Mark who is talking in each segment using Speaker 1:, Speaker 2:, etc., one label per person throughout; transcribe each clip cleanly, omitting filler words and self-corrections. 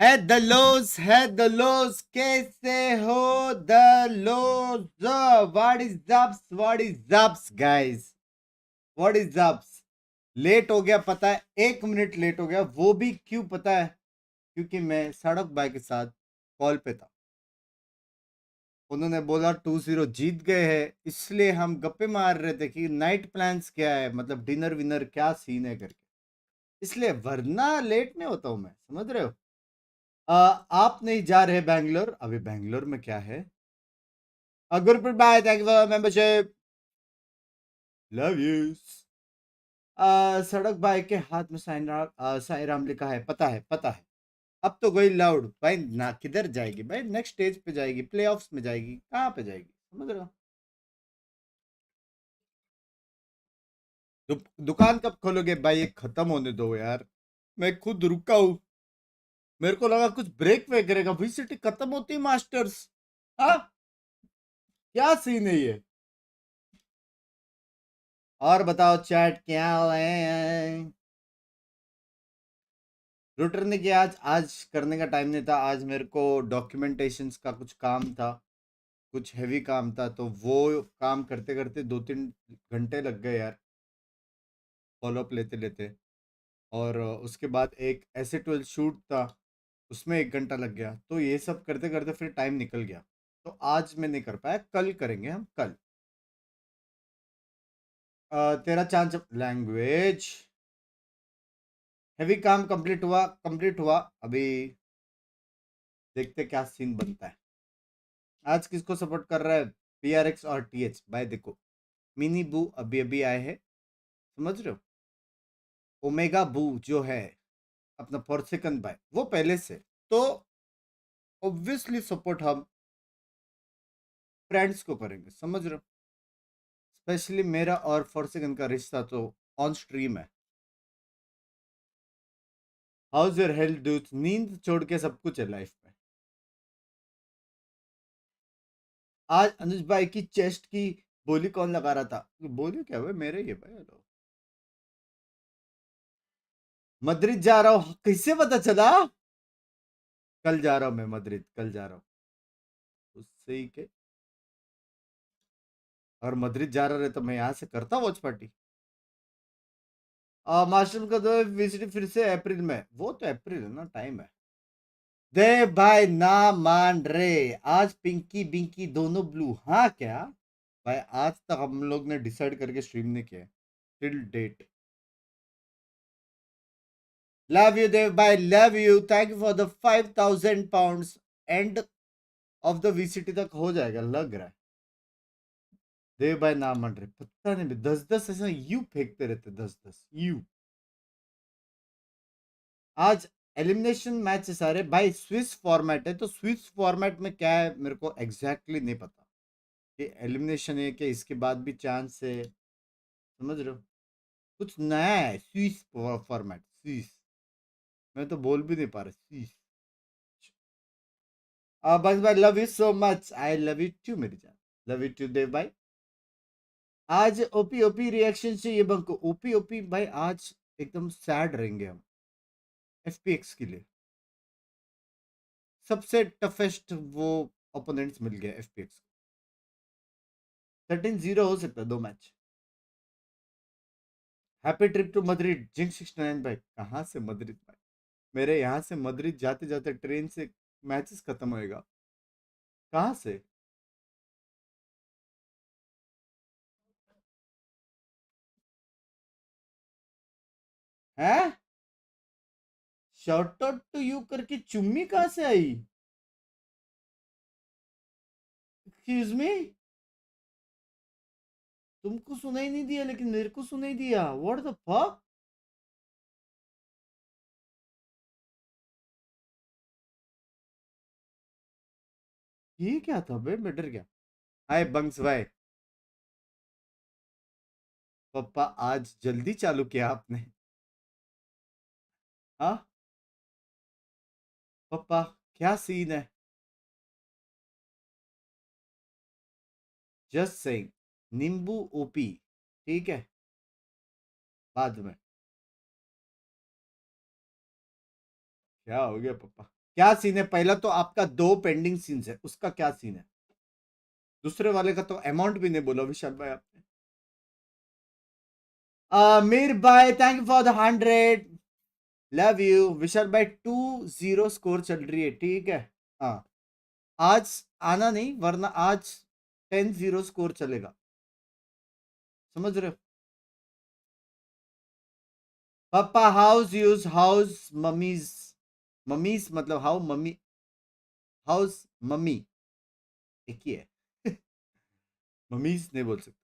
Speaker 1: है the loss कैसे हो the loss what is ups guys what is ups late हो गया पता है 1 मिनट लेट हो गया वो भी क्यों पता है क्योंकि मैं सड़क भाई के साथ कॉल पे था उन्होंने बोला 2-0 जीत गए हैं इसलिए हम गप्पे मार रहे थे कि नाइट प्लान्स क्या है मतलब डिनर विनर क्या सीन है करके इसलिए वरना लेट नहीं होता हूं मैं समझ रहे हो आप नहीं जा रहे बैंगलोर अभी बैंगलोर में क्या है गुरप्रीत भाई thank you for membership love you सड़क भाई के हाथ में साईं राम लिखा है पता है अब तो गई लाउड भाई ना किधर जाएगी भाई नेक्स्ट स्टेज पे जाएगी प्लेऑफ्स में जाएगी कहाँ पे जाएगी समझ रहे हो दुकान कब खोलोगे भाई ये खत्म होने दो यार मैं खुद रुका हूँ मेरे को लगा कुछ ब्रेक वे करेगा वीसीटी खत्म होती है मास्टर्स हाँ क्या सीन है ये और बताओ चैट क्या है रूटर ने किया आज करने का टाइम नहीं था आज मेरे को डॉक्यूमेंटेशंस का कुछ काम था कुछ हैवी काम था तो वो काम करते करते 2-3 घंटे लग गए यार फॉलोअप लेते लेते और उसके बाद एक ऐसे 12 शूट था उसमें 1 घंटा लग गया तो ये सब करते करते फिर टाइम निकल गया तो आज मैं नहीं कर पाया कल करेंगे हम कल तेरा चांस लैंग्वेज हैवी काम कंप्लीट हुआ अभी देखते क्या सीन बनता है आज किसको सपोर्ट कर रहा है PRX और TH भाई देखो मिनी बू अभी अभी आए हैं समझ रहे हो ओमेगा बू जो है अपना फॉर्सेकन भाई वो पहले से तो ऑब्वियसली सपोर्ट हम फ्रेंड्स को करेंगे समझ रहे हो स्पेशली मेरा और फॉर्सेकन का रिश्ता तो ऑन स्ट्रीम है हाउस योर हेल्थ डूड नींद छोड़ के सब कुछ है लाइफ में आज अनुज भाई की चेस्ट की बोली कौन लगा रहा था बोली क्या भाई मेरे ही है भाई हेलो मद्रिद जा रहा हूँ कैसे पता चला कल जा रहा हूँ मैं मद्रिद कल जा रहा हूँ उससे ही के और मद्रिद जा रहा रहे तो मैं यहाँ से करता वॉच पार्टी मास्टर का तो विजिट फिर से अप्रैल में वो तो अप्रैल है ना टाइम है दे भाई ना मान रे आज पिंकी बिंकी दोनों ब्लू हाँ क्या भाई आज तक हम लोग ने डिसाइड करके स्ट्रीम नहीं किया टिल डेट लव यू देव भाई love you thank you for the £5,000 end of the VCT तक हो जाएगा लग रहा है देव भाई ना मान रहे पता नहीं 10-10 ऐसा यू फेंकते रहते 10-10 यू आज एलिमिनेशन मैच है सारे भाई स्विस फॉर्मेट है तो स्विस फॉर्मेट में क्या है मेरे को एग्जैक्टली नहीं पता कि एलिमिनेशन है कि इसके बाद भी चांस है समझ रहे हो कुछ नया है स्विस फॉर्मेट स्विस मैं तो बोल भी नहीं पा रहा स्विस बस भाई love you so much I love you too मेरी जान लव यू टू देव भाई आज ओपी ओपी रिएक्शन चाहिए बंको ओपी ओपी भाई आज एकदम सैड रहेंगे हम FPX के लिए सबसे टफेस्ट वो ओपोनेंट्स मिल गया FPX 13-0 हो सकता है 2 match happy trip to Madrid जिंक 69 भाई कहाँ से मद्रिद भाई मेरे यहाँ से मद्रिद जाते जाते ट्रेन से मैचेस खत्म होएगा कहाँ से हैं शॉर्ट आउट टू यू करके चुम्मी कहाँ से आई एक्सक्यूज मी तुमको सुनाई नहीं दिया लेकिन मेरे को सुनाई दिया व्हाट द फक ये क्या था बे मैं डर गया हाय बंक्स भाई पापा आज जल्दी चालू किया आपने हाँ पापा क्या सीन है जस्ट सेइंग नींबू ओपी ठीक है बाद में क्या हो गया पापा क्या सीन है? पहला तो आपका 2 पेंडिंग सीन्स है, उसका क्या सीन है? दूसरे वाले का तो अमाउंट भी नहीं बोला विशाल भाई आपने। मीर भाई thank you for the 100, love you. Vishal भाई 2-0 स्कोर चल रही है, ठीक है। हाँ, आज आना नहीं वरना आज 10-0 स्कोर चलेगा, समझ रहे हो? पापा house use house mummies, mummies मतलब हाउ मम्मी, हाउस मम्मी एक ही है। मम्मीज नहीं बोल सकते।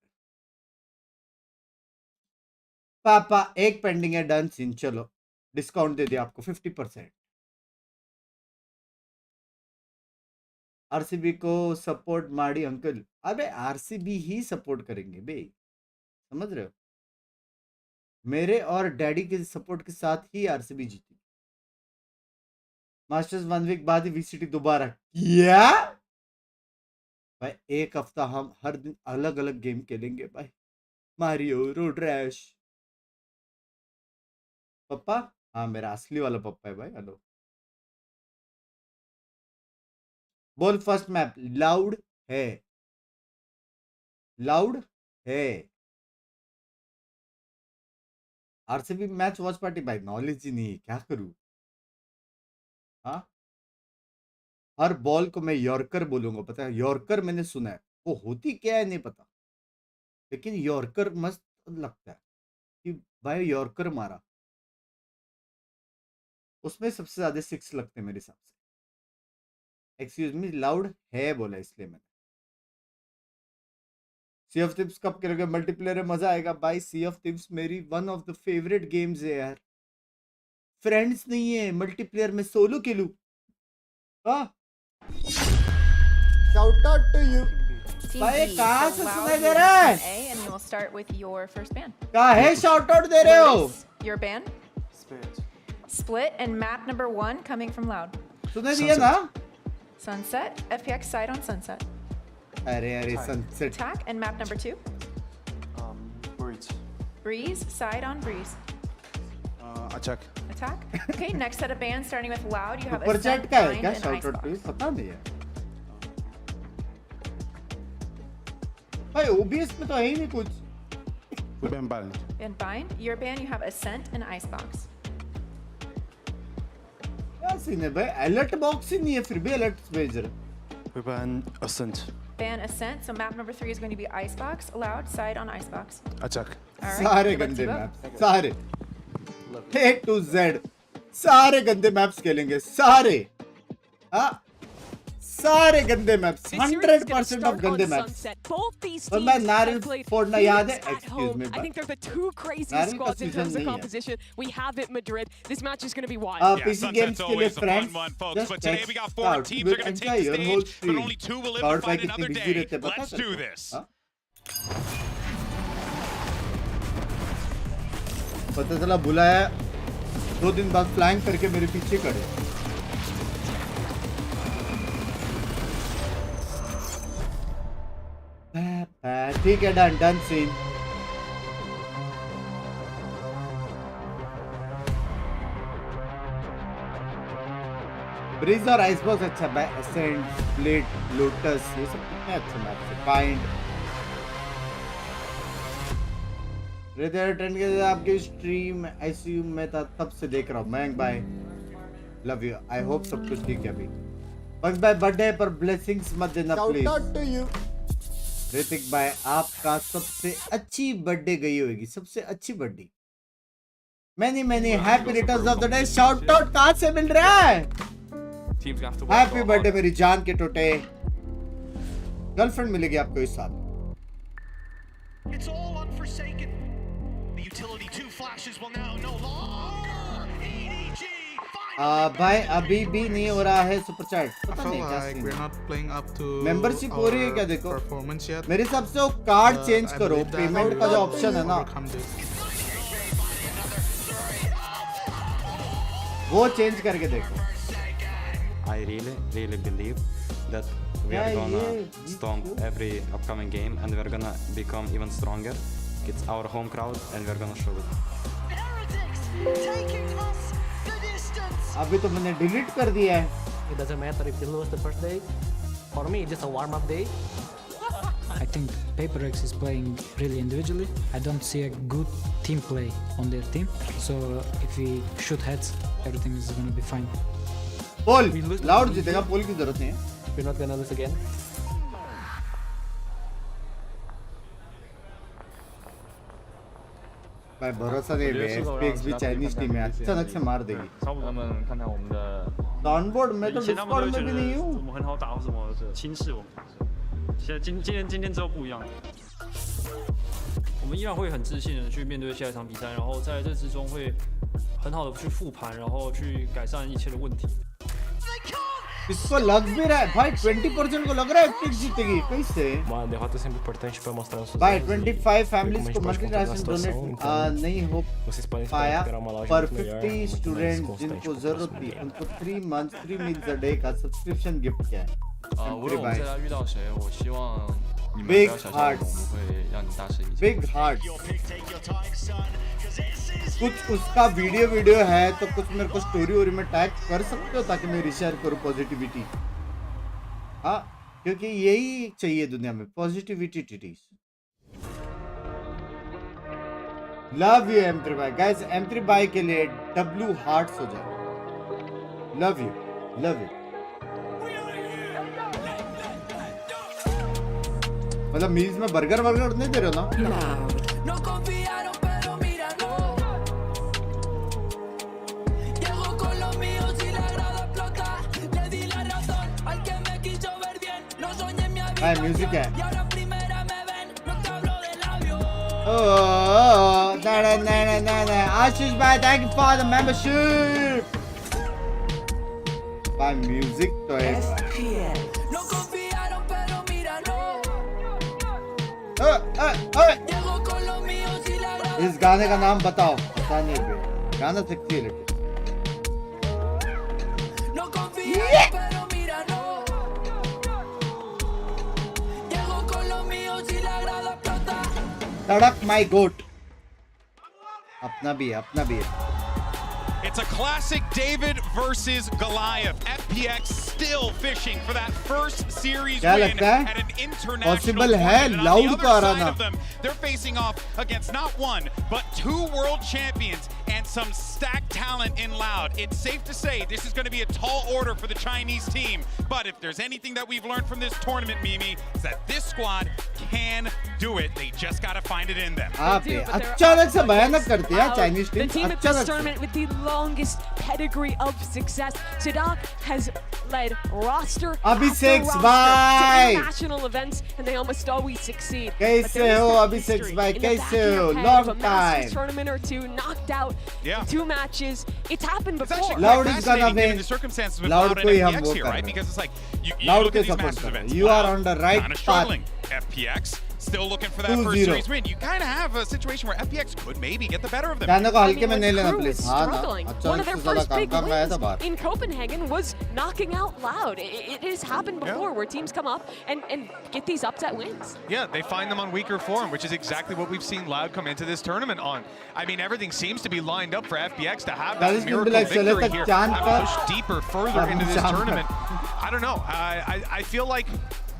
Speaker 1: पापा एक पेंडिंग है, डन सीन, चलो डिस्काउंट दे दिया आपको 50%। आरसीबी को सपोर्ट माड़ी अंकल, अबे आरसीबी ही सपोर्ट करेंगे बे, समझ रहे हो? मेरे और डैडी के सपोर्ट के साथ ही आरसीबी जीती। मास्टर्स 1 वीक बाद ही वीसीटी दोबारा किया भाई। एक हफ्ता हम हर दिन अलग अलग गेम खेलेंगे भाई, मारियो, रोड रैश। पप्पा, हाँ मेरा असली वाला पप्पा है भाई। हेलो बोल, फर्स्ट मैप लाउड है, लाउड है। आरसीबी मैच वॉच पार्टी भाई, नॉलेज ही नहीं है, क्या करूं? हाँ, हर बॉल को मैं यॉर्कर बोलूंगा, पता है? यॉर्कर मैंने सुना है, वो होती क्या है नहीं पता, लेकिन यॉर्कर मस्त लगता है कि भाई यॉर्कर मारा, उसमें सबसे ज्यादा 6 लगते हैं मेरे हिसाब से। एक्सक्यूज मी, लाउड है बोला इसलिए मैंने। सी ऑफ थिव्स कब करोगे मल्टीप्लेयर में? मजा आएगा भाई। सी ऑफ थिव्स मेरी one of the favourite games है यार। फ्रेंड्स नहीं है, मल्टीप्लेयर में सोलो खेलूं। हाँ, शाउट आउट टू यू भाई। कहाँ से सुनाई दे रहा है? कहाँ है शाउट आउट दे रहे हो?
Speaker 2: Your band? Split and map number 1 coming from Loud.
Speaker 1: सुनाई दिया ना?
Speaker 2: Sunset, FPX side on Sunset.
Speaker 1: अरे sunset.
Speaker 2: Attack and map number 2.
Speaker 3: Breeze.
Speaker 2: Breeze, side on Breeze.
Speaker 3: Attack.
Speaker 2: Attack. Okay, next set of bands starting with Loud. You have
Speaker 1: ऊपर
Speaker 2: Ascent,
Speaker 1: chat का है
Speaker 2: Bind,
Speaker 1: क्या?
Speaker 2: and
Speaker 1: shout out
Speaker 2: Icebox.
Speaker 1: पता नहीं है भाई, OBS में तो है ही नहीं कुछ।
Speaker 3: We've been banned.
Speaker 2: And Bind. Your band, you have Ascent and Icebox.
Speaker 1: क्या सीन है भाई? अलर्ट बॉक्स ही नहीं है, फिर भी अलर्ट भेज रहे।
Speaker 3: We ban Ascent.
Speaker 2: Ban Ascent, so map number 3 is going to be Icebox. Loud, side on Icebox.
Speaker 3: Attack.
Speaker 2: All right,
Speaker 1: सारे
Speaker 2: let's
Speaker 1: गंदे
Speaker 2: keep up.
Speaker 1: मैप्स, सारे A to Z, सारे गंदे मैप्स खेलेंगे, सारे। हाँ, सारे गंदे मैप्स, 100% ऑफ गंदे मैप्स। और मैं नारियल फोड़ना याद है, excuse me
Speaker 4: I think they're the two craziest
Speaker 1: नारियल का
Speaker 4: squads in
Speaker 1: season
Speaker 4: terms of
Speaker 1: नहीं है।
Speaker 4: composition. We have it Madrid. This match is going to be wild.
Speaker 1: PC games के लिए friends, just text out, we will enjoy your whole stream. Powered by कितनी busy रहते हैं पता है? पता चला बुलाया, 2 दिन बाद फ्लैंक करके मेरे पीछे खड़े। ठीक है, डन डन सीन। ब्रिज और आइसबॉक्स अच्छा है, एसेंट, स्प्लिट, लोटस, ये सब कितने अच्छे मैच है। बाइंड, रेदर ट्रेंड के आपकी स्ट्रीम आईसीयू में था, तब से देख रहा हूँ। मयंक भाई लव यू, आई होप सब कुछ ठीक है अभी। बंक्स भाई बर्थडे पर ब्लेसिंग्स मत देना please. Shout out to you. Hrithik भाई आपका सबसे अच्छी बर्थडे गई होगी, सबसे अच्छी birthday. Many many happy returns of the day. Shout out कहां से मिल रहा है? हैप्पी बर्थडे मेरी जान के टोटे। गर्लफ्रेंड मिलेगी आपको इस साल।
Speaker 5: It's all unforsaken. The utility 2 flashes will now no longer. EDG
Speaker 1: भाई अभी भी नहीं हो रहा है सुपर चैट,
Speaker 6: I
Speaker 1: पता
Speaker 6: feel
Speaker 1: नहीं क्या
Speaker 6: like
Speaker 1: सीन
Speaker 6: we're
Speaker 1: है।
Speaker 6: not playing up to
Speaker 1: membership हो रही है क्या?
Speaker 6: our
Speaker 1: देखो
Speaker 6: performance yet.
Speaker 1: मेरे हिसाब से वो कार्ड चेंज
Speaker 6: I
Speaker 1: करो,
Speaker 6: believe that
Speaker 1: पेमेंट
Speaker 6: we
Speaker 1: का जो
Speaker 6: will
Speaker 1: ऑप्शन है ना
Speaker 6: overcome this.
Speaker 1: वो चेंज करके देखो।
Speaker 7: I really believe that we are gonna stomp every upcoming game and we're gonna become even stronger. It's our home crowd and we're gonna show it.
Speaker 5: Heretics taking us to this distance.
Speaker 1: अभी तो मैंने delete कर दिया है.
Speaker 6: It doesn't matter if you lose the first day. For me, it's just a warm-up day.
Speaker 8: I think PRX is playing really individually. I don't see a good team play on their team. So if we shoot heads, everything is going to be fine.
Speaker 1: Poll Loud जीतेगा. Poll की जरूरत नहीं है.
Speaker 6: We're not gonna lose again.
Speaker 1: भाई भरोसा नहीं है. SPX भी चाइनीज टीम है. अचानक से मार देगी.
Speaker 9: 他们看看我们的，
Speaker 1: डाउनबोर्ड में तो
Speaker 9: 以前他们都
Speaker 1: डिस्कॉर्ड
Speaker 9: 会
Speaker 1: में
Speaker 9: 觉
Speaker 1: भी नहीं
Speaker 9: 得
Speaker 1: हूँ.
Speaker 9: 我们很好打或什么的，轻视我们。现在今天之后不一样，我们依然会很自信的去面对下一场比赛，然后在这之中会很好的去复盘，然后去改善一切的问题。
Speaker 5: They can't.
Speaker 1: इसको लग भी रहा है भाई. 20% को लग रहा है एसपीएक्स जीतेगी. कैसे?
Speaker 6: Uma derrota sempre importante para mostrar nossos
Speaker 1: भाई
Speaker 6: erros e
Speaker 1: 25
Speaker 6: ver
Speaker 1: families
Speaker 6: como a
Speaker 1: को
Speaker 6: gente pode
Speaker 1: monthly
Speaker 6: controlar a
Speaker 1: ration
Speaker 6: situação.
Speaker 1: Donate
Speaker 6: Então,
Speaker 1: नहीं हो
Speaker 6: vocês podem
Speaker 1: पाया.
Speaker 6: esperar uma loja
Speaker 1: पर
Speaker 6: muito melhor,
Speaker 1: 50
Speaker 6: muito mais
Speaker 1: student
Speaker 6: constante
Speaker 1: जिनको
Speaker 6: para o
Speaker 1: जरूरत
Speaker 6: próximo
Speaker 1: थी
Speaker 6: dia.
Speaker 1: उनको 3 months 3 meals a day का सब्सक्रिप्शन गिफ्ट किया है.
Speaker 9: 无论我们再来遇到谁，我希望你们不
Speaker 1: Big
Speaker 9: 要小看我们，
Speaker 1: hearts.
Speaker 9: 我们会让你大吃一惊。
Speaker 1: big heart.
Speaker 5: Your pick, take your time, son, because this is
Speaker 1: कुछ उसका वीडियो है तो कुछ मेरे को स्टोरी वोरी में टैग कर सकते हो ताकि मैं रिशेयर करूं पॉजिटिविटी. हाँ, क्योंकि यही चाहिए दुनिया में, पॉजिटिविटी टिटीज. लव यू M3 भाई. गाइस M3 भाई के लिए W हार्ट्स हो जाए. Love you, love you. मतलब मील्स में बर्गर नहीं दे रहे हो ना?
Speaker 10: No confiaron, pero mira, no. Llego con los míos y la grada explota. Le di la razón al que me quiso ver bien. No soñé en mi
Speaker 1: भाई music है.
Speaker 10: y ahora en primera me ven. No te hablo de labios.
Speaker 1: No. आशीष भाई thank you for the membership. भाई music तो है.
Speaker 10: No confiaron, pero mira, no. Llego con los míos y la grada.
Speaker 1: इस गाने का नाम बताओ. पता नहीं बे. गाना सेक्सी है लेकिन.
Speaker 10: No confiaron, pero mira, no. Llego con los míos y la grada explota.
Speaker 1: तड़क माय गोट. अपना भी है, अपना भी है.
Speaker 5: It's a classic David versus Goliath. FPX still fishing for that first series
Speaker 1: क्या
Speaker 5: win
Speaker 1: लगता है?
Speaker 5: at an international
Speaker 1: Possible है,
Speaker 5: tournament. And on
Speaker 1: loud
Speaker 5: the
Speaker 1: का
Speaker 5: other
Speaker 1: रहा
Speaker 5: side
Speaker 1: ना.
Speaker 5: of them, they're facing off against not one, but 2 world champions and some stacked talent in Loud. It's safe to say this is going to be a tall order for the Chinese team. But if there's anything that we've learned from this tournament, Mimi, is that this squad can do it. They just got to find it in them.
Speaker 1: आप
Speaker 4: They do, but they're
Speaker 1: अचानक से
Speaker 4: up
Speaker 1: भयानक
Speaker 4: against
Speaker 1: करती है
Speaker 4: Loud,
Speaker 1: Chinese
Speaker 4: the
Speaker 1: team.
Speaker 4: team at this
Speaker 1: अचानक से.
Speaker 4: tournament with the longest pedigree of success. Sadak has led roster
Speaker 1: Abhishek
Speaker 4: after roster
Speaker 1: bhai.
Speaker 4: to international events, and they almost always succeed.
Speaker 1: कैसे
Speaker 4: But there is
Speaker 1: हो
Speaker 4: that
Speaker 1: Abhishek
Speaker 4: history
Speaker 1: bhai?
Speaker 4: in the
Speaker 1: कैसे
Speaker 4: back of
Speaker 1: हो?
Speaker 4: your head
Speaker 1: Long
Speaker 4: of a Masters
Speaker 1: time.
Speaker 4: tournament or two, knocked out
Speaker 5: Yeah.
Speaker 4: in 2 matches. It's happened
Speaker 5: It's
Speaker 4: before.
Speaker 5: actually
Speaker 1: Loud
Speaker 5: quite
Speaker 1: is gonna
Speaker 5: fascinating given
Speaker 1: win.
Speaker 5: the circumstances with
Speaker 1: Loud
Speaker 5: Loud
Speaker 1: को ही
Speaker 5: and
Speaker 1: हम
Speaker 5: FPX
Speaker 1: वो
Speaker 5: here,
Speaker 1: कर
Speaker 5: right?
Speaker 1: रहे हैं.
Speaker 5: Because it's like you
Speaker 1: Loud
Speaker 5: look
Speaker 1: के
Speaker 5: at these
Speaker 1: support
Speaker 5: Masters
Speaker 1: कर रहे हैं.
Speaker 5: events.
Speaker 1: You are
Speaker 5: Loud
Speaker 1: on the right
Speaker 5: kinda
Speaker 1: path.
Speaker 5: struggling. FPX still looking for that first
Speaker 1: 2-0.
Speaker 5: series win. You kind of have a situation where FPX could maybe get the better of them.
Speaker 1: कहने को
Speaker 4: I
Speaker 1: हल्के
Speaker 4: mean,
Speaker 1: में
Speaker 4: when
Speaker 1: नहीं लेना
Speaker 4: Crew
Speaker 1: please.
Speaker 4: was
Speaker 1: हाँ ना.
Speaker 4: struggling, one
Speaker 1: अचानक
Speaker 4: of their
Speaker 1: से ज्यादा
Speaker 4: first big
Speaker 1: काम आया था
Speaker 4: wins
Speaker 1: बाहर.
Speaker 4: in Copenhagen was knocking out Loud. It has happened
Speaker 5: Yeah.
Speaker 4: before where teams come up and get these upset wins.
Speaker 5: Yeah, they find them on weaker form, which is exactly what we've seen Loud come into this tournament on. I mean, everything seems to be lined up for FPX to have that
Speaker 1: 40
Speaker 5: miracle
Speaker 1: minute लग चले
Speaker 5: victory
Speaker 1: तक
Speaker 5: here
Speaker 1: चांद
Speaker 5: and
Speaker 1: पर.
Speaker 5: push deeper further into this
Speaker 1: चांद पर.
Speaker 5: tournament. I don't know. I feel like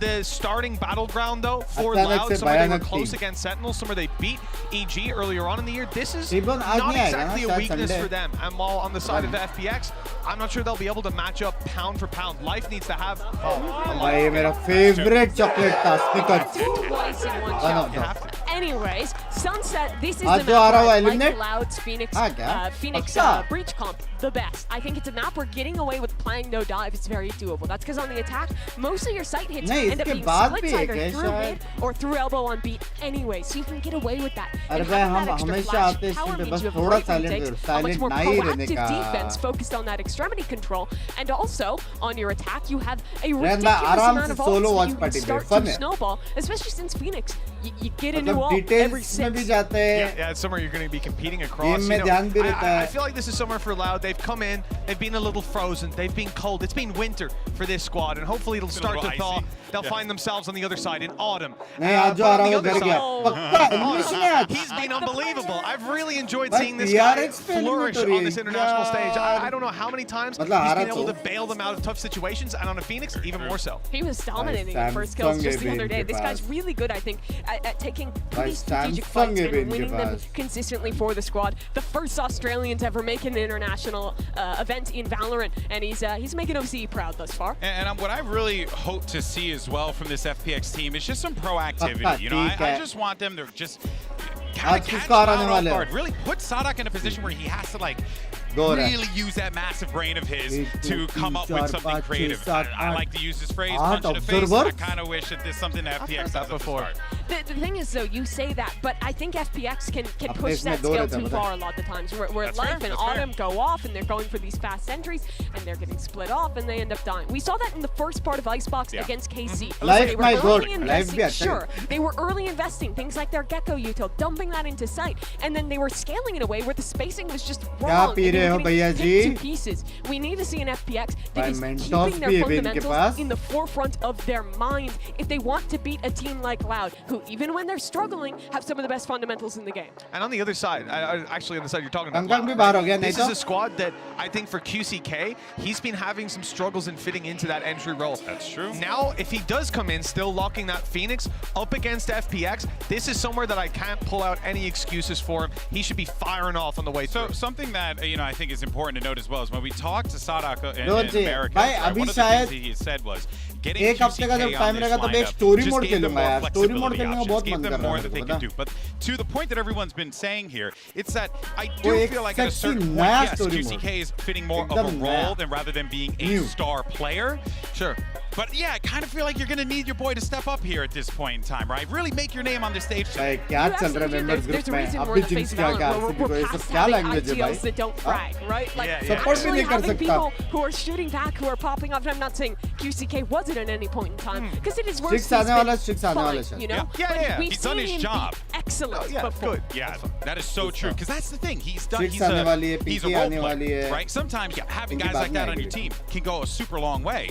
Speaker 5: the starting battleground, though, for
Speaker 1: अचानक
Speaker 5: Loud,
Speaker 1: से
Speaker 5: somewhere they were
Speaker 1: भयानक
Speaker 5: close
Speaker 1: team.
Speaker 5: against Sentinel, somewhere they beat EG earlier on in the year. This is
Speaker 1: T-Bone आज
Speaker 5: not
Speaker 1: नहीं आएगा ना,
Speaker 5: exactly a
Speaker 1: शायद
Speaker 5: weakness
Speaker 1: Sunday.
Speaker 5: for them. And while on the side of FPX, I'm not sure they'll be able to match up pound for pound. Life needs to have
Speaker 1: भाई ये मेरा favourite chocolate था sneakers.
Speaker 4: Twice in one
Speaker 1: One of
Speaker 4: shot.
Speaker 1: them.
Speaker 4: Anyways, Sunset, this is
Speaker 1: आज
Speaker 4: the
Speaker 1: जो आ
Speaker 4: map
Speaker 1: रहा
Speaker 4: where
Speaker 1: हुआ
Speaker 4: I like
Speaker 1: Eliminate?
Speaker 4: Loud's Phoenix,
Speaker 1: हाँ क्या?
Speaker 4: Phoenix
Speaker 1: अच्छा.
Speaker 4: Breach Comp the best. I think it's a map where getting away with playing no dive is very doable. That's because on the attack, most of your sight hits
Speaker 1: नहीं,
Speaker 4: end up
Speaker 1: इसके
Speaker 4: being
Speaker 1: बाद
Speaker 4: split
Speaker 1: भी
Speaker 4: side
Speaker 1: एक
Speaker 4: or
Speaker 1: है
Speaker 4: through
Speaker 1: शायद.
Speaker 4: mid or through elbow on beat anyway, so you can get away with that.
Speaker 1: अरे
Speaker 4: And
Speaker 1: भाई
Speaker 4: having
Speaker 1: हम
Speaker 4: that extra
Speaker 1: हमेशा
Speaker 4: flash
Speaker 1: आते हैं
Speaker 4: power
Speaker 1: इसमें
Speaker 4: means
Speaker 1: बस
Speaker 4: you have
Speaker 1: थोड़ा
Speaker 4: break
Speaker 1: silent
Speaker 4: takes,
Speaker 1: करो,
Speaker 4: a much
Speaker 1: silent
Speaker 4: more
Speaker 1: ना ही रहने
Speaker 4: proactive
Speaker 1: का.
Speaker 4: defense focused on that extremity control, and also on your attack you have a
Speaker 1: रहना
Speaker 4: ridiculous
Speaker 1: आराम
Speaker 4: amount
Speaker 1: से
Speaker 4: of
Speaker 1: solo
Speaker 4: ults
Speaker 1: watch
Speaker 4: you can
Speaker 1: party पे,
Speaker 4: start
Speaker 1: fun
Speaker 4: to
Speaker 1: है.
Speaker 4: snowball, especially since Phoenix, you get a new
Speaker 1: मतलब
Speaker 4: ult every
Speaker 1: details में भी
Speaker 4: 6.
Speaker 1: जाते हैं.
Speaker 5: Yeah, it's somewhere you're going to be competing across.
Speaker 1: Game में ध्यान भी रहता
Speaker 5: I
Speaker 1: है.
Speaker 5: feel like this is somewhere for Loud. They've come in, they've been a little frozen, they've been cold. It's been winter for this squad, and hopefully it'll
Speaker 11: Been a
Speaker 5: start to
Speaker 11: little
Speaker 5: thaw.
Speaker 11: icy.
Speaker 5: They'll
Speaker 11: Yeah.
Speaker 5: find themselves on the other side in autumn.
Speaker 1: नहीं आज जो
Speaker 5: But
Speaker 1: uh
Speaker 5: on
Speaker 1: रहा
Speaker 5: the
Speaker 1: वो
Speaker 5: other
Speaker 1: घर
Speaker 5: side-
Speaker 1: गया. पक्का animation है आज
Speaker 11: He's been unbelievable. I've really enjoyed
Speaker 1: But
Speaker 11: seeing this guy
Speaker 1: PRX पे
Speaker 11: flourish
Speaker 1: animate हो रही
Speaker 11: on this
Speaker 1: है,
Speaker 11: international stage.
Speaker 1: यार।
Speaker 11: I don't know how many times he's
Speaker 1: मतलब हारा
Speaker 11: been able
Speaker 1: तो।
Speaker 11: to bail them out of tough situations, and on a Phoenix, even more so.
Speaker 4: He was dominating in first kills
Speaker 1: Samsung
Speaker 4: just the
Speaker 1: है
Speaker 4: other day.
Speaker 1: इनके
Speaker 4: This guy's
Speaker 1: pass.
Speaker 4: really good, I think, at taking pretty
Speaker 1: भाई
Speaker 4: strategic
Speaker 1: Samsung
Speaker 4: fights
Speaker 1: है
Speaker 4: and
Speaker 1: इनके
Speaker 4: winning them
Speaker 1: pass.
Speaker 4: consistently for the squad. The first Australian to ever make an international event in Valorant, and he's making OCE proud thus far.
Speaker 5: And what I really hope to see as well from this FPX team is just some proactivity. You know,
Speaker 1: ठीक
Speaker 5: I
Speaker 1: है।
Speaker 5: just want them to just
Speaker 1: आज
Speaker 5: kind of catch
Speaker 1: किसको हराने
Speaker 5: Loud
Speaker 1: वाले
Speaker 5: off
Speaker 1: हो?
Speaker 5: guard. Really put Sadak in a position where he has to like
Speaker 1: Go रहा है।
Speaker 5: really use that massive brain of his
Speaker 1: एक,
Speaker 5: to
Speaker 1: दो,
Speaker 5: come
Speaker 1: तीन,
Speaker 5: up with
Speaker 1: चार,
Speaker 5: something
Speaker 1: पाँच, छः,
Speaker 5: creative.
Speaker 1: सात,
Speaker 5: I
Speaker 1: आठ।
Speaker 5: like to use this phrase,
Speaker 1: आठ
Speaker 5: punch in the face. I
Speaker 1: observers?
Speaker 5: kind of wish that there's something that FPX
Speaker 11: heard that
Speaker 5: does
Speaker 11: before.
Speaker 5: at the start.
Speaker 4: The thing is, though, you say that, but I think FPX can
Speaker 1: अपने
Speaker 4: push
Speaker 1: इसमें
Speaker 4: that
Speaker 1: दो
Speaker 4: scale
Speaker 1: रहता है,
Speaker 4: too
Speaker 1: पता है।
Speaker 4: far a lot of times, where
Speaker 5: That's
Speaker 4: Life
Speaker 5: fair,
Speaker 4: and
Speaker 5: that's fair.
Speaker 4: Autumn go off, and they're going for these fast entries, and they're getting split off, and they end up dying. We saw that in the first part of Icebox
Speaker 5: Yeah.
Speaker 4: against KC.
Speaker 1: Life
Speaker 4: They were
Speaker 1: my God.
Speaker 4: early
Speaker 1: Life
Speaker 4: investing,
Speaker 1: भी अच्छा है।
Speaker 4: sure. They were early investing, things like their Gecko util, dumping that into sight, and then they were scaling in a way where the spacing was just wrong.
Speaker 1: क्या
Speaker 4: and
Speaker 1: पी
Speaker 4: they
Speaker 1: रहे
Speaker 4: were
Speaker 1: हो
Speaker 4: getting
Speaker 1: भैया
Speaker 4: picked
Speaker 1: जी?
Speaker 4: to pieces. We need to see an FPX that
Speaker 1: भाई
Speaker 4: is
Speaker 1: Mentos
Speaker 4: keeping
Speaker 1: भी
Speaker 4: their
Speaker 1: है भी इनके
Speaker 4: fundamentals
Speaker 1: pass.
Speaker 4: in the forefront of their minds if they want to beat a team like Loud, who even when they're struggling, have some of the best fundamentals in the game.
Speaker 11: And on the other side, actually on the side you're talking about,
Speaker 1: कंकड़ भी बाहर हो गया नहीं
Speaker 11: this
Speaker 1: तो
Speaker 11: is a squad that I think for QCK, he's been having some struggles in fitting into that entry role.
Speaker 5: That's true.
Speaker 11: Now, if he does come in still locking that Phoenix up against FPX, this is somewhere that I can't pull out any excuses for him. He should be firing off on the way
Speaker 5: So
Speaker 11: through.
Speaker 5: something that I think is important to note as well is when we talked to Sadak in
Speaker 1: Don't say it.
Speaker 5: America,
Speaker 1: भाई,
Speaker 5: right,
Speaker 1: अभी
Speaker 5: one of the
Speaker 1: शायद
Speaker 5: things he said was getting
Speaker 1: एक हफ्ते का जब
Speaker 5: QCK
Speaker 1: time
Speaker 5: on
Speaker 1: रहेगा
Speaker 5: this
Speaker 1: तो मैं
Speaker 5: lineup
Speaker 1: story
Speaker 5: just
Speaker 1: mode
Speaker 5: gave them
Speaker 1: खेलूंगा
Speaker 5: more
Speaker 1: यार स्टोरी मोड
Speaker 5: flexibility
Speaker 1: खेलने का
Speaker 5: options,
Speaker 1: बहुत
Speaker 5: gave
Speaker 1: मन
Speaker 5: them
Speaker 1: कर रहा
Speaker 5: more
Speaker 1: है
Speaker 5: that they
Speaker 1: मेरे
Speaker 5: can
Speaker 1: को
Speaker 5: do. But to the point that everyone's been saying here, it's that I
Speaker 1: वो
Speaker 5: do
Speaker 1: एक
Speaker 5: feel like at a
Speaker 1: sexy
Speaker 5: certain point,
Speaker 1: नया
Speaker 5: yes,
Speaker 1: story mode.
Speaker 5: QCK is fitting more of a
Speaker 1: एकदम
Speaker 5: role
Speaker 1: नया.
Speaker 5: than rather than being a
Speaker 1: New.
Speaker 5: star player.
Speaker 11: Sure.
Speaker 5: But yeah, I kind of feel like you're going to need your boy to step up here at this point in time, right? Really make your name on the stage.
Speaker 1: भाई क्या
Speaker 4: You
Speaker 1: चल रहा है
Speaker 4: absolutely do.
Speaker 1: Members
Speaker 4: There's
Speaker 1: group
Speaker 4: a
Speaker 1: में
Speaker 4: reason
Speaker 1: अब
Speaker 4: we're
Speaker 1: भी
Speaker 4: in the
Speaker 1: jinx
Speaker 4: face of
Speaker 1: क्या क्या
Speaker 4: Valorant,
Speaker 1: आरसीबी को
Speaker 4: we're
Speaker 1: ये सब
Speaker 4: past
Speaker 1: क्या
Speaker 4: having
Speaker 1: लैंग्वेज है भाई
Speaker 4: ITLs that don't frag, right? Like,
Speaker 5: Yeah, yeah.
Speaker 1: Support भी
Speaker 4: actually
Speaker 1: नहीं कर
Speaker 4: having
Speaker 1: सकता
Speaker 4: people who are shooting back, who are popping up. And I'm not saying QCK wasn't at any point in time, because it is worse.
Speaker 1: Six आने वाला, six आने वाला
Speaker 4: fine,
Speaker 1: शायद.
Speaker 4: you know?
Speaker 5: Yeah,
Speaker 4: But
Speaker 5: yeah.
Speaker 4: we've
Speaker 5: He's done
Speaker 4: seen
Speaker 5: his
Speaker 4: him
Speaker 5: job.
Speaker 4: be excellent
Speaker 11: Oh, yeah,
Speaker 4: before.
Speaker 11: good.
Speaker 5: Yeah, that is so true. Because that's the thing. He's done.
Speaker 1: Six
Speaker 5: He's
Speaker 1: आने वाली है,
Speaker 5: he's a
Speaker 1: PK
Speaker 5: role
Speaker 1: आने वाली
Speaker 5: player,
Speaker 1: है.
Speaker 5: right? Sometimes having
Speaker 1: इनकी
Speaker 5: guys
Speaker 1: बात
Speaker 5: like
Speaker 1: नहीं
Speaker 5: that on
Speaker 1: आएगी
Speaker 5: your team
Speaker 1: लेकिन.
Speaker 5: can go a super long way.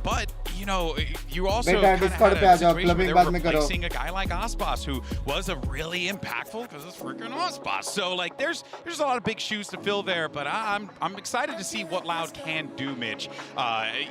Speaker 5: But you also
Speaker 1: बेटा,
Speaker 5: kind of
Speaker 1: Discord
Speaker 5: had
Speaker 1: पे आ
Speaker 5: a
Speaker 1: जाओ,
Speaker 5: situation where
Speaker 1: clubbing
Speaker 5: they
Speaker 1: बाद
Speaker 5: were
Speaker 1: में करो.
Speaker 5: replacing a guy like Aspas, who was a really impactful because it's freaking Aspas. So like, there's a lot of big shoes to fill there. But I'm excited to see what Loud can do, Mitch.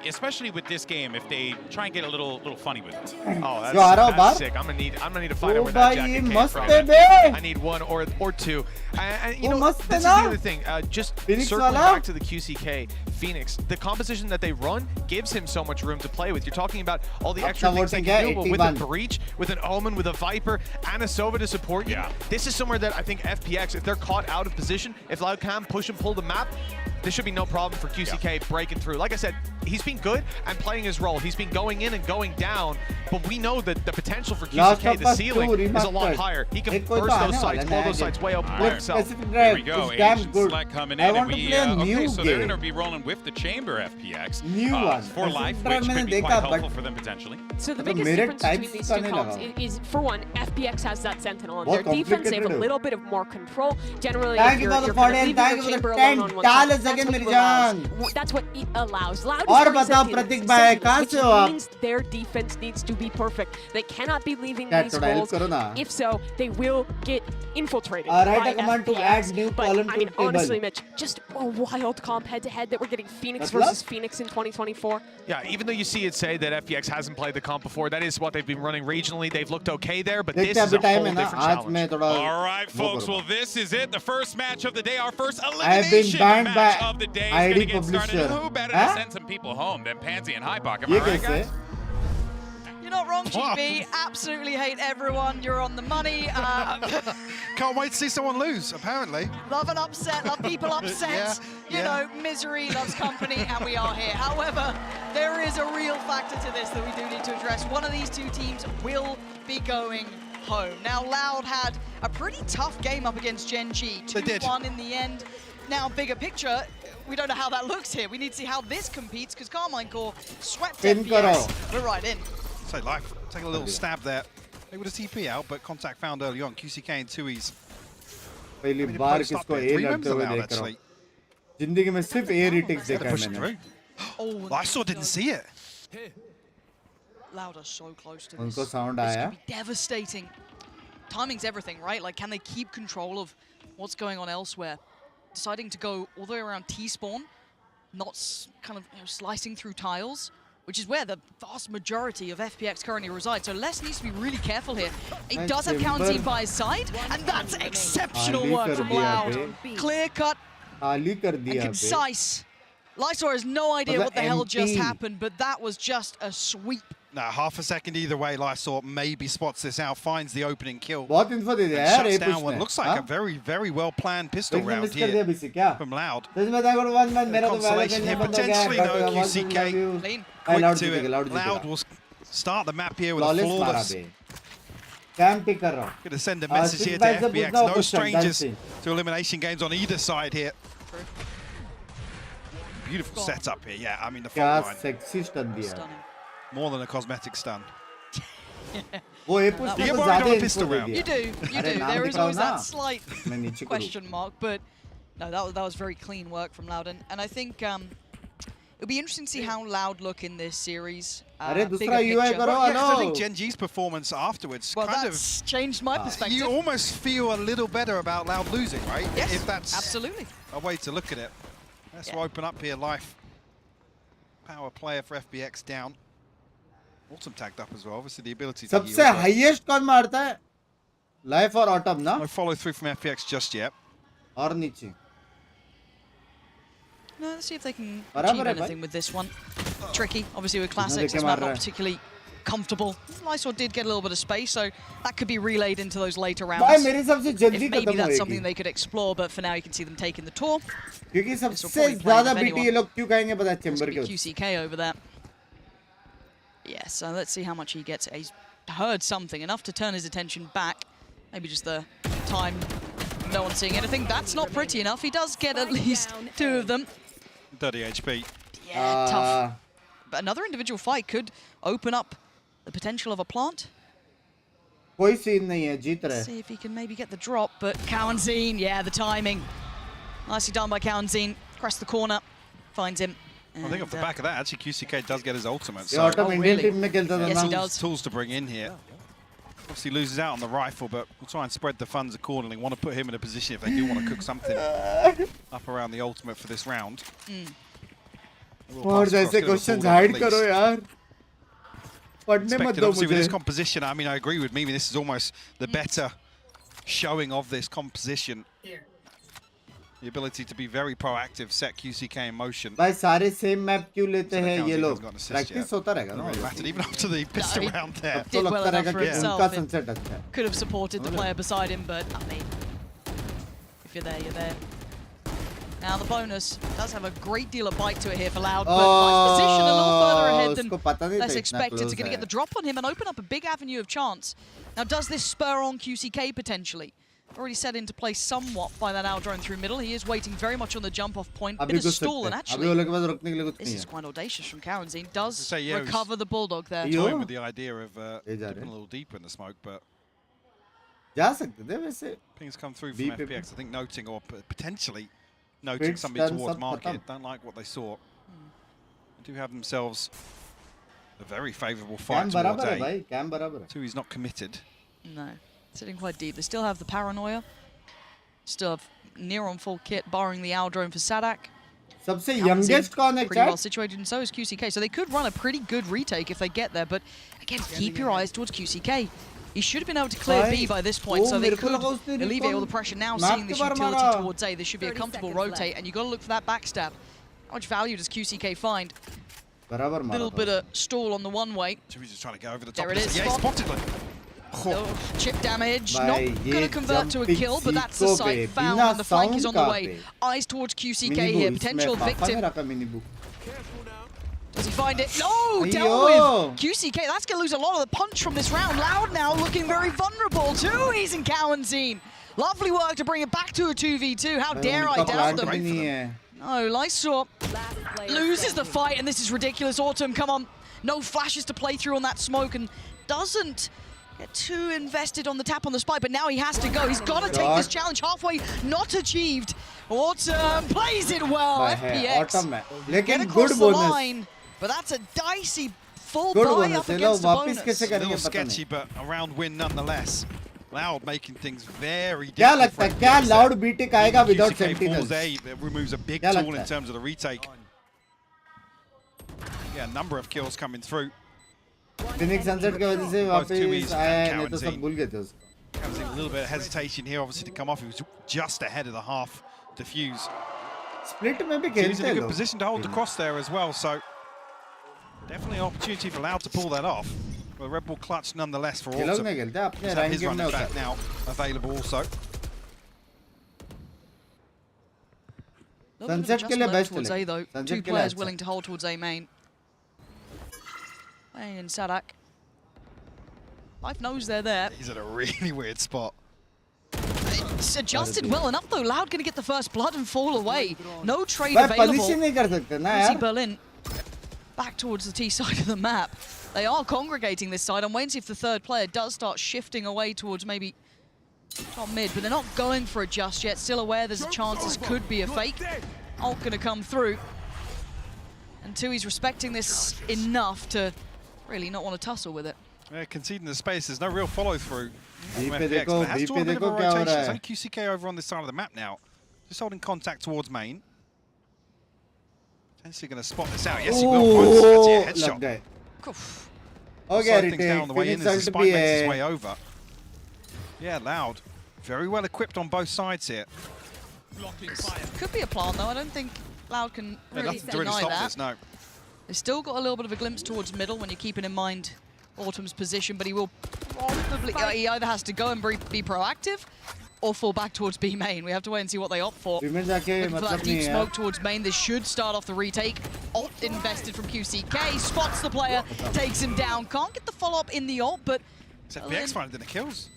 Speaker 5: Especially with this game, if they try and get a little funny with it.
Speaker 11: Oh,
Speaker 1: जो आ रहा हो
Speaker 11: that's
Speaker 1: बाहर
Speaker 11: sick. I'm gonna need to find out
Speaker 1: O
Speaker 11: where that
Speaker 1: भाई
Speaker 11: jacket
Speaker 1: ये
Speaker 11: came
Speaker 1: मस्त
Speaker 11: from.
Speaker 1: है बे
Speaker 11: I need one or two. And you
Speaker 1: वो
Speaker 11: know,
Speaker 1: मस्त है
Speaker 11: this is
Speaker 1: ना?
Speaker 11: the other thing. Just
Speaker 1: Phoenix
Speaker 11: circling
Speaker 1: वाला?
Speaker 11: back to the QCK Phoenix, the composition that they run gives him so much room to play with. You're talking about all the extra
Speaker 1: अपना
Speaker 11: things they
Speaker 1: voting
Speaker 11: can
Speaker 1: है,
Speaker 11: do, but with a
Speaker 1: 81.
Speaker 11: Breach, with an Omen, with a Viper, and a Sova to support you.
Speaker 5: Yeah.
Speaker 11: This is somewhere that I think FPX, if they're caught out of position, if Loud can push and pull the map, there should be no problem for QCK breaking through. Like I said, he's been good and playing his role. He's been going in and going down, but we know that the potential for
Speaker 1: Last
Speaker 11: QCK,
Speaker 1: of
Speaker 11: the
Speaker 1: Us
Speaker 11: ceiling,
Speaker 1: 2
Speaker 11: is a lot
Speaker 1: remastered.
Speaker 11: higher. He can
Speaker 1: एक कोई तो
Speaker 11: burst
Speaker 1: आने
Speaker 11: those
Speaker 1: वाला
Speaker 11: sights,
Speaker 1: है
Speaker 11: blow
Speaker 1: नया
Speaker 11: those sights way open by
Speaker 1: With
Speaker 11: himself.
Speaker 1: specific
Speaker 5: Here
Speaker 1: drive,
Speaker 5: we go.
Speaker 1: it's damn
Speaker 5: Asian
Speaker 1: good.
Speaker 5: select coming in.
Speaker 1: I
Speaker 5: and
Speaker 1: want to
Speaker 5: we,
Speaker 1: play a new
Speaker 5: okay, so they're
Speaker 1: game.
Speaker 5: going to be rolling with the Chamber FPX.
Speaker 1: New one.
Speaker 5: For
Speaker 1: Specific
Speaker 5: life,
Speaker 1: drive
Speaker 5: which
Speaker 1: मैंने
Speaker 5: could be
Speaker 1: देखा,
Speaker 5: quite
Speaker 1: but
Speaker 5: helpful for them potentially.
Speaker 4: So the
Speaker 1: तो
Speaker 4: biggest
Speaker 1: मेरे
Speaker 4: difference
Speaker 1: types
Speaker 4: between these
Speaker 1: का
Speaker 4: two
Speaker 1: नहीं
Speaker 4: comps
Speaker 1: लगा।
Speaker 4: is, for one, FPX has that Sentinel. On their
Speaker 1: बहुत
Speaker 4: defense, they have a
Speaker 1: complicated
Speaker 4: little bit of more control. Generally,
Speaker 1: Thank
Speaker 4: if
Speaker 1: you
Speaker 4: you're,
Speaker 1: for the
Speaker 4: you're kind of
Speaker 1: 40
Speaker 4: leaving
Speaker 1: thank
Speaker 4: your
Speaker 1: you for
Speaker 4: chamber
Speaker 1: the
Speaker 4: alone
Speaker 1: 10
Speaker 4: on one side,
Speaker 1: $10
Speaker 4: that's
Speaker 1: again,
Speaker 4: what
Speaker 1: मेरी
Speaker 4: you allows.
Speaker 1: जान।
Speaker 4: That's what it allows. Loud is
Speaker 1: और
Speaker 4: very
Speaker 1: बताओ
Speaker 4: sensitive,
Speaker 1: प्रतीक भाई, कहाँ
Speaker 4: which
Speaker 1: से हो आप?
Speaker 4: means their defense needs to be perfect. They cannot be leaving
Speaker 1: Chat
Speaker 4: these
Speaker 1: थोड़ा help
Speaker 4: holes.
Speaker 1: करो ना।
Speaker 4: If so, they will get infiltrated
Speaker 1: Write
Speaker 4: by
Speaker 1: a command to
Speaker 4: FPX.
Speaker 1: add new
Speaker 4: But
Speaker 1: column
Speaker 4: I
Speaker 1: to
Speaker 4: mean,
Speaker 1: table.
Speaker 4: honestly, Mitch, just a wild comp head-to-head that we're getting Phoenix
Speaker 1: मतलब?
Speaker 4: versus Phoenix in 2024.
Speaker 11: Yeah, even though you see it say that FPX hasn't played the comp before, that is what they've been running regionally. They've looked okay there, but this
Speaker 1: देखते
Speaker 11: is a
Speaker 1: अभी time
Speaker 11: whole
Speaker 1: है ना
Speaker 11: different
Speaker 1: आज
Speaker 11: challenge.
Speaker 1: मैं थोड़ा
Speaker 5: All right,
Speaker 1: वो
Speaker 5: folks.
Speaker 1: करूँगा।
Speaker 5: Well, this is it. The first match of the day. Our first
Speaker 1: I've been
Speaker 5: elimination
Speaker 1: banned
Speaker 5: match
Speaker 1: by
Speaker 5: of the day is
Speaker 1: ID
Speaker 5: going to get started.
Speaker 1: publisher.
Speaker 5: Who better
Speaker 1: Huh?
Speaker 5: to send some people home than Pansy and Hypock? Am
Speaker 1: ये
Speaker 5: I right,
Speaker 1: कैसे?
Speaker 5: guys?
Speaker 12: You're not wrong, GB. Absolutely hate everyone. You're on the money.
Speaker 3: Can't wait to see someone lose, apparently.
Speaker 12: Love an upset. Love people upset. You know, misery loves company, and we are here. However, there is a real factor to this that we do need to address. One of these two teams will be going home. Now, Loud had a pretty tough game up against Gen G. 2-1 in the end. Now, bigger picture, we don't know how that looks here. We need to see how this competes, because Carmine Core swept
Speaker 1: Pin
Speaker 12: FPX.
Speaker 1: करो।
Speaker 12: We're right in.
Speaker 3: So Life, take a little stab there. They would have TP out, but contact found early on. QCK and 2Es.
Speaker 1: पहली
Speaker 3: Maybe
Speaker 1: बार
Speaker 3: post up
Speaker 1: किसको
Speaker 3: there.
Speaker 1: A
Speaker 3: Three
Speaker 1: लड़ते
Speaker 3: members
Speaker 1: हुए
Speaker 3: allowed,
Speaker 1: देख रहा हूँ
Speaker 3: actually.
Speaker 1: जिंदगी में सिर्फ ए रिटेक्स
Speaker 3: They're
Speaker 1: देखा है
Speaker 3: pushing
Speaker 1: मैंने
Speaker 3: through. I saw, didn't see it.
Speaker 12: Loud are so close to
Speaker 1: उनको
Speaker 12: this.
Speaker 1: साउंड
Speaker 12: This
Speaker 1: आया
Speaker 12: could be devastating. timing's everything, right? Like, can they keep control of what's going on elsewhere? Deciding to go all the way around T-spawn, not kind of slicing through tiles, which is where the vast majority of FPX currently reside. So Les needs to be really careful here. He does have Counting by his side, and that's exceptional work from Loud. Clear cut and concise. Lysor has no idea what the hell just happened, but that was just a sweep.
Speaker 3: Now, half a second either way, Lysor maybe spots this out, finds the opening kill.
Speaker 1: बहुत info दे दिया
Speaker 3: and
Speaker 1: यार
Speaker 3: shuts down what looks like a very, very well-planned pistol round here from Loud. Consolation here, potentially though, QCK. Quick to it. Loud will start the map here with a flawless. Gonna send a message here to FPX. No strangers to elimination games on either side here. Beautiful setup here, yeah. I mean, the front line. More than a cosmetic stun.
Speaker 1: You get worried
Speaker 3: on a pistol round.
Speaker 12: You do. There is always that slight question mark, but no, that was very clean work from Loud, and I think it'll be interesting to see how Loud look in this series. Bigger picture.
Speaker 3: I think Gen G's performance afterwards kind of
Speaker 12: changed my perspective.
Speaker 3: You almost feel a little better about Loud losing, right?
Speaker 12: Yes,
Speaker 3: if that's
Speaker 12: absolutely
Speaker 3: a way to look at it. Let's open up here. Life power player for FBX down. Autumn tagged up as well. Obviously the ability to
Speaker 1: सबसे highest कौन मारता है? Life or Autumn ना?
Speaker 3: No follow through from FPX just yet.
Speaker 1: और नीचे.
Speaker 12: No, let's see if they can achieve anything with this one. Tricky, obviously with Classics, this map not particularly comfortable. Lysor did get a little bit of space, so that could be relayed into those later rounds. If maybe that's something they could explore, but for now you can see them taking the tour.
Speaker 1: क्योंकि सबसे ज़्यादा BT ये लोग क्यों कहेंगे पता है Chamber के
Speaker 12: QCK over there. Yeah, so let's see how much he gets. He's heard something, enough to turn his attention back. Maybe just the time, no one seeing anything. That's not pretty enough. He does get at least 2 of them.
Speaker 3: 30 HP.
Speaker 12: Yeah, tough. But another individual fight could open up the potential of a plant.
Speaker 1: कोई scene नहीं है, जीत रहे.
Speaker 12: See if he can maybe get the drop, but Cowanzine, yeah, the timing. Nicely done by Cowanzine. Crest the corner, finds him.
Speaker 3: I think off the back of that, actually, QCK does get his ultimate.
Speaker 1: So
Speaker 12: Yes, he does.
Speaker 3: Tools to bring in here. Obviously loses out on the rifle, but we'll try and spread the funds accordingly. Want to put him in a position if they do want to cook something up around the ultimate for this round.
Speaker 1: और जैसे questions hide करो यार. पढ़ने मत दो
Speaker 3: Obviously with
Speaker 1: मुझे.
Speaker 3: this composition, I mean, I agree with Mimi. This is almost the better showing of this composition. The ability to be very proactive, set QCK in motion.
Speaker 1: भाई सारे same map क्यों लेते हैं ये लोग? Practice होता रहेगा ना.
Speaker 3: Even after the pistol round there.
Speaker 12: Did well enough for himself.
Speaker 1: उनका sunset अच्छा है.
Speaker 12: Could have supported the player beside him, but I mean, if you're there, you're there. Now the bonus does have a great deal of bite to it here for Loud, but nice position a little further ahead than let's expect it. Going to get the drop on him and open up a big avenue of chance. Now does this spur on QCK potentially? Already set into place somewhat by that Owl drone through middle. He is waiting very much on the jump-off point. Bit of stall, and actually, this is quite audacious from Cowanzine. Does recover the Bulldog there.
Speaker 3: Toying with the idea of dipping a little deeper in the smoke, but pings come through from FPX. I think noting or potentially noting somebody towards market. Don't like what they saw. They do have themselves a very favourable fight towards A. Two, he's not committed.
Speaker 12: No. Sitting quite deep. They still have the paranoia. Still have near on full kit, barring the Owl drone for Sadak.
Speaker 1: सबसे youngest कौन है?
Speaker 12: Pretty well situated, and so is QCK. So they could run a pretty good retake if they get there. But again, keep your eyes towards QCK. He should have been able to clear B by this point, so they could alleviate all the pressure. Now, seeing this utility towards A, this should be a comfortable rotate, and you got to look for that backstab. How much value does QCK find? A little bit of stall on the one-way.
Speaker 3: He's just trying to go over the top.
Speaker 12: There it is.
Speaker 3: Yeah, spotted it.
Speaker 12: Oh, chip damage, not going to convert to a kill, but that's the site found, and the flank is on the way. Eyes towards QCK here, potential victim. Does he find it? No, dealt with. QCK, that's going to lose a lot of the punch from this round. Loud now looking very vulnerable. Two E's in Cowanzine. Lovely work to bring it back to a 2v2. How dare I doubt them? No, Lysor loses the fight, and this is ridiculous. Autumn, come on. No flashes to play through on that smoke, and doesn't get too invested on the tap on the spike, but now he has to go. He's got to take this challenge halfway, not achieved. Autumn plays it well. FPX get across the line, but that's a dicey full buy up against a bonus.
Speaker 3: A little sketchy, but a round win nonetheless. Loud making things very
Speaker 1: क्या
Speaker 3: difficult.
Speaker 1: लगता है क्या Loud BTEC आएगा without
Speaker 3: QCK
Speaker 1: sentinels?
Speaker 3: falls there, it removes a big
Speaker 1: क्या
Speaker 3: tool
Speaker 1: लगता
Speaker 3: in
Speaker 1: है?
Speaker 3: terms of the retake. Yeah, a number of kills coming through.
Speaker 1: Phoenix Sunset की वजह से वापस आया है, नहीं तो सब भूल गए थे उसको.
Speaker 3: A little bit of hesitation here, obviously, to come off. He was just ahead of the half defuse.
Speaker 1: Split में भी
Speaker 3: He was
Speaker 1: खेलते
Speaker 3: in a
Speaker 1: हैं
Speaker 3: good
Speaker 1: लोग.
Speaker 3: position to hold the cross there as well, so definitely an opportunity for Loud to pull that off. But Red Bull clutch nonetheless for
Speaker 1: ये लोग
Speaker 3: Autumn.
Speaker 1: नहीं खेलते, अपने
Speaker 3: He's had
Speaker 1: rank
Speaker 3: his
Speaker 1: game में
Speaker 3: runners
Speaker 1: होता
Speaker 3: back
Speaker 1: है.
Speaker 3: now available also.
Speaker 1: Sunset के लिए best
Speaker 12: towards
Speaker 1: है.
Speaker 12: A though.
Speaker 1: Sunset
Speaker 12: Two
Speaker 1: के लिए
Speaker 12: players
Speaker 1: अच्छा.
Speaker 12: willing to hold towards A main. Playing in Sadak. Life knows they're there.
Speaker 3: He's at a really weird spot.
Speaker 12: It's adjusted well enough though. Loud gonna get the first blood and fall away. No trade
Speaker 1: भाई
Speaker 12: available.
Speaker 1: position नहीं कर सकते ना
Speaker 12: See
Speaker 1: यार.
Speaker 12: Berlin back towards the T side of the map. They are congregating this side. I'm waiting to see if the third player does start shifting away towards maybe top mid, but they're not going for it just yet. Still aware there's a chance this could be a fake. Ult gonna come through. And Tui's respecting this enough to really not want to tussle with it.
Speaker 3: Yeah, conceding the space. There's no real follow through.
Speaker 1: B
Speaker 3: from
Speaker 1: पे
Speaker 3: FPX,
Speaker 1: देखो,
Speaker 3: but it has
Speaker 1: B
Speaker 3: drawn a
Speaker 1: पे
Speaker 3: bit of a
Speaker 1: देखो क्या हो
Speaker 3: rotation.
Speaker 1: रहा
Speaker 3: It's
Speaker 1: है.
Speaker 3: only QCK over on this side of the map now. Just holding contact towards main. Potentially going to spot this out. Yes, he will. Finds actually a
Speaker 1: लग
Speaker 3: headshot.
Speaker 1: गए.
Speaker 12: Oof.
Speaker 1: हो गया
Speaker 3: Slowed things down
Speaker 1: retake.
Speaker 3: on the way in
Speaker 1: Phoenix
Speaker 3: as the
Speaker 1: ult
Speaker 3: spike
Speaker 1: भी
Speaker 3: makes its
Speaker 1: है.
Speaker 3: way over. Yeah, Loud. Very well equipped on both sides here.
Speaker 12: Could be a plan though. I don't think Loud can
Speaker 3: Yeah,
Speaker 12: really
Speaker 3: nothing to really
Speaker 12: deny
Speaker 3: stop
Speaker 12: that.
Speaker 3: this, no.
Speaker 12: They've still got a little bit of a glimpse towards middle when you're keeping in mind Autumn's position, but he will probably, he either has to go and be proactive or fall back towards B main. We have to wait and see what they opt for.
Speaker 1: B में जाके
Speaker 12: Looking for that
Speaker 1: मतलब
Speaker 12: deep
Speaker 1: नहीं है.
Speaker 12: smoke towards main. This should start off the retake. Ult invested from QCK, spots the player, takes him down. Can't get the follow-up in the ult, but
Speaker 3: Except PX finding the kills.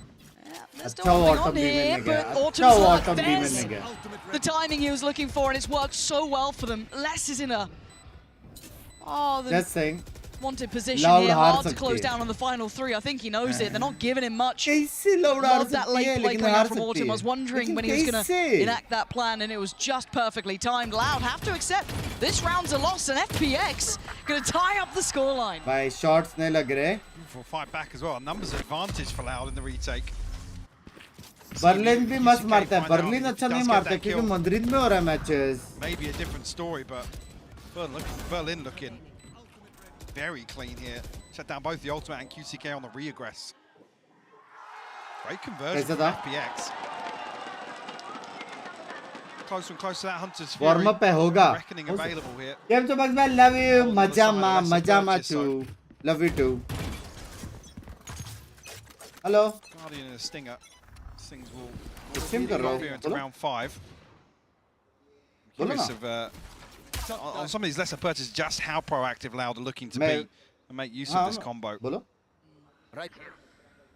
Speaker 12: there's still
Speaker 1: अच्छा
Speaker 12: nothing
Speaker 1: Autumn
Speaker 12: on
Speaker 1: B
Speaker 12: here,
Speaker 1: में
Speaker 12: but
Speaker 1: गया.
Speaker 12: Autumn's
Speaker 1: अच्छा
Speaker 12: like,
Speaker 1: Autumn B में
Speaker 12: there's
Speaker 1: गया.
Speaker 12: the timing he was looking for, and it's worked so well for them. Les is in a
Speaker 1: Just saying.
Speaker 12: wanted position
Speaker 1: Loud
Speaker 12: here,
Speaker 1: हार
Speaker 12: hard to
Speaker 1: सकती
Speaker 12: close
Speaker 1: है.
Speaker 12: down on the final three. I think he knows it. They're not giving him much.
Speaker 1: कैसे Loud हार
Speaker 12: Love that
Speaker 1: सकती
Speaker 12: late
Speaker 1: है
Speaker 12: play
Speaker 1: लेकिन
Speaker 12: coming
Speaker 1: हार
Speaker 12: out from
Speaker 1: सकती
Speaker 12: Autumn. I was
Speaker 1: है.
Speaker 12: wondering when he was going to
Speaker 1: कैसे?
Speaker 12: enact that plan, and it was just perfectly timed. Loud have to accept this round's a loss, and FPX going to tie up the scoreline.
Speaker 1: भाई shots नहीं लग रहे.
Speaker 3: For a fight back as well. A numbers advantage for Loud in the retake.
Speaker 1: Berlin भी मस्त मारता है. Berlin अच्छा नहीं मारता क्योंकि मद्रिद में हो रहा है matches.
Speaker 3: Maybe a different story, but Berlin looking very clean here. Shut down both the ultimate and QCK on the re-aggress. Great conversion from FPX. Closer and closer to that Hunter's Fury.
Speaker 1: Warm up है होगा.
Speaker 3: Reckoning available here.
Speaker 1: Game to box man, love you. Majama too. Love you too. Hello.
Speaker 3: Guardian and a Stinger. Things will
Speaker 1: Sim कर रहा हूँ.
Speaker 3: go into round 5.
Speaker 1: बोलो
Speaker 3: Curious
Speaker 1: ना.
Speaker 3: of on some of these lesser purchases, just how proactive Loud are looking to be and make use of this combo.
Speaker 1: बोलो.
Speaker 3: Right.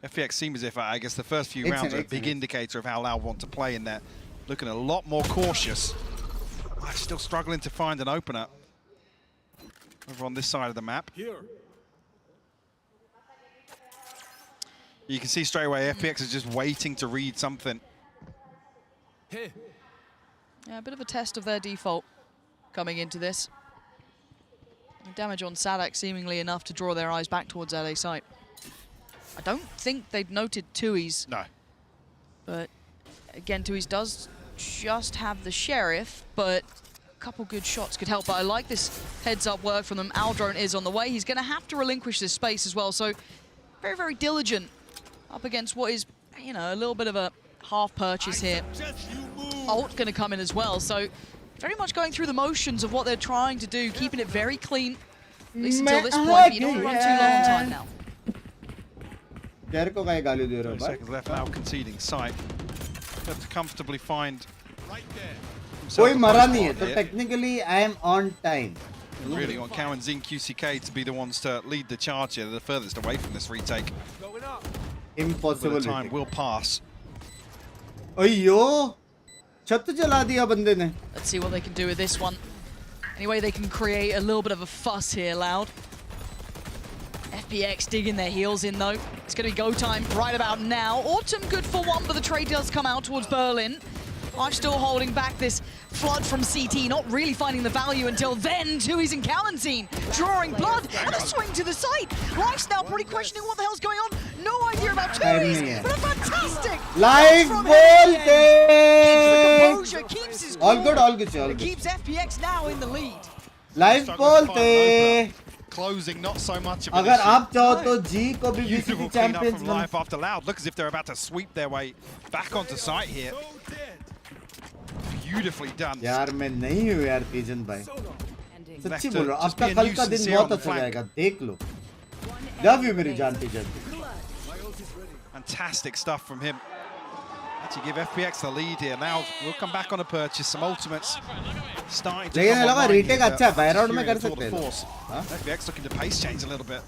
Speaker 3: FPX seem as if, I guess, the first few rounds are a big indicator of how Loud want to play in there. Looking a lot more cautious. Still struggling to find an opener over on this side of the map. You can see straight away FPX is just waiting to read something.
Speaker 12: Yeah, a bit of a test of their default coming into this. Damage on Sadak seemingly enough to draw their eyes back towards LA site. I don't think they've noted Tui's.
Speaker 3: No.
Speaker 12: But again, Tui's does just have the Sheriff, but a couple good shots could help. But I like this heads-up work from them. Aldrone is on the way. He's going to have to relinquish this space as well. So very, very diligent up against what is, you know, a little bit of a half purchase here. Ult going to come in as well. So very much going through the motions of what they're trying to do, keeping it very clean, at least until this point. But you don't run too low on time now.
Speaker 3: 30 seconds left now, conceding sight. Have to comfortably find.
Speaker 1: कोई मरा नहीं है, so technically I am on time.
Speaker 3: Really want Cow and Zing QCK to be the ones to lead the charge here. They're the furthest away from this retake.
Speaker 1: Impossible.
Speaker 3: But the time will pass.
Speaker 1: अयो, छत जला दिया बंदे ने.
Speaker 12: Let's see what they can do with this one. Anyway, they can create a little bit of a fuss here, Loud. FPX digging their heels in though. It's going to be go time right about now. Autumn good for one, but the trade does come out towards Berlin. I'm still holding back this flood from CT, not really finding the value until then. Tui's in Calentine, drawing blood, and a swing to the site. Life's now probably questioning what the hell's going on. No idea about Tui's, but a fantastic
Speaker 1: Live बोलते all good all good all good
Speaker 12: keeps FPX now in the lead.
Speaker 1: Live बोलते
Speaker 3: closing not so much of
Speaker 1: अगर आप चाहो तो जी को भी
Speaker 3: beautiful
Speaker 1: VCT
Speaker 3: clean up
Speaker 1: champions
Speaker 3: from Life after Loud. Look as if they're about to sweep their way back onto site here. Beautifully done.
Speaker 1: यार मैं नहीं हूँ यार तेजन भाई सच्ची बोल रहा हूँ
Speaker 3: Just
Speaker 1: आपका
Speaker 3: be a
Speaker 1: कल का
Speaker 3: nuisance
Speaker 1: दिन
Speaker 3: here
Speaker 1: बहुत
Speaker 3: on the
Speaker 1: अच्छा
Speaker 3: flank.
Speaker 1: जाएगा देख लो लव यू मेरी जान तेजन
Speaker 3: Fantastic stuff from him. To give FPX the lead here. Now we'll come back on a purchase. Some ultimates starting to
Speaker 1: लेकिन
Speaker 3: come
Speaker 1: लगा
Speaker 3: online
Speaker 1: retake
Speaker 3: here,
Speaker 1: अच्छा है
Speaker 3: but
Speaker 1: बाय राउंड में कर
Speaker 3: securing
Speaker 1: सकते
Speaker 3: the
Speaker 1: हैं
Speaker 3: force. FPX looking to pace change a little bit.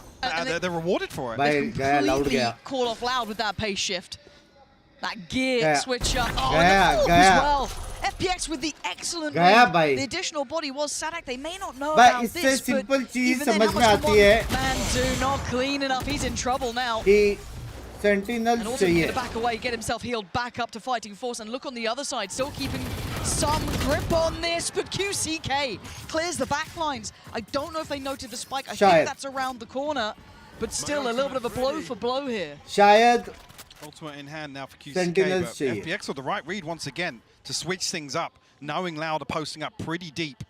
Speaker 3: They're rewarded for it.
Speaker 1: भाई गया लाउड
Speaker 12: Completely
Speaker 1: गया
Speaker 12: call off Loud with that pace shift. That gear
Speaker 1: Gaya.
Speaker 12: switch up. Oh,
Speaker 1: Gaya,
Speaker 12: and the flip
Speaker 1: Gaya.
Speaker 12: as well. FPX with the excellent
Speaker 1: Gaya,
Speaker 12: win.
Speaker 1: bhai.
Speaker 12: The additional body was Sadak. They may not know
Speaker 1: भाई
Speaker 12: about
Speaker 1: इससे
Speaker 12: this,
Speaker 1: simple
Speaker 12: but
Speaker 1: चीज
Speaker 12: even then,
Speaker 1: समझ
Speaker 12: how
Speaker 1: में
Speaker 12: much
Speaker 1: आती है
Speaker 12: can man do? Not clean enough. He's in trouble now.
Speaker 1: कि sentinel
Speaker 12: And also
Speaker 1: चाहिए
Speaker 12: going to back away, get himself healed back up to fighting force, and look on the other side, still keeping some grip on this, but QCK clears the back lines. I don't know if they noted the spike. I think that's around the corner, but still a little bit of a blow for blow here.
Speaker 1: शायद
Speaker 3: Ultimate in hand now for QCK.
Speaker 1: Sentinels
Speaker 3: But
Speaker 1: चाहिए.
Speaker 3: FPX with the right read once again to switch things up, knowing Loud are posting up pretty deep.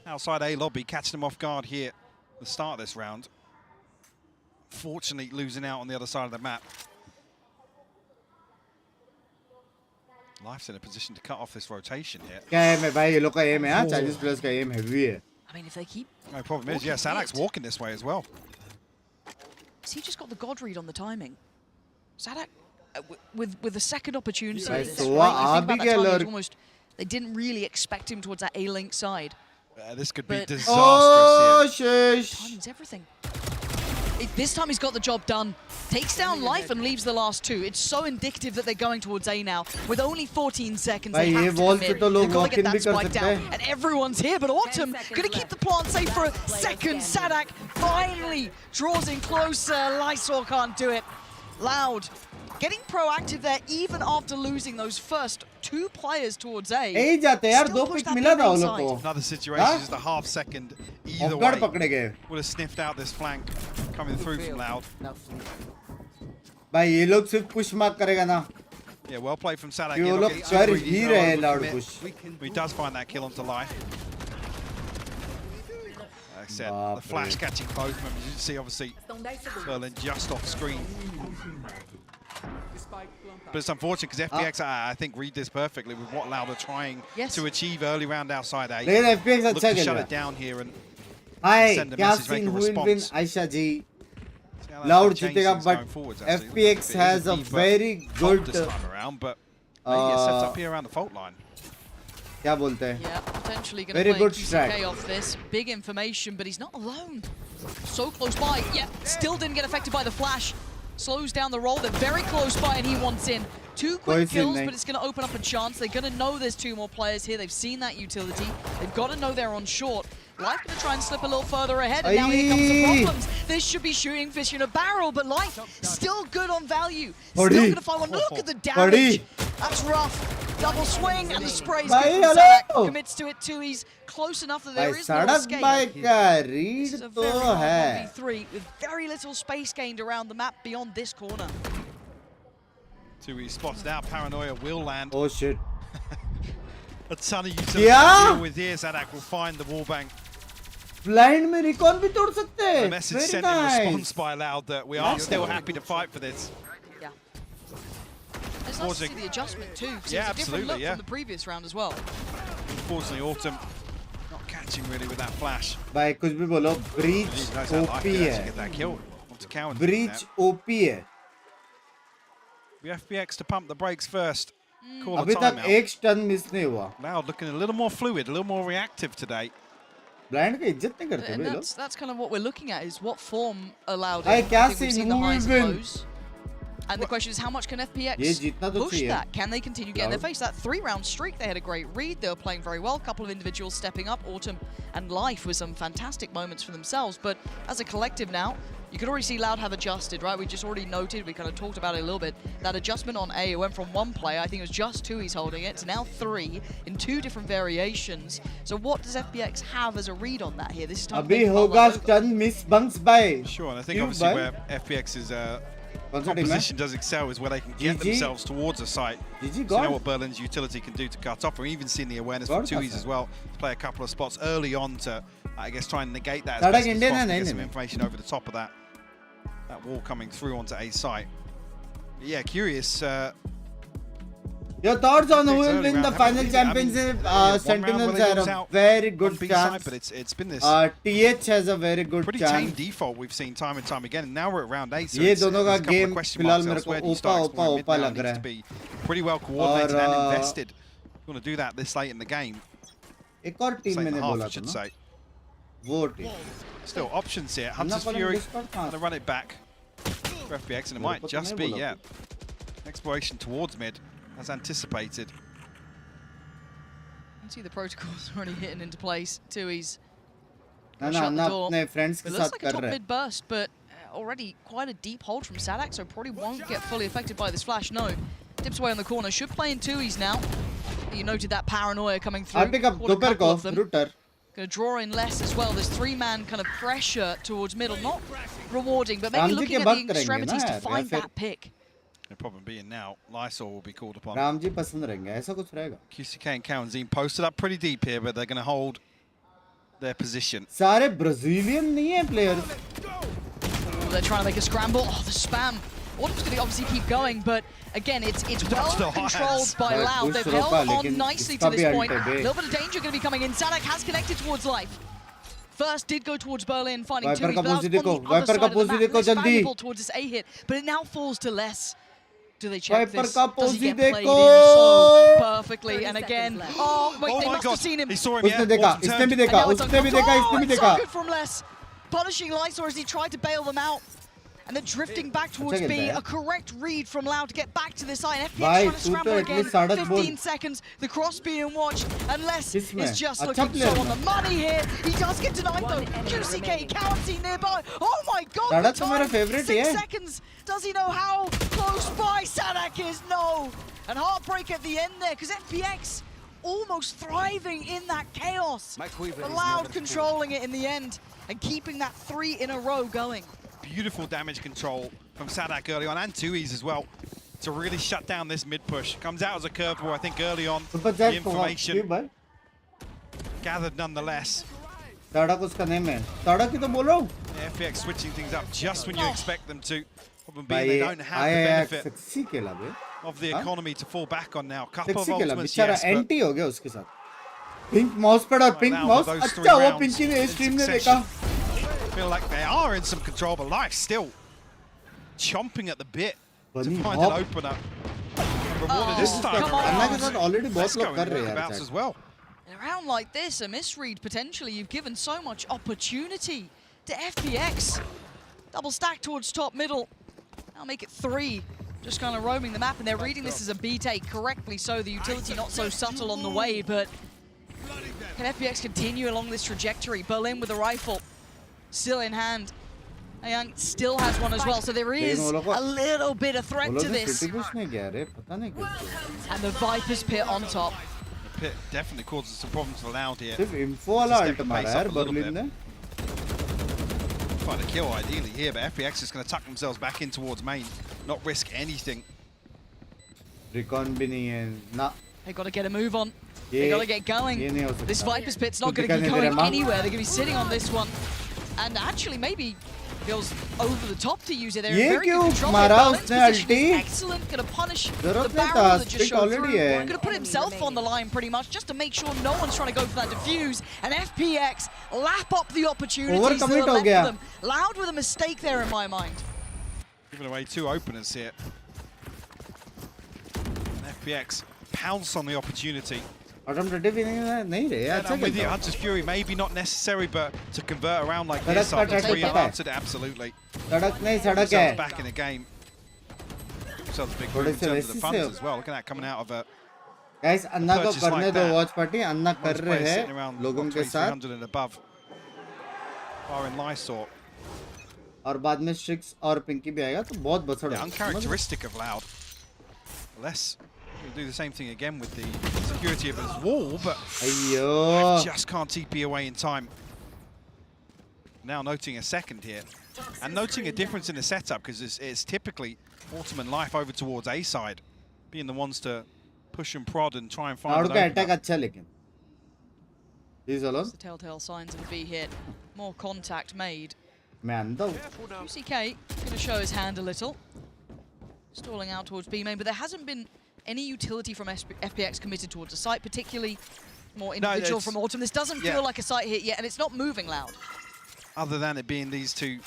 Speaker 3: Outside A lobby, catching them off guard here at the start of this round. Fortunately, losing out on the other side of the map. Life's in a position to cut off this rotation here.
Speaker 1: क्या है मैं भाई ये लोग का M है हाँ 40 plus का एम हेवी है
Speaker 12: I mean, if they keep...
Speaker 3: No problem is, yeah, Sadak's walking this way as well.
Speaker 12: He just got the God read on the timing. Sadak, with a second opportunity,
Speaker 1: Right,
Speaker 12: this,
Speaker 1: so
Speaker 12: right?
Speaker 1: what
Speaker 12: You think
Speaker 1: are
Speaker 12: about
Speaker 1: we
Speaker 12: that timing,
Speaker 1: gonna
Speaker 12: it was almost, they didn't really expect him towards that A-link side.
Speaker 3: This could be
Speaker 12: But-
Speaker 3: disastrous
Speaker 1: Oh
Speaker 3: here.
Speaker 1: shish
Speaker 12: Timing's everything. This time he's got the job done. Takes down Life and leaves the last two. It's so indicative that they're going towards A now. With only 14 seconds,
Speaker 1: भाई
Speaker 12: they
Speaker 1: ये
Speaker 12: have to
Speaker 1: wall
Speaker 12: commit.
Speaker 1: से तो लोग
Speaker 12: They've got to
Speaker 1: walk
Speaker 12: get
Speaker 1: in
Speaker 12: that
Speaker 1: भी कर
Speaker 12: spike
Speaker 1: सकते
Speaker 12: down.
Speaker 1: हैं
Speaker 12: And everyone's here, but Autumn going to keep the plant safe for a second. Sadak finally draws in closer. Lysor can't do it. Loud getting proactive there even after losing those first two players towards A.
Speaker 1: यही जाते यार
Speaker 12: Still
Speaker 1: दो
Speaker 12: push
Speaker 1: pick
Speaker 12: that
Speaker 1: मिला था
Speaker 12: B
Speaker 1: वो लोग
Speaker 12: side.
Speaker 1: को
Speaker 3: Another situation, just a half second either
Speaker 1: of
Speaker 3: way.
Speaker 1: Guard पकड़े गए
Speaker 3: Would have sniffed out this flank coming through from Loud.
Speaker 1: भाई ये लोग सिर्फ पुश मार्क करेगा ना
Speaker 3: Yeah, well played from Sadak.
Speaker 1: ये वो
Speaker 3: Not
Speaker 1: लोग
Speaker 3: getting too
Speaker 1: कर
Speaker 3: greedy,
Speaker 1: ही
Speaker 3: no
Speaker 1: रहे हैं loud
Speaker 3: overcommit.
Speaker 1: Push
Speaker 3: He does find that kill onto Life. Like I said,
Speaker 1: Baap
Speaker 3: the flash
Speaker 1: re.
Speaker 3: catching both members. You can see obviously Berlin just off screen. But it's unfortunate because FPX, I think, read this perfectly with what Loud are trying to achieve early round outside A.
Speaker 1: लेकिन FPX
Speaker 3: Look
Speaker 1: अच्छा
Speaker 3: to
Speaker 1: खेल
Speaker 3: shut
Speaker 1: रहा
Speaker 3: it down here and
Speaker 1: hi
Speaker 3: send a
Speaker 1: क्या
Speaker 3: message, make
Speaker 1: scene
Speaker 3: a
Speaker 1: हुई win
Speaker 3: response.
Speaker 1: Aisha ji
Speaker 3: See how that
Speaker 1: Loud
Speaker 3: could change
Speaker 1: जीतेगा
Speaker 3: things
Speaker 1: but
Speaker 3: going forwards, actually.
Speaker 1: FPX
Speaker 3: It is
Speaker 1: has a
Speaker 3: deeper
Speaker 1: very
Speaker 3: top
Speaker 1: good
Speaker 3: this time around, but maybe it sets up here around the fault line.
Speaker 1: क्या बोलते हैं
Speaker 12: Yeah, potentially going
Speaker 1: Very
Speaker 12: to play
Speaker 1: good
Speaker 12: QCK
Speaker 1: strat.
Speaker 12: off this. Big information, but he's not alone. So close by. Yeah, still didn't get affected by the flash. Slows down the roll. They're very close by, and he wants in. Two quick kills, but it's going to open up a chance. They're going to know there's two more players here. They've seen that utility. They've got to know they're on short. Life going to try and slip a little further ahead, and now here comes the problems. This should be shooting fish in a barrel, but Life still good on value. Still going to find one. Look at the damage. That's rough. Double swing, and the spray's good from Sadak. Commits to it too. He's close enough that there is no
Speaker 1: सड़क
Speaker 12: escape.
Speaker 1: Bike का read
Speaker 12: This is a
Speaker 1: तो
Speaker 12: very hard
Speaker 1: है
Speaker 12: 1v3 with very little space gained around the map beyond this corner.
Speaker 3: Two he spotted out, Paranoia will land.
Speaker 1: Oh shit.
Speaker 3: A ton of utility
Speaker 1: Yeah.
Speaker 3: to deal with here. Sadak will find the wallbang.
Speaker 1: Blind में recon भी तोड़ सकते हैं
Speaker 3: A message
Speaker 1: very
Speaker 3: sent in response
Speaker 1: nice
Speaker 3: by Loud that we are still happy to fight for this.
Speaker 12: Yeah. It's nice to see the adjustment too, because
Speaker 3: Yeah,
Speaker 12: it's a different look
Speaker 3: absolutely, yeah.
Speaker 12: from the previous round as well.
Speaker 3: Unfortunately, Autumn not catching really with that flash.
Speaker 1: भाई कुछ भी बोलो breach
Speaker 3: He knows how Life
Speaker 1: OP
Speaker 3: could actually
Speaker 1: है
Speaker 3: get that kill. Onto Cowan.
Speaker 1: Breach OP है
Speaker 3: We have FPX to pump the brakes first. Call
Speaker 1: अभी
Speaker 3: a
Speaker 1: तक
Speaker 3: timeout.
Speaker 1: एक stun miss नहीं हुआ
Speaker 3: Loud looking a little more fluid, a little more reactive today.
Speaker 1: Blind का इज्जत नहीं करते
Speaker 12: And
Speaker 1: भाई लोग
Speaker 12: that's kind of what we're looking at, is what form allowed
Speaker 1: Hey,
Speaker 12: it.
Speaker 1: क्या
Speaker 12: I think we've
Speaker 1: scene
Speaker 12: seen the
Speaker 1: हुई
Speaker 12: highs and
Speaker 1: win?
Speaker 12: lows. And the question is, how much can
Speaker 1: ये
Speaker 12: FPX
Speaker 1: जीतना तो
Speaker 12: push
Speaker 1: चाहिए
Speaker 12: that? Can they continue getting their
Speaker 1: Loud.
Speaker 12: face? That 3-round streak, they had a great read. They were playing very well. A couple of individuals stepping up. Autumn and Life with some fantastic moments for themselves. But as a collective now, you could already see Loud have adjusted, right? We just already noted, we kind of talked about it a little bit. That adjustment on A, it went from one player, I think it was just two he's holding it, to now three in two different variations. So what does FPX have as a read on that here? This is time to
Speaker 1: अभी
Speaker 12: make
Speaker 1: होगा
Speaker 12: Bala
Speaker 1: stun miss बंक्स by
Speaker 3: Sure, and I think
Speaker 1: Cube
Speaker 3: obviously
Speaker 1: by.
Speaker 3: where FPX is composition does excel is where they can get themselves towards a site. So you know what Berlin's utility can do to cut off. We're even seeing the awareness from Tui's as well to play a couple of spots early on to, I guess, try and negate that as best as possible, get some information over the top of that wall coming through onto A site. But yeah, curious.
Speaker 1: Your thoughts on who will win the final championship? Sentinels are a very good chance.
Speaker 3: But it's been this
Speaker 1: TH has a very good
Speaker 3: pretty
Speaker 1: chance.
Speaker 3: tame default we've seen time and time again. And now we're at round 8. So
Speaker 1: ये
Speaker 3: it's a
Speaker 1: दोनों का
Speaker 3: couple
Speaker 1: game
Speaker 3: of question
Speaker 1: फिलहाल
Speaker 3: marks
Speaker 1: मेरे को
Speaker 3: elsewhere.
Speaker 1: ओपा लग रहा
Speaker 3: Needs to
Speaker 1: है.
Speaker 3: be pretty well coordinated and invested. You want to do that this late in the game.
Speaker 1: एक और टीम मैंने बोला था ना. वो team.
Speaker 3: Still options here. Hunter's Fury going to run it back for FPX, and it might just be exploration towards mid as anticipated.
Speaker 12: You can see the protocols already hitting into place. Tui's
Speaker 1: ना
Speaker 12: shut the door.
Speaker 1: अपने friends के
Speaker 12: It
Speaker 1: साथ
Speaker 12: looks like a
Speaker 1: कर
Speaker 12: top
Speaker 1: रहे.
Speaker 12: mid burst, but already quite a deep hold from Sadak, so probably won't get fully affected by this flash. No, dips away on the corner. Should play in Tui's now. You noted that paranoia coming through.
Speaker 1: I pick up दोपहर को router.
Speaker 12: Going to draw in less as well. There's 3-man kind of pressure towards middle. Not rewarding, but maybe looking at the extremities to find that pick.
Speaker 3: No problem being now. Lysol will be called upon.
Speaker 1: Ramji पसंद रहेंगे. ऐसा कुछ रहेगा.
Speaker 3: QCK and Kawanzine posted up pretty deep here, but they're going to hold their position.
Speaker 1: सारे Brazilian नहीं है players.
Speaker 12: Oh, they're trying to make a scramble. Oh, the spam. AORUS going to obviously keep going, but again, it's well controlled by Loud. They've held on nicely to this point. A little bit of danger going to be coming in. Sadak has connected towards life. First did go towards Berlin, finding Tui's, but that was on the other side of the map. Less valuable towards this A hit, but it now falls to less. Do they check this? Does he get played in so perfectly? And again, oh wait, they must have seen him.
Speaker 3: He saw him,
Speaker 1: उसने देखा, इसने भी देखा, उसने भी देखा, इसने भी देखा.
Speaker 12: So good from Less, punishing Lysor as he tried to bail them out. And then drifting back towards B, a correct read from Loud to get back to the side. FPX trying to scramble again, 15 seconds, the cross being watched, and Less is just looking so on the money here. He does get denied though. QCK, Kawanzine nearby. Oh my god, the time, 6 seconds. Does he know how close by Sadak is? No. And heartbreak at the end there, because FPX almost thriving in that chaos. But Loud controlling it in the end, and keeping that 3 in a row going.
Speaker 3: Beautiful damage control from Sadak early on, and Tui's as well, to really shut down this mid push. Comes out as a curveball, I think, early on. The information gathered nonetheless. FPX switching things up just when you expect them to. Problem being they don't have the benefit of the economy to fall back on now. Couple of ultimates, yes,
Speaker 1: anti हो गया उसके साथ. Pink mouse पड़ा और pink mouse. अच्छा वो Pinky ने stream ने देखा.
Speaker 3: Feel like they are in some control, but Life still chomping at the bit to find an opener. Rewarded this time around.
Speaker 1: Already
Speaker 3: Let's go about as well.
Speaker 12: In a round like this, a misread potentially, you've given so much opportunity to FPX. Double stack towards top middle. I'll make it 3. Just kind of roaming the map, and they're reading this as a B take correctly so. The utility not so subtle on the way, but can FPX continue along this trajectory? Berlin with a rifle. Still in hand. Young still has one as well, so there is a little bit of threat to this. And the Viper's pit on top.
Speaker 3: The pit definitely causes some problems for Loud here. Find a kill ideally here, but FPX is going to tuck themselves back in towards main, not risk anything.
Speaker 12: They got to get a move on. They got to get going. This Viper's pit's not going to keep going anywhere. They're going to be sitting on this one. And actually, maybe feels over the top to use it. They're very good control. Berlin's position is excellent. Going to punish the barrel that just showed through. Going to put himself on the line pretty much just to make sure no one's trying to go for that defuse. And FPX lap up the opportunities that are left for them. Loud with a mistake there in my mind.
Speaker 3: Giving away 2 openers here. And FPX pounce on the opportunity.
Speaker 1: I'm with you,
Speaker 3: Hunter's Fury, maybe not necessary, but to convert around like this, after 3 have answered it absolutely. Themselves back in the game. Themselves a big move in terms of the funds as well. Look at that coming out of a
Speaker 1: guys, Anna को करने दो watch party. Anna कर रहे हैं लोगों के साथ.
Speaker 3: 300 and above. Are in Lysor.
Speaker 1: और बाद में Strix और Pinky भी आएगा तो बहुत बसड़.
Speaker 3: Uncharacteristic of Loud. Less. He'll do the same thing again with the security of his wall, but just can't TP away in time. Now noting a second here. And noting a difference in the setup, because it's typically Autumn and Life over towards A side, being the ones to push and prod and try and find
Speaker 1: का attack अच्छा लेकिन. He's alone.
Speaker 12: The telltale signs of a B hit. More contact made.
Speaker 1: Man, though.
Speaker 12: QCK going to show his hand a little. Stalling out towards B main, but there hasn't been any utility from FPX committed towards the site, particularly more individual from Autumn. This doesn't feel like a site hit yet, and it's not moving Loud.
Speaker 3: Other than it being these two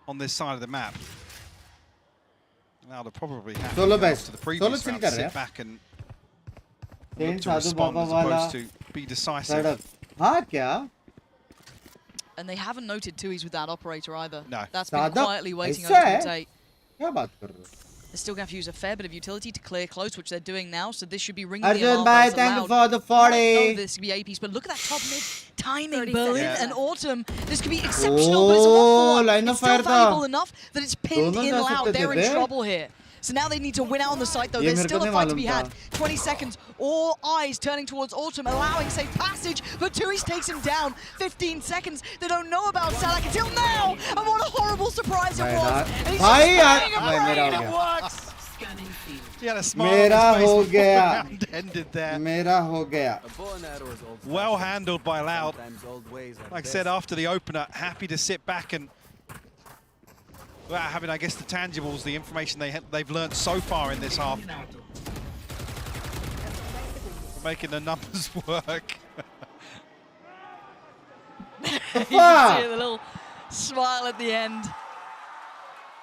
Speaker 3: on this side of the map. Loud are probably happy
Speaker 1: Solo
Speaker 3: to
Speaker 1: best.
Speaker 3: the previous round, sit back and look to respond as opposed to be decisive.
Speaker 1: हाँ क्या?
Speaker 12: And they haven't noted Tui's with that operator either.
Speaker 3: No.
Speaker 12: That's been quietly waiting over towards A.
Speaker 1: क्या बात कर रहे हो?
Speaker 12: They're still going to have to use a fair bit of utility to clear close, which they're doing now, so this should be ringing the
Speaker 1: Arjun
Speaker 12: alarm
Speaker 1: bhai,
Speaker 12: bells
Speaker 1: thank you
Speaker 12: aloud.
Speaker 1: for the 40.
Speaker 12: No, this could be A piece, but look at that top mid timing, Berlin and Autumn. This could be exceptional, but it's a 1-for-1.
Speaker 1: Line of
Speaker 12: It's still
Speaker 1: fire
Speaker 12: valuable enough that it's pinned
Speaker 1: Dono
Speaker 12: in
Speaker 1: जा
Speaker 12: Loud.
Speaker 1: सकते
Speaker 12: They're
Speaker 1: थे
Speaker 12: in trouble here. So now they need to win out on the site, though. There's still a fight to be had. 20 seconds, all eyes turning towards Autumn, allowing safe passage, but Tui's takes him down. 15 seconds, they don't know about Salak until now, and what a horrible surprise it was. And he's just spraying a brain, it works.
Speaker 3: He had a smile
Speaker 1: मेरा हो गया.
Speaker 3: round ended there.
Speaker 1: मेरा हो गया.
Speaker 3: Well handled by Loud. Like I said, after the opener, happy to sit back and having, I guess, the tangibles, the information they've learned so far in this half. Making the numbers work.
Speaker 12: You can see the little smile at the end.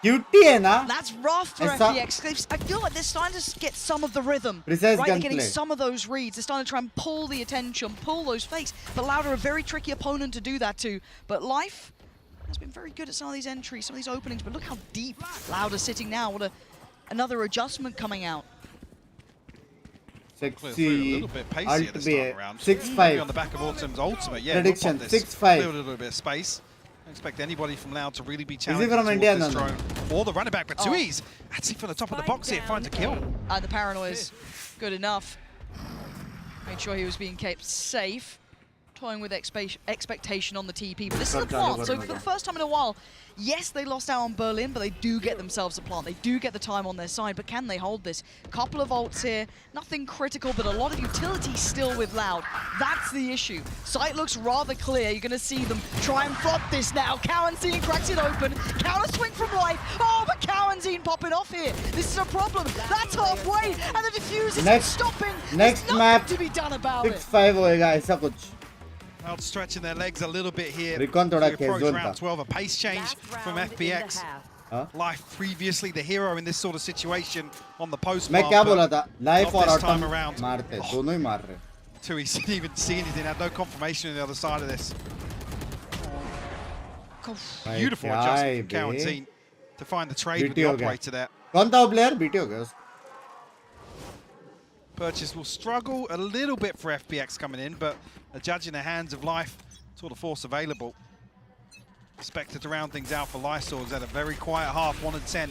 Speaker 1: Cutie है ना?
Speaker 12: That's rough for FPX. I feel like they're starting to get some of the rhythm.
Speaker 1: Precise
Speaker 12: right, they're
Speaker 1: gunplay.
Speaker 12: getting some of those reads. They're starting to try and pull the attention, pull those fakes. But Loud are a very tricky opponent to do that to. But Life has been very good at some of these entries, some of these openings. But look how deep Loud are sitting now. What another adjustment coming out.
Speaker 1: Sexy.
Speaker 3: A little bit pacey at the start round.
Speaker 1: 6-5.
Speaker 3: Maybe on the back of Ultimate's ultimate. Yeah,
Speaker 1: prediction
Speaker 3: 6-5.
Speaker 1: 6-5.
Speaker 3: A little bit of space. Don't expect anybody from Loud to really be
Speaker 1: Is
Speaker 3: challenging
Speaker 1: he from
Speaker 3: towards
Speaker 1: India?
Speaker 3: this
Speaker 1: No, no.
Speaker 3: drone. Or the running back, but Tui's actually from the top of the box here, finds a kill.
Speaker 12: And the paranoia is good enough. Made sure he was being kept safe. Toying with expectation on the TP, but this is a plant, so for the first time in a while, yes, they lost out on Berlin, but they do get themselves a plant. They do get the time on their side, but can they hold this? Couple of ults here, nothing critical, but a lot of utility still with Loud. That's the issue. Site looks rather clear. You're going to see them try and flop this now. Cowanzine cracks it open. Counter swing from Life. Oh, but Cowanzine popping off here. This is a problem. That's halfway, and the diffuse is stopping.
Speaker 1: Next
Speaker 12: There's
Speaker 1: map,
Speaker 12: nothing to be done about it.
Speaker 1: 6-5 होएगा ऐसा कुछ.
Speaker 3: Loud stretching their legs a little bit here.
Speaker 1: Recon
Speaker 3: to
Speaker 1: थोड़ा
Speaker 3: approach
Speaker 1: casual
Speaker 3: round
Speaker 1: था.
Speaker 3: 12, a pace change from FPX. Life previously the hero in this sort of situation on the post.
Speaker 1: मैं क्या बोला था? Life और
Speaker 3: time
Speaker 1: Autumn
Speaker 3: around.
Speaker 1: मारते, दोनों ही मार रहे.
Speaker 3: Tui didn't even see anything, had no confirmation on the other side of this. Beautiful adjustment from Cowanzine to find the trade with the operator there.
Speaker 1: कौन था वो player? BT हो गया उसका.
Speaker 3: Purchase will struggle a little bit for FPX coming in, but a judge in the hands of Life, sort of force available. Expected to round things out for Lysors had a very quiet half, 1-10.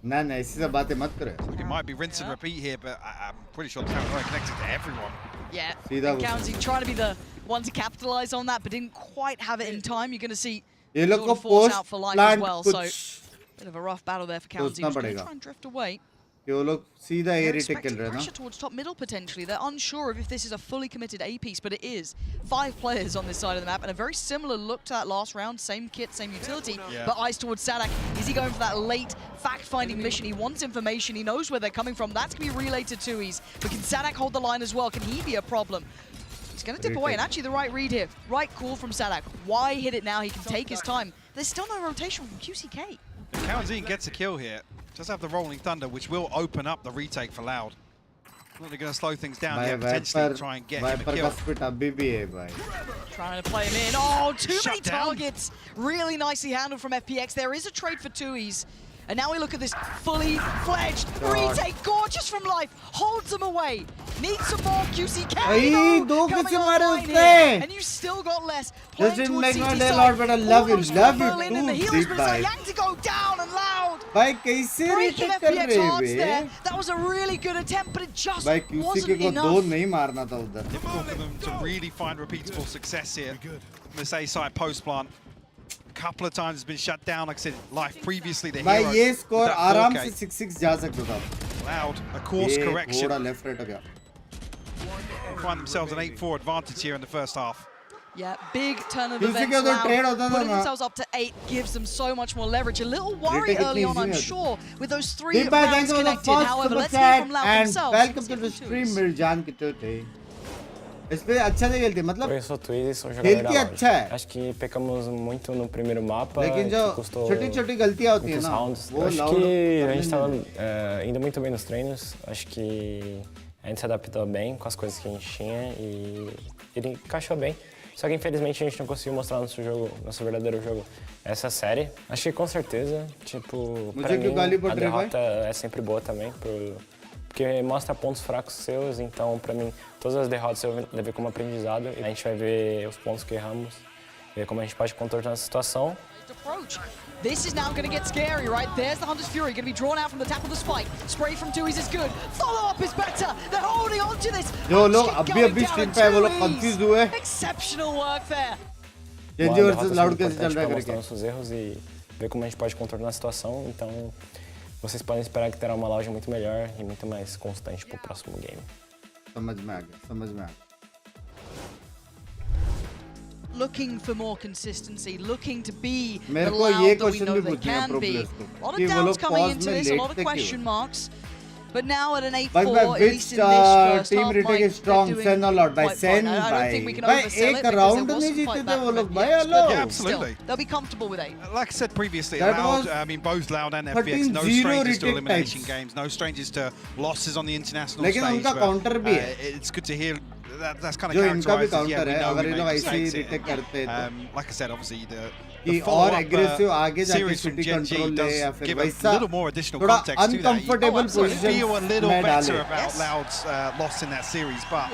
Speaker 1: ना ना ऐसी सब बातें मत करो.
Speaker 3: It might be rinse and repeat here, but I'm pretty sure the camera connected to everyone.
Speaker 12: Yeah,
Speaker 1: सीधा
Speaker 12: Cowanzine trying to be the one to capitalize on that, but didn't quite have it in time. You're going to see
Speaker 1: ये लोग को
Speaker 12: force out for
Speaker 1: post
Speaker 12: Life as
Speaker 1: plant
Speaker 12: well, so
Speaker 1: कुछ
Speaker 12: bit of a rough battle there for Cowanzine. He's going to try and drift away.
Speaker 1: कि वो लोग सीधा
Speaker 12: They're
Speaker 1: एरी take खेल
Speaker 12: expecting
Speaker 1: रहे हैं ना.
Speaker 12: pressure towards top middle potentially. They're unsure of if this is a fully committed A piece, but it is. 5 players on this side of the map, and a very similar look to that last round. Same kit, same utility, but eyes towards Sadak. Is he going for that late fact-finding mission? He wants information. He knows where they're coming from. That's going to be relayed to Tui's. But can Sadak hold the line as well? Can he be a problem? He's going to dip away, and actually the right read here. Right call from Sadak. Why hit it now? He can take his time. There's still no rotation from QCK.
Speaker 3: If Cowanzine gets a kill here, just have the Rolling Thunder, which will open up the retake for Loud. Not going to slow things down yet, potentially try and get him a kill.
Speaker 12: Trying to play him in. Oh, too many
Speaker 3: Shut down.
Speaker 12: targets. Really nicely handled from FPX. There is a trade for Tui's. And now we look at this fully fledged retake. Gorgeous from Life. Holds them away. Needs some more QCK.
Speaker 1: दो
Speaker 12: coming
Speaker 1: किसे मारे
Speaker 12: online
Speaker 1: उसने?
Speaker 12: here. And you still got less.
Speaker 1: Just didn't
Speaker 12: Playing
Speaker 1: make
Speaker 12: towards
Speaker 1: my
Speaker 12: CT
Speaker 1: day,
Speaker 12: side.
Speaker 1: Lord, but I love you.
Speaker 12: Almost
Speaker 1: Love
Speaker 12: got
Speaker 1: you
Speaker 12: Berlin in
Speaker 1: too,
Speaker 12: the healers,
Speaker 1: big
Speaker 12: but
Speaker 1: guy.
Speaker 12: Yang to go down and Loud.
Speaker 1: भाई कैसे
Speaker 12: Breaking
Speaker 1: retake कर
Speaker 12: FPX
Speaker 1: रहे
Speaker 12: hearts
Speaker 1: bay?
Speaker 12: there. That was a really good attempt, but it just
Speaker 1: भाई QCK
Speaker 12: wasn't
Speaker 1: को
Speaker 12: enough.
Speaker 1: दो नहीं मारना था उधर.
Speaker 3: Difficult for them to really find repeatable success here. This A side post plant. A couple of times has been shut down. Like I said, life previously the
Speaker 1: भाई
Speaker 3: hero.
Speaker 1: ये score
Speaker 3: with that
Speaker 1: आराम
Speaker 3: 4K.
Speaker 1: से 6-6 जा सकता था.
Speaker 3: Loud a course
Speaker 1: ये
Speaker 3: correction.
Speaker 1: थोड़ा left right हो गया.
Speaker 3: Find themselves an 8-4 advantage here in the first half.
Speaker 12: Yeah, big turn of
Speaker 1: QCK
Speaker 12: events.
Speaker 1: उधर
Speaker 12: Loud.
Speaker 1: trade होता था
Speaker 12: Putting
Speaker 1: ना.
Speaker 12: themselves up to 8 gives them so much more leverage. A little worried
Speaker 1: Retake
Speaker 12: early
Speaker 1: इतनी
Speaker 12: on,
Speaker 1: easy
Speaker 12: I'm
Speaker 1: नहीं
Speaker 12: sure, with those 3
Speaker 1: Deep by
Speaker 12: rounds
Speaker 1: thank you for the
Speaker 12: connected.
Speaker 1: first
Speaker 12: However,
Speaker 1: super
Speaker 12: let's hear
Speaker 1: chat
Speaker 12: from Loud
Speaker 1: and
Speaker 12: themselves.
Speaker 1: welcome to the stream Mirjan Kitote. इस पे अच्छा नहीं खेलती मतलब
Speaker 13: Eu sou Twizy, sou jogador da
Speaker 1: खेलती अच्छा है.
Speaker 13: Acho que pecamos muito no primeiro mapa,
Speaker 1: लेकिन जो
Speaker 13: que custou
Speaker 1: छोटी-छोटी गलतियां होती है
Speaker 13: muitos
Speaker 1: ना,
Speaker 13: rounds.
Speaker 1: वो
Speaker 13: Acho
Speaker 1: Loud
Speaker 13: que a
Speaker 1: करने
Speaker 13: gente estava
Speaker 1: नहीं
Speaker 13: indo muito bem nos treinos. Acho que a gente se adaptou bem com as coisas que a gente tinha e ele encaixou bem. Só que infelizmente a gente não conseguiu mostrar nosso jogo, nosso verdadeiro jogo essa série. Acho que com certeza, tipo, pra mim a derrota é sempre boa também, porque mostra pontos fracos seus, então pra mim todas as derrotas eu levei como aprendizado. A gente vai ver os pontos que erramos, ver como a gente pode contornar a situação.
Speaker 12: Approach. This is now going to get scary, right? There's the Hunter's Fury, going to be drawn out from the tap of the spike. Spray from Tui's is good. Follow up is better. They're holding on to this.
Speaker 1: जो लोग अभी screen पे वो लोग confuse हुए.
Speaker 12: Exceptional work there.
Speaker 1: Genji versus Loud कैसे चल रहा है
Speaker 13: mostrar nossos erros e ver como a gente pode contornar a situação. Então, vocês podem esperar que terá uma loja muito melhor e muito mais constante pro próximo game.
Speaker 1: समझ में आ गया, समझ में आ गया.
Speaker 12: Looking for more consistency, looking to be the
Speaker 1: मेरे को
Speaker 12: Loud
Speaker 1: ये
Speaker 12: that we
Speaker 1: question
Speaker 12: know
Speaker 1: भी
Speaker 12: they
Speaker 1: पूछना है
Speaker 12: can
Speaker 1: pro
Speaker 12: be.
Speaker 1: Players
Speaker 12: A
Speaker 1: को
Speaker 12: lot
Speaker 1: कि
Speaker 12: of
Speaker 1: वो
Speaker 12: doubts
Speaker 1: लोग
Speaker 12: coming
Speaker 1: पॉज
Speaker 12: into
Speaker 1: में
Speaker 12: this, a
Speaker 1: late
Speaker 12: lot of
Speaker 1: थे
Speaker 12: question
Speaker 1: क्यों.
Speaker 12: marks. But now at an 8-4,
Speaker 1: But
Speaker 12: at least in this first
Speaker 1: team
Speaker 12: half,
Speaker 1: retake
Speaker 12: Mike,
Speaker 1: is strong.
Speaker 12: they're doing
Speaker 1: Sen a lot by
Speaker 12: quite
Speaker 1: Sen
Speaker 12: fine. I don't think we can
Speaker 1: भाई
Speaker 12: oversell it
Speaker 1: एक
Speaker 12: because
Speaker 1: round
Speaker 12: there was
Speaker 1: नहीं
Speaker 12: some fight
Speaker 1: जीते थे
Speaker 12: back
Speaker 1: वो
Speaker 12: from
Speaker 1: लोग
Speaker 12: FPX,
Speaker 1: भाई
Speaker 12: but
Speaker 1: hello.
Speaker 3: Yeah, absolutely.
Speaker 12: They'll be comfortable with 8.
Speaker 3: Like I said previously,
Speaker 1: That
Speaker 3: Loud,
Speaker 1: was
Speaker 3: I mean, both Loud and
Speaker 1: 13-0
Speaker 3: FPX, no strangers to
Speaker 1: retake
Speaker 3: elimination
Speaker 1: times.
Speaker 3: games, no strangers to losses on the international
Speaker 1: लेकिन
Speaker 3: stage.
Speaker 1: उनका
Speaker 3: but,
Speaker 1: counter भी है.
Speaker 3: It's good to hear that's kind of
Speaker 1: जो इनका भी
Speaker 3: characterized as,
Speaker 1: counter
Speaker 3: we
Speaker 1: है,
Speaker 3: know
Speaker 1: अगर
Speaker 3: we
Speaker 1: ये लोग
Speaker 3: make
Speaker 1: ऐसे ही
Speaker 3: mistakes here.
Speaker 1: retake करते हैं तो.
Speaker 3: Like I said, obviously the
Speaker 1: कि और
Speaker 3: follow-up
Speaker 1: एग्रेसिव आगे जाके
Speaker 3: series from
Speaker 1: city
Speaker 3: Gen G
Speaker 1: control ले
Speaker 3: does
Speaker 1: या फिर
Speaker 3: give a
Speaker 1: वैसा
Speaker 3: little more additional
Speaker 1: थोड़ा
Speaker 3: context to that. You
Speaker 1: uncomfortable
Speaker 3: feel a
Speaker 1: position
Speaker 3: little
Speaker 1: में
Speaker 3: better
Speaker 1: डाले.
Speaker 3: about Loud's loss in that series, but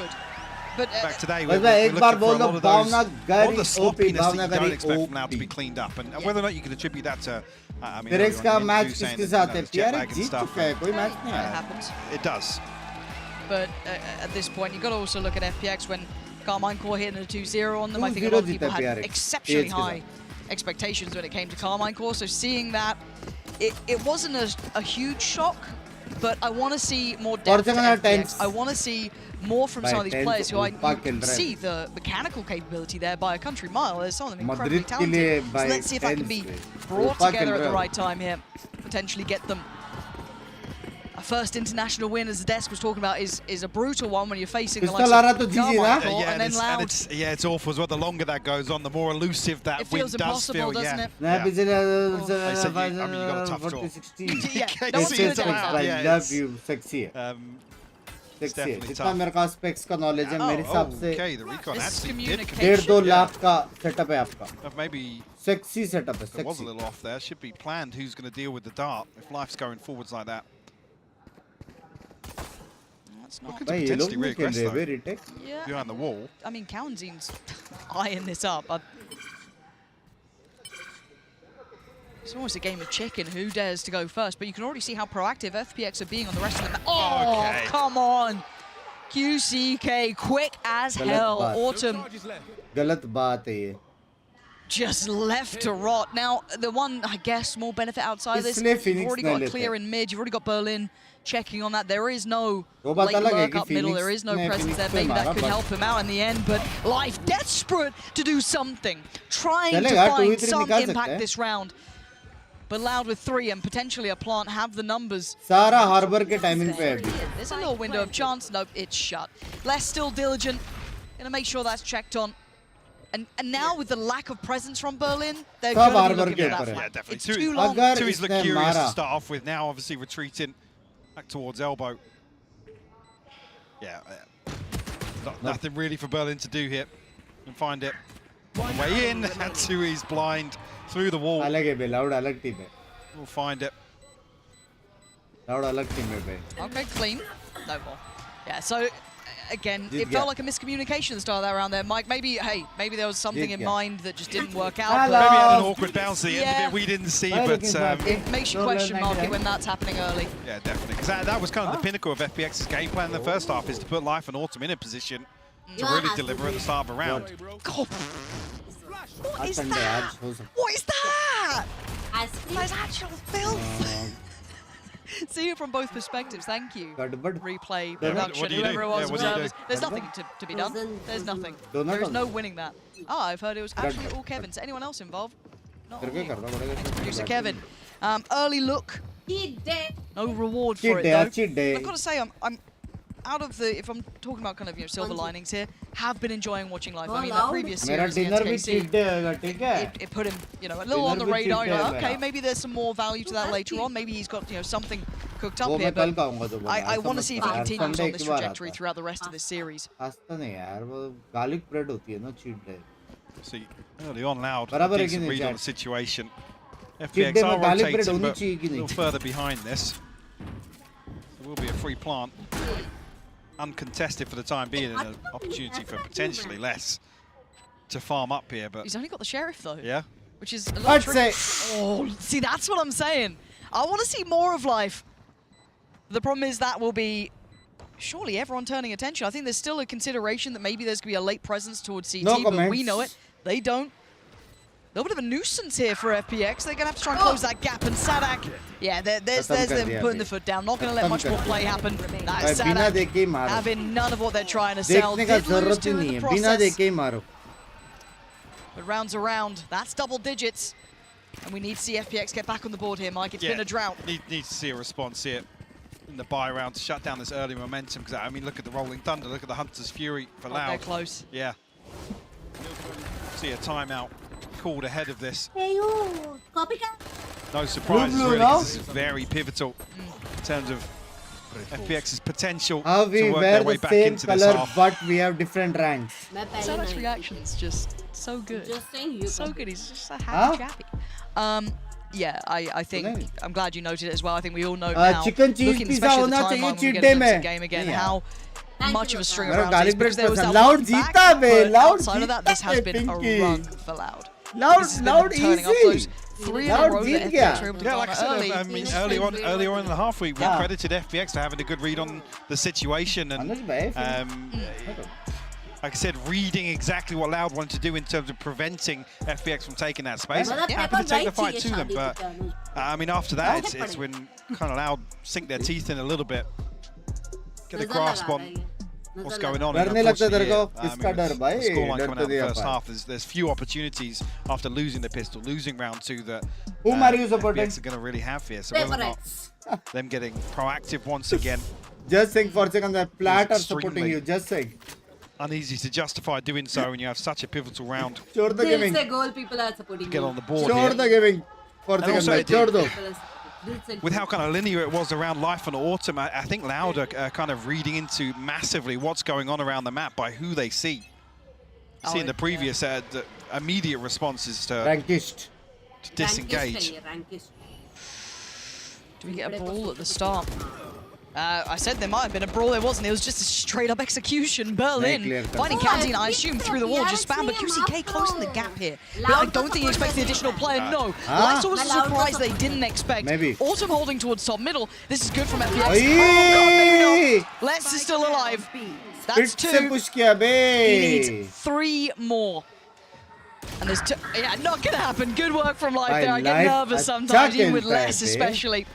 Speaker 12: But
Speaker 3: back today,
Speaker 1: बस
Speaker 3: we're
Speaker 1: मैं एक बार
Speaker 3: looking for
Speaker 1: बोल
Speaker 3: a
Speaker 1: दो
Speaker 3: lot of those,
Speaker 1: Bhavna
Speaker 3: all
Speaker 1: गरी
Speaker 3: the
Speaker 1: OP
Speaker 3: sloppiness
Speaker 1: Bhavna
Speaker 3: that you don't
Speaker 1: गरी
Speaker 3: expect from Loud to be
Speaker 1: OP.
Speaker 3: cleaned up, and whether or not you can attribute that to, I mean,
Speaker 1: PRX का
Speaker 3: earlier on in the
Speaker 1: match
Speaker 3: interview saying
Speaker 1: किसके
Speaker 3: that,
Speaker 1: साथ है?
Speaker 3: there's jet lag
Speaker 1: PRX
Speaker 3: and
Speaker 1: Jeet
Speaker 3: stuff,
Speaker 1: चुका है, कोई match नहीं
Speaker 12: it
Speaker 1: आया.
Speaker 12: happens.
Speaker 3: It does.
Speaker 12: But at this point, you've got to also look at FPX when Carmine Core hitting a 2-0 on them. I think a
Speaker 1: 2-0
Speaker 12: lot of people
Speaker 1: जीता
Speaker 12: had
Speaker 1: PRX.
Speaker 12: exceptionally
Speaker 1: AH के
Speaker 12: high expectations when it came to Carmine Core. So seeing that, it wasn't a huge shock, but I want to see more depth to
Speaker 1: Fortuna
Speaker 12: FPX.
Speaker 1: tense.
Speaker 12: I want to see more from some of these
Speaker 1: By
Speaker 12: players who I
Speaker 1: tense,
Speaker 12: you can
Speaker 1: ऊपर
Speaker 12: see the mechanical capability there by a country mile. There's some of them incredibly
Speaker 1: Madrid के लिए
Speaker 12: talented.
Speaker 1: by
Speaker 12: So let's see if that can be
Speaker 1: tense,
Speaker 12: brought
Speaker 1: ऊपर
Speaker 12: together
Speaker 1: खेल
Speaker 12: at the
Speaker 1: रहे हो.
Speaker 12: right time here. Potentially get them a first international win, as the desk was talking about, is a brutal one when you're facing the likes
Speaker 1: Pistol आ रहा
Speaker 12: of
Speaker 1: तो GG
Speaker 12: Carmine
Speaker 1: ना?
Speaker 12: Core, and then Loud.
Speaker 3: it's awful as well. The longer that goes on, the more elusive that
Speaker 12: It
Speaker 3: win
Speaker 12: feels
Speaker 3: does
Speaker 12: impossible,
Speaker 3: feel.
Speaker 12: doesn't
Speaker 3: Yeah.
Speaker 12: it?
Speaker 1: मैं
Speaker 3: Yeah.
Speaker 1: पिछले
Speaker 3: They said I mean, you got a tough draw.
Speaker 1: 40-16
Speaker 12: Yeah,
Speaker 3: Okay,
Speaker 12: no one's
Speaker 3: see,
Speaker 12: gonna
Speaker 3: it's
Speaker 12: take
Speaker 3: allowed.
Speaker 12: that.
Speaker 1: I
Speaker 3: Yeah,
Speaker 1: love
Speaker 3: it's-
Speaker 1: you sexy है.
Speaker 3: It's
Speaker 1: sexy है
Speaker 3: definitely
Speaker 1: जितना
Speaker 3: tough.
Speaker 1: मेरे पास specs का knowledge है मेरे हिसाब से
Speaker 3: Okay, the recon
Speaker 12: This is
Speaker 3: actually did
Speaker 12: communication.
Speaker 1: 1.5-2 lakh का सेटअप है आपका.
Speaker 3: maybe
Speaker 1: सेक्सी सेटअप है,
Speaker 3: there was a
Speaker 1: sexy.
Speaker 3: little off there. Should be planned who's going to deal with the dart if life's going forwards like that.
Speaker 12: That's not.
Speaker 3: Looking to
Speaker 1: भाई ये लोग
Speaker 3: potentially
Speaker 1: नहीं खेल
Speaker 3: regress
Speaker 1: रहे
Speaker 3: though.
Speaker 1: Way retake.
Speaker 12: Yeah.
Speaker 3: Behind the wall.
Speaker 12: I mean, Cowanzine's eyeing this up. It's almost a game of chicken. Who dares to go first? But you can already see how proactive FPX are being on the rest of them. Oh,
Speaker 3: Okay.
Speaker 12: come on. QCK, quick as
Speaker 1: गलत
Speaker 12: hell.
Speaker 1: बात.
Speaker 12: Autumn
Speaker 1: गलत बात है ये.
Speaker 12: just left to rot. Now, the one, I guess, small benefit outside of this,
Speaker 1: इसलिए
Speaker 12: you've
Speaker 1: Phoenix
Speaker 12: already
Speaker 1: नहीं
Speaker 12: got a
Speaker 1: लेते.
Speaker 12: clear in mid, you've already got Berlin checking on that. There is no
Speaker 1: वो बात
Speaker 12: late
Speaker 1: अलग है
Speaker 12: lurk
Speaker 1: कि
Speaker 12: up middle, there
Speaker 1: Phoenix
Speaker 12: is no
Speaker 1: ने
Speaker 12: presence
Speaker 1: Phoenix
Speaker 12: there.
Speaker 1: पे
Speaker 12: Maybe that
Speaker 1: मारा,
Speaker 12: could
Speaker 1: but-
Speaker 12: help him out in the end, but Life desperate to do something, trying to
Speaker 1: चलेगा, 2v3
Speaker 12: find some
Speaker 1: निकाल सकते
Speaker 12: impact
Speaker 1: हैं.
Speaker 12: this round. But Loud with 3 and potentially a plant have the numbers.
Speaker 1: सारा harbour के timing पे है अभी.
Speaker 12: There's a little window of chance. Nope, it's shut. Less still diligent. Gonna make sure that's checked on. And now with the lack of presence from Berlin, they're
Speaker 1: सब
Speaker 12: going to be
Speaker 1: harbour
Speaker 12: looking
Speaker 1: के
Speaker 12: for that
Speaker 1: ऊपर है.
Speaker 12: flank.
Speaker 3: Yeah, definitely.
Speaker 12: It's
Speaker 3: Two-
Speaker 12: too long.
Speaker 1: अगर
Speaker 3: Tui's look
Speaker 1: इसने
Speaker 3: curious
Speaker 1: मारा
Speaker 3: to start off with. Now, obviously, retreating back towards elbow. Yeah, nothing really for Berlin to do here. And find it. Way in, and Tui's blind through the wall.
Speaker 1: अलग है बे, loud अलग team है.
Speaker 3: We'll find it.
Speaker 1: Loud अलग team है बे.
Speaker 12: Okay, clean. No more. Yeah, so again,
Speaker 1: Jeet
Speaker 12: it
Speaker 1: gaya.
Speaker 12: felt like a miscommunication at the start of that round there. Mike, maybe there was something
Speaker 1: Jeet
Speaker 12: in
Speaker 1: gaya.
Speaker 12: mind that just didn't work out.
Speaker 1: Hello.
Speaker 12: But
Speaker 3: Maybe had an awkward bounce at the end
Speaker 12: Yeah.
Speaker 3: of it we didn't see,
Speaker 1: Why
Speaker 3: but
Speaker 1: looking back?
Speaker 12: it makes you question mark it when that's happening early.
Speaker 3: yeah, definitely. Because that was kind of the pinnacle of FPX's game plan in the first half, is to put Life and Autumn in a position to really deliver at the start of a round.
Speaker 12: God. What is
Speaker 1: Sunday
Speaker 12: that?
Speaker 1: ads हो सकता
Speaker 12: What is that?
Speaker 14: Ice cream
Speaker 12: That's actual filth. See it from both perspectives. Thank you.
Speaker 1: गड़बड़
Speaker 12: Replay,
Speaker 1: What do
Speaker 12: production,
Speaker 3: you do?
Speaker 12: whoever it was,
Speaker 3: Yeah, what do you
Speaker 12: observers.
Speaker 3: do?
Speaker 12: There's nothing to be done.
Speaker 14: Frozen-
Speaker 12: There's nothing.
Speaker 1: Donut
Speaker 12: There is
Speaker 1: on
Speaker 12: no
Speaker 1: them.
Speaker 12: winning that. Oh, I've heard it was actually all Kevin's. Anyone else involved? Not
Speaker 1: तेरे को
Speaker 12: all.
Speaker 1: करना पड़ेगा
Speaker 12: Producer Kevin. Early look.
Speaker 14: cheat day.
Speaker 12: No reward
Speaker 1: Cheat
Speaker 12: for it
Speaker 1: day,
Speaker 12: though.
Speaker 1: cheat day.
Speaker 12: I've got to say, I'm out of the. If I'm talking about kind of silver linings here, have been enjoying watching live. I mean, that previous
Speaker 1: मेरा
Speaker 12: series
Speaker 1: dinner भी
Speaker 12: against
Speaker 1: cheat
Speaker 12: KC,
Speaker 1: day होगा ठीक है
Speaker 12: it put him, a little on the
Speaker 1: Dinner भी
Speaker 12: radar.
Speaker 1: cheat day है
Speaker 12: Okay,
Speaker 1: मेरा.
Speaker 12: maybe there's some more value to that later on. Maybe he's got something cooked up
Speaker 1: वो
Speaker 12: here.
Speaker 1: मैं कल
Speaker 12: But
Speaker 1: खाऊंगा तो
Speaker 12: I want to see if he
Speaker 1: यार,
Speaker 12: continues
Speaker 1: Sunday
Speaker 12: on this
Speaker 1: एक बार
Speaker 12: trajectory
Speaker 1: आता है।
Speaker 12: throughout the rest of this series.
Speaker 1: खास्ता नहीं यार वो garlic bread होती है ना cheat day
Speaker 3: See, early on Loud,
Speaker 1: बराबर है कि
Speaker 3: decent
Speaker 1: नहीं,
Speaker 3: read on
Speaker 1: Chad?
Speaker 3: the situation.
Speaker 1: Cheat
Speaker 3: FPX
Speaker 1: day
Speaker 3: are
Speaker 1: में garlic bread
Speaker 3: rotating,
Speaker 1: होनी
Speaker 3: but
Speaker 1: चाहिए कि
Speaker 3: a
Speaker 1: नहीं?
Speaker 3: little further behind this. There will be a free plant. Uncontested for the time being, and an opportunity for potentially less to farm up here, but
Speaker 12: He's only got the sheriff though.
Speaker 3: yeah.
Speaker 12: Which is a little
Speaker 1: I'd
Speaker 12: tricky.
Speaker 1: say-
Speaker 12: Oh, see, that's what I'm saying. I want to see more of life. The problem is that will be surely everyone turning attention. I think there's still a consideration that maybe there's going to be a late presence towards CT,
Speaker 1: No
Speaker 12: but we
Speaker 1: comments.
Speaker 12: know it. They don't. A little bit of a nuisance here for FPX. They're going to have to try and close that gap. And Sadak, yeah, there's
Speaker 1: Khatam kar
Speaker 12: them
Speaker 1: diya
Speaker 12: putting
Speaker 1: abhi.
Speaker 12: the foot down. Not going to let
Speaker 1: Khatam
Speaker 12: much
Speaker 1: kar
Speaker 12: more
Speaker 1: diya.
Speaker 12: play happen. That is
Speaker 1: भाई बिना
Speaker 12: Sadak
Speaker 1: देखे ही मारो
Speaker 12: having none of what they're trying to sell.
Speaker 1: देखने का
Speaker 12: Did lose
Speaker 1: जरूरत ही
Speaker 12: two in
Speaker 1: नहीं
Speaker 12: the
Speaker 1: है बिना
Speaker 12: process.
Speaker 1: देखे ही मारो
Speaker 12: But rounds around, that's double digits. And we need to see FPX get back on the board here, Mike. It's been a drought.
Speaker 3: Need to see a response here in the buy round to shut down this early momentum. Because I mean, look at the Rolling Thunder, look at the Hunter's Fury for
Speaker 12: Oh, they're
Speaker 3: Loud.
Speaker 12: close.
Speaker 3: Yeah. See a timeout called ahead of this.
Speaker 14: Hey, you copycat.
Speaker 3: No surprises
Speaker 1: Blue,
Speaker 3: really,
Speaker 1: no?
Speaker 3: 'cause this is very pivotal in terms of FPX's potential
Speaker 1: how we
Speaker 3: to work
Speaker 1: wear
Speaker 3: their way
Speaker 1: the
Speaker 3: back
Speaker 1: same
Speaker 3: into this
Speaker 1: color
Speaker 3: half.
Speaker 1: but we have different ranks
Speaker 14: मैं पहले
Speaker 12: Sadak's
Speaker 14: नहीं
Speaker 12: reaction's just so good.
Speaker 14: Just saying you
Speaker 12: So
Speaker 14: copy.
Speaker 12: good. He's just a
Speaker 1: Huh?
Speaker 12: happy chappy. Yeah, I think
Speaker 1: नहीं.
Speaker 12: I'm glad you noted it as well. I think we all know now.
Speaker 1: chicken cheese
Speaker 12: looking
Speaker 1: pizza
Speaker 12: especially at the
Speaker 1: होना चाहिए
Speaker 12: timeline when we
Speaker 1: cheat
Speaker 12: get
Speaker 1: day
Speaker 12: into the
Speaker 1: में
Speaker 12: game again,
Speaker 1: नहीं
Speaker 12: how
Speaker 14: Thank
Speaker 12: much
Speaker 14: you,
Speaker 12: of a
Speaker 14: Lotus.
Speaker 12: string
Speaker 1: मेरा
Speaker 12: of rounds it
Speaker 1: garlic
Speaker 12: is, because
Speaker 1: bread
Speaker 12: there was
Speaker 1: पसंद
Speaker 12: that
Speaker 1: Loud
Speaker 12: one back,
Speaker 1: जीता बे
Speaker 12: but
Speaker 1: Loud
Speaker 12: outside of that, this has been
Speaker 1: Pinky.
Speaker 12: a run for Loud.
Speaker 1: Loud
Speaker 12: This has been
Speaker 1: Loud
Speaker 12: turning up
Speaker 1: easy
Speaker 12: those three in a
Speaker 1: Loud
Speaker 12: row
Speaker 1: Jeet
Speaker 12: that
Speaker 1: गया
Speaker 12: FPX were able to
Speaker 3: Yeah, like I
Speaker 12: garner
Speaker 3: said,
Speaker 12: early.
Speaker 3: I mean,
Speaker 14: Finish
Speaker 3: early on
Speaker 14: and
Speaker 3: in the half, we
Speaker 1: Yeah.
Speaker 3: credited FPX for having a good read on the situation and
Speaker 1: Anuj bhai,
Speaker 3: like I said, reading exactly what Loud wanted to do in terms of preventing FPX from taking that space.
Speaker 14: मतलब
Speaker 3: Happy
Speaker 14: paper
Speaker 3: to take the
Speaker 14: white
Speaker 3: fight
Speaker 14: चाहिए
Speaker 3: to them,
Speaker 14: शादी
Speaker 3: but
Speaker 14: के अनुज.
Speaker 3: I mean, after that,
Speaker 14: बहुत
Speaker 3: it's
Speaker 14: पड़े.
Speaker 3: when kind of Loud sink their teeth in a little bit, get a
Speaker 14: नजर
Speaker 3: grasp
Speaker 14: लगा
Speaker 3: on
Speaker 14: रही है.
Speaker 3: what's
Speaker 14: नजर
Speaker 3: going
Speaker 14: लगा.
Speaker 3: on. And
Speaker 1: डरने लगता है तेरे को
Speaker 3: unfortunately,
Speaker 1: किसका
Speaker 3: with
Speaker 1: डर भाई
Speaker 3: the scoreline
Speaker 1: डर
Speaker 3: coming
Speaker 1: तो
Speaker 3: out in
Speaker 1: दिया
Speaker 3: the first
Speaker 1: par
Speaker 3: half, there's few opportunities after losing the pistol, losing round two that
Speaker 1: Whom are you supporting?
Speaker 3: FPX are going to really have here. So whether or not
Speaker 14: PRX.
Speaker 3: them getting proactive once again,
Speaker 1: just saying for a second that flat are supporting
Speaker 3: extremely-
Speaker 1: you just saying
Speaker 3: uneasy to justify doing so when you have such a pivotal round
Speaker 1: छोड़ दो
Speaker 14: दिल
Speaker 1: gaming
Speaker 14: से goal people are supporting
Speaker 3: to get
Speaker 14: you.
Speaker 3: on the board
Speaker 1: छोड़
Speaker 3: here.
Speaker 1: दो gaming for a
Speaker 3: And
Speaker 1: second
Speaker 3: also
Speaker 1: भाई
Speaker 3: it
Speaker 1: छोड़ दो
Speaker 14: People are- दिल से
Speaker 3: With how kind of linear it was around Life and Autumn, I think Loud are kind of reading into massively what's going on around the map by who they see. Seeing the previous the immediate responses to
Speaker 1: rankist
Speaker 3: disengage.
Speaker 14: rankist है ये, rankist.
Speaker 12: Do we get a brawl at the start? I said there might have been a brawl. There wasn't. It was just a straight-up execution. Berlin
Speaker 1: clear cut.
Speaker 12: finding Canteen, I assume, through the wall. Just spam, but QCK closing the gap here. But I don't think he expects the additional player. No. Lights was a surprise they didn't expect.
Speaker 1: Maybe.
Speaker 12: Autumn holding towards top middle. This is good from FPX.
Speaker 1: Aye.
Speaker 12: Oh, God, maybe not. Less is still alive. That's
Speaker 1: fit से
Speaker 12: two.
Speaker 1: Push किया बे
Speaker 12: He needs 3 more. And there's two. Yeah, not going to happen. Good work from Life
Speaker 1: Bhai,
Speaker 12: there. I get
Speaker 1: Life
Speaker 12: nervous
Speaker 1: अच्छा
Speaker 12: sometimes, even with
Speaker 1: खेलता है
Speaker 12: less
Speaker 1: bay.
Speaker 12: especially.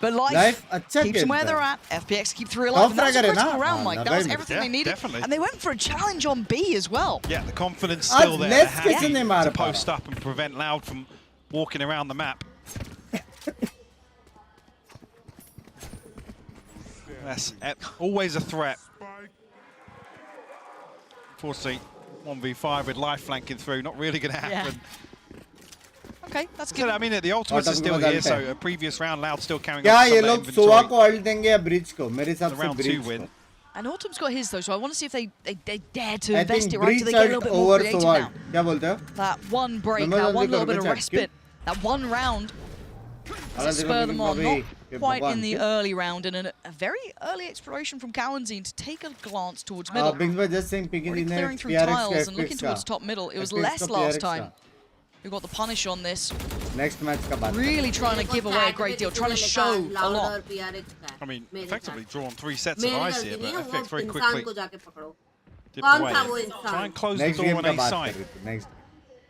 Speaker 12: But Life
Speaker 1: Life अच्छा
Speaker 12: keeps them where
Speaker 1: खेलता
Speaker 12: they're
Speaker 1: है.
Speaker 12: at. FPX keep 3 alive. And that was a
Speaker 1: fragger है ना?
Speaker 12: critical round,
Speaker 1: हाँ,
Speaker 12: Mike. That
Speaker 1: लगा
Speaker 12: was
Speaker 1: he
Speaker 12: everything
Speaker 3: Yeah,
Speaker 12: they needed.
Speaker 3: definitely.
Speaker 12: And they went for a challenge on B as well.
Speaker 3: Yeah, the confidence
Speaker 1: आज
Speaker 3: still there. They're
Speaker 1: less किसी
Speaker 3: happy
Speaker 1: ने मार
Speaker 3: to
Speaker 1: पाया.
Speaker 3: post up and prevent Loud from walking around the map. That's always a threat. Unfortunately, 1v5 with Life flanking through, not really going to happen.
Speaker 12: Okay, that's
Speaker 3: So,
Speaker 12: good.
Speaker 3: I mean, the ultimates are
Speaker 1: Autumn
Speaker 3: still
Speaker 1: को
Speaker 3: here,
Speaker 1: बदलते
Speaker 3: so a previous round, Loud still carrying
Speaker 1: क्या
Speaker 3: on some
Speaker 1: ये
Speaker 3: of
Speaker 1: लोग
Speaker 3: that
Speaker 1: Sowa
Speaker 3: inventory.
Speaker 1: को alt देंगे या bridge को मेरे हिसाब
Speaker 3: The
Speaker 1: से
Speaker 3: round
Speaker 1: ब्रिज
Speaker 3: 2
Speaker 1: को
Speaker 3: win.
Speaker 12: And Autumn's got his though, so I want to see if they dare to
Speaker 1: I
Speaker 12: invest
Speaker 1: think
Speaker 12: it, right? Do
Speaker 1: breach
Speaker 12: they get a little
Speaker 1: alt
Speaker 12: bit more
Speaker 1: over
Speaker 12: creative
Speaker 1: Soward
Speaker 12: now?
Speaker 1: क्या बोलते हो
Speaker 12: That one break,
Speaker 1: Remember
Speaker 12: that one
Speaker 1: the
Speaker 12: little bit of
Speaker 1: garbage
Speaker 12: respite, that one round, does it spur them on? quite in the early round, and a very early exploration from Cowanzine to take a glance towards middle.
Speaker 1: Binks was just saying
Speaker 12: Already clearing through tiles and looking towards top middle. It was less last time. We got the punish on this.
Speaker 1: Next match ka baat
Speaker 12: really trying to give away a great deal, trying to show a lot.
Speaker 3: I mean, effectively drawn 3 sets of eyes here, but FPX very quickly dipped away. Try and close the door on A side.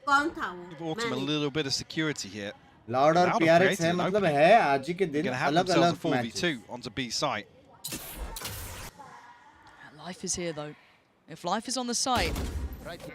Speaker 3: Give Autumn a little bit of security here.
Speaker 1: Loud और PRX है मतलब है आज ही के दिन अलग-अलग
Speaker 3: 4v2 onto B site.
Speaker 12: Life is here though. If Life is on the site,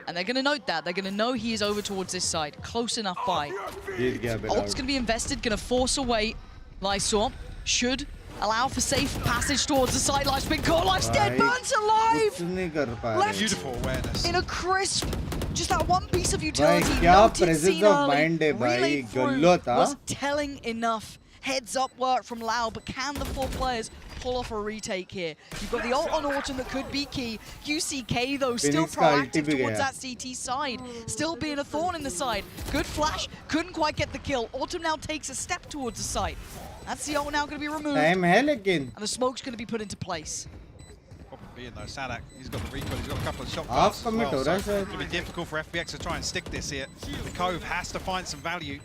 Speaker 12: and they're going to note that, they're going to know he is over towards this side, close enough by. Ult's going to be invested, going to force away Lysor. Should allow for safe passage towards the side. Life's been caught, Life's dead, burns alive! Left
Speaker 3: Beautiful awareness.
Speaker 12: In a crisp, just that one piece of utility.
Speaker 1: क्या presence of mind है भाई, गल्लो था.
Speaker 12: Was telling enough. Heads up work from Lau, but can the 4 players pull off a retake here? You've got the ult on Autumn that could be key. QCK though, still proactive towards that CT side. Still being a thorn in the side. Good flash, couldn't quite get the kill. Autumn now takes a step towards the site. That's the ult now going to be removed.
Speaker 1: Time है लेकिन.
Speaker 12: And the smoke's going to be put into place.
Speaker 3: Being though, Sadak, he's got the recoil, he's got a couple of shot
Speaker 1: Half
Speaker 3: blasts as well, so
Speaker 1: so
Speaker 3: it's going to be difficult for FPX to try and stick this here. The Cove has to find some value.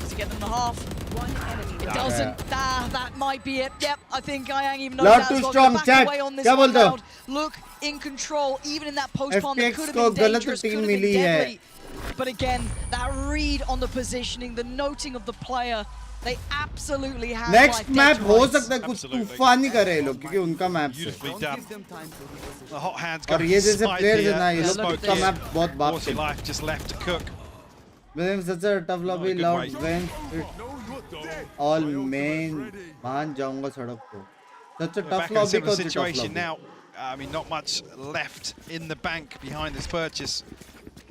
Speaker 12: To get them the half.
Speaker 2: One enemy.
Speaker 12: It doesn't. That might be it. Yep, I think Ayang even knows
Speaker 1: Lot
Speaker 12: that.
Speaker 1: too
Speaker 12: As well.
Speaker 1: strong,
Speaker 12: Back
Speaker 1: chat.
Speaker 12: away on this
Speaker 1: क्या बोलते हो?
Speaker 12: round. Look in control, even in that post spawn that
Speaker 1: FPX
Speaker 12: could have
Speaker 1: को
Speaker 12: been
Speaker 1: गलत
Speaker 12: dangerous,
Speaker 1: team
Speaker 12: could have been
Speaker 1: मिली है.
Speaker 12: deadly. But again, that read on the positioning, the noting of the player, they absolutely have.
Speaker 1: Next map हो
Speaker 12: right.
Speaker 1: सकता है कुछ तूफान ही करे लोग क्योंकि उनका मैप से.
Speaker 3: Beautifully done. The hot hands
Speaker 1: और
Speaker 3: going
Speaker 1: ये जैसे
Speaker 3: inside
Speaker 1: players
Speaker 3: the,
Speaker 1: है ना, ये लोग
Speaker 3: smoke
Speaker 1: का
Speaker 3: here.
Speaker 1: मैप बहुत बाप
Speaker 3: Forty
Speaker 1: से.
Speaker 3: Life just left to cook.
Speaker 1: Within such a tough lobby,
Speaker 3: good
Speaker 1: loud
Speaker 3: way.
Speaker 1: went all main मान जाऊंगा सड़क को. Such a tough
Speaker 3: Back in a
Speaker 1: lobby
Speaker 3: similar
Speaker 1: को tough
Speaker 3: situation
Speaker 1: lobby.
Speaker 3: now. I mean, not much left in the bank behind this purchase.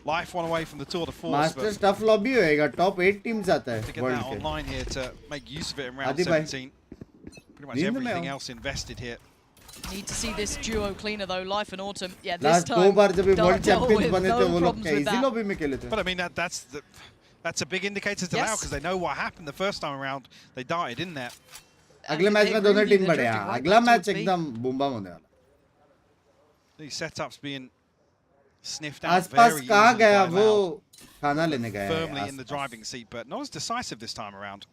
Speaker 3: Life one away from the Tour de Force.
Speaker 1: Masters tough lobby होएगा. Top 8 teams आता है
Speaker 3: to get
Speaker 1: world
Speaker 3: that
Speaker 1: के.
Speaker 3: online here to make use of it in round
Speaker 1: Adi bhai.
Speaker 3: 17. Pretty much
Speaker 1: नींद में
Speaker 3: everything
Speaker 1: हूँ.
Speaker 3: else invested here.
Speaker 12: Need to see this duo cleaner though, Life and Autumn. Yeah, this
Speaker 1: Last
Speaker 12: time.
Speaker 1: 2 बार जब ये world
Speaker 12: dealt
Speaker 1: champions
Speaker 12: with
Speaker 1: बने
Speaker 12: no
Speaker 1: थे वो लोग
Speaker 12: problems
Speaker 1: क्या
Speaker 12: with
Speaker 1: easy
Speaker 12: that.
Speaker 1: lobby में खेले थे.
Speaker 3: But I mean, that's a big indicator to
Speaker 12: Yes.
Speaker 3: Lau because they know what happened the first time around. They died in there.
Speaker 1: अगले match में दोनों टीम बढ़े हैं. अगला मैच एकदम बूम बम होने वाला.
Speaker 3: These setups being sniffed out
Speaker 1: आसपास
Speaker 3: very
Speaker 1: कहाँ
Speaker 3: easily
Speaker 1: गया
Speaker 3: by
Speaker 1: वो
Speaker 3: Lau,
Speaker 1: खाना लेने गया है.
Speaker 3: firmly in the driving seat, but not as decisive this time around.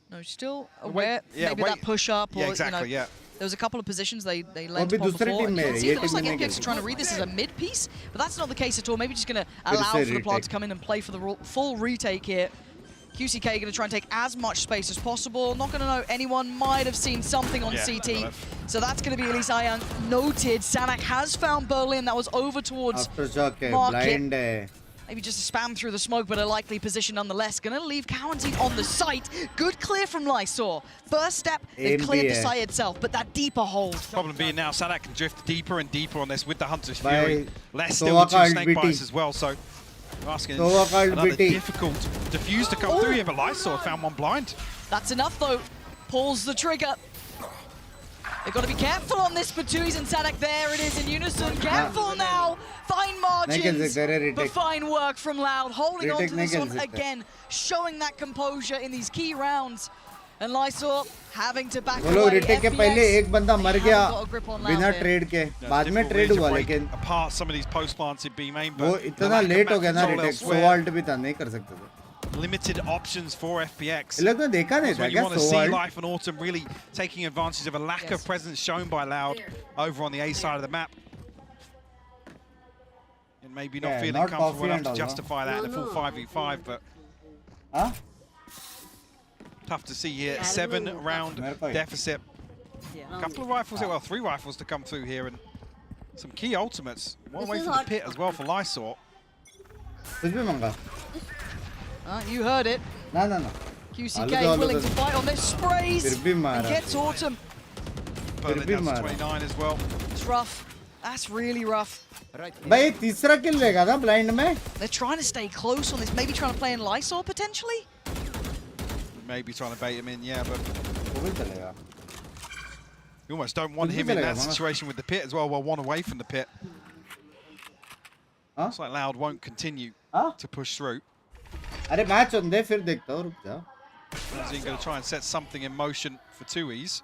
Speaker 12: No, still
Speaker 3: Wait,
Speaker 12: aware.
Speaker 3: yeah,
Speaker 12: Maybe
Speaker 3: wait.
Speaker 12: that push up or
Speaker 3: Yeah, exactly,
Speaker 12: you know,
Speaker 3: yeah.
Speaker 12: there was a couple of positions they lent
Speaker 1: भी
Speaker 12: upon
Speaker 1: दूसरी
Speaker 12: before.
Speaker 1: Team में
Speaker 12: You
Speaker 1: है,
Speaker 12: can see
Speaker 1: ये
Speaker 12: it looks
Speaker 1: team
Speaker 12: like
Speaker 1: में
Speaker 12: FPX
Speaker 1: नहीं
Speaker 12: are trying to read this as a mid piece, but that's not the case at all. Maybe just going to
Speaker 1: फिर
Speaker 12: allow
Speaker 1: से
Speaker 12: for the player
Speaker 1: retake.
Speaker 12: to come in and play for the full retake here. QCK going to try and take as much space as possible. Not going to know anyone might have seen something on
Speaker 3: Yeah,
Speaker 12: CT. So that's going to be Elise Ayang noted. Sanak has found Berlin. That was over towards
Speaker 1: Aftershock है,
Speaker 12: Market.
Speaker 1: blind है.
Speaker 12: Maybe just a spam through the smoke, but a likely position nonetheless. Going to leave Cowanzine on the site. Good clear from Lysor. First step, they've
Speaker 1: AMD
Speaker 12: cleared the
Speaker 1: है.
Speaker 12: site itself, but that deeper hold.
Speaker 3: Problem being now, Sadak can drift deeper and deeper on this with the Hunter's
Speaker 1: By
Speaker 3: Fury. Less still
Speaker 1: Sova
Speaker 3: with two
Speaker 1: called
Speaker 3: snake
Speaker 1: BT.
Speaker 3: bites as well, so we're asking
Speaker 1: Sova called
Speaker 3: another
Speaker 1: BT.
Speaker 3: difficult defuse to come through here, but Lysor found one blind.
Speaker 12: That's enough though. Pulls the trigger. They've got to be careful on this, Batuis and Sadak. There it is in unison. Careful now. Fine margins, but fine work from Loud. Holding on to this one again, showing that composure in these key rounds. And Lysor having to back
Speaker 1: वो लोग
Speaker 12: away.
Speaker 1: retake के
Speaker 12: FPX,
Speaker 1: पहले एक बंदा मर
Speaker 12: they
Speaker 1: गया
Speaker 12: haven't got a grip on Loud
Speaker 1: बिना
Speaker 12: here.
Speaker 1: Trade के.
Speaker 3: Yeah,
Speaker 1: बाद में
Speaker 3: difficult
Speaker 1: ट्रेड
Speaker 3: really to
Speaker 1: हुआ
Speaker 3: break
Speaker 1: लेकिन
Speaker 3: apart some of these post plants in B main,
Speaker 1: वो
Speaker 3: but
Speaker 1: इतना लेट हो गया ना retake. 100 alt भी था, नहीं कर सकते थे.
Speaker 3: limited options for FPX.
Speaker 1: ये लोग तो देखा नहीं था
Speaker 3: When you
Speaker 1: क्या
Speaker 3: want to
Speaker 1: 100
Speaker 3: see
Speaker 1: alt?
Speaker 3: Life and Autumn really taking advantage of a lack of presence shown by Loud over on the A side of the map. And maybe not
Speaker 1: Yeah,
Speaker 3: feeling
Speaker 1: not
Speaker 3: comfortable enough to
Speaker 1: confident
Speaker 3: justify that in the full 5v5, but
Speaker 1: हाँ?
Speaker 3: tough to see here. 7-round deficit. A couple of rifles, well, 3 rifles to come through here, and some key ultimates. One away from the pit as well for Lysor.
Speaker 1: कुछ भी मंगा.
Speaker 12: You heard it.
Speaker 1: ना ना ना.
Speaker 12: QCK willing to fight on this. Sprays
Speaker 1: फिर भी
Speaker 12: and
Speaker 1: मारा.
Speaker 12: gets Autumn.
Speaker 3: Berlin
Speaker 1: भी
Speaker 3: down to
Speaker 1: मारा.
Speaker 3: 29 as well.
Speaker 12: It's rough. That's really rough.
Speaker 1: भाई तीसरा किल लेगा ना blind में.
Speaker 12: They're trying to stay close on this. Maybe trying to play in Lysor potentially.
Speaker 3: Maybe trying to bait him in, yeah, but
Speaker 1: वो भी चलेगा.
Speaker 3: you almost don't want him in that situation with the pit as well. Well, one away from the pit. Looks like Loud won't continue to push through.
Speaker 1: अरे match होने दे फिर देखता हूँ रुक जा.
Speaker 3: He's going to try and set something in motion for 2Es.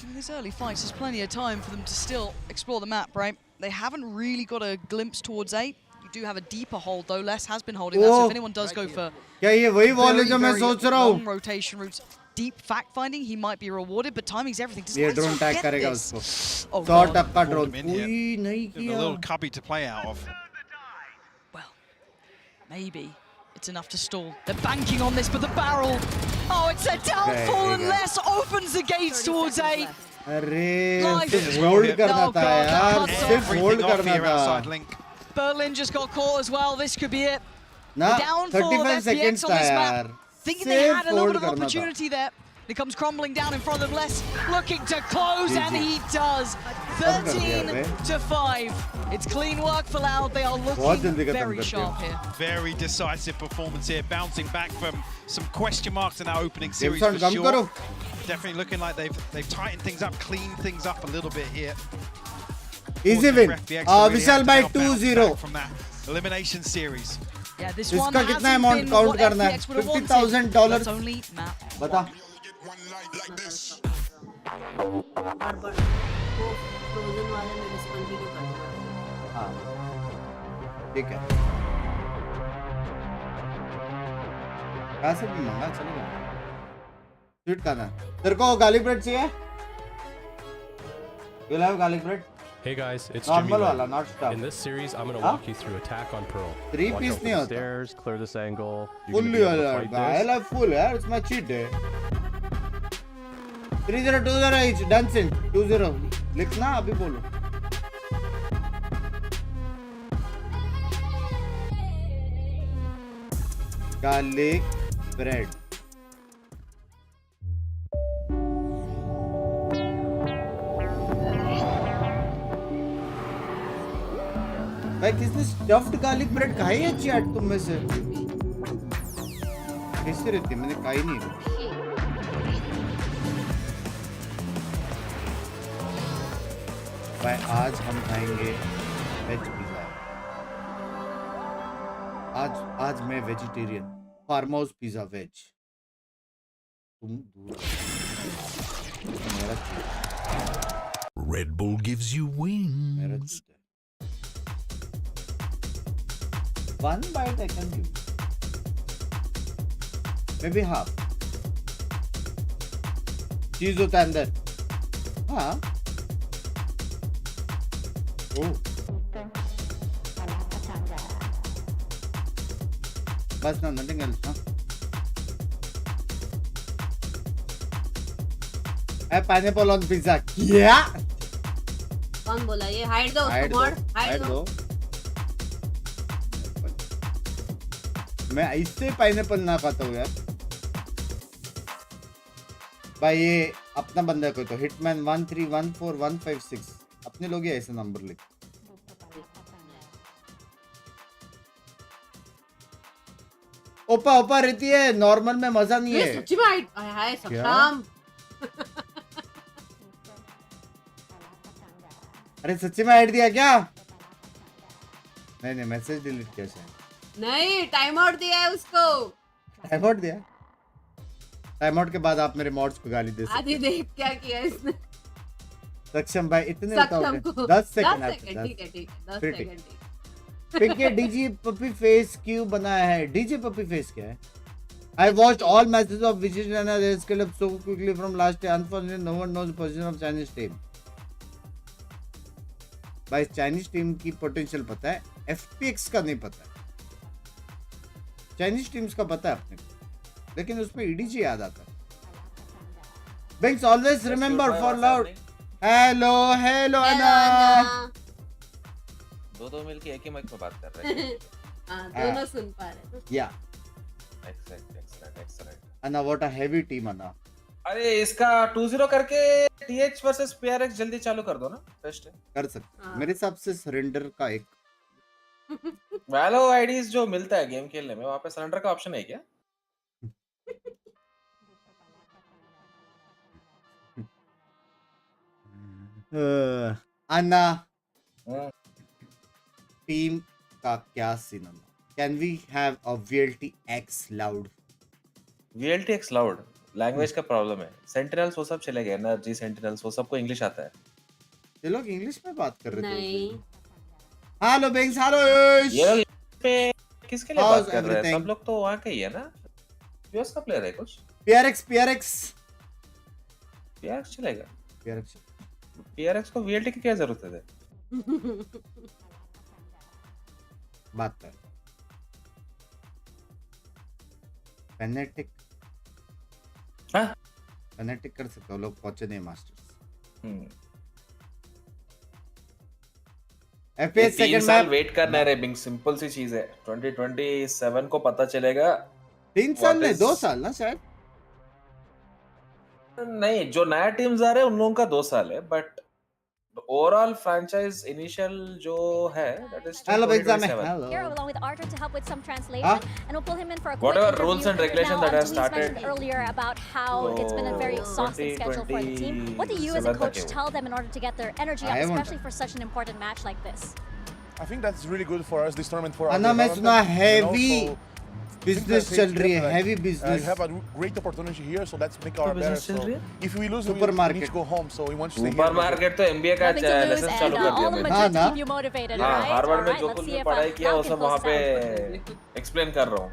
Speaker 12: In these early fights, there's plenty of time for them to still explore the map, right? They haven't really got a glimpse towards A. You do have a deeper hold, though. Les has been holding that, so if anyone does go for very long rotation routes, deep fact-finding, he might be rewarded, but timing's everything. Does
Speaker 1: drone tag
Speaker 12: get
Speaker 1: करेगा
Speaker 12: this?
Speaker 1: उसको.
Speaker 12: Oh,
Speaker 1: 100
Speaker 12: God.
Speaker 1: टक का drone.
Speaker 3: नहीं
Speaker 1: किया.
Speaker 3: A little cubby to play out of.
Speaker 12: Maybe it's enough to stall. They're banking on this, but the barrel. Oh, it's a downfall, and Les opens the gates towards A.
Speaker 1: अरे
Speaker 12: Life.
Speaker 1: सिर्फ hold करना
Speaker 12: Oh,
Speaker 1: था
Speaker 12: God,
Speaker 1: यार.
Speaker 12: that
Speaker 1: सिर्फ hold
Speaker 3: Everything off
Speaker 1: करना
Speaker 3: here outside
Speaker 1: था.
Speaker 3: link.
Speaker 12: Berlin just got caught as well. This could be it.
Speaker 1: ना
Speaker 12: The downfall
Speaker 1: 35
Speaker 12: of
Speaker 1: seconds
Speaker 12: FPX on
Speaker 1: था
Speaker 12: this
Speaker 1: यार.
Speaker 12: map. Thinking they had a little
Speaker 1: hold
Speaker 12: bit of
Speaker 1: करना था.
Speaker 12: opportunity there. It comes crumbling down in front of Les, looking to close,
Speaker 1: GG.
Speaker 12: and he does. 13-5. It's clean work for Loud. They are looking very sharp here.
Speaker 5: Very decisive performance here, bouncing back from some question marks in our opening series
Speaker 1: Jameson,
Speaker 5: for
Speaker 1: come
Speaker 5: sure.
Speaker 1: karo.
Speaker 5: Definitely looking like they've tightened things up, cleaned things up a little bit here.
Speaker 1: Easy win. Vishal by 2-0
Speaker 5: from that elimination series.
Speaker 12: Yeah, this
Speaker 1: इसका
Speaker 12: one
Speaker 1: कितना
Speaker 12: hasn't
Speaker 1: amount
Speaker 12: been
Speaker 1: count
Speaker 12: what
Speaker 1: करना है?
Speaker 12: FPX would have wanted.
Speaker 1: $50,000.
Speaker 12: That's only map.
Speaker 1: बता.
Speaker 14: बार-बार वो frozen वाले में discontinue कर दूंगा.
Speaker 1: हाँ. ठीक है. कहाँ से भी मंगा चलेगा. स्वीट खाना. तेरे को गार्लिक ब्रेड चाहिए? You have garlic bread?
Speaker 15: Hey guys, it's
Speaker 1: Normal
Speaker 15: Jimmy.
Speaker 1: wala, not stuff.
Speaker 15: In this series, I'm going to
Speaker 1: Huh?
Speaker 15: walk you through attack on Pearl.
Speaker 1: 3
Speaker 15: Watch
Speaker 1: piece
Speaker 15: out for
Speaker 1: नहीं
Speaker 15: the
Speaker 1: होता.
Speaker 15: stairs, clear this angle. You're
Speaker 1: Full
Speaker 15: gonna be able to
Speaker 1: यार.
Speaker 15: fight
Speaker 1: I
Speaker 15: this.
Speaker 1: love full यार. It's my cheat day. 3020 each. Done sin. 20. लिखना अभी बोलो. Garlic bread. भाई किसने stuffed garlic bread खाई है चैट तुम में से? कैसे रहती है? मैंने खाई नहीं. भाई आज हम खाएंगे वेज पिज्जा. आज मैं vegetarian. Farm house pizza veg. तुम दूर. मेरा चीज.
Speaker 16: Red Bull gives you
Speaker 1: मेरा
Speaker 16: wings.
Speaker 1: चीज. One bite I can give. Maybe half. चीज होता है अंदर. हाँ. Oh. बस ना, nothing else. हाँ. Pineapple on pizza. क्या?
Speaker 14: कौन बोला ये? हाइड दो उसको. हाइड दो.
Speaker 1: मैं इससे पाइनएप्पल ना खाता हूँ यार. भाई ये अपना बंदा कोई तो हिटमैन 1314156 अपने लोग ही ऐसे नंबर लिख. ओपा ओपा रहती है. नॉर्मल में मजा नहीं है.
Speaker 14: सच्ची में हाइड. हाय सक्षम.
Speaker 1: अरे सच्ची में हाइड दिया क्या? नहीं मैसेज डिलीट किया शायद.
Speaker 14: नहीं टाइम आउट दिया है उसको.
Speaker 1: टाइम आउट दिया. टाइम आउट के बाद आप मेरे मॉड्स को गाली दे सकते.
Speaker 14: आधी देख क्या किया इसने.
Speaker 1: सक्षम भाई इतने
Speaker 14: सक्षम को
Speaker 1: 10 सेकंड.
Speaker 14: ठीक है 10 सेकंड.
Speaker 1: पिके डीजे पपी फेस क्यों बनाया है? डीजे पपी फेस क्या है? I watched all matches of Vision and they scaled up so quickly from last year. Unfortunately, no one knows the position of Chinese team. भाई Chinese team की potential पता है. FPX का नहीं पता है. चाइनीज टीम्स का पता है अपने को, लेकिन उसमें EDG याद आता है. Binks always remember for loud. Hello Anna.
Speaker 17: दो मिलके एक ही माइक में बात कर रहे हैं.
Speaker 14: हाँ दोनों सुन पा रहे हैं.
Speaker 1: Yeah.
Speaker 17: Excellent.
Speaker 1: Anna, what a heavy team Anna.
Speaker 17: अरे इसका 2-0 करके TH वर्सेस PRX जल्दी चालू कर दो ना. बेस्ट है.
Speaker 1: कर सकते. मेरे हिसाब से सरेंडर का एक
Speaker 17: वैलो आईडीज जो मिलता है गेम खेलने में, वहाँ पे सरेंडर का ऑप्शन है क्या?
Speaker 1: अन्ना टीम का क्या सीन है? Can we have a VLTX loud?
Speaker 17: VLTX loud. Language का प्रॉब्लम है. सेंटिनल्स वो सब चलेगा. एनर्जी सेंटिनल्स वो सबको इंग्लिश आता है.
Speaker 1: ये लोग इंग्लिश में बात कर रहे थे.
Speaker 14: नहीं.
Speaker 1: Hello बिंग्स, hello.
Speaker 17: ये लोग पे किसके लिए बात कर रहे हैं? सब लोग तो वहाँ के ही है ना. यूएस का प्लेयर है कुछ. PRX चलेगा. PRX को VLT की क्या जरूरत है?
Speaker 1: बात कर. Fnatic. हाँ? Fnatic कर सकते हो, लोग पहुंचे नहीं masters. FPS second map
Speaker 17: wait करना है. बिंग सिंपल सी चीज है. 2027 को पता चलेगा.
Speaker 1: 3 साल नहीं 2 साल ना शायद.
Speaker 17: नहीं, जो नया टीम्स आ रहे हैं उन लोगों का 2 साल है. बट ओवरऑल फ्रैंचाइज इनिशियल जो है that is
Speaker 1: hello Benjamin.
Speaker 18: Hello. Here along with Arthur to help with some translation, and we'll pull him in for a quick
Speaker 17: whatever rules and regulations that have started
Speaker 18: earlier about how it's been a very exhausting schedule for the team. What do you as a coach tell them in order to get their energy up, especially for such an important match like this?
Speaker 19: I think that's really good for us, this tournament for us.
Speaker 1: Anna, मैं सुना heavy business चल रही है. Heavy business.
Speaker 19: We have a great opportunity here, so let's make our better. So if we lose, we need to go home. So we want to stay here.
Speaker 17: Supermarket तो MBA का lesson चालू कर दिया मैंने.
Speaker 18: हाँ ना. Keep you motivated, right?
Speaker 17: Harvard में जो कुछ भी पढ़ाई किया वो सब वहाँ पे एक्सप्लेन कर रहा हूँ.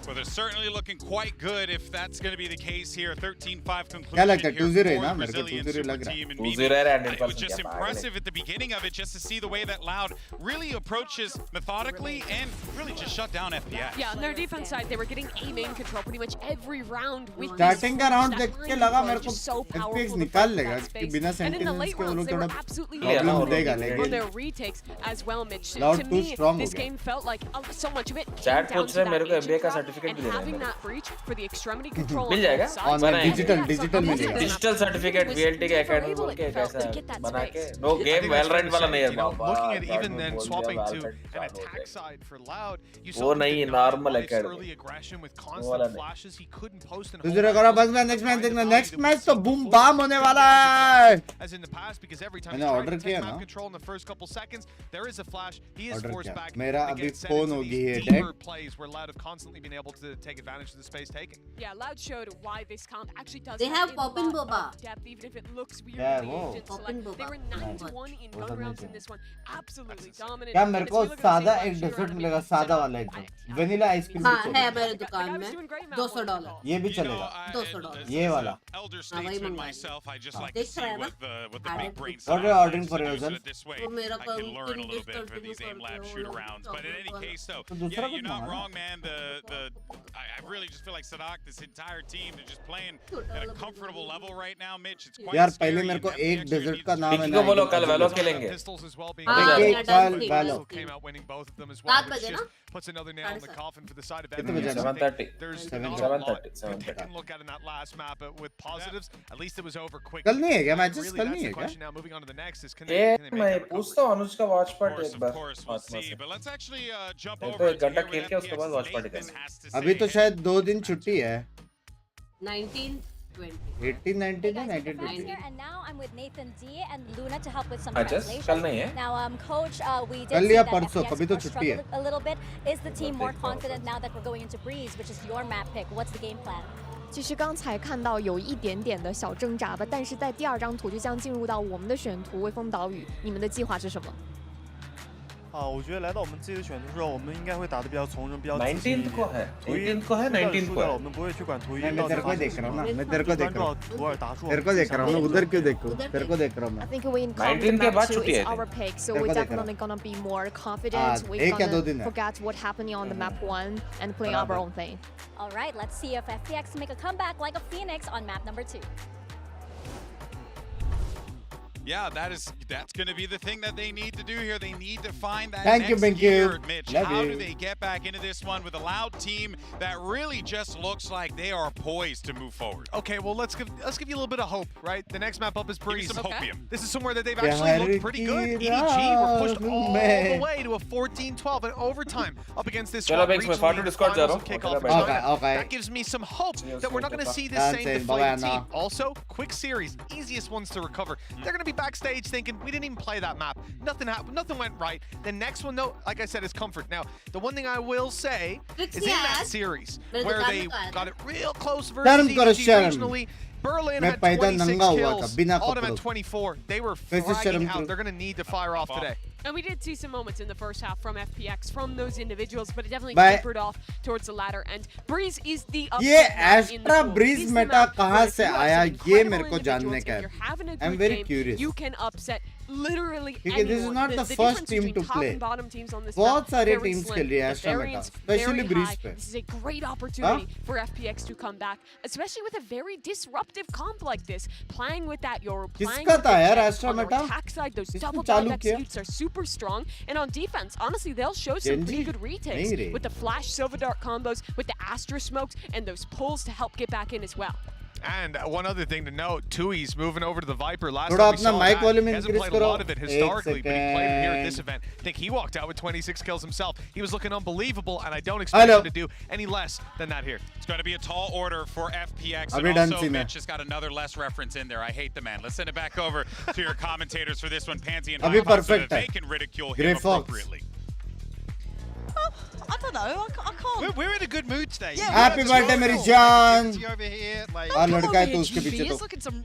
Speaker 5: Well, they're certainly looking quite good if that's going to be the case here. 13-5 conclusion.
Speaker 1: क्या लगता है 2-0 है ना? मेरे को 2-0 लग रहा है.
Speaker 17: 2-0 है.
Speaker 5: It was just impressive at the beginning of it, just to see the way that Loud really approaches methodically and really just shut down FPX.
Speaker 4: Yeah, on their defense side, they were getting A main control pretty much every round with
Speaker 1: starting का round देख के लगा मेरे को FPX निकाल लेगा कि बिना सेंटिनेल्स के वो लोग थोड़ा प्रॉब्लम देगा. लेकिन
Speaker 4: their retakes as well, Mitch.
Speaker 1: Loud
Speaker 4: To
Speaker 1: too strong
Speaker 4: me, this game felt like so much of it came
Speaker 17: Chat
Speaker 4: down
Speaker 17: पूछ
Speaker 4: to
Speaker 17: रहे मेरे को
Speaker 4: that
Speaker 17: MBA का
Speaker 4: agent
Speaker 17: सर्टिफिकेट भी
Speaker 4: and
Speaker 17: देना
Speaker 4: having that breach for the extremity control
Speaker 17: मिल जाएगा.
Speaker 1: Digital मिल जाएगा.
Speaker 17: Digital certificate VLT के एकेडमी बोल के कैसा बना के. नो गेम वेलरेंट वाला नहीं है बाबा.
Speaker 3: Looking at even then swapping to an attack side for Loud, you
Speaker 17: वो
Speaker 3: saw
Speaker 17: नहीं normal
Speaker 3: early aggression with constant flashes. He couldn't post and
Speaker 1: दूसरे करो बस मैं नेक्स्ट मैच देखना. नेक्स्ट मैच तो बूम बाम होने वाला है.
Speaker 5: As in the past, because every time
Speaker 1: मैंने ऑर्डर किया ना.
Speaker 5: control in the first couple seconds, there is a flash. He is forced back.
Speaker 1: मेरा अभी फोन हो गई है
Speaker 5: deeper plays where Loud have constantly been able to take advantage of the space taken.
Speaker 4: Yeah, Loud showed why this comp actually does.
Speaker 14: They have Poppin Boba.
Speaker 4: Depth, even if it looks weird.
Speaker 1: Yeah,
Speaker 4: to the
Speaker 1: whoa.
Speaker 4: agents.
Speaker 14: Poppin
Speaker 4: Like, they
Speaker 14: Boba.
Speaker 4: were 9-1 in run rounds in this one. Absolutely dominant.
Speaker 1: क्या मेरे को सादा एक desert मिलेगा. सादा वाला एकदम vanilla ice cream.
Speaker 14: हाँ है मेरे दुकान में $200.
Speaker 1: ये भी चलेगा.
Speaker 14: $200.
Speaker 1: ये वाला.
Speaker 5: Elder statesman myself, I just like to
Speaker 14: देख
Speaker 5: see
Speaker 14: रहा है ना.
Speaker 5: what the big brains
Speaker 1: What are you ordering for yourself?
Speaker 5: this way.
Speaker 14: वो मेरा
Speaker 5: I can learn a little bit for these aim lab shoot arounds. But in any case, though, yeah, you're not wrong, man. I really just feel like Sadak, this entire team, they're just playing at a comfortable level right now, Mitch. It's quite
Speaker 1: यार
Speaker 5: scary.
Speaker 1: पहले मेरे को एक desert का नाम है
Speaker 17: को बोलो कल वेलो खेलेंगे.
Speaker 5: Pistols as well being
Speaker 1: कल वेलो
Speaker 5: came out winning both of them as well.
Speaker 14: 7
Speaker 5: which
Speaker 14: बजे
Speaker 5: just
Speaker 14: ना.
Speaker 5: puts another nail in the coffin for the side of
Speaker 1: कितने बजे?
Speaker 17: 7:30.
Speaker 5: There's
Speaker 17: 7:30.
Speaker 5: that they can look at in that last map with positives. At least it was over quick.
Speaker 1: कल नहीं है क्या matches?
Speaker 5: Really,
Speaker 1: कल
Speaker 5: that's
Speaker 1: नहीं है
Speaker 5: the
Speaker 1: क्या?
Speaker 5: question now. Moving on to the next is can
Speaker 17: ये
Speaker 5: they
Speaker 17: मैं
Speaker 5: make that
Speaker 17: पूछता हूँ अनुज का वॉच पार्टी
Speaker 5: recovery?
Speaker 17: एक बार.
Speaker 5: Of course, we'll see. But let's actually jump
Speaker 17: तो
Speaker 5: over
Speaker 17: एक
Speaker 5: to
Speaker 17: घंटा
Speaker 5: hear
Speaker 17: खेल
Speaker 5: what
Speaker 17: के उसके बाद वॉच
Speaker 5: FPX's
Speaker 17: पार्टी
Speaker 5: Nathan
Speaker 17: करेंगे.
Speaker 5: has to
Speaker 1: अभी
Speaker 5: say.
Speaker 1: तो शायद 2 दिन छुट्टी है.
Speaker 14: 19, 20.
Speaker 1: 18, 19 है 19, 20.
Speaker 18: And now I'm with Nathan D and Luna to help with some
Speaker 17: हाँ, just
Speaker 18: translation.
Speaker 17: कल नहीं है.
Speaker 18: Now, coach, we did
Speaker 1: कल
Speaker 18: see
Speaker 1: या
Speaker 18: that
Speaker 1: परसों,
Speaker 18: FPX
Speaker 1: कभी तो
Speaker 18: were
Speaker 1: छुट्टी है.
Speaker 18: struggling a little bit. Is the team more confident now that we're going into Breeze, which is your map pick? What's the game plan?
Speaker 20: 其实刚才看到有一点点的小挣扎吧，但是在第2张图就将进入到我们的选图微风岛屿，你们的计划是什么？
Speaker 21: 我觉得来到我们自己的选图之后，我们应该会打得比较从容，比较自信一
Speaker 17: 19th
Speaker 21: 点。
Speaker 17: को है. 18th को है. 19th को है.
Speaker 21: 我们不会去管图一
Speaker 1: मैं
Speaker 21: 到底
Speaker 1: तेरे
Speaker 21: 发
Speaker 1: को
Speaker 21: 生
Speaker 1: देख
Speaker 21: 什
Speaker 1: रहा हूँ
Speaker 21: 么
Speaker 1: ना. मैं तेरे को देख
Speaker 21: 专
Speaker 1: रहा
Speaker 21: 注
Speaker 1: हूँ.
Speaker 21: 到图尔打出。
Speaker 1: तेरे को देख रहा हूँ ना. उधर क्यों देखूँ? तेरे को देख रहा हूँ
Speaker 20: I
Speaker 1: मैं.
Speaker 20: think we in comp
Speaker 17: 19 के
Speaker 20: map
Speaker 17: बाद
Speaker 20: 2
Speaker 17: छुट्टी
Speaker 20: is
Speaker 17: है.
Speaker 20: our pick, so
Speaker 1: तेरे
Speaker 20: we're
Speaker 1: को देख रहा
Speaker 20: definitely gonna be more confident.
Speaker 1: हाँ,
Speaker 20: We're
Speaker 1: एक या 2 दिन
Speaker 20: gonna
Speaker 1: है.
Speaker 20: forget what happening on the map 1 and play our own thing.
Speaker 18: All right, let's see if FPX make a comeback like a phoenix on map number 2.
Speaker 5: Yeah, that's going to be the thing that they need to do here. They need to find that
Speaker 1: Thank you,
Speaker 5: next
Speaker 1: thank you.
Speaker 5: gear, Mitch.
Speaker 1: Love
Speaker 5: How
Speaker 1: you.
Speaker 5: do they get back into this one with a Loud team that really just looks like they are poised to move forward?
Speaker 11: Okay, well let's give you a little bit of hope, right? The next map up is Breeze.
Speaker 5: Give me some hopium.
Speaker 11: This is somewhere that they've actually looked pretty good. EDG were pushed all the way to a 14-12 in overtime up against this
Speaker 17: चलो Binks मैं फाटू Discord जा रहा हूँ.
Speaker 11: kickoff.
Speaker 1: Okay, okay.
Speaker 11: That gives me some hope that we're not going to see this
Speaker 1: That's
Speaker 11: same
Speaker 1: it.
Speaker 11: deflated
Speaker 1: Bye-bye
Speaker 11: team. Also, quick series, easiest ones to recover. They're going to be backstage thinking, we didn't even play that map. Nothing happened. Nothing went right. The next one, though, like I said, is comfort. Now, the one thing I will say is in that series where they got it real close versus EG regionally, Berlin had 26 kills, Autumn had 24. They were fragging out. They're going to need to fire off today.
Speaker 4: And we did see some moments in the first half from FPX, from those individuals, but it definitely tapered off towards the latter end. Breeze is the
Speaker 1: ये Astra Breeze meta कहाँ से आया ये मेरे को जानने का है. I'm very curious.
Speaker 4: You can upset literally
Speaker 1: anyone. This is not the first team to play. बहुत सारे teams खेल रही है Astra meta, especially Breeze पे.
Speaker 4: This is a great opportunity for FPX to come back, especially with a very disruptive comp like this. Playing with that, you're playing with the attack side, those double dive executes are super strong, and on defense, honestly, they'll show some pretty good retakes with the flash Silver Dart combos, with the Astra smokes, and those pulls to help get back in as well.
Speaker 11: And one other thing to note, Tui's moving over to the Viper. Last time we saw that, he hasn't played a lot of it historically, but he played it here at this event. I think he walked out with 26 kills himself. He was looking unbelievable, and I don't expect him to do any less than that here.
Speaker 5: It's going to be a tall order for FPX, and also Mitch has got another less reference in there. I hate the man. Let's send it back over to your commentators for this one, Pansy and Hot, so that they can ridicule him appropriately.
Speaker 12: I don't know. I can't.
Speaker 3: We're in a good mood today.
Speaker 12: Yeah,
Speaker 1: Happy birthday, मेरी जान.
Speaker 3: Over here, like.
Speaker 12: Oh, लड़का है तो उसके पीछे तो. Look at some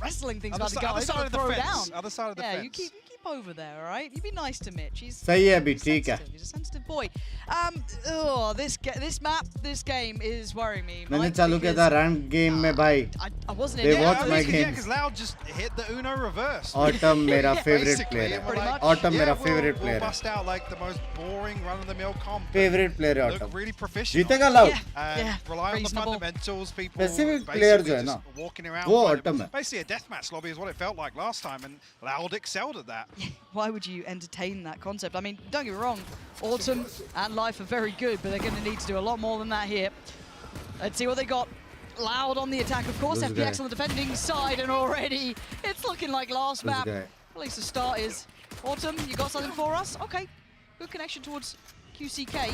Speaker 12: wrestling things about to go.
Speaker 3: Other side of the fence.
Speaker 12: Down.
Speaker 3: Other side of the fence.
Speaker 12: Yeah, you keep over there, all right? You be nice to Mitch. He's
Speaker 1: सही है अभी ठीक है.
Speaker 12: He's a sensitive boy. This map, this game is worrying me.
Speaker 1: मैंने चालू किया था rank game में भाई.
Speaker 12: I wasn't
Speaker 1: in
Speaker 12: it.
Speaker 1: They watch my
Speaker 3: Yeah,
Speaker 1: games.
Speaker 3: because Loud just hit the Uno reverse.
Speaker 1: Autumn मेरा favorite player है. Autumn मेरा favorite player
Speaker 3: We'll bust out like the most boring run-of-the-mill comp.
Speaker 1: Favorite player है
Speaker 3: Look
Speaker 1: Autumn.
Speaker 3: really professional.
Speaker 1: जीतेगा Loud.
Speaker 12: Yeah,
Speaker 3: rely on the fundamentals. People
Speaker 1: Specific player जो है ना,
Speaker 3: walking around.
Speaker 1: वो Autumn है.
Speaker 3: Basically a deathmatch lobby is what it felt like last time, and Loud excelled at that.
Speaker 12: Why would you entertain that concept? I mean, don't get me wrong, Autumn and Life are very good, but they're going to need to do a lot more than that here. Let's see what they got. Loud on the attack, of course, FPX on the defending side, and already it's looking like last map. At least the start is. Autumn, you got something for us? Okay, good connection towards QCK.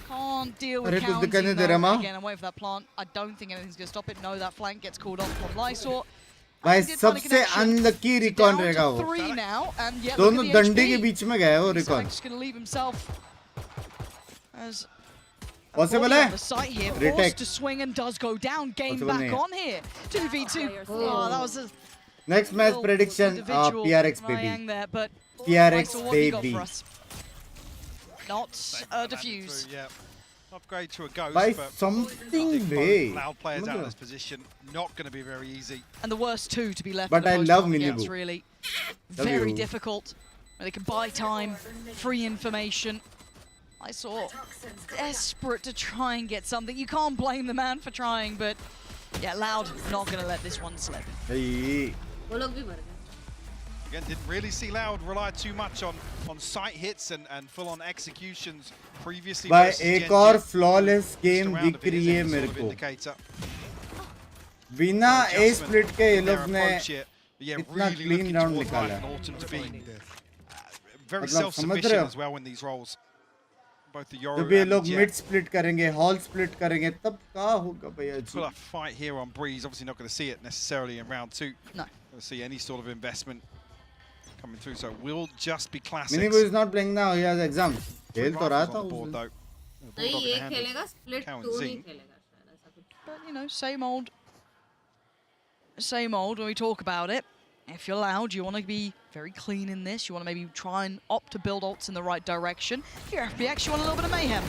Speaker 12: Can't deal with counting though. Again, I'm waiting for that plant. I don't think anything's going to stop it. No, that flank gets called off from Lysor.
Speaker 1: भाई सबसे unlucky recon रहेगा वो. दोनों डंडे के बीच में गए वो रिकॉन. Possible है? Retake.
Speaker 12: To swing and does go down. Game back on here. 2v2. Oh, that was a
Speaker 1: next match prediction. PRX baby.
Speaker 12: There, but
Speaker 1: PRX baby.
Speaker 12: Not defuse.
Speaker 3: Yeah. Upgrade to a ghost,
Speaker 1: by
Speaker 3: but
Speaker 1: something way.
Speaker 3: Loud players out of this position, not going to be very easy.
Speaker 12: And the worst two to be left.
Speaker 1: But I love Minibu.
Speaker 12: Really very difficult. They can buy time, free information. I saw desperate to try and get something. You can't blame the man for trying, but yeah, Loud not going to let this one slip.
Speaker 1: Hey.
Speaker 3: Again, didn't really see Loud rely too much on sight hits and full-on executions previously.
Speaker 1: भाई एक और flawless game दिख रही है मेरे को. बिना A split के ये लोग ने इतना clean round निकाला.
Speaker 3: Very self-sufficient as well in these roles. Both the Yoru
Speaker 1: जब ये लोग mid split करेंगे, hall split करेंगे, तब क्या होगा भैया जी?
Speaker 3: Well, a fight here on Breeze. Obviously not going to see it necessarily in round 2.
Speaker 12: No.
Speaker 3: Going to see any sort of investment coming through, so it will just be classics.
Speaker 1: Minibu is not playing now, he has exams. खेल तो रहा था
Speaker 3: board, though.
Speaker 14: नहीं ये खेलेगा split 2 नहीं खेलेगा शायद ऐसा कुछ.
Speaker 12: But you know, same old when we talk about it. If you're Loud, you want to be very clean in this. You want to maybe try and opt to build ults in the right direction. If you're FPX, you want a little bit of mayhem.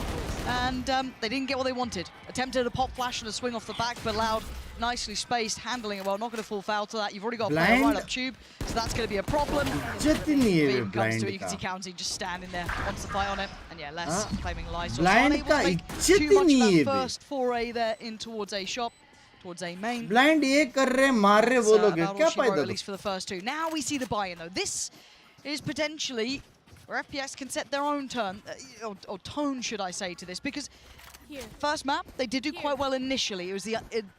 Speaker 12: And they didn't get what they wanted. Attempted a pop flash and a swing off the back, but Loud nicely spaced, handling it well. Not going to fall foul to that. You've already got a player right up tube, so that's going to be a problem. Beam comes to it. You can see County just standing there, wants to fight on it. And yeah, less claiming Lysor.
Speaker 1: Blind का
Speaker 12: too much of that first foray there in towards A shop. Towards A main.
Speaker 1: Blind ये कर रहे मार रहे वो लोग क्या फायदा?
Speaker 12: At least for the first two. Now we see the buy-in though. This is potentially where FPX can set their own turn or tone, should I say, to this, because first map they did do quite well initially. It was the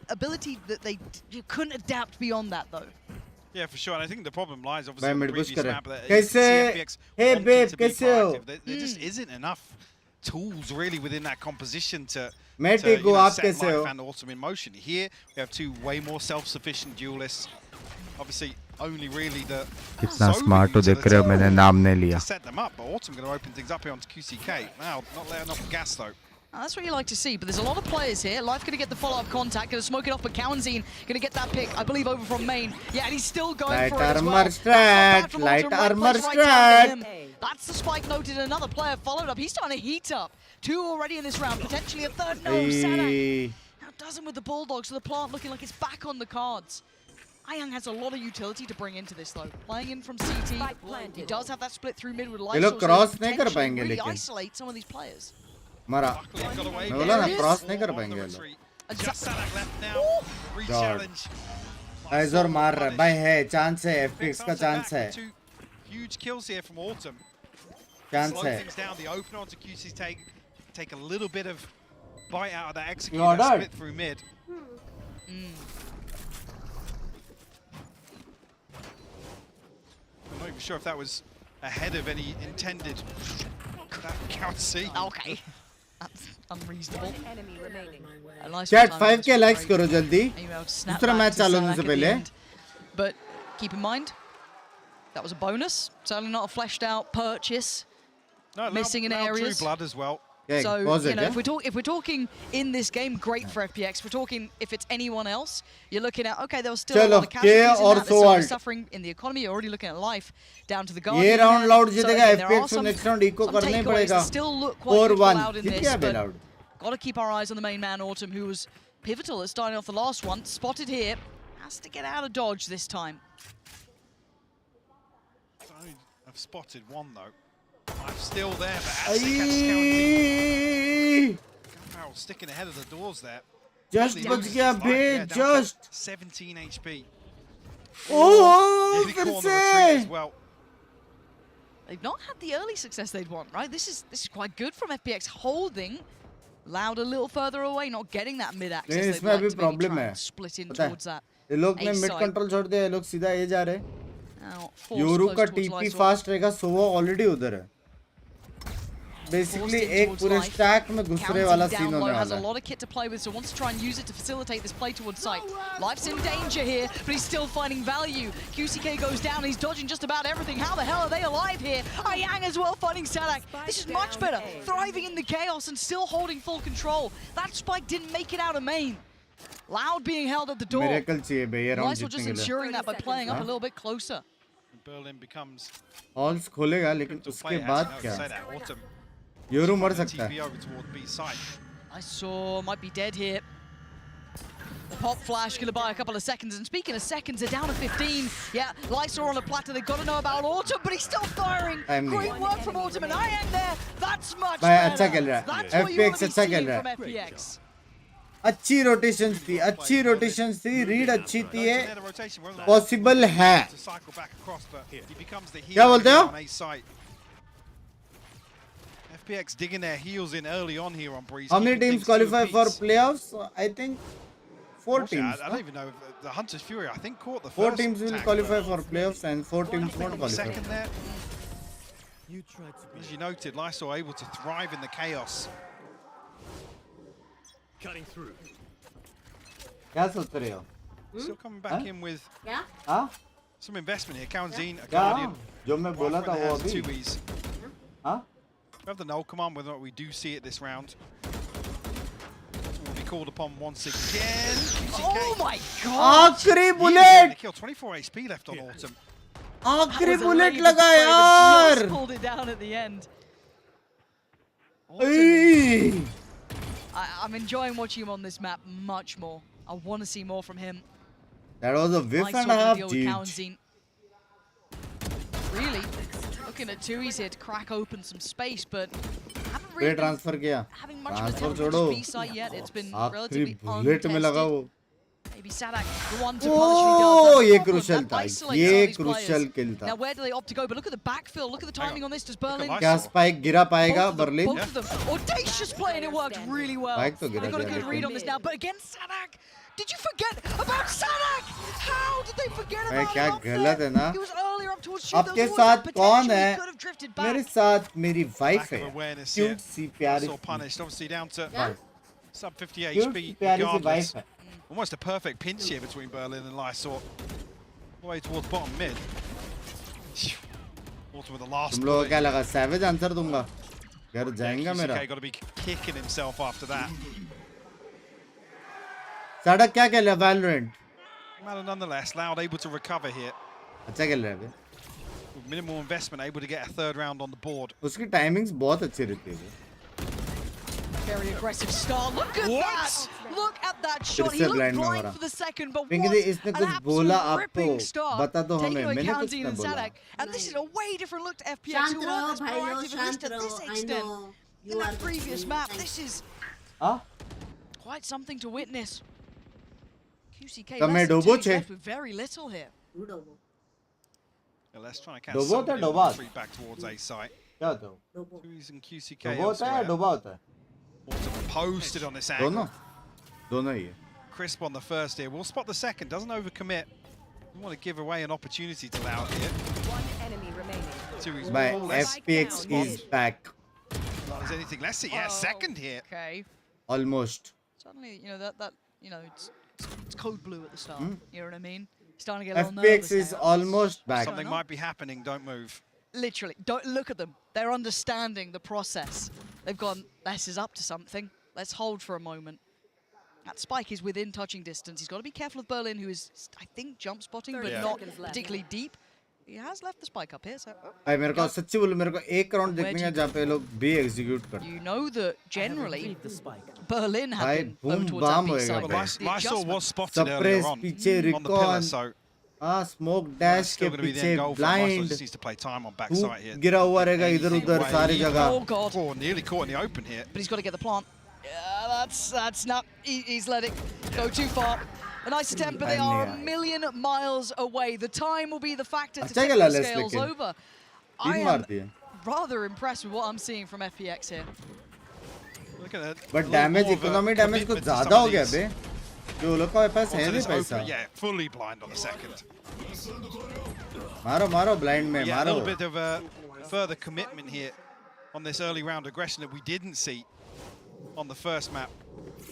Speaker 12: ability that you couldn't adapt beyond that though.
Speaker 3: Yeah, for sure. And I think the problem lies obviously on the previous map.
Speaker 1: कैसे? Hey babe, कैसे हो?
Speaker 3: There just isn't enough tools really within that composition to
Speaker 1: set
Speaker 3: Life and Autumn in motion. Here we have two way more self-sufficient duelists. Obviously only really the
Speaker 1: कितना smart हो देख रहे हो मैंने नाम नहीं लिया.
Speaker 3: set them up, but Autumn going to open things up here onto QCK. Now, not letting off the gas though.
Speaker 12: That's what you like to see, but there's a lot of players here. Life going to get the follow-up contact, going to smoke it off, but Kaunzine going to get that pick, I believe, over from main. Yeah, and he's still going for it as well.
Speaker 1: Light armor strat.
Speaker 12: That's the spike noted. Another player followed up. He's starting to heat up. 2 already in this round, potentially a third. No, Sadak. Now doesn't with the Bulldogs, so the plant looking like it's back on the cards. Ayang has a lot of utility to bring into this though. Playing in from CT, he does have that split through mid with Light.
Speaker 1: लोग cross नहीं कर पाएंगे
Speaker 12: really
Speaker 1: लेकिन.
Speaker 12: isolate some of these players.
Speaker 1: मरा. मैं बोला ना cross नहीं कर पाएंगे लोग. Razer मार रहा है भाई है चांस है FPX का चांस है.
Speaker 3: Huge kills here from Autumn.
Speaker 1: Chance
Speaker 3: Slow
Speaker 1: है.
Speaker 3: things down. The opener onto QC take a little bit of bite out of that execute
Speaker 1: You're
Speaker 3: that
Speaker 1: done.
Speaker 3: split through mid. I'm not even sure if that was ahead of any intended. That can't see.
Speaker 12: Okay. That's unreasonable.
Speaker 1: Chat 5k likes करो जल्दी. दूसरा match चालू होने से पहले.
Speaker 12: But keep in mind, that was a bonus. Certainly not a fleshed out purchase.
Speaker 3: No,
Speaker 12: missing in
Speaker 3: Loud
Speaker 12: areas.
Speaker 3: True blood as well.
Speaker 1: Yeah,
Speaker 12: So,
Speaker 1: pause
Speaker 12: you
Speaker 1: it,
Speaker 12: know,
Speaker 1: yeah?
Speaker 12: if we're talking in this game, great for FPX. We're talking if it's anyone else, you're looking at, okay, there was still a lot of casualties in that. There's still suffering in the economy. You're already looking at life down to the guard.
Speaker 1: ये round Loud जीतेगा
Speaker 12: there
Speaker 1: FPX
Speaker 12: are
Speaker 1: को
Speaker 12: some
Speaker 1: next round eco करना ही
Speaker 12: takeaways
Speaker 1: पड़ेगा.
Speaker 12: that still look quite good for
Speaker 1: 4-1.
Speaker 12: Loud in
Speaker 1: Jeet
Speaker 12: this,
Speaker 1: गया बे
Speaker 12: but
Speaker 1: Loud.
Speaker 12: got to keep our eyes on the main man, Autumn, who was pivotal at starting off the last one. Spotted here. Has to get out of dodge this time.
Speaker 3: I've spotted one though. I'm still there, but Antec HCG. Gunbarrel sticking ahead of the doors there.
Speaker 1: Just बच गया बे, just.
Speaker 3: 17 HP.
Speaker 1: Oh,
Speaker 3: Nearly
Speaker 1: फिर
Speaker 3: corner retreat as
Speaker 1: से.
Speaker 3: well.
Speaker 12: They've not had the early success they'd want, right? This is quite good from FPX, holding Loud a little further away, not getting that mid access.
Speaker 1: नहीं
Speaker 12: They'd
Speaker 1: इसमें
Speaker 12: like
Speaker 1: अभी
Speaker 12: to maybe
Speaker 1: problem
Speaker 12: try
Speaker 1: है.
Speaker 12: and split in
Speaker 1: पता है?
Speaker 12: towards that.
Speaker 1: ये लोग ने
Speaker 12: A
Speaker 1: mid
Speaker 12: side.
Speaker 1: Control छोड़ दिया, ये लोग सीधा ए जा रहे.
Speaker 12: Now, forced
Speaker 1: योरू
Speaker 12: close
Speaker 1: का
Speaker 12: towards
Speaker 1: TP
Speaker 12: Lysol.
Speaker 1: फास्ट रहेगा, सोवा ऑलरेडी उधर है. Basically एक पूरे stack में घुसरे वाला सीन होने
Speaker 12: has
Speaker 1: वाला
Speaker 12: a
Speaker 1: है.
Speaker 12: lot of kit to play with, so wants to try and use it to facilitate this play towards site. Life's in danger here, but he's still finding value. QCK goes down, he's dodging just about everything. How the hell are they alive here? Ayang as well finding Sadak. This is much better, thriving in the chaos and still holding full control. That spike didn't make it out of main. Loud being held at the door.
Speaker 1: Miracle चाहिए बे ये round
Speaker 12: Lysol just
Speaker 1: जीतने के लिए.
Speaker 12: ensuring that by playing up a little bit closer.
Speaker 3: Berlin becomes
Speaker 1: Halls खोलेगा लेकिन उसके बाद क्या? योरू मर सकता है.
Speaker 3: TP over toward B side.
Speaker 12: I saw might be dead here. The pop flash gonna buy a couple of seconds, and speaking of seconds, they're down to 15. Yeah, Lysol on a platter, they've got to know about Autumn, but he's still firing. Great work from Autumn, and I am there. That's much
Speaker 1: भाई
Speaker 12: better.
Speaker 1: अच्छा खेल रहा है.
Speaker 12: That's what you want
Speaker 1: FPX
Speaker 12: to be
Speaker 1: अच्छा खेल
Speaker 12: seeing
Speaker 1: रहा
Speaker 12: from
Speaker 1: है.
Speaker 12: FPX.
Speaker 1: अच्छी रोटेशंस थी, अच्छी रोटेशंस थी, रीड अच्छी थी, ये पॉसिबल है. क्या बोलते हो?
Speaker 3: FPX digging their heels in early on here on Breeze.
Speaker 1: How many teams qualify for playoffs? I think 4 teams.
Speaker 3: I don't even know. The Hunter's Fury, I think, caught the
Speaker 1: 4
Speaker 3: first
Speaker 1: teams will
Speaker 3: tag,
Speaker 1: qualify
Speaker 3: but
Speaker 1: for playoffs and 4 teams won't qualify.
Speaker 3: second there. As you noted, Lysol able to thrive in the chaos.
Speaker 15: Cutting through.
Speaker 1: क्या सोच रहे हो?
Speaker 3: Still coming back in with
Speaker 1: हाँ?
Speaker 3: some investment here. Kaunzine, a
Speaker 1: क्या?
Speaker 3: Guardian.
Speaker 1: जो मैं बोला था वो अभी.
Speaker 3: 2Es.
Speaker 1: हाँ?
Speaker 3: We have the null command, whether or not we do see it this round. Will be called upon once again.
Speaker 12: Oh my god!
Speaker 1: आखिरी bullet.
Speaker 3: Kill 24 HP left on Autumn.
Speaker 1: आखिरी bullet लगा यार.
Speaker 12: Just pulled it down at the end. I'm enjoying watching him on this map much more. I want to see more from him.
Speaker 1: That was a whiff and a half, Jeej.
Speaker 12: Really looking at 2Es here to crack open some space, but haven't
Speaker 1: पे
Speaker 12: really been
Speaker 1: transfer किया.
Speaker 12: having much of a
Speaker 1: transfer
Speaker 12: tempo
Speaker 1: छोड़ो.
Speaker 12: to B site yet. It's been
Speaker 1: आखिरी
Speaker 12: relatively
Speaker 1: bullet में लगा
Speaker 12: untested.
Speaker 1: वो.
Speaker 12: Maybe Sadak, the one to
Speaker 1: Oh,
Speaker 12: punish
Speaker 1: ये
Speaker 12: the
Speaker 1: crucial था. ये crucial kill
Speaker 12: Now
Speaker 1: था.
Speaker 12: where do they opt to go? But look at the backfill. Look at the timing on this. Does Berlin?
Speaker 1: क्या spike गिरा पाएगा Berlin?
Speaker 12: Both of them. Audacious play, and it worked really well.
Speaker 1: Spike तो गिरा
Speaker 12: They got a
Speaker 1: दिया
Speaker 12: good read
Speaker 1: लेकिन.
Speaker 12: on this now. But against Sadak, did you forget about Sadak? How did they forget
Speaker 1: भाई
Speaker 12: about
Speaker 1: क्या
Speaker 12: him up
Speaker 1: गलत है
Speaker 12: there?
Speaker 1: ना?
Speaker 12: He was earlier up towards shoot.
Speaker 1: आपके
Speaker 12: Those
Speaker 1: साथ
Speaker 12: were
Speaker 1: कौन
Speaker 12: potentially
Speaker 1: है?
Speaker 12: could have drifted back.
Speaker 1: मेरे साथ मेरी वाइफ है.
Speaker 3: Awareness
Speaker 1: Cute सी प्यारी.
Speaker 3: Lysol punished, obviously down to sub 50
Speaker 1: Cute
Speaker 3: HP.
Speaker 1: सी प्यारी सी
Speaker 3: Regardless.
Speaker 1: वाइफ है.
Speaker 3: Almost a perfect pinch here between Berlin and Lysol. way towards bottom mid. Also with the last.
Speaker 1: तुम लोगों को क्या लगा? Savage आंसर दूंगा. घर जाएगा मेरा.
Speaker 3: QCK got to be kicking himself after that.
Speaker 1: साड़ा क्या खेल रहा है Valorant?
Speaker 3: Well, nonetheless, Loud able to recover here.
Speaker 1: अच्छा खेल रहा है अभी.
Speaker 3: With minimal investment, able to get a third round on the board.
Speaker 1: उसकी timings बहुत अच्छी रहती है.
Speaker 12: Very aggressive start. Look at that! Look at that shot. He
Speaker 1: फिर से
Speaker 12: looked
Speaker 1: blind में हो
Speaker 12: blind
Speaker 1: रहा.
Speaker 12: for the second, but
Speaker 1: Pinky
Speaker 12: what
Speaker 1: दी इसने
Speaker 12: an
Speaker 1: कुछ बोला
Speaker 12: absolute
Speaker 1: आपको.
Speaker 12: ripping start.
Speaker 1: बता दो हमें.
Speaker 12: Taking away
Speaker 1: मैंने कुछ
Speaker 12: Kaunzin
Speaker 1: नहीं
Speaker 12: and
Speaker 1: बोला.
Speaker 12: Sadak. And this is a way different look to FPX,
Speaker 14: शांत
Speaker 12: who
Speaker 14: रहो
Speaker 12: aren't as
Speaker 14: भाइयों,
Speaker 12: proactive, at least
Speaker 14: शांत
Speaker 12: to this
Speaker 14: रहो. I
Speaker 12: extent.
Speaker 14: know
Speaker 12: In
Speaker 14: you are
Speaker 12: that
Speaker 14: the
Speaker 12: previous
Speaker 14: same
Speaker 12: map,
Speaker 14: type.
Speaker 12: this is
Speaker 1: हाँ?
Speaker 12: quite something to witness. QCK
Speaker 1: તમે
Speaker 12: less than
Speaker 1: ડોબો
Speaker 12: 2
Speaker 1: છે?
Speaker 12: left with very little here.
Speaker 3: Yeah, let's try and catch
Speaker 1: डोबो होता है
Speaker 3: somebody
Speaker 1: Doba?
Speaker 3: retreat back towards A site.
Speaker 1: क्या होता है?
Speaker 3: Who's in QCK
Speaker 1: डोबो होता है या
Speaker 3: elsewhere.
Speaker 1: डोबा होता है?
Speaker 3: Autumn posted on this angle.
Speaker 1: दोनों. दोनों ही है.
Speaker 3: Crisp on the first here. We'll spot the second. Doesn't overcommit. We want to give away an opportunity to Loud here.
Speaker 2: One enemy remaining.
Speaker 3: Two is
Speaker 1: My
Speaker 3: more or less.
Speaker 1: FPX is back.
Speaker 3: Is anything? Let's see. Yeah, second here.
Speaker 12: Okay.
Speaker 1: Almost.
Speaker 12: Suddenly, you know, that you know, it's code blue at the start.
Speaker 1: Hmm?
Speaker 12: You know what I mean? Starting to get a little nervous
Speaker 1: FPX is
Speaker 12: now.
Speaker 1: almost back.
Speaker 3: Something might be happening. Don't move.
Speaker 12: Literally, don't look at them. They're understanding the process. They've gone, this is up to something. Let's hold for a moment. That spike is within touching distance. He's got to be careful of Berlin, who is, I think, jump spotting, but not particularly deep. He has left the spike up here, so...
Speaker 1: भाई मेरे को सच्ची बोलूं मेरे को एक round देखने का जहाँ पे लोग B execute करते हैं.
Speaker 12: You know that generally Berlin had
Speaker 1: भाई
Speaker 12: been over
Speaker 1: boom
Speaker 12: towards
Speaker 1: bam
Speaker 12: that B
Speaker 1: होएगा
Speaker 12: side.
Speaker 1: भाई.
Speaker 3: Lysol was spotted earlier
Speaker 1: Suppress
Speaker 3: on
Speaker 1: पीछे
Speaker 3: on the pillar,
Speaker 1: recon.
Speaker 3: so
Speaker 1: हाँ smoke dash
Speaker 3: still
Speaker 1: के
Speaker 3: going to be the end
Speaker 1: पीछे
Speaker 3: goal for Lysol.
Speaker 1: blind.
Speaker 3: Just needs to play time on
Speaker 1: Hoop
Speaker 3: backside here.
Speaker 1: गिरा हुआ रहेगा इधर उधर सारी जगह.
Speaker 12: Oh god!
Speaker 3: Oh, nearly caught in the open here.
Speaker 12: But he's got to get the plant. Yeah, that's not. He's let it go too far. A nice attempt, but they are a million miles away. The time will be the factor to tip the scales over. I am rather impressed with what I'm seeing from FPX here.
Speaker 3: Look at that.
Speaker 1: But damage, economy damage कुछ ज़्यादा हो गया बे. जो लोग का पास है नहीं पैसा.
Speaker 3: Yeah, fully blind on the second.
Speaker 1: मारो मारो blind में
Speaker 3: Yeah, a little
Speaker 1: मारो.
Speaker 3: bit of a further commitment here on this early round aggression that we didn't see on the first map.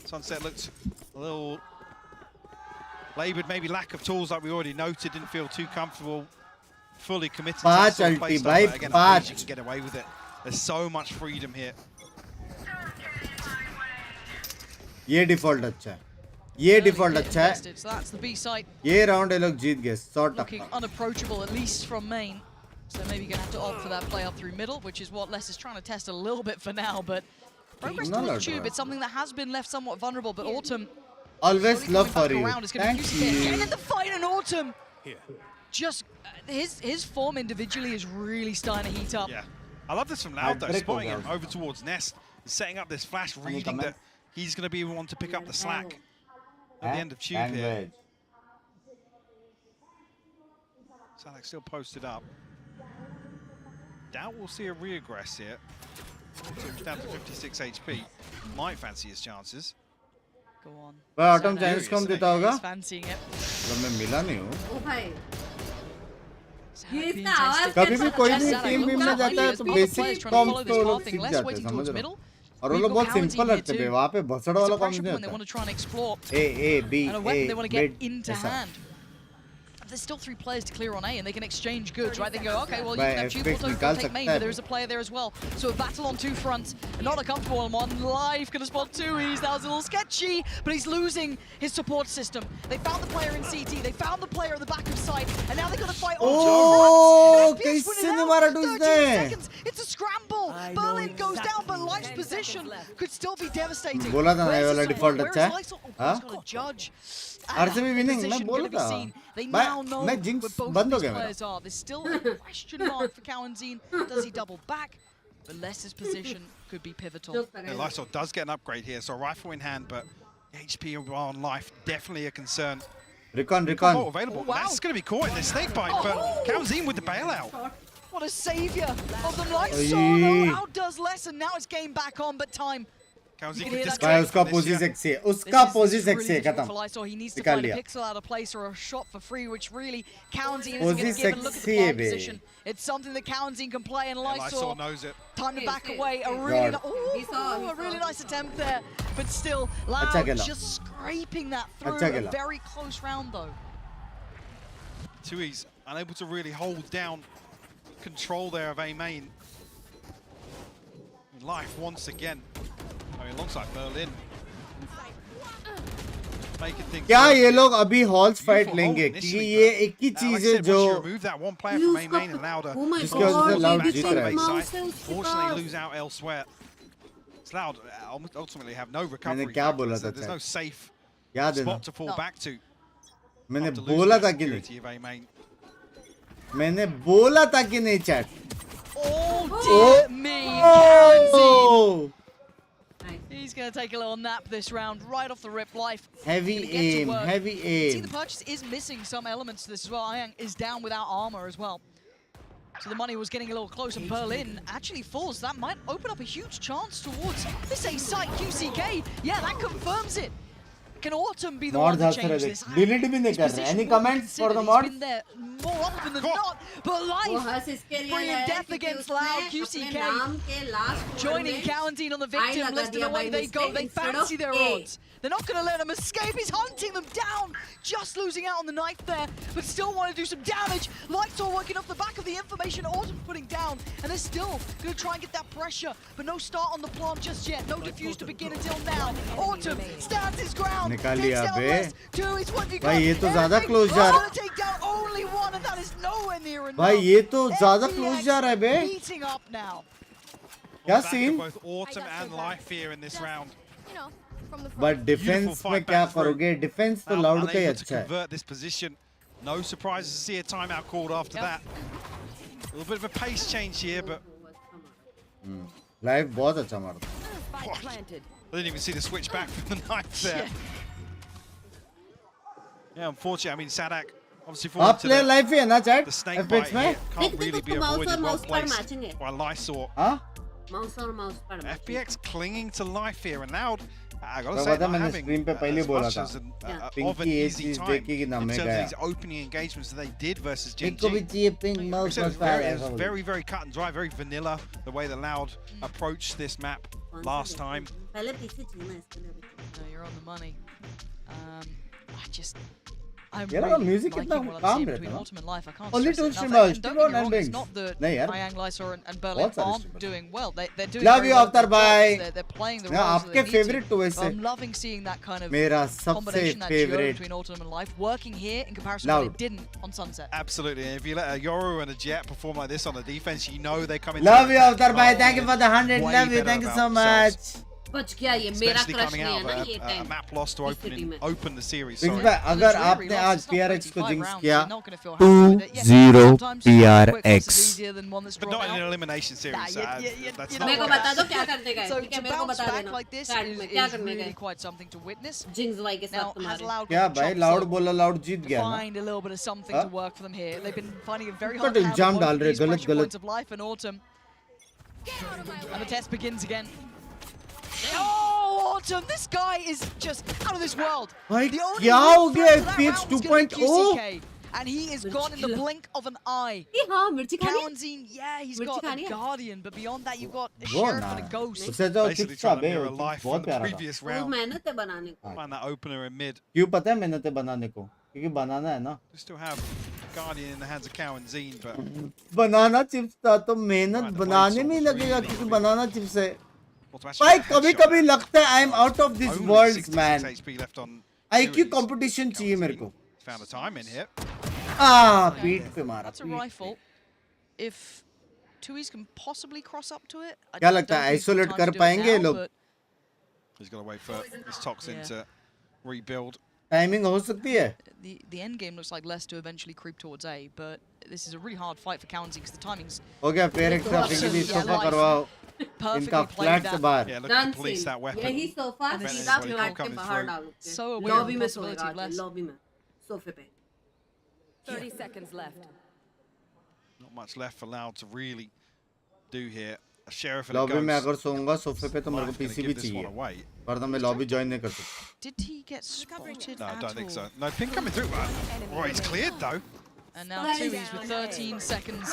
Speaker 3: Sunset looked a little laboured, maybe lack of tools like we already noted, didn't feel too comfortable, fully committed to that sort of play style, but again, I believe you can get away with it. There's so much freedom here.
Speaker 1: ये default अच्छा है. ये default अच्छा है.
Speaker 12: So that's the B side.
Speaker 1: ये round ये लोग जीत गए. Sort
Speaker 12: Looking unapproachable, at least from main. So maybe you're going to have to opt for that play up through middle, which is what Les is trying to test a little bit for now, but progress towards tube, it's something that has been left somewhat vulnerable, but Autumn
Speaker 1: always love for you.
Speaker 12: Thank you. Again in the fight, and Autumn just his form individually is really starting to heat up.
Speaker 3: Yeah, I love this from Loud though, spotting him over towards Nest, setting up this flash, reading that he's going to be one to pick up the slack at the end of tube here. Sadak still posted up. Doubt we'll see a reaggress here. Autumn's down to 56 HP. Might fancy his chances.
Speaker 12: Go on.
Speaker 1: भाई autumn Chinese कम देता होगा?
Speaker 12: Fancying it.
Speaker 1: तो मैं मिला नहीं हूँ.
Speaker 14: ओ भाई. ये इसका आवाज
Speaker 1: कभी भी कोई भी टीम में जाता है तो बेसिक कॉम्स तो लोग सीख जाते हैं समझ रहे हो. और वो लोग बहुत सिंपल लगते हैं. वहाँ पे भसड़ वाला कॉम्स नहीं होता. A B A mid.
Speaker 12: There's still 3 players to clear on A, and they can exchange goods, right? They can go, okay, well, you can have tube, we'll take main, but there is a player there as well. So a battle on 2 fronts, not a comfortable one. Live gonna spot 2, he's now a little sketchy, but he's losing his support system. They found the player in CT, they found the player at the back of site, and now they're gonna fight on 2 fronts.
Speaker 1: कैसे नहीं मारा
Speaker 12: 13 seconds, it's a scramble. Berlin goes down, but Life's position could still be devastating.
Speaker 1: बोला था ना ये वाला default अच्छा है.
Speaker 12: हाँ? Judge.
Speaker 1: RCB winning मैं बोला था. मैं जिंक्स बंद हो गया मेरा.
Speaker 12: There's still a question mark for Kaunzin. Does he double back? But Les's position could be pivotal.
Speaker 3: Yeah, Lysol does get an upgrade here, so a rifle in hand, but HP on life definitely a concern.
Speaker 1: Recon.
Speaker 3: Oh, available. Wow. That's going to be caught in this snake bite, but Kaunzin with the bailout.
Speaker 12: What a savior of the Lysol. Outdoes Les, and now it's game back on, but time.
Speaker 1: भाई उसका पोजी sexy है. उसका पोजी sexy है. खत्म.
Speaker 12: He needs to find a pixel out of place or a shot for free, which really Kaunzin isn't going to give. And look at the plant position. It's something that Kaunzin can play, and Lysol
Speaker 3: knows it.
Speaker 12: Time to back away. A really nice attempt there, but still Loud just scraping that through. A very close round though.
Speaker 3: Tui's unable to really hold down control there of A main. Life once again. I mean, alongside Berlin. Making things.
Speaker 1: क्या ये लोग अभी halls fight लेंगे क्योंकि ये एक ही चीज है जो जिसके वजह से लाउड जीत रहा है.
Speaker 3: Fortunately, lose out elsewhere. It's Loud ultimately have no recovery.
Speaker 1: मैंने क्या बोला था?
Speaker 3: There's no safe
Speaker 1: याद है ना?
Speaker 3: spot to fall back to.
Speaker 1: मैंने बोला था कि नहीं? मैंने बोला था कि नहीं chat?
Speaker 12: Oh dear me! He's going to take a little nap this round, right off the rip. Life.
Speaker 1: Heavy aim, heavy aim.
Speaker 12: See, the purchase is missing some elements to this as well. Ayang is down without armor as well. So the money was getting a little close, and Berlin actually falls. That might open up a huge chance towards this A site QCK. Yeah, that confirms it. Can Autumn be the one to change this?
Speaker 1: Delete भी नहीं कर रहे. Any comments for the mod?
Speaker 12: He's been there more often than not, but Life bringing death against Loud. QCK joining Galantine on the victim list, and away they go. They fancy their odds. They're not going to let him escape. He's hunting them down, just losing out on the knife there, but still want to do some damage. Lights are working off the back of the information Autumn's putting down, and they're still going to try and get that pressure, but no start on the plant just yet. No defuse to begin until now. Autumn stands his ground.
Speaker 1: निकाल लिया बे. भाई ये तो ज़्यादा close जा रहा है. भाई ये तो ज़्यादा क्लोज जा रहा है बे. क्या scene?
Speaker 3: Both Autumn and Life here in this round.
Speaker 1: But defense में क्या करोगे? Defense तो Loud का ही अच्छा है.
Speaker 3: Convert this position. No surprises to see a timeout called after that. A little bit of a pace change here, but
Speaker 1: Life बहुत अच्छा मारता.
Speaker 3: I didn't even see the switch back from the knife there. Yeah, unfortunately, I mean Sadak obviously falling
Speaker 1: आप player life ही है ना chat?
Speaker 3: The snake
Speaker 1: FX
Speaker 3: bite
Speaker 1: में?
Speaker 3: here can't really be avoided well placed by Lysor.
Speaker 1: हाँ?
Speaker 3: FPX clinging to Life here, and Loud, I gotta
Speaker 1: तो
Speaker 3: say,
Speaker 1: पता
Speaker 3: not
Speaker 1: मैंने
Speaker 3: having
Speaker 1: screen पे पहले
Speaker 3: as
Speaker 1: बोला
Speaker 3: much
Speaker 1: था.
Speaker 3: as of
Speaker 1: Pinky
Speaker 3: an
Speaker 1: ये
Speaker 3: easy
Speaker 1: चीज
Speaker 3: time
Speaker 1: देखी कि
Speaker 3: in
Speaker 1: ना मैं
Speaker 3: terms of
Speaker 1: गया.
Speaker 3: these opening engagements that they did versus
Speaker 1: एक को भी
Speaker 3: Gen G.
Speaker 1: चाहिए pink mouse
Speaker 3: It was
Speaker 1: must
Speaker 3: very, very cut and dry, very vanilla, the way the Loud approached this map last time.
Speaker 12: No, you're on the money. I'm
Speaker 1: यार
Speaker 12: really
Speaker 1: music
Speaker 12: liking
Speaker 1: कितना
Speaker 12: what I'm
Speaker 1: काम
Speaker 12: seeing
Speaker 1: रहता
Speaker 12: between
Speaker 1: है.
Speaker 12: Autumn and Life. I can't
Speaker 1: Only
Speaker 12: stress
Speaker 1: two
Speaker 12: it enough.
Speaker 1: streamers,
Speaker 12: And don't
Speaker 1: Steve
Speaker 12: get me
Speaker 1: and
Speaker 12: wrong, it's
Speaker 1: Binks.
Speaker 12: not that
Speaker 1: नहीं यार.
Speaker 12: Ayang, Lysor and Berlin
Speaker 1: सारे
Speaker 12: aren't doing well. They're doing
Speaker 1: Love
Speaker 12: very
Speaker 1: you,
Speaker 12: well.
Speaker 1: Avtar, bye.
Speaker 12: They're playing the
Speaker 1: ना
Speaker 12: roles that they
Speaker 1: आपके
Speaker 12: need
Speaker 1: favorite
Speaker 12: to.
Speaker 1: तो
Speaker 12: But
Speaker 1: वैसे.
Speaker 12: I'm loving seeing that kind of
Speaker 1: मेरा
Speaker 12: combination,
Speaker 1: सबसे
Speaker 12: that duo
Speaker 1: favorite.
Speaker 12: between Autumn and Life working here in comparison to what they didn't on Sunset.
Speaker 3: Absolutely, and if you let a Yoru and a Jet perform like this on the defense, you know they come in.
Speaker 1: Love you, Avtar, bye. Thank you for the 100. Love you. Thank you so much.
Speaker 14: बच गया ये मेरा
Speaker 3: Especially
Speaker 14: crush
Speaker 3: coming
Speaker 14: नहीं है
Speaker 3: out
Speaker 14: ना
Speaker 3: of
Speaker 14: ये
Speaker 3: a
Speaker 14: time.
Speaker 3: map loss to open the series.
Speaker 1: Binks
Speaker 3: Sorry.
Speaker 1: भाई अगर आपने आज PRX को jinx किया
Speaker 3: 2-0
Speaker 1: PRX.
Speaker 3: But not in an elimination series. That's
Speaker 14: मेरे को बता दो क्या करने का है.
Speaker 12: So
Speaker 14: ठीक है
Speaker 12: to
Speaker 14: मेरे को
Speaker 12: bounce
Speaker 14: बता
Speaker 12: back
Speaker 14: देना.
Speaker 12: like this
Speaker 14: Chat में क्या
Speaker 12: is
Speaker 14: करने का
Speaker 12: really
Speaker 14: है.
Speaker 12: quite something to witness.
Speaker 14: Jinx भाई के
Speaker 12: Now,
Speaker 14: साथ
Speaker 12: has
Speaker 14: तुम्हारे.
Speaker 12: Loud
Speaker 1: क्या
Speaker 12: got
Speaker 1: भाई
Speaker 12: chops
Speaker 1: Loud
Speaker 12: up?
Speaker 1: बोला Loud जीत गया ना.
Speaker 12: Find a little bit of something
Speaker 1: Huh?
Speaker 12: to work for them here. They've been finding it very
Speaker 1: But
Speaker 12: hard to handle
Speaker 1: इल्जाम
Speaker 12: both
Speaker 1: डाल
Speaker 12: of
Speaker 1: रहे
Speaker 12: these
Speaker 1: गलत
Speaker 12: pressure
Speaker 1: गलत.
Speaker 12: points of Life and Autumn. And the test begins again. Oh, Autumn! This guy is just out of this world.
Speaker 1: भाई
Speaker 12: The only
Speaker 1: क्या
Speaker 12: real
Speaker 1: हो गया
Speaker 12: threat to that
Speaker 1: FPX
Speaker 12: round was gonna be
Speaker 1: 2.0?
Speaker 12: QCK, and he is gone in the blink of an eye.
Speaker 14: हाँ मिर्ची खानी.
Speaker 12: Kawanzine, yeah, he's
Speaker 14: मिर्ची
Speaker 12: got a
Speaker 14: खानी है.
Speaker 12: Guardian, but beyond that, you've got a
Speaker 1: वो
Speaker 12: Sheriff
Speaker 1: ना
Speaker 12: and a Ghost.
Speaker 1: उससे तो
Speaker 3: Basically
Speaker 1: चिप्स का
Speaker 3: trying to
Speaker 1: बे
Speaker 3: mirror Life
Speaker 1: बहुत
Speaker 3: from the
Speaker 1: प्यारा था.
Speaker 3: previous
Speaker 14: वो
Speaker 3: round.
Speaker 14: मेहनत है बनाने को.
Speaker 3: Find that opener in mid.
Speaker 1: क्यों पता है मेहनत है बनाने को? क्योंकि बनाना है ना.
Speaker 3: We still have Guardian in the hands of Cow and Zine, but
Speaker 1: banana chips था तो मेहनत बनाने में ही लगेगा क्योंकि बनाना चिप्स है. भाई कभी-कभी लगता है I am out of this world man. IQ competition चाहिए मेरे को.
Speaker 3: Found a time in here.
Speaker 1: पीठ पे मारा.
Speaker 12: That's a rifle. If Tuis can possibly cross up to it, I
Speaker 1: क्या
Speaker 12: don't
Speaker 1: लगता है
Speaker 12: think
Speaker 1: isolate
Speaker 12: we've got
Speaker 1: कर
Speaker 12: time to do it
Speaker 1: पाएंगे ये
Speaker 12: now,
Speaker 1: लोग?
Speaker 12: but
Speaker 3: He's got to wait for his toxin to rebuild.
Speaker 1: Timing हो सकती है.
Speaker 12: the end game looks like less to eventually creep towards A, but this is a really hard fight for Cowanzy because the timing's
Speaker 1: हो गया PRX का फिंगी sofa करवाओ. इनका flat से बाहर.
Speaker 3: Yeah, looking to police that weapon.
Speaker 14: यही sofa सीधा flat के बाहर डालो.
Speaker 12: So aware of
Speaker 14: lobby
Speaker 12: the
Speaker 14: में
Speaker 12: possibility
Speaker 14: सोएगा
Speaker 12: of less.
Speaker 14: लॉबी में सोफे पे.
Speaker 2: 30 seconds left.
Speaker 3: Not much left for Loud to really do here. A Sheriff and a
Speaker 1: lobby में
Speaker 3: Ghost.
Speaker 1: अगर सोऊंगा सोफे पे तो मेरे को
Speaker 3: Life's gonna
Speaker 1: पीसी भी
Speaker 3: give this
Speaker 1: चाहिए.
Speaker 3: one away.
Speaker 1: वरना मैं लॉबी ज्वाइन नहीं कर सकता.
Speaker 12: Did he get spotted
Speaker 3: No, I
Speaker 12: at
Speaker 3: don't think
Speaker 12: all?
Speaker 3: so. No, ping coming through. Oh, he's cleared though.
Speaker 12: And now Tuis with 13 seconds,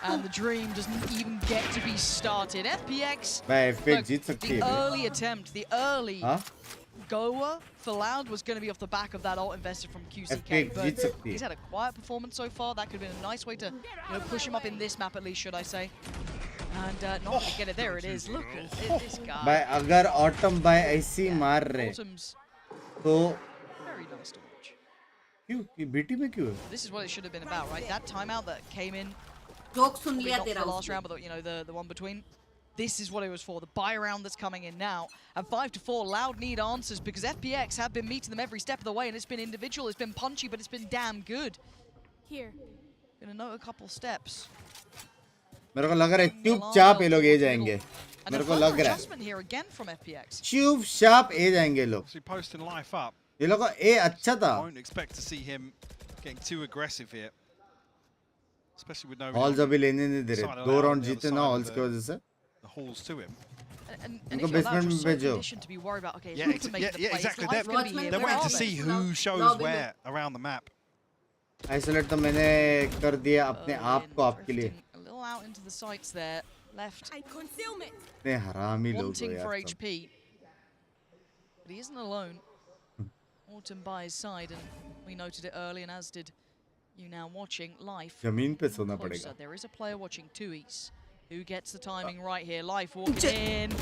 Speaker 12: and the dream doesn't even get to be started. FPX,
Speaker 1: भाई FPX
Speaker 12: look,
Speaker 1: जीत सकती
Speaker 12: the
Speaker 1: है.
Speaker 12: early attempt, the early
Speaker 1: हाँ?
Speaker 12: goer for Loud was going to be off the back of that ult invested from QCK. But he's had a quiet performance so far. That could have been a nice way to push him up in this map at least, should I say. And not going to get it. There it is. Look at this guy.
Speaker 1: भाई अगर Autumn भाई ऐसी मार रहे तो
Speaker 12: very nice to watch.
Speaker 1: क्यों कि BT में क्यों है?
Speaker 12: This is what it should have been about, right? That timeout that came in.
Speaker 14: Joke सुन लिया
Speaker 12: Not
Speaker 14: तेरा
Speaker 12: the last round, but the one between. This is what it was for. The buy round that's coming in now. At 5-4, Loud need answers because FPX have been meeting them every step of the way, and it's been individual, it's been punchy, but it's been damn good.
Speaker 20: Here.
Speaker 12: Gonna note a couple steps.
Speaker 1: मेरे को लग रहा है चुपचाप ये लोग ए जाएंगे. मेरे को लग रहा है.
Speaker 12: Adjustment here again from FPX.
Speaker 1: चुपचाप ए जाएंगे लोग.
Speaker 3: Posting life up.
Speaker 1: ये लोग को ए अच्छा था.
Speaker 3: Won't expect to see him getting too aggressive here. Especially with no.
Speaker 1: Halls अभी लेने नहीं दे रहे. 2 राउंड जीते ना Halls की वजह से.
Speaker 3: The halls to him.
Speaker 12: And
Speaker 1: इनको बेसमेंट में भेजो.
Speaker 12: To be worried about, okay,
Speaker 3: Yeah, exactly. They're waiting to see who shows where around the map.
Speaker 1: Isolate तो मैंने कर दिया अपने आप को आपके लिए.
Speaker 12: A little out into the sights there, left.
Speaker 1: इतने हरामी लोग हो
Speaker 12: Wanting for
Speaker 1: यार.
Speaker 12: HP, but he isn't alone. Autumn by his side, and we noted it early, and as did you now watching life.
Speaker 1: जमीन पे सोना
Speaker 12: Closer.
Speaker 1: पड़ेगा.
Speaker 12: There is a player watching 2-East. Who gets the timing right here? Life walking in.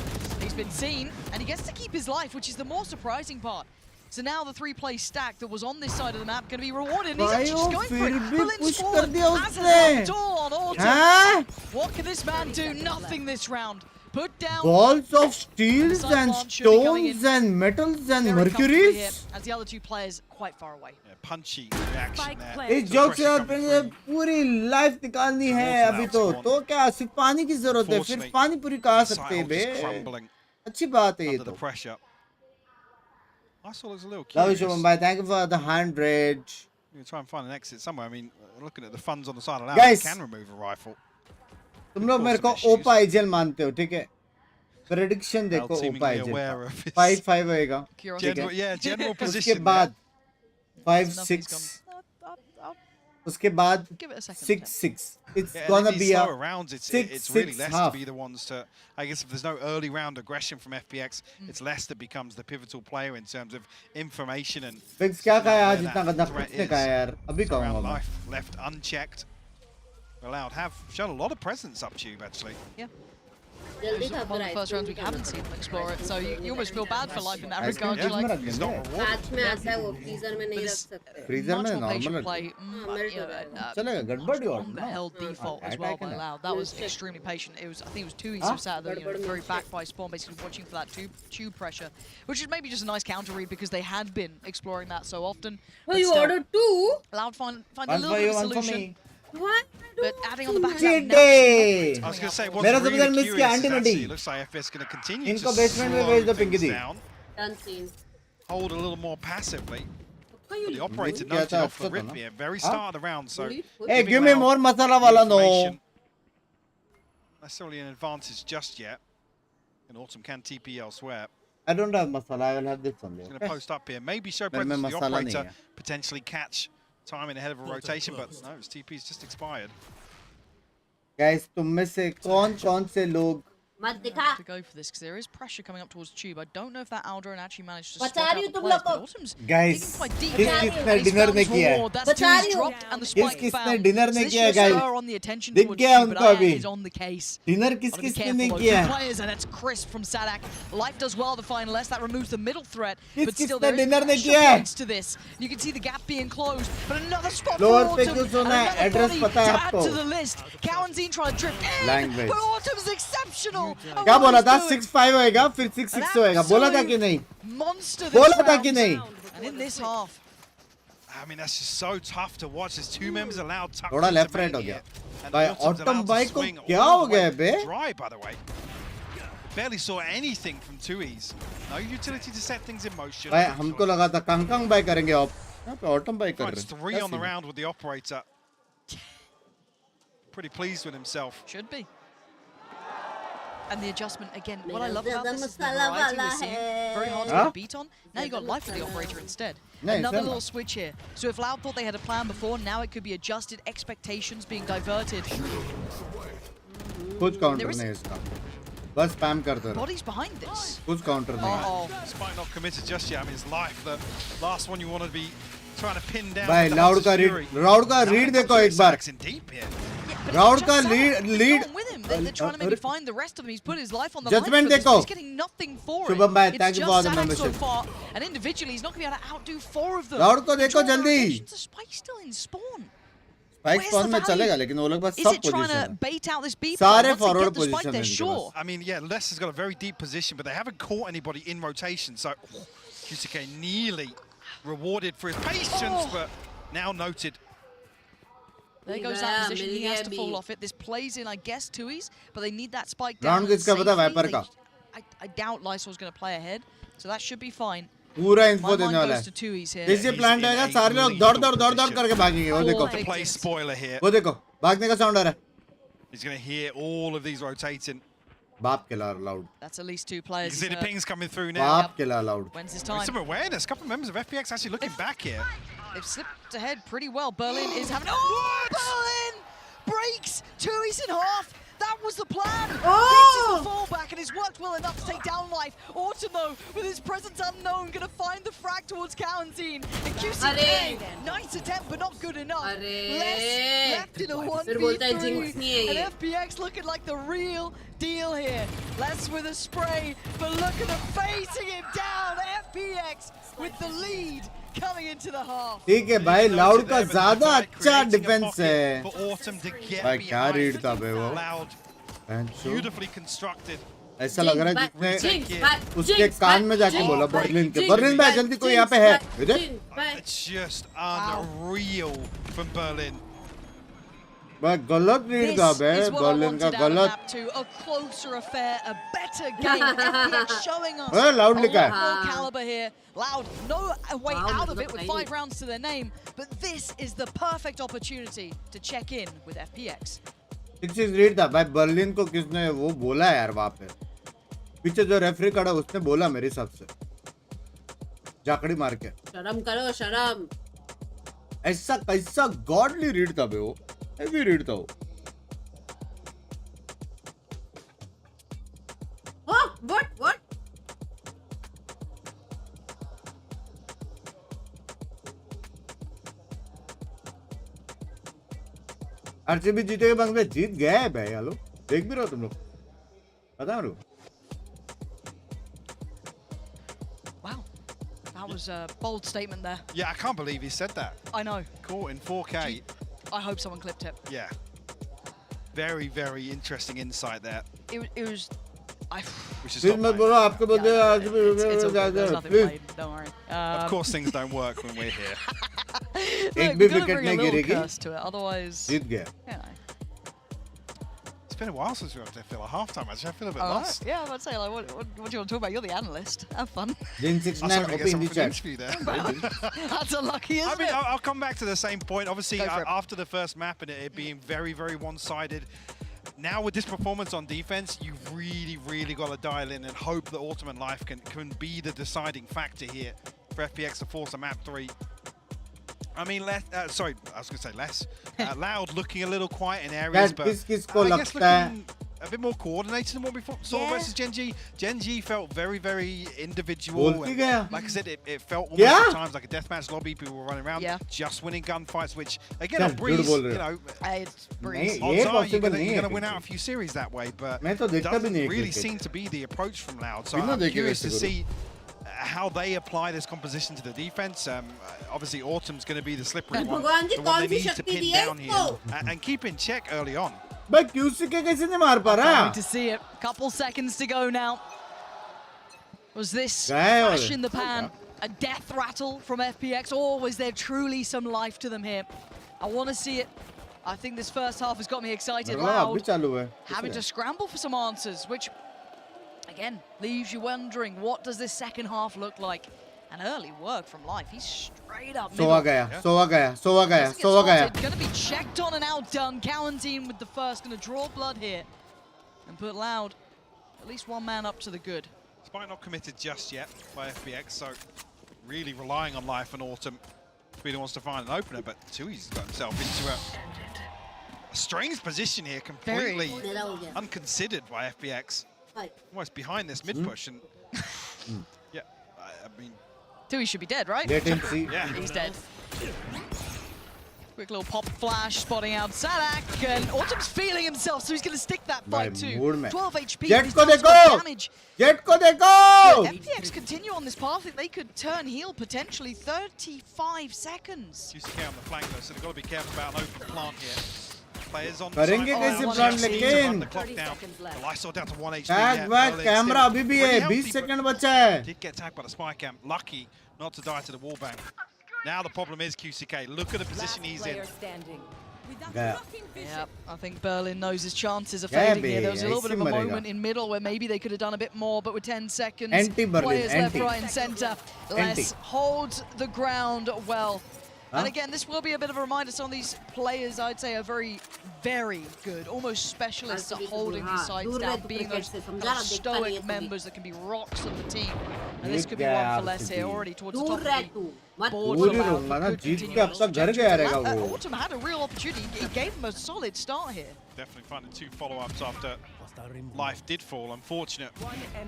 Speaker 12: He's been seen, and he gets to keep his life, which is the more surprising part. So now the 3-play stack that was on this side of the map going to be rewarded, and he's actually just going for it. Berlin's forward, has it all on Autumn. What can this man do? Nothing this round. Put down
Speaker 1: Balls of steels and stones and metals and mercuries.
Speaker 12: as the other two players quite far away.
Speaker 3: Yeah, punchy reaction there.
Speaker 1: इस joke से अपने पूरी life निकालनी है अभी तो क्या सिर्फ पानी की जरूरत है फिर पानी पूरी कहा सकते हैं बे अच्छी बात है ये तो
Speaker 3: I saw it was a little
Speaker 1: Love
Speaker 3: curious.
Speaker 1: you Mumbai, thank you for the 100.
Speaker 3: You try and find an exit somewhere. I mean, looking at the funds on the side of that,
Speaker 1: Guys,
Speaker 3: can remove a rifle.
Speaker 1: तुम लोग मेरे को ओपा AJL मानते हो ठीक है prediction देखो ओपा AJL 5-5 होएगा
Speaker 3: general position
Speaker 1: उसके बाद 5-6 उसके बाद 6-6 it's gonna be a
Speaker 3: rounds, it's
Speaker 1: 6-6
Speaker 3: really less
Speaker 1: half.
Speaker 3: to be the ones to, I guess if there's no early round aggression from FPX, it's less that becomes the pivotal player in terms of information and
Speaker 1: Binks क्या कहा आज इतना गंदा कुछ ने कहा यार अभी कहूँगा मैं
Speaker 3: left unchecked. Allowed have shown a lot of presence up tube actually.
Speaker 12: Yeah. One of the first rounds we haven't seen them explore it, so you almost feel bad for life in that regard. You're like,
Speaker 14: कांच में आता है वो freezer में नहीं रख सकते
Speaker 1: freezer में
Speaker 12: normal
Speaker 1: नॉर्मल
Speaker 12: play,
Speaker 1: चलेगा गड़बड़ी और
Speaker 12: on the held default as well by Loud. That was extremely patient. It was, I think it was 2 easy sat there, very back by spawn, basically watching for that tube pressure, which is maybe just a nice counter read because they had been exploring that so often.
Speaker 14: Oh, you ordered 2?
Speaker 12: Loud find a little bit of a solution.
Speaker 14: What?
Speaker 12: But adding on the back of
Speaker 1: cheat
Speaker 12: that,
Speaker 1: day
Speaker 3: I was going to say, what's
Speaker 1: मेरा
Speaker 3: really
Speaker 1: सबसे miss किया
Speaker 3: curious is
Speaker 1: anti
Speaker 3: actually
Speaker 1: नडी
Speaker 3: it looks like FS going to continue
Speaker 1: इनको
Speaker 3: to
Speaker 1: basement में
Speaker 3: slow
Speaker 1: भेज दो
Speaker 3: things
Speaker 1: Pinky the
Speaker 3: down,
Speaker 14: Done scene.
Speaker 3: hold a little more passively. But the operator
Speaker 1: क्या
Speaker 3: noted
Speaker 1: था
Speaker 3: off the
Speaker 1: अच्छा था
Speaker 3: rip
Speaker 1: ना
Speaker 3: here, very start of the round, so
Speaker 1: hey give me more masala wala no
Speaker 3: necessarily an advantage just yet. And Autumn can TP elsewhere.
Speaker 1: I don't have masala I will have this one
Speaker 3: He's going to post up here, maybe show
Speaker 1: मेरे में
Speaker 3: presence to the
Speaker 1: मसाला नहीं
Speaker 3: operator,
Speaker 1: है
Speaker 3: potentially catch timing ahead of a rotation, but no, his TP's just expired.
Speaker 1: guys तुम में से कौन से लोग
Speaker 14: मत दिखा
Speaker 12: to go for this because there is pressure coming up towards tube. I don't know if that Aldrin actually managed to
Speaker 14: बचा
Speaker 12: spot out
Speaker 14: रही
Speaker 12: the
Speaker 14: हूँ तुम
Speaker 12: players,
Speaker 14: लोग
Speaker 12: but
Speaker 14: को
Speaker 12: Autumn's
Speaker 1: guys
Speaker 12: digging quite deep.
Speaker 1: किसने dinner नहीं किया है
Speaker 12: That's two
Speaker 14: बचा
Speaker 12: he's
Speaker 14: रही हूँ
Speaker 12: dropped and the spike
Speaker 1: किसने
Speaker 12: found.
Speaker 1: डिनर
Speaker 12: So
Speaker 1: नहीं
Speaker 12: this
Speaker 1: किया
Speaker 12: should
Speaker 1: guys
Speaker 12: spur on the attention
Speaker 1: दिख
Speaker 12: towards
Speaker 1: गया
Speaker 12: tube,
Speaker 1: उनको
Speaker 12: but
Speaker 1: अभी
Speaker 12: is on the case.
Speaker 1: Dinner
Speaker 12: Gotta be
Speaker 1: किसने नहीं
Speaker 12: careful,
Speaker 1: किया
Speaker 12: though. Two players, and that's Chris from Sadak. Life does well to find less. That removes the middle threat, but still
Speaker 1: किसने
Speaker 12: there is
Speaker 1: dinner नहीं
Speaker 12: pressure
Speaker 1: किया है
Speaker 12: points to this. You can see the gap being closed, but another spot for
Speaker 1: lower पे
Speaker 12: Autumn,
Speaker 1: क्यों
Speaker 12: and
Speaker 1: सोना है
Speaker 12: another
Speaker 1: address
Speaker 12: body
Speaker 1: पता है
Speaker 12: to add
Speaker 1: आपको
Speaker 12: to the list. Kawanzine trying to drift in,
Speaker 1: Language.
Speaker 12: but Autumn's exceptional.
Speaker 1: क्या बोला था 6-5 होएगा फिर 6-6 होएगा बोला था कि नहीं
Speaker 12: Monster
Speaker 1: बोला था कि नहीं
Speaker 12: and in this half
Speaker 3: I mean, that's just so tough to watch. There's 2 members allowed tucked
Speaker 1: थोड़ा
Speaker 3: into
Speaker 1: लेफ्ट राइट हो
Speaker 3: main
Speaker 1: गया
Speaker 3: here, and
Speaker 1: भाई
Speaker 3: Autumn's
Speaker 1: ऑटम
Speaker 3: allowed to
Speaker 1: भाई को
Speaker 3: swing
Speaker 1: क्या
Speaker 3: all
Speaker 1: हो
Speaker 3: the way
Speaker 1: गया बे
Speaker 3: dry, by the way. Barely saw anything from 2Es. No utility to set things in motion.
Speaker 1: भाई हमको लगा था कांगकांग बाय करेंगे आप यहाँ पे ऑटम बाय कर
Speaker 3: Finds
Speaker 1: रहे
Speaker 3: 3 on the round with the operator. Pretty pleased with himself.
Speaker 12: should be. And the adjustment again. What I
Speaker 14: मेरा
Speaker 12: love about
Speaker 14: ज़्यादा
Speaker 12: this is the
Speaker 14: masala
Speaker 12: variety
Speaker 14: वाला
Speaker 12: we're seeing.
Speaker 14: है
Speaker 12: Very hard to get a beat on. Now you got life for the operator instead.
Speaker 1: नहीं,
Speaker 12: Another
Speaker 1: सही
Speaker 12: little switch here. So if Loud thought they had a plan before, now it could be adjusted. Expectations being diverted.
Speaker 1: कुछ counter
Speaker 12: There is-
Speaker 1: नहीं है इसका बस spam करते रहो.
Speaker 12: Bodies behind this.
Speaker 1: कुछ counter नहीं.
Speaker 3: Despite not committed just yet, I mean, it's life. The last one you want to be trying to pin down.
Speaker 1: भाई Loud का read देखो एक बार. Loud का lead.
Speaker 12: They're trying to maybe find the rest of him. He's put his life on the
Speaker 1: Judgment
Speaker 12: line for this, but
Speaker 1: देखो.
Speaker 12: he's getting nothing for it.
Speaker 1: Shubham भाई,
Speaker 12: It's
Speaker 1: thank you
Speaker 12: just
Speaker 1: for the
Speaker 12: Zanak so
Speaker 1: membership.
Speaker 12: far, and individually he's not going to be able to outdo 4 of them.
Speaker 1: Loud को
Speaker 12: They're
Speaker 1: देखो
Speaker 12: drawing
Speaker 1: जल्दी.
Speaker 12: attention to Spike still in spawn.
Speaker 1: Spike
Speaker 12: Where's
Speaker 1: spawn
Speaker 12: the
Speaker 1: में
Speaker 12: value?
Speaker 1: चलेगा लेकिन वो लोग बस
Speaker 12: Is
Speaker 1: सब
Speaker 12: it trying
Speaker 1: position
Speaker 12: to
Speaker 1: है.
Speaker 12: bait out this B
Speaker 1: सारे
Speaker 12: once they
Speaker 1: forward
Speaker 12: get the spike,
Speaker 1: position
Speaker 12: they're
Speaker 1: है इनके
Speaker 12: sure.
Speaker 3: I mean, yeah, Les has got a very deep position, but they haven't caught anybody in rotation. So, QCK nearly rewarded for his patience, but now noted.
Speaker 12: There goes that position. He has to fall off it. This plays in, I guess, Tui's, but they need that spike down.
Speaker 1: Round किसका पता
Speaker 12: safely.
Speaker 1: Viper का?
Speaker 12: I doubt Lysol's going to play ahead, so that should be fine.
Speaker 1: पूरा
Speaker 12: My
Speaker 1: info
Speaker 12: mind
Speaker 1: देने वाला
Speaker 12: goes
Speaker 1: है.
Speaker 12: to Tui's here.
Speaker 1: जैसे plant आएगा सारे लोग दौड़ करके भागेंगे. वो देखो.
Speaker 3: To play spoiler here.
Speaker 1: वो देखो. भागने का sound आ रहा है.
Speaker 3: He's going to hear all of these rotating.
Speaker 1: बाप के Loud.
Speaker 12: That's at least 2 players.
Speaker 3: You can see the pings coming through now.
Speaker 1: बाप के Loud.
Speaker 12: When's his time?
Speaker 3: Some awareness. A couple of members of FPX actually looking back here.
Speaker 12: They've slipped ahead pretty well. Berlin is having... Oh, Berlin breaks. Tui's in half. That was the plan. This is the fallback, and it's worked well enough to take down Life. Autumn, though, with his presence unknown, going to find the frag towards Quarantine. And QCK, nice attempt, but not good enough. Less left in a 1v3. And FPX looking like the real deal here. Less with a spray, but look at them facing him down. FPX with the lead. Coming into the half.
Speaker 1: ठीक है भाई Loud का ज़्यादा अच्छा defence है. भाई क्या read था बे वो.
Speaker 3: Beautifully constructed.
Speaker 1: ऐसा लग रहा है जिसने उसके कान में जाके बोला बर्लिन के. बर्लिन भाई जल्दी कोई यहाँ पे है. इधर.
Speaker 3: Just unreal from Berlin.
Speaker 1: भाई गलत रीड था बे. बर्लिन का गलत.
Speaker 12: A closer affair, a better game. FPX showing us
Speaker 1: Loud
Speaker 12: a
Speaker 1: लिखा
Speaker 12: lot
Speaker 1: है.
Speaker 12: more caliber here. Loud, no way out of it with 5 rounds to their name, but this is the perfect opportunity to check in with FPX.
Speaker 1: 6 read था भाई. Berlin को किसने वो बोला यार वहाँ पे. पीछे जो रेफरी खड़ा उसने बोला मेरे हिसाब से. जाकड़ी मार के.
Speaker 14: शर्म करो शर्म.
Speaker 1: ऐसा कैसा गॉडली रीड था बे वो. हेवी रीड था वो.
Speaker 14: What?
Speaker 1: आरसीबी जीते के बंगले जीत गए हैं भाई. हेलो देख भी रहो तुम लोग. पता है मेरे.
Speaker 12: Wow, that was a bold statement there.
Speaker 3: Yeah, I can't believe he said that.
Speaker 12: I know.
Speaker 3: Caught in 4K.
Speaker 12: I hope someone clipped it.
Speaker 3: Yeah. Very, very interesting insight there.
Speaker 12: It was.
Speaker 3: Which is
Speaker 1: फिर मैं बोला आपके बंदे आज भी
Speaker 12: please. Don't worry.
Speaker 3: Of course, things don't work when we're here.
Speaker 1: एक भी wicket नहीं गिरेगी.
Speaker 12: Otherwise,
Speaker 1: जीत गया.
Speaker 3: It's been a while since we were at a halftime. Actually, I feel a bit lost.
Speaker 12: Yeah, I'm about to say, like, what do you want to talk about? You're the analyst. Have fun.
Speaker 1: Jin 69 open in the chat.
Speaker 12: That's unlucky, isn't
Speaker 3: I mean,
Speaker 12: it?
Speaker 3: I'll come back to the same point. Obviously, after the first map and it being very, very one-sided, now with this performance on defense, you've really got to dial in and hope that Autumn and Life can be the deciding factor here for FPX to force a map 3. I mean, sorry, I was going to say less. Loud looking a little quiet in areas, but I guess looking a bit more coordinated than what we saw versus Gen G. Gen G felt very, very individual. And like I said, it felt almost at times like a deathmatch lobby. People were running around, just winning gunfights, which again, on Breeze, you know,
Speaker 12: it's Breeze.
Speaker 3: Odds are you're going to win out a few series that way, but it doesn't really seem to be the approach from Loud. So I'm curious to see how they apply this composition to the defense. Obviously, Autumn's going to be the slippery one, the one they need to pin down here and keep in check early on.
Speaker 1: But QCK कैसे नहीं मार पा रहा?
Speaker 12: To see it. Couple seconds to go now. Was this flash in the pan a death rattle from FPX, or was there truly some life to them here? I want to see it. I think this first half has got me excited. Loud having to scramble for some answers, which again leaves you wondering, what does this second half look like? And early work from Life. He's straight up middle.
Speaker 1: So
Speaker 12: Gonna be checked on and outdone. Quarantine with the first, gonna draw blood here. And put Loud at least one man up to the good.
Speaker 3: Despite not committed just yet by FPX, so really relying on Life and Autumn. Really wants to find an opener, but Tui's got himself into a strange position here, completely unconsidered by FPX. almost behind this mid push, and yeah, I mean,
Speaker 12: Tui should be dead, right?
Speaker 1: Latency.
Speaker 3: Yeah,
Speaker 12: he's dead. Quick little pop flash, spotting out Sadak, and Autumn's feeling himself, so he's going to stick that fight too. 12 HP.
Speaker 1: Jet ko dekho! Jet ko dekho!
Speaker 12: FPX continue on this path. I think they could turn heel potentially 35 seconds.
Speaker 3: QCK on the flank though, so they've got to be careful about an open plant here. Players on the
Speaker 1: करेंगे
Speaker 3: side.
Speaker 1: कैसे plant लेकिन?
Speaker 3: The clock down. The Lysol down to 1 HP.
Speaker 1: Tag back, camera अभी भी है, 20 second बचा है.
Speaker 3: Did get tagged by the spy cam. Lucky not to die to the wall bang. Now the problem is QCK. Look at the position he's in.
Speaker 1: Yeah.
Speaker 12: Yep, I think Berlin knows his chances are fading here. There was a little bit of a moment in middle where maybe they could have done a bit more, but with 10 seconds, players left, right and center. Les holds the ground well. And again, this will be a bit of a reminder. Some of these players, I'd say, are very, very good, almost specialists at holding these sides down, being those kind of stoic members that can be rocks of the team. And this could be one for Les here, already towards the top of the board. Autumn had a real opportunity. He gave him a solid start here.
Speaker 3: Definitely finding 2 follow-ups after life did fall. Unfortunate.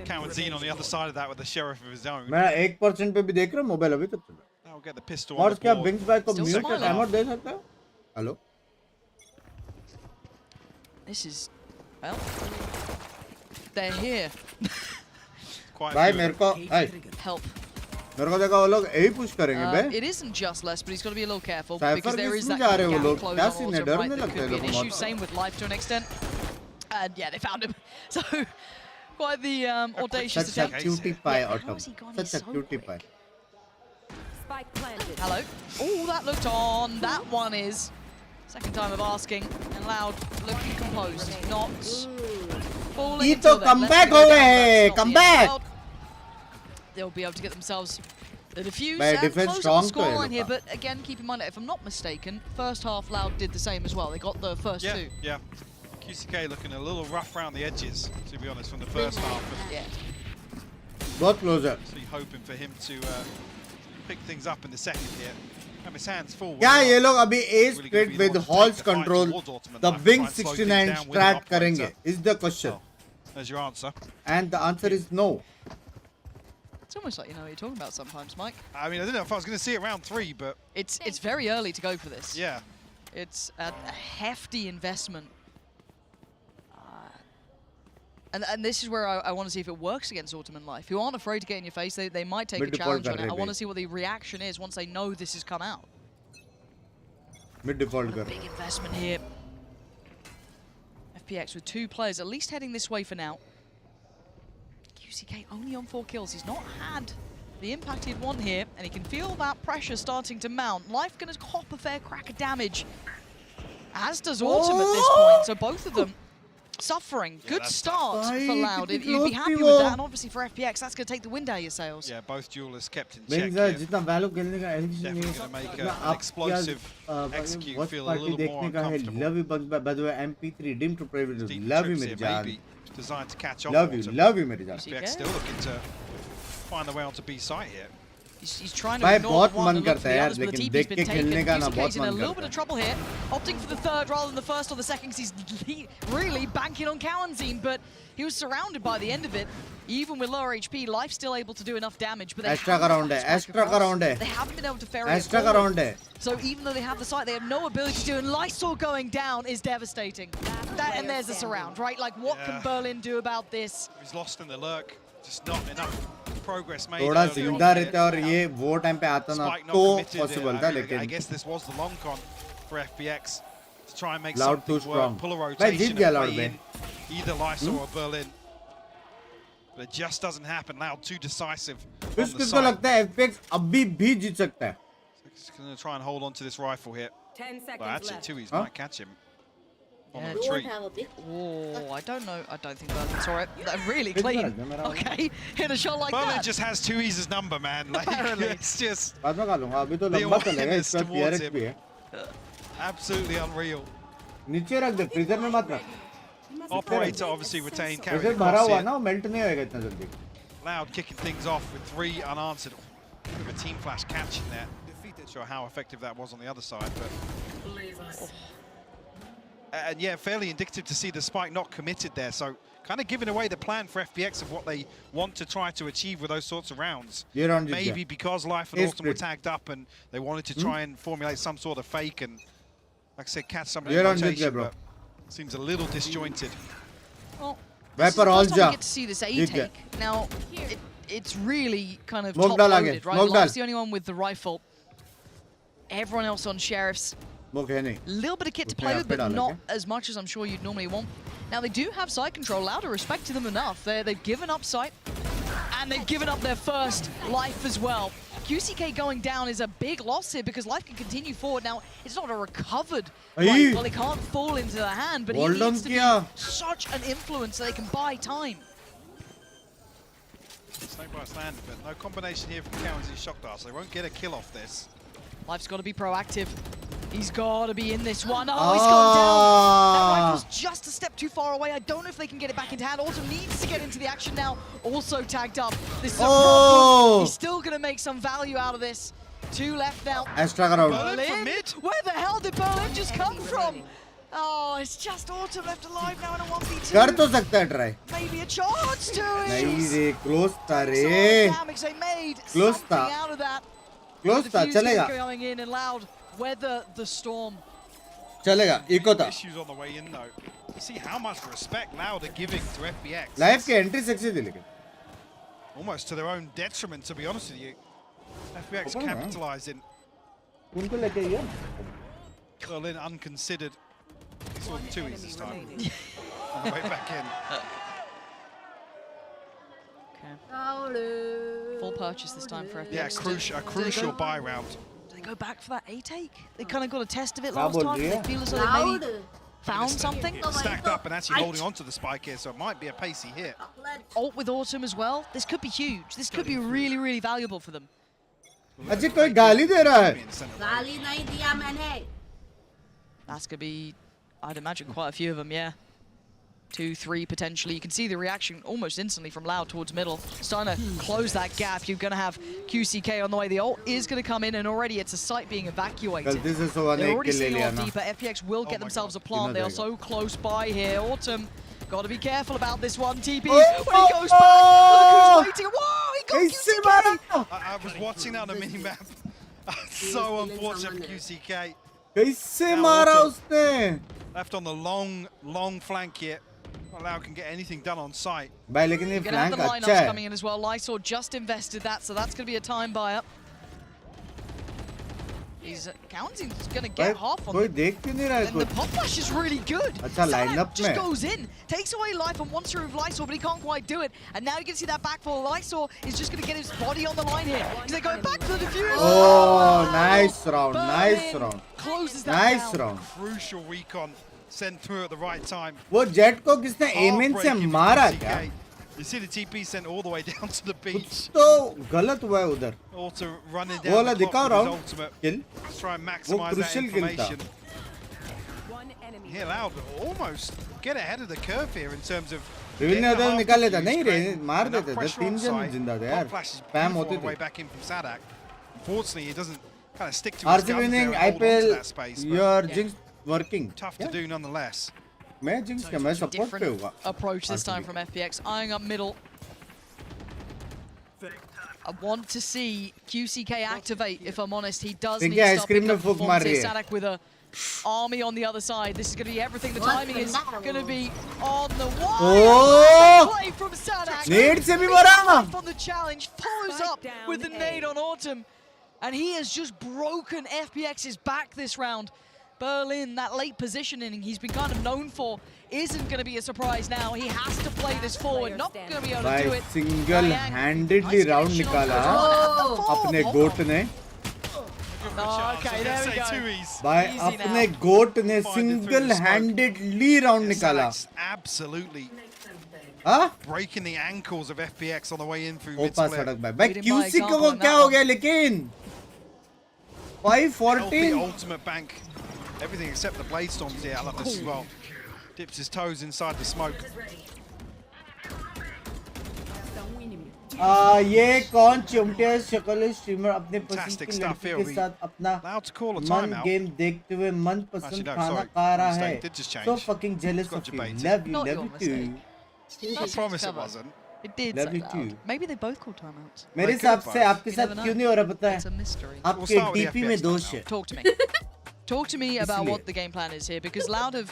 Speaker 3: Kawanzine on the other side of that with the sheriff of his own.
Speaker 1: मैं 1% पे भी देख रहा हूँ mobile अभी तक.
Speaker 3: I'll get the pistol.
Speaker 1: और क्या Binks भाई को म्यूट का टाइमर दे सकता है? Hello.
Speaker 12: This is well. They're here.
Speaker 1: भाई मेरे को
Speaker 12: help.
Speaker 1: मेरे को देखा वो लोग यही पुश करेंगे बे.
Speaker 12: It isn't just Les, but he's got to be a little careful
Speaker 1: Cypher
Speaker 12: because there is
Speaker 1: किसमें
Speaker 12: that
Speaker 1: जा रहे हैं वो
Speaker 12: gap
Speaker 1: लोग?
Speaker 12: close
Speaker 1: क्या
Speaker 12: on
Speaker 1: सीन है?
Speaker 12: Autumn,
Speaker 1: डर
Speaker 12: right?
Speaker 1: नहीं
Speaker 12: That
Speaker 1: लगता
Speaker 12: could
Speaker 1: है
Speaker 12: be an
Speaker 1: लोगों
Speaker 12: issue.
Speaker 1: को?
Speaker 12: Same with Life to an extent. And yeah, they found him. So quite the audacious
Speaker 1: Such a
Speaker 12: attempt.
Speaker 1: cutie pie, Autumn. Such a cutie pie.
Speaker 12: Hello. Oh, that looked on. That one is. Second time of asking. And Loud looking composed. Not falling.
Speaker 1: Ito, come back away! Come back!
Speaker 12: They'll be able to get themselves the defuse
Speaker 1: By
Speaker 12: and
Speaker 1: defense
Speaker 12: close
Speaker 1: strong
Speaker 12: up the scoreline
Speaker 1: to
Speaker 12: here. But again, keep in mind, if I'm not mistaken, first half Loud did the same as well. They got the first two.
Speaker 3: Yeah. QCK looking a little rough around the edges, to be honest, from the first half.
Speaker 12: Yeah.
Speaker 1: Both closer.
Speaker 3: So you're hoping for him to pick things up in the second here. Have his hands full.
Speaker 1: क्या ये लोग अभी A split with Hall's control the Binks 69 strat करेंगे? Is the question.
Speaker 3: There's your answer.
Speaker 1: And the answer is no.
Speaker 12: It's almost like you know what you're talking about sometimes, Mike.
Speaker 3: I mean, I don't know if I was going to see it round 3, but
Speaker 12: it's very early to go for this.
Speaker 3: Yeah.
Speaker 12: It's a hefty investment. And this is where I want to see if it works against Autumn and Life, who aren't afraid to get in your face. They might take a challenge on it. I want to see what the reaction is once they know this has come out.
Speaker 1: Mid default kar.
Speaker 12: Big investment here. FPX with 2 players at least heading this way for now. QCK only on 4 kills. He's not had the impact he'd want here, and he can feel that pressure starting to mount. Life going to cop a fair crack of damage, as does Autumn at this point. So both of them suffering. Good start for Loud. You'd be happy with that, and obviously for FPX, that's going to take the wind out of your sails.
Speaker 3: Yeah, both duelists kept in check
Speaker 1: Binks
Speaker 3: here.
Speaker 1: जितना value खेलने का
Speaker 3: Definitely going to make an explosive execute feel a little more uncomfortable.
Speaker 1: Love you, Binks. By the way, MP3 dim to privilege. Love you, मेरी जान.
Speaker 3: Maybe designed to catch off.
Speaker 1: Love you, मेरी जान.
Speaker 3: FPX still looking to find the way onto B site here.
Speaker 12: He's trying to
Speaker 1: भाई
Speaker 12: ignore
Speaker 1: बहुत
Speaker 12: one
Speaker 1: मन
Speaker 12: and look
Speaker 1: करता
Speaker 12: for
Speaker 1: है
Speaker 12: the
Speaker 1: यार,
Speaker 12: others, but the
Speaker 1: लेकिन
Speaker 12: TP's
Speaker 1: देख
Speaker 12: been
Speaker 1: के
Speaker 12: taken.
Speaker 1: खेलने का ना बहुत
Speaker 12: QCK's in a
Speaker 1: मन
Speaker 12: little
Speaker 1: करता
Speaker 12: bit
Speaker 1: है.
Speaker 12: of trouble here, opting for the third rather than the first or the second, because he's really banking on Kawanzine, but he was surrounded by the end of it. Even with lower HP, Life's still able to do enough damage, but they
Speaker 1: Extra का round है, extra का round है.
Speaker 12: They haven't been able to ferry it
Speaker 1: Extra का
Speaker 12: forward.
Speaker 1: round है.
Speaker 12: So even though they have the site, they have no ability to do, and Lysol going down is devastating. And there's the surround, right? Like, what can Berlin do about this?
Speaker 3: He's lost in the lurk. Just not enough progress made.
Speaker 1: थोड़ा जिंदा रहता और ये वो time पे आता ना तो possible था,
Speaker 3: I
Speaker 1: लेकिन
Speaker 3: guess this was the long con for FPX to try and make
Speaker 1: Loud
Speaker 3: something
Speaker 1: too
Speaker 3: work.
Speaker 1: strong.
Speaker 3: Pull a
Speaker 1: भाई
Speaker 3: rotation
Speaker 1: जीत गया
Speaker 3: and
Speaker 1: Loud
Speaker 3: play
Speaker 1: में.
Speaker 3: in either Lysol or Berlin. But it just doesn't happen. Loud too decisive.
Speaker 1: किसको लगता है FPX अभी भी जीत सकता है?
Speaker 3: He's going to try and hold on to this rifle here.
Speaker 2: 10 seconds
Speaker 3: Well, actually,
Speaker 2: left.
Speaker 3: Tui's might catch him on the
Speaker 12: Yeah.
Speaker 3: retreat.
Speaker 12: Oh, I don't know. I don't think Berlin saw it. That really clean. Okay, hit a shot like
Speaker 3: Berlin
Speaker 12: that.
Speaker 3: just has Tui's number, man. Like,
Speaker 12: Apparently.
Speaker 3: it's just
Speaker 1: बाद में खा लूँगा. अभी तो
Speaker 3: the
Speaker 1: लंबा चलेगा.
Speaker 3: awareness
Speaker 1: इसका
Speaker 3: towards
Speaker 1: PRX
Speaker 3: him.
Speaker 1: भी है.
Speaker 3: Absolutely unreal.
Speaker 1: नीचे रख दे. freezer में मत रख.
Speaker 3: Operator obviously retained carry
Speaker 1: freezer भरा
Speaker 3: across
Speaker 1: हुआ
Speaker 3: here.
Speaker 1: ना, melt नहीं होएगा इतना जल्दी.
Speaker 3: Loud kicking things off with 3 unanswered. With a team flash catching there. Not sure how effective that was on the other side, but And yeah, fairly indicative to see the spike not committed there. So kind of giving away the plan for FPX of what they want to try to achieve with those sorts of rounds. Maybe because Life and Autumn were tagged up and they wanted to try and formulate some sort of fake and, like I said, catch somebody in rotation, but seems a little disjointed.
Speaker 12: Well, this is the first time we get to see this A take. Now, it's really kind of top-loaded, right? Life's the only one with the rifle. Everyone else on Sheriffs. A little bit of kit to play with, but not as much as I'm sure you'd normally want. Now, they do have side control. Loud are respecting them enough. They've given up sight, and they've given up their first life as well. QCK going down is a big loss here because Life can continue forward. Now, it's not a recovered rifle. It can't fall into the hand, but he needs to be such an influence so they can buy time.
Speaker 3: Snake by standard, but no combination here from Cowan's and Shock Dart, so they won't get a kill off this.
Speaker 12: Life's got to be proactive. He's got to be in this one. Oh, he's gone down. That rifle's just a step too far away. I don't know if they can get it back into hand. Autumn needs to get into the action now. Also tagged up. This is a problem. He's still going to make some value out of this. 2 left now. Berlin? Where the hell did Berlin just come from? Oh, it's just Autumn left alive now in a 1v2.
Speaker 1: कर तो सकता है try.
Speaker 12: Maybe a chance to it.
Speaker 1: नहीं रे, close था रे.
Speaker 12: Damage they made.
Speaker 1: Close था.
Speaker 12: Something out of that.
Speaker 1: Close था, चलेगा.
Speaker 12: Going in and Loud weather the storm.
Speaker 1: चलेगा, इको था.
Speaker 3: Issues on the way in though. You see how much respect Loud are giving to FPX.
Speaker 1: Life के entry sexy थी लेकिन.
Speaker 3: Almost to their own detriment, to be honest with you. FPX capitalizing.
Speaker 1: उनको लेके ये.
Speaker 3: Berlin unconsidered. He saw them 2 this time. On the way back in.
Speaker 12: Full purchase this time for FPX.
Speaker 3: Yeah, a crucial buy round.
Speaker 12: Do they go back for that A take? They kind of got a test of it last time. They feel as though they maybe found something.
Speaker 3: Stacked up and actually holding on to the spike here, so it might be a pacey hit.
Speaker 12: Ult with Autumn as well. This could be huge. This could be really, really valuable for them.
Speaker 1: अच्छा कोई गाली दे रहा है.
Speaker 14: गाली नहीं दिया मैंने.
Speaker 12: That's gonna be, I'd imagine, quite a few of them. Yeah. 2, 3 potentially. You can see the reaction almost instantly from Loud towards middle. Starting to close that gap. You're going to have QCK on the way. The ult is going to come in, and already it's a site being evacuated. They're already seeing off deeper. FPX will get themselves a plant. They are so close by here. Autumn, got to be careful about this one. TP, when he goes back, look who's waiting. Whoa, he got QCK!
Speaker 3: I was watching that on the mini-map. So unfortunate for QCK.
Speaker 1: कैसे मारा उसने?
Speaker 3: Left on the long flank here. Loud can get anything done on site.
Speaker 1: भाई लेकिन ये flank
Speaker 12: अच्छा
Speaker 1: अच्छा है.
Speaker 12: Coming in as well. Lysor just invested that, so that's going to be a time buy-up. He's counting. He's going to get half on.
Speaker 1: कोई देख क्यों नहीं रहा है
Speaker 12: And the pop flash is really good.
Speaker 1: अच्छा lineup
Speaker 12: just
Speaker 1: में.
Speaker 12: goes in, takes away life and wants to remove Lysor, but he can't quite do it. And now you can see that backfall. Lysor is just going to get his body on the line here because they're going back to the diffuse.
Speaker 1: Oh, nice round, nice round.
Speaker 12: Closes that
Speaker 1: nice
Speaker 12: down.
Speaker 1: round.
Speaker 3: Crucial recon sent through at the right time.
Speaker 1: वो jet को किसने amine से मारा क्या?
Speaker 3: You see the TP sent all the way down to the beach.
Speaker 1: तो गलत हुआ है उधर.
Speaker 3: Auto running down the clock with his ultimate.
Speaker 1: Kill.
Speaker 3: Let's try and maximize that information. Here, Loud almost get ahead of the curve here in terms of.
Speaker 1: रिविल ने उधर निकाल लेता नहीं रे मार देते थे 3 जन जिंदा थे यार. स्पैम होते थे.
Speaker 3: Back in from Sadak. Unfortunately, he doesn't kind of stick to his
Speaker 1: RGB
Speaker 3: guns
Speaker 1: winning
Speaker 3: there and hold on to
Speaker 1: IPL.
Speaker 3: that space.
Speaker 1: Your Jinx working.
Speaker 3: Tough to do nonetheless.
Speaker 1: मैं Jinx का मैं support पे होगा.
Speaker 12: Approach this time from FPX, eyeing up middle. I want to see QCK activate, if I'm honest. He does need to stop picking up performances. Sadak with a army on the other side. This is going to be everything. The timing is going to be on the wire.
Speaker 1: Oh!
Speaker 12: Play from Sadak.
Speaker 1: Nade से भी मरा.
Speaker 12: On the challenge, follows up with the nade on Autumn. And he has just broken FPX's back this round. Berlin, that late positioning he's been kind of known for, isn't going to be a surprise now. He has to play this forward, not going to be able to do it.
Speaker 1: Single-handedly round निकाला अपने गोट ने.
Speaker 12: Okay, there we go.
Speaker 1: भाई अपने गोट ने single-handedly round निकाला.
Speaker 3: Absolutely.
Speaker 1: हाँ?
Speaker 3: Breaking the ankles of FPX on the way in through
Speaker 1: ओपा सड़क भाई QC को क्या हो गया लेकिन 514
Speaker 3: ultimate bank everything except the blade storms here. I love this as well. Dips his toes inside the smoke.
Speaker 1: ये कौन चिमटिया शक्ल स्ट्रीमर अपने पसंद
Speaker 3: Fantastic
Speaker 1: की
Speaker 3: stuff
Speaker 1: लड़की
Speaker 3: here.
Speaker 1: के साथ अपना
Speaker 3: Allowed to call a
Speaker 1: मन
Speaker 3: timeout.
Speaker 1: गेम देखते हुए मन
Speaker 3: Actually,
Speaker 1: पसंद
Speaker 3: no,
Speaker 1: खाना
Speaker 3: sorry.
Speaker 1: खा रहा
Speaker 3: Mistake.
Speaker 1: है.
Speaker 3: Did just change.
Speaker 1: So fucking jealous
Speaker 3: Got
Speaker 1: of you.
Speaker 3: debated.
Speaker 1: Love you,
Speaker 12: Not
Speaker 1: love
Speaker 12: your
Speaker 1: you too.
Speaker 3: I promise it wasn't.
Speaker 12: It did
Speaker 1: Love
Speaker 12: say
Speaker 1: you
Speaker 12: loud.
Speaker 1: too.
Speaker 12: Maybe they both called timeouts.
Speaker 1: मेरे
Speaker 3: Like
Speaker 1: हिसाब
Speaker 3: good
Speaker 1: से
Speaker 3: vibes.
Speaker 1: आपके
Speaker 12: You
Speaker 1: साथ
Speaker 12: never
Speaker 1: क्यों
Speaker 12: know.
Speaker 1: नहीं हो रहा पता
Speaker 12: It's a
Speaker 1: है?
Speaker 12: mystery.
Speaker 3: We'll
Speaker 1: आपके
Speaker 3: start with the
Speaker 1: डीपी में
Speaker 3: FPS
Speaker 1: दोष
Speaker 3: now.
Speaker 1: है.
Speaker 12: Talk to me. Talk to me about
Speaker 1: इसलिए.
Speaker 12: what the game plan is here, because Loud have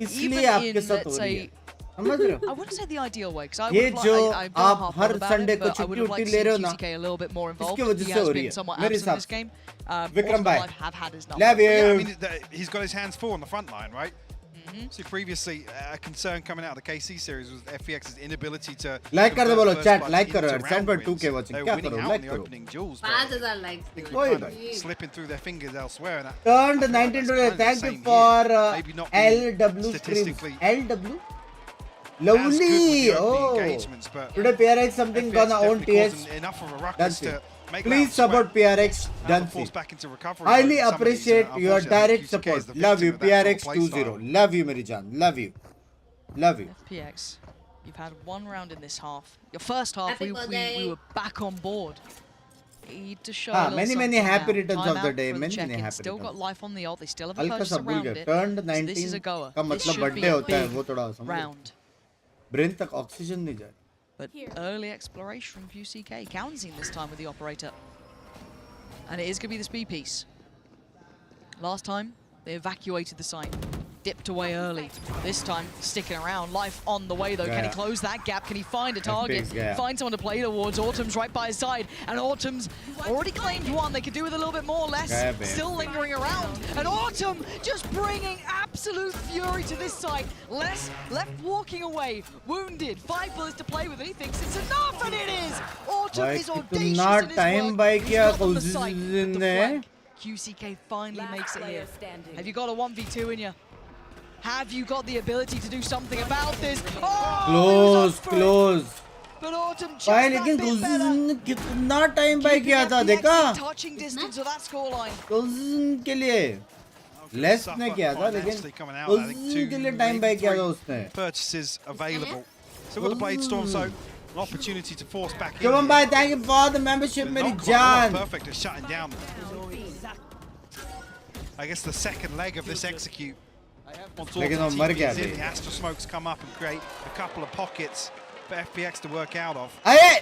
Speaker 1: इसलिए
Speaker 12: even
Speaker 1: आपके
Speaker 12: in,
Speaker 1: साथ
Speaker 12: let's
Speaker 1: हो रही है.
Speaker 12: say,
Speaker 1: समझ रहे
Speaker 12: I
Speaker 1: हो?
Speaker 12: wouldn't say the ideal way, because I
Speaker 1: ये
Speaker 12: would
Speaker 1: जो
Speaker 12: I've gone
Speaker 1: आप
Speaker 12: half
Speaker 1: her
Speaker 12: on about
Speaker 1: Sunday
Speaker 12: it,
Speaker 1: को
Speaker 12: but I would have
Speaker 1: छुट्टी
Speaker 12: liked
Speaker 1: ले
Speaker 12: to
Speaker 1: रहे हो
Speaker 12: see
Speaker 1: ना,
Speaker 12: QCK a little bit more involved.
Speaker 1: इसकी वजह
Speaker 12: He
Speaker 1: से
Speaker 12: has
Speaker 1: हो रही
Speaker 12: been
Speaker 1: है.
Speaker 12: somewhat
Speaker 1: मेरे
Speaker 12: absent
Speaker 1: हिसाब
Speaker 12: this
Speaker 1: से.
Speaker 12: game.
Speaker 1: विक्रम
Speaker 12: Ultimate
Speaker 1: भाई.
Speaker 12: Life have had his number.
Speaker 1: Love
Speaker 3: Yeah, I
Speaker 1: you.
Speaker 3: mean, he's got his hands full on the front line, right? So previously, a concern coming out of the KC series was FPX's inability to
Speaker 1: Like कर दो बोलो
Speaker 3: convert
Speaker 1: chat
Speaker 3: first
Speaker 1: like
Speaker 3: blood
Speaker 1: करो
Speaker 3: into
Speaker 1: यार
Speaker 3: round
Speaker 1: 7.2k
Speaker 3: wins.
Speaker 1: watching
Speaker 3: They were
Speaker 1: क्या
Speaker 3: winning
Speaker 1: करो
Speaker 3: out
Speaker 1: like
Speaker 3: in the
Speaker 1: करो.
Speaker 3: opening duels, but
Speaker 14: 5000 likes.
Speaker 3: I think
Speaker 1: कोई
Speaker 3: kind
Speaker 1: बात
Speaker 3: of
Speaker 1: नहीं.
Speaker 3: slipping through their fingers elsewhere. And
Speaker 1: Turned
Speaker 3: I feel like
Speaker 1: 19
Speaker 3: that's kind of the
Speaker 1: thank you
Speaker 3: same
Speaker 1: for
Speaker 3: here. Maybe not being
Speaker 1: LW streams.
Speaker 3: statistically
Speaker 1: LW?
Speaker 3: as good with
Speaker 1: Lovely.
Speaker 3: the opening
Speaker 1: Oh.
Speaker 3: engagements, but
Speaker 1: Today PRX something
Speaker 3: FPX
Speaker 1: gonna own
Speaker 3: definitely
Speaker 1: TH.
Speaker 3: causing enough of a ruckus
Speaker 1: That's
Speaker 3: to
Speaker 1: it.
Speaker 3: make
Speaker 1: Please
Speaker 3: Loud
Speaker 1: support
Speaker 3: sweat.
Speaker 1: PRX.
Speaker 3: Now
Speaker 1: Done
Speaker 3: they're forced
Speaker 1: it.
Speaker 3: back into recovery
Speaker 1: Highly
Speaker 3: mode. Some of these,
Speaker 1: appreciate your
Speaker 3: unfortunately,
Speaker 1: direct
Speaker 3: QCK is
Speaker 1: support.
Speaker 3: the
Speaker 1: Love
Speaker 3: victim
Speaker 1: you
Speaker 3: of that sort of
Speaker 1: PRX
Speaker 3: play
Speaker 1: 20.
Speaker 3: style.
Speaker 1: Love you मेरी जान. Love you. Love you.
Speaker 12: FPX, you've had one round in this half. Your first half,
Speaker 14: Happy
Speaker 12: we
Speaker 14: birthday.
Speaker 12: were back on board. Need to show
Speaker 1: हाँ,
Speaker 12: a little
Speaker 1: many
Speaker 12: something
Speaker 1: happy
Speaker 12: now.
Speaker 1: returns of the
Speaker 12: Timeout
Speaker 1: day,
Speaker 12: for the
Speaker 1: many
Speaker 12: check-in.
Speaker 1: happy
Speaker 12: Still got
Speaker 1: returns.
Speaker 12: life on the ult. They still have a
Speaker 1: हल्का
Speaker 12: purchase
Speaker 1: सा भूल
Speaker 12: around
Speaker 1: गए.
Speaker 12: it.
Speaker 1: Turned
Speaker 12: So this is a
Speaker 1: 19
Speaker 12: goer.
Speaker 1: का
Speaker 12: This
Speaker 1: मतलब
Speaker 12: should be
Speaker 1: birthday
Speaker 12: a
Speaker 1: होता है
Speaker 12: big
Speaker 1: वो थोड़ा समझो.
Speaker 12: round.
Speaker 1: ब्रेन तक ऑक्सीजन नहीं जा.
Speaker 12: But early exploration from QCK. Counting this time with the operator. And it is going to be the speed piece. Last time, they evacuated the site. Dipped away early. This time, sticking around. Life on the way, though. Can he
Speaker 1: Yeah.
Speaker 12: close that gap? Can he find a target?
Speaker 1: yeah.
Speaker 12: Find someone to play towards. Autumn's right by his side. And Autumn's already claimed one. They could do with a little bit more. Less
Speaker 1: Yeah, babe.
Speaker 12: still lingering around. And Autumn just bringing absolute fury to this site. Less left walking away. Wounded. 5 bullets to play with. And he thinks it's enough. And it is. Autumn
Speaker 1: भाई
Speaker 12: is audacious
Speaker 1: कितना
Speaker 12: in his
Speaker 1: time
Speaker 12: work.
Speaker 1: By
Speaker 12: He's
Speaker 1: किया
Speaker 12: got on the site with the
Speaker 1: ने.
Speaker 12: flank. QCK finally makes it here. Have you got a 1v2 in you? Have you got the ability to do something about this? Oh,
Speaker 1: Close.
Speaker 12: But Autumn just
Speaker 1: भाई
Speaker 12: that
Speaker 1: लेकिन
Speaker 12: bit better.
Speaker 1: ने कितना time bye
Speaker 12: Keeping
Speaker 1: किया था
Speaker 12: FPX
Speaker 1: देखा.
Speaker 12: in touching distance of that scoreline.
Speaker 1: उस के लिए. लेस ने किया था लेकिन उस के लिए टाइम बाय किया था उसने.
Speaker 3: Purchases available. Still got the Blade Storm, so an opportunity to force back in.
Speaker 1: Chumman bhai, thank you for the membership, मेरी जान.
Speaker 3: Perfect at shutting down. I guess the second leg of this execute. Once all
Speaker 1: लेकिन
Speaker 3: the
Speaker 1: वो मर
Speaker 3: TP
Speaker 1: गया
Speaker 3: is in,
Speaker 1: अभी.
Speaker 3: the Astra smokes come up and create a couple of pockets for FPX to work out of.
Speaker 1: अरे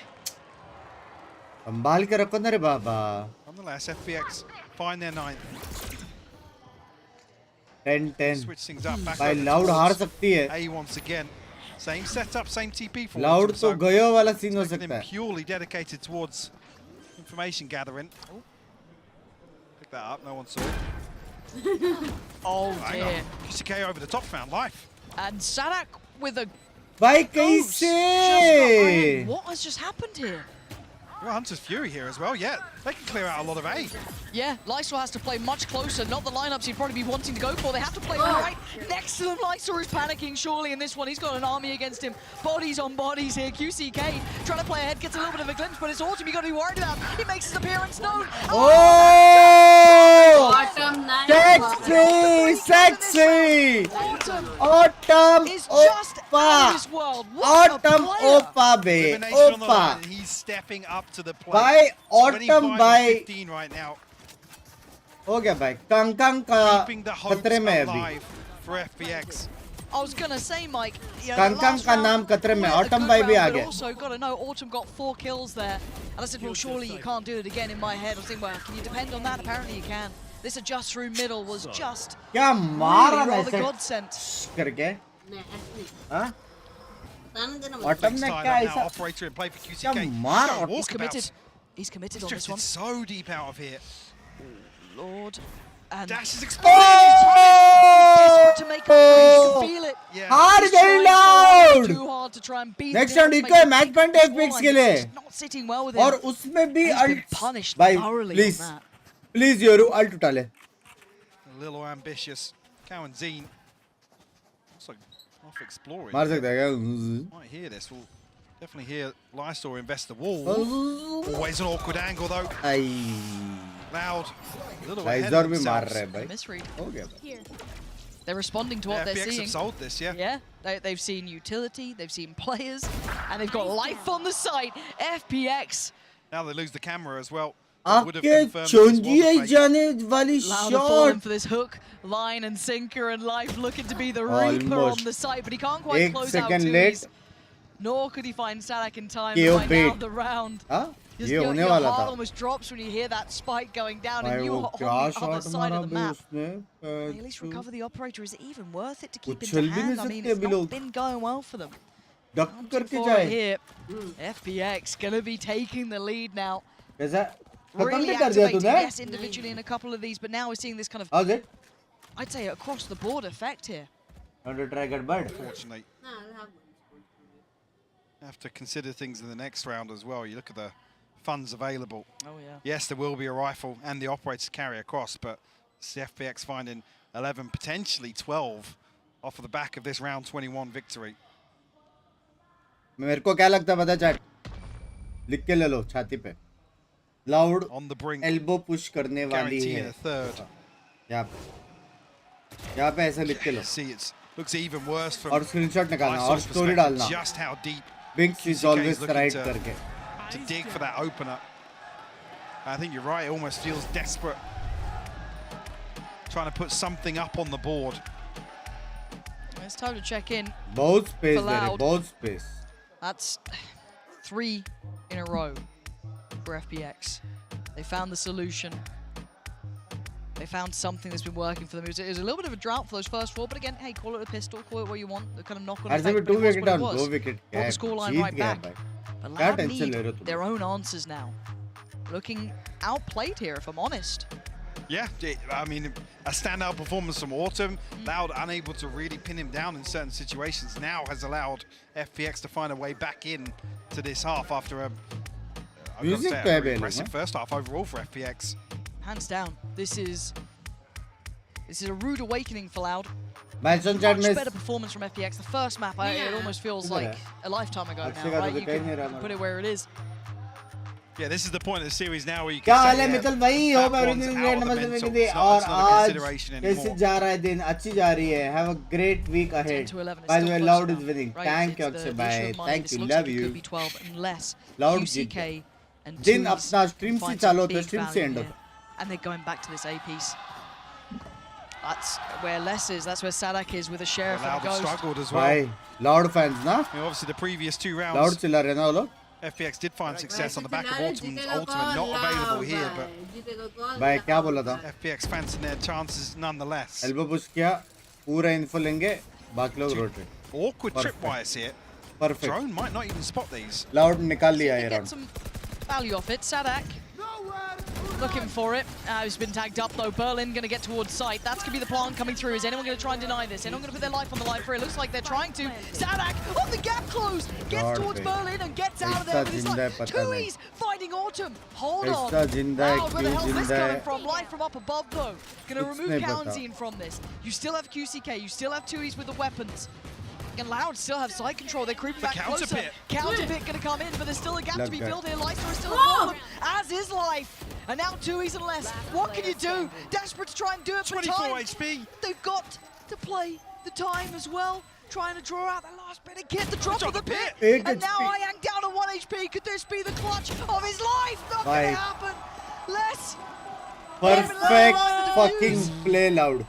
Speaker 1: संभाल के रखो ना रे बाबा.
Speaker 3: Nonetheless, FPX find their ninth.
Speaker 1: 10-10.
Speaker 3: Switch things up back
Speaker 1: भाई
Speaker 3: over
Speaker 1: लाउड हार
Speaker 3: towards
Speaker 1: सकती है.
Speaker 3: A once again. Same setup, same TP for
Speaker 1: loud
Speaker 3: Autumn,
Speaker 1: तो
Speaker 3: so
Speaker 1: गयो वाला सीन हो
Speaker 3: making
Speaker 1: सकता
Speaker 3: them
Speaker 1: है.
Speaker 3: purely dedicated towards information gathering. Pick that up, no one saw.
Speaker 12: Oh
Speaker 3: Hang
Speaker 12: dear.
Speaker 3: on. QCK over the top found life.
Speaker 12: And Sadak with a
Speaker 1: भाई
Speaker 12: ghost.
Speaker 1: कैसे?
Speaker 12: What has just happened here?
Speaker 3: Well, Hunter's Fury here as well, yeah. They can clear out a lot of A.
Speaker 12: Yeah, Lysor has to play much closer. Not the lineups he'd probably be wanting to go for. They have to play right next to them. Lysor is panicking surely in this one. He's got an army against him. Bodies on bodies here. QCK trying to play ahead, gets a little bit of a glimpse, but it's Autumn you got to be worried about. He makes his appearance known.
Speaker 1: Oh!
Speaker 14: Bottom 9.
Speaker 1: Sexy! Autumn
Speaker 12: is just out of this world. What a
Speaker 1: Autumn
Speaker 12: player.
Speaker 1: Opa be.
Speaker 3: Elimination on the
Speaker 1: Opa.
Speaker 3: line, and he's stepping up to the plate.
Speaker 1: By Autumn
Speaker 3: 25
Speaker 1: by
Speaker 3: and 15 right now.
Speaker 1: हो गया भाई. कंकंग का
Speaker 3: Keeping the hopes
Speaker 1: खतरे में है अभी.
Speaker 3: alive for FPX.
Speaker 12: I was gonna say, Mike. Yeah,
Speaker 1: कंकंग का नाम खतरे में. Autumn भाई भी आ
Speaker 12: But
Speaker 1: गया.
Speaker 12: also, got to know, Autumn got 4 kills there. And I said, well, surely you can't do it again in my head. I was thinking, well, can you depend on that? Apparently you can. This adjust through middle was just
Speaker 1: क्या मारा
Speaker 12: really
Speaker 1: ना
Speaker 12: rather
Speaker 1: ऐसे
Speaker 12: godsend.
Speaker 1: करके.
Speaker 14: नहीं, ऐसे नहीं.
Speaker 1: हाँ?
Speaker 14: ताने देना मत.
Speaker 1: Autumn ने क्या
Speaker 3: Now,
Speaker 1: ऐसा
Speaker 3: operator in play for QCK.
Speaker 1: क्या मार
Speaker 3: Got
Speaker 12: He's
Speaker 3: walkabouts.
Speaker 12: committed. He's committed on this
Speaker 3: Drifted
Speaker 12: one.
Speaker 3: so deep out of here.
Speaker 12: Lord. And
Speaker 3: Dash is exploding.
Speaker 12: desperate to make up for it. You can feel it.
Speaker 3: Yeah.
Speaker 1: हार
Speaker 12: He's
Speaker 1: गई
Speaker 12: trying so
Speaker 1: loud.
Speaker 12: too hard to try and beat
Speaker 1: Next
Speaker 12: it.
Speaker 1: round
Speaker 12: Make
Speaker 1: eco है
Speaker 12: it
Speaker 1: match point FPX के लिए.
Speaker 12: It's not sitting well with
Speaker 1: और
Speaker 12: him.
Speaker 1: उसमें भी
Speaker 12: He's been
Speaker 1: ult
Speaker 12: punished
Speaker 1: भाई
Speaker 12: thoroughly
Speaker 1: please
Speaker 12: on that.
Speaker 1: Please Yoru ult उठा ले.
Speaker 3: A little ambitious. Cow and Zine. Also off exploring.
Speaker 1: मार सकता है क्या?
Speaker 3: Might hear this. We'll definitely hear Lysor invest the wall. Always an awkward angle though.
Speaker 1: I
Speaker 3: Loud. A little ahead
Speaker 1: Razer
Speaker 3: of
Speaker 1: भी मार
Speaker 3: themselves.
Speaker 1: रहा है भाई.
Speaker 12: Misread.
Speaker 1: हो गया भाई.
Speaker 20: Here.
Speaker 12: They're responding to what they're
Speaker 3: FPX
Speaker 12: seeing.
Speaker 3: have sold this, yeah.
Speaker 12: Yeah, they've seen utility, they've seen players, and they've got life on the site. FPX.
Speaker 3: Now they lose the camera as well.
Speaker 1: आके चोंजिए जाने वाली
Speaker 12: Loud
Speaker 1: shot.
Speaker 12: falling for this hook, line and sinker, and life looking to be the reaper on the site, but he can't quite close out Tui's. Nor could he find Sadak in time to find out the round. Just your heart almost drops when you hear that spike going down, and you on the other side of the map. At least recover the operator. Is it even worth it to keep in the hand? I mean, it's not been going well for them.
Speaker 1: Not too far
Speaker 12: here. FPX gonna be taking the lead now.
Speaker 1: कैसा?
Speaker 12: Really activating, yes, individually in a couple of these, but now we're seeing this kind of,
Speaker 1: How's it?
Speaker 12: I'd say, across the board effect here.
Speaker 1: Want to try get bird?
Speaker 3: Unfortunately. Have to consider things in the next round as well. You look at the funds available.
Speaker 12: Oh, yeah.
Speaker 3: Yes, there will be a rifle and the operator to carry across, but it's the FPX finding 11, potentially 12 off of the back of this round 21 victory.
Speaker 1: मेरे को क्या लगता है पता chat लिख के ले लो छाती पे loud
Speaker 3: on the brink
Speaker 1: elbow push करने वाली है यहाँ पे ऐसे लिख के लो
Speaker 3: see it looks even worse from
Speaker 1: और स्क्रीनशॉट निकालना और स्टोरी डालना
Speaker 3: just how deep
Speaker 1: Binks is always right करके
Speaker 3: to dig for that opener. I think you're right, it almost feels desperate trying to put something up on the board.
Speaker 12: It's time to check in.
Speaker 1: Both space there, both space.
Speaker 12: That's 3 in a row for FPX. They found the solution. They found something that's been working for them. It was a little bit of a drought for those first 4, but again, hey, call it a pistol, call it what you want. The kind of knock-on effect, but it was what it was.
Speaker 1: Dो wicket
Speaker 12: Brought the scoreline right back. But Loud need their own answers now. Looking outplayed here, if I'm honest.
Speaker 3: Yeah, I mean, a standout performance from Autumn. Loud unable to really pin him down in certain situations now has allowed FPX to find a way back in to this half after a very impressive first half overall for FPX.
Speaker 12: Hands down, this is a rude awakening for Loud.
Speaker 1: Much
Speaker 12: better performance from FPX. The first map, it almost feels like a lifetime ago now, right? You can put it where it is.
Speaker 3: Yeah, this is the point of the series now where you can say
Speaker 1: Mittal भाई hope everything great नमस्ते मितल और आज कैसे जा रहा है दिन अच्छी जा रही है have a great week ahead by the way loud is winning thank you Akshay भाई thank you love you loud जीत दिन अपना स्ट्रीम से चालू होता है स्ट्रीम से एंड होता
Speaker 12: and they're going back to this A piece. That's where Les is. That's where Sadak is with a sheriff and a ghost.
Speaker 3: Struggled as well.
Speaker 1: Bhai, Loud fans na?
Speaker 3: Obviously the previous 2 rounds.
Speaker 1: Loud chilla rahe na wo log.
Speaker 3: FPX did find success on the back of Autumn's ultimate, not available here, but
Speaker 1: Bhai kya bola tha?
Speaker 3: FPX fancying their chances nonetheless.
Speaker 1: Elbow push kiya, पूरा info लेंगे, बाकी लोग rotate.
Speaker 3: Awkward tripwires here.
Speaker 1: Perfect.
Speaker 3: Drone might not even spot these.
Speaker 1: Loud निकाल लिया ये
Speaker 12: round. Get some value off it, Sadak. Looking for it. He's been tagged up though. Berlin going to get towards site. That's going to be the plan coming through. Is anyone going to try and deny this? Anyone going to put their life on the line for it? Looks like they're trying to. Sadak, oh, the gap closed. Gets towards Berlin and gets out of there. But it's like Tui's finding Autumn. Hold on. Wow, where the hell is this coming from? Life from up above though. Going to remove Kalanzine from this. You still have QCK. You still have Tui's with the weapons. And Loud still have side control. They're creeping back closer. Counterpit going to come in, but there's still a gap to be built here. Leicester is still a problem, as is Life. And now Tui's and less. What can you do? Desperate to try and do it for
Speaker 3: 24
Speaker 12: time.
Speaker 3: HP.
Speaker 12: They've got to play the time as well. Trying to draw out the last bit of kit. The drop of the pit. And now Ayang down to 1 HP. Could this be the clutch of his life? Not going to happen. Less.
Speaker 1: Perfect fucking play, Loud.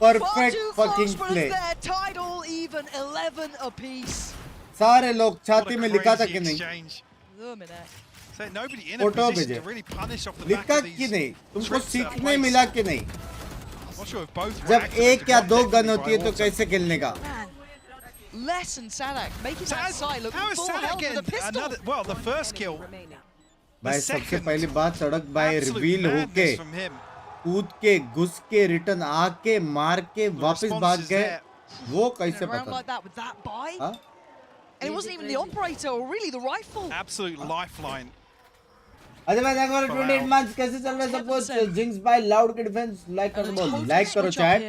Speaker 1: Perfect fucking play.
Speaker 12: Tied all even 11 apiece.
Speaker 1: सारे लोग छाती में लिखा था कि नहीं?
Speaker 3: So nobody in a position to really punish off the back
Speaker 1: लिखा
Speaker 3: of these
Speaker 1: कि नहीं? तुमको
Speaker 3: trips that
Speaker 1: सीखने
Speaker 3: place.
Speaker 1: मिला कि नहीं?
Speaker 3: I'm not sure if both were
Speaker 1: जब
Speaker 3: activated
Speaker 1: एक या दो
Speaker 3: properly
Speaker 1: गन होती है
Speaker 3: by
Speaker 1: तो
Speaker 3: Autumn.
Speaker 1: कैसे खेलने का?
Speaker 12: Less and Sadak making that side look full health with a pistol.
Speaker 3: Another, well, the first kill.
Speaker 1: भाई सबसे पहली बात सड़क भाई रिवील होके कूद के घुस के रिटर्न आके मार के वापस भाग गए वो कैसे पता
Speaker 12: like that with that buy? And it wasn't even the operator or really the rifle.
Speaker 3: Absolute lifeline.
Speaker 1: अरे भाई देखो 28 months कैसे चल रहा है सब कुछ जिंक्स बाय लाउड के डिफेंस लाइक करो chat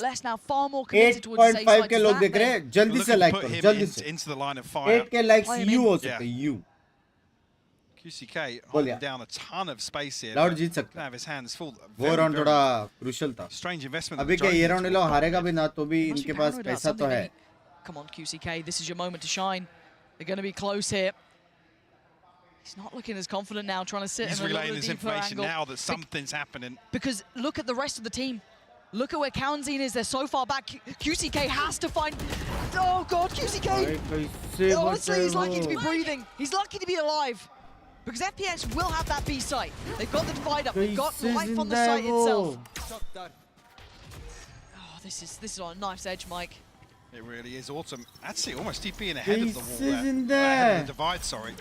Speaker 12: Less now far more committed towards the safe
Speaker 1: 8.5
Speaker 12: side
Speaker 1: के लोग देख रहे हैं जल्दी से लाइक करो जल्दी से
Speaker 3: into the line of fire.
Speaker 1: 8 के लाइक्स यू हो सकते हैं यू
Speaker 3: QCK
Speaker 1: बोल
Speaker 3: holding
Speaker 1: यार.
Speaker 3: down a ton of space here.
Speaker 1: Loud
Speaker 3: but
Speaker 1: जीत सकता है.
Speaker 3: have his hands full.
Speaker 1: वो राउंड थोड़ा क्रूशियल था.
Speaker 3: Strange investment.
Speaker 1: अभी क्या ये राउंड ले लो, हारेगा भी ना तो भी इनके पास
Speaker 12: paranoid about
Speaker 1: पैसा तो
Speaker 12: something,
Speaker 1: है.
Speaker 12: maybe. Come on, QCK, this is your moment to shine. They're going to be close here. He's not looking as confident now, trying to sit
Speaker 3: He's
Speaker 12: in a little
Speaker 3: relaying
Speaker 12: bit
Speaker 3: this
Speaker 12: deeper
Speaker 3: information
Speaker 12: angle.
Speaker 3: now that something's happening.
Speaker 12: Because look at the rest of the team. Look at where Kaunzine is. They're so far back. QCK has to find... Oh, God, QCK! Honestly, he's lucky to be breathing. He's lucky to be alive. Because FPX will have that B site. They've got the divide up. They've got life on the site itself. Oh, this is on a knife's edge, Mike.
Speaker 3: It really is. Autumn actually almost TPing ahead of the wall
Speaker 1: This is in
Speaker 3: there. Ahead
Speaker 1: there.
Speaker 3: of the divide, sorry.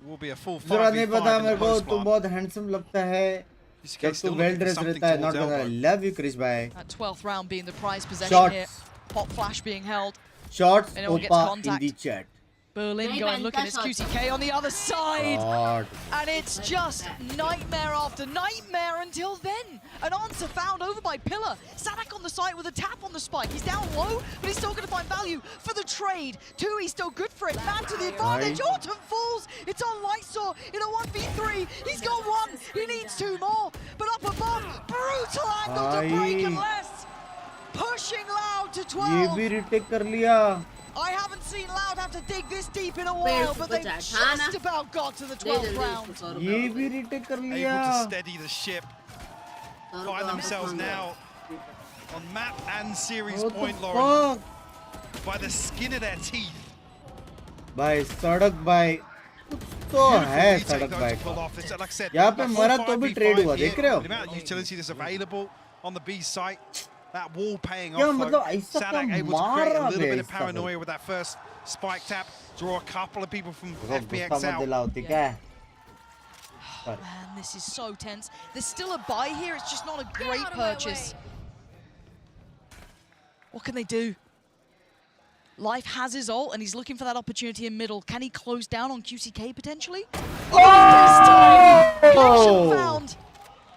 Speaker 3: Will be a full 5v5
Speaker 1: जरा नहीं पता
Speaker 3: in the
Speaker 1: मेरे को
Speaker 3: post
Speaker 1: तू
Speaker 3: one.
Speaker 1: बहुत handsome लगता है. जब तू वेल ड्रेस रहता है, not gonna love you, Krish bhai.
Speaker 12: That 12th round being the prize possession
Speaker 1: Shots.
Speaker 12: here. Pop flash being held.
Speaker 1: Shots,
Speaker 12: Anyone gets
Speaker 1: Opa in
Speaker 12: contact.
Speaker 1: the chat.
Speaker 12: Berlin going looking at QCK on the other side.
Speaker 1: God.
Speaker 12: And it's just nightmare after nightmare until then. An answer found over by Pillar. Sadak on the site with a tap on the spike. He's down low, but he's still going to find value for the trade. He's still good for it. Man to the advantage. Autumn falls. It's on Lysor in a 1v3. He's got one. He needs two more. But up above, brutal angle to break and less. Pushing Loud to 12.
Speaker 1: ये भी retake कर लिया.
Speaker 12: I haven't seen Loud have to dig this deep in a while, but they've just about got to the 12th round.
Speaker 1: ये भी retake कर लिया.
Speaker 3: Able to steady the ship. Find themselves now on map and series point, Lauren. By the skin of their teeth.
Speaker 1: भाई सड़क भाई तो है सड़क भाई. यहाँ पे मरा तो भी trade हुआ, देख रहे हो?
Speaker 3: The amount of utility that's available on the B site. That wall paying
Speaker 1: क्या
Speaker 3: off.
Speaker 1: मतलब ऐसा
Speaker 3: Sadak
Speaker 1: क्या
Speaker 3: able to create a
Speaker 1: मारा
Speaker 3: little
Speaker 1: बे
Speaker 3: bit of
Speaker 1: इसका
Speaker 3: paranoia with that first spike tap. Draw a couple of people from
Speaker 1: भाई.
Speaker 3: FPX
Speaker 1: गुस्सा मत
Speaker 3: out.
Speaker 1: दिलाओ, ठीक है?
Speaker 12: Man, this is so tense. There's still a buy here. It's just not a great purchase. What can they do? Life has his ult, and he's looking for that opportunity in middle. Can he close down on QCK potentially? Oh! Connection found.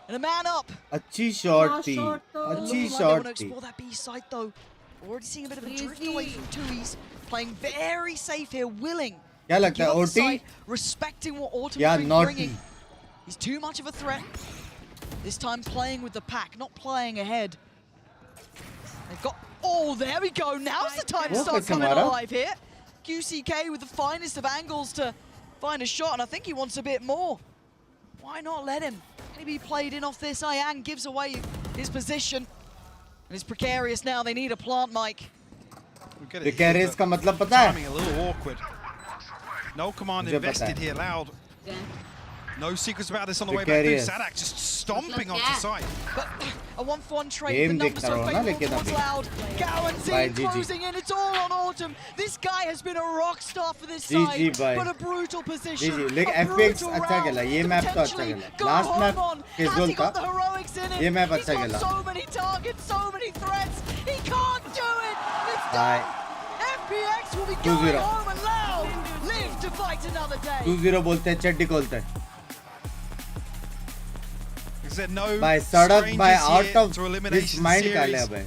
Speaker 12: And a man up.
Speaker 1: अच्छी shot थी. अच्छी shot
Speaker 12: Like
Speaker 1: थी.
Speaker 12: explore that B site though. Already seeing a bit of a drift away from Tui's. Playing very safe here, willing.
Speaker 1: क्या लगता है OT?
Speaker 12: Respecting what Autumn's
Speaker 1: Yeah,
Speaker 12: been
Speaker 1: naughty.
Speaker 12: bringing. He's too much of a threat. This time playing with the pack, not playing ahead. They've got. Oh, there we go. Now's the time to start coming alive here. QCK with the finest of angles to find a shot, and I think he wants a bit more. Why not let him? Can he be played in off this? Ian gives away his position. And it's precarious now. They need a plant, Mike.
Speaker 1: Precarious का मतलब पता है?
Speaker 3: Timing a little awkward. No command invested here, Loud. No secrets about this on the way back through. Sadak just stomping onto site.
Speaker 12: But a 1-for-1 trade. The numbers so favorable towards Loud. Gowan's closing in. It's all on Autumn. This guy has been a rock star for this side. But a brutal position.
Speaker 1: लेकिन FPX अच्छा खेला. ये map तो अच्छा खेला. Last map casual था. ये map अच्छा खेला.
Speaker 12: So many targets, so many threats. He can't do it. It's done. FPX will be going home and Loud live to fight another day.
Speaker 1: 2-0 बोलते हैं, चड्डी खोलते हैं.
Speaker 3: No
Speaker 1: by सड़क by out of this mind का ले भाई.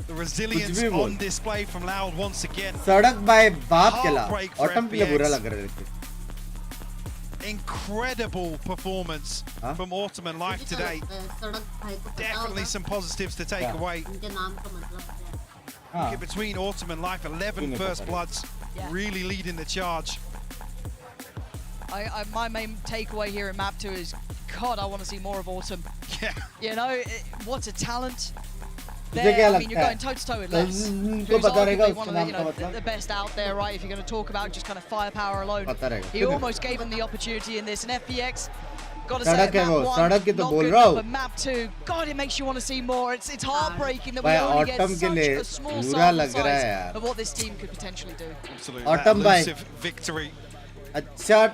Speaker 3: The resilience on display from Loud once again.
Speaker 1: सड़क by बाप केला. Autumn के लिए बुरा लग रहा है.
Speaker 3: Incredible performance from Autumn and Life today. Definitely some positives to take away. Get between Autumn and Life, 11 first bloods, really leading the charge.
Speaker 12: My main takeaway here in map 2 is, God, I want to see more of Autumn.
Speaker 3: Yeah.
Speaker 12: You know, what a talent. There, I mean, you're going toe-to-toe with Les, who's arguably one of the best out there, right? If you're going to talk about just kind of firepower alone. He almost gave him the opportunity in this. And FPX, got to say, map 1, not good enough, but map 2, God, it makes you want to see more. It's heartbreaking that we only get such a small sample size of what this team could potentially do.
Speaker 3: Absolutely. That elusive victory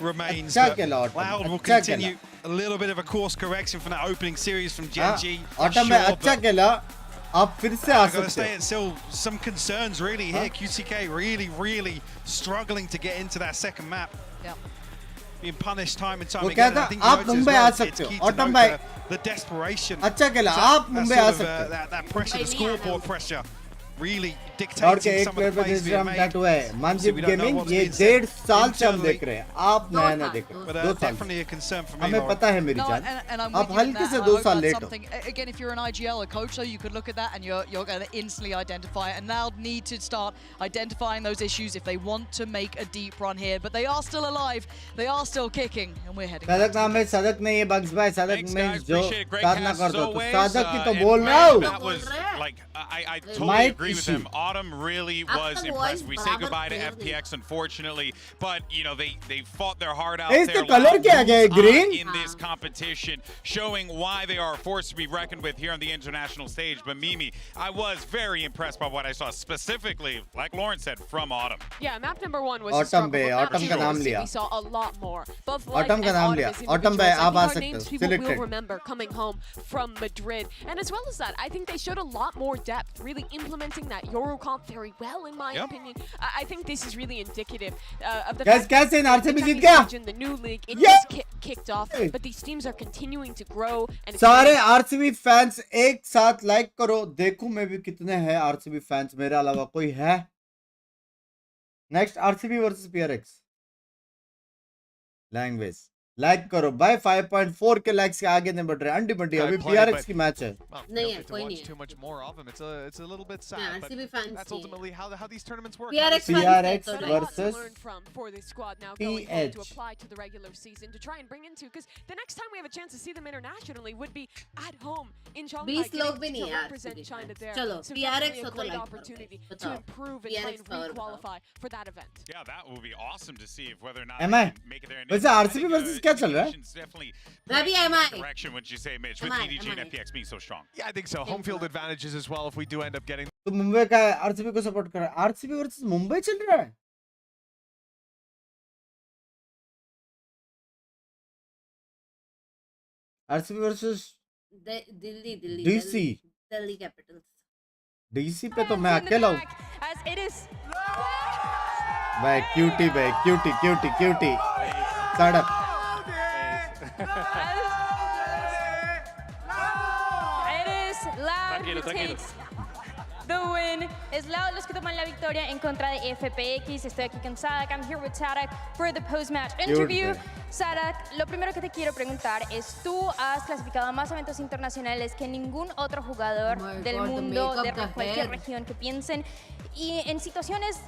Speaker 3: remains. Loud will continue a little bit of a course correction from that opening series from Genji.
Speaker 1: Autumn में अच्छा खेला. आप फिर से आ
Speaker 3: सकते हो. Stay at still some concerns really here. QCK really struggling to get into that second map.
Speaker 12: Yeah.
Speaker 3: Being punished time and time
Speaker 1: वो
Speaker 3: again.
Speaker 1: कहता आप मुंबई आ सकते हो. Autumn भाई
Speaker 3: the desperation.
Speaker 1: अच्छा खेला. आप मुंबई आ सकते हो.
Speaker 3: That pressure, the scoreboard pressure. really
Speaker 1: और के
Speaker 3: dictating
Speaker 1: एक
Speaker 3: some of
Speaker 1: प्लेयर
Speaker 3: the
Speaker 1: पे
Speaker 3: plays
Speaker 1: जिस
Speaker 3: being
Speaker 1: हम
Speaker 3: made.
Speaker 1: डट हुए हैं Mandeep
Speaker 3: we don't know
Speaker 1: gaming
Speaker 3: what's
Speaker 1: ये
Speaker 3: being said
Speaker 1: 1.5 साल से हम
Speaker 3: internally.
Speaker 1: देख रहे हैं आप नया ना देख रहे
Speaker 3: But
Speaker 1: हैं 2 साल
Speaker 3: definitely a concern for me,
Speaker 1: हमें
Speaker 3: Lauren.
Speaker 1: पता है मेरी
Speaker 12: No,
Speaker 1: जान
Speaker 12: and I'm
Speaker 1: आप
Speaker 12: with you in
Speaker 1: हल्के
Speaker 12: that.
Speaker 1: से
Speaker 12: I
Speaker 1: 2
Speaker 12: hope
Speaker 1: साल
Speaker 12: that's
Speaker 1: लेट हो
Speaker 12: something. Again, if you're an IGL, a coach, though, you could look at that and you're going to instantly identify it. And now need to start identifying those issues if they want to make a deep run here. But they are still alive. They are still kicking, and we're heading.
Speaker 1: सदक नाम है सदक नहीं है bugs भाई सदक में जो साधना कर दो तो साधक की तो
Speaker 5: and
Speaker 1: बोल रहा हूँ
Speaker 5: that was like I totally
Speaker 1: Mic
Speaker 5: agree with
Speaker 1: issue.
Speaker 5: him. Autumn really was impressed. We say goodbye to FPX, unfortunately, but you know they fought their heart out
Speaker 1: इसके
Speaker 5: there.
Speaker 1: कलर क्या गया green
Speaker 5: In this competition, showing why they are a force to be reckoned with here on the international stage. But Mimi, I was very impressed by what I saw, specifically, like Lauren said, from Autumn.
Speaker 4: Yeah, map number 1 was
Speaker 1: Autumn पे Autumn का नाम लिया
Speaker 4: we saw a lot more. Both
Speaker 1: Autumn का नाम लिया Autumn पे आप आ सकते हो
Speaker 4: people will
Speaker 1: selected
Speaker 4: remember coming home from Madrid. And as well as that, I think they showed a lot more depth, really implementing that Euro comp very well, in my opinion. I think this is really indicative of the fact that
Speaker 1: कैसे RCB Jeet
Speaker 4: the
Speaker 1: गया
Speaker 4: region, the new league, it just kicked off, but these teams are continuing to grow. And it's
Speaker 1: सारे RCB fans एक साथ like करो देखो मैं भी कितने हैं आरसीबी फैंस मेरे अलावा कोई है next RCB versus PRX language like करो भाई 5.4 के लाइक्स के आगे नहीं बढ़ रहे अंडी बंडी अभी पीआरएक्स की मैच है
Speaker 14: नहीं है कोई नहीं है
Speaker 11: too much more of them. It's a little bit sad, but
Speaker 14: RCB fans
Speaker 11: that's ultimately how these tournaments work.
Speaker 14: PRX
Speaker 1: versus
Speaker 4: learn from for this squad now going home to apply to the regular season to try and bring into, because the next time we have a chance to see them internationally would be at home in Shanghai.
Speaker 14: 20 लोग भी नहीं है
Speaker 4: represent China there.
Speaker 14: चलो
Speaker 4: So
Speaker 14: PRX
Speaker 4: definitely a
Speaker 14: हो तो
Speaker 4: great
Speaker 14: like
Speaker 4: opportunity to
Speaker 14: बताओ
Speaker 4: improve and try and re-qualify for that event.
Speaker 5: Yeah, that will be awesome to see if whether or not
Speaker 1: एम
Speaker 5: they
Speaker 1: आई
Speaker 5: can make it there.
Speaker 1: वैसे RCB versus क्या चल रहा है
Speaker 14: मैं भी M I
Speaker 5: Direction, would you say, Mitch, with EDG and FPX being so strong?
Speaker 11: Yeah, I think so. Home field advantages as well if we do end up getting.
Speaker 1: तो मुंबई का RCB को support कर रहा है RCB versus Mumbai चल रहा है RCB versus
Speaker 14: Delhi Delhi
Speaker 1: DC
Speaker 14: Delhi Capitals
Speaker 1: DC पे तो मैं अकेला हूँ भाई क्यूटी सड़क
Speaker 7: It is Loud who takes the win. Es Loud los que toman la victoria en contra de FPX. Estoy aquí con Sadak. I'm here with Sadak for the post-match interview. Sadak, lo primero que te quiero preguntar es, tú has clasificado a más eventos internacionales que ningún otro jugador del mundo, de cualquier región que piensen. Y en situaciones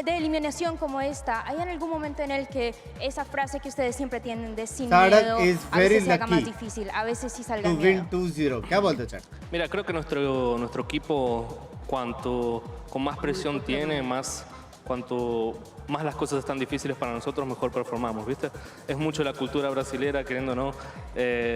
Speaker 7: de eliminación como esta, ¿hay en algún momento en el que esa frase que ustedes siempre tienen de sin miedo a veces se haga más difícil, a veces sí salga
Speaker 1: to
Speaker 7: miedo?
Speaker 1: win 2-0 क्या बोलते chat
Speaker 9: Mira, creo que nuestro equipo, cuanto con más presión tiene, cuanto más las cosas están difíciles para nosotros, mejor performamos, ¿viste? Es mucho la cultura brasilera, queriendo o no,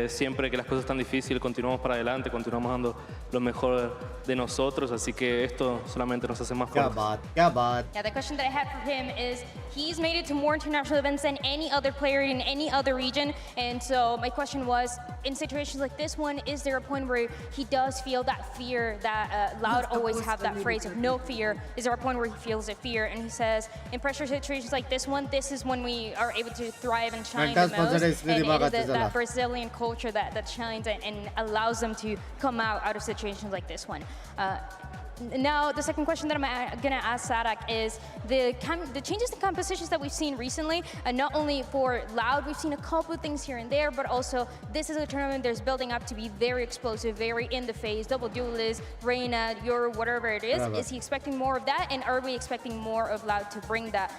Speaker 9: siempre que las cosas están difíciles, continuamos para adelante, continuamos dando lo mejor de nosotros, así que esto solamente nos hace más fuertes.
Speaker 1: क्या बात
Speaker 7: Yeah, the question that I had for him is, he's made it to more international events than any other player in any other region, and so my question was, in situations like this one, is there a point where he does feel that fear that Loud always have that phrase of no fear? Is there a point where he feels that fear? And he says, in pressure situations like this one, this is when we are able to thrive and shine the most, and it is that Brazilian culture that shines and allows them to come out of situations like this one. Now, the second question that I'm going to ask Sadak is the changes in compositions that we've seen recently, not only for Loud, we've seen a couple of things here and there, but also this is a tournament that's building up to be very explosive, very in the face, double duelist, Reina, Euro, whatever it is.
Speaker 1: Bravo.
Speaker 7: Is he expecting more of that, and are we expecting more of Loud to bring that?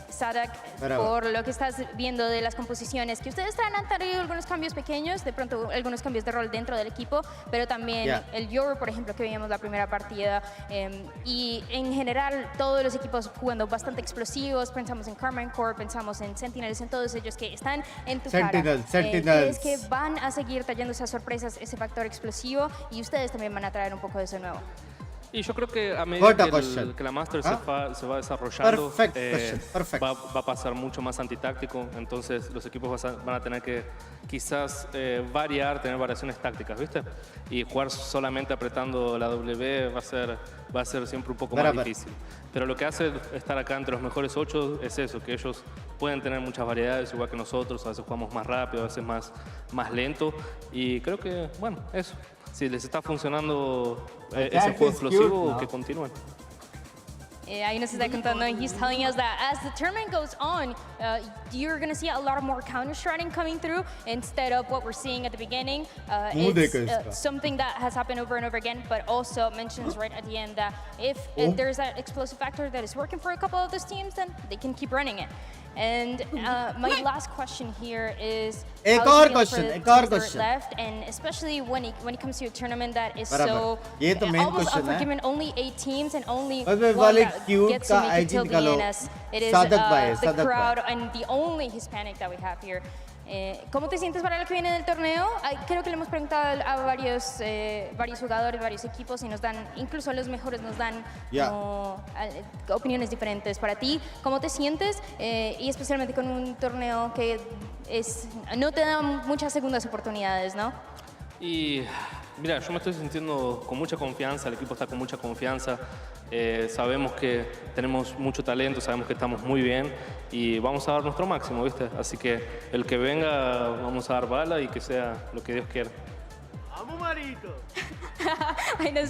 Speaker 7: Sadak, por lo que estás viendo de las composiciones, que ustedes han tenido algunos cambios pequeños, de pronto algunos cambios de rol dentro del equipo, pero también el Euro, por ejemplo, que veíamos la primera partida, y en general todos los equipos jugando bastante explosivos, pensamos en Carmine Corp, pensamos en Sentinels, en todos ellos que están en tu cara. ¿Crees que van a seguir trayendo esas sorpresas, ese factor explosivo, y ustedes también van a traer un poco de eso nuevo?
Speaker 9: Y yo creo que a medida que la Master se va desarrollando, va a pasar mucho más antitáctico, entonces los equipos van a tener que quizás tener variaciones tácticas, ¿viste? Y jugar solamente apretando la W va a ser siempre un poco más difícil. Pero lo que hace estar acá entre los mejores 8 es eso, que ellos pueden tener muchas variedades, igual que nosotros, a veces jugamos más rápido, a veces más lento, y creo que, bueno, eso.
Speaker 8: si les está funcionando ese juego explosivo, que continúen.
Speaker 7: Ahí nos está contando, he's telling us that as the tournament goes on, you're going to see a lot more counter-strike coming through instead of what we're seeing at the beginning. It's something that has happened over and over again, but also mentions right at the end that if there's that explosive factor that is working for a couple of those teams, then they can keep running it. And my last question here is
Speaker 1: एक और question
Speaker 7: left, and especially when it comes to a tournament that is
Speaker 1: बराबर.
Speaker 7: so
Speaker 1: ये तो main
Speaker 7: almost
Speaker 1: question है.
Speaker 7: unforgiving, only 8 teams and only
Speaker 1: बस
Speaker 7: one
Speaker 1: वाले
Speaker 7: that
Speaker 1: cute
Speaker 7: gets to
Speaker 1: का
Speaker 7: make it till
Speaker 1: IG
Speaker 7: the
Speaker 1: निकालो.
Speaker 7: end. It is
Speaker 1: Sadiq भाई,
Speaker 7: the
Speaker 1: Sadiq
Speaker 7: crowd and the only Hispanic that we have here. ¿Cómo te sientes para lo que viene del torneo? Creo que le hemos preguntado a varios jugadores, varios equipos, y nos dan, incluso los mejores nos dan opiniones diferentes. Para ti, ¿cómo te sientes? Y especialmente con un torneo que no te da muchas segundas oportunidades, ¿no?
Speaker 8: Y mira, yo me estoy sintiendo con mucha confianza, el equipo está con mucha confianza, sabemos que tenemos mucho talento, sabemos que estamos muy bien y vamos a dar nuestro máximo, ¿viste? Así que el que venga vamos a dar bala y que sea lo que Dios quiera.
Speaker 10: ¡Vamos, Marito!
Speaker 7: I know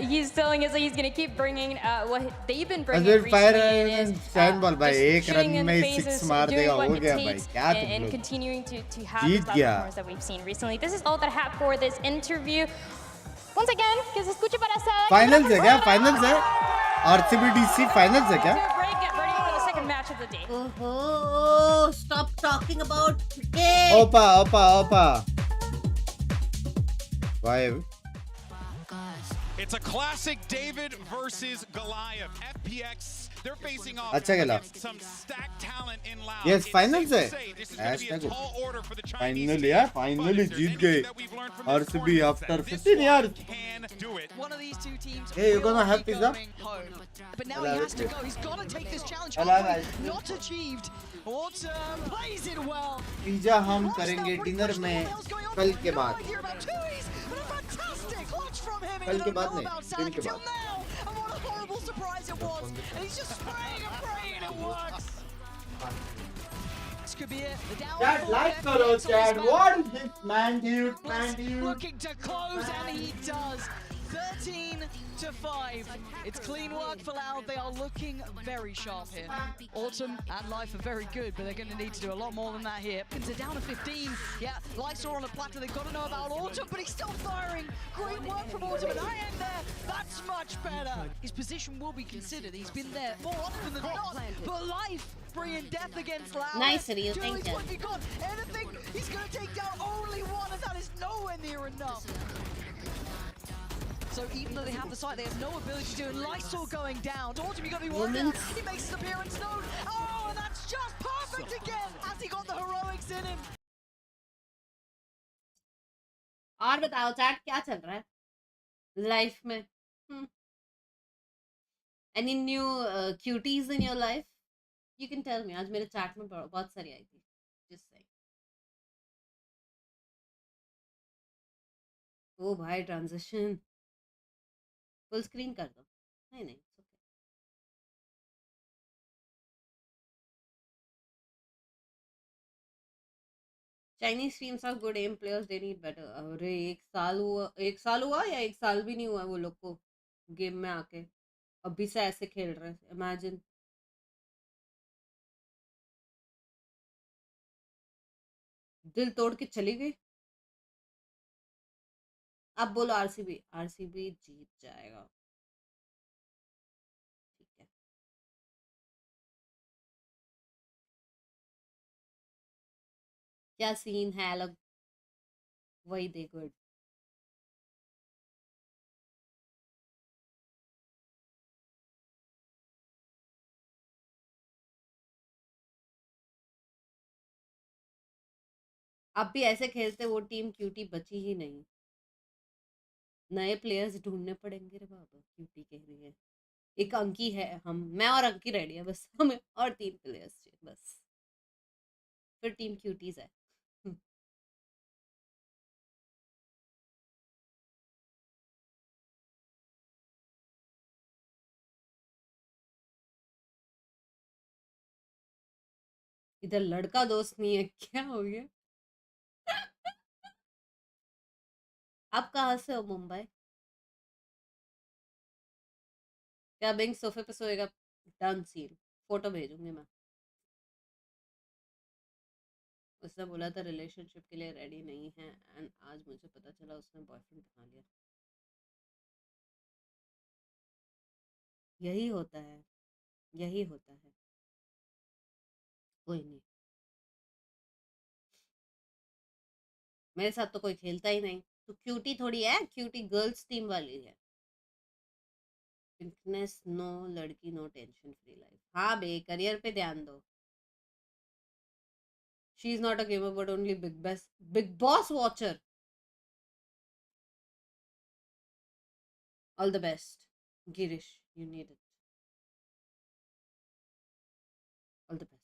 Speaker 7: he's telling us that he's going to keep bringing what they've been bringing
Speaker 1: अजर fire
Speaker 7: recently, and
Speaker 1: and stand ball भाई एक
Speaker 7: shooting
Speaker 1: run
Speaker 7: in
Speaker 1: में
Speaker 7: the
Speaker 1: 6
Speaker 7: faces,
Speaker 1: मार
Speaker 7: doing
Speaker 1: देगा
Speaker 7: what
Speaker 1: हो
Speaker 7: it
Speaker 1: गया भाई
Speaker 7: takes,
Speaker 1: क्या तुम
Speaker 7: and
Speaker 1: लोग
Speaker 7: continuing to have
Speaker 1: Jeet
Speaker 7: this
Speaker 1: गया.
Speaker 7: performance that we've seen recently. This is all that I have for this interview. Once again, que se escuche para Sag.
Speaker 1: Finals है क्या? Finals है? RCBDC finals है क्या?
Speaker 7: Get ready for the second match of the day.
Speaker 14: Oh, stop talking about cricket.
Speaker 1: Opa Why?
Speaker 5: It's a classic David versus Goliath. FPX, they're facing off
Speaker 1: अच्छा खेला.
Speaker 5: against some stacked talent in Loud.
Speaker 1: Yes, finals है.
Speaker 5: This is going to be a tall order for the Chinese
Speaker 1: final यार, finally जीत गए. RCB after 15 years.
Speaker 12: One of these two teams.
Speaker 1: Hey, you gonna have pizza?
Speaker 12: But now he has to go. He's got to take this challenge. Not achieved. Autumn plays it well.
Speaker 1: Pizza हम करेंगे dinner में कल के बाद. कल के बाद नहीं, दिन के बाद.
Speaker 12: And what a horrible surprise it was. And he's just spraying and praying and it works. This could be it. The down.
Speaker 1: Chat, like करो chat. What is this man dude?
Speaker 12: Looking to close and he does. 13-5. It's clean work for Loud. They are looking very sharp here. Autumn and Life are very good, but they're going to need to do a lot more than that here. They're down to 15. Yeah, Lights are on a platter. They've got to know about Autumn, but he's still firing. Great work from Autumn, and I am there. That's much better. His position will be considered. He's been there more often than not. But Life bringing death against Loud.
Speaker 14: Nice, Ariel. Thank you.
Speaker 12: If he got anything, he's going to take down only one, and that is nowhere near enough. So even though they have the site, they have no ability to do it. Lysol going down. Autumn, you got to be worried about. He makes his appearance known. Oh, and that's just perfect again. Has he got the heroics in him?
Speaker 14: और बताओ chat क्या चल रहा है life में? Any new cuties in your life? You can tell me. आज मेरे chat में बहुत सारी आई थी. Just say. ओ भाई ट्रांजिशन फुल स्क्रीन कर दो. नहीं Chinese streams are good M players they need better. अरे एक साल हुआ या एक साल भी नहीं हुआ वो लोग को गेम में आके अभी से ऐसे खेल रहे हैं. इमेजिन. दिल तोड़ के चली गई. अब बोलो आरसीबी जीत जाएगा. ठीक है. क्या सीन है अलग वही दे गुड. अब भी ऐसे खेलते वो टीम क्यूटी बची ही नहीं. नए प्लेयर्स ढूंढने पड़ेंगे रे बाबा क्यूटी के लिए. एक अंकी है मैं और अंकी रेडी है बस. हमें और 3 प्लेयर्स चाहिए बस. फिर टीम क्यूटीज है. इधर लड़का दोस्त नहीं है क्या हो गया? आप कहाँ से हो? मुंबई? क्या बिंग सोफे पे सोएगा? डन सीन, फोटो भेजूंगी मैं। उसने बोला था रिलेशनशिप के लिए रेडी नहीं है एंड आज मुझे पता चला उसने बॉयफ्रेंड बना लिया। यही होता है, यही होता है। कोई नहीं, मेरे साथ तो कोई खेलता ही नहीं। तो क्यूटी थोड़ी है, क्यूटी गर्ल्स टीम वाली है। फिटनेस नो, लड़की नो, टेंशन फ्री लाइफ। हाँ बे, करियर पे ध्यान दो। She is not a gamer but only big boss watcher. All the best Girish, you need it. All the best.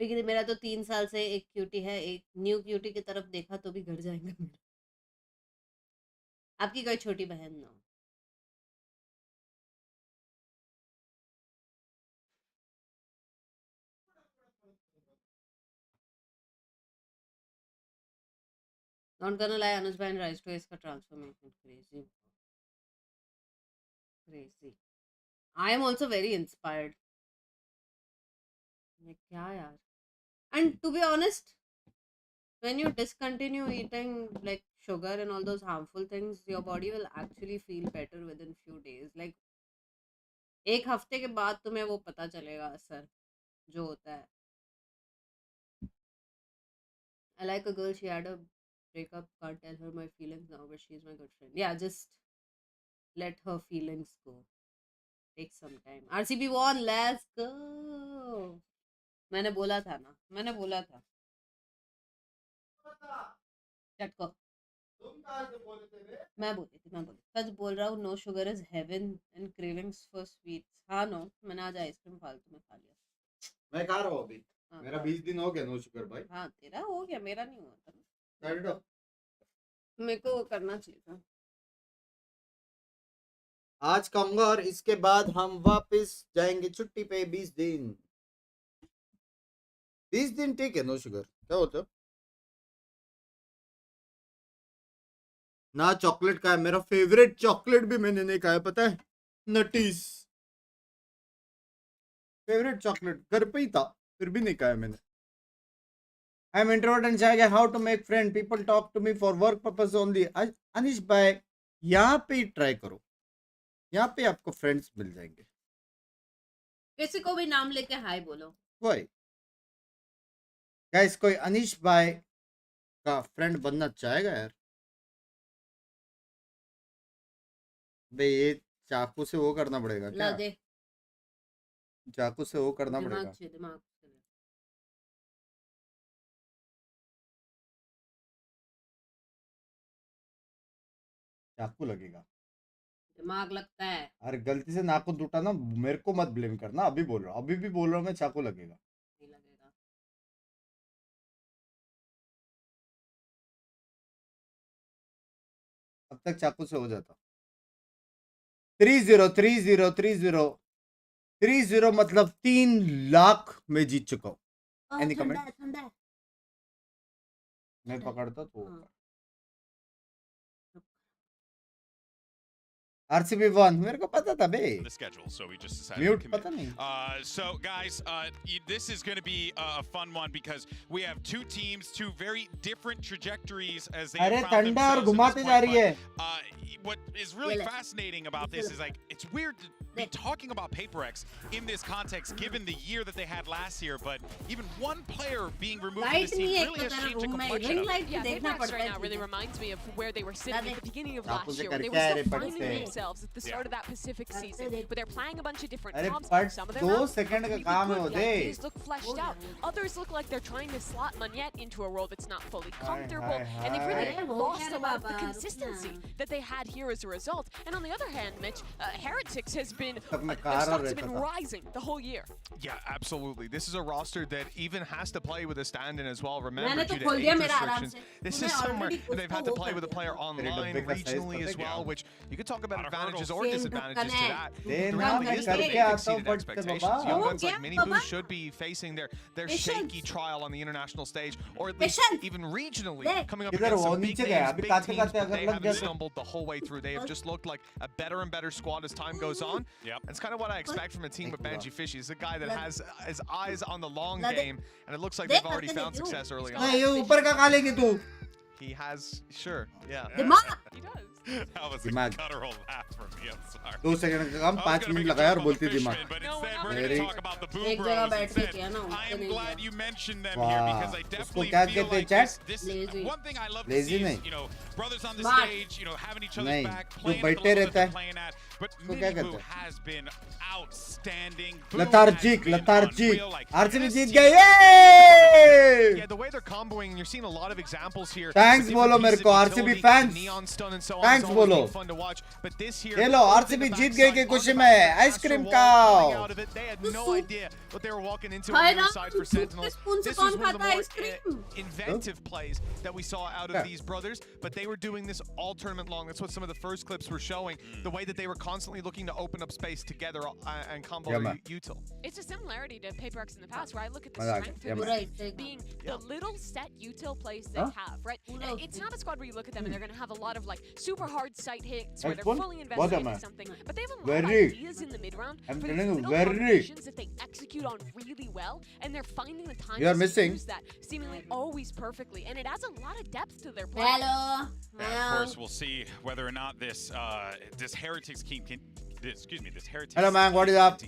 Speaker 14: लेकिन मेरा तो 3 साल से एक क्यूटी है, एक न्यू क्यूटी की तरफ देखा तो भी घर जाएगा मेरा। आपकी कोई छोटी बहन ना हो। Not gonna lie, Anuj bhai and Rise to Ace का transformation crazy, crazy. I am also very inspired. मैं क्या यार? And to be honest, when you discontinue eating like sugar and all those harmful things, your body will actually feel better within few days. Like एक हफ्ते के बाद तुम्हें वो पता चलेगा असर जो होता है. I like a girl, she had a breakup, can't tell her my feelings now, but she's my good friend. Yeah, just let her feelings go. Take some time. RCB won, let's go. मैंने बोला था ना, मैंने बोला था. चटको. मैं बोली थी. सच बोल रहा हूँ, no sugar is heaven and cravings for sweets. हाँ no, मैंने आज आइसक्रीम फालतू में खा लिया.
Speaker 1: मैं खा रहा हूँ अभी. मेरा 20 दिन हो गया नो शुगर भाई.
Speaker 14: हाँ तेरा हो गया, मेरा नहीं हुआ था.
Speaker 1: मेरे
Speaker 14: को करना चाहिए था.
Speaker 1: आज खाऊंगा और इसके बाद हम वापस जाएंगे छुट्टी पे 20 दिन. 20 दिन ठीक है नो शुगर. क्या होता है ना. चॉकलेट का है मेरा फेवरेट. चॉकलेट भी मैंने नहीं खाया, पता है. नटीज फेवरेट चॉकलेट घर पे ही था, फिर भी नहीं खाया मैंने. I am introvert and shy. How to make friend. People talk to me for work purpose only. Anish भाई यहाँ पे ही ट्राई करो, यहाँ पे आपको फ्रेंड्स मिल जाएंगे.
Speaker 14: किसी को भी नाम लेके हाय बोलो.
Speaker 1: कोई गाइस कोई अनिश भाई का फ्रेंड बनना चाहेगा यार. बे ये चाकू से वो करना पड़ेगा क्या? चाकू से वो करना पड़ेगा.
Speaker 14: दिमाग
Speaker 1: चाकू लगेगा.
Speaker 14: दिमाग लगता है.
Speaker 1: अरे गलती से नाखून टूटा ना, मेरे को मत ब्लेम करना. अभी बोल रहा हूँ, अभी भी बोल रहा हूँ मैं, चाकू लगेगा.
Speaker 14: नहीं लगेगा.
Speaker 1: अब तक चाकू से हो जाता. 30 मतलब 3 लाख में जीत चुका हूँ. Any comment? मैं पकड़ता तो RCB won. मेरे को पता था बे.
Speaker 5: The schedule, so we just decided
Speaker 1: Mute,
Speaker 5: to
Speaker 1: पता
Speaker 5: commit.
Speaker 1: नहीं.
Speaker 5: So guys, this is going to be a fun one because we have two teams, two very different trajectories as they
Speaker 1: अरे
Speaker 5: have found
Speaker 1: ठंडा और
Speaker 5: themselves
Speaker 1: घुमाते
Speaker 5: at
Speaker 1: जा
Speaker 5: this
Speaker 1: रही है.
Speaker 5: point. But what is really fascinating about this is like it's weird to be talking about PRX in this context, given the year that they had last year. But even one player being removed from this team really has changed the complexion of it.
Speaker 4: Yeah, PRX right now really reminds me of where they were sitting at the beginning of last year. They were still finding themselves at the start of that Pacific season, but they're playing a bunch of different comps. Some of them
Speaker 1: दो
Speaker 4: are
Speaker 1: second का
Speaker 4: really
Speaker 1: काम है
Speaker 4: good.
Speaker 1: वो
Speaker 4: The
Speaker 1: they.
Speaker 4: ideas look fleshed out. Others look like they're trying to slot Manette into a role that's not fully comfortable, and they've really lost a lot of the consistency that they had here as a result. And on the other hand, Mitch, Heretics has been their stocks have been rising the whole year.
Speaker 11: Yeah, absolutely. This is a roster that even has to play with a stand-in as well. Remember, due to
Speaker 14: खोल दिया
Speaker 11: age
Speaker 14: मेरा आराम
Speaker 11: restrictions,
Speaker 14: से
Speaker 11: this is somewhere they've had to play with a player online regionally as well, which you could talk about advantages or disadvantages to that. The reality is that they've exceeded expectations. Young guns like Mini Boo should be facing their shaky trial on the international stage, or at least even regionally, coming up against some big names, big teams, but they haven't stumbled the whole way through. They have just looked like a better and better squad as time goes on. It's kind of what I expect from a team with Benji Fishy. He's a guy that has his eyes on the long game, and it looks like they've already found success early on. He has, sure, yeah.
Speaker 4: He does.
Speaker 5: That was a
Speaker 1: दिमाग
Speaker 5: guttural laugh from me. I'm sorry.
Speaker 1: 2 second का काम 5 minute लगाया और बोलती दिमाग
Speaker 5: But instead, we're going to talk about the Boom
Speaker 14: एक
Speaker 5: Bros
Speaker 14: जगह बैठ के
Speaker 5: instead.
Speaker 14: किया ना
Speaker 5: I am glad you mentioned them
Speaker 1: वाह,
Speaker 5: here because I
Speaker 1: उसको
Speaker 5: definitely
Speaker 1: क्या
Speaker 5: feel
Speaker 1: कहते हैं
Speaker 5: like
Speaker 1: chat
Speaker 5: this one thing I love to
Speaker 1: Lazy
Speaker 5: see
Speaker 1: नहीं
Speaker 5: is, you know, brothers on the
Speaker 14: Smart.
Speaker 5: stage, you know, having each other's
Speaker 1: नहीं
Speaker 5: back,
Speaker 1: जो
Speaker 5: playing at the
Speaker 1: बैठे
Speaker 5: level
Speaker 1: रहता
Speaker 5: that
Speaker 1: है
Speaker 5: they're playing at. But
Speaker 1: उसको क्या
Speaker 5: Mini Boo
Speaker 1: कहते हैं
Speaker 5: has been outstanding. Boom
Speaker 1: लतार्जिक
Speaker 5: has been
Speaker 1: लतार्जिक
Speaker 5: unreal, like,
Speaker 1: RCB
Speaker 5: this
Speaker 1: Jeet
Speaker 5: team-
Speaker 1: गए
Speaker 11: Yeah,
Speaker 1: ये
Speaker 11: the way they're comboing, and you're seeing a lot of examples here.
Speaker 1: Thanks
Speaker 11: The
Speaker 1: बोलो
Speaker 11: different
Speaker 1: मेरे
Speaker 11: pieces
Speaker 1: को
Speaker 11: of
Speaker 1: RCB
Speaker 11: utility,
Speaker 1: fans
Speaker 11: neon stun and so on
Speaker 1: thanks
Speaker 11: has always
Speaker 1: बोलो
Speaker 11: been fun to watch. But this here,
Speaker 1: ये लो RCB जीत गई के खुशी में ice cream खाओ
Speaker 11: out of it. They had no idea what they were walking into on the other side for Sentinels. This was one of the more inventive plays that we saw out of these brothers, but they were doing this all tournament long. That's what some of the first clips were showing, the way that they were constantly looking to open up space together and combo their util.
Speaker 4: It's a similarity to PRX in the past, where I look at the
Speaker 1: मजाक
Speaker 4: strength
Speaker 1: है,
Speaker 4: of
Speaker 1: yeah,
Speaker 4: this team being the little set util plays they
Speaker 1: Huh?
Speaker 4: have, right? And it's not a squad where you look at them and they're going to have a lot of like super hard sight hits where they're
Speaker 1: Headphone?
Speaker 4: fully
Speaker 1: What
Speaker 4: invested
Speaker 1: am I?
Speaker 4: into something, but they have a lot of
Speaker 1: Very.
Speaker 4: ideas in the mid round
Speaker 1: I'm
Speaker 4: for
Speaker 1: telling
Speaker 4: these
Speaker 1: you,
Speaker 4: little
Speaker 1: very.
Speaker 4: combinations that they execute on really well, and they're finding the time
Speaker 1: You are
Speaker 4: to
Speaker 1: missing.
Speaker 4: use that seemingly always perfectly, and it adds a lot of depth to their play.
Speaker 14: Hello.
Speaker 5: And of course, we'll see whether or not this this Heretics team can. This Heretics.
Speaker 1: Hello, man. What is up?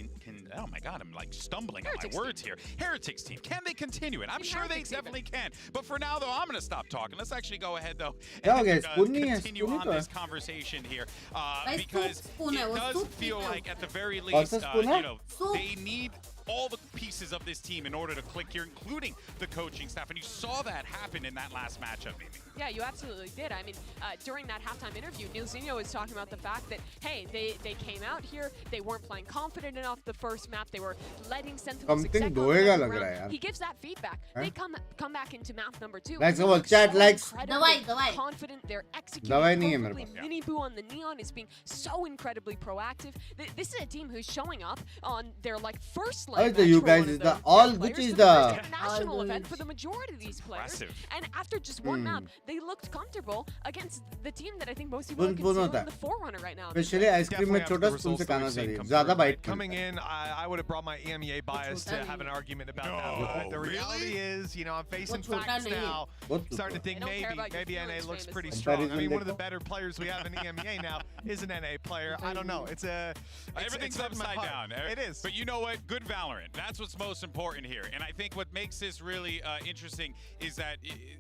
Speaker 5: Oh my God, I'm like stumbling
Speaker 4: Heretics
Speaker 5: on my words here. Heretics team, can they continue it? I'm sure they definitely can. But for now, though, I'm going to stop talking. Let's actually go ahead, though,
Speaker 1: क्या हो
Speaker 5: and
Speaker 1: गया spoon नहीं है
Speaker 5: continue
Speaker 1: spoon
Speaker 5: on
Speaker 1: तो है
Speaker 5: this conversation here
Speaker 14: भाई
Speaker 5: because
Speaker 14: spoon है,
Speaker 5: it
Speaker 14: वो
Speaker 5: does
Speaker 14: soup
Speaker 5: feel
Speaker 14: पीता है।
Speaker 5: like at the very
Speaker 1: कौन
Speaker 5: least,
Speaker 1: सा spoon है?
Speaker 5: you know, they need all the pieces of this team in order to click here, including the coaching staff. And you saw that happen in that last matchup, Mimi.
Speaker 4: Yeah, you absolutely did. I mean, during that halftime interview, Nilzinho was talking about the fact that, hey, they came out here, they weren't playing confident enough the first map, they were letting Sentinels
Speaker 1: Something
Speaker 4: exact on
Speaker 1: दोएगा
Speaker 4: the
Speaker 1: लग रहा है
Speaker 4: ground.
Speaker 1: यार
Speaker 4: He gives that feedback. They come back into map number 2.
Speaker 1: Likes
Speaker 4: and
Speaker 1: all
Speaker 4: look
Speaker 1: chat
Speaker 4: so
Speaker 1: likes.
Speaker 4: incredibly
Speaker 14: दवाई
Speaker 4: confident. They're executing
Speaker 1: दवाई नहीं है मेरे
Speaker 4: perfectly.
Speaker 1: Pass.
Speaker 4: Mini Boo on the Neon is being so incredibly proactive. This is a team who's showing up on their like first
Speaker 1: Oh,
Speaker 4: leg.
Speaker 1: the you guys is the all which is the
Speaker 4: National event for the majority of these players. And after just one map, they looked comfortable against the team that I think most people are considering the forerunner right now.
Speaker 1: Specially ice cream में छोटा spoon से खाना चाहिए ज्यादा bite
Speaker 11: Coming in, I would have brought my EMEA bias to have an argument about that. But the reality is, you know, I'm facing facts now. Starting to think maybe NA looks pretty strong. I mean, one of the better players we have in EMEA now is an NA player. I don't know. It's
Speaker 5: Everything's upside down.
Speaker 11: It is.
Speaker 5: But you know what? Good Valorant. That's what's most important here. And I think what makes this really interesting is that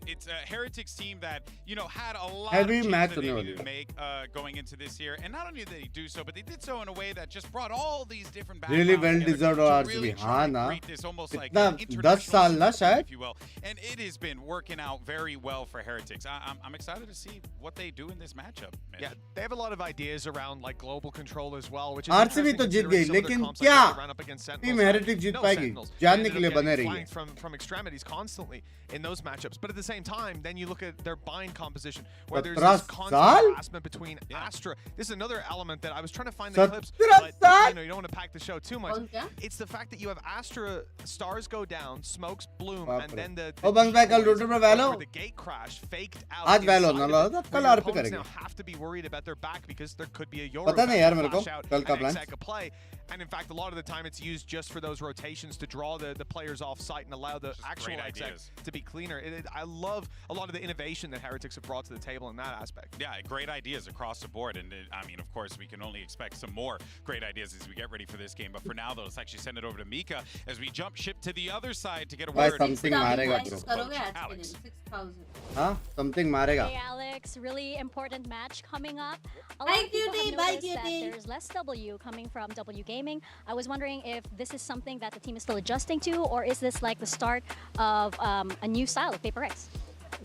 Speaker 5: it's a Heretics team that, you know, had a lot
Speaker 1: Heavy
Speaker 5: of
Speaker 1: match
Speaker 5: changes that they
Speaker 1: होने
Speaker 5: needed
Speaker 1: वाली
Speaker 5: to make going into this year. And not only did they do so, but they did so in a way that just brought all these different
Speaker 1: really well
Speaker 5: backgrounds
Speaker 1: deserved
Speaker 5: together
Speaker 1: और
Speaker 5: to
Speaker 1: RCB
Speaker 5: really
Speaker 1: हाँ
Speaker 5: try and
Speaker 1: ना
Speaker 5: create this almost like
Speaker 1: कितना
Speaker 5: an
Speaker 1: 10
Speaker 5: international
Speaker 1: साल ना
Speaker 5: superteam,
Speaker 1: शायद
Speaker 5: if you will. And it has been working out very well for Heretics. I'm excited to see what they do in this matchup. Man.
Speaker 11: Yeah, they have a lot of ideas around like global control as well, which is
Speaker 1: RCB
Speaker 11: interesting
Speaker 1: तो जीत
Speaker 11: considering
Speaker 1: गई
Speaker 11: some of their
Speaker 1: लेकिन
Speaker 11: comps like
Speaker 1: क्या
Speaker 11: they ran up against
Speaker 1: team
Speaker 11: Sentinels,
Speaker 1: Heretics जीत
Speaker 11: no
Speaker 1: पाएगी
Speaker 11: Sentinels.
Speaker 1: जानने
Speaker 11: They
Speaker 1: के
Speaker 11: ended
Speaker 1: लिए
Speaker 11: up
Speaker 1: बने
Speaker 11: getting
Speaker 1: रही है
Speaker 11: flanked from extremities constantly in those matchups. But at the same time, then you look at their bind composition where there's
Speaker 1: 17
Speaker 11: this constant
Speaker 1: साल?
Speaker 11: harassment between Astra. This is another element that I was trying to find the
Speaker 1: 17
Speaker 11: clips, but
Speaker 1: साल?
Speaker 11: you know, you don't want to pack the show too much. It's the fact that you have Astra stars go down, smokes bloom,
Speaker 1: बाप
Speaker 11: and
Speaker 1: रे।
Speaker 11: then the
Speaker 1: ओ बंस भाई कल router में वैलो
Speaker 11: the gate crash faked out.
Speaker 1: आज वैलो
Speaker 11: inside
Speaker 1: ना
Speaker 11: of
Speaker 1: low
Speaker 11: it,
Speaker 1: तो
Speaker 11: where
Speaker 1: कल
Speaker 11: your
Speaker 1: RP
Speaker 11: opponents
Speaker 1: करेंगे
Speaker 11: now have to be worried about their back because there could be a Euro
Speaker 1: पता नहीं यार मेरे को
Speaker 11: flash out
Speaker 1: कल का
Speaker 11: and
Speaker 1: plan
Speaker 11: exec a play. And in fact, a lot of the time it's used just for those rotations to draw the players off site and allow the actual exec to be cleaner. I love a lot of the innovation that Heretics have brought to the table in that aspect.
Speaker 5: Yeah, great ideas across the board. And I mean, of course, we can only expect some more great ideas as we get ready for this game. But for now, though, let's actually send it over to Mika as we jump ship to the other side to get a
Speaker 1: भाई
Speaker 5: word.
Speaker 1: something मारेगा bro
Speaker 14: करोगे आज के दिन 6000
Speaker 1: हाँ something मारेगा
Speaker 18: Hey Alex, really important match coming up. A
Speaker 14: Bye,
Speaker 18: lot of people
Speaker 14: cutie.
Speaker 18: have
Speaker 14: Bye,
Speaker 18: noticed that
Speaker 14: cutie.
Speaker 18: there's less W coming from W Gaming. I was wondering if this is something that the team is still adjusting to, or is this like the start of a new style of PRX?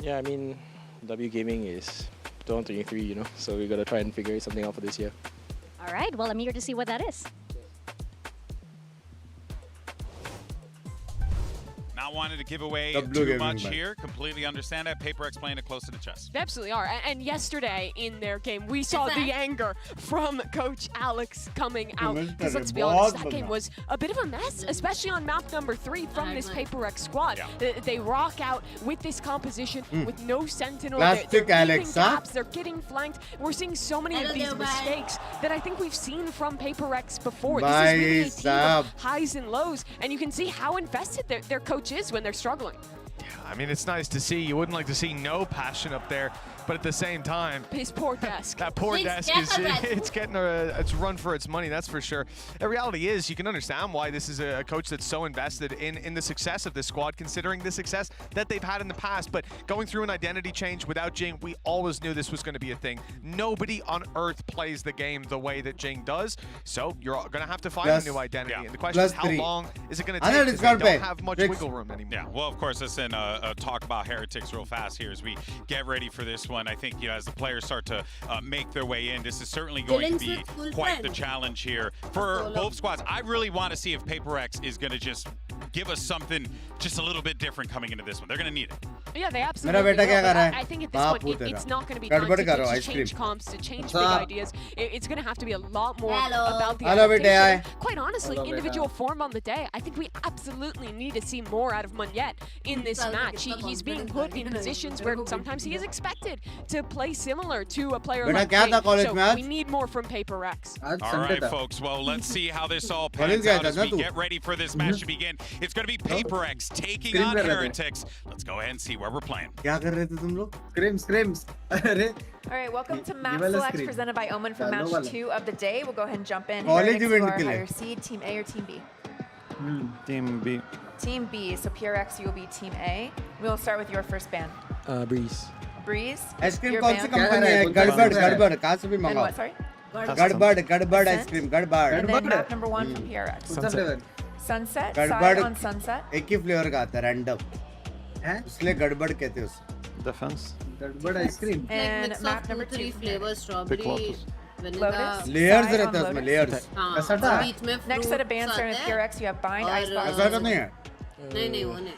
Speaker 6: Yeah, I mean, W Gaming is 2023, you know, so we gotta try and figure something out for this year.
Speaker 18: All right, well, I'm eager to see what that is.
Speaker 5: Not wanting to give away too much here. Completely understand that. PRX playing it close to the chest.
Speaker 4: They absolutely are. And yesterday in their game, we saw the anger from Coach Alex coming out. Because let's be honest, that game was a bit of a mess, especially on map number 3 from this PRX squad. They rock out with this composition with no sentinel. They're leaving gaps, they're getting flanked. We're seeing so many of these mistakes that I think we've seen from PRX before. This is really a team of highs and lows, and you can see how invested their coach is when they're struggling.
Speaker 11: Yeah, I mean, it's nice to see. You wouldn't like to see no passion up there, but at the same time,
Speaker 4: his poor desk.
Speaker 11: That poor desk is it's getting it's run for its money, that's for sure. The reality is, you can understand why this is a coach that's so invested in the success of this squad, considering the success that they've had in the past. But going through an identity change without Jing, we always knew this was going to be a thing. Nobody on earth plays the game the way that Jing does, so you're going to have to find a new identity. And the question is, how long is it going to take? Because they don't have much wiggle room anymore.
Speaker 5: Yeah, well, of course, listen, talk about Heretics real fast here as we get ready for this one. I think, as the players start to make their way in, this is certainly going to be quite the challenge here for both squads. I really want to see if PRX is going to just give us something just a little bit different coming into this one. They're going to need it.
Speaker 4: Yeah, they absolutely will. I think at this point, it's not going to be time to change comps, to change big ideas. It's going to have to be a lot more about the adaptation. Quite honestly, individual form on the day, I think we absolutely need to see more out of Munyet in this match. He's being put in positions where sometimes he is expected to play similar to a player like Jing. So we need more from PRX.
Speaker 5: All right, folks. Well, let's see how this all pans out as we get ready for this match to begin. It's going to be PRX taking on Heretics. Let's go ahead and see where we're playing.
Speaker 2: Scrims. All right, welcome to Map Select presented by Omen for match 2 of the day. We'll go ahead and jump in. Heretics who are higher seed, Team A or Team B?
Speaker 6: Team B.
Speaker 2: Team B. So PRX, you will be Team A. We'll start with your first ban.
Speaker 6: Breeze.
Speaker 2: Breeze.
Speaker 1: Ice cream कौन सी company है? गड़बड़ कहाँ से भी
Speaker 2: And
Speaker 1: मंगाओ?
Speaker 2: what, sorry?
Speaker 1: गड़बड़ ice cream गड़बड़.
Speaker 2: And then map number 1 from PRX. Sunset. Side
Speaker 1: गड़बड़
Speaker 2: on Sunset.
Speaker 1: एक ही फ्लेवर का आता है रैंडम. इसलिए गड़बड़ कहते हैं उसे.
Speaker 6: Defense.
Speaker 21: गड़बड़ ice cream.
Speaker 2: And map number 2
Speaker 14: flavors strawberry.
Speaker 2: Lotus.
Speaker 1: Layers रहते हैं उसमें layers.
Speaker 2: Next set of bands are in PRX. You have Bind, Icebox.
Speaker 1: ऐसा नहीं है.
Speaker 14: नहीं वो नहीं.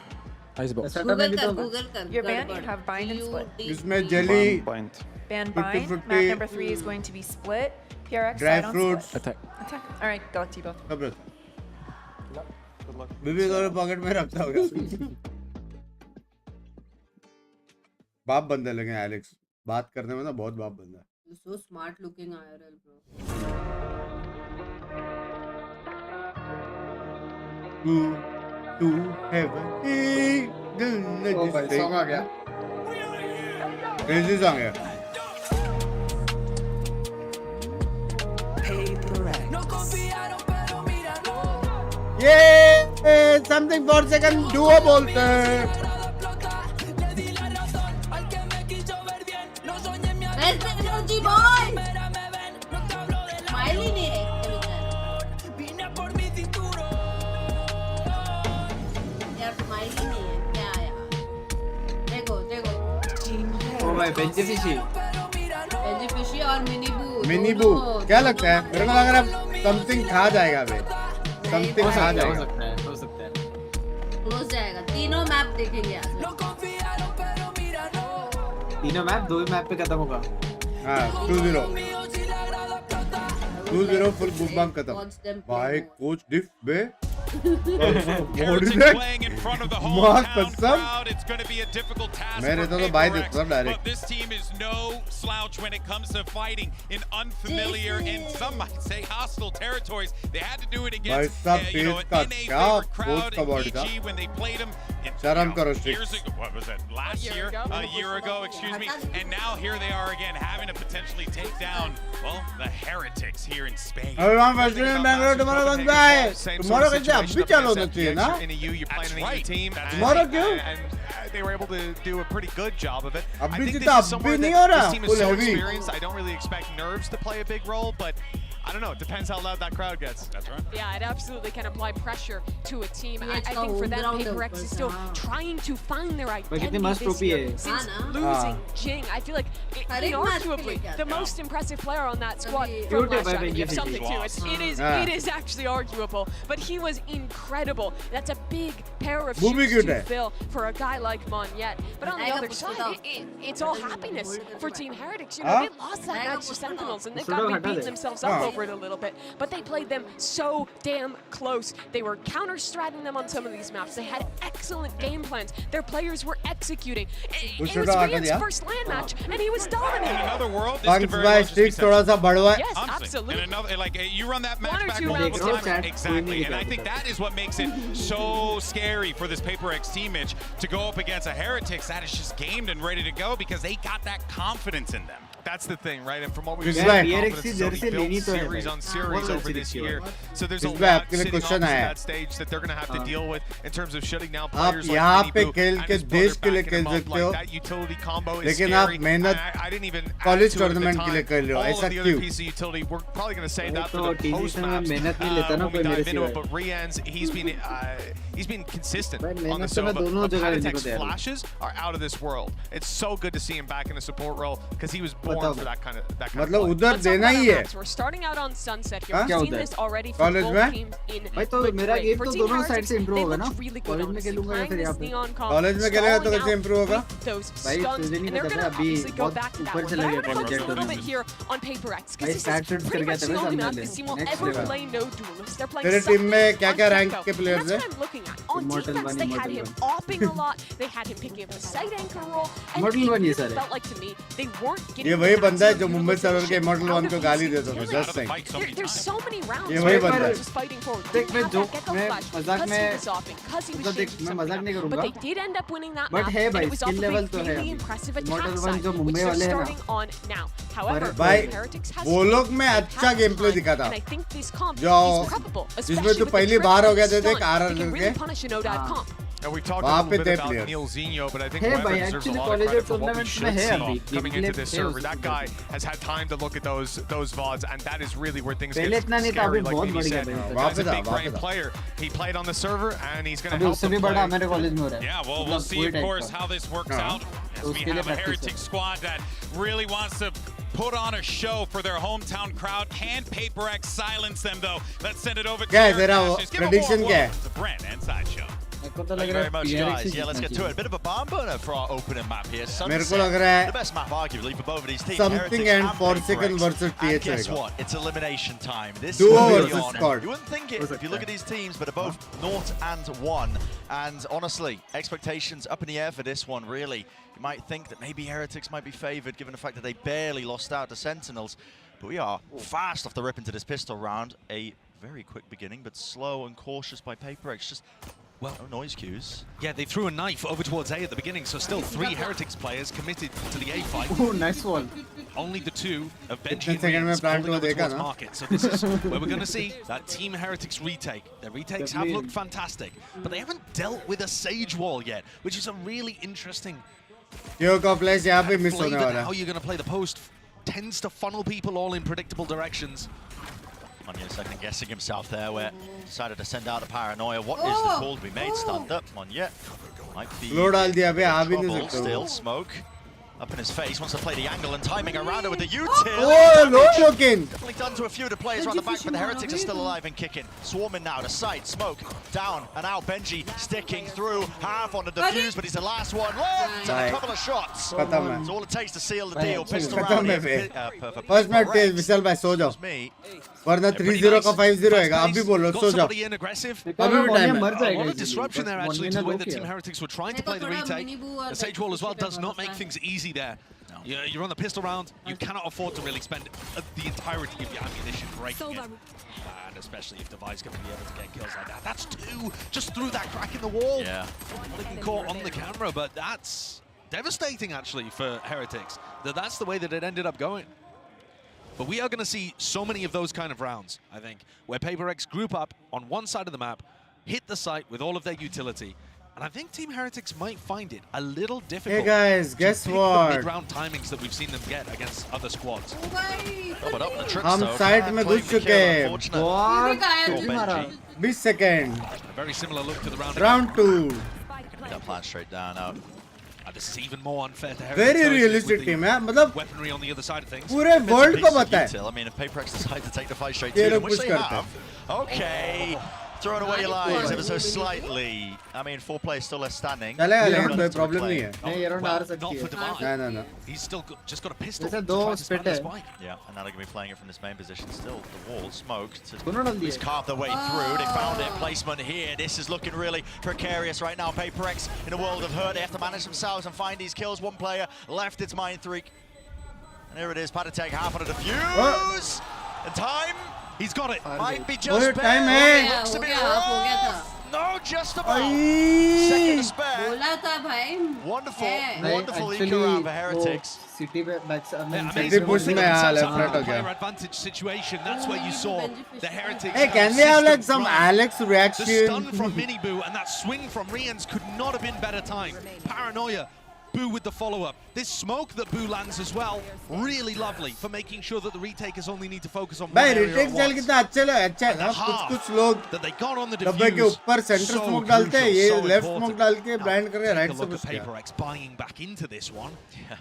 Speaker 6: Icebox.
Speaker 14: Google कर.
Speaker 2: Your band, you have Bind and Split.
Speaker 1: इसमें jelly.
Speaker 6: Bind.
Speaker 2: Band Bind. Map number 3 is going to be Split. PRX
Speaker 1: Dry
Speaker 2: side on
Speaker 1: fruits.
Speaker 2: Split. Attack. All right, go to you both.
Speaker 1: Good luck. बीबी को pocket में रखता होगा. बाप बंदे लगे Alex. बात करने में ना बहुत बाप बंदा है.
Speaker 14: So smart looking IRL, bro.
Speaker 1: To heaven. Oh भाई song आ गया. Crazy song है. Yeah, something for second duo बोलते हैं.
Speaker 14: Energy boy. Smiley नहीं है. यार smiley नहीं है. क्या यार? देखो.
Speaker 21: ओ भाई बेंजी फिशी
Speaker 14: और
Speaker 1: मिनी बू. क्या लगता है? मेरे को लग रहा है समथिंग खा जाएगा बे. समथिंग खा जाएगा.
Speaker 21: हो सकता है.
Speaker 14: क्लोज जाएगा. तीनों मैप देखेंगे आज.
Speaker 21: तीनों मैप 2 ही मैप पे खत्म होगा.
Speaker 1: हाँ 2-0 फुल बूम बम खत्म. भाई कोच डिफ बे.
Speaker 5: playing in front of the hometown crowd. It's going to be a difficult task for PRX, but this team is no slouch when it comes to fighting in unfamiliar and some might say hostile territories. They had to do it against an NA favorite crowd in EG when they played them years ago. What was that? Last year? A year ago, excuse me. And now here they are again, having to potentially take down, well, the Heretics here in Spain.
Speaker 1: चलो ना चाहिए ना.
Speaker 11: In EU, you're playing an EU team.
Speaker 1: Tomorrow क्यों?
Speaker 11: And they were able to do a pretty good job of it.
Speaker 1: अभी
Speaker 11: I think
Speaker 1: जीता
Speaker 11: this is somewhere
Speaker 1: नहीं हो
Speaker 11: that
Speaker 1: रहा.
Speaker 11: this team is so experienced. I don't really expect nerves to play a big role, but I don't know. It depends how loud that crowd gets.
Speaker 3: That's right.
Speaker 4: Yeah, it absolutely can apply pressure to a team. I think for them, PRX is still trying to find their identity this year. Since losing Jing, I feel like inarguably the most impressive player on that squad from last year. You have something to it. It is actually arguable, but he was incredible. That's a big pair of shoes to fill for a guy like Monyet. But on the other side, it's all happiness for Team Heretics. You know, they lost that match to Sentinels, and they've got to be beating themselves up over it a little bit. But they played them so damn close. They were counter-stratting them on some of these maps. They had excellent game plans. Their players were executing. It was Rian's first LAN match, and he was dominating.
Speaker 5: In another world, this could very well just be
Speaker 4: Yes, absolutely.
Speaker 5: In another, like, you run that match back multiple times. Exactly. And I think that is what makes it so scary for this PaperX team, Mitch, to go up against a Heretics that is just gamed and ready to go because they got that confidence in them.
Speaker 11: That's the thing, right? And from what we've seen, built series on series over this year. So there's a lot sitting on that stage that they're going to have to deal with in terms of shutting down players like Mini Boo and his brother backing him up. Like that utility combo is scary. I didn't even add to it at the time. All of the other PC utility, we're probably going to save that for the post-maps when we dive into it. But Rian's, he's been consistent on the Sova. But Heretics flashes are out of this world. It's so good to see him back in a support role because he was born for that kind of
Speaker 1: मतलब उधर देना ही है.
Speaker 4: We're starting out on Sunset here. We've seen this already for both teams in Mumbai. For Team Heretics, they looked really good on this team, playing this neon comp,
Speaker 1: college में खेलेगा तो कैसे improve होगा?
Speaker 4: those stunts, and they're going to obviously go back to that one. But I want to focus a little bit here on PaperX, because this is pretty much the only map this team will ever play no duelists. They're playing
Speaker 1: तेरे team में क्या-क्या rank के players
Speaker 4: हैं? That's what I'm looking at. On defense, they had him opping a lot. They had him picking up the side anchor role, and it felt like to me they weren't getting.
Speaker 1: ये वही बंदा है जो Mumbai server के immortal 1 को गाली देता था. Just saying.
Speaker 4: There's so many rounds.
Speaker 1: ये वही बंदा है.
Speaker 4: Just fighting forward. Deख मैं मजाक
Speaker 13: नहीं करूँगा.
Speaker 4: But they did end up winning that
Speaker 13: But
Speaker 4: map.
Speaker 13: है भाई,
Speaker 4: It was off
Speaker 13: skill
Speaker 4: of a
Speaker 13: level तो है.
Speaker 4: really impressive attack
Speaker 13: Immortal 1
Speaker 4: side,
Speaker 13: जो
Speaker 4: which
Speaker 13: मुंबई
Speaker 4: they're
Speaker 13: वाले हैं
Speaker 4: starting
Speaker 13: ना.
Speaker 4: on now. However,
Speaker 1: भाई
Speaker 4: Heretics has
Speaker 1: वो लोग में अच्छा गेम प्ले दिखा था.
Speaker 4: and I think this comp
Speaker 1: जो
Speaker 4: is preppable,
Speaker 1: जिसमें
Speaker 4: especially
Speaker 1: तू
Speaker 4: with the
Speaker 1: पहली
Speaker 4: tricks
Speaker 1: बार हो गया
Speaker 4: he's
Speaker 1: थे देख
Speaker 4: done.
Speaker 1: आरआर
Speaker 4: He can
Speaker 1: करके.
Speaker 4: really punish an ODAD comp.
Speaker 11: And we talked a little bit about Neil Zinho, but I think Weather deserves a lot of credit for what we should see coming into this server. That guy has had time to look at those VODs, and that is really where things get scary, like Mimi said. He's a big brain player. He played on the server, and he's going to help them play.
Speaker 5: Yeah, well, we'll see, of course, how this works out. As we have a Heritage squad that really wants to put on a show for their hometown crowd. Can PaperX silence them, though? Let's send it over to
Speaker 1: prediction
Speaker 5: the Brand and Sideshow.
Speaker 22: Thank you very much, guys. Yeah, let's get to it. A bit of a barn burner for our opening map here.
Speaker 1: मेरे को लग रहा है
Speaker 22: the best map, arguably, for both of these teams.
Speaker 1: Something and Forsaken versus
Speaker 22: And
Speaker 1: TH
Speaker 22: guess
Speaker 1: होगा.
Speaker 22: what? It's elimination time. This
Speaker 1: Duo
Speaker 22: is
Speaker 1: versus
Speaker 22: on.
Speaker 1: squad.
Speaker 22: You wouldn't think it if you look at these teams, but they're both 0 and 1. And honestly, expectations up in the air for this one, really. You might think that maybe Heretics might be favored, given the fact that they barely lost out to Sentinels. But we are fast off the rip into this pistol round. A very quick beginning, but slow and cautious by PaperX. Just no noise cues.
Speaker 3: Yeah, they threw a knife over towards A at the beginning, so still 3 Heretics players committed to the A fight.
Speaker 13: Oh, nice one.
Speaker 3: Only the 2 of Benji and
Speaker 1: second
Speaker 3: Reeves
Speaker 1: plan
Speaker 3: holding
Speaker 1: to
Speaker 3: over towards
Speaker 1: देखा ना?
Speaker 3: market. So this is where we're going to see that Team Heretics retake. Their retakes have looked fantastic, but they haven't dealt with a Sage Wall yet, which is a really interesting
Speaker 1: place यहाँ पे miss होने
Speaker 3: play that
Speaker 1: वाला
Speaker 3: how
Speaker 1: है.
Speaker 3: you're going to play the post tends to funnel people all in predictable directions.
Speaker 22: Monyet second guessing himself there, where decided to send out a paranoia. What is the call to be made? Stand up, Monyet. Might be
Speaker 1: Load डाल दिया बे आ भी नहीं
Speaker 22: trouble.
Speaker 1: सकता हूँ.
Speaker 22: Still smoke up in his face. Wants to play the angle and timing around it with the util.
Speaker 1: Oh, load looking.
Speaker 22: Definitely done to a few of the players around the back, but the Heretics are still alive and kicking. Swarming now to sight. Smoke down and out. Benji sticking through. Half on the defuse, but he's the last one left. And a couple of shots. It's all it takes to seal the deal. Pistol round here.
Speaker 1: First match test Vishal भाई सो जाओ. वरना 3-0 का 5-0 होएगा. अभी बोलो सो जाओ.
Speaker 3: Somebody in aggressive.
Speaker 1: अभी भी time है.
Speaker 3: A lot of disruption there actually to the way the Team Heretics were trying to play the retake. The Sage Wall as well does not make things easy there. You're on the pistol round. You cannot afford to really spend the entirety of your ammunition breaking it. And especially if Devi's going to be able to get kills like that. That's 2 just through that crack in the wall.
Speaker 22: Yeah.
Speaker 3: Not even caught on the camera, but that's devastating actually for Heretics. That's the way that it ended up going. But we are going to see so many of those kind of rounds, I think, where PaperX group up on one side of the map, hit the site with all of their utility,
Speaker 5: And I think Team Heretics might find it a little difficult.
Speaker 1: Hey guys, guess
Speaker 5: the
Speaker 1: what?
Speaker 5: mid-round timings that we've seen them get against other squads.
Speaker 1: हम side में घुस चुके हैं. 20 seconds.
Speaker 5: A very similar look to the round.
Speaker 1: Round 2.
Speaker 22: That plan straight down out.
Speaker 5: This is even more unfair to
Speaker 1: Very
Speaker 5: Heretics.
Speaker 1: realistic team है. मतलब
Speaker 5: weaponry on the other side of things.
Speaker 1: पूरे world को पता है.
Speaker 22: I mean, if PRX decide to take the fight straight
Speaker 1: ये
Speaker 22: to
Speaker 1: लोग
Speaker 22: them, which
Speaker 1: push
Speaker 22: they
Speaker 1: करते हैं.
Speaker 22: have. Okay. Throwing away your lives ever so slightly. I mean, 4 players still left standing.
Speaker 1: चलेगा लेकिन कोई problem नहीं है.
Speaker 5: Not for Divine.
Speaker 1: No.
Speaker 5: He's still just got a pistol.
Speaker 13: जैसे
Speaker 5: to
Speaker 13: दो
Speaker 5: try to
Speaker 13: spit
Speaker 5: stand his
Speaker 13: है.
Speaker 5: spike.
Speaker 22: Yeah, and now they're going to be playing it from this main position. Still, the wall smoked.
Speaker 13: दोनों डाल दिए.
Speaker 22: He's carved their way through. They found it. Placement here. This is looking really precarious right now. PRX in a world of hurt. They have to manage themselves and find these kills. One player left. It's Mindfreak. And here it is. Patatech half on a defuse. And time.
Speaker 5: He's got it.
Speaker 22: Might be just
Speaker 1: time
Speaker 22: barely.
Speaker 1: है.
Speaker 22: Looks to be
Speaker 14: हो गया था.
Speaker 22: No, just about. Second to spare.
Speaker 14: बोला था भाई.
Speaker 22: Wonderful eco round for Heretics.
Speaker 13: City back
Speaker 1: City push में हाँ left right हो
Speaker 5: Player
Speaker 1: गया.
Speaker 5: advantage situation. That's where you saw the Heretics.
Speaker 1: Hey, can we have like some Alex
Speaker 5: The
Speaker 1: reaction?
Speaker 5: stun from Miniboo and that swing from Rians could not have been better timed. Paranoia. Boo with the follow-up. This smoke that Boo lands as well, really lovely for making sure that the retakeers only need to focus on one
Speaker 1: भाई
Speaker 5: area
Speaker 1: retake
Speaker 5: at
Speaker 1: चल
Speaker 5: once.
Speaker 1: कितना अच्छा है ना. कुछ लोग
Speaker 5: That they got on the
Speaker 1: डब्बे के
Speaker 5: defuse.
Speaker 1: ऊपर center
Speaker 5: So
Speaker 1: smoke डालते हैं. ये
Speaker 5: crucial, so
Speaker 1: left
Speaker 5: important.
Speaker 1: smoke डाल के blind करके
Speaker 5: Take
Speaker 1: right
Speaker 5: a
Speaker 1: से
Speaker 5: look
Speaker 1: push
Speaker 5: at
Speaker 1: किया.
Speaker 5: PRX buying back into this one.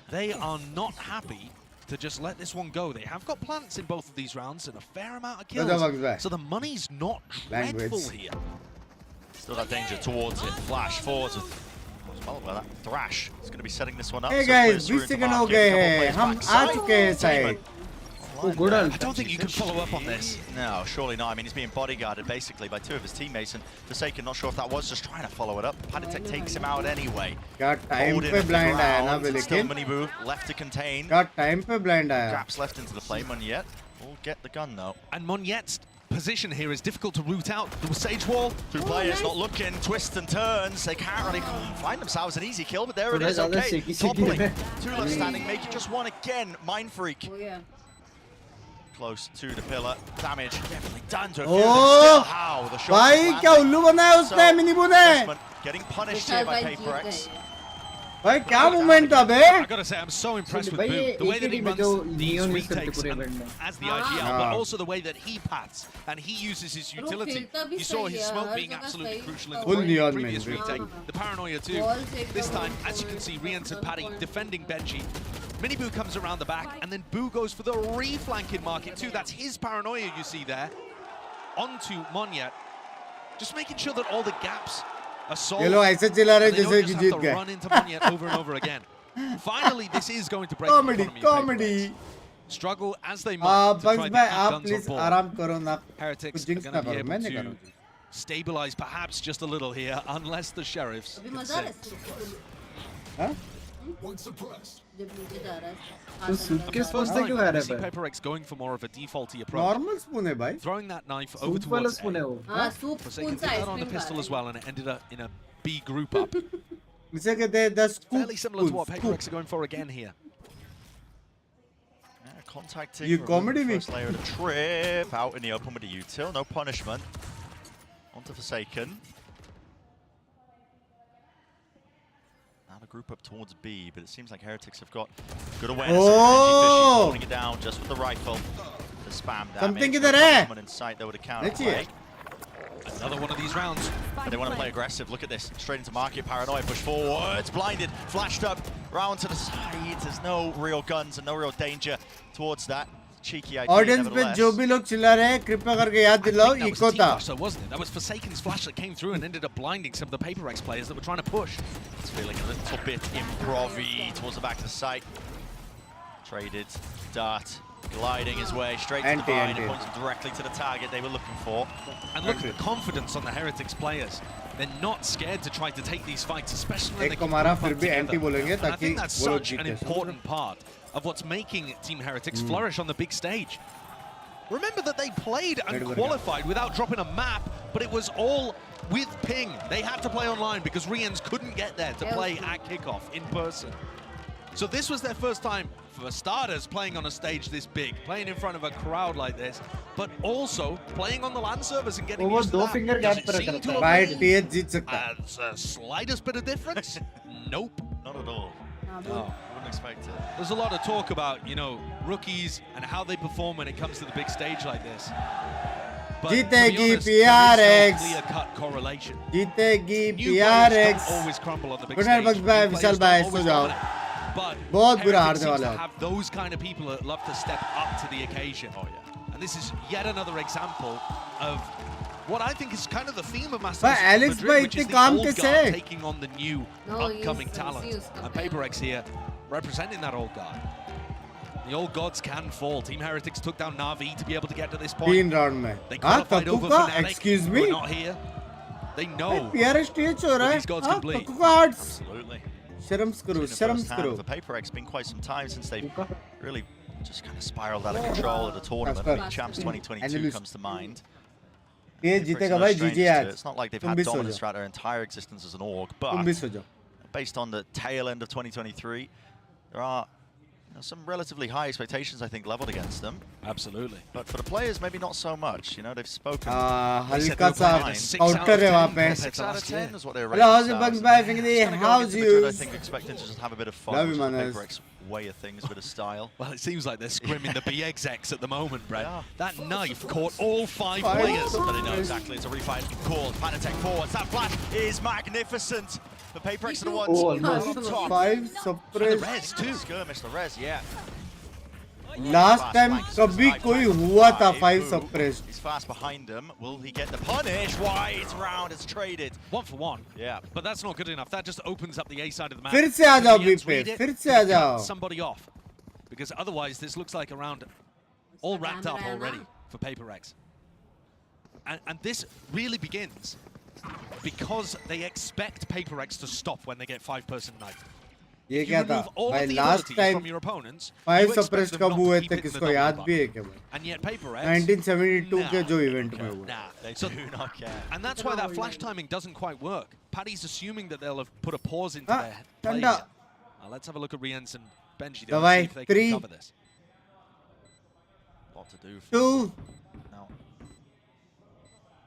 Speaker 5: They are not happy to just let this one go. They have got plants in both of these rounds and a fair amount of kills. So the money's not dreadful here.
Speaker 22: Still that danger towards it. Flash forwards with that Thrash. He's going to be setting this one up.
Speaker 1: Hey
Speaker 22: So
Speaker 1: guys,
Speaker 22: clears
Speaker 1: 20
Speaker 22: through into
Speaker 1: seconds हो
Speaker 22: market.
Speaker 1: गए
Speaker 22: Couple
Speaker 1: हैं.
Speaker 22: plays
Speaker 1: हम
Speaker 22: backside.
Speaker 1: आ चुके हैं side.
Speaker 5: I don't think you can follow up on this.
Speaker 22: No, surely not. I mean, he's being bodyguarded basically by 2 of his teammates, and Forsaken, not sure if that was just trying to follow it up. Patatech takes him out anyway.
Speaker 1: क्या time
Speaker 22: Hold in
Speaker 1: पे
Speaker 22: at the
Speaker 1: blind आया ना
Speaker 22: ground. Still
Speaker 1: लेकिन.
Speaker 22: Miniboo left to contain.
Speaker 1: क्या time पे blind आया.
Speaker 22: Gaps left into the play. Monyet will get the gun though.
Speaker 5: And Monyet's position here is difficult to root out. The Sage Wall.
Speaker 22: 2 players not looking, twists and turns. They can't really find themselves an easy kill, but there it is. Okay, toppling. 2 left standing, make it just 1 again. Mindfreak. Close to the pillar. Damage definitely done to a few. Still how the shot.
Speaker 1: भाई क्या उल्लू बनाया उसने मिनीबू ने.
Speaker 22: Getting punished here by PRX.
Speaker 1: भाई क्या movement था बे.
Speaker 5: I gotta say, I'm so impressed with Boo. The way that he runs these retakes and as the IGL, but also the way that he pats and he uses his utility. You saw his smoke being absolutely crucial in the previous retake. The paranoia too. This time, as you can see, re-entered Paddy defending Benji. Miniboo comes around the back, and then Boo goes for the re-flanking market too. That's his paranoia you see there. Onto Monyet. Just making sure that all the gaps are solved.
Speaker 1: ये लोग ऐसे चिल्ला रहे
Speaker 5: And they
Speaker 1: जैसे
Speaker 5: don't
Speaker 1: कि
Speaker 5: just
Speaker 1: Jeet
Speaker 5: have to
Speaker 1: गए.
Speaker 5: run into Monyet over and over again. Finally, this is going to break the economy of
Speaker 1: Comedy.
Speaker 5: struggle as they might to try
Speaker 1: Bugs
Speaker 5: to
Speaker 1: भाई
Speaker 5: get
Speaker 1: आप
Speaker 5: guns on
Speaker 1: please
Speaker 5: board.
Speaker 1: आराम करो ना.
Speaker 5: Heretics
Speaker 1: कुछ
Speaker 5: are
Speaker 1: jinx
Speaker 5: going
Speaker 1: ना
Speaker 5: to be
Speaker 1: करो.
Speaker 5: able
Speaker 1: मैं नहीं
Speaker 5: to
Speaker 1: करूँगी.
Speaker 5: stabilize perhaps just a little here, unless the sheriffs.
Speaker 14: अभी
Speaker 5: can
Speaker 14: मजा आ
Speaker 5: save.
Speaker 14: रहा है.
Speaker 1: हाँ?
Speaker 14: जब नीचे जा रहा है.
Speaker 13: तो suitcase
Speaker 5: First
Speaker 13: से
Speaker 5: time
Speaker 13: क्यों आ
Speaker 5: we
Speaker 13: रहा
Speaker 5: see
Speaker 13: है?
Speaker 5: PRX going for more of a defaulty approach.
Speaker 1: Normal spoon है भाई.
Speaker 5: Throwing that knife over
Speaker 13: Soup वाला
Speaker 5: towards
Speaker 13: spoon है वो.
Speaker 14: हाँ soup
Speaker 5: Forsaken
Speaker 14: spoon
Speaker 5: did
Speaker 14: से
Speaker 5: that on the
Speaker 14: ice cream
Speaker 5: pistol
Speaker 14: खा
Speaker 5: as
Speaker 14: रहा
Speaker 5: well, and it ended up in a B group up.
Speaker 1: इसे कहते हैं the scoop.
Speaker 5: Fairly similar to what PRX are going for again here.
Speaker 22: Contacting.
Speaker 1: You comedy me.
Speaker 22: First layer of the trip out in the open with the util, no punishment. Onto Forsaken. Now the group up towards B, but it seems like Heretics have got good awareness of
Speaker 1: Oh!
Speaker 22: holding it down just with the rifle. The spam damage.
Speaker 1: Something
Speaker 22: No
Speaker 1: किधर है?
Speaker 22: punishment in sight though with a counter
Speaker 1: देखिए.
Speaker 22: play.
Speaker 5: Another one of these rounds.
Speaker 22: They want to play aggressive. Look at this. Straight into market. Paranoia. Push forwards. Blinded. Flashed up. Round to the side. There's no real guns and no real danger towards that. Cheeky idea.
Speaker 1: Audience पे जो भी लोग चिल्ला रहे हैं कृपया करके याद दिलाओ
Speaker 5: That was
Speaker 1: इको
Speaker 5: team
Speaker 1: था.
Speaker 5: flash, though, wasn't it? That was Forsaken's flash that came through and ended up blinding some of the PRX players that were trying to push.
Speaker 22: It's feeling a little bit improv-y towards the back of the site. Traded. Dart. Gliding his way straight to the vine and points directly to the target they were looking for.
Speaker 5: And look at the confidence on the Heretics players. They're not scared to try to take these fights, especially when they
Speaker 1: एक
Speaker 5: can
Speaker 1: को मारा
Speaker 5: group
Speaker 1: फिर
Speaker 5: up
Speaker 1: भी
Speaker 5: together.
Speaker 1: anti बोलेंगे
Speaker 5: And I
Speaker 1: ताकि
Speaker 5: think that's
Speaker 1: वो लोग
Speaker 5: such an
Speaker 1: जीते.
Speaker 5: important part of what's making Team Heretics flourish on the big stage. Remember that they played and qualified without dropping a map, but it was all with ping. They had to play online because Rians couldn't get there to play at kickoff in person.
Speaker 13: So this was their first time, for starters, playing on a stage this big, playing in front of a crowd like this, but also playing on the LAN servers and getting used to that. Does it seem to have the slightest bit of difference? Nope.
Speaker 22: Not at all.
Speaker 13: No.
Speaker 22: Wouldn't expect it.
Speaker 13: There's a lot of talk about, you know, rookies and how they perform when it comes to the big stage like this. But
Speaker 1: जीतेगी
Speaker 13: to be honest, there is
Speaker 1: PRX.
Speaker 13: no clear-cut correlation.
Speaker 1: जीतेगी
Speaker 13: New players
Speaker 1: PRX.
Speaker 13: don't always crumble on the big
Speaker 1: Good
Speaker 13: stage.
Speaker 1: night,
Speaker 13: New
Speaker 1: bye,
Speaker 13: players
Speaker 1: Vishal bhai,
Speaker 13: don't
Speaker 1: so
Speaker 13: always
Speaker 1: जाओ.
Speaker 13: dominate. But
Speaker 1: बहुत बुरा
Speaker 13: Heritage
Speaker 1: हारने
Speaker 13: seems
Speaker 1: वाले
Speaker 13: to
Speaker 1: हो.
Speaker 13: have those kind of people that love to step up to the occasion. Oh yeah. And this is yet another example of what I think is kind of the theme of Masters
Speaker 1: But Alex
Speaker 13: Madrid,
Speaker 1: bhai,
Speaker 13: which is
Speaker 1: itne
Speaker 13: the
Speaker 1: kaam
Speaker 13: old
Speaker 1: kaise
Speaker 13: guard
Speaker 1: hai?
Speaker 13: taking on the new
Speaker 14: No,
Speaker 13: upcoming
Speaker 14: use
Speaker 13: talent. And PRX here representing that old guard. The old gods can fall. Team Heretics took down Na'Vi to be able to get to this point.
Speaker 1: 3 round में.
Speaker 13: They
Speaker 1: हाँ
Speaker 13: qualified
Speaker 1: cuckoo
Speaker 13: over
Speaker 1: का
Speaker 13: Fnatic,
Speaker 1: excuse
Speaker 13: who
Speaker 1: me.
Speaker 13: are not here. They know
Speaker 1: PRX TH हो रहा
Speaker 13: what
Speaker 1: है.
Speaker 13: these gods
Speaker 1: हाँ
Speaker 13: can bleed.
Speaker 1: Cuckoo का hearts.
Speaker 22: Absolutely.
Speaker 1: शर्म करो, शर्म करो.
Speaker 22: For PRX, been quite some time since they've really just kind of spiraled out of control at a tournament. I mean, Champs 2022 comes to mind.
Speaker 1: ये जीतेगा भाई GG आज.
Speaker 22: It's not like they've
Speaker 1: तुम
Speaker 22: had
Speaker 1: भी सो
Speaker 22: dominance
Speaker 1: जाओ.
Speaker 22: throughout their entire existence as an org,
Speaker 1: तुम भी
Speaker 22: but
Speaker 1: सो जाओ.
Speaker 22: based on the tail end of 2023, there are some relatively high expectations, I think, leveled against them.
Speaker 13: Absolutely.
Speaker 22: But for the players, maybe not so much. You know, they've spoken.
Speaker 1: हल्का सा counter है वहाँ पे.
Speaker 22: 6 out of 10 is what they're
Speaker 1: Hello, how's
Speaker 22: rated
Speaker 1: it,
Speaker 22: as.
Speaker 1: Bugs Bye? Thinking
Speaker 22: It's gonna go
Speaker 1: how's
Speaker 22: against Madrid, I
Speaker 1: you?
Speaker 22: think, expecting to just have a bit of fun.
Speaker 1: Love
Speaker 22: which
Speaker 1: you,
Speaker 22: is the
Speaker 1: Manas.
Speaker 22: PRX way of things, bit of style.
Speaker 13: Well, it seems like they're scrimming the BXX at the moment, Brett. That knife caught all 5 players.
Speaker 22: But they know exactly it's a refight called. Panatech forwards. That flash is magnificent. The PRX are the ones on top.
Speaker 1: 5 suppress.
Speaker 22: The res too. Skirmish, the res, yeah.
Speaker 1: Last time कभी कोई हुआ था 5 suppressed.
Speaker 22: He's fast behind him. Will he get the punish? Wide round, it's traded.
Speaker 13: 1 for 1.
Speaker 22: Yeah.
Speaker 13: But that's not good enough. That just opens up the A side of the map.
Speaker 1: फिर से आ जाओ
Speaker 13: If
Speaker 1: B
Speaker 13: the
Speaker 1: पे,
Speaker 13: Ends read it,
Speaker 1: फिर से आ
Speaker 13: they
Speaker 1: जाओ.
Speaker 13: cut somebody off. Because otherwise this looks like a round all wrapped up already for PRX. And this really begins because they expect PRX to stop when they get 5-person knife.
Speaker 1: ये
Speaker 13: If you
Speaker 1: क्या था?
Speaker 13: remove all
Speaker 1: भाई
Speaker 13: of the
Speaker 1: last
Speaker 13: abilities
Speaker 1: time
Speaker 13: from your opponents,
Speaker 1: 5
Speaker 13: you expect
Speaker 1: suppressed
Speaker 13: them
Speaker 1: कब
Speaker 13: not to
Speaker 1: हुए
Speaker 13: keep
Speaker 1: थे
Speaker 13: hitting the
Speaker 1: किसको
Speaker 13: double
Speaker 1: याद
Speaker 13: button.
Speaker 1: भी है क्या भाई?
Speaker 13: And yet PRX
Speaker 1: 1972 के जो इवेंट में हुआ.
Speaker 22: They
Speaker 13: So-
Speaker 22: do not care.
Speaker 13: And that's why that flash timing doesn't quite work. Paddy's assuming that they'll have put a pause into
Speaker 1: Ah,
Speaker 13: their play.
Speaker 1: Tanda.
Speaker 13: here. Let's have a look at Riens and Benji. They'll
Speaker 1: Davai,
Speaker 13: see if they can
Speaker 1: 3.
Speaker 13: cover this.
Speaker 22: Lot to do.
Speaker 1: 2.
Speaker 22: Now,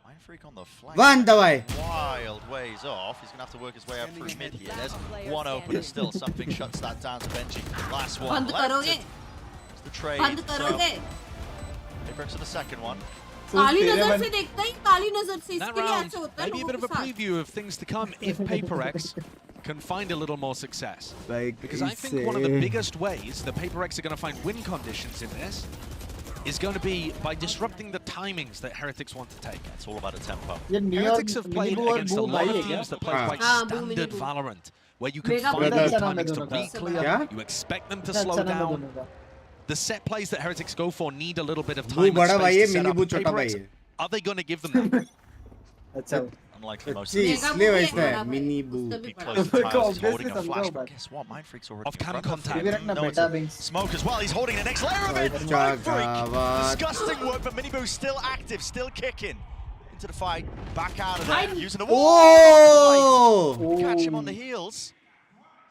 Speaker 22: Mindfreak on the flank.
Speaker 1: 1 दवाई.
Speaker 22: Wild ways off. He's going to have to work his way up through mid here. There's one opener still. Something shuts that down to Benji. Last one
Speaker 14: बंद
Speaker 22: left.
Speaker 14: करोगे?
Speaker 22: It's the trade.
Speaker 14: बंद करोगे?
Speaker 22: PRX for the second one.
Speaker 14: काली नजर से देखता ही काली नजर से
Speaker 13: That
Speaker 14: इसके लिए
Speaker 13: round,
Speaker 14: ऐसे होता है
Speaker 13: maybe a
Speaker 14: लोगों
Speaker 13: bit of
Speaker 14: के
Speaker 13: a
Speaker 14: साथ.
Speaker 13: preview of things to come if PRX can find a little more success. Because I think one of the biggest ways that PRX are going to find win conditions in this is going to be by disrupting the timings that Heretics want to take.
Speaker 22: It's all about a tempo.
Speaker 13: Heretics have played against a lot of teams that play quite
Speaker 14: Ah, Boo,
Speaker 13: standard
Speaker 14: Mini Boo.
Speaker 13: Valorant, where you can
Speaker 14: Mega
Speaker 13: find
Speaker 14: Boo.
Speaker 13: those
Speaker 14: Mega
Speaker 13: timings to
Speaker 14: Boo.
Speaker 13: be clear,
Speaker 1: Yeah?
Speaker 13: you expect them to slow down. The set plays that Heretics go for need a little bit of
Speaker 1: Boo
Speaker 13: time and
Speaker 1: बड़ा भाई
Speaker 13: space
Speaker 1: है,
Speaker 13: to set
Speaker 1: Mini
Speaker 13: up.
Speaker 1: Boo छोटा
Speaker 13: PRX,
Speaker 1: भाई है.
Speaker 13: are they going to give them that?
Speaker 22: Unlikely most of
Speaker 1: ji
Speaker 22: the
Speaker 1: इसलिए वैसा है Mini Boo.
Speaker 22: Be close to tiles, he's holding a flash, but guess what? Mindfreak's already
Speaker 13: Off cam
Speaker 22: in front of
Speaker 13: contact.
Speaker 22: him. No, it's a smoke as well. He's holding the next layer of it.
Speaker 1: अच्छा
Speaker 22: Mindfreak.
Speaker 1: गावात.
Speaker 22: Disgusting work, but Miniboo's still active, still kicking. Into the fight, back out of there, using the wall.
Speaker 1: Oh!
Speaker 22: Catch him on the heels.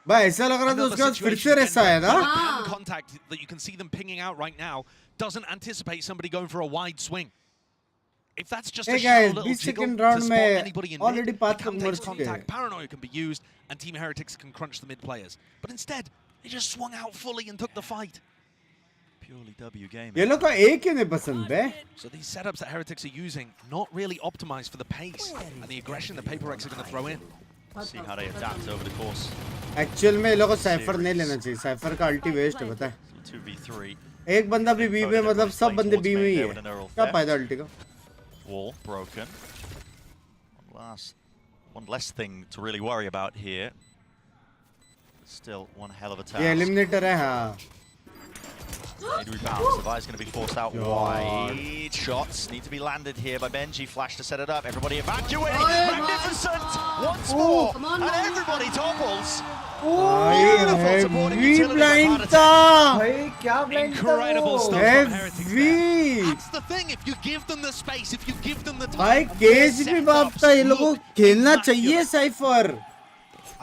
Speaker 1: भाई ऐसा लग रहा था उसके बाद फिर से रेसा है ना?
Speaker 13: Hand contact that you can see them pinging out right now doesn't anticipate somebody going for a wide swing. If that's just
Speaker 1: Hey
Speaker 13: a shallow
Speaker 1: guys,
Speaker 13: little
Speaker 1: this
Speaker 13: jiggle
Speaker 1: second
Speaker 13: to
Speaker 1: round
Speaker 13: spot
Speaker 1: में
Speaker 13: anybody in
Speaker 1: already
Speaker 13: mid,
Speaker 1: पाँच
Speaker 13: it
Speaker 1: लोग
Speaker 13: can
Speaker 1: मर
Speaker 13: take
Speaker 1: चुके हैं.
Speaker 13: contact, paranoia can be used, and Team Heretics can crunch the mid players. But instead, they just swung out fully and took the fight.
Speaker 22: Purely W gaming.
Speaker 1: ये लोग को एक क्यों नहीं पसंद बे?
Speaker 13: So these setups that Heretics are using, not really optimized for the pace and the aggression that PRX are going to throw in.
Speaker 22: See how they adapt over the course.
Speaker 1: Actual में ये लोग को cipher नहीं लेना चाहिए. Cipher का अल्टी waste है पता है.
Speaker 22: 2v3.
Speaker 1: एक बंदा भी बी में मतलब सब बंदे बी में ही है. क्या फायदा अल्टी का?
Speaker 22: Wall broken. One less thing to really worry about here. Still one hell of a task.
Speaker 1: ये एलिमिनेटर है हाँ.
Speaker 22: Need rebounds. The Vi's going to be forced out wide. Shots need to be landed here by Benji. Flash to set it up. Everybody evacuating. Magnificent! Once more. And everybody topples.
Speaker 1: Heavy blind था.
Speaker 13: Incredible stuff from Heretics.
Speaker 1: Heavy.
Speaker 13: That's the thing. If you give them the space, if you give them the time,
Speaker 1: भाई cage भी बाप था. ये लोगों को खेलना चाहिए cipher.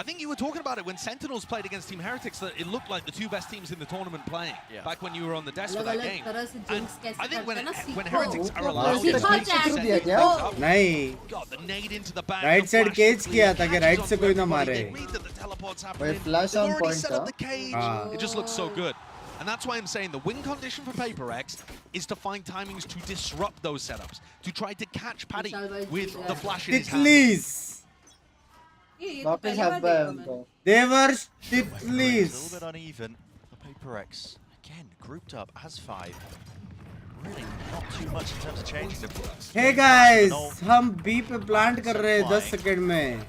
Speaker 5: I think you were talking about it when Sentinels played against Team Heretics, that it looked like the two best teams in the tournament playing back when you were on the desk for that game. And I think when Heretics are allowed to play
Speaker 1: नहीं
Speaker 5: God, the nade into the back.
Speaker 1: Right side cage किया ताकि right से कोई ना मारे
Speaker 5: Flash on point set up the cage. It just looks so good. And that's why I'm saying the win condition for PRX is to find timings to disrupt those setups, to try to catch Paddy with the flash in his hand.
Speaker 1: Titlis. They were
Speaker 22: A
Speaker 1: Titlis.
Speaker 22: little bit uneven for PRX. Again, grouped up as 5. Really not too much in terms of changing them.
Speaker 1: Hey guys, हम B पे plant कर रहे हैं 10 second में.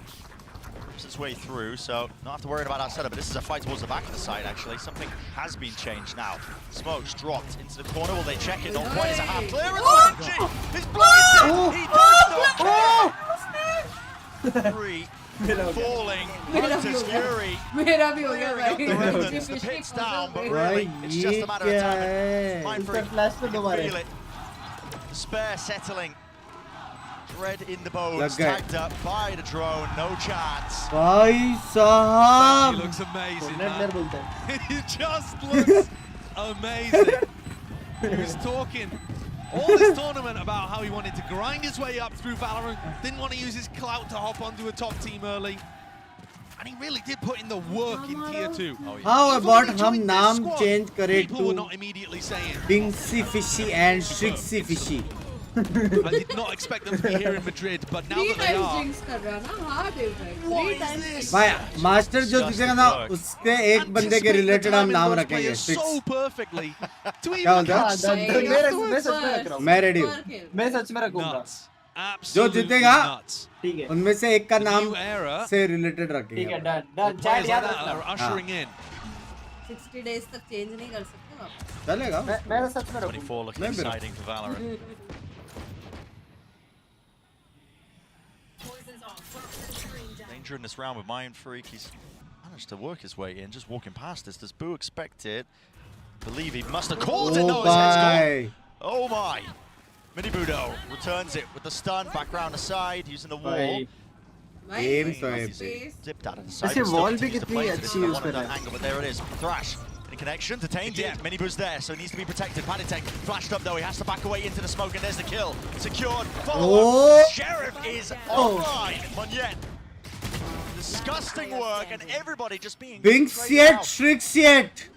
Speaker 22: Its way through, so not have to worry about our setup, but this is a fight towards the back of the side actually. Something has been changed now. Smoke's dropped into the corner. Will they check it? Not quite as a half clear. He's blinded! He does not 3 falling. Lotus Fury.
Speaker 14: मेरा भी हो गया
Speaker 22: भाई. The pit's down, but really, it's just a matter of time. Mind free. Feel it. The spare settling. Red in the bones, tagged up by the drone, no chance.
Speaker 1: भाई साहब.
Speaker 5: He looks amazing, man. He just looks amazing. He was talking all this tournament about how he wanted to grind his way up through Valorant, didn't want to use his clout to hop onto a top team early. And he really did put in the work in tier 2.
Speaker 1: How about हम नाम change करे
Speaker 5: People were
Speaker 1: to
Speaker 5: not immediately saying
Speaker 1: Binksy Fishy and Shrixy Fishy.
Speaker 5: I did not expect them to be here in Madrid, but now that they are.
Speaker 1: भाई master जो दिखेगा ना उसके एक बंदे के रिलेटेड हम नाम रखेंगे.
Speaker 5: So perfectly.
Speaker 1: क्या बोलते हो? मैं रेडी हूँ.
Speaker 16: मैं सच में रखूंगा.
Speaker 1: जो जीतेगा उनमें से एक का नाम से रिलेटेड रखेंगे.
Speaker 16: ठीक है, डन. चैट याद रखना.
Speaker 5: Ushering in.
Speaker 14: 60 days तक चेंज नहीं कर सकते आप.
Speaker 1: चलेगा.
Speaker 16: मैं सच में रखूंगा.
Speaker 22: 24 looking exciting for Valorant. Danger in this round with Mind Freak. He's managed to work his way in, just walking past this. Does Boo expect it? Believe he must have called it. No, his head's gone. Oh my! Mini Budo returns it with the stun, back round the side, using the wall.
Speaker 1: Game
Speaker 22: Zipped out of the side.
Speaker 16: ऐसे wall भी कितनी अच्छी use कर रहा है.
Speaker 22: Angle, but there it is. Thrash. In connection, detained it. Mini Boo's there, so he needs to be protected. Panitek flashed up though, he has to back away into the smoke, and there's the kill. Secured. Follow up. Sheriff is offline. Monyet. Disgusting work, and everybody just being.
Speaker 1: Binks yet, Shrix yet.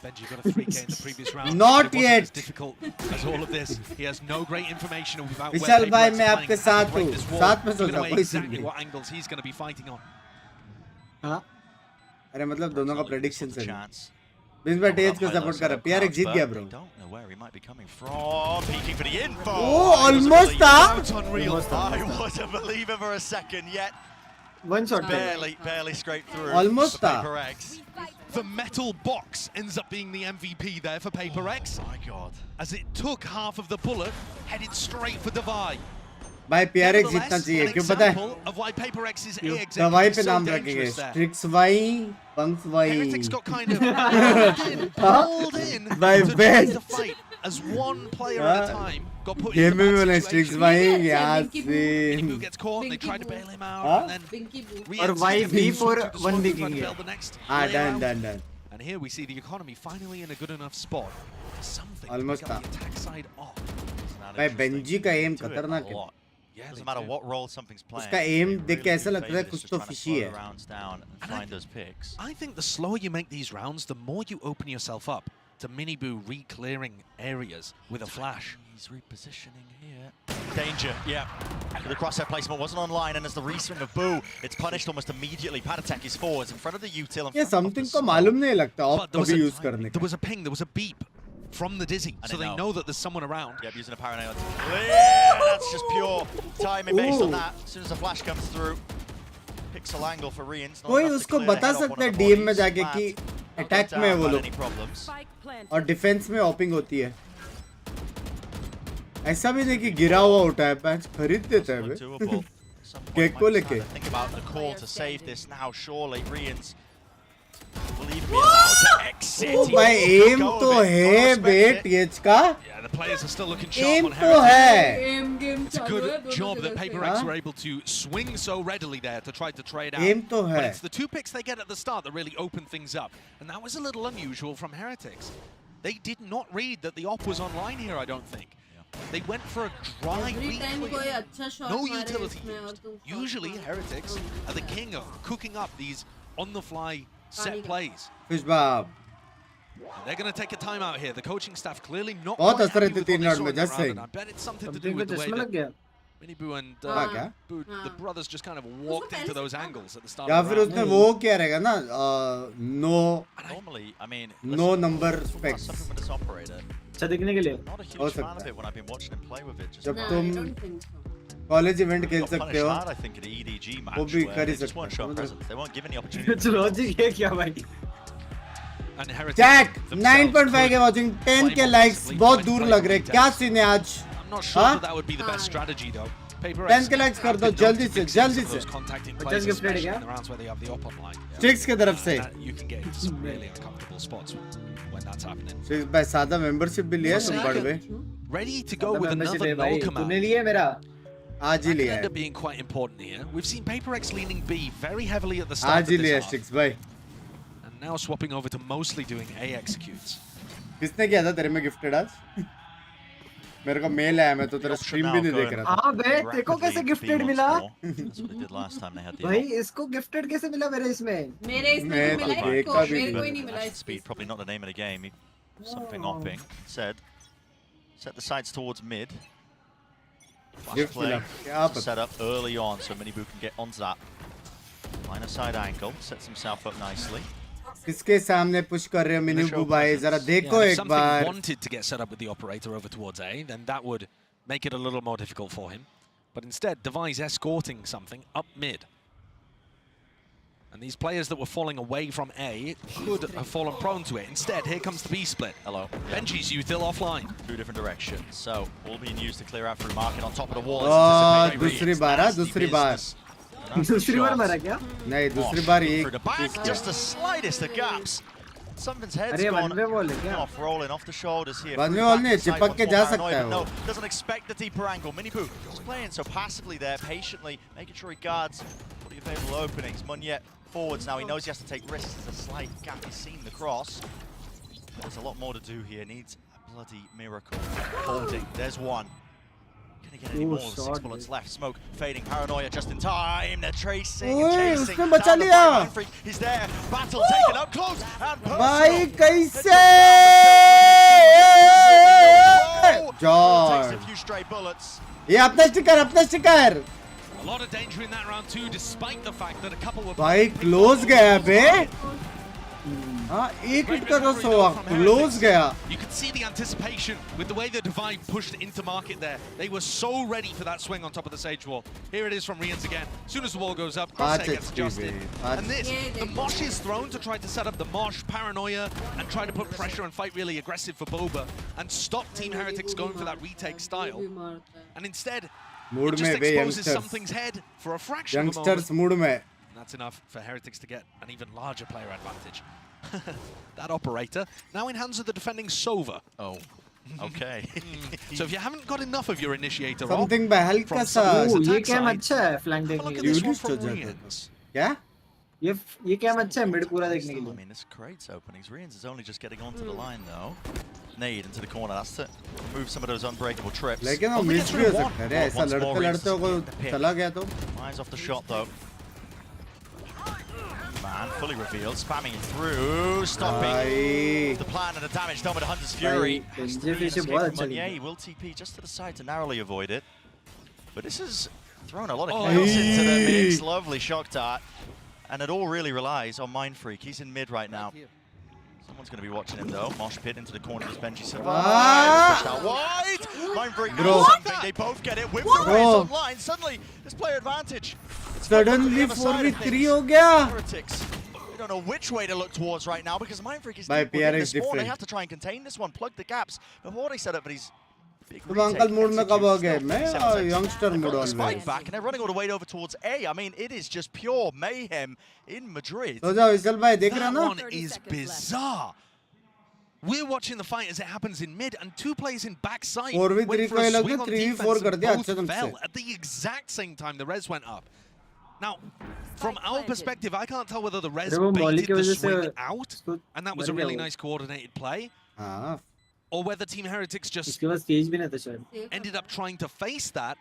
Speaker 5: Benji got a 3K in the previous round.
Speaker 1: Not yet.
Speaker 5: As difficult as all of this. He has no great information about
Speaker 1: विशाल भाई मैं आपके
Speaker 5: where
Speaker 1: साथ हूँ. साथ में सोचा कोई
Speaker 5: exactly what angles he's going to be fighting on.
Speaker 1: हाँ. अरे मतलब दोनों का prediction सही. बिंस भाई टेज को सपोर्ट कर रहा. PRX जीत गया bro.
Speaker 22: Don't know where he might be coming from. Peeking for the info.
Speaker 1: Oh, almost था.
Speaker 22: I wasn't believing for a second yet.
Speaker 16: One shot.
Speaker 22: Barely scraped through.
Speaker 1: Almost था.
Speaker 22: PRX.
Speaker 5: The metal box ends up being the MVP there for PRX.
Speaker 22: Oh my god.
Speaker 5: As it took half of the bullet, headed straight for Divide.
Speaker 1: भाई PRX जीतना चाहिए. क्यों पता है?
Speaker 5: Of why PRX's
Speaker 1: दवाई पे नाम रखेंगे. Strix Y, Bunks Y.
Speaker 5: Heretics got kind of pulled in to try to fight as one player at a time. Got put in the back
Speaker 1: Strix
Speaker 5: situation.
Speaker 1: Y यार
Speaker 5: Boo gets caught and they try to bail him out, and then
Speaker 16: और Y for 1 दिखेंगे.
Speaker 1: Done.
Speaker 5: And here we see the economy finally in a good enough spot. Something
Speaker 1: Almost
Speaker 5: to get the attack side off.
Speaker 1: भाई Benji का M खतरनाक है.
Speaker 22: Doesn't matter what role something's playing.
Speaker 1: उसका M देख के ऐसा लगता है कुछ तो fishy है.
Speaker 5: I think the slower you make these rounds, the more you open yourself up to Miniboo re-clearing areas with a flash.
Speaker 22: He's repositioning here. Danger, yeah. The crosshair placement wasn't online, and as the reswing of Boo, it's punished almost immediately. Patatek is forwards in front of the util.
Speaker 1: ये something को मालूम नहीं लगता आप कभी use करने का.
Speaker 5: There was a ping, there was a beep from the Dizzy, so they know that there's someone around.
Speaker 22: Yeah, using a paranoid. That's just pure timing based on that. As soon as the flash comes through, pixel angle for Rians.
Speaker 1: कोई उसको बता सकता है DM में जाके कि attack में है वो लोग और defense में opping होती है. ऐसा भी नहीं कि गिरा हुआ उठा है पैच खरीद देता है बे. केक को लेके.
Speaker 22: Think about the call to save this now. Surely Rians will even be allowed to exit.
Speaker 1: ओ भाई एम तो है बे TH का.
Speaker 5: Yeah, the players are still looking sharp
Speaker 1: एम
Speaker 5: on
Speaker 1: तो
Speaker 5: Heretics.
Speaker 1: है.
Speaker 5: It's a good job that PRX were able to swing so readily there to try to trade out.
Speaker 1: एम तो
Speaker 5: But
Speaker 1: है.
Speaker 5: it's the 2 picks they get at the start that really open things up. And that was a little unusual from Heretics. They did not read that the op was online here, I don't think. They went for a dry, weak clear. No utility used. Usually, Heretics are the king of cooking up these on-the-fly set plays.
Speaker 1: Fish Bob.
Speaker 5: They're going to take a timeout here. The coaching staff clearly not
Speaker 1: बहुत
Speaker 5: quite
Speaker 1: असर
Speaker 5: happy
Speaker 1: है
Speaker 5: with what
Speaker 1: 3
Speaker 5: they
Speaker 1: round
Speaker 5: saw
Speaker 1: में
Speaker 5: in that
Speaker 1: just
Speaker 5: round,
Speaker 1: saying.
Speaker 5: and I bet it's something to do with the way that Minibu and the brothers just kind of walked into those angles at the start
Speaker 1: या
Speaker 5: of the
Speaker 1: फिर
Speaker 5: round.
Speaker 1: उसमें वो क्या रहेगा ना no
Speaker 22: Normally, I mean,
Speaker 1: no number specs
Speaker 22: something with this operator.
Speaker 16: अच्छा देखने के लिए.
Speaker 22: Not a
Speaker 1: हो
Speaker 22: huge fan
Speaker 1: सकता
Speaker 22: of
Speaker 1: है.
Speaker 22: it when I've been watching him play with it. Just
Speaker 1: जब तुम कॉलेज इवेंट खेल
Speaker 22: got
Speaker 1: सकते
Speaker 22: punished
Speaker 1: हो
Speaker 22: hard, I think, at the EDG match
Speaker 1: वो भी
Speaker 22: where
Speaker 1: कर
Speaker 22: they
Speaker 1: ही
Speaker 22: just
Speaker 1: सकते
Speaker 22: weren't
Speaker 1: हो.
Speaker 22: showing
Speaker 1: मतलब
Speaker 22: presence. They weren't given the opportunity.
Speaker 16: कुछ लॉजिक है क्या भाई?
Speaker 5: And Heretics
Speaker 1: चैट
Speaker 5: themselves
Speaker 1: 9.5 के
Speaker 5: could
Speaker 1: वाचिंग 10 के
Speaker 5: play
Speaker 1: लाइक्स
Speaker 5: more
Speaker 1: बहुत
Speaker 5: aggressively,
Speaker 1: दूर
Speaker 5: play
Speaker 1: लग रहे.
Speaker 5: more
Speaker 1: क्या
Speaker 5: intense.
Speaker 1: सीन है आज?
Speaker 5: I'm not sure that that would be the best strategy though. PRX
Speaker 1: 10 के लाइक्स कर दो जल्दी से जल्दी से.
Speaker 5: contacting
Speaker 16: Just
Speaker 5: players,
Speaker 16: gifted
Speaker 5: especially
Speaker 16: क्या?
Speaker 5: in the rounds where they have the op online.
Speaker 1: Sticks की तरफ से.
Speaker 5: You can get into some really uncomfortable spots when that's happening.
Speaker 1: Sticks भाई सादा मेंबरशिप भी लिया तुम बड़ में.
Speaker 5: Ready to go with
Speaker 16: Membership
Speaker 5: another
Speaker 16: है भाई.
Speaker 5: no command.
Speaker 16: तूने लिया मेरा.
Speaker 1: आज ही
Speaker 5: That
Speaker 1: लिया
Speaker 5: could end
Speaker 1: है.
Speaker 5: up being quite important here. We've seen PRX leaning B very heavily at the start
Speaker 1: आज ही
Speaker 5: of
Speaker 1: लिया
Speaker 5: this half,
Speaker 1: स्टिक्स भाई.
Speaker 5: and now swapping over to mostly doing A executes.
Speaker 1: किसने किया था तेरे में गिफ्टेड आज? मेरे को मेल आया, मैं तो तेरा स्ट्रीम भी नहीं देख रहा था.
Speaker 16: हाँ बे, तेको कैसे गिफ्टेड मिला?
Speaker 22: That's what they did last time they had the
Speaker 16: भाई इसको गिफ्टेड कैसे मिला मेरे इसमें?
Speaker 14: मेरे इसमें
Speaker 1: मैं
Speaker 14: नहीं मिला
Speaker 1: तो
Speaker 14: इसको,
Speaker 1: देखा भी
Speaker 14: मेरे को ही
Speaker 1: नहीं.
Speaker 14: नहीं मिला
Speaker 22: speed, probably not the name of the game. Something opping. Said, set the sights towards mid. Flash
Speaker 1: Gift
Speaker 22: play
Speaker 1: मिला. क्या पता.
Speaker 22: set up early on so Minibu can get onto that. Line of side angle, sets himself up nicely.
Speaker 1: किसके सामने push कर रहे हो मिनीबू भाई, जरा देखो
Speaker 5: Yeah, if
Speaker 1: एक
Speaker 5: something
Speaker 1: bar.
Speaker 5: wanted to get set up with the operator over towards A, then that would make it a little more difficult for him. But instead, Device escorting something up mid. And these players that were falling away from A could have fallen prone to it. Instead, here comes the B split.
Speaker 22: Hello.
Speaker 5: Benji's Uthil offline.
Speaker 22: 2 different directions. So, all being used to clear out through market on top of the wall.
Speaker 1: दूसरी बार हाँ, दूसरी बार.
Speaker 16: दूसरी बार मारा क्या?
Speaker 1: नहीं, दूसरी बार
Speaker 22: Through the
Speaker 1: एक.
Speaker 22: back, just the slightest of gaps. Something's head's
Speaker 16: अरे
Speaker 22: gone
Speaker 16: वन वे बॉल है क्या?
Speaker 22: off, rolling off the shoulders here.
Speaker 1: One
Speaker 22: Through
Speaker 1: way
Speaker 22: the
Speaker 1: ball
Speaker 22: back
Speaker 1: नहीं,
Speaker 22: side
Speaker 1: चिपक
Speaker 22: once
Speaker 1: के
Speaker 22: more,
Speaker 1: जा
Speaker 22: Paranoia,
Speaker 1: सकता है
Speaker 22: but no,
Speaker 1: वो.
Speaker 22: doesn't expect the deeper angle. Minibu just playing so passively there, patiently, making sure he guards all the available openings. Munyet forwards now, he knows he has to take risks. There's a slight gap, he's seen the cross. But there's a lot more to do here, needs a bloody miracle. Holding, there's one. Gonna get any more, 6 bullets left. Smoke fading, Paranoia just in time. They're tracing and
Speaker 1: ओए,
Speaker 22: chasing.
Speaker 1: उसने बचा
Speaker 22: down the
Speaker 1: लिया.
Speaker 22: right line freak. He's there. Battle taken up close and
Speaker 1: भाई
Speaker 22: personal.
Speaker 1: कैसे?
Speaker 22: Takes
Speaker 1: George.
Speaker 22: a few stray bullets.
Speaker 1: ये अपना sticker, अपना sticker.
Speaker 5: A lot of danger in that round too, despite the fact that a couple were...
Speaker 1: भाई close गया बे. हाँ, एक hit का तो सोआ क्लोज गया.
Speaker 5: You could see the anticipation with the way the Divide pushed into market there. They were so ready for that swing on top of the Sage wall. Here it is from Rians again. As soon as the wall goes up, Corsair gets adjusted. And this, the Mosh is thrown to try to set up the Mosh, Paranoia, and try to put pressure and fight really aggressive for Boba and stop Team Heretics going for that retake style. And instead, it
Speaker 1: mood
Speaker 5: just
Speaker 1: में बे
Speaker 5: exposes
Speaker 1: youngsters.
Speaker 5: something's head for a fraction of a moment.
Speaker 1: Youngsters mood में.
Speaker 5: And that's enough for Heretics to get an even larger player advantage. That operator now in hands of the defending Sova.
Speaker 22: Oh, okay.
Speaker 5: So if you haven't got enough of your initiator,
Speaker 1: Something by हल्का सा.
Speaker 16: ये cam अच्छा है flank देखने के लिए.
Speaker 1: Unit हो जाता है. क्या?
Speaker 16: ये कैम अच्छा है मिड पूरा देखने के
Speaker 22: I
Speaker 16: लिए.
Speaker 22: mean, this creates openings. Rians is only just getting onto the line though. Nade into the corner. That's to remove some of those unbreakable trips.
Speaker 1: लेकिन वो
Speaker 22: Only
Speaker 1: मिस
Speaker 22: gets
Speaker 1: भी
Speaker 22: rid
Speaker 1: हो
Speaker 22: of one.
Speaker 1: सकता है. ऐसा
Speaker 22: Once more,
Speaker 1: लड़ते
Speaker 22: Rians
Speaker 1: लड़ते
Speaker 22: to
Speaker 1: को
Speaker 22: pick.
Speaker 1: चला गया तो.
Speaker 22: Eyes off the shot though. Man, fully revealed, spamming it through, stopping the plan and the damage done with the Hunter's Fury. Has to really escape from Munye. He will TP just to the side to narrowly avoid it. But this has thrown a lot of chaos into the mix. Lovely shock dart. And it all really relies on Mind Freak. He's in mid right now. Someone's going to be watching him though. Mosh pit into the corner as Benji survives. Pushed out wide. Mind Freak knows something. They both get it with the raise online. Suddenly, there's player advantage.
Speaker 1: Suddenly 4v3 हो गया.
Speaker 22: Heretics. We don't know which way to look towards right now because Mind Freak is
Speaker 1: By
Speaker 22: deep within
Speaker 1: PRX
Speaker 22: this spawn. They
Speaker 1: different.
Speaker 22: have to try and contain this one, plug the gaps before they set up for these
Speaker 1: तुम uncle mood में कब आ गए? मैं youngster mood
Speaker 22: always.
Speaker 1: always.
Speaker 22: And they're running all the way over towards A. I mean, it is just pure mayhem in Madrid.
Speaker 1: तो जाओ whistle भाई देख रहे
Speaker 13: That
Speaker 1: ना?
Speaker 13: one is bizarre. We're watching the fight as it happens in mid, and two players in backside
Speaker 1: 4v3
Speaker 13: went for
Speaker 1: को
Speaker 13: a
Speaker 1: ये लोग
Speaker 13: swing
Speaker 1: ने
Speaker 13: on
Speaker 1: 3v4
Speaker 13: defense
Speaker 1: कर
Speaker 13: and
Speaker 1: दिया
Speaker 13: both
Speaker 1: अच्छे ढंग
Speaker 13: fell
Speaker 1: से.
Speaker 13: at the exact same time the res went up. Now, from our perspective, I can't tell whether the res baited the swing out, and that was a really nice coordinated play, or whether Team Heretics just ended up trying to face that,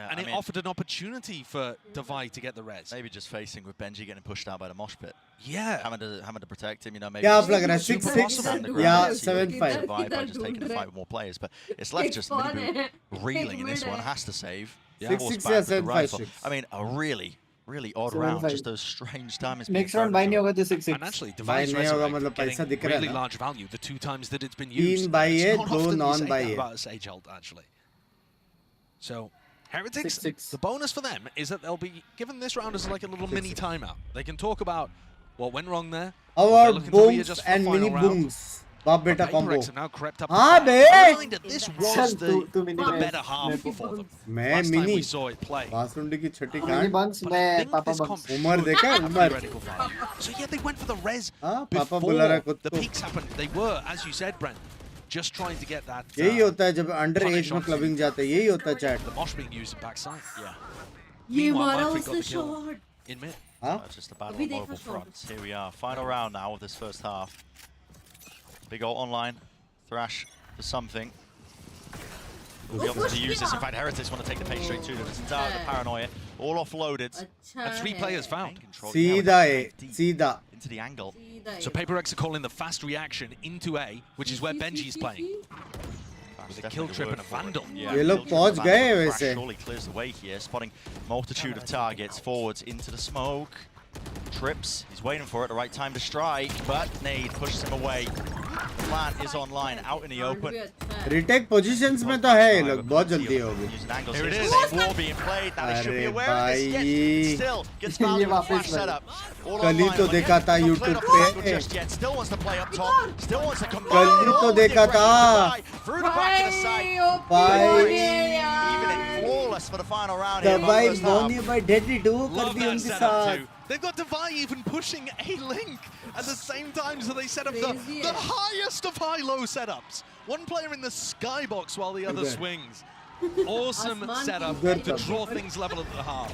Speaker 13: and it offered an opportunity for Divide to get the res.
Speaker 22: Maybe just facing with Benji getting pushed out by the mosh pit.
Speaker 13: Yeah.
Speaker 22: Having to protect him, you know, maybe.
Speaker 1: क्या आप लग रहा है 6-6 या 7-5?
Speaker 22: By just taking the fight with more players, but it's left just Minibu reeling in this one. Has to save.
Speaker 1: 6-6
Speaker 22: Force
Speaker 1: या
Speaker 22: back with the rifle.
Speaker 1: 7-5.
Speaker 22: I mean, a really odd round. Just those strange timings.
Speaker 16: Next round buy नहीं होगा तो 6-6.
Speaker 13: And actually,
Speaker 1: Buy
Speaker 13: Divide's
Speaker 1: नहीं होगा
Speaker 13: resume
Speaker 1: मतलब पैसा दिख रहा है
Speaker 13: really
Speaker 1: ना?
Speaker 13: large value the two times that it's been
Speaker 1: 3
Speaker 13: used.
Speaker 1: buy
Speaker 13: It's
Speaker 1: है,
Speaker 13: not
Speaker 1: 2
Speaker 13: often you
Speaker 1: non
Speaker 13: say
Speaker 1: buy
Speaker 13: that
Speaker 1: है.
Speaker 13: about a Sage ult, actually. So, Heretics,
Speaker 16: 6-6.
Speaker 13: the bonus for them is that they'll be given this round as like a little mini timeout. They can talk about what went wrong there.
Speaker 1: Our booms and mini booms. बाप बेटा combo. हाँ बे.
Speaker 13: This was the better half for them.
Speaker 1: मैं
Speaker 13: Last time
Speaker 1: mini.
Speaker 13: we saw it play.
Speaker 1: बासुंडी की छठी
Speaker 16: Mini
Speaker 1: कांड.
Speaker 16: bunks मैं पापा bunks.
Speaker 1: Umar देखा है Umar.
Speaker 13: So yeah, they went for the res
Speaker 1: हाँ
Speaker 13: before
Speaker 1: पापा बुला रहा है खुद
Speaker 13: the
Speaker 1: को.
Speaker 13: peaks happened. They were, as you said, Brent, just trying to get that.
Speaker 1: यही होता है जब अंडर एज में क्लबिंग जाते हैं, यही होता है chat.
Speaker 13: The mosh being used in backside. Yeah.
Speaker 14: ये
Speaker 13: Meanwhile,
Speaker 14: मारा
Speaker 13: Murphy got
Speaker 14: उसने
Speaker 13: the kill
Speaker 14: shot.
Speaker 13: in mid.
Speaker 22: Just a battle on mobile fronts. Here we are, final round now of this first half. Big ult online. Thrash for something. We'll be able to use this. In fact, Heretics want to take the pace straight to them. It's entirely the paranoia. All offloaded.
Speaker 13: And 3 players found.
Speaker 1: सीधा है, सीधा.
Speaker 22: Into the angle.
Speaker 13: So PRX are calling the fast reaction into A, which is where Benji is playing. With a kill trip and a vandal.
Speaker 1: ये लोग पहुंच गए हैं वैसे.
Speaker 22: Surely clears the way here, spotting multitude of targets forwards into the smoke. Trips, he's waiting for it, the right time to strike, but nade pushes him away. Plan is online, out in the open.
Speaker 1: Retake positions में तो है ये लोग, बहुत जल्दी होगी.
Speaker 22: Here it is, a war being played, now they should be aware of this, yet still gets value on flash setup.
Speaker 1: कल ही तो देखा था YouTube पे.
Speaker 22: Still wants to play up top, still wants to combine.
Speaker 1: कल ही तो देखा था.
Speaker 22: Through the back of the site.
Speaker 1: Bye.
Speaker 22: Even it flawless for the final round here.
Speaker 1: Divide won by Deadly Duo कर दी उनके साथ.
Speaker 13: They've got Divide even pushing a link at the same time, so they set up the highest of high-low setups. One player in the skybox while the other swings. Awesome setup to draw things level at the half.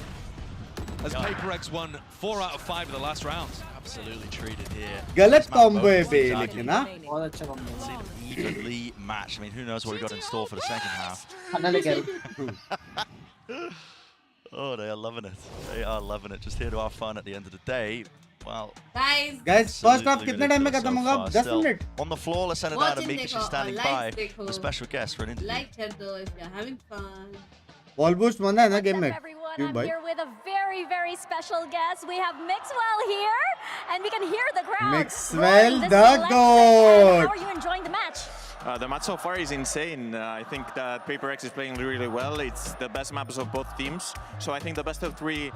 Speaker 13: As PRX won 4 out of 5 of the last rounds.
Speaker 22: Absolutely treated here.
Speaker 1: गलत combo है बे लेकिन हाँ.
Speaker 16: बहुत अच्छा combo.
Speaker 22: Evenly matched. I mean, who knows what we got in store for the second half. Oh, they are loving it. They are loving it. Just here to have fun at the end of the day. Well,
Speaker 1: guys, first half कितने time में खत्म होगा? 10 minute.
Speaker 22: On the floor, let's send it out. Amika, she's standing by with a special guest for an interview.
Speaker 14: Like कर दो if you're having fun.
Speaker 1: Ball boost बंदा है ना game में.
Speaker 18: I'm here with a very special guest. We have Mixwell here, and we can hear the crowd.
Speaker 1: Mixwell the GOAT.
Speaker 18: How are you enjoying the match?
Speaker 17: The match so far is insane. I think that PRX is playing really well. It's the best maps of both teams. So I think the best of 3.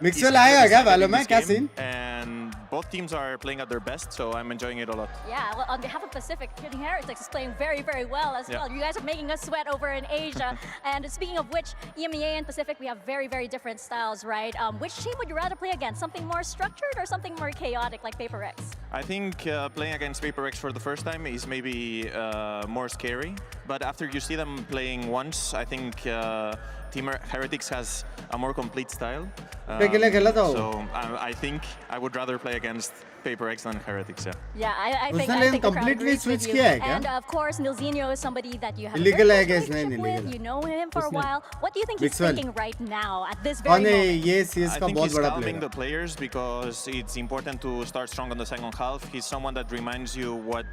Speaker 1: Mixwell आएगा क्या वालों में? क्या scene?
Speaker 17: And both teams are playing at their best, so I'm enjoying it a lot.
Speaker 18: Yeah, well, on behalf of Pacific, Team Heretics is playing very well as well. You guys are making us sweat over in Asia. And speaking of which, EMEA and Pacific, we have very different styles, right? Which team would you rather play against? Something more structured or something more chaotic like PRX?
Speaker 17: I think playing against PRX for the first time is maybe more scary, but after you see them playing once, I think Team Heretics has a more complete style. So I think I would rather play against PRX than Heretics.
Speaker 18: Yeah, I think the crowd agrees with you. And of course, Nilzinho is somebody that you have a very relationship with. You know him for a while. What do you think he's thinking right now at this very moment?
Speaker 17: I think he's calming the players because it's important to start strong on the second half. He's someone that reminds you what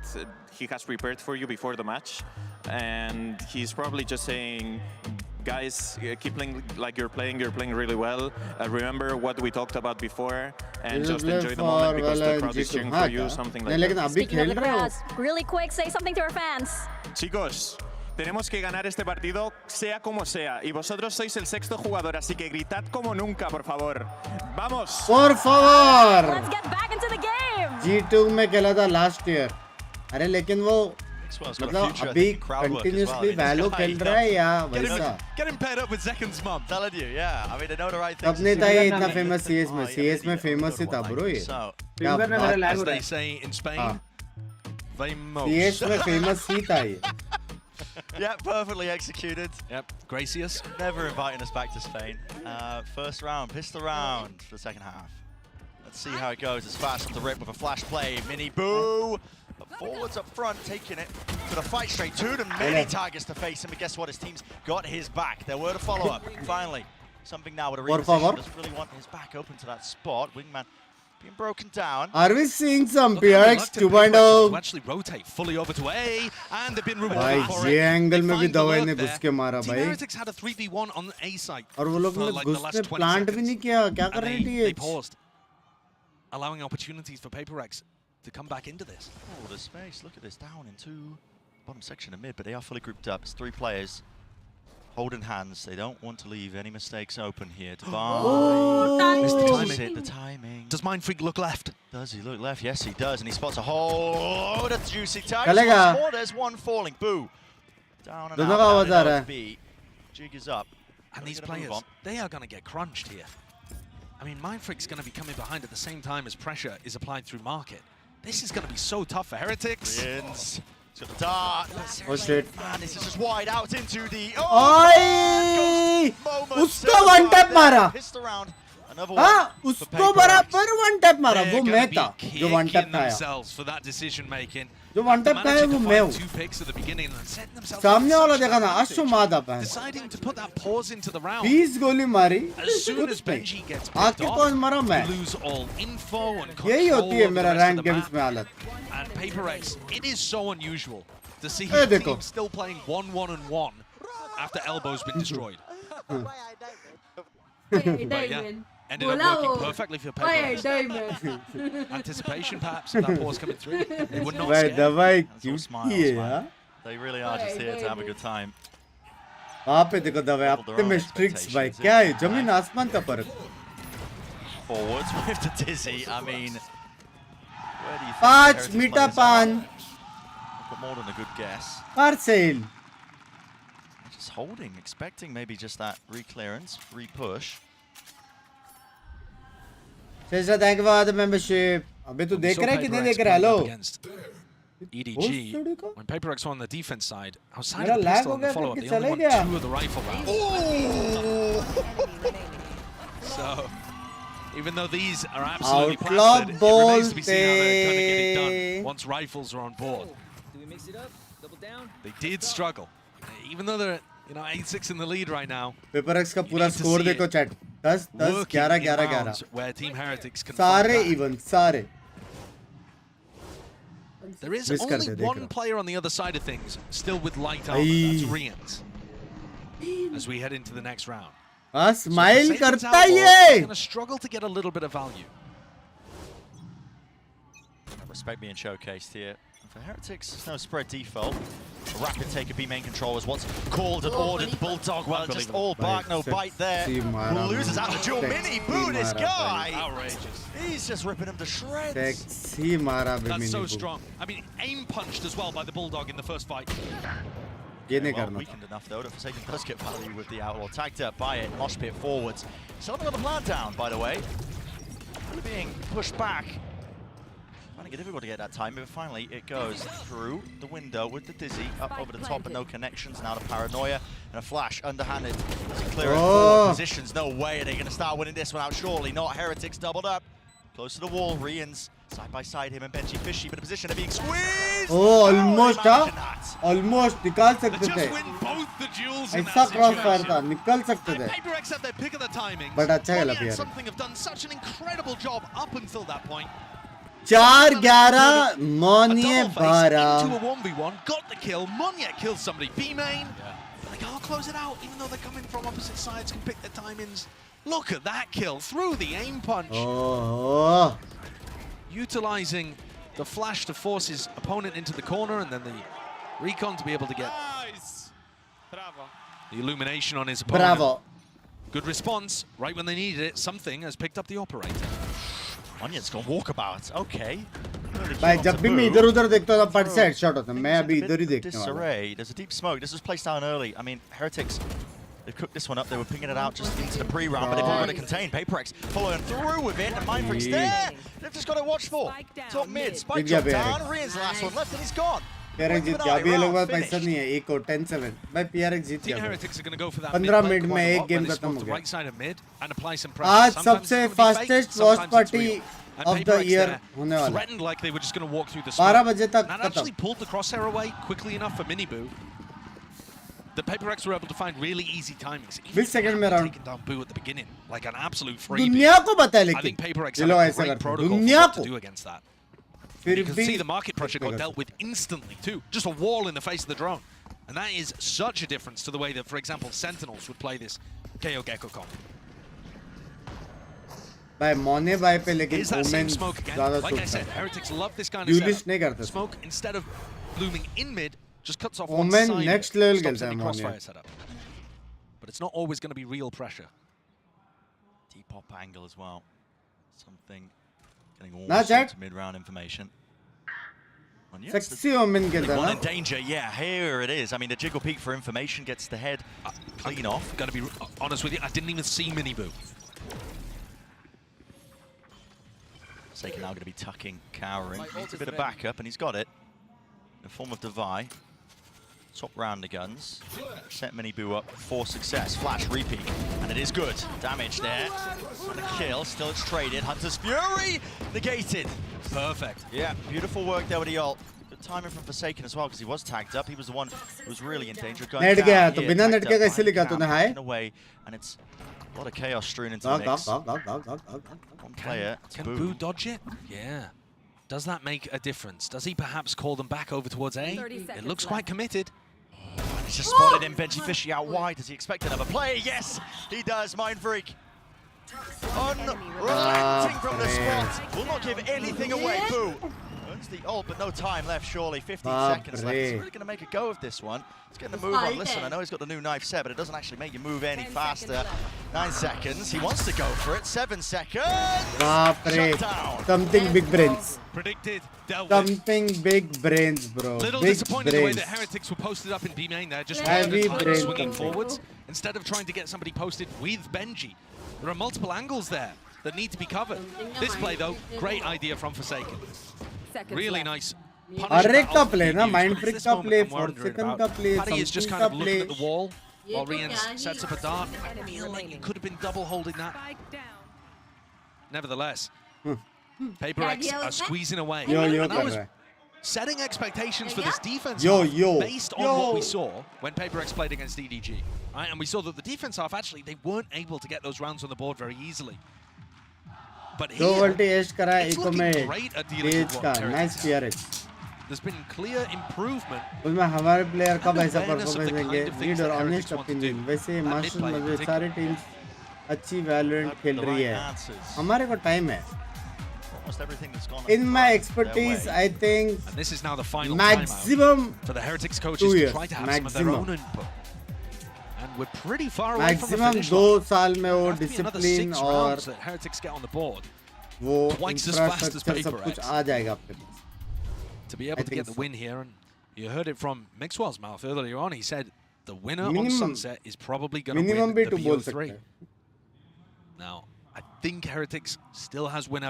Speaker 17: he has prepared for you before the match, and he's probably just saying, guys, keep playing like you're playing really well. Remember what we talked about before, and just enjoy the moment because the crowd is cheering for you, something like that.
Speaker 18: Speaking of the crowds, really quick, say something to our fans.
Speaker 17: Chicos, tenemos que ganar este partido sea como sea, y vosotros sois el 6º jugador, así que gritad como nunca, por favor. ¡Vamos!
Speaker 1: Por favor!
Speaker 18: Let's get back into the game!
Speaker 1: G2 में खेला था last year. अरे लेकिन वो मतलब अभी continuously Valo खेल रहा है या वैसा?
Speaker 13: Get him paired up with Zekan's mum.
Speaker 22: Telling you, yeah. I mean, they know the right things.
Speaker 1: तब नहीं था ये इतना famous CS में famous ही था bro ये. क्या बात?
Speaker 13: As they say in Spain, famous.
Speaker 1: CS में famous ही था ये.
Speaker 22: Yeah, perfectly executed.
Speaker 13: Yep, Gracious.
Speaker 22: Never inviting us back to Spain. First round, pistol round for the second half. Let's see how it goes. It's fast on the rip with a flash play. Mini boo. But forwards up front, taking it to the fight straight to the mini targets to face him. But guess what? His team's got his back. There were the follow-up. Finally, something now with a reposition. Doesn't really want his back open to that spot. Wingman being broken down.
Speaker 1: Are we seeing some PRX 2.0?
Speaker 13: To actually rotate fully over to A, and they've been rewarded for it.
Speaker 1: ये angle में भी दवाई ने घुस के मारा भाई.
Speaker 13: Heretics had a 3v1 on A site.
Speaker 1: और वो लोग ने घुस के plant भी नहीं किया. क्या कर रही थी ये?
Speaker 13: They paused, allowing opportunities for PRX to come back into this.
Speaker 22: Oh, the space. Look at this. Down into bottom section of mid, but they are fully grouped up. It's 3 players. Holding hands. They don't want to leave any mistakes open here.
Speaker 13: Missed the timing.
Speaker 22: The timing.
Speaker 13: Does Mindfreak look left?
Speaker 22: Does he look left? Yes, he does. And he spots a hole. That's juicy tag. There's one falling. Boo. Down and out. Jig is up.
Speaker 13: And these players, they are going to get crunched here. I mean, Mindfreak's going to be coming behind at the same time as pressure is applied through market. This is going to be so tough for Heretics.
Speaker 22: He's got the dart.
Speaker 1: Oh shit.
Speaker 22: Man, this is just wide out into the...
Speaker 1: ओए! उसको one tap मारा. हाँ, उसको बराबर one tap मारा. वो मैं था जो one tap खाया.
Speaker 13: For that decision making.
Speaker 1: जो one tap खाया वो मैं हूँ. सामने वाला देखा ना अश्व मादा पहन.
Speaker 13: Deciding to put that pause into the round.
Speaker 1: 20 गोली मारी.
Speaker 13: As soon as Benji gets
Speaker 1: आके कौन मारा मैं?
Speaker 13: Lose all info and control.
Speaker 1: यही होती है मेरा rank games में हालत.
Speaker 13: And PRX, it is so unusual to see his team still playing 1-1-1 after Elbow's been destroyed. But yeah, ended up working perfectly for PRX. Anticipation perhaps of that pause coming through. They were not scared.
Speaker 22: They really are just here to have a good time.
Speaker 1: वहाँ पे देखो दवाई optimist tricks भाई क्या है जमीन आसमान का फर्क.
Speaker 22: Forwards with the dizzy. I mean, where do you think
Speaker 1: 5 metre पान.
Speaker 22: Got more than a good guess.
Speaker 1: Parcel.
Speaker 22: Just holding, expecting maybe just that re-clearance, re-push.
Speaker 1: Sesha, thank you for the membership. अबे तू देख रहा है कि नहीं देख रहा है लो?
Speaker 13: EDG, when PRX on the defense side, outside of the pistol and the follow-up, they only won 2 of the rifle rounds. So, even though these are absolutely plastered, it remains to be seen how they're going to get it done once rifles are on board.
Speaker 15: Do we mix it up? Double down?
Speaker 13: They did struggle. Even though they're 8-6 in the lead right now.
Speaker 1: PRX का पूरा score देखो chat. 10, 10, 11, 11, 11.
Speaker 13: Where Team Heretics can
Speaker 1: सारे even, सारे.
Speaker 13: There is only one player on the other side of things, still with light armor. That's Rians. As we head into the next round.
Speaker 1: हाँ, smile करता ये.
Speaker 13: Going to struggle to get a little bit of value.
Speaker 22: Respect being showcased here. For Heretics, there's no spread default. A rapid take of B main control is what's called and ordered. Bulldog, well, it's just all bark, no bite there. Loses out the dual mini. Boo, this guy!
Speaker 13: Outrageous.
Speaker 22: He's just ripping him to shreds.
Speaker 13: That's so strong. I mean, aim punched as well by the Bulldog in the first fight.
Speaker 22: Weakened enough though that Forsaken does get value with the Outlaw. Tagged up by it, Mosh Pit forwards. Still haven't got the plant down, by the way. Being pushed back. Finding it difficult to get that time, but finally it goes through the window with the dizzy up over the top and no connections. Now the paranoia and a flash underhanded to clear it forward positions. No way are they going to start winning this one out. Surely not. Heretics doubled up close to the wall. Rians side by side, him and Benji Fishy, but in a position of being squeezed.
Speaker 1: Oh, almost almost निकाल सकते थे. ऐसा crossfire था, निकाल सकते थे.
Speaker 13: PRX have their pick of the timing.
Speaker 1: But अच्छा खेला PRX.
Speaker 13: Something have done such an incredible job up until that point.
Speaker 1: 4-11 Monye 12
Speaker 13: into a 1v1, got the kill. Monye kills somebody. B main. But they can't close it out, even though they're coming from opposite sides, can pick their timings. Look at that kill through the aim punch.
Speaker 1: Oh.
Speaker 13: Utilizing the flash to force his opponent into the corner, and then the recon to be able to get the illumination on his opponent.
Speaker 1: Bravo.
Speaker 13: Good response, right when they needed it. Something has picked up the operator.
Speaker 22: Onion's gone walkabout. Okay.
Speaker 1: भाई जब भी मैं इधर-उधर देखता हूँ फट से headshot होता है. मैं अभी इधर ही देखने वाला.
Speaker 22: Disarray. There's a deep smoke. This was placed down early. I mean, Heretics, they cooked this one up. They were pinging it out just into the pre-round, but they've got to contain. PRX following through with it. And Mindfreak's there. They've just got to watch for. Top mid. Spike drop down. Rian's the last one left, and he's gone.
Speaker 1: PRX जीत गया. अभी ये लोग पास पैसा नहीं है. एक और 10-7. भाई PRX जीत गया. 15 मिनट में एक गेम खत्म हो गया. आज सबसे fastest watch party of the year होने वाला.
Speaker 5: Threatened like they were just going to walk through the
Speaker 1: 12 बजे तक
Speaker 5: and actually pulled the crosshair away quickly enough for Miniboo. The PRX were able to find really easy timings.
Speaker 1: 20 second में round.
Speaker 5: Taking down Boo at the beginning like an absolute freebie.
Speaker 1: दुनिया को पता है लेकिन.
Speaker 5: I think PRX
Speaker 1: ये
Speaker 5: had
Speaker 1: लोग
Speaker 5: a
Speaker 1: ऐसा
Speaker 5: great
Speaker 1: करते हैं.
Speaker 5: protocol
Speaker 1: दुनिया
Speaker 5: for what
Speaker 1: को.
Speaker 5: to do against that.
Speaker 1: फिर
Speaker 5: You can
Speaker 1: भी
Speaker 5: see the market pressure got dealt with instantly too. Just a wall in the face of the drone. And that is such a difference to the way that, for example, Sentinels would play this KO Gecko comp.
Speaker 1: भाई मोने भाई पे लेकिन
Speaker 5: Is that same
Speaker 1: Omen
Speaker 5: smoke again?
Speaker 1: ज़्यादा
Speaker 5: Like I
Speaker 1: suit
Speaker 5: said,
Speaker 1: करता है.
Speaker 5: Heretics love this kind of
Speaker 1: यूलिश
Speaker 5: setup.
Speaker 1: नहीं करते.
Speaker 5: Smoke, instead of blooming in mid, just cuts off one
Speaker 1: Omen
Speaker 5: side.
Speaker 1: Next level
Speaker 5: Stops
Speaker 1: खेलता है
Speaker 5: any
Speaker 1: मोने.
Speaker 5: crossfire setup. But it's not always going to be real pressure.
Speaker 22: Deep pop angle as well. Something getting all
Speaker 1: Not
Speaker 22: sorts
Speaker 1: yet.
Speaker 22: of mid-round information.
Speaker 1: Sexy Omen खेलता
Speaker 22: One
Speaker 1: है
Speaker 22: in danger, yeah, here it is. I mean, the jiggle peek for information gets the head clean off.
Speaker 5: Got to be honest with you, I didn't even see Miniboo.
Speaker 22: Forsaken now going to be tucking, cowering. Needs a bit of backup, and he's got it. In the form of Devi. Top round the guns. Set Miniboo up for success. Flash repeat, and it is good. Damage there. And a kill, still it's traded. Hunter's Fury negated.
Speaker 5: Perfect.
Speaker 22: Yeah, beautiful work there with the ult. Good timing from Forsaken as well, because he was tagged up. He was the one who was really in danger.
Speaker 1: Net गया तो बिना net के कैसे लिखा तूने हाय?
Speaker 22: Away, and it's a lot of chaos strewn into the mix. One player.
Speaker 5: Can Boo dodge it? Yeah. Does that make a difference? Does he perhaps call them back over towards A? It looks quite committed.
Speaker 22: He's just spotted him. Benji Fishy out wide. Does he expect another play? Yes, he does. Mindfreak. Unrelenting from the spot. Will not give anything away. Boo. Earns the ult, but no time left, surely. 15 seconds left. He's really going to make a go of this one. He's getting the move on. Listen, I know he's got the new knife set, but it doesn't actually make you move any faster. 9 seconds. He wants to go for it. 7 seconds. Shut down.
Speaker 1: Something big brains.
Speaker 5: Predicted.
Speaker 1: Something big brains, bro.
Speaker 5: Little
Speaker 1: Big
Speaker 5: disappointed the way
Speaker 1: brains.
Speaker 5: that Heretics were posted up in B main there, just
Speaker 1: Heavy brain
Speaker 5: swinging
Speaker 1: something.
Speaker 5: forwards instead of trying to get somebody posted with Benji. There are multiple angles there that need to be covered. This play though, great idea from Forsaken. Really nice.
Speaker 1: हर एक का play ना, Mindfreak का play, Forsaken का play,
Speaker 5: Paddy is just
Speaker 1: something
Speaker 5: kind
Speaker 1: का
Speaker 5: of looking
Speaker 1: play.
Speaker 5: at the wall while Rian sets up a dart. I feel like he could have been double holding that. Nevertheless, PRX are squeezing away. And I was setting expectations for this defense half based on what we saw when PRX played against EDG. Right? And we saw that the defense half, actually, they weren't able to get those rounds on the board very easily. But here, it's looking great at dealing with what
Speaker 1: nice PRX.
Speaker 5: There's been clear improvement.
Speaker 1: उसमें हमारे player कब ऐसा
Speaker 5: awareness of
Speaker 1: performance
Speaker 5: the kind
Speaker 1: देंगे
Speaker 5: of things
Speaker 1: need और
Speaker 5: that
Speaker 1: honest
Speaker 5: Heretics want to
Speaker 1: opinion
Speaker 5: do.
Speaker 1: वैसे
Speaker 5: That
Speaker 1: master
Speaker 5: mid-play in
Speaker 1: में
Speaker 5: particular.
Speaker 1: सारी teams अच्छी वैलोरेंट खेल रही है हमारे को टाइम है in my expertise I think
Speaker 5: And this is now the final
Speaker 1: maximum
Speaker 5: timeout for the Heretics
Speaker 1: 2
Speaker 5: coaches to
Speaker 1: years
Speaker 5: try to have some of their own input. And we're pretty far away from the
Speaker 1: maximum
Speaker 5: finish
Speaker 1: 2
Speaker 5: line.
Speaker 1: साल में वो
Speaker 5: Have to be another
Speaker 1: discipline
Speaker 5: 6
Speaker 1: और
Speaker 5: rounds that Heretics get on the board.
Speaker 1: वो
Speaker 5: Twice as fast as
Speaker 1: infrastructure सब कुछ
Speaker 5: PRX.
Speaker 1: आ जाएगा आपके पास
Speaker 5: To be able to get the win here, and you heard it from Mixwell's mouth earlier on, he said the winner on
Speaker 1: Minimum-
Speaker 5: Sunset is probably going to
Speaker 1: minimum
Speaker 5: win
Speaker 1: भी
Speaker 5: the
Speaker 1: तो बोल
Speaker 5: VO3.
Speaker 1: सकते हैं
Speaker 5: Now, I think Heretics still has win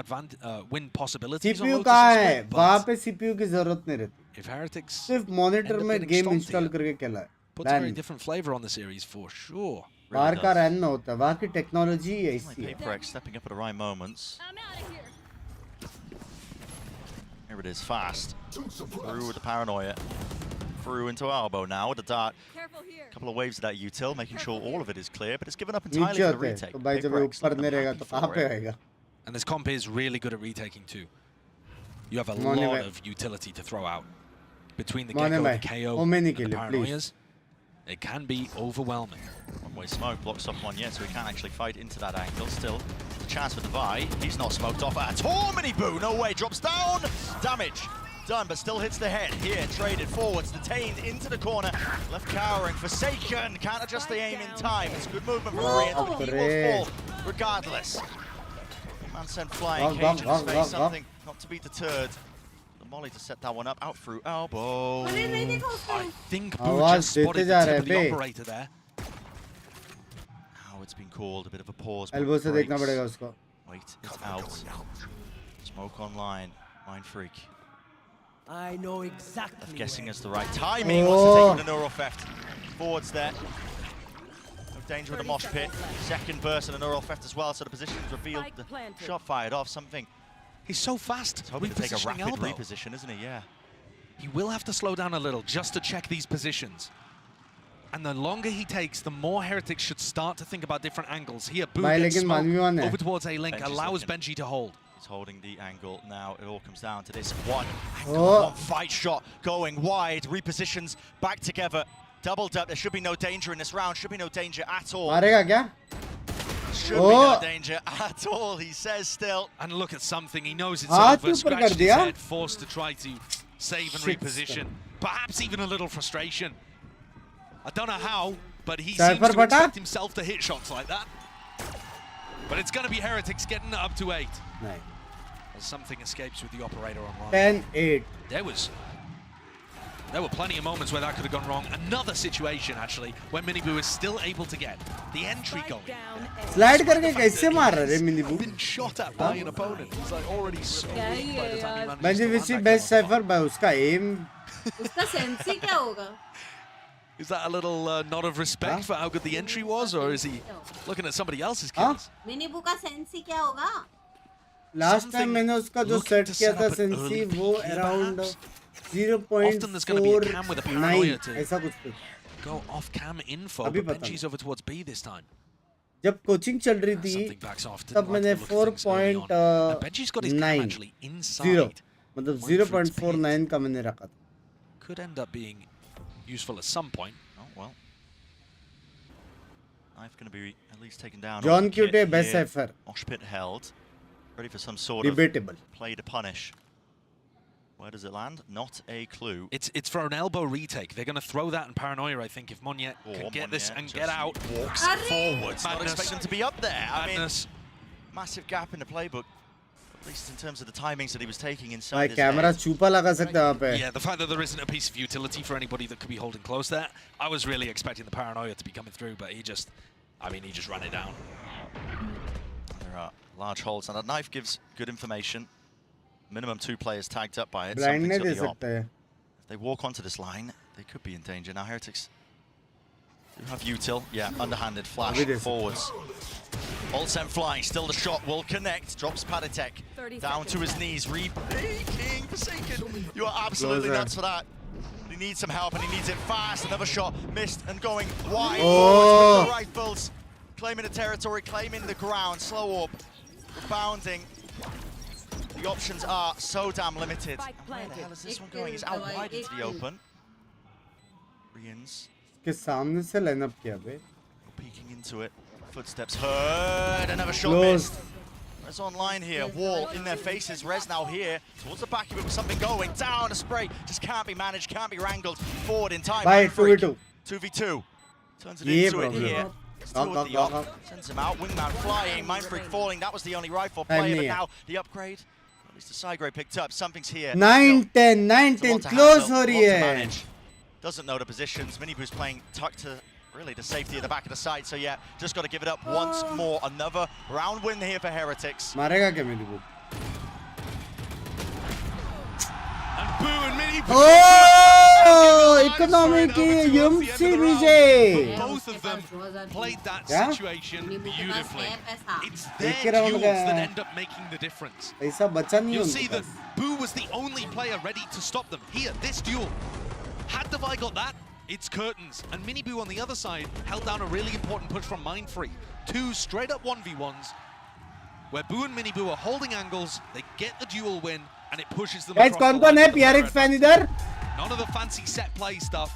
Speaker 5: possibilities on
Speaker 1: CPU
Speaker 5: Lotus
Speaker 1: कहाँ
Speaker 5: this
Speaker 1: है
Speaker 5: way,
Speaker 1: वहाँ
Speaker 5: but
Speaker 1: पे CPU की जरूरत नहीं रहती
Speaker 5: if Heretics
Speaker 1: सिर्फ मॉनिटर
Speaker 5: end up
Speaker 1: में
Speaker 5: getting
Speaker 1: game
Speaker 5: stomped
Speaker 1: install
Speaker 5: here,
Speaker 1: करके खेला है
Speaker 5: puts a very
Speaker 1: Done.
Speaker 5: different flavor on the series for sure.
Speaker 1: बाहर का रैन में होता है वहाँ की टेक्नोलॉजी ऐसी है
Speaker 22: PRX stepping up at the right moments. Here it is, fast. Through with the paranoia. Through into elbow now with the dart. Couple of waves of that util, making sure all of it is clear, but it's given up entirely
Speaker 1: नीचे
Speaker 22: for the
Speaker 1: होते हैं
Speaker 22: retake.
Speaker 1: तो भाई जब वो
Speaker 22: PRX
Speaker 1: ऊपर
Speaker 22: looking
Speaker 1: नहीं रहेगा
Speaker 22: happy
Speaker 1: तो कहाँ
Speaker 22: for
Speaker 1: पे
Speaker 22: it.
Speaker 1: आएगा
Speaker 5: And this comp is really good at retaking too. You have a
Speaker 1: Money
Speaker 5: lot
Speaker 1: back.
Speaker 5: of utility to throw out. Between the
Speaker 1: Money
Speaker 5: Gecko, the
Speaker 1: back.
Speaker 5: KO,
Speaker 1: How many
Speaker 5: and the
Speaker 1: kill it,
Speaker 5: Paranoias, it can be overwhelming.
Speaker 22: One-way smoke blocks off one yet, so he can't actually fight into that angle. Still, a chance for Devi. He's not smoked off at all. Miniboo, no way, drops down. Damage done, but still hits the head. Here, traded forwards, detained into the corner. Left cowering, Forsaken. Can't adjust the aim in time. It's good movement from Rian, but he will fall regardless. Man sent flying, cage in his face, something not to be deterred. The molly to set that one up, out through elbow.
Speaker 5: I think Boo just spotted the tip of the operator there.
Speaker 22: Now it's been called, a bit of a pause.
Speaker 1: Elbow se dekhna padega usko.
Speaker 22: Wait, it's out. Smoke online, Mind Freak.
Speaker 10: I know exactly.
Speaker 22: I'm guessing it's the right timing. Wants to take on the neural theft. Forwards there. No danger of the mosh pit. Second burst and a neural theft as well, so the position is revealed. The shot fired off, something.
Speaker 5: He's so fast.
Speaker 22: He's hoping to take a rapid reposition, isn't he? Yeah.
Speaker 5: He will have to slow down a little just to check these positions. And the longer he takes, the more Heretics should start to think about different angles. Here, Boo gets smoke over towards A-Link, allows Benji to hold.
Speaker 22: He's holding the angle now. It all comes down to this one angle, one fight shot going wide. Repositions back together. Doubled up. There should be no danger in this round. Should be no danger at all.
Speaker 1: Marega kya?
Speaker 22: Should be no danger at all, he says still.
Speaker 5: And look at something. He knows it's over. Scratched his head, forced to try to save and reposition. Perhaps even a little frustration. I don't know how, but he seems to expect himself to hit shots like that. But it's going to be Heretics getting it up to 8.
Speaker 1: Nice.
Speaker 5: As something escapes with the operator online.
Speaker 1: 10-8.
Speaker 5: There were plenty of moments where that could have gone wrong. Another situation, actually, where Miniboo is still able to get the entry going.
Speaker 1: Slide करके कैसे मार रहा है Miniboo?
Speaker 5: Been shot at by an opponent. He's like already so weak by the time he manages
Speaker 1: Benji
Speaker 5: to
Speaker 1: Vici
Speaker 5: land
Speaker 1: best
Speaker 5: that
Speaker 1: cipher by उसका aim.
Speaker 14: उसका sensi क्या होगा?
Speaker 5: Is that a little nod of respect for how good the entry was, or is he looking at somebody else's kills?
Speaker 14: Miniboo का sensi क्या होगा?
Speaker 1: Last time मैंने उसका जो set किया था sensi वो around 0.49 ऐसा कुछ था.
Speaker 5: Go off cam info. But Benji's over towards B this time.
Speaker 1: जब कोचिंग चल रही थी तब मैंने 4.90 मतलब 0.49 का मैंने रखा था.
Speaker 5: Could end up being useful at some point.
Speaker 22: Oh well. Knife going to be at least taken down.
Speaker 1: John QT best cipher.
Speaker 22: Mosh pit held. Ready for some sort
Speaker 1: debatable
Speaker 22: of play to punish. Where does it land? Not a clue.
Speaker 5: It's for an elbow retake. They're going to throw that in Paranoia, I think, if Monyet can get this and get out.
Speaker 22: Walks forwards. Not expect him to be up there.
Speaker 5: Madness.
Speaker 22: I mean, massive gap in the playbook. At least in terms of the timings that he was taking inside his
Speaker 1: camera chupa laga sakta hai pe.
Speaker 5: Yeah, the fact that there isn't a piece of utility for anybody that could be holding close there. I was really expecting the Paranoia to be coming through, but he just ran it down.
Speaker 22: There are large holes, and that knife gives good information. Minimum 2 players tagged up by it.
Speaker 1: Blind nahi de sakta hai.
Speaker 22: If they walk onto this line, they could be in danger. Now Heretics do have util. Yeah, underhanded flash forwards. All sent flying, still the shot will connect. Drops Padatek down to his knees. Rebreaking, Forsaken. You are absolutely nuts for that. He needs some help and he needs it fast. Another shot missed and going wide. With the rifles, claiming the territory, claiming the ground. Slow orb, rebounding. The options are so damn limited. Where the hell is this one going? He's out wide into the open. Rians.
Speaker 1: के सामने से lineup किया बे.
Speaker 22: Peeking into it. Footsteps heard. Another shot missed. Rez online here. Wall in their faces. Rez now here. Towards the back of it with something going. Down a spray. Just can't be managed. Can't be wrangled. Forward in time.
Speaker 1: By 2v2.
Speaker 22: 2v2. Turns it into it here. Still the op. Sends him out. Wingman flying. Mindfreak falling. That was the only rifle player. But now the upgrade. At least the side grade picked up. Something's here.
Speaker 1: 9-10. 9-10. Close हो रही है.
Speaker 22: Doesn't know the positions. Miniboo's playing tucked to really the safety of the back of the side. So yeah, just got to give it up once more. Another round win here for Heretics.
Speaker 1: मारेगा क्या Miniboo?
Speaker 5: And Boo and Miniboo.
Speaker 1: Oh, economic
Speaker 5: Both of them played that situation beautifully. It's their duels that end up making the difference. You'll see that Boo was the only player ready to stop them. Here, this duel. Had Devi got that, it's curtains. And Miniboo on the other side held down a really important push from Mindfree. 2 straight up 1v1s, where Boo and Miniboo are holding angles, they get the duel win, and it pushes them
Speaker 1: across the line. Guys, PRX fan idhar?
Speaker 5: None of the fancy set play stuff.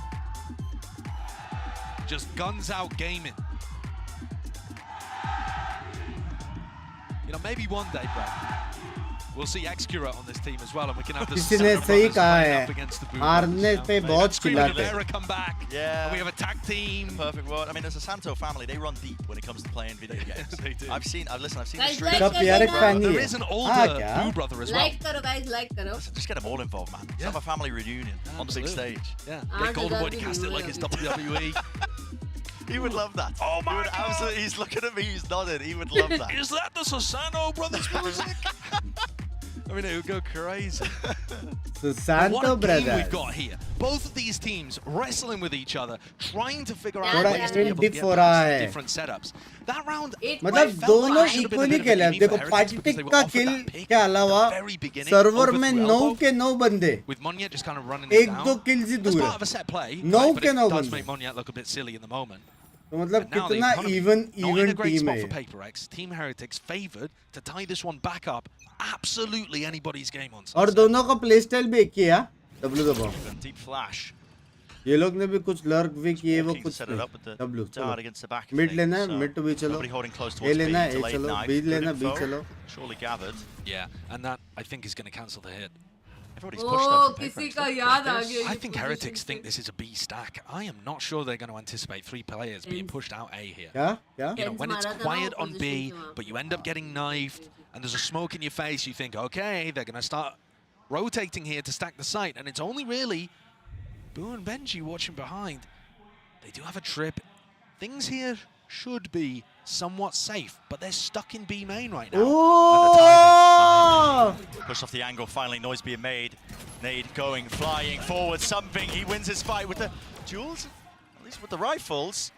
Speaker 5: Just guns out gaming. You know, maybe one day, Brad,
Speaker 13: we'll see Excura on this team as well, and we can have the
Speaker 1: किसी ने सही कहा है हारने पे बहुत चिल्लाते हैं
Speaker 13: come back.
Speaker 22: Yeah.
Speaker 13: And we have a tag team.
Speaker 22: Perfect word. I mean, as a Santo family, they run deep when it comes to playing video games.
Speaker 13: They do.
Speaker 22: I've seen the
Speaker 14: Guys,
Speaker 22: stream.
Speaker 1: सब PRX fan he
Speaker 13: There
Speaker 1: है
Speaker 13: is an older Blue brother as well.
Speaker 14: Like करो guys, like करो.
Speaker 22: Just get them all involved, man. Let's have a family reunion on the big
Speaker 13: Absolutely.
Speaker 22: stage.
Speaker 13: Yeah. Get Golden Boy to cast it like it's WWE.
Speaker 22: He would love that.
Speaker 13: Oh my God.
Speaker 22: Absolutely. He's looking at me. He's nodding. He would love that.
Speaker 13: Is that the Susano Brothers music? I mean, it would go crazy.
Speaker 1: Susanto
Speaker 13: What a game
Speaker 1: brothers.
Speaker 13: we've got here. Both of these teams wrestling with each other, trying to figure out
Speaker 1: थोड़ा
Speaker 13: ways to be able to
Speaker 1: diff
Speaker 13: get
Speaker 1: हो रहा
Speaker 13: past the
Speaker 1: है
Speaker 13: different setups. That round,
Speaker 1: मतलब दोनों equally खेले हैं देखो पार्टिक का किल के अलावा सर्वर में 9 के 9 बंदे
Speaker 13: with Monyet just kind of running
Speaker 1: एक
Speaker 13: it
Speaker 1: दो
Speaker 13: down.
Speaker 1: किल्स ही
Speaker 13: As
Speaker 1: दूर
Speaker 13: part of a
Speaker 1: है
Speaker 13: set play,
Speaker 1: 9
Speaker 13: but
Speaker 1: के
Speaker 13: it
Speaker 1: 9
Speaker 13: does
Speaker 1: बंदे
Speaker 13: make Monyet look a bit silly in the moment.
Speaker 1: तो मतलब
Speaker 13: And now the
Speaker 1: कितना
Speaker 13: economy
Speaker 1: even
Speaker 13: not in a
Speaker 1: even
Speaker 13: great
Speaker 1: team
Speaker 13: spot
Speaker 1: है
Speaker 13: for PaperX. Team Heretics favored to tie this one back up. Absolutely anybody's game on.
Speaker 1: और दोनों का play style भी एक ही है W दबाओ
Speaker 22: Deep flash.
Speaker 1: ये लोग ने भी कुछ लर्क भी किए वो कुछ
Speaker 22: Set it up with the
Speaker 1: W
Speaker 22: dart against the back of
Speaker 1: mid
Speaker 22: things,
Speaker 1: लेना है
Speaker 22: so
Speaker 1: मिड भी चलो
Speaker 22: nobody holding close
Speaker 1: ए
Speaker 22: towards
Speaker 1: लेना है
Speaker 22: B,
Speaker 1: ए
Speaker 22: delayed
Speaker 1: चलो
Speaker 22: knife,
Speaker 1: बी
Speaker 22: good
Speaker 1: लेना बी
Speaker 22: info,
Speaker 1: चलो
Speaker 22: surely gathered.
Speaker 13: Yeah, and that I think is going to cancel the hit.
Speaker 22: Everybody's pushed up from
Speaker 14: किसी
Speaker 22: PaperX.
Speaker 14: का याद आ गया
Speaker 13: I think Heretics think this is a B stack. I am not sure they're going to anticipate 3 players being pushed out A here.
Speaker 1: क्या क्या
Speaker 13: You know, when it's quiet on B, but you end up getting knifed, and there's a smoke in your face, you think, okay, they're going to start rotating here to stack the site, and it's only really Boo and Benji watching behind. They do have a trip. Things here should be somewhat safe, but they're stuck in B main right now.
Speaker 1: Oh!
Speaker 22: Push off the angle, finally noise being made. Nade going, flying forward, something. He wins his fight with the duels, at least with the rifles.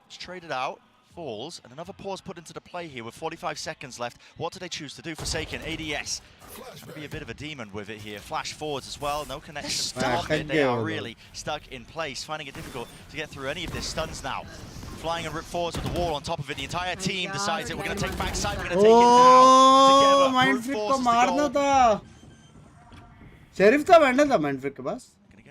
Speaker 22: It's traded out, falls, and another pause put into the play here with 45 seconds left. What do they choose to do? Forsaken, ADS. Trying to be a bit of a demon with it here. Flash forwards as well, no connection. They are really stuck in place, finding it difficult to get through any of this. Stuns now. Flying and rip forwards with the wall on top of it. The entire team decides it. We're going to take backside. We're going to take it now. Together.
Speaker 1: Mind flick को मारना था sheriff था बैंडल था mind flick के पास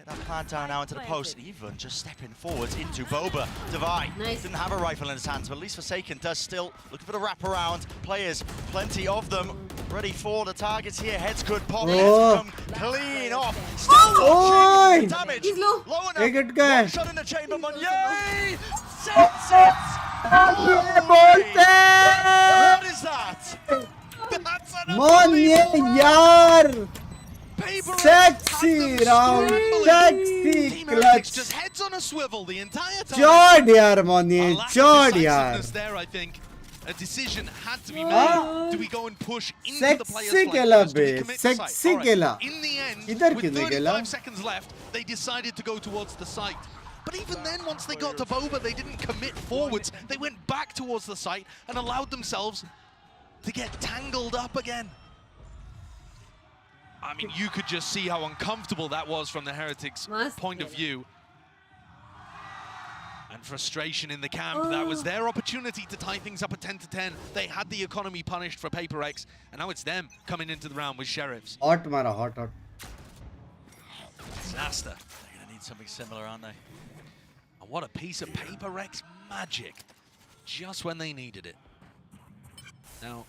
Speaker 22: That plan down now into the post, and even just stepping forwards into Boba. Divide didn't have a rifle in his hands, but at least Forsaken does still looking for the wraparound. Players, plenty of them, ready for the targets here. Heads could pop, heads come clean off. Still watching damage.
Speaker 14: He's low.
Speaker 22: Low enough.
Speaker 1: एक hit का है
Speaker 22: One shot in the chamber, Monyet! Sets it!
Speaker 1: बोलते
Speaker 22: What is that? That's an
Speaker 1: मोन ये यार sexy round sexy clutch
Speaker 13: Just heads on a swivel the entire time.
Speaker 1: चोट यार मोन ये
Speaker 13: A lack of
Speaker 1: चोट यार
Speaker 13: decisiveness there, I think. A decision had to be made. Do we go and push into the player's
Speaker 1: sexy
Speaker 13: flank?
Speaker 1: खेला
Speaker 13: Do we
Speaker 1: bay
Speaker 13: commit the site?
Speaker 1: sexy
Speaker 13: All right.
Speaker 1: खेला
Speaker 13: In the end,
Speaker 1: इधर
Speaker 13: with
Speaker 1: क्यों नहीं
Speaker 13: 35
Speaker 1: खेला
Speaker 13: seconds left, they decided to go towards the site. But even then, once they got to Boba, they didn't commit forwards. They went back towards the site and allowed themselves to get tangled up again. I mean, you could just see how uncomfortable that was from the Heretics' point of view. And frustration in the camp. That was their opportunity to tie things up at 10 to 10. They had the economy punished for PaperX, and now it's them coming into the round with Sheriffs.
Speaker 1: hot मारा hot
Speaker 13: Disaster.
Speaker 22: They're going to need something similar, aren't they?
Speaker 13: And what a piece of PaperX magic, just when they needed it. Now,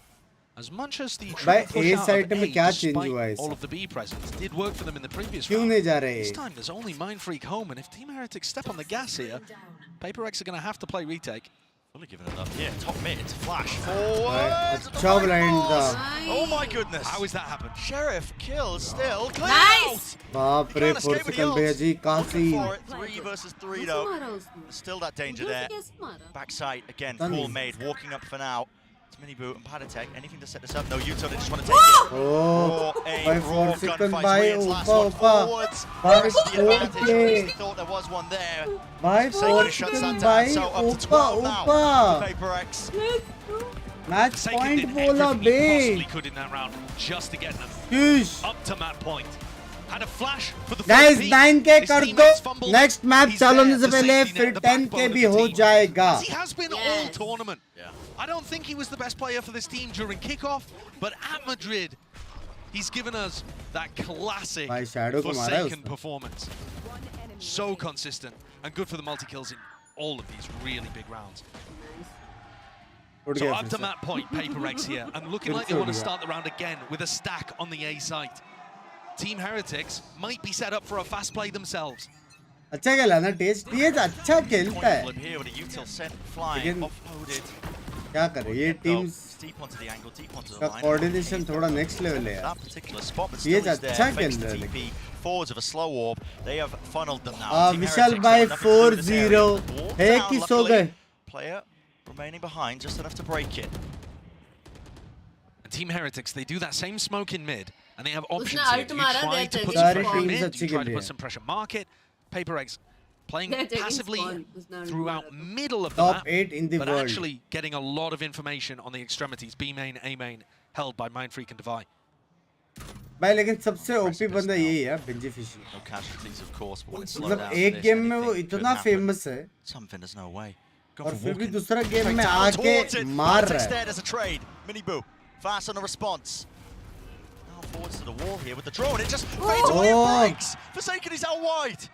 Speaker 13: as much as the
Speaker 1: भाई
Speaker 13: push
Speaker 1: A
Speaker 13: out
Speaker 1: side
Speaker 13: of
Speaker 1: में
Speaker 13: A,
Speaker 1: क्या change
Speaker 13: despite
Speaker 1: हुआ है
Speaker 13: all of the B presence, did work for them in the previous
Speaker 1: क्यों
Speaker 13: round.
Speaker 1: नहीं जा रहे
Speaker 13: This time there's only Mind Freak home, and if Team Heretics step on the gas here, PaperX are going to have to play retake.
Speaker 22: Fully giving it up. Yeah, top mid, flash forward.
Speaker 1: अच्छा blind था
Speaker 22: Oh my goodness.
Speaker 13: How is that happen?
Speaker 22: Sheriff kills still. Clear
Speaker 14: Nice.
Speaker 22: out.
Speaker 1: बाप रे
Speaker 22: Can't escape with the
Speaker 1: 4 भैया
Speaker 22: ults.
Speaker 1: जी कहाँ
Speaker 22: Looking
Speaker 1: scene
Speaker 22: for it. 3 versus 3 though. Still that danger there. Backside again,
Speaker 1: Done.
Speaker 22: cool made, walking up for now. It's Mini Boot and Padatech. Anything to set this up? No, Yuto, they just want to take it.
Speaker 1: Oh, by
Speaker 22: raw
Speaker 1: 4 second
Speaker 22: gunfight.
Speaker 1: by
Speaker 22: Wins last
Speaker 1: Upa
Speaker 22: one
Speaker 1: Upa
Speaker 22: forwards.
Speaker 1: by
Speaker 22: There's the advantage. At
Speaker 1: 4
Speaker 22: least they thought there was one there.
Speaker 1: by 4
Speaker 22: shuts
Speaker 1: second
Speaker 22: that
Speaker 1: by
Speaker 22: down. So up to
Speaker 1: Upa
Speaker 22: 12 now.
Speaker 1: Upa
Speaker 22: PaperX.
Speaker 1: match
Speaker 13: Forsaken
Speaker 1: point
Speaker 13: did
Speaker 1: बोला
Speaker 13: everything he
Speaker 1: बे
Speaker 13: possibly could in that round just to get them
Speaker 1: Shush.
Speaker 13: up to map point. Had a flash for the
Speaker 1: guys
Speaker 13: first peak.
Speaker 1: 9k
Speaker 13: His
Speaker 1: कर
Speaker 13: teammates
Speaker 1: दो
Speaker 13: fumbled.
Speaker 1: next match
Speaker 13: He's
Speaker 1: चालू
Speaker 13: there,
Speaker 1: होने से
Speaker 13: the
Speaker 1: पहले
Speaker 13: safety
Speaker 1: फिर
Speaker 13: net, the
Speaker 1: 10k
Speaker 13: backbone
Speaker 1: भी
Speaker 13: of the
Speaker 1: हो
Speaker 13: team.
Speaker 1: जाएगा
Speaker 13: As he has been all tournament. I don't think he was the best player for this team during kickoff, but at Madrid, he's given us that classic
Speaker 1: भाई shadow को मारा है
Speaker 13: Forsaken
Speaker 1: उसने
Speaker 13: performance. So consistent and good for the multi-kills in all of these really big rounds.
Speaker 5: So up to map point, PRX here, and looking like they want to start the round again with a stack on the A site. Team Heretics might be set up for a fast play themselves.
Speaker 1: अच्छा खेला ना test अच्छा खेलता है लेकिन क्या करे ये टीम्स का कोऑर्डिनेशन थोड़ा नेक्स्ट लेवल है यार टीएच अच्छा खेल रहा है लेकिन
Speaker 22: forwards of a slow orb. They have funneled them now.
Speaker 1: विशाल भाई 4-0 है कि सो गए
Speaker 22: player remaining behind just enough to break it.
Speaker 5: And Team Heretics, they do that same smoke in mid, and they have options
Speaker 14: उसने
Speaker 5: here.
Speaker 14: ult
Speaker 5: Do you
Speaker 14: मारा,
Speaker 5: try to
Speaker 14: they're
Speaker 5: put
Speaker 14: taking
Speaker 5: some pressure
Speaker 14: spawn.
Speaker 5: mid? Do you try to put some pressure market? PRX playing
Speaker 14: They're taking
Speaker 5: passively
Speaker 14: spawn. उसने ult
Speaker 5: throughout
Speaker 14: मारा.
Speaker 5: middle of the
Speaker 1: Top
Speaker 5: map,
Speaker 1: 8 in the
Speaker 5: but
Speaker 1: world.
Speaker 5: actually getting a lot of information on the extremities. B main, A main, held by Mindfreak and Devi.
Speaker 1: भाई लेकिन सबसे OP बंदा यही है बिंजी fishy
Speaker 22: No casualties of course, but when it's slowed
Speaker 1: मतलब
Speaker 22: down
Speaker 1: एक
Speaker 22: for this,
Speaker 1: game में वो
Speaker 22: anything could
Speaker 1: इतना
Speaker 22: happen.
Speaker 1: फेमस है
Speaker 22: Something, there's no way.
Speaker 1: और फिर भी दूसरा गेम में आके मार रहा है
Speaker 22: As a trade, mini boo, fast on the response. Now forwards to the wall here with the drone. It just fades away and breaks. Forsaken is out wide.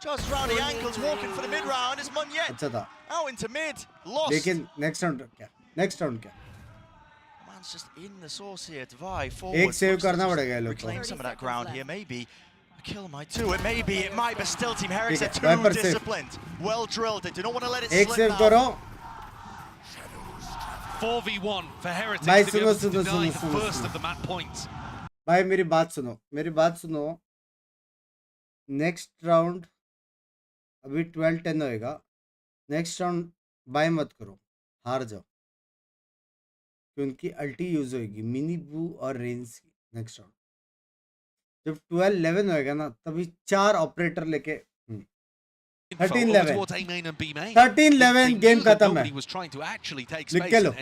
Speaker 22: Just round the ankles, walking for the mid round. Is Munyet
Speaker 1: अच्छा था
Speaker 22: out into mid, lost.
Speaker 1: लेकिन next round क्या next round क्या
Speaker 22: Man's just in the source here. Devi
Speaker 1: एक
Speaker 22: forwards.
Speaker 1: Save
Speaker 22: looks to
Speaker 1: करना
Speaker 22: just
Speaker 1: पड़ेगा ये लोग को
Speaker 22: reclaim some of that ground here. Maybe a kill might do it. Maybe it might, but still Team Heretics
Speaker 1: ठीक
Speaker 22: are
Speaker 1: है,
Speaker 22: too
Speaker 1: Viper save
Speaker 22: disciplined. Well drilled. They do not want to let it
Speaker 1: एक
Speaker 22: slip
Speaker 1: save
Speaker 22: now.
Speaker 1: करो
Speaker 5: 4v1 for Heretics
Speaker 1: भाई
Speaker 5: to be
Speaker 1: सुनो
Speaker 5: able to
Speaker 1: सुनो
Speaker 5: deny
Speaker 1: सुनो
Speaker 5: the
Speaker 1: सुनो
Speaker 5: first
Speaker 1: सुनो
Speaker 5: of the map points.
Speaker 1: भाई मेरी बात सुनो नेक्स्ट राउंड अभी 12-10 होएगा नेक्स्ट राउंड बाय मत करो हार जाओ क्योंकि अल्टी यूज होएगी मिनी बू और रेंज की नेक्स्ट राउंड जब 12-11 होएगा ना तभी 4 ऑपरेटर लेके 13-11 13-11 गेम खत्म है लिख के लो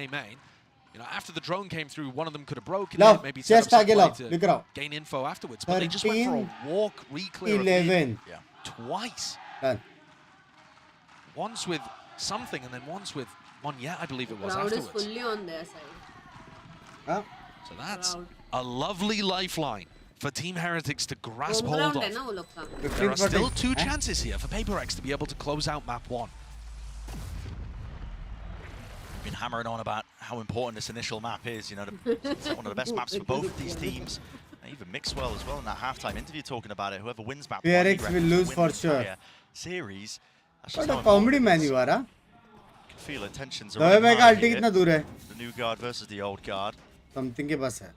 Speaker 5: You know, after the drone came through, one of them could have broken
Speaker 1: लाओ
Speaker 5: it, maybe set up
Speaker 1: chest
Speaker 5: some
Speaker 1: आगे
Speaker 5: play
Speaker 1: लाओ
Speaker 5: to
Speaker 1: लिख रहा हूँ
Speaker 5: gain info afterwards. But they just went for a walk, re-clear of
Speaker 1: 11
Speaker 5: mid twice.
Speaker 1: Done.
Speaker 5: Once with something, and then once with one. Yeah, I believe it was
Speaker 14: Crowd is
Speaker 5: afterwards.
Speaker 14: fully on their side.
Speaker 1: हाँ
Speaker 5: So that's
Speaker 14: Crowd.
Speaker 5: a lovely lifeline for Team Heretics to grasp
Speaker 14: Home
Speaker 5: hold
Speaker 14: ground है
Speaker 5: of.
Speaker 14: ना वो लोग का
Speaker 5: There are still 2 chances here for PRX to be able to close out map 1.
Speaker 22: Been hammering on about how important this initial map is. You know, it's one of the best maps for both of these teams. Even Mixwell as well in that halftime interview talking about it. Whoever wins map
Speaker 1: PRX will lose for sure.
Speaker 22: Series.
Speaker 1: What a comedy man you are, huh?
Speaker 22: You can feel it. Tensions
Speaker 1: दो
Speaker 22: are
Speaker 1: में का
Speaker 22: high
Speaker 1: अल्टी
Speaker 22: here.
Speaker 1: कितना दूर है
Speaker 22: The new guard versus the old guard.
Speaker 1: Something के पास है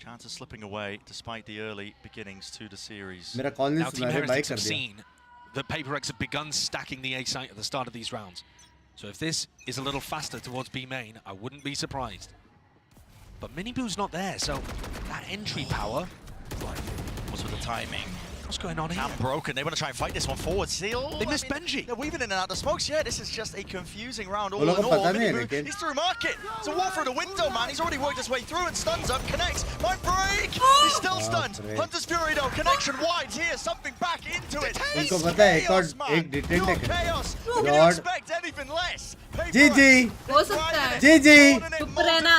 Speaker 22: Chance of slipping away despite the early beginnings to the series.
Speaker 1: मेरा call नहीं
Speaker 5: Now
Speaker 1: सुना
Speaker 5: Team
Speaker 1: है बाइक
Speaker 5: Heretics
Speaker 1: कर
Speaker 5: have
Speaker 1: दिया
Speaker 5: seen that PRX have begun stacking the A site at the start of these rounds. So if this is a little faster towards B main, I wouldn't be surprised. But Miniboo's not there, so that entry power.
Speaker 22: What's with the timing?
Speaker 5: What's going on here?
Speaker 22: Cam broken. They want to try and fight this one forward. Seal.
Speaker 5: They missed Benji.
Speaker 22: They're weaving in and out the smokes. Yeah, this is just a confusing round all
Speaker 1: वो लोगों
Speaker 22: in
Speaker 1: को
Speaker 22: all.
Speaker 1: पता नहीं है
Speaker 22: Miniboo,
Speaker 1: लेकिन
Speaker 22: he's through market. It's a wall through the window, man. He's already worked his way through and stuns up. Connects. Might break. He's still stunned. Hunter's Fury though. Connection wide here. Something back into it.
Speaker 1: उनको पता है एक और एक detained है
Speaker 22: Pure chaos. Who can
Speaker 1: Lord
Speaker 22: expect anything less?
Speaker 1: जी
Speaker 14: हो सकता है
Speaker 1: जी
Speaker 14: चुप रहना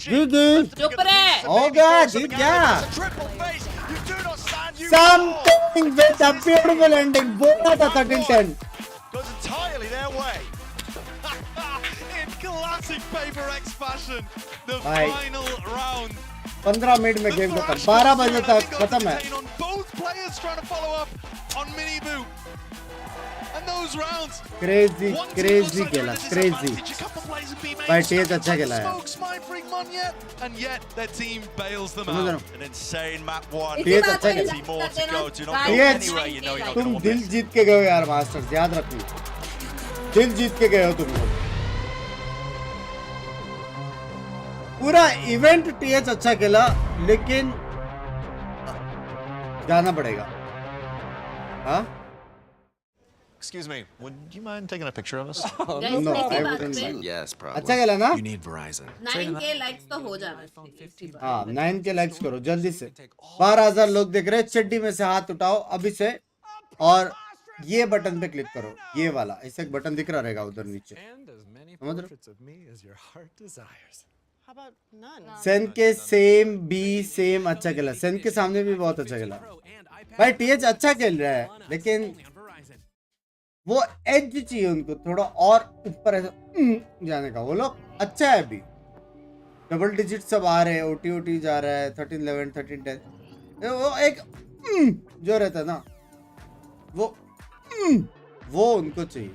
Speaker 1: जी
Speaker 14: चुप रहे
Speaker 1: होगा जीत गया
Speaker 22: Triple face. You do not stand. You
Speaker 1: something with a beautiful ending बोला था 13-10
Speaker 22: goes entirely their way.
Speaker 5: In classic PRX fashion, the
Speaker 1: Bye.
Speaker 5: final round.
Speaker 1: 15 minute में गेम खत्म 12 बजे तक खत्म है
Speaker 5: On both players trying to follow up on Miniboo. And those rounds.
Speaker 1: Crazy crazy खेला crazy भाई टेज अच्छा खेला है
Speaker 5: And yet their team bails them
Speaker 1: समझ रहा
Speaker 5: out.
Speaker 1: हूँ
Speaker 22: An insane map one.
Speaker 1: टेज अच्छा खेला
Speaker 22: Plenty more to go. Do not go
Speaker 1: टेज
Speaker 22: anywhere. You know you're not
Speaker 1: तुम
Speaker 22: going to
Speaker 1: दिल
Speaker 22: win this.
Speaker 1: जीत के गए हो यार मास्टर्स याद रखना दिल जीत के गए हो तुम लोग पूरा इवेंट टीएच अच्छा खेला लेकिन जाना पड़ेगा हाँ
Speaker 19: Excuse me, would you mind taking a picture of us?
Speaker 1: No, I wouldn't mind.
Speaker 19: Yes, probably.
Speaker 1: अच्छा खेला ना
Speaker 19: You need Verizon.
Speaker 14: 9K likes तो हो जाना चाहिए
Speaker 1: हाँ 9K लाइक्स करो जल्दी से 12,000 लोग देख रहे हैं चड्डी में से हाथ उठाओ अभी से और ये बटन पे क्लिक करो ये वाला ऐसे एक बटन दिख रहा रहेगा उधर नीचे समझ रहे सेन के सेम बी सेम अच्छा खेला सेन के सामने भी बहुत अच्छा खेला भाई टीएच अच्छा खेल रहा है लेकिन वो एज चाहिए उनको थोड़ा और ऊपर ऐसा जाने का। वो लोग अच्छा है अभी, डबल डिजिट सब आ रहे हैं, ओटी जा रहा है 13-11 13-10। वो एक जो रहता है ना वो उनको चाहिए।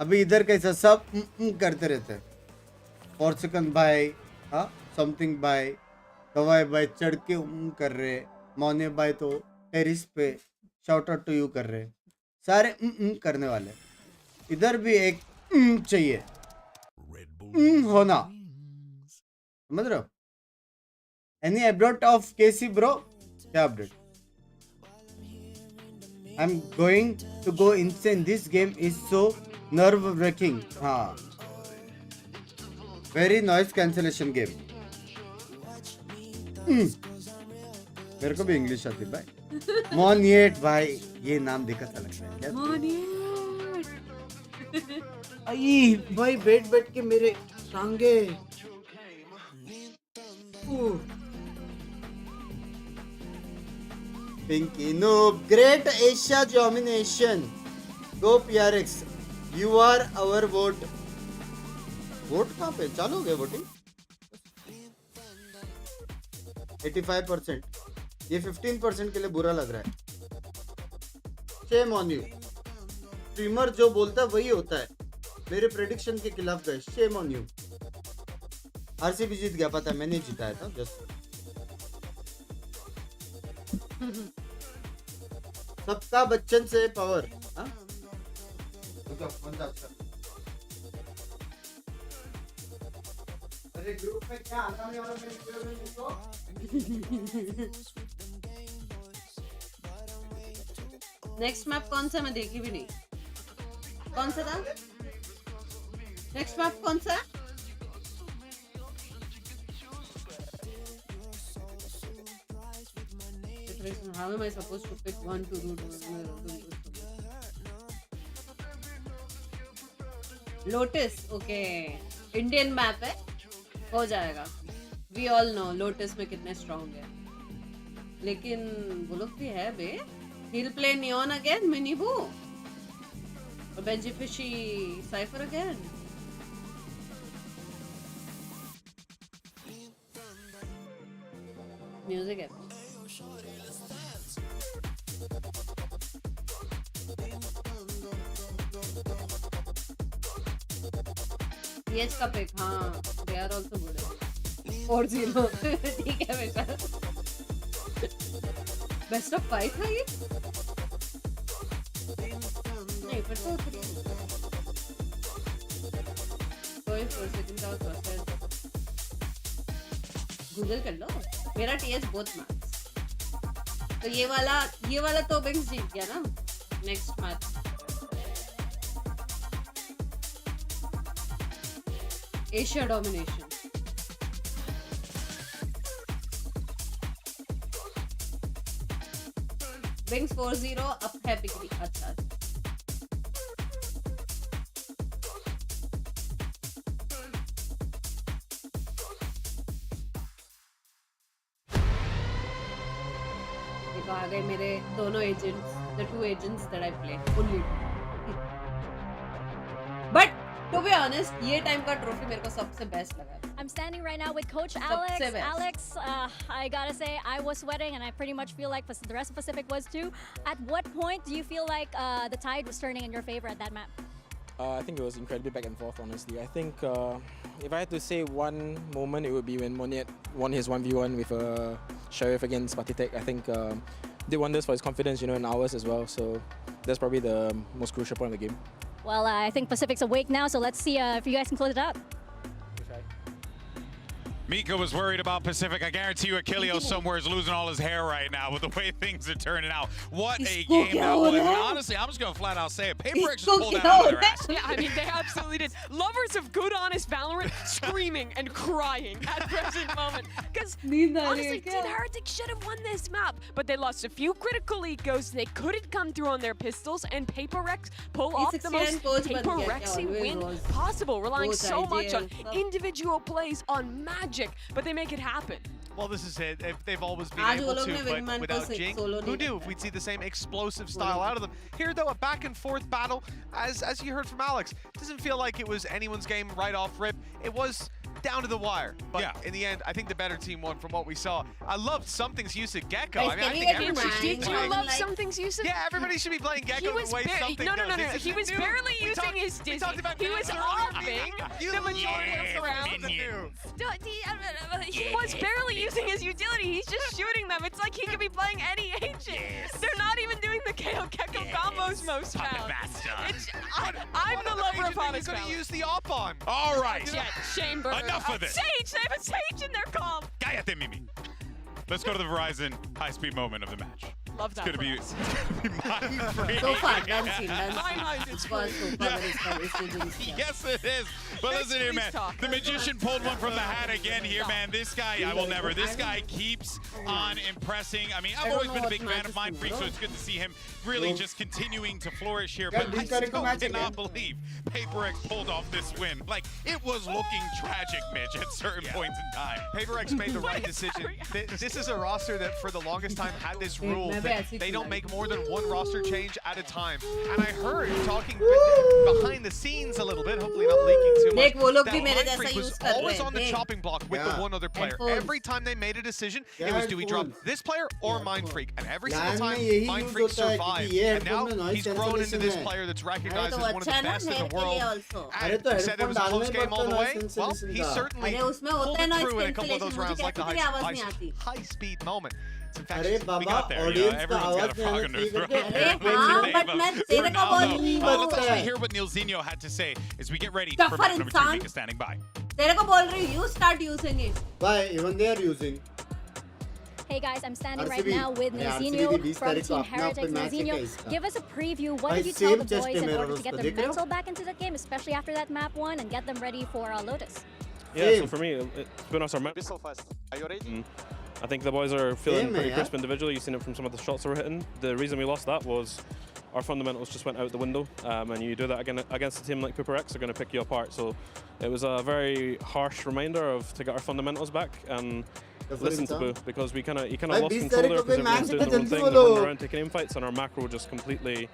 Speaker 1: अभी इधर कैसा सब करते रहते हैं। फॉर्सिकन भाई, हाँ समथिंग भाई, गवाई भाई चढ़ के कर रहे, मोने भाई तो टेरिस पे शाउट आउट टू यू कर रहे, सारे करने वाले। इधर भी एक चाहिए होना, समझ रहे हो? Any update of KC bro? क्या update? I am going to go insane, this game is so nerve breaking. हाँ, वेरी नॉइस कैंसलेशन गेम। मेरे को भी इंग्लिश आती भाई। मोनिएट भाई, ये नाम देखा था लगता है क्या?
Speaker 14: मोनिएट।
Speaker 1: आई भाई बैठ के मेरे टांगे। Pinky noob, great Asia domination. Go PRX. You are our vote. Vote कहाँ पे चालू हो गया वोटिंग? 85%। ये 15% के लिए बुरा लग रहा है। Shame on you. स्ट्रीमर जो बोलता है वही होता है। मेरे प्रेडिक्शन के खिलाफ गए। Shame on you. आरसीबी जीत गया, पता है, मैंने जिताया था जस्ट। सबका बच्चन से पावर। हाँ? अरे ग्रुप में क्या आने वाला
Speaker 14: नेक्स्ट मैप कौन सा? मैं देखी भी नहीं। कौन सा था नेक्स्ट मैप? कौन सा? How am I supposed to pick one to do? Lotus, okay. Indian map है, हो जाएगा। We all know Lotus में कितने strong है। लेकिन वो लोग भी है बे। He'll play Neon again, Minibu. Or Benji Fishy Cypher again. Music है। PH का पिक, हाँ, they are also good. 4-0, ठीक है बेटा। Best of 5 था ये? नहीं, पर तो 3। कोई 4 सेकंड का प्रोसेस। गूगल कर लो। मेरा TH बहुत मैच। तो ये वाला तो बिंक्स जीत गया ना next match. Asia domination. Binks 4-0 up है पिकरी। अच्छा, देखो आ गए मेरे दोनों agents, the 2 agents that I play only। But to be honest, ये टाइम का ट्रॉफी मेरे को सबसे बेस्ट लगा।
Speaker 18: I'm standing right now with Coach Alex. Alex, I gotta say, I was sweating, and I pretty much feel like the rest of Pacific was too. At what point do you feel like the tide was turning in your favor at that map?
Speaker 6: I think it was incredibly back and forth, honestly. I think if I had to say one moment, it would be when Moniet won his 1v1 with Sheriff against Patitek. I think did wonders for his confidence, you know, in ours as well. So that's probably the most crucial point of the game.
Speaker 18: Well, I think Pacific's awake now, so let's see if you guys can close it up.
Speaker 5: Mika was worried about Pacific. I guarantee you Achilles somewhere is losing all his hair right now with the way things are turning out. What a game that was. And honestly, I'm just going to flat out say it. PRX just pulled that out of their ass.
Speaker 4: Yeah, I mean, they absolutely did. Lovers of good, honest Valorant screaming and crying at present moment. Because honestly, Team Heretic should have won this map. But they lost a few critical ecos. They couldn't come through on their pistols. And PRX pull off the most PRXy win possible, relying so much on individual plays, on magic. But they make it happen.
Speaker 11: Well, this is it. They've always been
Speaker 14: आज
Speaker 11: able
Speaker 14: वो लोग
Speaker 11: to,
Speaker 14: ने
Speaker 11: but
Speaker 14: Wingman
Speaker 11: without
Speaker 14: को
Speaker 11: Jing,
Speaker 14: solo
Speaker 11: who
Speaker 14: नहीं
Speaker 11: knew
Speaker 14: रखा।
Speaker 11: we'd see the same explosive style out of them. Here, though, a back and forth battle, as you heard from Alex, doesn't feel like it was anyone's game right off rip. It was down to the wire. But in the end, I think the better team won from what we saw. I loved Something's use of Gecko. I mean, I think everybody should be
Speaker 2: Did you
Speaker 11: playing.
Speaker 2: love Something's use of?
Speaker 11: Yeah, everybody should be playing Gecko the way Something
Speaker 2: no.
Speaker 11: does.
Speaker 2: He was barely using his Disney. He was offing the majority of the rounds. He was barely using his utility. He's just shooting them. It's like he could be playing any agent. They're not even doing the KO Gecko combos most rounds. I'm the lover of Honest
Speaker 11: He's going to use the op on.
Speaker 5: All right.
Speaker 2: Jet, Shaneburger.
Speaker 5: Enough of this.
Speaker 2: Sage. They have a Sage in their comp.
Speaker 5: Cállate, Mimi. Let's go to the Verizon high-speed moment of the match.
Speaker 2: Love that.
Speaker 5: It's going to be mind-free.
Speaker 14: So far, done scene, done
Speaker 2: My
Speaker 14: scene.
Speaker 2: mind is
Speaker 14: It's far so far, but it's far, it's really good.
Speaker 5: Yes, it is. But listen here, man. The magician pulled one from the hat again here, man. This guy, I will never. This guy keeps on impressing. I mean, I've always been a big fan of Mind Freak, so it's good to see him really just continuing to flourish here. But I still cannot believe PaperX pulled off this win. Like, it was looking tragic, Mitch, at certain points in time.
Speaker 11: PaperX made the right decision. This is a roster that for the longest time had this rule that they don't make more than one roster change at a time. And I heard talking behind the scenes a little bit, hopefully not leaking too much,
Speaker 14: देख वो लोग
Speaker 11: that
Speaker 14: भी मेरे
Speaker 11: Mind
Speaker 14: जैसा
Speaker 11: Freak
Speaker 14: use
Speaker 11: was
Speaker 14: कर रहे
Speaker 11: always
Speaker 14: हैं,
Speaker 11: on the
Speaker 14: देख।
Speaker 11: chopping block with the one other player.
Speaker 14: Headphones.
Speaker 11: Every time they made a decision,
Speaker 1: Yeah,
Speaker 11: it was do we drop
Speaker 1: headphones.
Speaker 11: this player or Mind Freak? And every single
Speaker 1: LAN
Speaker 11: time,
Speaker 1: में यही
Speaker 11: Mind
Speaker 1: use
Speaker 11: Freak
Speaker 1: होता है,
Speaker 11: survived.
Speaker 1: क्योंकि ये
Speaker 11: And now
Speaker 1: headphone में noise
Speaker 11: he's grown into this
Speaker 1: cancellation है।
Speaker 11: player that's
Speaker 14: अरे
Speaker 11: recognized
Speaker 14: तो
Speaker 11: as one of
Speaker 14: अच्छा
Speaker 11: the
Speaker 14: है ना
Speaker 11: best in
Speaker 14: हेड
Speaker 11: the
Speaker 14: के लिए
Speaker 11: world.
Speaker 14: also।
Speaker 1: अरे तो
Speaker 11: And said it
Speaker 1: headphone
Speaker 11: was a close
Speaker 1: डालने
Speaker 11: game all the
Speaker 1: पड़ता
Speaker 11: way.
Speaker 1: है noise
Speaker 11: Well,
Speaker 1: cancellation
Speaker 11: he
Speaker 1: का।
Speaker 11: certainly
Speaker 14: अरे उसमें होता
Speaker 11: pulled
Speaker 14: है
Speaker 11: it
Speaker 14: noise
Speaker 11: through in a couple of those
Speaker 14: cancellation,
Speaker 11: rounds,
Speaker 14: मुझे
Speaker 11: like the
Speaker 14: कैसे तेरी आवाज नहीं आती?
Speaker 11: high-speed moment. It's
Speaker 1: अरे
Speaker 11: infectious.
Speaker 1: Baba
Speaker 5: got there, you know,
Speaker 1: audience का
Speaker 5: everyone's got
Speaker 1: आवाज
Speaker 5: a frog in
Speaker 1: नहीं
Speaker 5: their
Speaker 1: आना
Speaker 5: throat.
Speaker 1: चाहिए
Speaker 14: अरे हाँ but मैं तेरे को बोल रही
Speaker 5: Let's
Speaker 14: हूँ
Speaker 5: actually hear what Nilzinho had to say as we get ready
Speaker 14: Tougher
Speaker 5: for match number 2.
Speaker 14: इंसान।
Speaker 5: Mika standing by.
Speaker 14: तेरे को बोल रही हूँ you start using it.
Speaker 1: Why even they are using
Speaker 18: Hey guys, I'm standing right
Speaker 1: RCB.
Speaker 18: now with
Speaker 1: Yeah,
Speaker 18: Nilzinho
Speaker 1: RCB
Speaker 18: from
Speaker 1: तारीख को
Speaker 18: Team
Speaker 1: अपना
Speaker 18: Heretics.
Speaker 1: match है
Speaker 18: Nilzinho,
Speaker 1: क्या इसका?
Speaker 18: give us a preview. What
Speaker 1: भाई
Speaker 18: did you tell the
Speaker 1: same chest
Speaker 18: boys
Speaker 1: है
Speaker 18: in
Speaker 1: मेरा
Speaker 18: order to
Speaker 1: उसका,
Speaker 18: get their
Speaker 1: देख रहे हो?
Speaker 18: mental back into the game, especially after that map 1, and get them ready for Lotus?
Speaker 9: Yeah, so for me, it's been us our map.
Speaker 20: Pistol fast. Are you ready?
Speaker 9: I think the boys are feeling
Speaker 1: Yeah,
Speaker 9: pretty
Speaker 1: man,
Speaker 9: crisp individually. You've seen it from some of the shots that were hitting. The reason we lost that was our fundamentals just went out the window, and you do that again against a team like PRX, they're going to pick you apart. So it was a very harsh reminder of to get our fundamentals back and listen to Boo, because you kind of lost control there because everyone's doing their own thing, they're running around taking aim fights, and our macro just completely.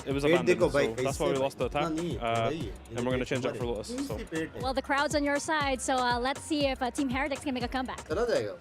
Speaker 9: It was abandoned, so that's why we lost the attack, and we're going to change that for Lotus. So.
Speaker 18: Well, the crowd's on your side, so let's see if Team Heretics can make a comeback.
Speaker 1: चला जाएगा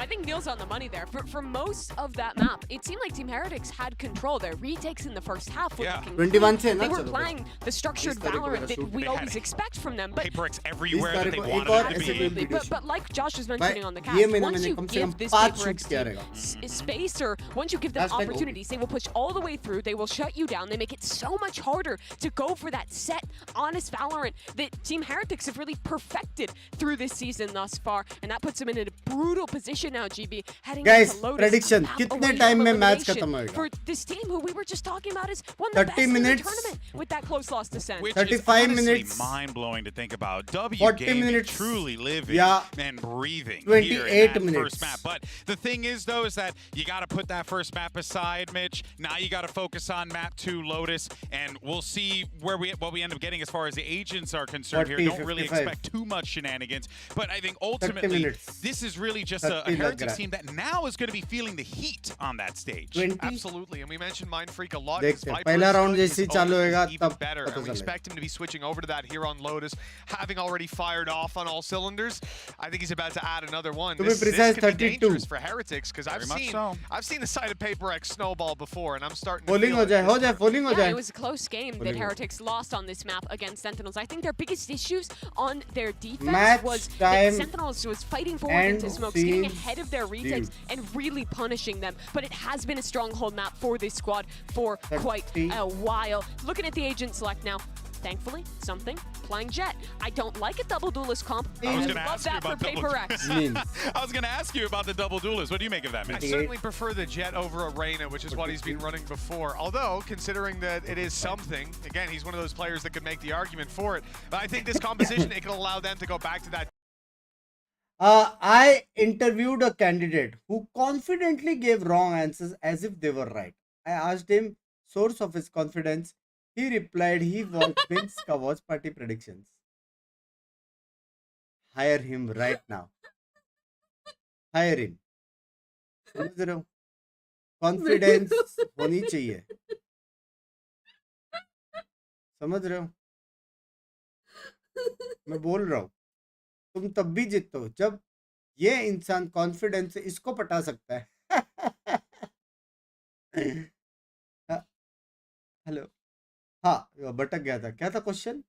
Speaker 2: I think Neil's on the money there. For most of that map, it seemed like Team Heretics had control. Their retakes in the first half were looking
Speaker 1: 21 से
Speaker 2: they
Speaker 1: ना
Speaker 2: were
Speaker 1: चलो
Speaker 2: playing the structured
Speaker 1: इस तारीख को
Speaker 2: Valorant
Speaker 1: मेरा
Speaker 2: that
Speaker 1: shoot
Speaker 2: we
Speaker 1: पे
Speaker 2: always expect from them. But
Speaker 5: PaperX everywhere
Speaker 1: इस
Speaker 5: that
Speaker 1: तारीख
Speaker 5: they
Speaker 1: को एक
Speaker 5: wanted
Speaker 1: और
Speaker 5: them to
Speaker 1: ऐसे
Speaker 5: be.
Speaker 1: build
Speaker 2: but like Josh was
Speaker 1: भाई
Speaker 2: mentioning on the
Speaker 1: ये
Speaker 2: cast,
Speaker 1: महीना
Speaker 2: once
Speaker 1: मैंने
Speaker 2: you
Speaker 1: कम से
Speaker 2: give
Speaker 1: come
Speaker 2: this
Speaker 1: 5
Speaker 2: PaperX
Speaker 1: shoot किया
Speaker 2: team
Speaker 1: रहेगा
Speaker 2: space, or once you give them
Speaker 1: That's like
Speaker 2: opportunities, they will push all the way through. They will shut you down. They make it so much harder to go for that set, honest Valorant that Team Heretics have really perfected through this season thus far, and that puts them in a brutal position now. GB heading
Speaker 1: Guys,
Speaker 2: into Lotus.
Speaker 1: prediction कितने time में match खत्म होएगा
Speaker 2: For this team who we were just talking about is one of the
Speaker 1: 30
Speaker 2: best in the
Speaker 1: minutes.
Speaker 2: tournament with that close loss to Sen.
Speaker 5: Which
Speaker 1: 35
Speaker 5: is honestly
Speaker 1: minutes.
Speaker 5: mind-blowing to think about. W
Speaker 1: 40
Speaker 5: Gaming
Speaker 1: minutes.
Speaker 5: truly living
Speaker 1: Yeah.
Speaker 5: and breathing
Speaker 1: 28
Speaker 5: here in that
Speaker 1: minutes.
Speaker 5: first map. But the thing is, though, is that you got to put that first map aside, Mitch. Now you got to focus on map 2, Lotus, and we'll see what we end up getting as far as the agents are concerned
Speaker 1: 40,
Speaker 5: here. Don't really
Speaker 1: 55.
Speaker 5: expect too much shenanigans. But I think ultimately,
Speaker 1: minutes.
Speaker 5: this is really just
Speaker 1: 30
Speaker 5: a
Speaker 1: लग
Speaker 5: Heretics
Speaker 1: रहा है।
Speaker 5: team that now is going to be feeling the heat on that stage.
Speaker 1: 20
Speaker 11: Absolutely, and we mentioned Mind Freak a lot.
Speaker 1: देखते हैं
Speaker 11: Viper's
Speaker 1: पहला round
Speaker 11: good,
Speaker 1: जैसे ही
Speaker 11: his
Speaker 1: चालू
Speaker 11: own
Speaker 1: होएगा
Speaker 11: is even
Speaker 1: तब
Speaker 11: better,
Speaker 1: पता
Speaker 11: and we
Speaker 1: चलेगा
Speaker 11: expect him to be switching over to that here on Lotus, having already fired off on all cylinders. I think he's about to add another one.
Speaker 1: To be
Speaker 11: This
Speaker 1: precise,
Speaker 11: could be
Speaker 1: 32.
Speaker 11: dangerous for Heretics because I've
Speaker 5: Very much
Speaker 11: seen the side of PaperX snowball before, and I'm starting to
Speaker 1: Falling
Speaker 11: feel
Speaker 1: हो
Speaker 11: it.
Speaker 1: जाए falling हो
Speaker 2: Yeah,
Speaker 1: जाए
Speaker 2: it was a close game that Heretics lost on this map against Sentinels. I think their biggest issues on their defense
Speaker 1: Match
Speaker 2: was
Speaker 1: time
Speaker 2: that Sentinels was fighting forward into
Speaker 1: and
Speaker 2: smokes, getting
Speaker 1: seems
Speaker 2: ahead of their retakes and really punishing them. But it has been a stronghold map for this squad for quite a while. Looking at the agent select now. Thankfully, something playing Jet. I don't like a double duelist comp.
Speaker 5: I was
Speaker 2: I
Speaker 5: gonna
Speaker 2: love
Speaker 5: ask you
Speaker 2: that for
Speaker 5: about double
Speaker 2: PaperX.
Speaker 5: I was going to ask you about the double duelist. What do you make of that,
Speaker 11: I
Speaker 5: Mitch?
Speaker 11: certainly prefer the Jet over Arena, which is what he's been running before. Although, considering that it is something, again, he's one of those players that could make the argument for it. But I think this composition, it can allow them to go back to that.
Speaker 1: I interviewed a candidate who confidently gave wrong answers as if they were right. I asked him source of his confidence. He replied he was Binks ka watch party predictions. Hire him right now. hire him. समझ रहे हो? Confidence होनी चाहिए. समझ रहे हो? मैं बोल रहा हूँ तुम तब भी जीतते हो जब ये इंसान कॉन्फिडेंस से इसको पटा सकता है. हेलो. हाँ भटक गया था. क्या था क्वेश्चन?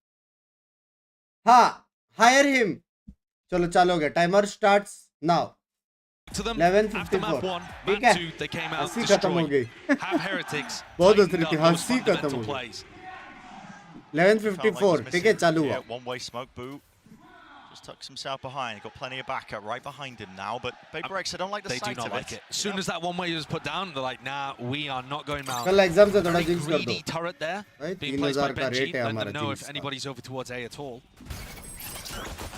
Speaker 1: हाँ हायर हिम. चलो चालू हो गया. Timer starts now. 11:54. ठीक है. हंसी खत्म हो गई. बहुत हंस रही थी. हंसी खत्म हो गई. 11:54. ठीक है चालू हुआ.
Speaker 22: One way smoke boot. Just tucks himself behind. Got plenty of backup right behind him now, but PRX, I don't like the sight
Speaker 13: do not
Speaker 22: of
Speaker 13: like it. As soon as that one way was put down, they're like, nah, we are not going round.
Speaker 1: कल exam से थोड़ा jinx कर दो.
Speaker 13: Greedy turret there.
Speaker 1: भाई
Speaker 13: Being placed by
Speaker 1: 3000 का
Speaker 13: Benji,
Speaker 1: rate है
Speaker 13: letting
Speaker 1: हमारा
Speaker 13: them know if
Speaker 1: jinx का.
Speaker 13: anybody's over towards A at all.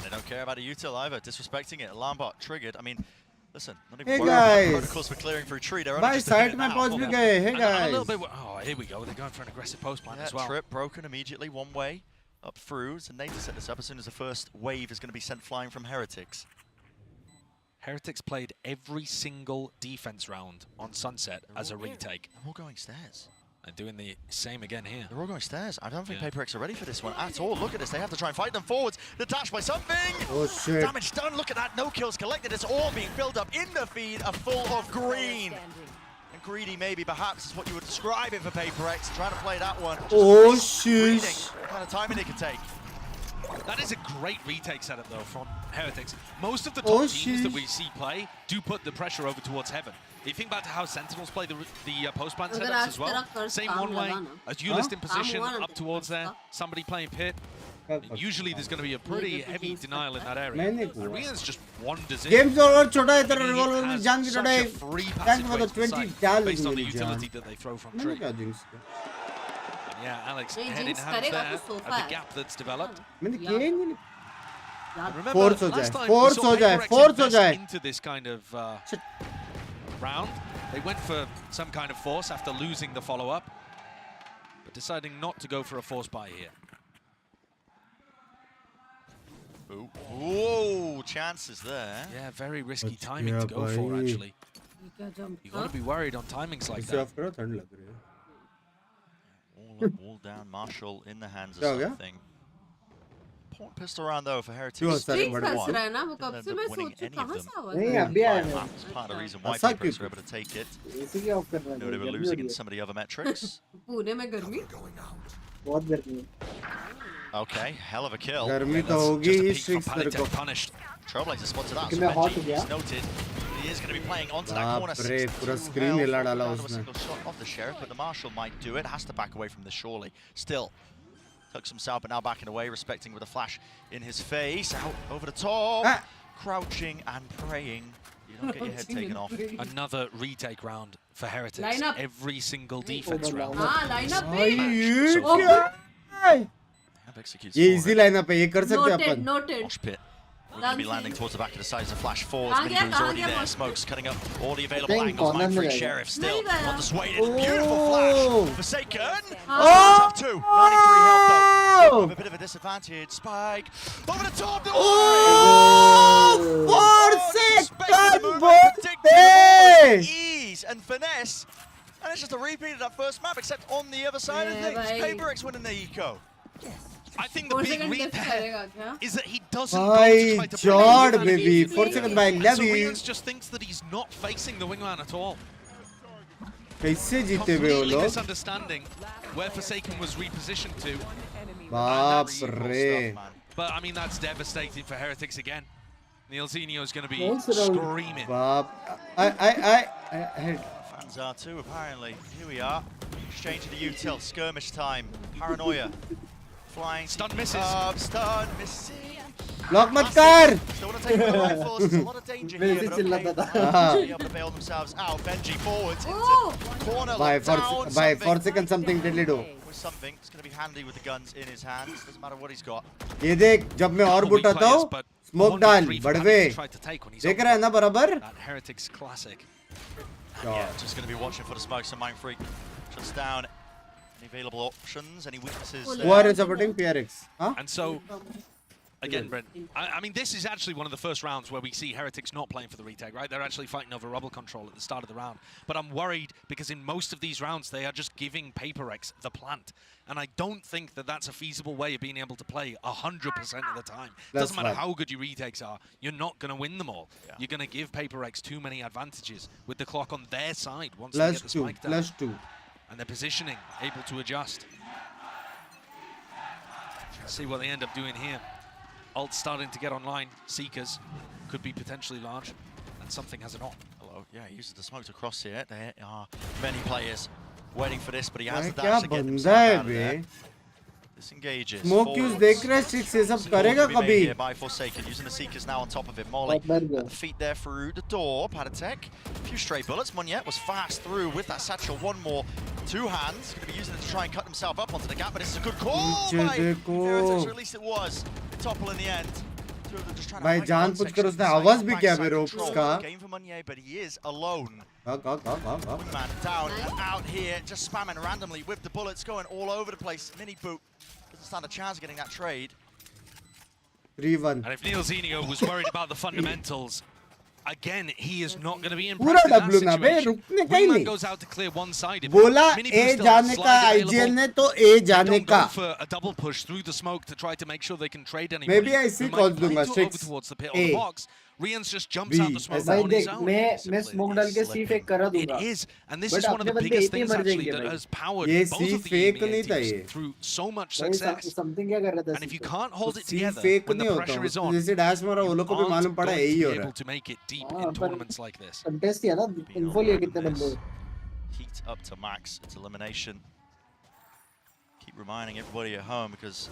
Speaker 22: They don't care about a util either. Disrespecting it. Alarm bot triggered. I mean, listen, not even
Speaker 1: Hey
Speaker 22: worried about
Speaker 1: guys.
Speaker 22: protocols for clearing through tree. They're
Speaker 1: भाई
Speaker 22: only just doing
Speaker 1: side
Speaker 22: it
Speaker 1: में
Speaker 22: now.
Speaker 1: पहुंच भी गए. Hey
Speaker 13: And a
Speaker 1: guys.
Speaker 13: little bit. Oh, here we go. They're going for an aggressive post plant as well.
Speaker 22: Trip broken immediately. One way up through. So Nate to set this up as soon as the first wave is going to be sent flying from Heretics.
Speaker 13: Heretics played every single defense round on Sunset as a retake.
Speaker 22: They're all going stairs.
Speaker 13: And doing the same again here.
Speaker 22: They're all going stairs. I don't think PRX are ready for this one at all. Look at this. They have to try and fight them forwards. They're dashed by something.
Speaker 1: Oh shit.
Speaker 22: Damage done. Look at that. No kills collected. It's all being filled up in the feed. Are full of green. And greedy maybe perhaps is what you would describe it for PRX. Trying to play that one.
Speaker 1: Oh shit.
Speaker 22: What kind of timing it can take.
Speaker 13: That is a great retake setup though from Heretics. Most of the top teams that we see play do put the pressure over towards Heaven. If you think back to how Sentinels play the post plant setups as well, same one way, as duelist in position up towards there, somebody playing pit. Usually there's going to be a pretty heavy denial in that area. Arena's just wanders in.
Speaker 1: Games over छोटा है तेरा revolver में जान की
Speaker 13: Such
Speaker 1: छोटा
Speaker 13: a
Speaker 1: है.
Speaker 13: free
Speaker 1: Tank
Speaker 13: passage
Speaker 1: में तो
Speaker 13: way to the
Speaker 1: 20
Speaker 13: side
Speaker 1: डाल
Speaker 13: based on the
Speaker 1: मेरी जान.
Speaker 13: utility that they throw from
Speaker 1: मैंने
Speaker 13: tree.
Speaker 1: क्या jinx किया?
Speaker 13: Yeah, Alex
Speaker 14: नहीं,
Speaker 13: head in
Speaker 14: jinx
Speaker 13: hand
Speaker 14: करेगा
Speaker 13: there
Speaker 14: तो
Speaker 13: at
Speaker 14: सोफा
Speaker 13: the
Speaker 14: है.
Speaker 13: gap that's developed.
Speaker 1: मैंने किया ही नहीं.
Speaker 13: Remember,
Speaker 1: Force हो
Speaker 13: last
Speaker 1: जाए,
Speaker 13: time
Speaker 1: force
Speaker 13: we saw
Speaker 1: हो जाए,
Speaker 13: PRX
Speaker 1: force हो
Speaker 13: invest
Speaker 1: जाए.
Speaker 13: into this kind of round. They went for some kind of force after losing the follow-up, but deciding not to go for a force buy here.
Speaker 22: Ooh. Whoa, chances there.
Speaker 13: Yeah, very risky timing to go for, actually. You got to be worried on timings like that.
Speaker 22: All up, all down. Marshall in the hands of something. Point pistol round though for Heretics.
Speaker 14: Jinx फंस रहा है ना वो कब से मैं सोचूं कहाँ से आवाज
Speaker 16: नहीं अभी आया मैं.
Speaker 22: That's part of the reason why PRX were able to take it.
Speaker 16: इसी के ऑफ कर रहा
Speaker 22: No, they were losing in some of the other metrics.
Speaker 14: Pune में गर्मी
Speaker 16: बहुत गर्मी है.
Speaker 22: Okay, hell of a kill.
Speaker 1: गर्मी तो होगी ही streaks तेरे को.
Speaker 22: Punished. Trailblazer spotted out.
Speaker 16: कितना hot हो
Speaker 22: Benji
Speaker 16: गया?
Speaker 22: is noted. He is going to be playing onto that corner.
Speaker 1: बाप रे पूरा screen हिला डाला
Speaker 22: Not a
Speaker 1: उसने.
Speaker 22: single shot off the Sheriff, but the Marshal might do it. Has to back away from this surely. Still. Tucks himself, but now backing away, respecting with a flash in his face. Out over the top. Crouching and praying. You don't get your head taken off.
Speaker 13: Another retake round for Heretics.
Speaker 14: Line up.
Speaker 13: Every single defense round.
Speaker 14: हाँ line up
Speaker 1: भाई
Speaker 14: पे
Speaker 1: ये क्या है? ये easy line up है ये कर सकते हैं
Speaker 14: noted
Speaker 1: upon.
Speaker 14: noted
Speaker 22: Mosh pit. We're going to be landing towards the back of the side as a flash forwards. Mini Boo's already there. Smokes cutting up all the available angles. Mind Freak Sheriff still on the sway. Beautiful flash. Forsaken. Top two. 93 health though. With a bit of a disadvantage. Spike. Over the top.
Speaker 1: Forsaken both
Speaker 22: ease and finesse. And it's just a repeat of that first map, except on the other side of things. PRX winning the eco.
Speaker 13: I think the big read there is that he doesn't go
Speaker 1: भाई
Speaker 13: to try to
Speaker 1: जॉर्ड
Speaker 13: play
Speaker 1: baby 4 second by
Speaker 13: so
Speaker 1: Levi.
Speaker 13: Rians just thinks that he's not facing the wingman at all.
Speaker 1: कैसे जीते हुए वो
Speaker 13: Completely
Speaker 1: लोग?
Speaker 13: misunderstanding where Forsaken was repositioned to.
Speaker 1: बाप रे.
Speaker 13: But I mean that's devastating for Heretics again. Neilzinho is going to be screaming.
Speaker 1: बाप.
Speaker 22: Fans are too apparently. Here we are. Exchange of the util. Skirmish time. Paranoia. Flying.
Speaker 13: Stun misses.
Speaker 22: Stun misses.
Speaker 1: Lock मत कर.
Speaker 22: Still want to take the rifles. There's a lot of danger here. But okay. Be able to bail themselves out. Benji forwards into corner.
Speaker 1: By 4 seconds something deadly do.
Speaker 22: With something. It's going to be handy with the guns in his hands. Doesn't matter what he's got.
Speaker 1: ये देख जब मैं और बुट आता हूँ smoke डाल बड़वे देख रहा है ना बराबर.
Speaker 13: That Heretics classic.
Speaker 22: Yeah, just going to be watching for the smokes. So Mind Freak shuts down any available options, any weaknesses.
Speaker 1: Who are supporting PRX? Huh?
Speaker 13: And so Again, Brent, I mean, this is actually one of the first rounds where we see Heretics not playing for the retake, right? They're actually fighting over rubble control at the start of the round. But I'm worried because in most of these rounds, they are just giving PRX the plant. And I don't think that that's a feasible way of being able to play 100% of the time. It doesn't matter how good your retakes are, you're not going to win them all. Yeah. You're going to give PRX too many advantages with the clock on their side once they get the spike down.
Speaker 1: +2.
Speaker 13: And their positioning, able to adjust. Let's see what they end up doing here. Ult starting to get online. Seekers could be potentially large, and something has it on.
Speaker 22: Hello, yeah, he uses the smoke to cross here. There are many players waiting for this, but he has the dash to get himself out of there. Disengages.
Speaker 1: Smoke use देख रहे हैं, 6 ये सब करेगा कभी?
Speaker 22: By Forsaken, using the Seekers now on top of him. Molly at the feet there through the door. Patatek, a few stray bullets. Monyet was fast through with that satchel. One more, 2 hands. Going to be using it to try and cut himself up onto the gap, but this is a good call by Heretics, or at least it was. Topple in the end.
Speaker 1: भाई जान पूछ कर उसने आवाज भी किया मेरे ropes का.
Speaker 22: Game for Monyet, but he is alone.
Speaker 1: Go.
Speaker 22: Man down and out here, just spamming randomly with the bullets going all over the place. Mini boot doesn't stand a chance of getting that trade.
Speaker 1: 3-1.
Speaker 13: And if Neil Zenio was worried about the fundamentals, again, he is not going to be impressed in that situation. Wingman goes out to clear one side.
Speaker 1: बोला A जाने का IGL ने तो A जाने का.
Speaker 13: Go for a double push through the smoke to try to make sure they can trade anybody.
Speaker 1: Maybe I see calls दूंगा 6
Speaker 13: towards the pit or the box. Rians just jumps out the smoke on his own.
Speaker 16: मैं smoke डाल के C fake करा दूंगा.
Speaker 13: It is, and this is one of the biggest things actually that has powered both of the EMEA teams through so much success. And if you can't hold it together when the pressure is on,
Speaker 1: जैसे dash मारा वो लोग को भी मालूम पड़ा यही हो रहा है.
Speaker 13: able to make it deep in tournaments like this.
Speaker 16: Contest किया ना, info लिया कितने बंदे.
Speaker 22: Heat up to max. It's elimination. Keep reminding everybody at home because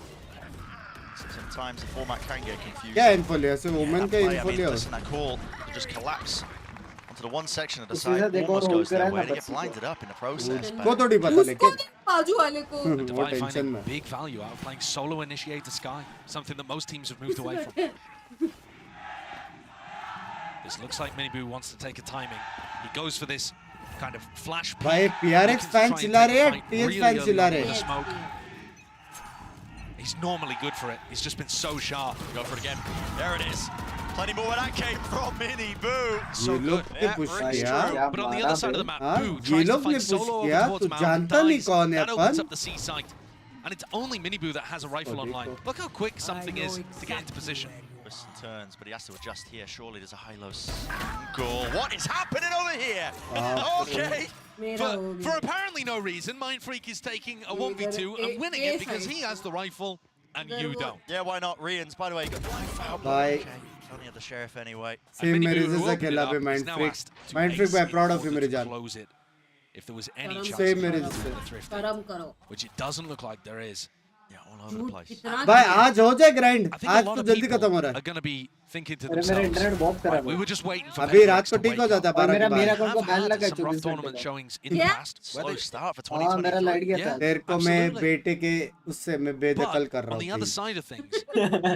Speaker 22: sometimes the format can get confused.
Speaker 1: क्या info लिया? सिर्फ women का info लिया.
Speaker 22: Listen, that call will just collapse onto the one section of the side. Almost goes their way. They get blinded up in the process.
Speaker 1: को थोड़ी पता लेकिन.
Speaker 14: बाजू वाले को.
Speaker 13: Divide finding big value out of playing solo initiator Sky, something that most teams have moved away from. This looks like Miniboo wants to take a timing. He goes for this kind of flash.
Speaker 1: भाई PRX fan चिल्ला रहे हैं, TH fan चिल्ला रहे हैं.
Speaker 13: He's normally good for it. He's just been so sharp.
Speaker 22: Go for it again. There it is. Plenty more where that came from, Miniboo.
Speaker 13: So good.
Speaker 1: Yeah,
Speaker 13: but on the other side of the map, Boo tries to fight solo over towards Mount, dies. That opens up the C site. And it's only Miniboo that has a rifle online. Look how quick something is to get into position.
Speaker 22: Twists and turns, but he has to adjust here. Surely there's a high-low goal. What is happening over here? Okay.
Speaker 13: For apparently no reason, Mindfreak is taking a 1v2 and winning it because he has the rifle and you don't.
Speaker 22: Yeah, why not? Rians, by the way, got one foul.
Speaker 1: Bye.
Speaker 22: Okay. Only at the sheriff anyway.
Speaker 1: Same मेरे जैसा खेला पे Mindfreak. Mindfreak by proud of you मेरे जान.
Speaker 13: Close it. If there was any chance
Speaker 1: Same
Speaker 13: of
Speaker 1: मेरे
Speaker 13: the
Speaker 1: जैसे.
Speaker 13: thrift, which it doesn't look like there is.
Speaker 22: Yeah, all over the place.
Speaker 1: भाई आज हो जाए grind. आज तो जल्दी खत्म हो रहा है.
Speaker 13: Are going to be thinking to themselves, right, we were just waiting for
Speaker 1: अभी रात को ठीक हो जाता है 12 के बाद.
Speaker 16: मेरा कौन को ban लगा
Speaker 13: some rough tournament showings in the past.
Speaker 22: Slow start for
Speaker 16: हाँ मेरा लाइट गया था.
Speaker 1: तेरे को मैं बेटे के उससे मैं बेदखल कर रहा
Speaker 13: On the other
Speaker 1: हूँ.
Speaker 13: side of things,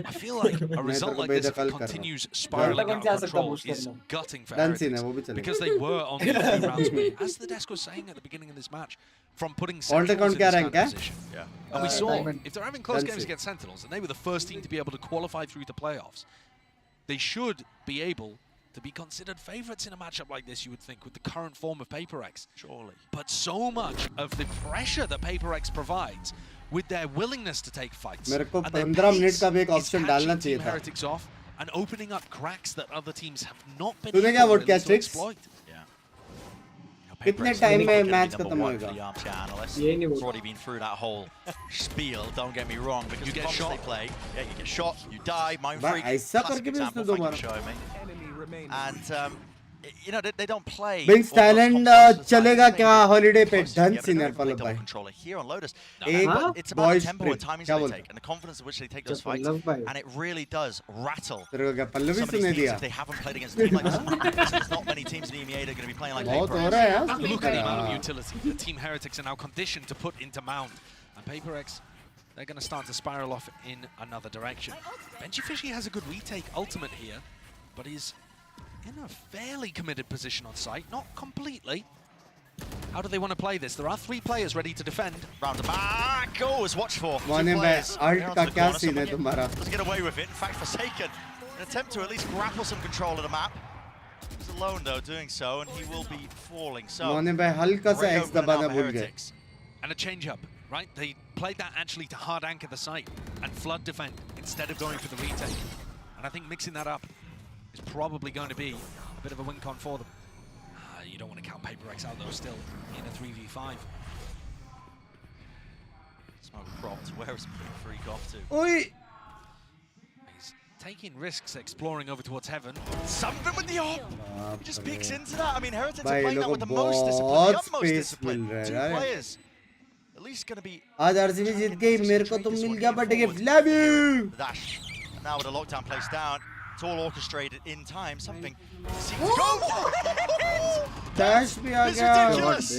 Speaker 13: I feel like a result like this continues spiraling out of control is gutting for Heretics because they were on the 3 rounds lead. As the desk was saying at the beginning of this match, from putting Sentinels in this kind of position.
Speaker 22: Yeah.
Speaker 13: And we saw, if they're having close games against Sentinels, and they were the first team to be able to qualify through the playoffs, they should be able to be considered favourites in a matchup like this, you would think, with the current form of PRX.
Speaker 22: Surely.
Speaker 13: But so much of the pressure that PRX provides with their willingness to take fights
Speaker 1: मेरे को
Speaker 13: and their
Speaker 1: 15 minute का भी एक
Speaker 13: pace
Speaker 1: option
Speaker 13: is
Speaker 1: डालना
Speaker 13: catching
Speaker 1: चाहिए
Speaker 13: Team
Speaker 1: था.
Speaker 13: Heretics off and opening up cracks that other teams have not been
Speaker 1: तूने क्या
Speaker 13: able
Speaker 1: vote किया,
Speaker 13: to
Speaker 1: Trix?
Speaker 13: exploit.
Speaker 1: कितने टाइम में मैच खत्म होएगा?
Speaker 22: ये नहीं already been through that whole spiel, don't get me wrong, because
Speaker 13: You
Speaker 22: the
Speaker 13: get
Speaker 22: comps
Speaker 13: shot.
Speaker 22: they play, yeah, you get shot, you die, Mindfreak,
Speaker 1: ऐसा
Speaker 22: classic
Speaker 1: करके भी
Speaker 22: example,
Speaker 1: उसने दो
Speaker 22: thank you
Speaker 1: मारा.
Speaker 22: for showing me. And you know, they don't play.
Speaker 1: Binks Thailand चलेगा क्या holiday पे? Done senior follow by.
Speaker 22: Controller here on Lotus.
Speaker 1: एक
Speaker 22: It's about the
Speaker 1: boys
Speaker 22: tempo and timings
Speaker 1: क्या
Speaker 22: they
Speaker 1: बोलते?
Speaker 22: take and the confidence in which they take those fights, and it really does rattle.
Speaker 1: तेरे को क्या Pallavi
Speaker 22: Some of these
Speaker 1: सुने
Speaker 22: teams,
Speaker 1: दिया?
Speaker 22: if they haven't played against a team like this, there's not many teams in the EMEA that are going to be playing like
Speaker 1: बहुत
Speaker 22: PRX.
Speaker 1: हो रहा है यार.
Speaker 13: Look at the amount of utility the Team Heretics are now conditioned to put into Mount. And PRX, they're going to start to spiral off in another direction. Benji Fishy has a good retake ultimate here, but he's in a fairly committed position on site. Not completely. How do they want to play this? There are 3 players ready to defend.
Speaker 22: Round the back. Oh, it's watched for.
Speaker 1: मोने भाई alt का क्या scene है तुम्हारा?
Speaker 22: Doesn't get away with it. In fact, Forsaken, an attempt to at least grapple some control of the map. He's alone though, doing so, and he will be falling. So
Speaker 1: मोने भाई हल्का सा X दबाना भूल गए.
Speaker 13: And a change up, right? They played that actually to hard anchor the site and flood defend instead of going for the retake. And I think mixing that up is probably going to be a bit of a win con for them. You don't want to count PRX out though still in a 3v5.
Speaker 22: Smoke propped. Where is Freak off to?
Speaker 1: Oi!
Speaker 13: He's taking risks, exploring over towards heaven.
Speaker 22: Something with the op! He just peeks into that. I mean, Heretics are
Speaker 1: भाई
Speaker 22: playing that
Speaker 1: लोगों
Speaker 22: with the
Speaker 1: को
Speaker 22: most discipline,
Speaker 1: बहुत
Speaker 22: the utmost
Speaker 1: space
Speaker 22: discipline.
Speaker 1: मिल रहा है
Speaker 22: 2
Speaker 1: यार.
Speaker 22: players. At least going to be...
Speaker 1: आज RCB जीत गई, मेरे को तो मिल गया but gift. Love you!
Speaker 22: The dash. And now with a lockdown placed down, it's all orchestrated in time. Something seems to go for it!
Speaker 1: Dash भी आ
Speaker 22: It's
Speaker 1: गया.
Speaker 22: ridiculous!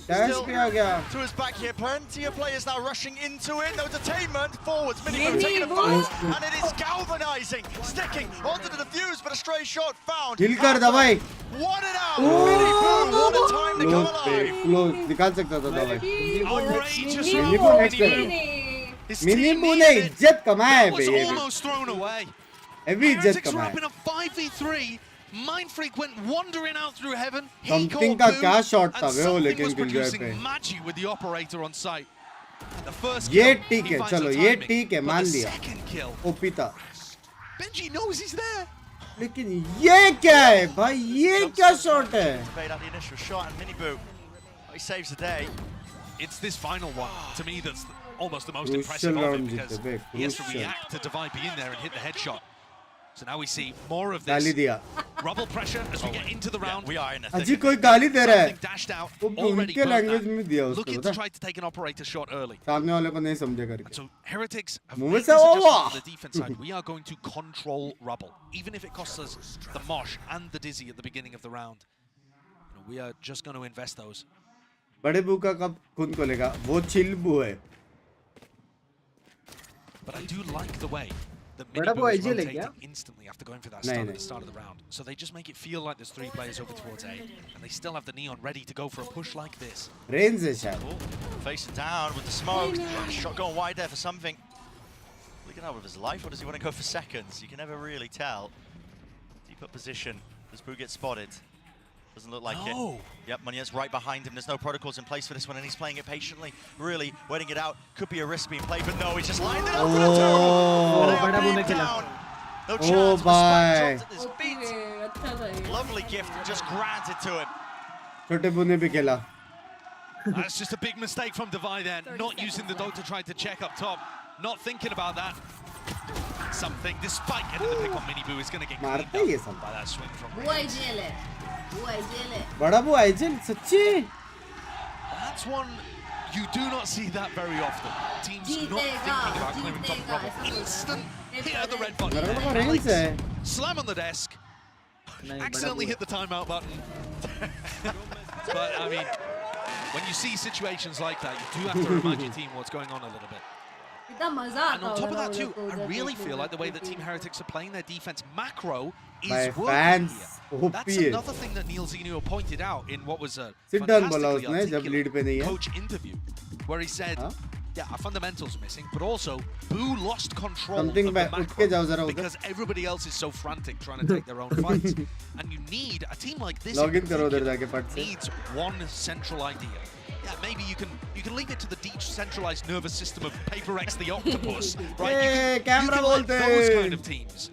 Speaker 1: Dash भी आ गया.
Speaker 22: To his back here, plenty of players now rushing into it. No detainment, forwards, Miniboo taking a fight, and it is galvanizing, sticking onto the defuse, but a stray shot found.
Speaker 1: Hill कर दवाई.
Speaker 22: One and out. Miniboo, what a time to come alive.
Speaker 1: Close, निकाल सकता था दवाई.
Speaker 22: Outrageous.
Speaker 1: Miniboo next कर. Miniboo ने इज्जत कमाया है
Speaker 13: was
Speaker 1: bay.
Speaker 13: almost thrown away.
Speaker 1: Heavy इज्जत
Speaker 13: Heretics were
Speaker 1: कमाया.
Speaker 13: up in a 5v3. Mindfreak went wandering out through heaven.
Speaker 1: Something का क्या shot था वे वो लेकिन
Speaker 13: was
Speaker 1: Killjoy
Speaker 13: producing
Speaker 1: पे.
Speaker 13: magic with the operator on site. The first
Speaker 1: ये
Speaker 13: kill,
Speaker 1: ठीक
Speaker 13: he
Speaker 1: है,
Speaker 13: finds
Speaker 1: चलो
Speaker 13: the
Speaker 1: ये
Speaker 13: timing,
Speaker 1: ठीक है,
Speaker 13: but
Speaker 1: मान
Speaker 13: the
Speaker 1: लिया.
Speaker 13: second kill,
Speaker 1: ओपिता.
Speaker 13: Benji knows he's there.
Speaker 1: लेकिन ये क्या है भाई? ये क्या shot है?
Speaker 22: Made out the initial shot, and Miniboo, he saves the day.
Speaker 13: It's this final one, to me, that's almost the most
Speaker 1: Crucial
Speaker 13: impressive of him
Speaker 1: round
Speaker 13: because
Speaker 1: जीते,
Speaker 13: he has to
Speaker 1: crucial.
Speaker 13: react to Divide be in there and hit the headshot. So now we see more of
Speaker 1: गाली
Speaker 13: this
Speaker 1: दिया.
Speaker 13: rubble pressure as we get into the round.
Speaker 22: We are in a
Speaker 1: अजी कोई गाली दे रहा है.
Speaker 13: Something dashed out,
Speaker 1: वो
Speaker 13: already
Speaker 1: उनके
Speaker 13: burnt
Speaker 1: language
Speaker 13: that.
Speaker 1: में दिया उसको
Speaker 13: Looking
Speaker 1: पता.
Speaker 13: to try to take an operator shot early.
Speaker 1: सामने वाले को नहीं समझे करके.
Speaker 13: So Heretics have
Speaker 1: मुंह में
Speaker 13: made
Speaker 1: से
Speaker 13: this
Speaker 1: वो
Speaker 13: adjustment
Speaker 1: वाह.
Speaker 13: on the defense side. We are going to control rubble, even if it costs us the mosh and the dizzy at the beginning of the round. You know, we are just going to invest those.
Speaker 1: बड़े बू का कब खून को लेगा? वो chill बू है.
Speaker 13: But I do like the way that
Speaker 16: बड़ा
Speaker 13: Miniboo
Speaker 16: बू
Speaker 13: is
Speaker 16: आईजी ले
Speaker 13: rotating
Speaker 16: गया?
Speaker 13: instantly after going for that
Speaker 1: नहीं,
Speaker 13: stun at
Speaker 1: नहीं.
Speaker 13: the start of the round. So they just make it feel like there's 3 players over towards A, and they still have the Neon ready to go for a push like this.
Speaker 1: Range है शायद.
Speaker 22: Facing down with the smoke. Shot going wide there for something. Looking out with his life, or does he want to go for seconds? You can never really tell. Deep up position. Does Boo get spotted? Doesn't look like it. Yep, Munier's right behind him. There's no protocols in place for this one, and he's playing it patiently. Really waiting it out. Could be a risk being played, but no, he's just lined it up for the two. And they are down. No chance.
Speaker 1: bye.
Speaker 22: Dropped at his feet. Lovely gift just granted to him.
Speaker 1: छोटे बू ने भी खेला.
Speaker 13: That's just a big mistake from Divide there, not using the dog to try to check up top. Not thinking about that. Something, despite getting the pick on Miniboo, is going to get
Speaker 1: मारते
Speaker 13: cleaned
Speaker 1: ये
Speaker 13: up
Speaker 1: सब.
Speaker 13: by that swing from
Speaker 14: वो IGL है. वो IGL है.
Speaker 1: बड़ा बू IGL सच्ची.
Speaker 13: That's one you do not see that very often. Teams not
Speaker 14: जीतेगा,
Speaker 13: thinking about clearing top
Speaker 14: जीतेगा,
Speaker 13: rubble.
Speaker 14: ऐसा
Speaker 13: Instant
Speaker 14: बोलता है.
Speaker 13: hit at the red button.
Speaker 1: मेरे को
Speaker 13: Alex,
Speaker 1: range है.
Speaker 13: slam on the desk.
Speaker 16: नहीं,
Speaker 13: Accidentally
Speaker 16: बड़ा
Speaker 13: hit the timeout button. But I mean, when you see situations like that, you do have to remind your team what's going on a little bit.
Speaker 14: इतना मजा
Speaker 13: And
Speaker 14: आता
Speaker 13: on top of
Speaker 14: होगा
Speaker 13: that
Speaker 14: ना
Speaker 13: too,
Speaker 14: वो लोग को
Speaker 13: I
Speaker 14: उधर
Speaker 13: really
Speaker 14: देखने
Speaker 13: feel
Speaker 14: में,
Speaker 13: like the way that
Speaker 14: क्योंकि-
Speaker 13: Team Heretics are playing their defense macro is
Speaker 1: My
Speaker 13: working
Speaker 1: fans,
Speaker 13: here. That's
Speaker 1: OP है.
Speaker 13: another thing that Neil Zenio pointed out in what was a
Speaker 1: Sit down बोला
Speaker 13: fantastically
Speaker 1: उसने जब lead पे नहीं
Speaker 13: articulate
Speaker 1: है.
Speaker 13: coach interview, where he said,
Speaker 1: हाँ?
Speaker 13: yeah, our fundamentals are missing, but also Boo lost control
Speaker 1: Something
Speaker 13: of the
Speaker 1: by- उठ के
Speaker 13: macro
Speaker 1: जाओ जरा उधर.
Speaker 13: because everybody else is so frantic trying to take their own fights. And you need a team like this
Speaker 1: Log
Speaker 13: in
Speaker 1: in करो उधर
Speaker 13: particular
Speaker 1: जाके पट से.
Speaker 13: needs one central idea. Yeah, maybe you can leave it to the decentralized nervous system of PRX the Octopus, right?
Speaker 1: Hey,
Speaker 13: you
Speaker 1: camera
Speaker 13: can let
Speaker 1: bolte.
Speaker 13: those kind of teams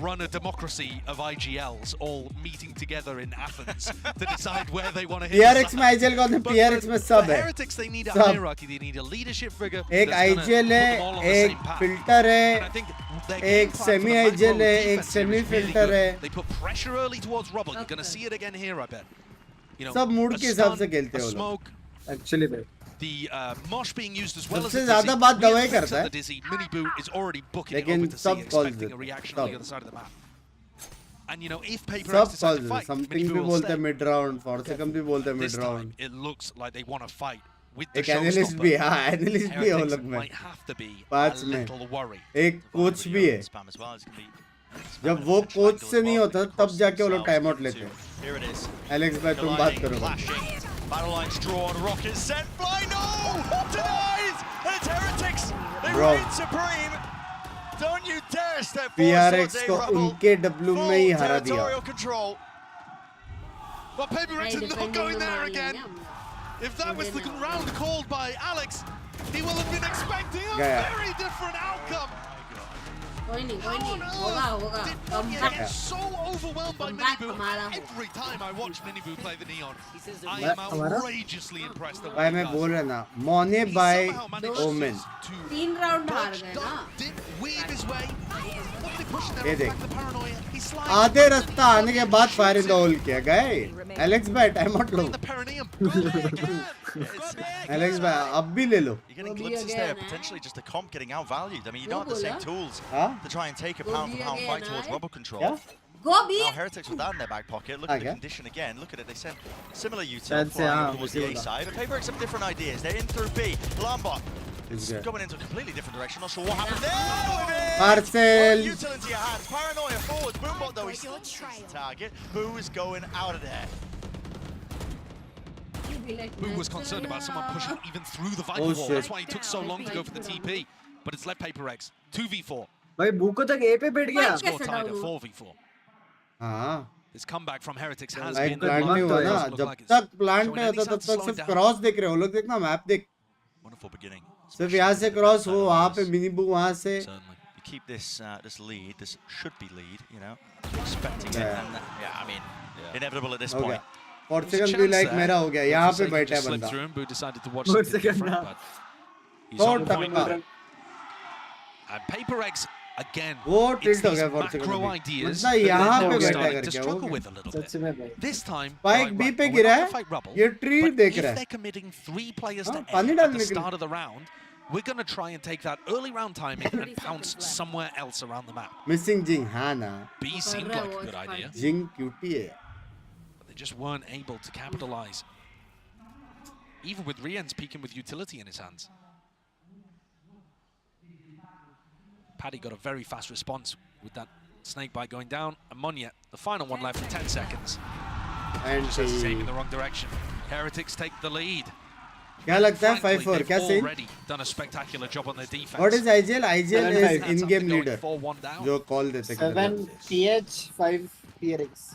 Speaker 13: run a democracy of IGLs all meeting together in Athens to decide where they want to hit.
Speaker 1: PRX में IGL का
Speaker 13: But
Speaker 1: PRX में सब
Speaker 13: for
Speaker 1: है.
Speaker 13: Heretics, they need a
Speaker 1: सब.
Speaker 13: hierarchy. They need a leadership figure.
Speaker 1: एक
Speaker 13: that's gonna
Speaker 1: IGL
Speaker 13: put
Speaker 1: है,
Speaker 13: them all on the
Speaker 1: एक
Speaker 13: same path.
Speaker 1: filter
Speaker 13: And I
Speaker 1: है,
Speaker 13: think their game
Speaker 1: एक
Speaker 13: plan for the
Speaker 1: semi
Speaker 13: back
Speaker 1: IGL
Speaker 13: row
Speaker 1: है, एक
Speaker 13: defense here
Speaker 1: semi
Speaker 13: is really
Speaker 1: filter
Speaker 13: good.
Speaker 1: है.
Speaker 13: They put pressure early towards rubble. You're going to see it again here, I bet. You know,
Speaker 1: सब mood
Speaker 13: a
Speaker 1: के हिसाब
Speaker 13: stun,
Speaker 1: से खेलते
Speaker 13: a
Speaker 1: हैं वो लोग.
Speaker 13: smoke,
Speaker 16: Actually, भाई.
Speaker 13: the mosh being used as well as
Speaker 1: सबसे
Speaker 13: the
Speaker 1: ज़्यादा
Speaker 13: dizzy.
Speaker 1: बात दवाई
Speaker 13: Really fix
Speaker 1: करता
Speaker 13: up
Speaker 1: है.
Speaker 13: the dizzy. Miniboo is already booking it
Speaker 1: लेकिन
Speaker 13: over to C,
Speaker 1: सब calls
Speaker 13: expecting a
Speaker 1: देते हैं.
Speaker 13: reaction on the
Speaker 1: सब.
Speaker 13: other side of the map. And you know, if PRX
Speaker 1: सब
Speaker 13: decide to
Speaker 1: calls
Speaker 13: fight,
Speaker 1: something
Speaker 13: Miniboo
Speaker 1: भी
Speaker 13: will
Speaker 1: बोलते हैं
Speaker 13: stay.
Speaker 1: mid round, Forsaken भी बोलते हैं mid
Speaker 13: This
Speaker 1: round.
Speaker 13: time, it looks like they want to fight with the
Speaker 1: एक analyst भी है,
Speaker 13: showstopper.
Speaker 1: हाँ, analyst भी है वो
Speaker 13: Heretics
Speaker 1: लोग में.
Speaker 13: might have to be a
Speaker 1: पांच में.
Speaker 13: little worried.
Speaker 1: एक कोच भी है.
Speaker 22: Spam as well. It's gonna be
Speaker 1: जब वो कोच से नहीं होता तब जाके वो लोग टाइम आउट लेते हैं.
Speaker 22: Here it is.
Speaker 1: एलेक्स भाई तुम बात करो.
Speaker 22: Clashing. Battle lines drawn, rockets sent, fly, no! Denied! And it's Heretics! They
Speaker 1: Bro.
Speaker 22: reign supreme! Don't you dare step forward,
Speaker 1: PRX
Speaker 22: Sorte
Speaker 1: को
Speaker 22: Rebel.
Speaker 1: उनके W में ही
Speaker 22: Full
Speaker 1: हरा दिया.
Speaker 22: territorial control.
Speaker 5: But PRX is not going there again. If that was the round called by Alex, he will have been expecting a
Speaker 1: Gaya.
Speaker 5: very different outcome.
Speaker 14: कोई नहीं होगा
Speaker 5: Did not get so overwhelmed by
Speaker 14: Comeback
Speaker 5: Miniboo.
Speaker 14: हमारा होगा.
Speaker 5: Every time I watch Miniboo play the Neon, I
Speaker 1: What?
Speaker 5: am
Speaker 1: हमारा?
Speaker 5: outrageously impressed at
Speaker 1: भाई
Speaker 5: what he
Speaker 1: मैं
Speaker 5: does.
Speaker 1: बोल रहा ना मोने बाय ओमेन
Speaker 14: 3 राउंड हार गए ना
Speaker 5: Weave his way. What are they pushing there?
Speaker 1: ये देख
Speaker 5: The paranoia. He's sliding.
Speaker 1: आधे रास्ता आने के बाद फायर इन द होल किया गए एलेक्स भाई टाइम आउट लो एलेक्स भाई अब भी ले लो
Speaker 22: You're getting glimpses there, potentially just the comp getting outvalued. I mean, you don't have the same tools
Speaker 1: Huh?
Speaker 22: to try and take a pound-for-pound fight towards rubble control.
Speaker 1: Yeah?
Speaker 14: Go B.
Speaker 22: Now Heretics with that in their back pocket. Look at the
Speaker 1: Okay.
Speaker 22: condition again. Look at it. They sent similar util
Speaker 16: That's
Speaker 22: flying
Speaker 16: yeah,
Speaker 22: over towards the A
Speaker 16: yeah.
Speaker 22: side. But PRX have different ideas. They're in through B. Lambot is
Speaker 1: good.
Speaker 22: going into a completely different direction. Not sure what happened there.
Speaker 1: Marcel.
Speaker 22: Util into your hands. Paranoia forwards. Boombot though, he's still the target. Who is going out of there?
Speaker 5: Boo was concerned about someone pushing even through the Viper
Speaker 1: Oh,
Speaker 5: wall.
Speaker 1: shit.
Speaker 5: That's why he took so long to go for the TP. But it's left PRX. 2v4.
Speaker 16: भाई बुको तक ए पे बैठ गया
Speaker 5: Score tied at 4v4.
Speaker 1: हाँ
Speaker 5: This comeback from Heretics has
Speaker 1: like
Speaker 5: been
Speaker 1: plant नहीं हुआ ना
Speaker 5: look
Speaker 1: जब
Speaker 5: like it's
Speaker 1: तक प्लांट
Speaker 5: showing
Speaker 1: नहीं
Speaker 5: any
Speaker 22: तो
Speaker 1: होता तब
Speaker 5: signs of
Speaker 1: तक
Speaker 5: slowing
Speaker 1: सिर्फ
Speaker 5: down.
Speaker 1: क्रॉस देख रहे हो लोग देखना मैप देख
Speaker 22: Wonderful beginning.
Speaker 1: सिर्फ यहाँ से क्रॉस हो वहाँ पे मिनीबू वहाँ से
Speaker 22: You keep this this lead. This should be lead. You know, expecting it.
Speaker 1: Yeah.
Speaker 22: And, yeah, I mean, inevitable at this
Speaker 1: हो
Speaker 22: point.
Speaker 1: गया और सेकंड भी लाइक मेरा हो गया यहाँ पे बैठा है बंदा
Speaker 5: Boo decided to watch
Speaker 16: Good
Speaker 5: something
Speaker 16: second
Speaker 5: different,
Speaker 16: now.
Speaker 5: but he's
Speaker 1: तो
Speaker 5: on point.
Speaker 1: Takka
Speaker 5: And PRX again.
Speaker 1: वो
Speaker 5: It's
Speaker 1: टिल्ट हो
Speaker 5: these
Speaker 1: गया फॉर
Speaker 5: macro
Speaker 1: सेकंड
Speaker 5: ideas
Speaker 1: मतलब
Speaker 5: that
Speaker 1: यहाँ
Speaker 5: they're
Speaker 1: पे
Speaker 5: now
Speaker 1: बैठा
Speaker 5: starting
Speaker 1: करके
Speaker 5: to
Speaker 1: हो
Speaker 5: struggle
Speaker 1: गया
Speaker 5: with a little bit.
Speaker 16: सच में भाई
Speaker 5: This time,
Speaker 1: bike
Speaker 5: right,
Speaker 1: B
Speaker 5: right,
Speaker 1: पे
Speaker 5: well, we're
Speaker 1: गिरा
Speaker 5: not
Speaker 1: है
Speaker 5: gonna fight rubble,
Speaker 1: ये ट्री
Speaker 5: but
Speaker 1: देख
Speaker 5: if
Speaker 1: रहा
Speaker 5: they're
Speaker 1: है
Speaker 5: committing 3 players to
Speaker 1: हाँ,
Speaker 5: A
Speaker 1: पानी
Speaker 5: at
Speaker 1: डालने
Speaker 5: the
Speaker 1: के लिए
Speaker 5: start of the round, we're going to try and take that early round timing and pounce somewhere else around the map.
Speaker 1: Missing Jing हाँ ना
Speaker 5: B seemed like a good idea,
Speaker 1: Jing cutie है
Speaker 5: but they just weren't able to capitalize. Even with Rien's peeking with utility in his hands. Paddy got a very fast response with that snake bite going down. And Monya, the final one left for 10 seconds.
Speaker 1: And
Speaker 5: Just hesitating in the wrong direction. Heretics take the lead.
Speaker 1: क्या लगता है
Speaker 5: Frankly,
Speaker 1: 5-4
Speaker 5: they've
Speaker 1: क्या scene
Speaker 5: already done a spectacular job on their defense.
Speaker 1: What is IGL? IGL is
Speaker 16: 7-5.
Speaker 1: in-game leader
Speaker 5: Going 4-1 down.
Speaker 1: जो call देते
Speaker 16: 7 PH 5 PRX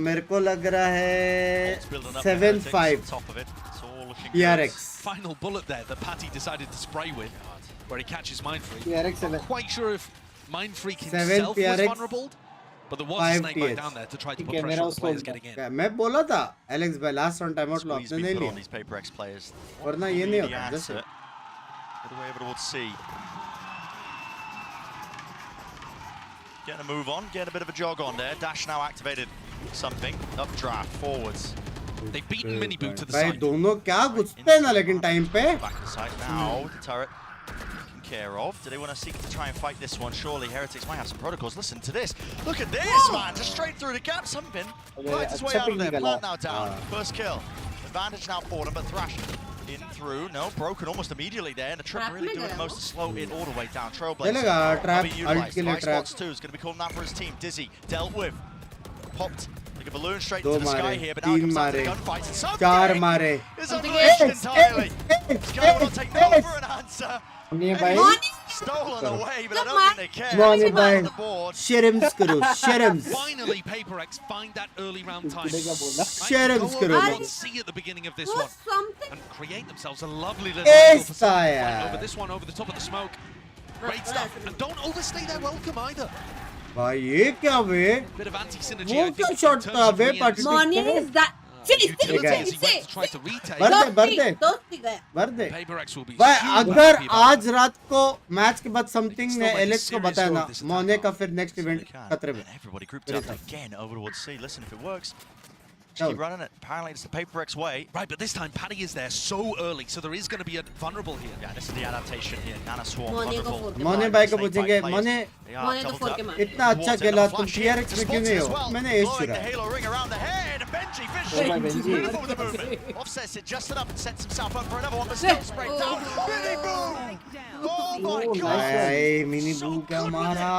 Speaker 1: मेरे को लग रहा है 7-5
Speaker 22: Top of it. It's all looking
Speaker 1: PRX
Speaker 5: Final bullet there that Patty decided to spray with, where he catches Mindfreak.
Speaker 16: PRX 7
Speaker 5: Not quite sure if Mindfreak
Speaker 1: 7
Speaker 5: himself was
Speaker 1: PRX,
Speaker 5: vulnerable, but there was a
Speaker 1: 5
Speaker 5: snake bite
Speaker 1: TH.
Speaker 5: down there to try to
Speaker 16: ठीक
Speaker 5: put
Speaker 16: है,
Speaker 5: pressure
Speaker 16: मेरा
Speaker 5: on the
Speaker 16: उसको
Speaker 5: players
Speaker 16: होगा।
Speaker 5: getting in.
Speaker 1: क्या मैं बोला था Alex भाई last on time out low
Speaker 22: Squeeze
Speaker 1: आपने
Speaker 22: being
Speaker 1: नहीं
Speaker 22: put
Speaker 1: लिया
Speaker 22: on these PRX players.
Speaker 1: वरना ये नहीं
Speaker 22: Really
Speaker 1: होता
Speaker 22: answer.
Speaker 1: जैसे
Speaker 22: Get away over towards C. Getting a move on, getting a bit of a jog on there. Dash now activated. Something. Updraft, forwards.
Speaker 5: They've beaten Miniboo to the
Speaker 1: भाई
Speaker 5: side.
Speaker 1: दोनों क्या घुसते हैं ना लेकिन time पे
Speaker 22: Back to the side now with the turret taken care of. Do they want to seek to try and fight this one? Surely Heretics might have some protocols. Listen to this. Look at this, man. Just straight through the gap. Something. Fights his way out of there. Plant now down. First kill. Advantage now for them, but Thrash in through. No, broken almost immediately there. And the trip really doing the most to slow it all the way down. Trailblazer.
Speaker 1: चलेगा trap,
Speaker 22: being
Speaker 1: ult
Speaker 22: utilized.
Speaker 1: के लिए
Speaker 22: Right
Speaker 1: trap.
Speaker 22: spots too is going to be calling out for his team. Dizzy dealt with. Popped. Like a balloon straight
Speaker 1: दो
Speaker 22: into the sky
Speaker 1: मारे
Speaker 22: here, but now it
Speaker 1: तीन
Speaker 22: comes down to
Speaker 1: मारे
Speaker 22: the gunfights. And something
Speaker 1: चार मारे
Speaker 22: is unleashed entirely. Sky will take no for an answer.
Speaker 16: नहीं भाई
Speaker 22: Stolen away, but I don't think they care.
Speaker 1: Money
Speaker 22: It's
Speaker 1: भाई
Speaker 22: on the board.
Speaker 1: शर्म्स करो शर्म्स
Speaker 5: Finally, PRX find that early round time.
Speaker 1: शर्म्स
Speaker 5: Go
Speaker 1: करो
Speaker 5: over
Speaker 1: भाई
Speaker 5: and see at the beginning of this one and create themselves a lovely little
Speaker 1: ऐसा
Speaker 5: angle for some
Speaker 1: यार।
Speaker 5: fight over this one, over the top of the smoke. Great stuff, and don't overstay their welcome either.
Speaker 1: भाई ये क्या वे
Speaker 5: Bit of anti-synergy.
Speaker 1: वो
Speaker 5: I
Speaker 1: क्या
Speaker 5: think,
Speaker 1: shot
Speaker 5: in
Speaker 1: था
Speaker 5: terms of
Speaker 1: way
Speaker 5: Rien's
Speaker 1: participate
Speaker 14: Monian is that.
Speaker 1: ठीक है
Speaker 5: utilities. He went to try to retake.
Speaker 1: Birthday
Speaker 14: दोस्ती गया
Speaker 1: बर्दे
Speaker 5: PRX will be
Speaker 1: भाई
Speaker 5: super
Speaker 1: अगर
Speaker 5: happy about
Speaker 1: आज रात को मैच के बाद समथिंग ने एलेक्स को बताया ना मोने का फिर नेक्स्ट इवेंट खतरे में
Speaker 22: Everybody grouped up again over towards C. Listen, if it works, just keep running it. Apparently, it's the PRX way.
Speaker 5: Right, but this time Paddy is there so early, so there is going to be a vulnerable here.
Speaker 22: Yeah, this is the adaptation here. Nana Swarm,
Speaker 14: Moने को
Speaker 22: vulnerable.
Speaker 14: फोड़ के
Speaker 1: मोने भाई को पूछेंगे मोने
Speaker 22: They are
Speaker 14: मोने को
Speaker 22: doubled
Speaker 14: फोड़
Speaker 22: up.
Speaker 14: के मार
Speaker 1: इतना अच्छा खेला तुम PRX में क्यों नहीं हो मैंने एज
Speaker 22: Blowing the
Speaker 1: चुरा
Speaker 22: halo ring around the head. And Benji fishing. Beautiful with the movement. Offsets it just enough and sets himself up for another one, but still sprayed down. Billy boom! Oh my god!
Speaker 1: भाई mini बू क्या मारा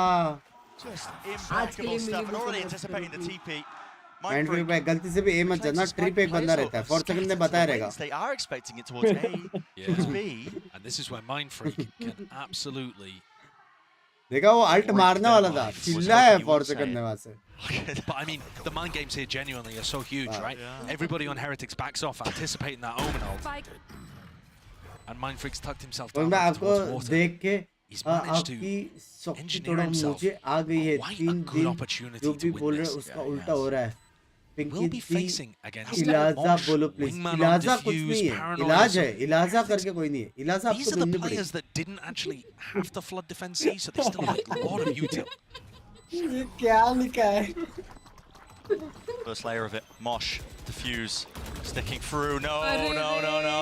Speaker 22: Just impeccable stuff. And already anticipating the TP.
Speaker 1: माइंडफ्रीक भाई गलती से भी ए मत जाना, ट्री पे एक बंदा रहता है, 4 सेकंड में बताया रहेगा.
Speaker 22: They are expecting it towards A, towards B.
Speaker 13: And this is where Mindfreak can absolutely.
Speaker 1: देखा वो अल्ट मारने वाला था, चिल्ला है 4 सेकंड में वहां से.
Speaker 13: But I mean, the mind games here genuinely are so huge, right? Everybody on Heretics backs off, anticipating that Omen ult. And Mindfreak's tucked himself down towards water.
Speaker 1: देख के आपकी शक्ति थोड़ा मुझे आ गई है. 3 दिन जो भी बोल रहे हैं उसका उल्टा हो रहा है. इलाजा बोलो प्लीज. इलाजा कुछ नहीं है, इलाज है. इलाजा करके कोई नहीं है. इलाजा आपको ढूंढनी पड़ेगी.
Speaker 13: These are the players that didn't actually have the flood defense C, so they still have a lot of util.
Speaker 16: ये क्या लिखा है?
Speaker 22: First layer of it, Mosh, defuse, sticking through, no,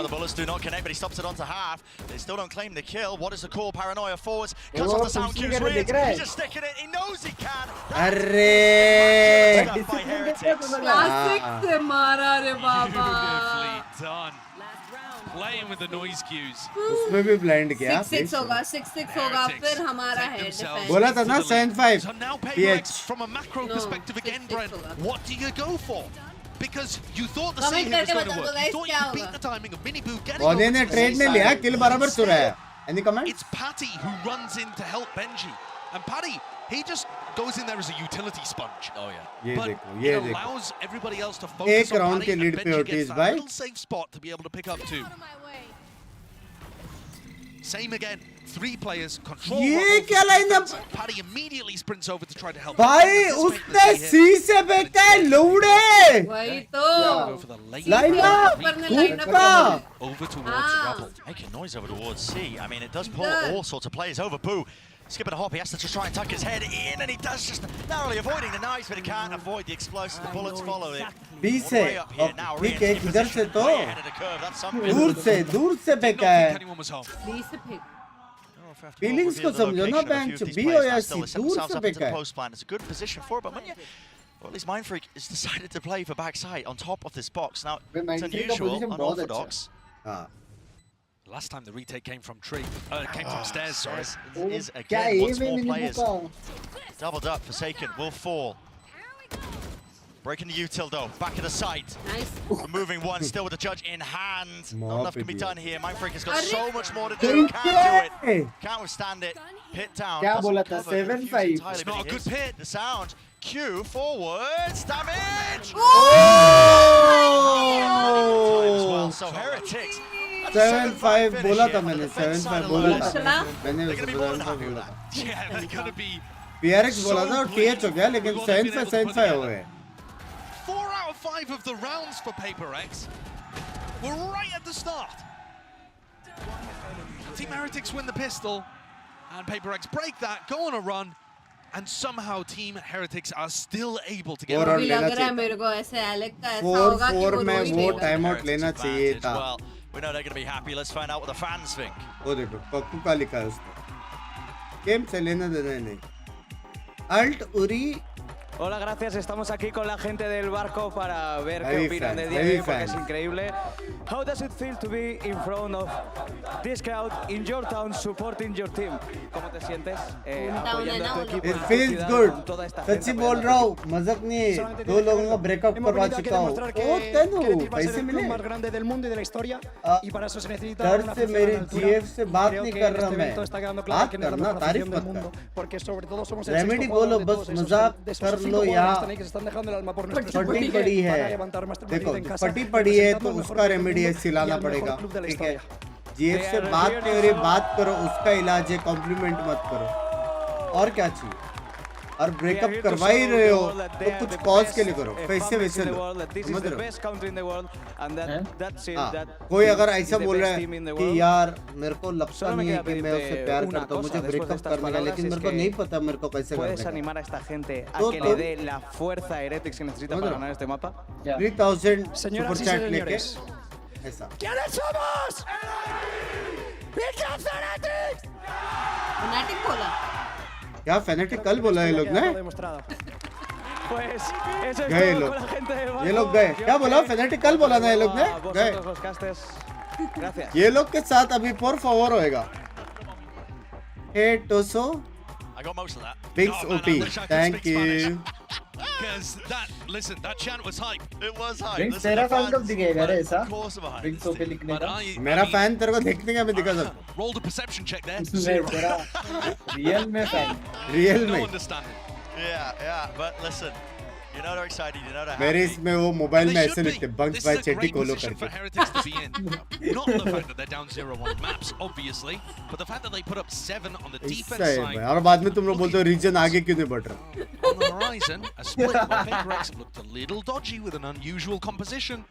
Speaker 22: the bullets do not connect, but he stops it onto half. They still don't claim the kill. What is the call? Paranoia forwards, cuts off the sound cues, reads, he's just sticking it, he knows he can.
Speaker 1: Arre!
Speaker 14: Classic se mara re baba.
Speaker 13: Beautifully done. Playing with the noise cues.
Speaker 1: उसमें भी blind किया.
Speaker 14: 6-6 होगा, 6-6 होगा, फिर हमारा है defence.
Speaker 1: बोला था ना 7-5.
Speaker 13: So now PRX from a macro perspective again, Brent. What do you go for? Because you thought the same was going to work. You thought you could beat the timing of Mini Boo getting
Speaker 1: body ने trade ने लिया, किल बराबर चुरा है. Any comment?
Speaker 13: It's Patty who runs in to help Benji. And Patty, he just goes in there as a utility sponge. Oh yeah.
Speaker 1: ये देखो, ये
Speaker 13: it
Speaker 1: देखो.
Speaker 13: allows everybody else to focus
Speaker 1: एक
Speaker 13: on
Speaker 1: राउंड
Speaker 13: Patty
Speaker 1: के
Speaker 13: and
Speaker 1: lead पे
Speaker 13: Benji
Speaker 1: होती
Speaker 13: gets
Speaker 1: है
Speaker 13: that
Speaker 1: भाई.
Speaker 13: little safe spot to be able to pick up too. Same again. 3 players control.
Speaker 1: ये क्या lineup?
Speaker 13: Patty immediately sprints over to try to help.
Speaker 1: भाई उसने सी से फेंका है लौड़े.
Speaker 14: वही तो.
Speaker 1: Lineup.
Speaker 22: Over towards Rebel. Making noise over towards C. I mean, it does pull all sorts of players over. Boo. Skipping a hop, he has to just try and tuck his head in, and he does, just narrowly avoiding the knives, but he can't avoid the explosives. The bullets follow it.
Speaker 1: B से. ठीक है, इधर से तो. दूर से फेंका है.
Speaker 14: B से फेंक.
Speaker 1: फीलिंग्स को समझो ना बेंच. B हो या C, दूर से फेंका है.
Speaker 22: Post plan. It's a good position for it, but when you, well, at least Mindfreak has decided to play for backside on top of this box. Now, it's unusual, unorthodox.
Speaker 13: Last time the retake came from came from stairs, sorry.
Speaker 22: Is again once more players doubled up. Forsaken will fall. Breaking the util though, back of the site.
Speaker 14: Nice.
Speaker 22: Removing one, still with the judge in hand. Not enough can be done here. Mindfreak has got so much more to do. Can't do it. Can't withstand it. Hit down.
Speaker 16: क्या बोला था? 7-5.
Speaker 22: It's not a good hit. The sound. Q forwards. Damage.
Speaker 1: Oh!
Speaker 22: So Heretics.
Speaker 1: 7-5 बोला था मैंने. 7-5 बोला था. मैंने 7-5 बोला था.
Speaker 13: Yeah, they're gonna be.
Speaker 1: PRX बोला था और TH हो गया, लेकिन 7-5 हो गए.
Speaker 13: 4 out of 5 of the rounds for PRX were right at the start. Team Heretics win the pistol, and PRX break that, go on a run, and somehow Team Heretics are still able to get.
Speaker 14: लग रहा है मेरे को ऐसे Alex का ऐसा होगा कि वो
Speaker 1: 4 में वो टाइम आउट लेना चाहिए था.
Speaker 22: We know they're going to be happy. Let's find out what the fans think.
Speaker 1: वो देखो पक्कू का लिखा है उसने. गेम से लेना देना नहीं. Alt Uri.
Speaker 8: Hola, gracias. Estamos aquí con la gente del barco para ver qué opinan de DeathAdder porque es increíble. How does it feel to be in front of this crowd in your town supporting your team? ¿Cómo te sientes apoyando a tu equipo?
Speaker 1: It feels good. सच्ची बोल रहा हूँ, मजाक नहीं. 2 लोगों का breakup करवा चुका हूँ. ओ तेनू पैसे मिले.
Speaker 20: más grande del mundo y de la historia y para eso se necesita
Speaker 1: una से मेरे GF से बात नहीं कर रहा मैं. बात करना, तारीफ मत कर.
Speaker 20: porque sobre todo somos
Speaker 1: remedy बोलो बस मजाक कर लो यहाँ. फटी पड़ी है. देखो फटी पड़ी है तो उसका रेमेडी सिलाना पड़ेगा. ठीक है. GF से बात नहीं हो रही, बात करो, उसका इलाज है. कॉम्प्लीमेंट मत करो. और क्या चाहिए? और ब्रेकअप करवा ही रहे हो तो कुछ कॉज के लिए करो. पैसे वैसे लो. समझ रहे हो? कोई अगर ऐसा बोल रहा है कि यार मेरे को लगता नहीं है कि मैं उससे प्यार करता हूँ, मुझे ब्रेकअप करने का, लेकिन मेरे को नहीं पता मेरे को कैसे करना है.
Speaker 8: animar a esta gente a que le dé la fuerza a Heretics que necesita para ganar este mapa.
Speaker 1: 3000 super chat लेके ऐसा.
Speaker 20: ¿Quiénes somos? ¡Binks Heretics!
Speaker 14: Fanatic बोला.
Speaker 1: क्या फैनेटिक कल बोला ये लोग ने? गए लोग. ये लोग गए. क्या बोला? फैनेटिक कल बोला ना ये लोग ने? गए. ये लोग के साथ अभी por favor होएगा. Hey Toso.
Speaker 22: I got most of that.
Speaker 1: Binks OP. Thank you.
Speaker 13: Because that chant was hype.
Speaker 22: It was hype.
Speaker 16: Binks
Speaker 22: Listen,
Speaker 16: तेरा
Speaker 22: the
Speaker 16: fan कब
Speaker 22: fans
Speaker 16: दिखेगा रे ऐसा?
Speaker 22: of course are behind
Speaker 16: Binks
Speaker 22: this
Speaker 16: ओपे
Speaker 22: team.
Speaker 16: लिखने का.
Speaker 1: मेरा fan तेरे को देखने का मैं दिखा सकता.
Speaker 13: Rolled a perception check there.
Speaker 16: नहीं तेरा real में fan.
Speaker 1: Real
Speaker 13: No
Speaker 1: में.
Speaker 13: understanding.
Speaker 22: Yeah, but listen, you know they're excited, you know they're
Speaker 1: मेरे
Speaker 22: happy.
Speaker 1: इसमें वो मोबाइल में ऐसे लिखते बंक्स भाई चेटी खोलो
Speaker 13: For
Speaker 1: करके.
Speaker 13: Heretics to be in. Not the fact that they're down 0-1 maps, obviously, but the fact that they put up 7 on the
Speaker 1: ऐसा
Speaker 13: defense
Speaker 1: है
Speaker 13: side.
Speaker 1: भाई. और बाद में तुम लोग बोलते हो रीजन आगे क्यों नहीं बढ़ रहा.
Speaker 13: On the horizon, a split where PRX looked a little dodgy with an unusual composition.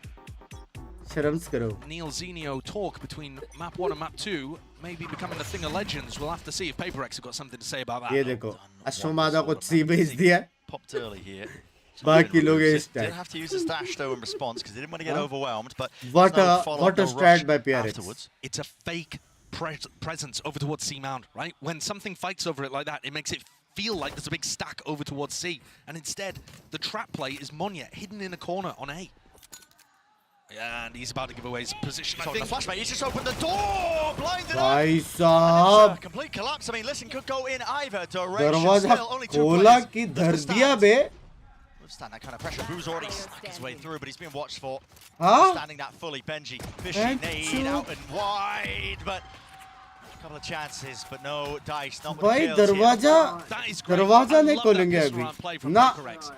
Speaker 1: शर्म्स करो.
Speaker 13: Neil Zenio talk between map 1 and map 2 maybe becoming a thing of legends. We'll have to see if PRX have got something to say about that.
Speaker 1: ये देखो अश्वमादा को सी भेज दिया.
Speaker 22: Popped early here.
Speaker 1: बाकी लोग
Speaker 22: Did
Speaker 1: इस time.
Speaker 22: have to use a stash though in response because they didn't want to get overwhelmed. But
Speaker 1: What
Speaker 22: there's no
Speaker 1: a
Speaker 22: follow-up, no
Speaker 1: strat
Speaker 22: rush
Speaker 1: by PRX.
Speaker 22: afterwards.
Speaker 13: It's a fake presence over towards C Mound, right? When something fights over it like that, it makes it feel like there's a big stack over towards C. And instead, the trap play is Monya hidden in a corner on A. Yeah, and he's about to give away his position. I
Speaker 22: So the
Speaker 13: think.
Speaker 22: flashbang, he's just opened the door, blinded
Speaker 1: भाई
Speaker 22: up.
Speaker 1: साहब.
Speaker 22: Complete collapse. I mean, listen, could go in either direction.
Speaker 1: दरवाजा
Speaker 22: Still, only 2
Speaker 1: खोला
Speaker 22: players.
Speaker 1: कि
Speaker 22: Look
Speaker 1: धर
Speaker 22: to stand.
Speaker 1: दिया बे.
Speaker 22: Withstand that kind of pressure. Boo's already snuck his way through, but he's been watched for.
Speaker 1: Huh?
Speaker 22: Standing that fully. Benji, fishy
Speaker 1: Thank
Speaker 22: nade
Speaker 1: you.
Speaker 22: out and wide, but a couple of chances, but no dice. Not with
Speaker 1: भाई
Speaker 22: kills here.
Speaker 1: दरवाजा
Speaker 13: That is great.
Speaker 1: दरवाजा
Speaker 13: I
Speaker 1: नहीं
Speaker 13: love that
Speaker 1: खोलेंगे
Speaker 13: pistol
Speaker 1: अभी.
Speaker 13: round play from
Speaker 1: ना.
Speaker 13: PRX.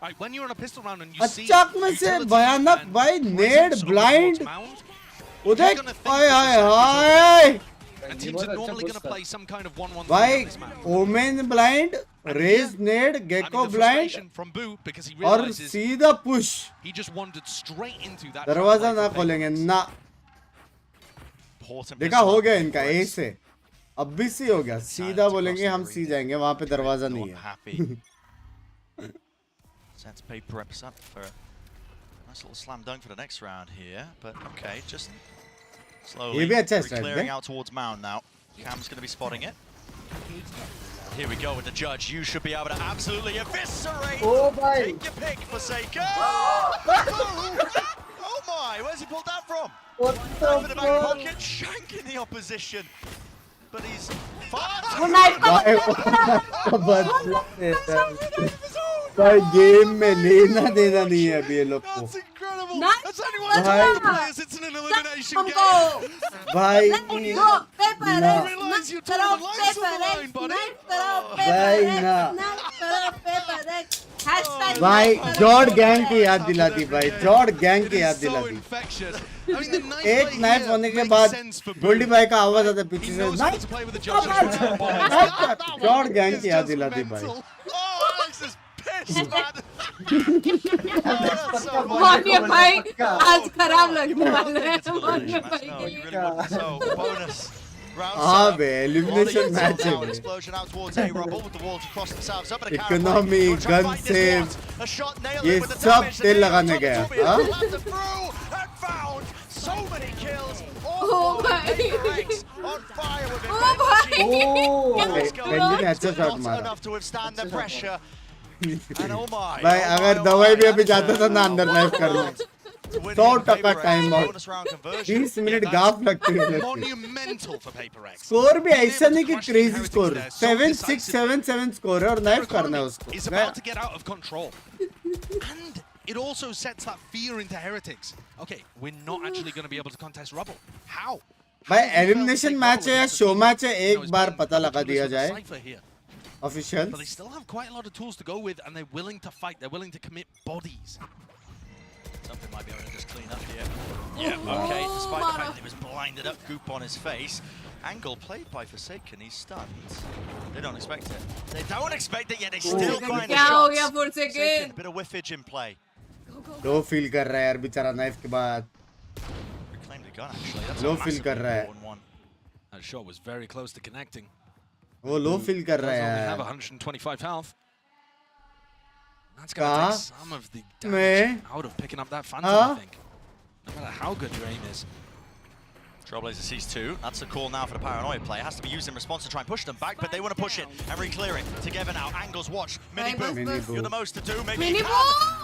Speaker 13: Right, when you're on a pistol round and you see
Speaker 1: अचाक में से
Speaker 13: utility
Speaker 1: भयानक
Speaker 13: and
Speaker 1: भाई
Speaker 13: presence
Speaker 1: नेड
Speaker 13: over
Speaker 1: ब्लाइंड.
Speaker 13: towards Mound,
Speaker 1: उधर
Speaker 13: you're gonna think
Speaker 1: hi
Speaker 13: this is
Speaker 1: hi hi.
Speaker 13: and teams are normally going to play some kind of 1-1
Speaker 1: भाई
Speaker 13: on this map.
Speaker 1: Omen blind, Raze nade,
Speaker 13: I mean,
Speaker 1: Gecko
Speaker 13: the
Speaker 1: blind
Speaker 13: frustration from Boo because he
Speaker 1: और
Speaker 13: realizes
Speaker 1: सीधा push.
Speaker 13: he just wandered straight into that.
Speaker 1: दरवाजा
Speaker 13: trap
Speaker 1: ना
Speaker 13: play from
Speaker 1: खोलेंगे
Speaker 13: PRX.
Speaker 1: ना.
Speaker 22: Important
Speaker 1: देखा हो गया इनका ए से. अब भी सी हो गया. सीधा बोलेंगे हम सी जाएंगे. वहां पे दरवाजा नहीं है.
Speaker 22: Happy. Sends PRX up for a nice little slam dunk for the next round here, but okay, just slowly
Speaker 1: ये भी अच्छा है
Speaker 22: clearing
Speaker 1: strike.
Speaker 22: out towards Mound now. Cam's going to be spotting it. Here we go with the judge. You should be able to absolutely eviscerate.
Speaker 16: Oh my!
Speaker 22: Take your pick, Forsaken. Oh my! Where's he pulled that from?
Speaker 16: What
Speaker 22: Over the
Speaker 16: the
Speaker 22: back
Speaker 16: fuck?
Speaker 22: pocket, shanking the opposition. But he's far
Speaker 1: भाई game में लेना देना नहीं है अभी ये लोग को.
Speaker 22: That's incredible.
Speaker 14: Nice.
Speaker 22: That's only one of
Speaker 1: Nice.
Speaker 22: the players. It's an elimination game.
Speaker 1: भाई
Speaker 22: Realize you're talking the lights on the line, buddy.
Speaker 1: भाई ना. भाई जॉर्ड गैंग की याद दिला दी भाई. जॉर्ड गैंग की याद दिला दी.
Speaker 22: Infectious. I mean, the nice
Speaker 1: एक
Speaker 22: play
Speaker 1: नाइफ
Speaker 22: here
Speaker 1: होने के
Speaker 22: makes
Speaker 1: बाद
Speaker 22: sense for
Speaker 1: गोल्डी
Speaker 22: Boo.
Speaker 1: भाई का आवाज आता पीछे
Speaker 22: He
Speaker 1: से.
Speaker 22: knows how to play with the judges.
Speaker 1: जॉर्ड गैंग की याद दिला दी भाई.
Speaker 22: Oh, Alex is pissed, man.
Speaker 14: मानिया भाई आज खराब लगने वाला है. मानिया भाई
Speaker 22: No,
Speaker 14: के
Speaker 22: you
Speaker 14: लिए.
Speaker 22: really wouldn't. So, bonus. Round
Speaker 1: हाँ
Speaker 22: seven.
Speaker 1: बे elimination match है
Speaker 22: Now,
Speaker 1: bay.
Speaker 22: explosion out towards A Rubble with the walls across themselves. Up at a
Speaker 1: Economy,
Speaker 22: counterplay. They'll try and
Speaker 1: gun
Speaker 22: fight this
Speaker 1: save.
Speaker 22: once. A shot nailed
Speaker 1: ये
Speaker 22: it with the
Speaker 1: सब
Speaker 22: damage.
Speaker 1: तेल
Speaker 22: And
Speaker 1: लगाने
Speaker 22: Tommy
Speaker 1: गया,
Speaker 22: has
Speaker 1: हाँ?
Speaker 22: landed through and found so many kills.
Speaker 14: Oh my.
Speaker 22: PRX on fire with it.
Speaker 14: Oh my.
Speaker 1: Benji ने अच्छा shot
Speaker 22: Not
Speaker 1: मारा.
Speaker 22: enough to withstand the pressure. And oh my.
Speaker 1: भाई अगर दवाई भी अभी जाता था ना अंदर नाइफ करने. 100% time out.
Speaker 22: Bonus round conversion.
Speaker 1: 20 minute गाफ लगती है.
Speaker 13: Monumental for PRX.
Speaker 1: स्कोर भी ऐसा नहीं कि क्रेजी स्कोर. 7-6 7-7 स्कोर है और नाइफ करना है उसको.
Speaker 13: Is about to get out of control. And it also sets that fear into Heretics. Okay, we're not actually going to be able to contest Rubble. How?
Speaker 1: भाई elimination match है या show match है एक बार पता लगा दिया जाए. Officials.
Speaker 13: But they still have quite a lot of tools to go with, and they're willing to fight. They're willing to commit bodies.
Speaker 22: Something might be able to just clean up here. Yeah, okay, despite the fact that he was blinded up, goop on his face. Angle played by Forsaken, he's stunned. They don't expect it. They don't expect it yet, they still find the
Speaker 14: क्या हो
Speaker 22: shots.
Speaker 14: गया Forsaken?
Speaker 22: A bit of whiffage in play.
Speaker 1: Low feel कर रहा है यार बेचारा knife के बाद.
Speaker 22: Reclaimed a gun actually. That's
Speaker 1: low
Speaker 22: a
Speaker 1: feel कर
Speaker 22: massively
Speaker 1: रहा है.
Speaker 22: important one.
Speaker 13: That shot was very close to connecting.
Speaker 1: वो लो फील कर रहा
Speaker 13: Does
Speaker 1: है
Speaker 13: only have
Speaker 1: यार.
Speaker 13: 125 health. That's going to
Speaker 1: कहाँ?
Speaker 13: take some of the damage
Speaker 1: मैं?
Speaker 13: out of picking up that Phantom,
Speaker 1: हाँ?
Speaker 13: I think. No matter how good your aim is.
Speaker 22: Trailblazer sees two. That's a call now for the Paranoid play. Has to be used in response to try and push them back, but they want to push it and re-clear it. Together now. Angles watch. Mini Boo. You're the most to do. Maybe
Speaker 14: Mini
Speaker 22: you
Speaker 14: Boo!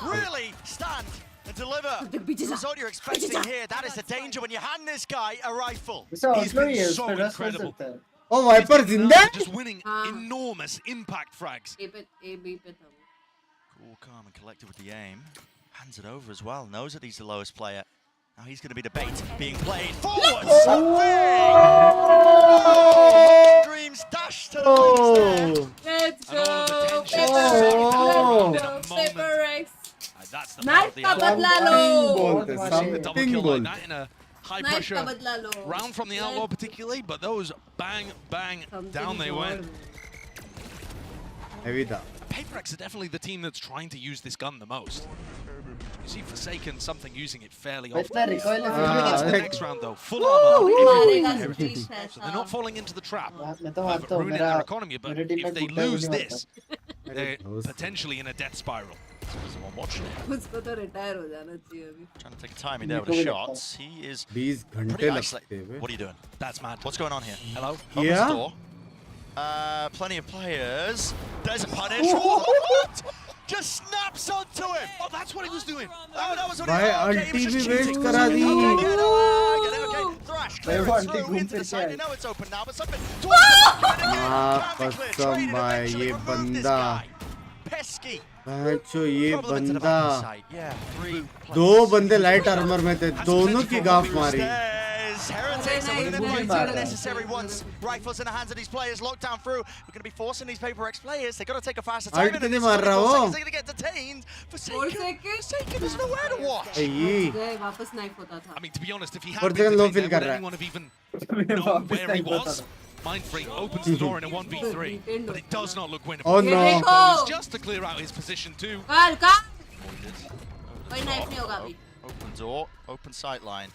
Speaker 22: can really stand and deliver. The
Speaker 14: Bitches
Speaker 22: result you're expecting here. That is the danger when you hand this guy a rifle.
Speaker 16: He's
Speaker 22: been
Speaker 16: been
Speaker 22: so incredible.
Speaker 1: ओ Viper जिंदा है?
Speaker 13: Just winning enormous impact frags.
Speaker 14: A पे A B पे था.
Speaker 22: Cool, calm and collected with the aim. Hands it over as well. Knows that he's the lowest player. Now he's going to be the bait being played forward. Oh! Dreams dash to the place there.
Speaker 14: Let's go. PRX.
Speaker 5: That's the
Speaker 14: Knife ka badla lo.
Speaker 5: The double kill like that in a high
Speaker 14: Knife
Speaker 5: pressure
Speaker 14: ka badla lo.
Speaker 5: round from the outlaw particularly, but those bang, bang, down they went. PRX are definitely the team that's trying to use this gun the most. You see Forsaken something using it fairly often. Into the next round though, full armor. So they're not falling into the trap of ruining their economy, but if they lose this, they're potentially in a death spiral.
Speaker 22: Someone watching it.
Speaker 14: उसको तो retire हो जाना चाहिए अभी.
Speaker 22: Trying to take a timing there with the shots. He is pretty isolated. What are you doing?
Speaker 5: That's mad.
Speaker 22: What's going on here?
Speaker 5: Hello?
Speaker 22: Opens the door. Plenty of players. There's a punish. What? Just snaps onto him.
Speaker 5: Oh, that's what he was doing.
Speaker 22: Oh, that was what
Speaker 1: भाई अल्टी भी waste करा दी.
Speaker 22: Okay. Thrash clears through into the side. You know it's open now, but something.
Speaker 1: कसम भाई ये बंदा.
Speaker 22: Pesky.
Speaker 1: बच्चों ये बंदा. दो बंदे लाइट आर्मर में थे. दोनों की गाफ मारी.
Speaker 22: Heretics are within the the necessary once. Rifles in the hands of these players, locked down through. We're going to be forcing these PRX players. They've got to take a faster time.
Speaker 1: They're going
Speaker 22: to get detained. Forsaken is nowhere to watch.
Speaker 14: I
Speaker 5: mean, to be honest, if he had been defending there, would anyone have even known where he was? Mind Freak opens the door in a 1v3, but it does not look winnable.
Speaker 1: Oh no!
Speaker 5: Just to clear out his position too.
Speaker 22: Open door, open sight line.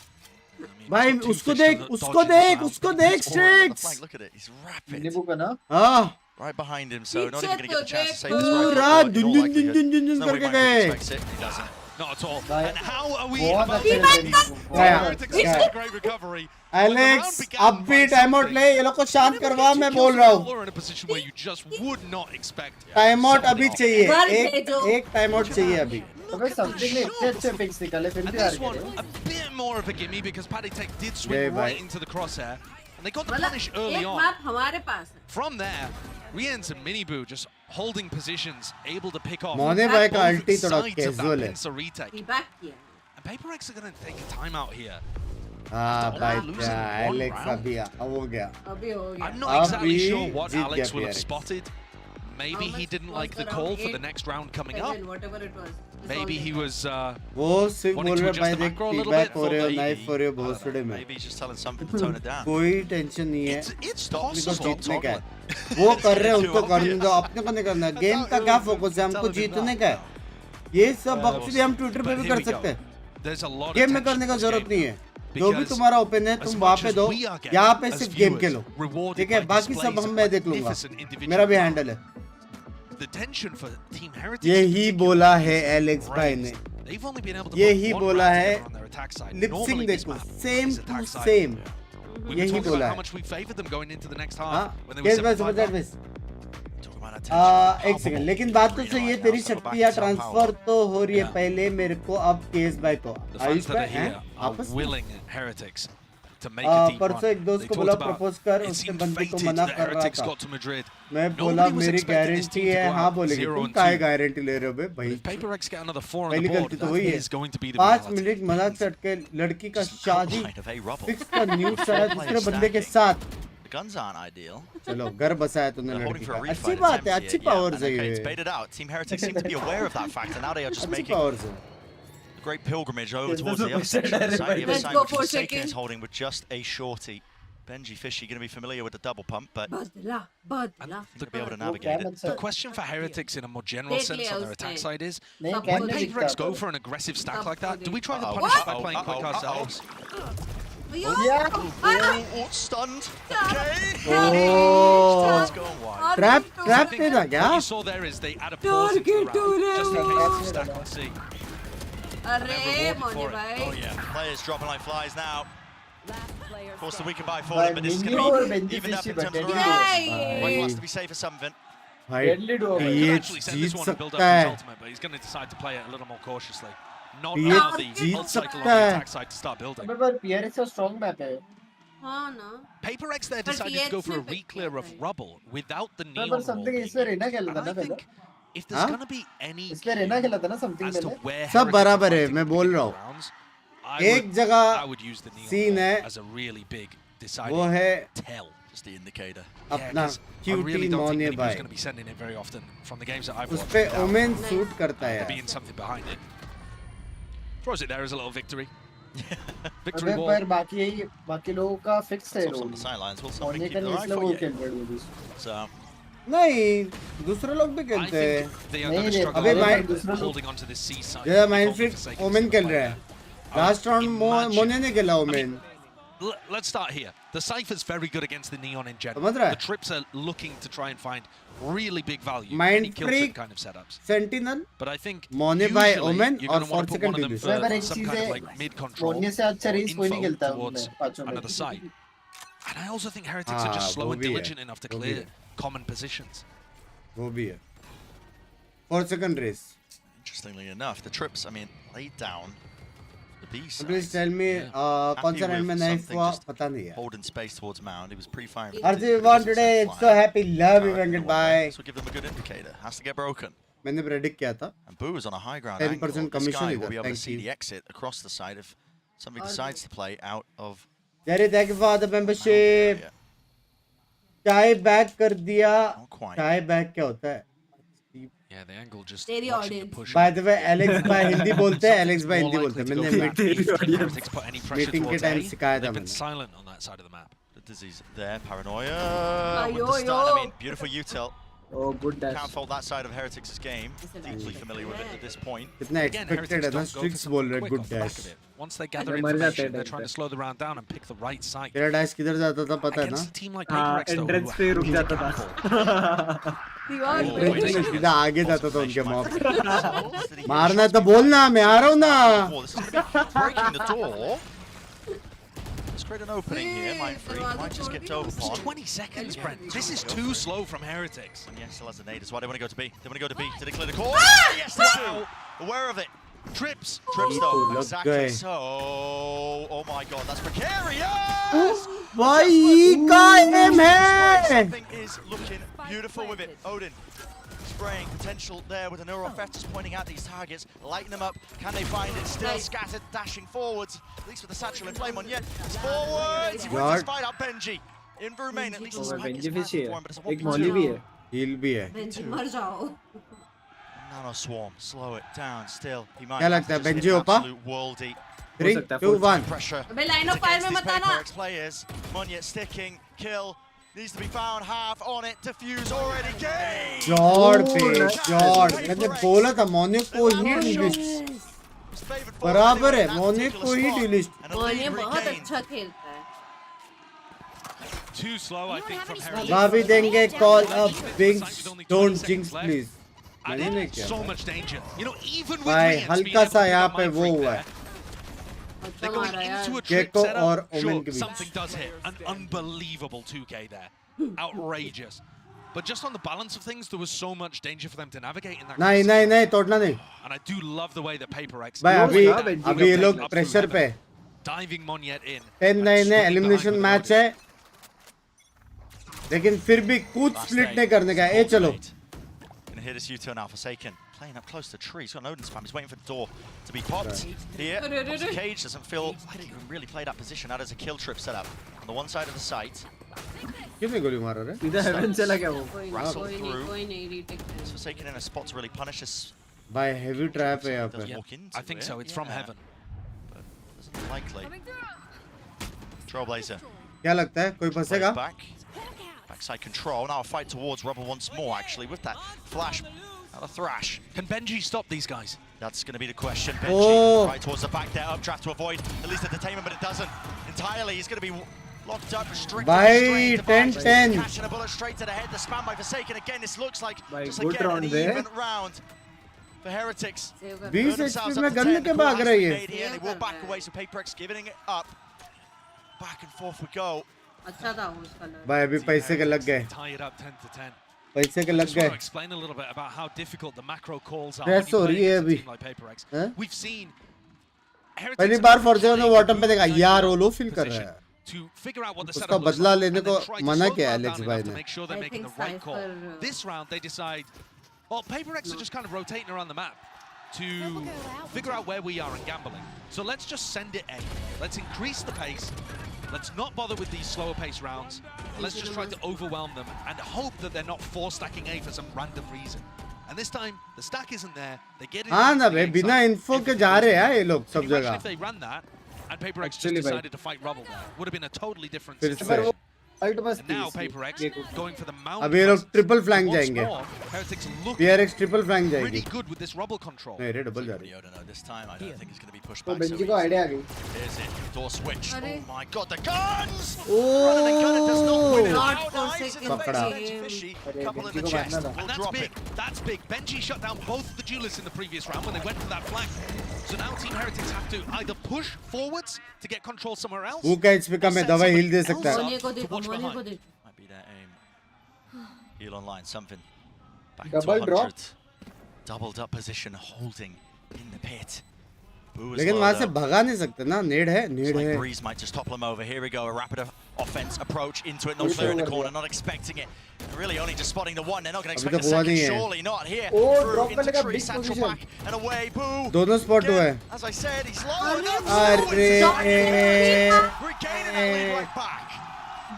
Speaker 1: भाई उसको देख Strix.
Speaker 22: Look at it, he's rapid.
Speaker 1: हाँ.
Speaker 22: Right behind him, so not even going to get the chance to save his
Speaker 1: पूरा
Speaker 22: rifle.
Speaker 1: दुन करके गए.
Speaker 22: He doesn't.
Speaker 5: Not at all. And how are we about to great recovery?
Speaker 1: Alex, अब भी time out ले. ये लोग को शांत करवा. मैं बोल रहा हूँ.
Speaker 5: In a position where you just would not expect.
Speaker 1: Time out अभी चाहिए. एक टाइम आउट चाहिए अभी.
Speaker 5: This one a bit more of a gimme because Tech did swing right into the crosshair, and they got the punish early on. From there, Riens and Miniboo just holding positions, able to pick off both sides of that pincer retake. And PRX are going to take a timeout here.
Speaker 1: Alex अभी हो गया.
Speaker 5: I'm not exactly sure what Alex will have spotted. Maybe he didn't like the call for the next round coming up. Maybe he was
Speaker 1: वो सिर्फ बोल रहे भाई देख feedback हो रहे हो, knife हो रहे हो बहुत सारे में.
Speaker 22: Maybe he's just telling something to tone it down.
Speaker 1: कोई टेंशन नहीं है.
Speaker 5: It's
Speaker 1: अपने को
Speaker 5: possible.
Speaker 1: जीतने का है. वो कर रहे हैं उनको करने दो. अपने को नहीं करना है. गेम का क्या फोकस है? हमको जीतने का है. ये सब बकचोदी हम ट्विटर पे भी कर सकते हैं. गेम में करने का जरूरत नहीं है. जो भी तुम्हारा ओपन है तुम वहाँ पे दो. यहाँ पे सिर्फ गेम खेलो. ठीक है? बाकी सब हम मैं देख लूँगा. मेरा भी हैंडल है.
Speaker 5: The tension for Team Heritage.
Speaker 1: यही बोला है एलेक्स भाई ने. यही बोला है. लिपसिंग देखो. Same to same. यही बोला है. केस भाई समझ जाए बस. एक सेकंड. लेकिन बात तो सही है. तेरी शक्तियाँ ट्रांसफर तो हो रही है पहले मेरे को. अब केस भाई को आयुष भाई हैं आपस में. परसों एक दोस्त को बोला प्रपोज कर. उसके बंदे को मना कर रहा था. मैं बोला मेरी गारंटी है. हाँ बोलेगी. तुम काहे गारंटी ले रहे हो बे भाई? पहली गलती तो वही है. 5 मिनट मजाक चट के लड़की का शादी फिक्स का न्यूज़ आया दूसरे बंदे के साथ. चलो घर बसाया तूने लड़की का. अच्छी बात है. अच्छी पावर्स है ये. अच्छी पावर्स है.
Speaker 22: Great pilgrimage over towards the other section of the site. The other side, which Forsaken is holding with just a shorty. Benji Fishy going to be familiar with the double pump, but I think they'll be able to navigate it.
Speaker 5: The question for Heretics in a more general sense on their attack side is, when PRX go for an aggressive stack like that, do we try to punish it by playing quick ourselves?
Speaker 22: Stunned.
Speaker 1: Trap पे था क्या?
Speaker 5: What you saw there is they add a pause into the round, just in case the stack on C.
Speaker 22: Oh yeah, players dropping like flies now. Of course, the weaken buy for them, but this is going to be even up in terms of the rounds. One wants to be safe for something.
Speaker 1: भाई ये जीत सकता है.
Speaker 5: But he's going to decide to play it a little more cautiously. Not
Speaker 1: ये
Speaker 5: allow the
Speaker 1: Jeet
Speaker 5: ult cycle on
Speaker 1: सकता
Speaker 5: the
Speaker 1: है.
Speaker 5: attack side to start building.
Speaker 16: PRX का strong map है.
Speaker 14: हाँ ना.
Speaker 5: PRX there decided to go for a re-clear of rubble without the neon wall.
Speaker 16: something is there ना खेलता ना
Speaker 5: I think
Speaker 13: if there's going to be any
Speaker 16: इसमें रहना खेला था ना something
Speaker 13: as to
Speaker 16: मैंने
Speaker 13: where
Speaker 1: सब
Speaker 13: Heretics
Speaker 1: बराबर
Speaker 13: are
Speaker 1: है,
Speaker 13: fighting
Speaker 1: मैं
Speaker 13: the
Speaker 1: बोल
Speaker 13: big
Speaker 1: रहा हूँ।
Speaker 13: rounds,
Speaker 1: एक जगह
Speaker 13: I would use the neon
Speaker 1: scene है,
Speaker 13: as a really big
Speaker 1: वो
Speaker 13: deciding
Speaker 1: है
Speaker 13: tell.
Speaker 22: Just the indicator.
Speaker 1: अपना
Speaker 13: I really
Speaker 1: QT
Speaker 13: don't think
Speaker 1: मौन्य
Speaker 13: anybody's
Speaker 1: भाई,
Speaker 13: going to be sending it very often from the games that I've
Speaker 1: उस
Speaker 13: watched.
Speaker 1: पे
Speaker 13: without
Speaker 1: women suit करता है
Speaker 13: there
Speaker 1: यार।
Speaker 13: being something behind it. Throws it there as a little victory.
Speaker 16: अबे
Speaker 13: Victory ball.
Speaker 16: पर बाकी लोगों का फिक्स है
Speaker 22: It's also on
Speaker 16: roll
Speaker 22: the sidelines. Will something
Speaker 16: मौन्य
Speaker 22: keep
Speaker 16: का
Speaker 22: their
Speaker 16: नहीं
Speaker 22: eye
Speaker 16: इसलिए
Speaker 22: for
Speaker 16: वो
Speaker 22: you?
Speaker 16: खेल रहे हैं
Speaker 22: So,
Speaker 1: नहीं, दूसरे लोग भी
Speaker 13: I
Speaker 1: खेलते हैं।
Speaker 13: think they are
Speaker 16: नहीं
Speaker 13: going to
Speaker 16: रे,
Speaker 13: struggle
Speaker 1: अबे
Speaker 13: a
Speaker 1: भाई-
Speaker 13: little bit holding on to this C side.
Speaker 1: जैसा
Speaker 13: if
Speaker 1: माइनफ्रीड
Speaker 13: only for sake of
Speaker 1: Omen
Speaker 13: some
Speaker 1: खेल
Speaker 13: play
Speaker 1: रहा है।
Speaker 13: there.
Speaker 1: लास्ट राउंड मोन्य ने खेला women.
Speaker 13: Let's start here. The Cypher's very good against the Neon in general.
Speaker 1: समझ रहा है?
Speaker 13: The Trips are looking to try and find really big value.
Speaker 1: Mind
Speaker 13: Any kill
Speaker 1: freak,
Speaker 13: trip kind of setups.
Speaker 1: Sentinel,
Speaker 13: But I think
Speaker 1: मोन्य भाई
Speaker 13: usually
Speaker 1: women
Speaker 13: you're
Speaker 1: और
Speaker 13: going to want to
Speaker 1: 4
Speaker 13: put one
Speaker 1: second
Speaker 13: of them
Speaker 1: deletion.
Speaker 16: पर
Speaker 13: for
Speaker 16: एक
Speaker 13: some
Speaker 16: cheese
Speaker 13: kind of
Speaker 16: है,
Speaker 13: like mid-control
Speaker 16: मौन्य से अच्छा
Speaker 13: or
Speaker 16: race कोई नहीं
Speaker 13: info
Speaker 16: खेलता
Speaker 13: towards
Speaker 16: उनमें, पांचों में।
Speaker 13: another side. And I also think Heretics are
Speaker 1: हाँ,
Speaker 13: just slow
Speaker 1: वो
Speaker 13: and
Speaker 1: भी है,
Speaker 13: diligent enough to
Speaker 1: वो भी
Speaker 13: clear
Speaker 1: है।
Speaker 13: common positions.
Speaker 1: वो भी है। 4 second race.
Speaker 22: interestingly enough, the Trips, I mean, laid down the B side.
Speaker 1: Please tell me, कौन सा राउंड में नाइफ हुआ? पता नहीं है।
Speaker 22: Holding space towards Mound. He was pre-firing.
Speaker 1: RJ won today. It's so happy. Love you, Venkat. Bye.
Speaker 22: So give them a good indicator. Has to get broken.
Speaker 1: मैंने predict किया था।
Speaker 22: And Boo is on a high ground
Speaker 1: 10%
Speaker 22: angle. This
Speaker 1: commission
Speaker 22: guy
Speaker 1: is
Speaker 22: will
Speaker 1: that.
Speaker 22: be able to
Speaker 1: Thank
Speaker 22: see
Speaker 1: you.
Speaker 22: the exit across the side if somebody decides to play out of.
Speaker 1: Jerry, thank you for the membership. चाय back कर दिया। चाय back क्या होता है?
Speaker 13: Yeah, the angle just
Speaker 14: तेरी
Speaker 13: watching the
Speaker 14: audience.
Speaker 13: push.
Speaker 1: By the way, Alex भाई हिंदी बोलते हैं, Alex भाई हिंदी बोलते हैं। मैंने
Speaker 13: Heretics put any pressure
Speaker 1: meeting के
Speaker 13: towards
Speaker 1: टाइम
Speaker 13: A.
Speaker 1: सिखाया था
Speaker 13: They've been
Speaker 1: मैंने।
Speaker 13: silent on that side of the map.
Speaker 22: The disease there, paranoia.
Speaker 14: Ayo,
Speaker 22: With the stun, I
Speaker 14: yo.
Speaker 22: mean, beautiful util.
Speaker 16: Oh, good dash.
Speaker 22: Can't fault that side of Heretics' game. Deeply familiar with it at this point.
Speaker 1: कितना
Speaker 13: Again,
Speaker 1: expected है
Speaker 13: Heretics
Speaker 1: ना?
Speaker 13: don't go for
Speaker 1: Strix
Speaker 13: something
Speaker 1: बोल रहे
Speaker 13: quick
Speaker 1: good
Speaker 13: off the back
Speaker 1: dash।
Speaker 13: of it. Once they gather
Speaker 16: अरे मर जाते हैं
Speaker 13: information, they're
Speaker 16: time
Speaker 13: trying to
Speaker 16: पे।
Speaker 13: slow the round down and pick the right side.
Speaker 1: तेरा dash किधर जाता था पता है ना?
Speaker 13: Against a team like
Speaker 16: हाँ,
Speaker 13: PRX, though,
Speaker 16: entrance
Speaker 13: who
Speaker 16: पे
Speaker 13: are
Speaker 16: रुक
Speaker 13: really
Speaker 16: जाता था।
Speaker 13: capable.
Speaker 14: दीवार
Speaker 13: Oh,
Speaker 14: पे।
Speaker 13: wait,
Speaker 1: सीधा आगे जाता था उनके मॉब।
Speaker 22: Did he
Speaker 1: मारना
Speaker 22: hit
Speaker 1: तो
Speaker 22: shots
Speaker 1: बोलना, मैं आ रहा हूँ ना।
Speaker 22: Oh, this is gonna be breaking the door. Let's create an opening here. Mind free. Might just get over
Speaker 13: It's
Speaker 22: upon.
Speaker 13: 20 seconds, Brent. This is too slow from Heretics.
Speaker 22: And yes, still has the nade as well. They want to go to B. They want to go to B. Did they clear the core? Yes, they do. Aware of it. Trips. Trips though.
Speaker 1: लग
Speaker 22: Exactly
Speaker 1: गए।
Speaker 22: so. Oh my god, that's precarious.
Speaker 1: भाई का M है।
Speaker 22: Something is looking beautiful with it. Odin spraying potential there with a neural theft, just pointing out these targets, lighting them up. Can they find it? Still scattered, dashing forwards. At least with the satchel in flame on yet. It's forwards. He wins this fight out. Benji in remain. At least the spike is planted for him, but it's a
Speaker 16: एक मौली भी है।
Speaker 1: Heal भी है।
Speaker 14: Bench मर जाओ।
Speaker 22: Nano swarm, slow it down. Still, he might
Speaker 1: क्या
Speaker 22: have
Speaker 1: लगता
Speaker 22: to
Speaker 1: है,
Speaker 22: just hit
Speaker 1: बेंजी ओपा?
Speaker 22: absolute worldy
Speaker 1: 3, 2, 1.
Speaker 22: pressure.
Speaker 14: अबे लाइन ऑफ फायर में
Speaker 22: Against
Speaker 14: मत
Speaker 22: these
Speaker 14: आना।
Speaker 22: PRX players. Munyet sticking, kill. Needs to be found, half on it, defuse already, game!
Speaker 1: जॉर्ड पे जॉर्ड मैंने बोला था मोने को ही डिलीट बराबर है मोने को ही डिलीट
Speaker 14: मोने बहुत अच्छा खेलता है
Speaker 13: Too slow, I think, from Heretics.
Speaker 1: भाभी देंगे call up binks don't jinx please
Speaker 13: And
Speaker 1: मैंने नहीं
Speaker 13: in
Speaker 1: किया
Speaker 13: so much danger. You know, even with
Speaker 1: भाई
Speaker 13: Rians
Speaker 1: हल्का
Speaker 13: being
Speaker 1: सा
Speaker 13: able to
Speaker 1: यहाँ
Speaker 13: pick up
Speaker 1: पे
Speaker 13: my
Speaker 1: वो
Speaker 13: freak
Speaker 1: हुआ
Speaker 13: there,
Speaker 1: है
Speaker 13: they're going into a trip
Speaker 1: Gecko
Speaker 13: setup.
Speaker 1: और ओमेन
Speaker 13: Sure,
Speaker 1: के बीच
Speaker 13: something does hit. An unbelievable 2K there. Outrageous. But just on the balance of things, there was so much danger for them to navigate in that.
Speaker 1: नहीं नहीं नहीं तोड़ना नहीं
Speaker 13: And I do love the way that PRX.
Speaker 1: भाई अभी ये लोग pressure पे
Speaker 13: Diving Monyet in.
Speaker 1: 10-9 है एलिमिनेशन मैच है लेकिन फिर भी कूद स्प्लिट नहीं करने का ए चलो
Speaker 22: Gonna hit his U-turn now, Forsaken. Playing up close to the tree. He's got an Odin spam. He's waiting for the door to be popped. Here, pops the cage. Doesn't feel like he can really play that position. That is a kill trip setup. On the one side of the site.
Speaker 1: कितने गोली मार रहा है
Speaker 16: सीधा haven चला गया वो
Speaker 22: Wrestle through.
Speaker 14: कोई नहीं retake
Speaker 22: It's Forsaken in a spot to really punish this.
Speaker 1: भाई हेवी ट्रैप है यहाँ पे
Speaker 22: Walk into
Speaker 13: I think
Speaker 22: it.
Speaker 13: so. It's from heaven.
Speaker 22: Isn't likely. Trailblazer.
Speaker 1: क्या लगता है कोई फंसेगा
Speaker 22: Back. Backside control. Now a fight towards Rubber once more, actually, with that flash. Now the thrash.
Speaker 13: Can Benji stop these guys?
Speaker 22: That's going to be the question. Benji
Speaker 1: Oh.
Speaker 22: right towards the back there. Updraft to avoid at least the detainment, but it doesn't entirely. He's going to be locked up, restricted.
Speaker 1: Bye,
Speaker 22: restrained,
Speaker 1: 10-10.
Speaker 22: Catching a bullet straight to the head. The spam by Forsaken again. This looks like
Speaker 16: Bye,
Speaker 22: just
Speaker 16: good
Speaker 22: again
Speaker 16: round
Speaker 22: an
Speaker 16: there.
Speaker 22: even round for Heretics.
Speaker 1: 20 HP में gun के भाग रही है
Speaker 22: They will back away, so PRX giving it up. Back and forth we go.
Speaker 14: अच्छा था वो उसका लग
Speaker 1: भाई अभी पैसे के लग गए
Speaker 13: Tie it up 10 to 10.
Speaker 1: पैसे के
Speaker 13: I
Speaker 1: लग
Speaker 13: just want to
Speaker 1: गए
Speaker 13: explain a little bit about how difficult the macro calls are
Speaker 1: Stress
Speaker 13: when you
Speaker 1: हो
Speaker 13: play
Speaker 1: रही है
Speaker 13: against a
Speaker 1: अभी
Speaker 13: team like PRX.
Speaker 1: हैं?
Speaker 13: We've seen Heretics
Speaker 1: पहली
Speaker 13: have
Speaker 1: बार
Speaker 13: been
Speaker 1: फॉर्जेनो ने
Speaker 13: playing
Speaker 1: बॉटम पे
Speaker 13: a
Speaker 1: देखा
Speaker 13: good
Speaker 1: यार वो
Speaker 13: dynamic
Speaker 1: लो फील कर रहा
Speaker 13: position
Speaker 1: है
Speaker 13: to figure out what the
Speaker 1: उसका
Speaker 13: setup looks
Speaker 1: बदला
Speaker 13: like
Speaker 1: लेने
Speaker 13: and
Speaker 1: को
Speaker 13: then try to
Speaker 1: मना
Speaker 13: slow
Speaker 1: किया
Speaker 13: the round
Speaker 1: एलेक्स
Speaker 13: down
Speaker 1: भाई
Speaker 13: enough to
Speaker 1: ने
Speaker 13: make sure they're
Speaker 14: I
Speaker 13: making the
Speaker 14: think
Speaker 13: right call.
Speaker 14: Cypher,
Speaker 13: This round they decide Well, PRX are just kind of rotating around the map to figure out where we are in gambling. So let's just send it A. Let's increase the pace. Let's not bother with these slower pace rounds. Let's just try to overwhelm them and hope that they're not 4-stacking A for some random reason. And this time, the stack isn't there. They get it.
Speaker 1: हाँ ना बे बिना info के जा रहे हैं ये लोग सब जगह.
Speaker 13: If they ran that and PRX just decided to fight Rubble there, would have been a totally different situation. And now PRX going for the mount.
Speaker 1: अब ये लोग triple flank जाएंगे. PRX triple flank जाएगी.
Speaker 13: Really good with this Rubble control.
Speaker 1: नहीं रे double जा रही.
Speaker 22: This time I don't think it's going to be pushed back.
Speaker 16: Benji को idea आ गई.
Speaker 22: Here's it. Door switch. Oh my god, the guns!
Speaker 1: Oh!
Speaker 22: Running and gunning does not win it.
Speaker 14: Not
Speaker 22: Now
Speaker 14: for
Speaker 22: Knives
Speaker 14: second
Speaker 22: in the face of
Speaker 14: game.
Speaker 22: Fishy.
Speaker 16: अरे
Speaker 22: Couple in
Speaker 16: Benji
Speaker 22: the
Speaker 16: को
Speaker 22: chest.
Speaker 16: मारना था.
Speaker 22: We'll
Speaker 13: And that's
Speaker 22: drop
Speaker 13: big.
Speaker 22: it.
Speaker 13: That's big. Benji shut down both the duelists in the previous round when they went for that flank. So now Team Heretics have to either push forwards to get control somewhere else.
Speaker 1: वो क्या HP का मैं दवा heal दे सकता है.
Speaker 14: मोने को देखो, मोने को देखो.
Speaker 22: Might be their aim. Heal online, something. Back
Speaker 16: Double
Speaker 22: to 100.
Speaker 16: drop.
Speaker 22: Doubled up position, holding in the pit.
Speaker 1: लेकिन वहाँ से भगा नहीं सकते ना. Need है, need
Speaker 22: Like
Speaker 1: है.
Speaker 22: Breeze might just topple him over. Here we go, a rapid offense approach into it. Not clear in the corner, not expecting it. They're really only just spotting the one. They're not going to expect a second. Surely not here.
Speaker 16: Oh,
Speaker 22: Through into tree, central back and away. Boo.
Speaker 1: दोनों spot हुए हैं.
Speaker 22: As I said, he's low enough.
Speaker 1: अरे.
Speaker 22: Regaining that lead right back.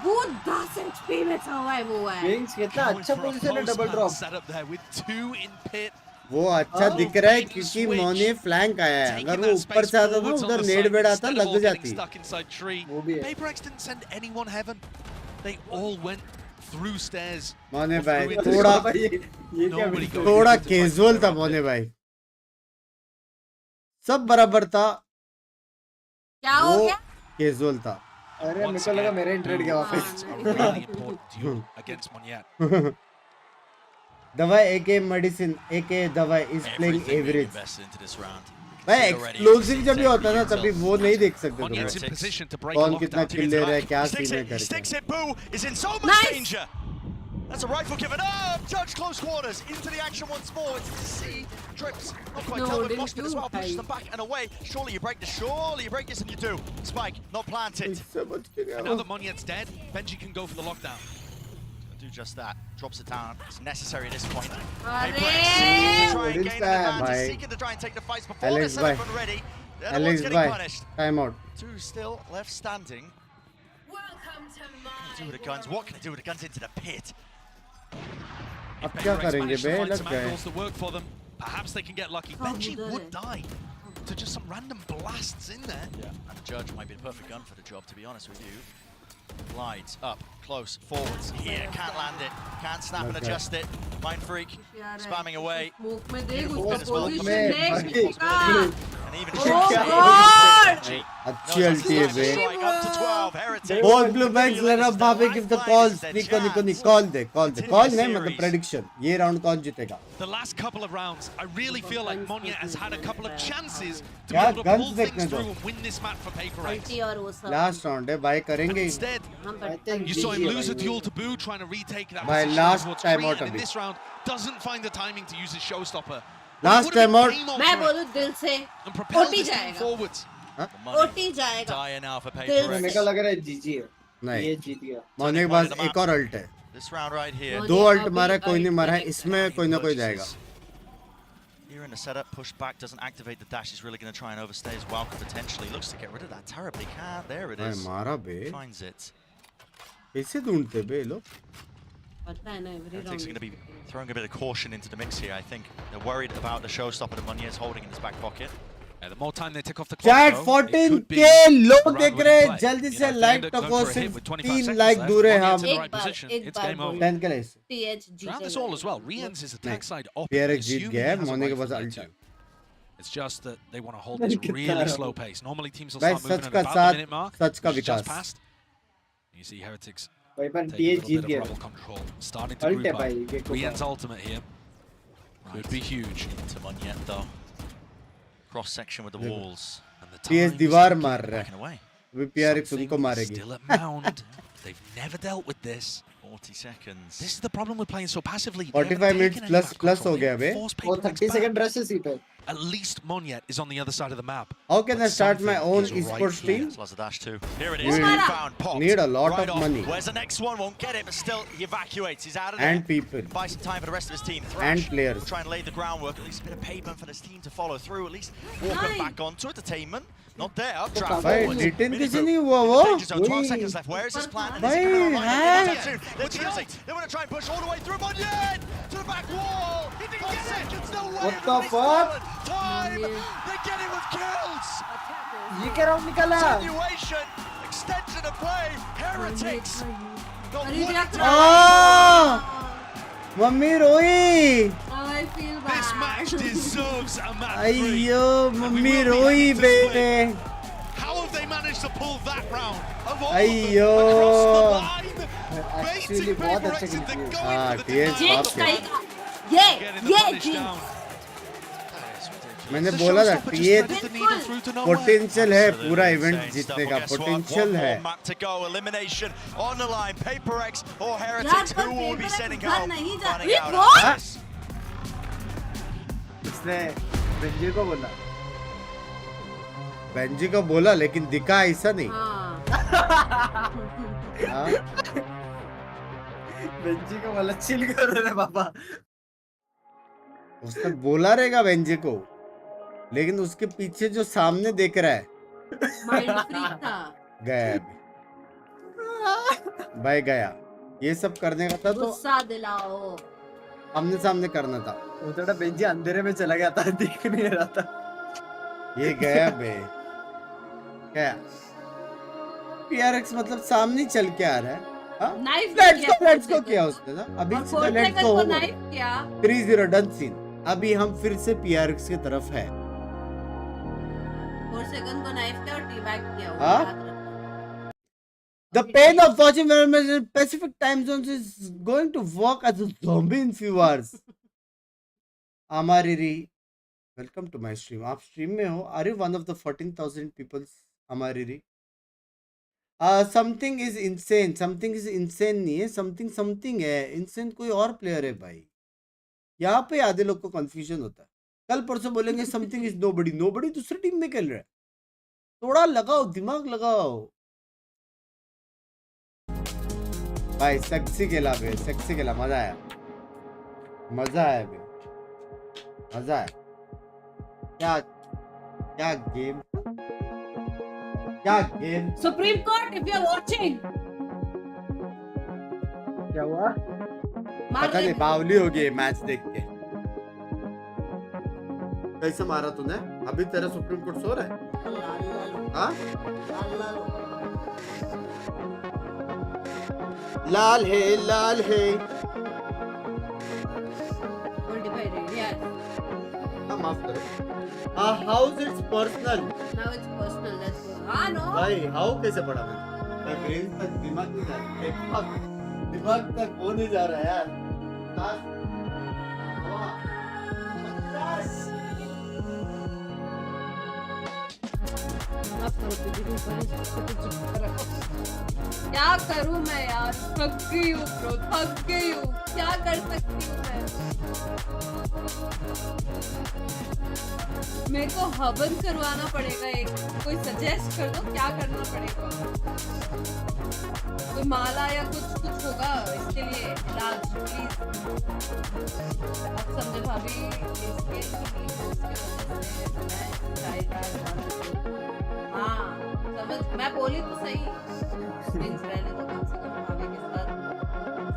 Speaker 14: वो 10 HP में हुआ है वो है.
Speaker 16: Binks कितना अच्छा position है double drop.
Speaker 13: Set up there with 2 in pit.
Speaker 1: वो अच्छा दिख रहा है क्योंकि मोने फ्लैंक आया है. अगर वो ऊपर से आता तो उधर नेड बेड़ आता लग जाती.
Speaker 16: वो भी है.
Speaker 13: PRX didn't send anyone heaven. They all went through stairs.
Speaker 1: मोने भाई
Speaker 13: Nobody
Speaker 1: थोड़ा कैजुअल था मोने भाई. सब बराबर था.
Speaker 14: क्या हो गया?
Speaker 1: कैजुअल था.
Speaker 16: अरे मेरे को लगा मेरा इंटरेस्ट गया वापस.
Speaker 13: Really important duel against Monyet.
Speaker 1: दवा AK medicine AK दवा is playing average.
Speaker 22: Invested into this round.
Speaker 1: भाई एक्सप्लोसिव जब भी होता है ना तभी वो नहीं देख सकते
Speaker 13: Monyet's in
Speaker 1: तुम.
Speaker 13: position to break
Speaker 1: कौन कितना किल ले रहा है क्या
Speaker 22: Sticks
Speaker 1: सीन है
Speaker 22: it,
Speaker 1: करके.
Speaker 22: sticks it, Boo is in so much danger. That's a rifle given up. Judge close quarters into the action once more. It's the C trips. Not quite covered. Lost it as well. Pushes them back and away. Surely you break this. Surely you break this, and you do. Spike not planted.
Speaker 13: And now that Monyet's dead, Benji can go for the lockdown.
Speaker 22: Do just that. Drops it down. It's necessary at this point.
Speaker 14: अरे.
Speaker 22: To try and gain an advantage.
Speaker 1: Bye.
Speaker 22: Seeking to try and take the fights before
Speaker 1: Alex,
Speaker 22: they're set
Speaker 1: bye.
Speaker 22: up and ready. They're the
Speaker 1: Alex
Speaker 22: ones getting
Speaker 1: bye.
Speaker 22: punished.
Speaker 1: Time out.
Speaker 22: 2 still left standing. What can I do with the guns? What can I do with the guns into the pit?
Speaker 1: अब क्या करेंगे बे लग गए.
Speaker 13: Angles that work for them. Perhaps they can get lucky. Benji would die to just some random blasts in there.
Speaker 22: Yeah, and the Judge might be the perfect gun for the job, to be honest with you. Glides up, close, forwards. Here, can't land it. Can't snap and adjust it. Mind Freak, spamming away.
Speaker 14: Smoke में देख
Speaker 22: Beautiful
Speaker 14: उसको
Speaker 22: pit as well.
Speaker 14: Position देख का.
Speaker 22: And even
Speaker 1: अच्छी अल्टी है बे.
Speaker 22: up to 12. Heretic.
Speaker 1: Both blue banks let up Bhavik if the calls. Nico call they. Call नहीं मतलब prediction. ये round कौन जीतेगा?
Speaker 13: The last couple of rounds, I really feel like Monyet has had a couple of chances to be
Speaker 1: क्या
Speaker 13: able to
Speaker 1: guns
Speaker 13: pull
Speaker 1: देखने
Speaker 13: things
Speaker 1: दो.
Speaker 13: through and win this map for PRX.
Speaker 14: अल्टी और वो सब.
Speaker 1: Last round है भाई करेंगे.
Speaker 13: Instead, you saw him lose a duel to Boo, trying to retake that
Speaker 1: By
Speaker 13: position
Speaker 1: last
Speaker 13: towards
Speaker 1: time
Speaker 13: Tree,
Speaker 1: out
Speaker 13: and in
Speaker 1: अभी.
Speaker 13: this round, doesn't find the timing to use his showstopper.
Speaker 1: Last time out.
Speaker 14: मैं बोलूँ दिल से
Speaker 13: And propel
Speaker 14: OT
Speaker 13: this team
Speaker 14: जाएगा.
Speaker 13: forwards.
Speaker 14: OT जाएगा.
Speaker 22: Dire now for
Speaker 14: This-
Speaker 22: PRX.
Speaker 16: मेरे को लग रहा है GG है.
Speaker 1: नहीं.
Speaker 16: ये जीत गया.
Speaker 1: मोने के पास एक और अल्ट है.
Speaker 22: This round right here.
Speaker 1: दो अल्ट मारा है कोई नहीं मारा है. इसमें कोई ना कोई जाएगा.
Speaker 22: Here in the setup, push back, doesn't activate the dash. He's really going to try and overstay as well, potentially. Looks to get rid of that terribly. Can't. There it
Speaker 1: भाई
Speaker 22: is.
Speaker 1: मारा बे.
Speaker 22: Finds it.
Speaker 1: कैसे ढूंढते बे लोग?
Speaker 14: पता है ना every
Speaker 22: Heretics
Speaker 14: round.
Speaker 22: are going to be throwing a bit of caution into the mix here, I think. They're worried about the showstopper that Monyet's holding in his back pocket.
Speaker 13: Yeah, the more time they take off the clock,
Speaker 1: Chat
Speaker 13: though, it
Speaker 1: 14
Speaker 13: could be
Speaker 1: के लोग
Speaker 13: a
Speaker 1: देख
Speaker 13: round-winning
Speaker 1: रहे हैं.
Speaker 13: play.
Speaker 1: जल्दी
Speaker 13: You
Speaker 1: से
Speaker 13: know, if they
Speaker 1: like
Speaker 13: end up
Speaker 1: तो
Speaker 13: going
Speaker 1: को
Speaker 13: for a hit with
Speaker 1: सिर्फ
Speaker 13: 25
Speaker 1: 3
Speaker 13: seconds
Speaker 1: लाइक
Speaker 13: left,
Speaker 1: दूर है
Speaker 13: Monyet's
Speaker 1: हम.
Speaker 13: in the
Speaker 14: एक
Speaker 13: right
Speaker 14: बार
Speaker 13: position.
Speaker 14: एक
Speaker 13: It's
Speaker 14: बार
Speaker 13: game over.
Speaker 14: बोलो.
Speaker 1: 10 के लिए.
Speaker 14: TH
Speaker 13: Throughout this
Speaker 14: जीतेगा.
Speaker 13: all as well, Rian's his attack side op.
Speaker 1: PRX जीत
Speaker 13: assuming
Speaker 1: गया
Speaker 13: he
Speaker 1: है.
Speaker 13: has a
Speaker 1: मोने के
Speaker 13: rifle
Speaker 1: पास
Speaker 13: there
Speaker 1: अल्ट है.
Speaker 13: too. It's just that they want to hold this really slow pace. Normally teams will
Speaker 1: भाई
Speaker 13: start moving
Speaker 1: such
Speaker 13: at
Speaker 1: का
Speaker 13: about the
Speaker 1: साथ
Speaker 13: minute mark.
Speaker 1: सच का
Speaker 13: which is just
Speaker 1: Vikas.
Speaker 13: passed. You see Heretics
Speaker 16: भाई पर
Speaker 13: taking a
Speaker 16: TH
Speaker 13: little
Speaker 16: जीत
Speaker 13: bit
Speaker 16: गया.
Speaker 13: of rebel control, starting to
Speaker 16: ult
Speaker 13: group
Speaker 16: है
Speaker 13: up.
Speaker 16: भाई ये को.
Speaker 13: Rian's ultimate here could be huge.
Speaker 22: Into Monyet though. Cross section with the walls.
Speaker 13: And the
Speaker 1: TS
Speaker 13: time
Speaker 1: दीवार मार रहा
Speaker 22: Backing
Speaker 1: है.
Speaker 22: away.
Speaker 1: अभी PRX उनको
Speaker 13: something
Speaker 1: मारेगी.
Speaker 13: still at Mound. They've never dealt with this.
Speaker 22: 40 seconds.
Speaker 13: This is the problem with playing so passively.
Speaker 1: 45 minutes plus हो गया बे.
Speaker 16: वो 30 second rest है इसी पे.
Speaker 13: At least Monyet is on the other side of the map.
Speaker 1: How can I start my own esports team?
Speaker 22: Here it is. Found, popped.
Speaker 1: Need a lot
Speaker 22: right
Speaker 1: of
Speaker 22: off.
Speaker 1: money.
Speaker 22: Where's the next one? Won't get it, but still he evacuates. He's out of
Speaker 1: And
Speaker 22: there.
Speaker 1: people.
Speaker 22: Buy some time for the rest of his team.
Speaker 1: And
Speaker 22: Thrash
Speaker 1: players.
Speaker 22: Try and lay the groundwork. At least a bit of pavement for this team to follow through. At least walk back onto entertainment. Not there. Updraft.
Speaker 1: भाई return किसी नहीं हुआ वो.
Speaker 22: 12 seconds left. Where is his plan? And is
Speaker 1: भाई
Speaker 22: he coming online?
Speaker 1: है.
Speaker 22: They're GEELI. They want to try and push all the way through Monyet to the back wall. He didn't get seconds. No way.
Speaker 16: What the fuck?
Speaker 22: Time. They get it with kills.
Speaker 16: ये क्या round निकाला?
Speaker 22: Continuation. Extension of play. Heretics.
Speaker 1: Mummy रोई.
Speaker 14: I feel bad.
Speaker 22: This match deserves a match.
Speaker 1: अयो mummy रोई बे.
Speaker 22: How have they managed to pull that round? Of all
Speaker 1: अयो.
Speaker 16: Actually बहुत अच्छे खेलती है.
Speaker 1: हाँ टीएस बाप
Speaker 14: ये
Speaker 1: मैंने बोला था टीएस पोटेंशियल है पूरा इवेंट जीतने का पोटेंशियल है.
Speaker 22: To go elimination on the line. PRX or Heretics, who will be sending home? Finding out.
Speaker 1: उसने बेंजी को बोला. बेंजी को बोला लेकिन दिखा ऐसा नहीं.
Speaker 16: बेंजी को बोला चिल करो रे बाबा.
Speaker 1: उसने बोला रहेगा बेंजी को लेकिन उसके पीछे जो सामने देख रहा है गया भाई गया. ये सब करने का था तो
Speaker 14: गुस्सा दिलाओ.
Speaker 1: आमने सामने करना था.
Speaker 16: वो थोड़ा बेंजी अंधेरे में चला गया था दिख नहीं रहा था.
Speaker 1: ये गया बे. क्या PRX मतलब सामने चल के आ रहा है. लेट्स को किया उसने ना. अभी लेट्स को 3-0 डन सीन. अभी हम फिर से PRX की तरफ है.
Speaker 14: 4 सेकंड को नाइफ किया और टीबैग किया.
Speaker 1: हाँ? The pain of watching in Pacific time zones is going to walk as a zombie in few hours. Amariri, welcome to my stream. आप stream में हो? Are you one of the 14,000 people? Amariri. Something is insane. Something is insane नहीं है. Something है. Insane कोई और player है भाई. यहाँ पे आधे लोग को confusion होता है. कल परसों बोलेंगे something is nobody. Nobody दूसरी टीम में खेल रहा है. थोड़ा लगाओ दिमाग लगाओ. भाई सेक्सी खेला बे. सेक्सी खेला. मजा आया. मजा आया बे. मजा आया. क्या क्या गेम. क्या game.
Speaker 14: Supreme Court if you are watching.
Speaker 16: क्या हुआ?
Speaker 1: पता नहीं बावली हो गई मैच देख के. कैसे मारा तूने? अभी तेरा सुप्रीम कोर्ट सो रहा है. हाँ? लाल है लाल है. माफ करो. How it's personal.
Speaker 14: Now it's personal. Let's go. हां नो
Speaker 1: भाई हाउ कैसे पढ़ा मैं ब्रेन तक दिमाग नहीं जा रहा. दिमाग तक वो नहीं जा रहा यार.
Speaker 14: क्या करूं मैं यार. थक गई हूँ ब्रो. थक गई हूँ. क्या कर सकती हूँ मैं. मेरे को हवन करवाना पड़ेगा. एक कोई सजेस्ट कर दो क्या करना पड़ेगा. कोई माला या कुछ होगा इसके लिए इलाज प्लीज. आप समझे भाभी. हाँ समझ. मैं बोली तो सही. Binks रहने दो कम से कम भाभी के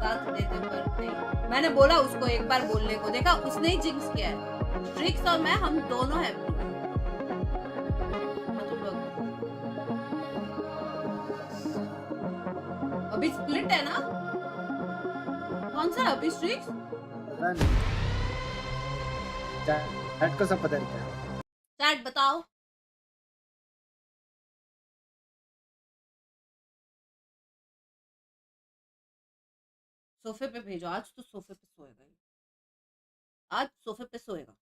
Speaker 14: साथ देते पर नहीं. मैंने बोला उसको एक बार बोलने को. देखा उसने ही जिंक्स किया है. ट्रिक्स और मैं हम दोनों हैं. अभी स्प्लिट है ना. कौन सा अभी स्ट्रिक्स.
Speaker 16: चैट को सब पता है.
Speaker 14: चैट बताओ. सोफे पे भेजो. आज तो सोफे पे सोएगा. आज सोफे पे सोएगा.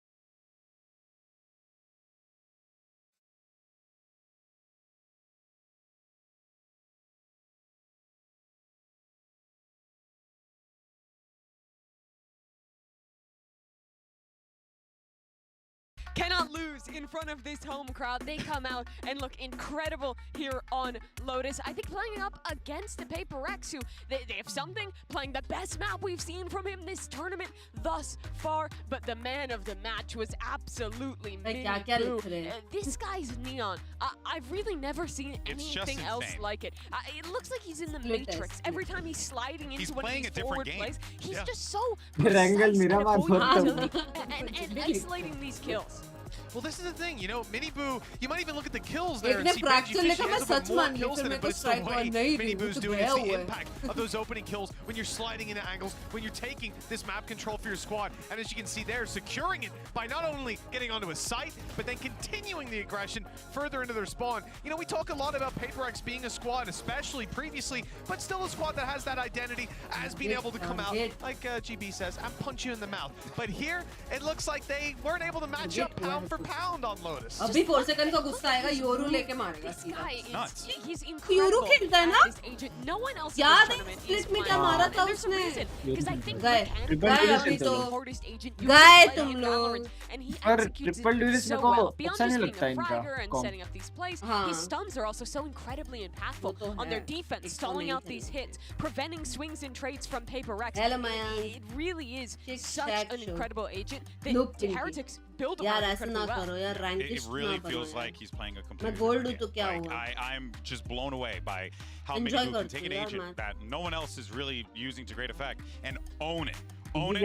Speaker 4: cannot lose in front of this home crowd. They come out and look incredible here on Lotus. I think playing up against the PRX, who they have something, playing the best map we've seen from him this tournament thus far. But the man of the match was absolutely Mithul. This guy's neon. I've really never seen anything else like it. It looks like he's in the Matrix. Every time he's sliding into one of these forward plays, he's just so precise and isolating these kills.
Speaker 11: Well, this is the thing, you know, Mini Boo, you might even look at the kills there and see Benji Fishy has over more kills than him, but it's the way Mini Boo's doing. It's the impact of those opening kills when you're sliding into angles, when you're taking this map control for your squad, and as you can see there, securing it by not only getting onto a site, but then continuing the aggression further into their spawn. You know, we talk a lot about PRX being a squad, especially previously, but still a squad that has that identity as being able to come out, like GB says, and punch you in the mouth. But here, it looks like they weren't able to match up pound for pound on Lotus.
Speaker 14: अभी 4 second का गुस्सा आएगा Yoru लेके मारेगा सीधा.
Speaker 4: He's
Speaker 14: Yoru खेलता है ना?
Speaker 4: No one else
Speaker 14: याद है स्प्लिट में क्या मारा था उसने? गए तुम लोग.
Speaker 4: और ट्रिपल ड्यूलिस्ट मेरे को अच्छा नहीं लगता इनका. His stuns are also so incredibly impactful on their defense, stalling out these hits, preventing swings and trades from PRX. It really is such an incredible agent that Heretics build upon incredibly well.
Speaker 5: It really feels like he's playing a completely different game. Like, I'm just blown away by how many people can take an agent that no one else is really using to great effect and own it. Own it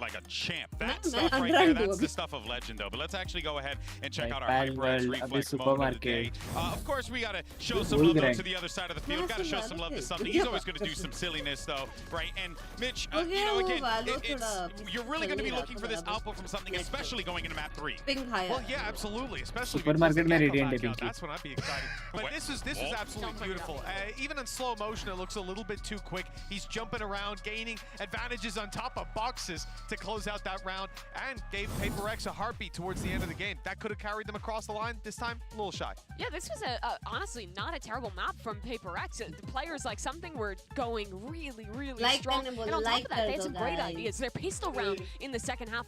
Speaker 5: like a champ. That stuff right there, that's the stuff of legend though. But let's actually go ahead and check out our HyperX reflex mode of the day. Of course, we got to show some love to the other side of the field. Got to show some love to something. He's always going to do some silliness though, right? And Mitch, you know, again, you're really going to be looking for this output from something, especially going into map 3. Well, yeah, absolutely. Especially that's when I'd be excited. But this is absolutely beautiful. Even in slow motion, it looks a little bit too quick. He's jumping around, gaining advantages on top of boxes to close out that round, and gave PRX a heartbeat towards the end of the game. That could have carried them across the line. This time, a little shy.
Speaker 4: Yeah, this was honestly not a terrible map from PRX. The players like something were going really strong. And on top of that, they had some great ideas. Their pistol round in the second half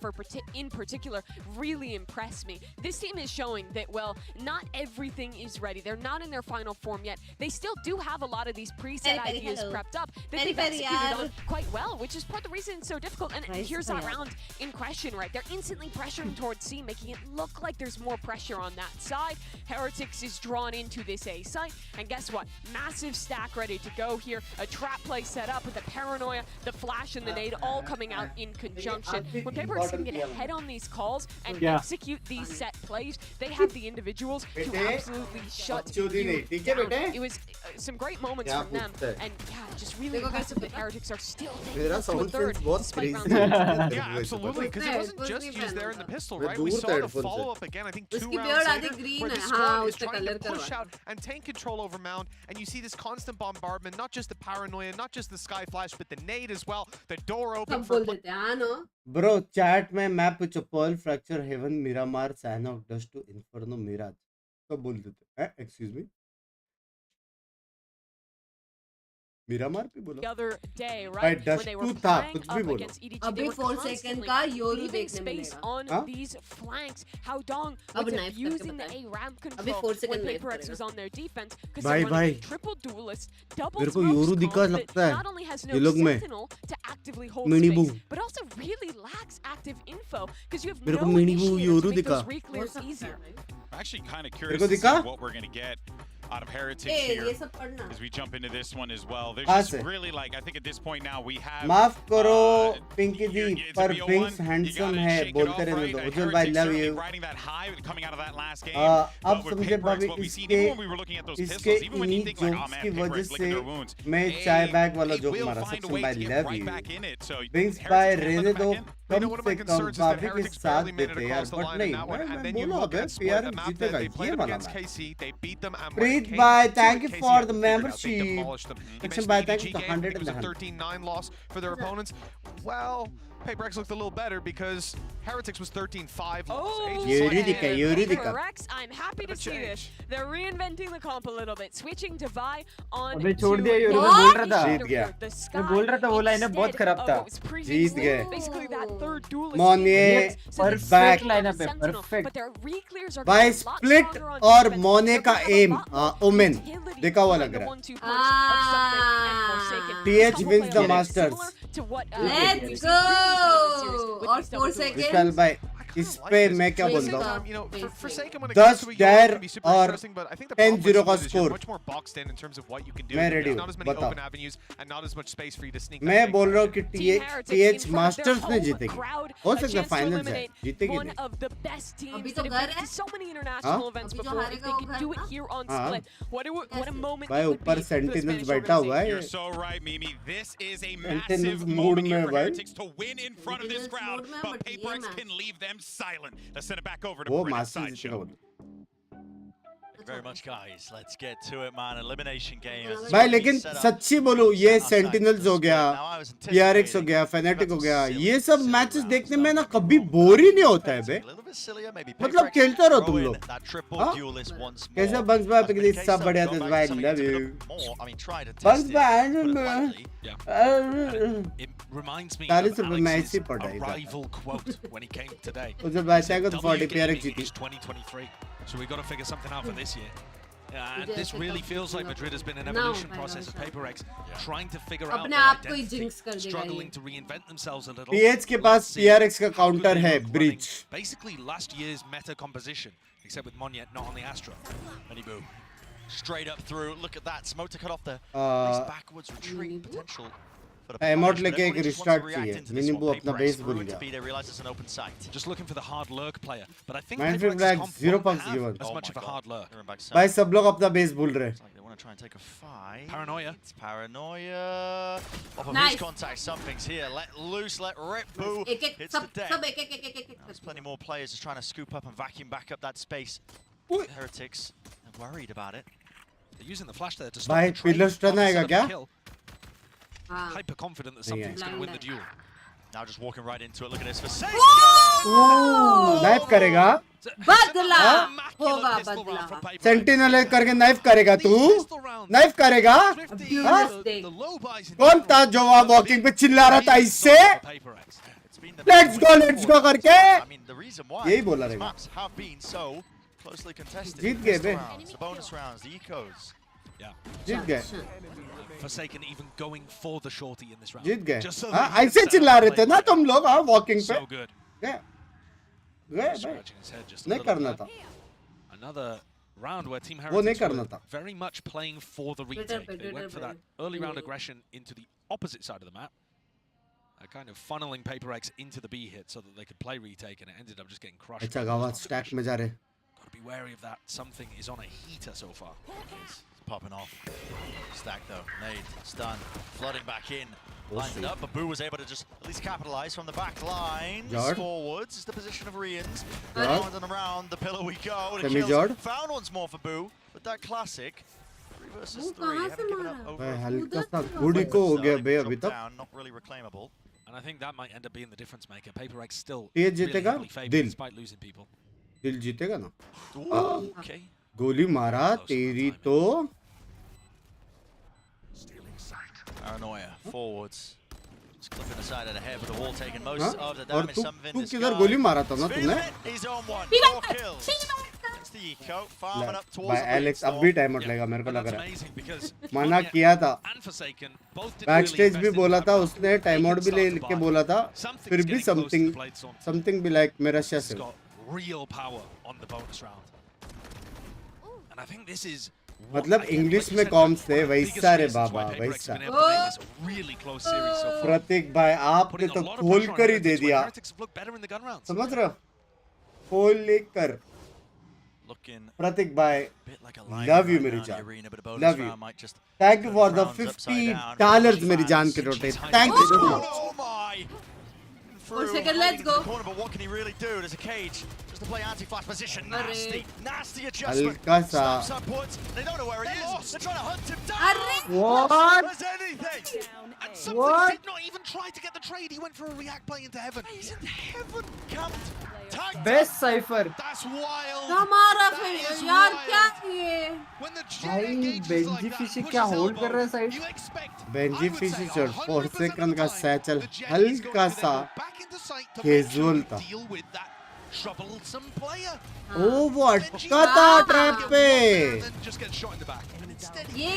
Speaker 4: in particular really impressed me. This team is showing that, well, not everything is ready. They're not in their final form yet. They still do have a lot of these preset ideas prepped up that they've executed on quite well, which is part of the reason it's so difficult. And here's that round in question, right? They're instantly pressuring towards C, making it look like there's more pressure on that side. Heretics is drawn into this A site, and guess what? Massive stack ready to go here. A trap play set up with the paranoia, the flash, and the nade all coming out in conjunction. When PRX can get ahead on these calls and execute these set plays, they have the individuals to absolutely shut you down. It was some great moments from them, and just really impressive that Heretics are still taking us to a third.
Speaker 11: Yeah, absolutely, because it wasn't just used there in the pistol, right? We saw the follow-up again, I think 2 rounds later, where the squad is trying to push out and take control over Mound, and you see this constant bombardment, not just the paranoia, not just the sky flash, but the nade as well, the door open for...
Speaker 1: Bro, chat में मैं पूछो Pearl Fracture Heaven Miramar Sanok Dust to Inferno Mirage कब बोल देते हैं? Excuse me. Miramar पे बोला.
Speaker 4: The other day, right? When they were playing up against EDG, they were constantly leaving space on these flanks. How Dong was using the A ramp control when PRX was on their defense because they're running triple duelist, double smoke that not only has no sentinel to actively hold space, but also really lacks active info because you have no initiator to make those re-clears easier.
Speaker 5: I'm actually kind of curious to see what we're going to get out of Heretics here as we jump into this one as well. There's just really, like, I think at this point now we have
Speaker 1: माफ करो पिंकी दी पर Binks handsome है बोलते रहने दो उज्जवल भाई love you अब समझे भाभी इसके इन्हीं जोक्स की वजह से मैं चाय बैग वाला जोक मारा सचिन भाई love you Binks भाई रहने दो कम से कम भाभी के साथ देते यार बट नहीं मैं बोला अबे PRX जीतेगा ये वाला match Bye, thank you for the membership. Section by thank you for 100 and
Speaker 11: 13-9 loss for their opponents. Well, PRX looked a little better because Heretics was 13-5 loss.
Speaker 4: PRX, I'm happy to see this. They're reinventing the comp a little bit, switching Devi on.
Speaker 16: अबे छोड़ दिया ये मैं बोल रहा था
Speaker 1: जीत गया
Speaker 16: मैं बोल रहा था वो लाइनअप बहुत खराब था
Speaker 1: जीत गए
Speaker 4: Basically that third duelist.
Speaker 1: मोने
Speaker 16: परफेक्ट लाइनअप है परफेक्ट
Speaker 1: भाई स्प्लिट और मोने का एम ओमेन देखा हुआ लग रहा है TH wins the Masters
Speaker 14: let's go और 4 सेकंड
Speaker 1: भाई इस पे मैं क्या बोलता हूँ 10 डैर और 10-0 का स्कोर मैं रेडी हूँ बताओ मैं बोल रहा हूँ कि टीएच मास्टर्स में जीतेगी हो सकता है फाइनल से जीतेगी नहीं
Speaker 14: अभी तो घर है
Speaker 1: भाई ऊपर सेंटिनल्स बैठा हुआ है सेंटिनल्स मूड में भाई
Speaker 5: silent. Let's send it back over to
Speaker 1: वो
Speaker 5: British
Speaker 1: master
Speaker 5: side show.
Speaker 22: Very much, guys. Let's get to it, man. Elimination game.
Speaker 1: भाई लेकिन सच्ची बोलूं ये सेंटिनल्स हो गया PRX हो गया फेनेटिक हो गया ये सब मैचेस देखने में ना कभी बोर ही नहीं होता है बे मतलब खेलते रहो तुम लोग कैसे बंक्स भाई पिकली सब बढ़िया दिस भाई लव यू बंक्स भाई
Speaker 5: Reminds me
Speaker 1: 40 रुपए में
Speaker 5: Alex's
Speaker 1: ऐसी पढ़ाई
Speaker 5: arrival quote when he came today.
Speaker 1: उसे बचा को 40 PRX जीती
Speaker 5: 2023. So we got to figure something out for this year. And this really feels like Madrid has been an evolution process of PRX trying to figure out their identity, struggling to reinvent themselves a little.
Speaker 1: PH के पास PRX का counter है bridge
Speaker 5: Basically last year's meta composition, except with Monyet not on the Astra.
Speaker 22: Benny Boo. Straight up through. Look at that. Smoke to cut off the nice backwards retreat potential.
Speaker 1: Emote लेके एक restart चाहिए मिनीबू अपना base भूल गया
Speaker 5: Just looking for the hard lurk player, but I think
Speaker 1: Mindful
Speaker 5: PRX's
Speaker 1: Black
Speaker 5: comp
Speaker 1: 0
Speaker 5: won't
Speaker 1: punks
Speaker 5: have
Speaker 1: given.
Speaker 5: as much of a hard lurk.
Speaker 1: भाई सब लोग अपना बेस भूल रहे
Speaker 22: They want to try and take a fight.
Speaker 5: Paranoia.
Speaker 22: It's paranoia. Off of
Speaker 14: Nice.
Speaker 22: his contact, something's here. Let loose, let rip. Boo hits the deck. There's plenty more players just trying to scoop up and vacuum back up that space. Heretics are worried about it.
Speaker 5: They're using the flash there to stop
Speaker 1: भाई
Speaker 5: the trade.
Speaker 1: Pillar stun आएगा क्या
Speaker 5: Hyper confident that something's going to win the duel.
Speaker 22: Now just walking right into it. Look at this for Safe.
Speaker 1: Knife करेगा
Speaker 14: बदला होगा बदला
Speaker 1: sentinel करके knife करेगा तू नाइफ करेगा कौन था जो वहां वॉकिंग पे चिल्ला रहा था इससे लेट्स गो करके यही बोला रहेगा जीत गए बे जीत गए
Speaker 5: Forsaken even going for the shorty in this round.
Speaker 1: जीत गए हाँ ऐसे चिल्ला रहे थे ना तुम लोग हाँ वॉकिंग पे गए नहीं करना था
Speaker 5: Another round where Team
Speaker 1: वो नहीं
Speaker 5: Heretics
Speaker 1: करना
Speaker 5: were
Speaker 1: था
Speaker 5: very much playing for the retake. They went for that early round aggression into the opposite side of the map. Kind of funneling PRX into the B hit so that they could play retake, and it ended up just getting crushed.
Speaker 1: अच्छा गावा stack में जा रहे
Speaker 5: Got to be wary of that. Something is on a heater so far.
Speaker 22: It's popping off. Stack though. Nade. Stun. Flooding back in. Lined it up, but Boo was able to just at least capitalize from the back line. Forwards is the position of Rians. Around and around the pillar we go. Found once more for Boo with that classic. 3 versus 3. Haven't given up over.
Speaker 1: हल्का सा गुड़ी को हो गया बे अभी तक
Speaker 22: Not really reclaimable.
Speaker 5: And I think that might end up being the difference maker. PRX still
Speaker 1: ये
Speaker 5: really
Speaker 1: जीतेगा
Speaker 5: heavily favored
Speaker 1: दिल
Speaker 5: despite losing people.
Speaker 1: दिल जीतेगा ना
Speaker 5: Okay.
Speaker 1: गोली मारा तेरी तो
Speaker 22: Paranoia forwards. Just clipping the side of the head with the wall taking most of the
Speaker 1: और
Speaker 22: damage.
Speaker 1: तू
Speaker 22: Something
Speaker 1: तू किधर गोली मारा था ना तूने
Speaker 22: He's on one. 4 kills. It's the eco farming up towards
Speaker 1: भाई एलेक्स अब भी टाइम आउट लेगा मेरे को लग रहा
Speaker 5: Amazing because
Speaker 1: है मना किया था
Speaker 5: and Forsaken both did
Speaker 1: back
Speaker 5: really
Speaker 1: stage भी
Speaker 5: invest in
Speaker 1: बोला
Speaker 5: the
Speaker 1: था
Speaker 5: round.
Speaker 1: उसने टाइम आउट भी ले के बोला था फिर भी
Speaker 5: getting close to the blade storm.
Speaker 1: Something भी लाइक मेरा
Speaker 5: He's
Speaker 1: शेस
Speaker 5: got real power on the bonus round. And I think this is
Speaker 1: मतलब इंग्लिश में कॉम्स थे वैसा रे बाबा वैसा प्रतीक भाई आपने तो खोल कर ही दे दिया समझ रहे हो खोल कर प्रतीक भाई लव यू मेरी जान love you thank you for the $50 मेरी जान के रोटे thank you
Speaker 14: 4 seconds, let's go.
Speaker 22: Corner, but what can he really do? There's a cage just to play anti-flash position. Nasty adjustment.
Speaker 1: हल्का सा
Speaker 22: They don't know where he is. They're trying to hunt him down.
Speaker 1: What?
Speaker 22: There's anything.
Speaker 5: And something did not even try to get the trade. He went for a react play into heaven.
Speaker 22: He's in heaven. Camped. Tagged.
Speaker 16: Best cipher.
Speaker 22: That's wild.
Speaker 14: हमारा यार क्या ये
Speaker 16: भाई Benji fishy क्या hold कर रहा है side
Speaker 1: Benji fishy shot 4 second का सैचल हल्का सा कैजुअल था ओ वो अटका था ट्रैप पे
Speaker 14: ये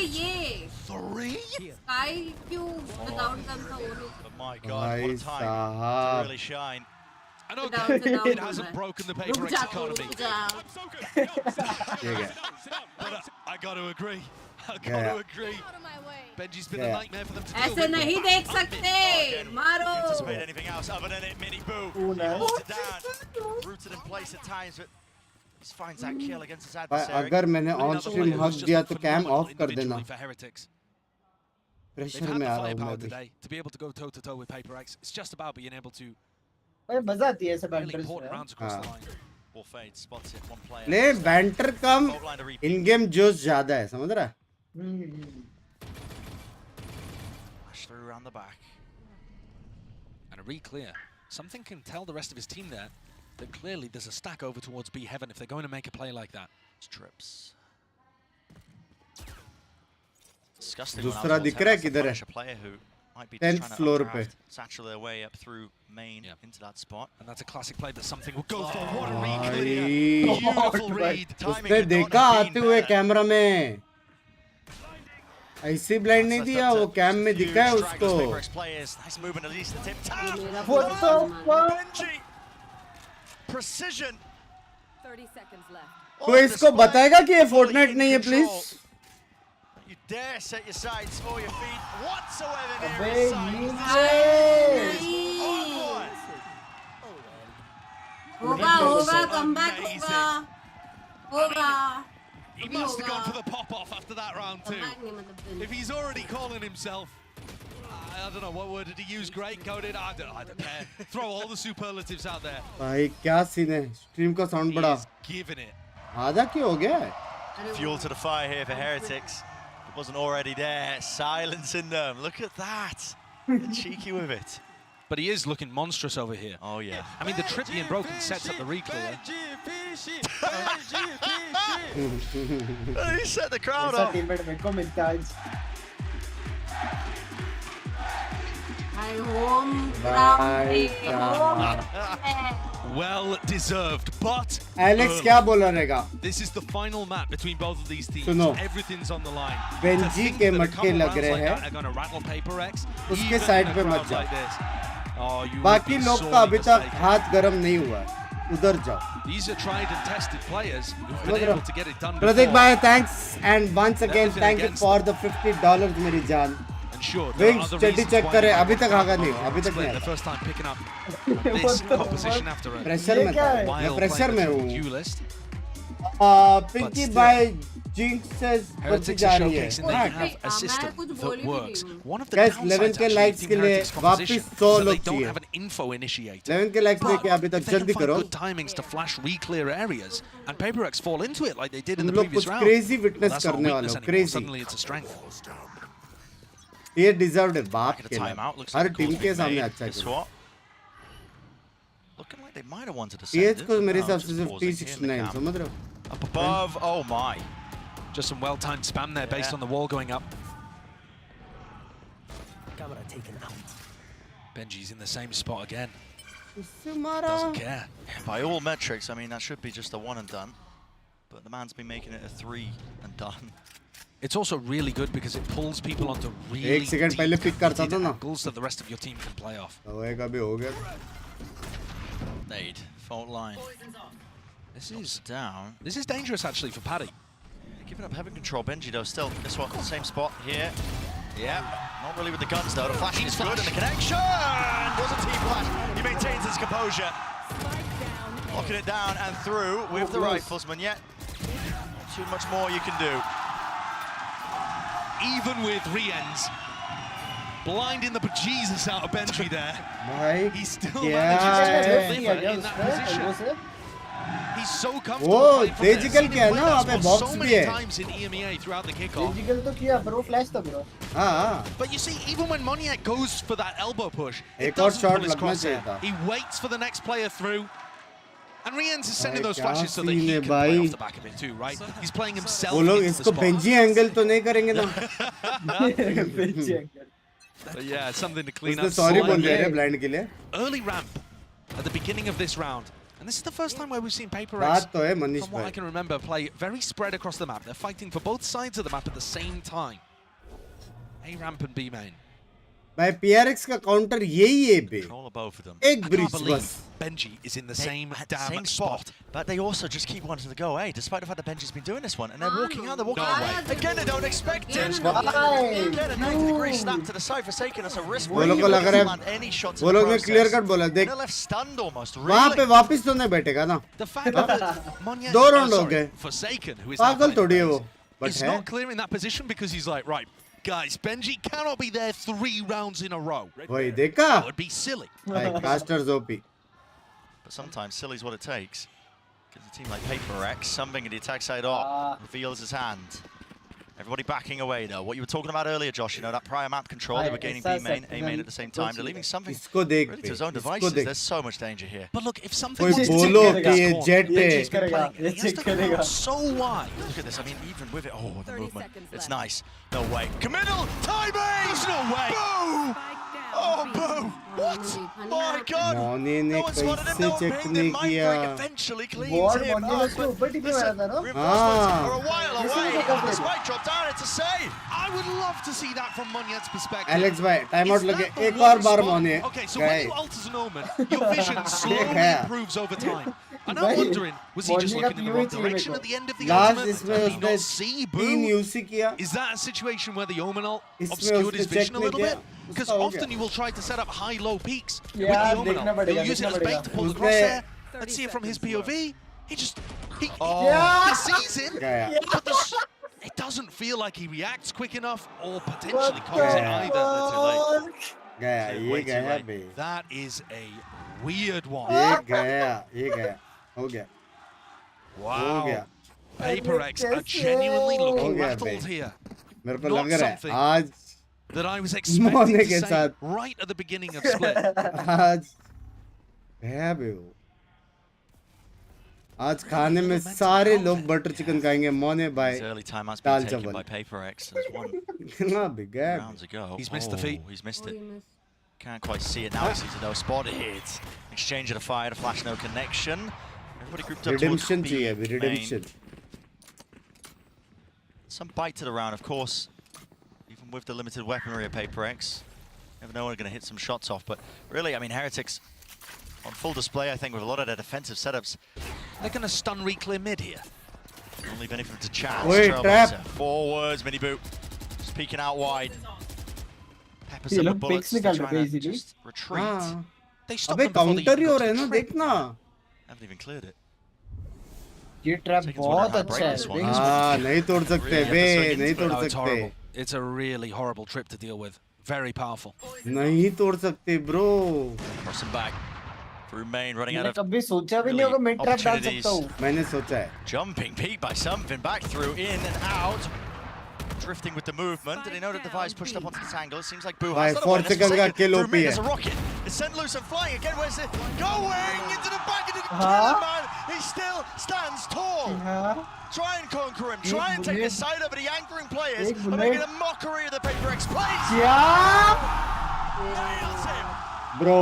Speaker 14: स्काई क्यों विदाउट गन था वो लोग
Speaker 22: My God, what
Speaker 1: भाई
Speaker 22: a time to
Speaker 1: साहब
Speaker 22: really shine.
Speaker 5: And okay, it hasn't broken the PRX economy. But I got to agree. I got to agree. Benji's been a nightmare for them to deal
Speaker 14: ऐसे
Speaker 5: with.
Speaker 14: नहीं देख सकते मारो
Speaker 22: Anticipate anything else other than it, Mini Boo. He holds it down, rooted in place at times, but he finds that kill against his adversary.
Speaker 1: अगर मैंने on stream हक दिया तो कैम ऑफ कर देना
Speaker 5: For Heretics.
Speaker 1: Pressure
Speaker 5: They've had
Speaker 1: में
Speaker 5: the
Speaker 1: आ रहा हूं
Speaker 5: firepower
Speaker 1: मैं भी
Speaker 5: today to be able to go toe to toe with PRX. It's just about being able to
Speaker 16: भाई मजा आती है ऐसे
Speaker 5: really
Speaker 16: बैंटर्स
Speaker 5: important
Speaker 16: में
Speaker 5: rounds across the
Speaker 1: हाँ।
Speaker 5: line.
Speaker 22: Ball fades, spots it, one player.
Speaker 1: ले बैंटर कम इन game जोश ज्यादा है समझ रहा है
Speaker 22: Flash through around the back.
Speaker 5: And a re-clear. Something can tell the rest of his team there that clearly there's a stack over towards B Heaven if they're going to make a play like that.
Speaker 22: Trips. Disgusting.
Speaker 1: दूसरा दिख रहा है किधर है 10th floor पे
Speaker 22: Satchel their way up through main into that spot.
Speaker 5: And that's a classic play that something will go for. What a read!
Speaker 22: Beautiful read.
Speaker 1: उसने देखा आते हुए कैमरा में ऐसी ब्लाइंड नहीं दिया वो कैम में दिखा है उसको
Speaker 22: Nice movement at least the tip top.
Speaker 16: What the fuck?
Speaker 22: Precision.
Speaker 2: 30 seconds left.
Speaker 1: तो इसको बताएगा कि ये फोर्टनाइट नहीं है please
Speaker 22: You dare set your sights or your feet whatsoever near
Speaker 16: अबे
Speaker 22: his sight.
Speaker 14: होगा कमबैक होगा
Speaker 5: He must have gone for the pop-off after that round too. If he's already calling himself, I don't know, what word did he use? Great coded? I don't care. Throw all the superlatives out there.
Speaker 1: भाई क्या scene है stream का sound बड़ा
Speaker 5: He's giving it.
Speaker 1: आधा क्यों हो गया
Speaker 22: Fuel to the fire here for Heretics. It wasn't already there. Silencing them. Look at that. They're cheeky with it.
Speaker 5: But he is looking monstrous over here.
Speaker 22: Oh, yeah.
Speaker 5: I mean, the trip being broken sets up the re-clear.
Speaker 22: He set the crowd
Speaker 16: ऐसा
Speaker 22: up.
Speaker 16: Teammate मेरे को मिलता है
Speaker 14: I home
Speaker 5: Well deserved, but
Speaker 1: Alex क्या बोला रहेगा
Speaker 5: this is the final map between both of these teams.
Speaker 1: सुनो
Speaker 5: Everything's on the line.
Speaker 1: Benji के मटके लग रहे हैं उसके साइड पे मत जाओ बाकी लोग का अभी तक हाथ गरम नहीं हुआ उधर जाओ
Speaker 5: These are tried and tested players who've been able to get it done
Speaker 1: Pratik
Speaker 5: before.
Speaker 1: भाई thanks and once again thank you for the $50 मेरी जान विंग्स चड्डी चेक करे अभी तक आगा नहीं अभी तक नहीं प्रेशर में मैं प्रेशर में हूँ पिंकी भाई जिंक्स से बढ़ती जा रही है गाइस 11 के लाइक्स के लिए वापस 100 लोग चाहिए 11 के लाइक्स लेके अभी तक जल्दी करो तुम लोग कुछ क्रेजी विटनेस करने वाले हो क्रेजी ये डिजर्व्ड है बाप के लिए हर टीम के सामने अच्छा खेला टीएच को मेरे हिसाब से सिर्फ T69 समझ रहे हो
Speaker 22: Up above, oh my.
Speaker 5: Just some well-timed spam there based on the wall going up.
Speaker 7: Camera taken out.
Speaker 5: Benji's in the same spot again.
Speaker 22: Doesn't care. By all metrics, I mean, that should be just a one and done. But the man's been making it a 3 and done.
Speaker 5: It's also really good because it pulls people onto really
Speaker 1: एक second पहले pick करता था ना
Speaker 5: angles that the rest of your team can play off.
Speaker 1: होएगा भी हो गया
Speaker 22: Nade, fault line.
Speaker 5: This is
Speaker 22: down.
Speaker 5: This is dangerous actually for Paddy.
Speaker 22: Giving up heaven control, Benji though, still. This one, same spot here. Yeah, not really with the guns though. The flashing is good and the connection was a T-flash. He maintains his composure. Locking it down and through with the riflesman, yet not too much more you can do.
Speaker 5: Even with re-ends, blinding the bejesus out of Benji there. He still manages to deliver in that position. He's so comfortable playing from there. Seen him win that spot so many times in EMEA throughout the kickoff.
Speaker 16: Digital तो किया पर वो flash था bro
Speaker 1: हाँ
Speaker 5: But you see, even when Moniak goes for that elbow push, it
Speaker 1: एक और
Speaker 5: doesn't
Speaker 1: shot
Speaker 5: pull his
Speaker 1: लगना चाहिए
Speaker 5: crosshair.
Speaker 1: था
Speaker 5: He waits for the next player through.
Speaker 13: And Rien's is sending those flashes so that he can play off the back of it too, right? He's playing himself
Speaker 1: वो लोग
Speaker 13: into the
Speaker 1: इसको
Speaker 13: spot.
Speaker 1: Benji angle तो नहीं करेंगे ना?
Speaker 13: But yeah, it's something to clean up.
Speaker 1: उसने sorry बोल दिया है blind के लिए.
Speaker 13: Early ramp at the beginning of this round. And this is the first time where we've seen PRX,
Speaker 1: बात तो है मनीष
Speaker 13: from what I
Speaker 1: भाई.
Speaker 13: can remember, play very spread across the map. They're fighting for both sides of the map at the same time. A ramp and B main.
Speaker 1: भाई PRX का counter यही है बे.
Speaker 22: All of both of them.
Speaker 1: एक breach बस.
Speaker 13: Benji is in the same damn
Speaker 22: same
Speaker 13: spot.
Speaker 22: But they also just keep wanting to go away, despite the fact that Benji's been doing this one. And they're walking out, Again, they don't expect it. Again, a 90-degree snap to the side for taking us a risk.
Speaker 1: वो लोग को लग रहा है
Speaker 22: any shots
Speaker 1: वो लोग ने clear cut बोला देख
Speaker 22: they're left stunned almost.
Speaker 1: वहाँ पे वापस तो नहीं बैठेगा ना
Speaker 13: The fact that Monya,
Speaker 1: दो राउंड हो गए
Speaker 13: Forsaken, who is
Speaker 1: पागल थोड़ी है वो
Speaker 13: is not clearing that position because he's like, right, guys, Benji cannot be there 3 rounds in a row.
Speaker 1: वही देखा
Speaker 13: That would be silly.
Speaker 1: भाई casters OP.
Speaker 22: But sometimes silly's what it takes. Because a team like PRX, something in the attack side up, reveals his hand. Everybody backing away though. What you were talking about earlier, Josh, you know, that prior map control, they were gaining B main, A main at the same time. They're leaving something really to his own devices. There's so much danger here.
Speaker 13: But look, if something
Speaker 1: कोई बोलो कि ये jet पे
Speaker 22: He has to go so wide. Look at this. I mean, even with it, oh, the movement. It's nice. No way. Committal! Timing!
Speaker 13: There's no way.
Speaker 22: Boo! Oh, boo! What? My God!
Speaker 1: मोने ने
Speaker 22: No one spotted him. No one
Speaker 1: check
Speaker 22: pinged
Speaker 1: नहीं
Speaker 22: him. Mind
Speaker 1: किया
Speaker 22: break eventually cleans
Speaker 16: Board
Speaker 22: him.
Speaker 16: मोने ने उसको ऊपर टिपे मारा था ना?
Speaker 22: Reinforcements are a while
Speaker 16: This is
Speaker 22: away.
Speaker 16: the cover.
Speaker 22: This might drop down. It's a save.
Speaker 13: I would love to see that from Monyet's perspective.
Speaker 1: Alex भाई time out लगे
Speaker 13: Is that
Speaker 1: एक
Speaker 13: the
Speaker 1: और
Speaker 13: one
Speaker 1: बार
Speaker 13: spot?
Speaker 1: मोने
Speaker 13: Okay, so when you alter as an omen, your vision slowly
Speaker 1: Yeah.
Speaker 13: improves over time. And I'm wondering, was he just
Speaker 16: Monya
Speaker 13: looking in the
Speaker 16: का
Speaker 13: wrong
Speaker 16: POV
Speaker 13: direction at the end of the
Speaker 1: last
Speaker 13: ultimate?
Speaker 1: इसमें
Speaker 13: Did he
Speaker 1: उसने
Speaker 13: not see
Speaker 1: तीन
Speaker 13: Boo?
Speaker 1: UC किया
Speaker 13: Is that a situation where the Omenal
Speaker 1: इसमें
Speaker 13: obscured his
Speaker 1: उसने check
Speaker 13: vision a
Speaker 1: नहीं
Speaker 13: little
Speaker 1: किया
Speaker 13: bit? Because
Speaker 1: उसका हो
Speaker 13: often
Speaker 1: गया
Speaker 13: you will try to set up high-low peaks with the
Speaker 16: Yeah, देखना
Speaker 13: Omenal.
Speaker 16: पड़ेगा,
Speaker 13: He'll use it
Speaker 16: देखना
Speaker 13: as bait to pull the
Speaker 1: उसने-
Speaker 13: crosshair. Let's see it from his POV. He just... He sees it,
Speaker 1: गया
Speaker 13: but it doesn't feel like he reacts quick enough or potentially calls it either.
Speaker 1: गया ये गया बे
Speaker 13: That is a weird one.
Speaker 1: ये गया हो गया हो
Speaker 13: Wow.
Speaker 1: गया
Speaker 13: PRX are genuinely looking
Speaker 1: हो गया
Speaker 13: rattled
Speaker 1: बे
Speaker 13: here.
Speaker 1: मेरे को
Speaker 13: Not
Speaker 1: लग रहा है
Speaker 13: something
Speaker 1: आज
Speaker 13: that I was
Speaker 1: मोने
Speaker 13: expecting
Speaker 1: के
Speaker 13: to say
Speaker 1: साथ
Speaker 13: right at the beginning of split.
Speaker 1: आज गया बे वो आज खाने में सारे लोग बटर चिकन खाएंगे मोने भाई
Speaker 22: His early timeout's
Speaker 1: dal
Speaker 22: been taken by
Speaker 1: चावल
Speaker 22: PRX. There's one
Speaker 1: ना बे गया
Speaker 22: rounds ago.
Speaker 13: He's missed the feet.
Speaker 22: He's missed it. Can't quite see it now. He sees a no spot hit. Exchange of the fire, the flash, no connection. Everybody grouped up towards
Speaker 1: redemption
Speaker 22: B
Speaker 1: चाहिए अभी
Speaker 22: main.
Speaker 1: redemption
Speaker 22: Some bite to the round, of course. Even with the limited weaponry of PRX, never know when we're going to hit some shots off. But really, I mean, Heretics on full display, I think, with a lot of their defensive setups.
Speaker 13: They're going to stun reclear mid here.
Speaker 22: Only benefit to chance.
Speaker 1: Wait, trap.
Speaker 22: Forwards, mini boot. Just peeking out wide. Peppers
Speaker 16: ये
Speaker 22: some
Speaker 16: लोग
Speaker 22: bullets.
Speaker 16: pics
Speaker 22: They're
Speaker 16: निकाल रहे
Speaker 22: trying to
Speaker 16: basically.
Speaker 22: just retreat.
Speaker 1: हाँ
Speaker 13: They stopped
Speaker 1: अबे
Speaker 13: them before they
Speaker 1: counter he
Speaker 13: even
Speaker 1: हो
Speaker 13: got
Speaker 1: रहे
Speaker 13: to
Speaker 1: हैं ना
Speaker 13: the trip.
Speaker 1: देखना
Speaker 22: Haven't even cleared it.
Speaker 16: ये ट्रैप
Speaker 22: Seconds
Speaker 16: बहुत
Speaker 22: wonder how
Speaker 16: अच्छा
Speaker 22: bright
Speaker 16: है
Speaker 22: this one
Speaker 16: देख
Speaker 22: is.
Speaker 1: हाँ नहीं तोड़ सकते
Speaker 22: Really
Speaker 1: बे
Speaker 22: episode
Speaker 1: नहीं
Speaker 22: into
Speaker 1: तोड़
Speaker 13: No, it's
Speaker 1: सकते
Speaker 13: horrible. It's a really horrible trip to deal with. Very powerful.
Speaker 1: नहीं तोड़ सकते bro
Speaker 22: Crossing back through main, running out
Speaker 16: मैंने
Speaker 22: of
Speaker 16: कभी सोचा भी नहीं होगा मैं ट्रैप डाल सकता हूँ
Speaker 1: मैंने सोचा है
Speaker 22: jumping peak by something back through, in and out. Drifting with the movement. Did he know the device pushed up onto the tangle? It seems like Boo
Speaker 1: भाई
Speaker 22: has that
Speaker 1: 4
Speaker 22: awareness.
Speaker 1: सेकंड का
Speaker 22: Forsaken
Speaker 1: किल
Speaker 22: through
Speaker 1: OP
Speaker 22: mid,
Speaker 1: है
Speaker 22: there's a rocket. It's sent loose and flying again. Where's it going into the back of the cannon, man? He still stands tall. Try and conquer him. Try and take the side of it. The anchoring players are making a mockery of the PRX plays. Nails him.
Speaker 1: Bro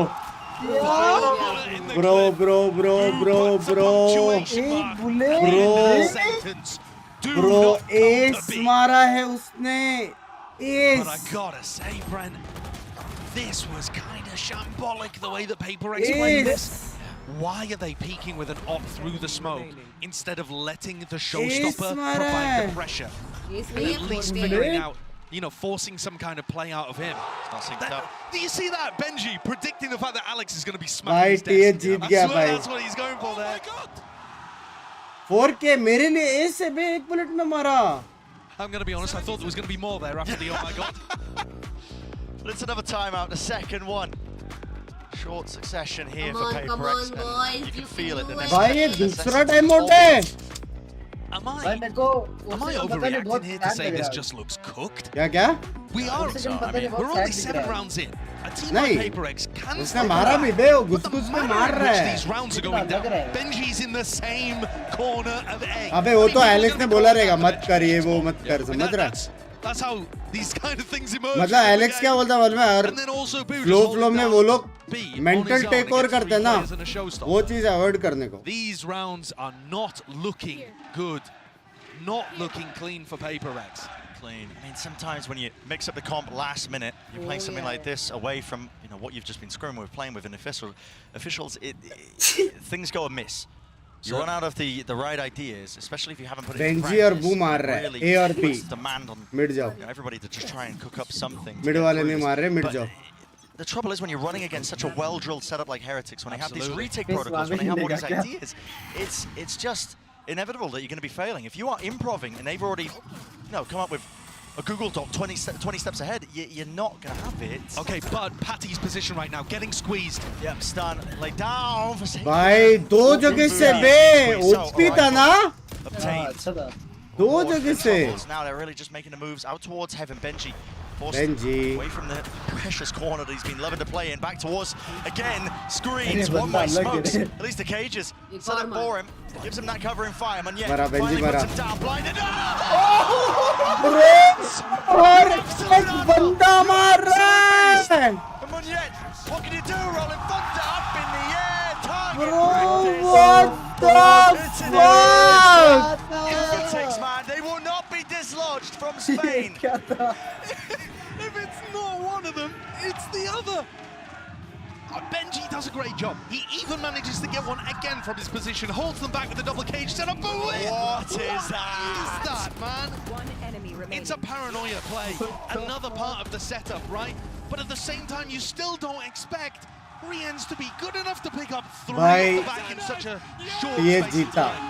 Speaker 1: bro bro bro bro bro bro S मारा है उसने
Speaker 13: But I
Speaker 1: S
Speaker 13: gotta say, Brent, this was kind of shambolic the way that PRX played this. Why are they peeking with an op through the smoke instead of letting the showstopper provide the pressure? And at least figuring out, you know, forcing some kind of play out of him.
Speaker 22: Not synced up.
Speaker 13: Do you see that? Benji predicting the fact that Alex is going to be smacking
Speaker 1: भाई
Speaker 13: his
Speaker 1: TA
Speaker 13: desk.
Speaker 1: Jeet
Speaker 13: I
Speaker 1: गया
Speaker 13: swear
Speaker 1: भाई
Speaker 13: that's what he's going for there.
Speaker 1: 4K मेरे लिए S है बे 1 minute में मारा
Speaker 13: I'm going to be honest, I thought there was going to be more there after the oh my god.
Speaker 22: But it's another timeout, the second one. Short succession here
Speaker 14: Come
Speaker 22: for
Speaker 14: on, come
Speaker 22: PRX.
Speaker 14: on, boys,
Speaker 22: You can
Speaker 14: you
Speaker 22: feel
Speaker 14: can
Speaker 22: it. The
Speaker 14: do
Speaker 22: next
Speaker 14: it.
Speaker 1: भाई ये
Speaker 22: the
Speaker 1: दूसरा
Speaker 22: second
Speaker 1: time out है
Speaker 13: Am
Speaker 16: भाई
Speaker 13: I?
Speaker 16: मेरे को
Speaker 13: Am I
Speaker 16: पता नहीं बहुत
Speaker 13: overreacting here to
Speaker 16: sad
Speaker 13: say
Speaker 16: लग
Speaker 13: this
Speaker 16: रहा है
Speaker 13: just looks cooked?
Speaker 1: क्या क्या
Speaker 13: We are.
Speaker 16: Second
Speaker 13: I
Speaker 16: पता नहीं
Speaker 13: mean,
Speaker 16: बहुत
Speaker 13: we're only
Speaker 16: sad दिख
Speaker 13: 7
Speaker 16: रहा है
Speaker 13: rounds in.
Speaker 1: नहीं उसने मारा भी बे वो घुस-घुस में मार रहा है
Speaker 13: Benji's in the same corner of A.
Speaker 1: अबे वो तो एलेक्स ने बोला रहेगा मत कर ये वो मत कर समझ रहा
Speaker 13: That's how these kind of things emerge.
Speaker 1: मतलब एलेक्स क्या बोलता है बोल में और फ्लो में वो लोग मेंटल टेक ओवर करते हैं ना वो चीज अवॉइड करने को
Speaker 13: These rounds are not looking good, not looking clean for PRX.
Speaker 22: Clean. I mean, sometimes when you mix up the comp last minute, you're playing something like this away from what you've just been screwing with, playing with an officials. Things go amiss. You run out of the right ideas, especially if you haven't put it into
Speaker 1: Benji और
Speaker 22: practice.
Speaker 1: बू मार रहा है A और B
Speaker 22: Demand on
Speaker 1: mid जाओ
Speaker 22: everybody to just try and cook up something.
Speaker 1: Mid वाले नहीं मार रहे मिड जाओ
Speaker 22: The trouble is when you're running against such a well-drilled setup like Heretics, when they have these retake protocols, when they have all these ideas, it's just inevitable that you're going to be failing. If you are improving and they've already, come up with a Google Doc 20 steps ahead, you're not going to have it.
Speaker 13: Okay, but Patty's position right now, getting squeezed.
Speaker 22: Yeah, stun, lay down for sake.
Speaker 1: भाई दो जगह से बे OP था ना
Speaker 22: Obtained.
Speaker 1: दो जगह से
Speaker 22: Now they're really just making the moves out towards Heaven. Benji.
Speaker 1: Benji
Speaker 22: away from the precious corner that he's been loving to play in, back towards again screens, one-way smokes, at least the cages, set up for him, gives him that cover and fire, and yet finally puts him down, blinded.
Speaker 1: और एक बंदा मार रहा है
Speaker 22: What can you do? Rolling thunder up in the air, target.
Speaker 1: Bro, what the fuck?
Speaker 22: Heretics, man, they will not be dislodged from Spain.
Speaker 13: If it's not one of them, it's the other. Benji does a great job. He even manages to get one again from his position, holds them back with the double cage setup.
Speaker 22: What is that?
Speaker 13: What is that, man? One enemy remaining. It's a paranoia play. Another part of the setup, right? But at the same time, you still don't expect Rians to be good enough to pick up three at the back in such a short space of time.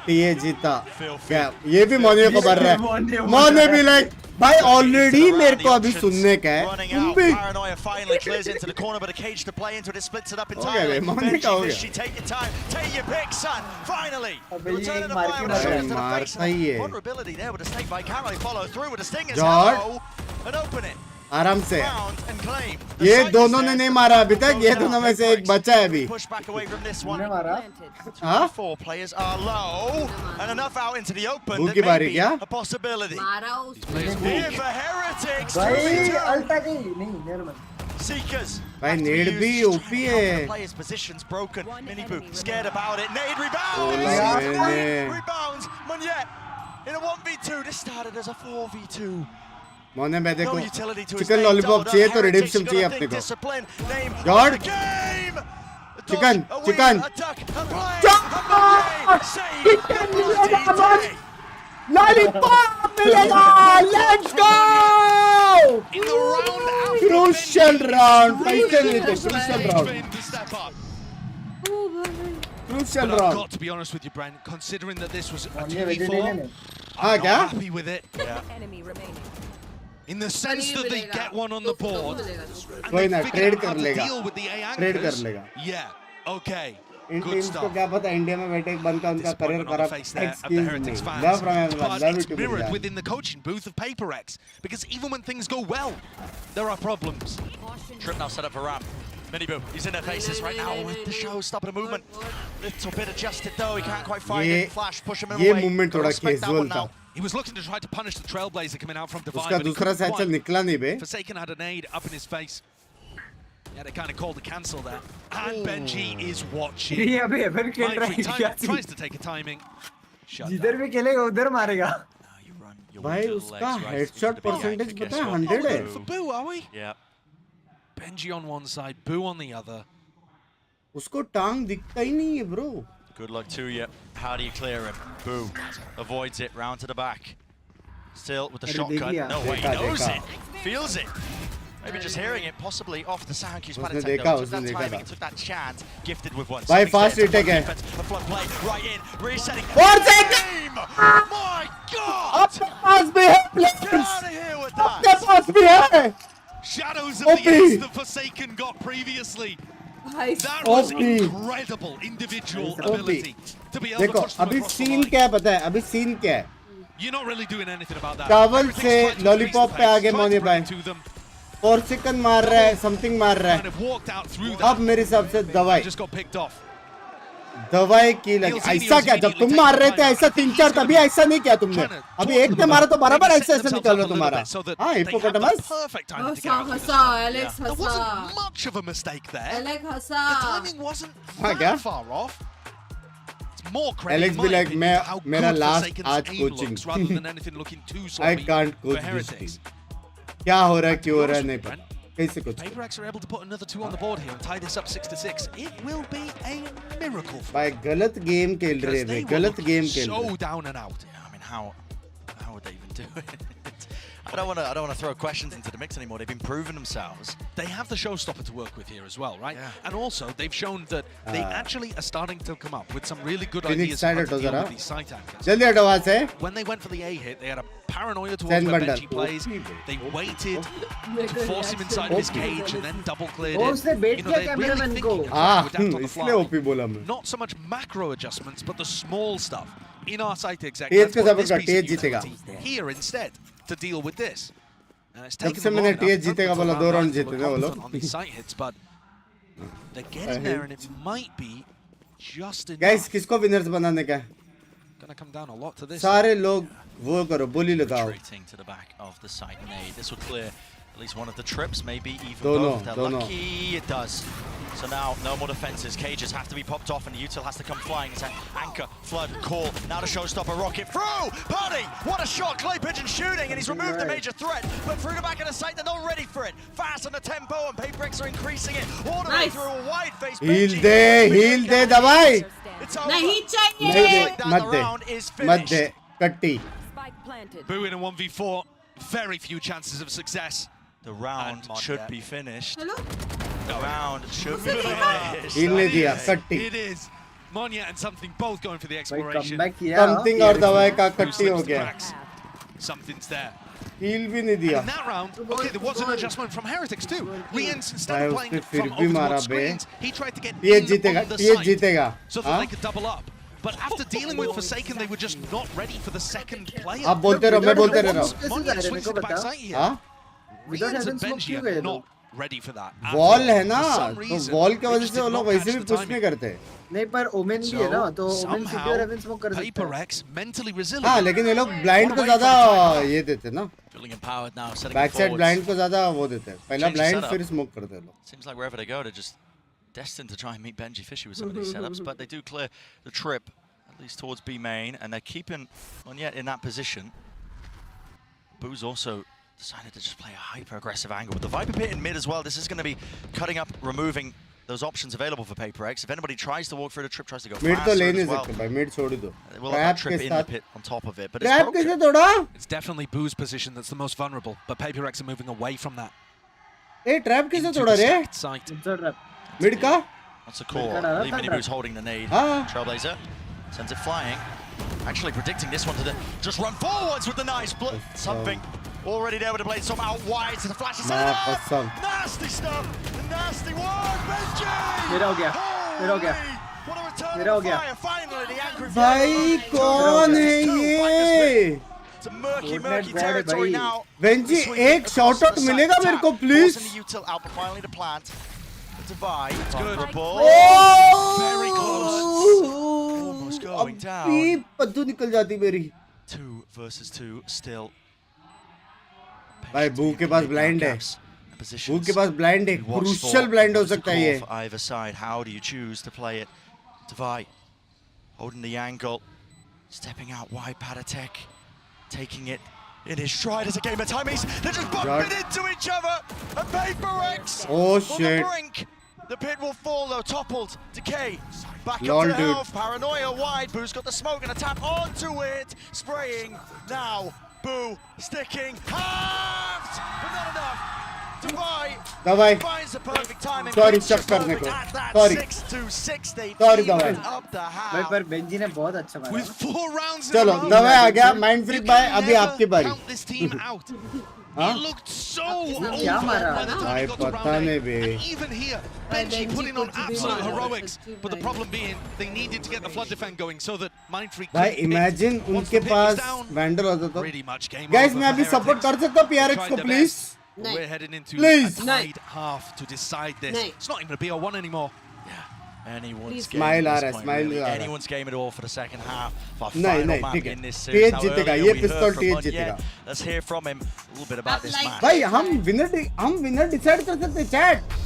Speaker 1: ये जीता क्या ये भी मोने को भर रहा है मोने भी लाइक भाई ऑलरेडी मेरे को अभी सुनने का है तुम भी
Speaker 22: Paranoia finally clears into the corner, but a cage to play into it. It splits it up entirely.
Speaker 1: Benji,
Speaker 22: take your time, take your pick, son. Finally, return of the fire
Speaker 1: है मारता ही है
Speaker 22: vulnerability there with a snake by Caro, follow through with a sting as
Speaker 1: George
Speaker 22: and open it.
Speaker 1: आराम से ये दोनों ने नहीं मारा अभी तक ये दोनों में से एक बचा है अभी हाँ भू की बारी क्या भाई नेड भी ओपी है मोने मैं देखो चिकन लॉलीपॉप चाहिए तो रिडेम्पशन चाहिए अपने को जॉर्ज चिकन चिकन लॉलीपॉप मिलेगा लेट्स गो क्रूशियल राउंड पैसे नहीं थे crucial round crucial round.
Speaker 13: I've got to be honest with you, Brent. Considering that this was a 2v4, I'm not happy with it. In the sense that they get one on the board and they figure out how to deal with the A anchors. Yeah, okay. Good stuff.
Speaker 1: क्या पता India में बैठे एक बंदा उनका career खराब
Speaker 13: Heretics fans, but it's mirrored within the coaching booth of PRX because even when things go well, there are problems.
Speaker 22: Trip now set up for Ram. Miniboo, he's in their faces right now with the show stopping the movement. Little bit adjusted though, he can't quite find it. Flash, push him away.
Speaker 1: ये movement थोड़ा casual था.
Speaker 13: He was looking to try to punish the Trailblazer coming out from Divide,
Speaker 1: उसका दूसरा satchel निकला नहीं बे.
Speaker 13: Forsaken had a nade up in his face. Yeah, they kind of called a cancel there. And Benji is watching.
Speaker 16: ये अभी ever खेल रहा है क्या?
Speaker 13: Tries to take a timing.
Speaker 16: जिधर भी खेलेगा उधर मारेगा.
Speaker 1: भाई उसका headshot percentage पता है 100 है.
Speaker 13: For Boo, are we?
Speaker 22: Yeah.
Speaker 13: Benji on one side, Boo on the other.
Speaker 1: उसको टांग दिखता ही नहीं है bro.
Speaker 22: Good luck to you. How do you clear him? Boo avoids it, round to the back. Still with the shotgun. No way, he knows it, feels it. Maybe just hearing it, possibly off the sound cues.
Speaker 1: उसने देखा,
Speaker 22: took that timing, took that chance, gifted with one.
Speaker 1: भाई fast retake है.
Speaker 22: A flood play right in, resetting.
Speaker 1: One second.
Speaker 22: My God!
Speaker 1: अपने पास भी है
Speaker 22: Get out of here with that.
Speaker 1: अपने पास भी है.
Speaker 13: Shadows of the ace that Forsaken got previously. That was incredible individual ability to be able to push them
Speaker 1: अभी
Speaker 13: across the
Speaker 1: scene
Speaker 13: line.
Speaker 1: क्या है पता है अभी सीन क्या है
Speaker 13: You're not really doing anything about that.
Speaker 1: Towel से lollipop पे आगे मोने भाई कॉर्सिकन मार रहा है, समथिंग मार रहा है। अब मेरे हिसाब से दवाई की लगी। ऐसा क्या, जब तुम मार रहे थे ऐसा 3-4, तभी ऐसा नहीं किया तुमने। अभी एक ने मारा तो बराबर ऐसा निकल रहा तुम्हारा। हाँ, hippopotamus.
Speaker 14: Hansa Alex, Hansa.
Speaker 22: Much of a mistake there.
Speaker 14: Alex Hansa.
Speaker 22: The timing wasn't
Speaker 1: हाँ क्या?
Speaker 22: far off. It's more credit.
Speaker 1: Alex भी लाइक मैं मेरा लास्ट आज coaching. I can't coach this team. क्या हो रहा है, क्यों हो रहा है नहीं पता। कैसे कुछ
Speaker 22: PRX are able to put another 2 on the board here and tie this up 6-6. It will be a miracle.
Speaker 1: भाई गलत गेम खेल रहे हैं, गलत गेम खेल रहे हैं।
Speaker 22: So down and out. I mean, how would they even do it? I don't want to throw questions into the mix anymore. They've been proving themselves.
Speaker 13: They have the showstopper to work with here as well, right?
Speaker 22: Yeah.
Speaker 13: And also, they've shown that they actually are starting to come up with some really good
Speaker 1: Phoenix
Speaker 13: ideas how to
Speaker 1: side
Speaker 13: deal
Speaker 1: हो
Speaker 13: with these site anchors.
Speaker 1: जल्दी हटो वहाँ से।
Speaker 13: When they went for the A hit, they had a paranoia towards
Speaker 1: Send
Speaker 13: where
Speaker 1: bundle.
Speaker 13: Benji plays. They waited to force him inside of his cage and then double cleared
Speaker 16: वो
Speaker 13: it.
Speaker 16: उसने बेट
Speaker 13: You know,
Speaker 16: किया
Speaker 13: they're
Speaker 16: cameraman
Speaker 13: really
Speaker 16: को।
Speaker 13: thinking how to adapt on the
Speaker 1: इसलिए
Speaker 13: fly.
Speaker 1: OP बोला मैं।
Speaker 13: Not so much macro adjustments, but the small stuff. In our site exec,
Speaker 1: TH
Speaker 13: let's
Speaker 1: के
Speaker 13: put
Speaker 1: support
Speaker 13: this
Speaker 1: कर,
Speaker 13: piece of
Speaker 1: TH जीतेगा।
Speaker 13: utility here instead to deal with this. And it's
Speaker 1: जब
Speaker 13: taken
Speaker 1: से
Speaker 13: them
Speaker 1: मैंने
Speaker 13: long enough
Speaker 1: TH जीतेगा बोला, 2 round जीते थे वो लोग।
Speaker 13: on these site hits, but they're getting there, and it might be just enough.
Speaker 1: Guys किसको विनर्स बनाने का है?
Speaker 13: Gonna come down a lot to this.
Speaker 1: सारे लोग वो करो, बोली लगाओ।
Speaker 22: Retreating to the back of the site nade. This will clear at least one of the trips, maybe even
Speaker 1: Don't
Speaker 22: both.
Speaker 1: know,
Speaker 22: They're
Speaker 1: don't know.
Speaker 22: lucky it does. So now no more defenses. Cages have to be popped off, and the util has to come flying. It's an anchor, flood, call. Now the showstopper rocket through. Buddy, what a shot! Clay Pigeon shooting, and he's removed the major threat. But through the back of the site, they're not ready for it. Fast on the tempo, and PRX are increasing it all the way through a wide face.
Speaker 1: Heal दे दवाई।
Speaker 14: नहीं चाहिए।
Speaker 1: नहीं दे, मत दे, कट्टी।
Speaker 13: Boo in a 1v4. Very few chances of success.
Speaker 22: The round should be finished.
Speaker 14: Hello?
Speaker 22: The round should be finished.
Speaker 1: Heal नहीं दिया, कट्टी।
Speaker 13: It is. Monya and something both going for the exploration.
Speaker 1: Something और दवाई का कट्टी हो गया।
Speaker 13: Something's there.
Speaker 1: Heal भी नहीं दिया।
Speaker 13: In that round, okay, there was an adjustment from Heretics too. Riens, instead of playing
Speaker 1: उसने फिर
Speaker 13: from
Speaker 1: भी
Speaker 13: over
Speaker 1: मारा
Speaker 13: towards
Speaker 1: bay.
Speaker 13: screens, he tried to get
Speaker 1: TH
Speaker 13: in
Speaker 1: जीतेगा,
Speaker 13: on the
Speaker 1: TH
Speaker 13: site
Speaker 1: जीतेगा।
Speaker 13: so that they could double up. But after dealing with Forsaken, they were just not ready for the second player.
Speaker 1: आप बोलते रहो, मैं बोलते रह रहा हूँ।
Speaker 13: Monya swings to the backside here.
Speaker 1: हाँ?
Speaker 13: Riens and Benji are not ready for that. at
Speaker 1: wall
Speaker 13: all.
Speaker 1: है ना,
Speaker 13: For some
Speaker 1: तो
Speaker 13: reason,
Speaker 1: वॉल की
Speaker 13: they
Speaker 1: वजह
Speaker 13: just
Speaker 1: से वो
Speaker 13: did
Speaker 1: लोग
Speaker 13: not
Speaker 1: वैसे
Speaker 13: catch
Speaker 1: भी
Speaker 13: the
Speaker 1: पुश
Speaker 13: timing.
Speaker 1: नहीं करते।
Speaker 16: नहीं पर ओमेन भी है ना, तो ओमेन सिटी और हेवन स्मोक कर सकता है।
Speaker 13: PRX mentally resilient.
Speaker 1: हाँ, लेकिन ये लोग ब्लाइंड को ज्यादा ये देते ना।
Speaker 22: Feeling empowered now, setting
Speaker 1: back side
Speaker 22: forwards.
Speaker 1: Blind को ज्यादा वो देते हैं। पहला
Speaker 22: Change the
Speaker 1: ब्लाइंड
Speaker 22: setup.
Speaker 1: फिर स्मोक करते हैं लोग।
Speaker 22: Seems like wherever they go, they're just destined to try and meet Benji Fishy with some of these setups, but they do clear the trip, at least towards B main, and they're keeping Monya in that position. Boo's also decided to just play a hyper-aggressive angle with the Viper Pit in mid as well. This is going to be cutting up, removing those options available for PRX. If anybody tries to walk through the trip, tries to go
Speaker 1: mid तो ले
Speaker 22: faster
Speaker 1: नहीं
Speaker 22: as well,
Speaker 1: सकते भाई, mid छोड़ दो।
Speaker 22: we'll have that trip in the pit on top of it. But it's
Speaker 1: trap
Speaker 22: broken.
Speaker 1: कैसे तोड़ा?
Speaker 13: It's definitely Boo's position that's the most vulnerable, but PRX are moving away from that.
Speaker 1: A trap कैसे तोड़ा रे?
Speaker 13: Site.
Speaker 1: Mid का?
Speaker 22: What's a core?
Speaker 1: Thunder,
Speaker 22: I believe
Speaker 1: thunder.
Speaker 22: Minibu's holding the nade.
Speaker 1: Ah.
Speaker 22: Trailblazer sends it flying. Actually predicting this one to just run forwards with the nice something. Already there with the blade, some out wide to the flash. Nasty stuff, nasty work, Benji!
Speaker 16: मेरा हो गया, मेरा हो गया, मेरा हो गया।
Speaker 22: Finally, the anchor.
Speaker 1: भाई कौन है ये?
Speaker 22: It's a murky territory now.
Speaker 1: Benji एक शॉट आउट मिलेगा मेरे को please?
Speaker 22: Util out, but finally the plant. The divide. It's good.
Speaker 1: Very
Speaker 22: close. Almost going down.
Speaker 1: अभी पद्दू निकल जाती मेरी।
Speaker 22: 2 versus 2 still.
Speaker 1: भाई बू के पास ब्लाइंड है। बू के पास ब्लाइंड है, क्रूशियल ब्लाइंड हो सकता है ये।
Speaker 22: Either side, how do you choose to play it? Divide, holding the angle, stepping out wide. Patatek, taking it in his stride as a game of timies. They're just bumping into each other. And PRX
Speaker 1: Oh,
Speaker 22: on
Speaker 1: shit.
Speaker 22: the brink. The pit will fall though, toppled. Decay, back
Speaker 1: Lol,
Speaker 22: up to
Speaker 1: dude.
Speaker 22: health. Paranoia wide. Boo's got the smoke and a tap onto it. Spraying now. Boo sticking. Halved, but not enough.
Speaker 1: दवाई
Speaker 22: Finds the perfect timing.
Speaker 1: Sorry check करने को sorry sorry दवाई
Speaker 16: भाई पर Benji ने बहुत अच्छा मारा।
Speaker 1: चलो दवाई आ गया। माइंड फ्रीक भाई अभी आपकी बारी। हाँ?
Speaker 16: क्या मारा?
Speaker 1: भाई पता नहीं बे।
Speaker 13: Even here, Benji putting on absolute heroics, but the problem being they needed to get the flood defend going so that Mind Freak.
Speaker 1: भाई इमेजिन उनके पास वैंडल होता तो। गाइस मैं अभी सपोर्ट कर सकता हूँ PRX को please?
Speaker 22: But we're heading into
Speaker 1: Please.
Speaker 22: a tied half to decide this. It's not even going to be a 1 anymore. Yeah, anyone's game
Speaker 1: Smile
Speaker 22: at
Speaker 1: aa
Speaker 22: this
Speaker 1: raha
Speaker 22: point,
Speaker 1: smile
Speaker 22: really.
Speaker 1: aa raha
Speaker 22: Anyone's game at all for the second half. Our
Speaker 1: nahi
Speaker 22: final
Speaker 1: nahi
Speaker 22: map
Speaker 1: theek
Speaker 22: in this
Speaker 1: hai
Speaker 22: series.
Speaker 1: TH
Speaker 22: Now,
Speaker 1: जीतेगा
Speaker 22: earlier
Speaker 1: ये
Speaker 22: we
Speaker 1: pistol
Speaker 22: heard from
Speaker 1: TH
Speaker 22: Munyet.
Speaker 1: जीतेगा
Speaker 22: Let's hear from him a little bit about this match.
Speaker 1: भाई हम winner decide कर सकते हैं chat.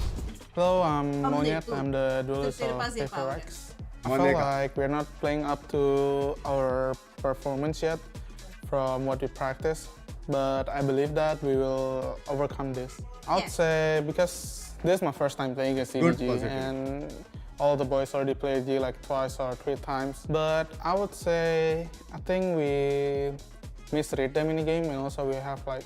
Speaker 7: Hello, I'm Monyet. I'm the duelist of PRX. I feel like we're not playing up to our performance yet from what we practice, but I believe that we will overcome this. I would say because this is my first time playing against CDG, and all the boys already played G like twice or 3 times. But I would say I think we misread them in the game, and also we have like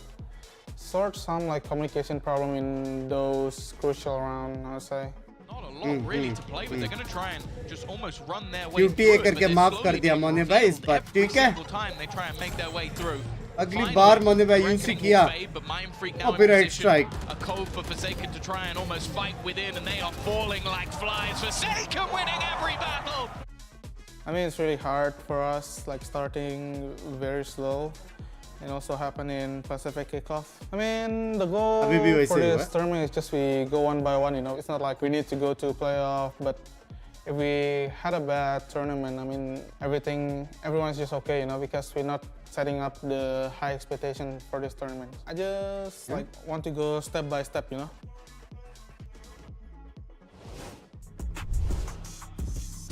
Speaker 7: some like communication problem in those crucial rounds, I would say.
Speaker 5: Not a lot really to play with. They're going to try and just almost run their way
Speaker 1: QTA करके माफ कर दिया मोने भाई इस बार ठीक है
Speaker 5: they try and make their way through.
Speaker 1: अगली बार मोने भाई यूसी किया copyright strike
Speaker 5: A code for Forsaken to try and almost fight within, and they are falling like flies. Forsaken winning every battle.
Speaker 7: I mean, it's really hard for us, like starting very slow, and also happen in Pacific kickoff. I mean, the goal for this tournament is just we go 1 by 1, you know. It's not like we need to go to playoff, but if we had a bad tournament, I mean, everyone's just okay, you know, because we're not setting up the high expectation for this tournament. I just like want to go step by step, you know.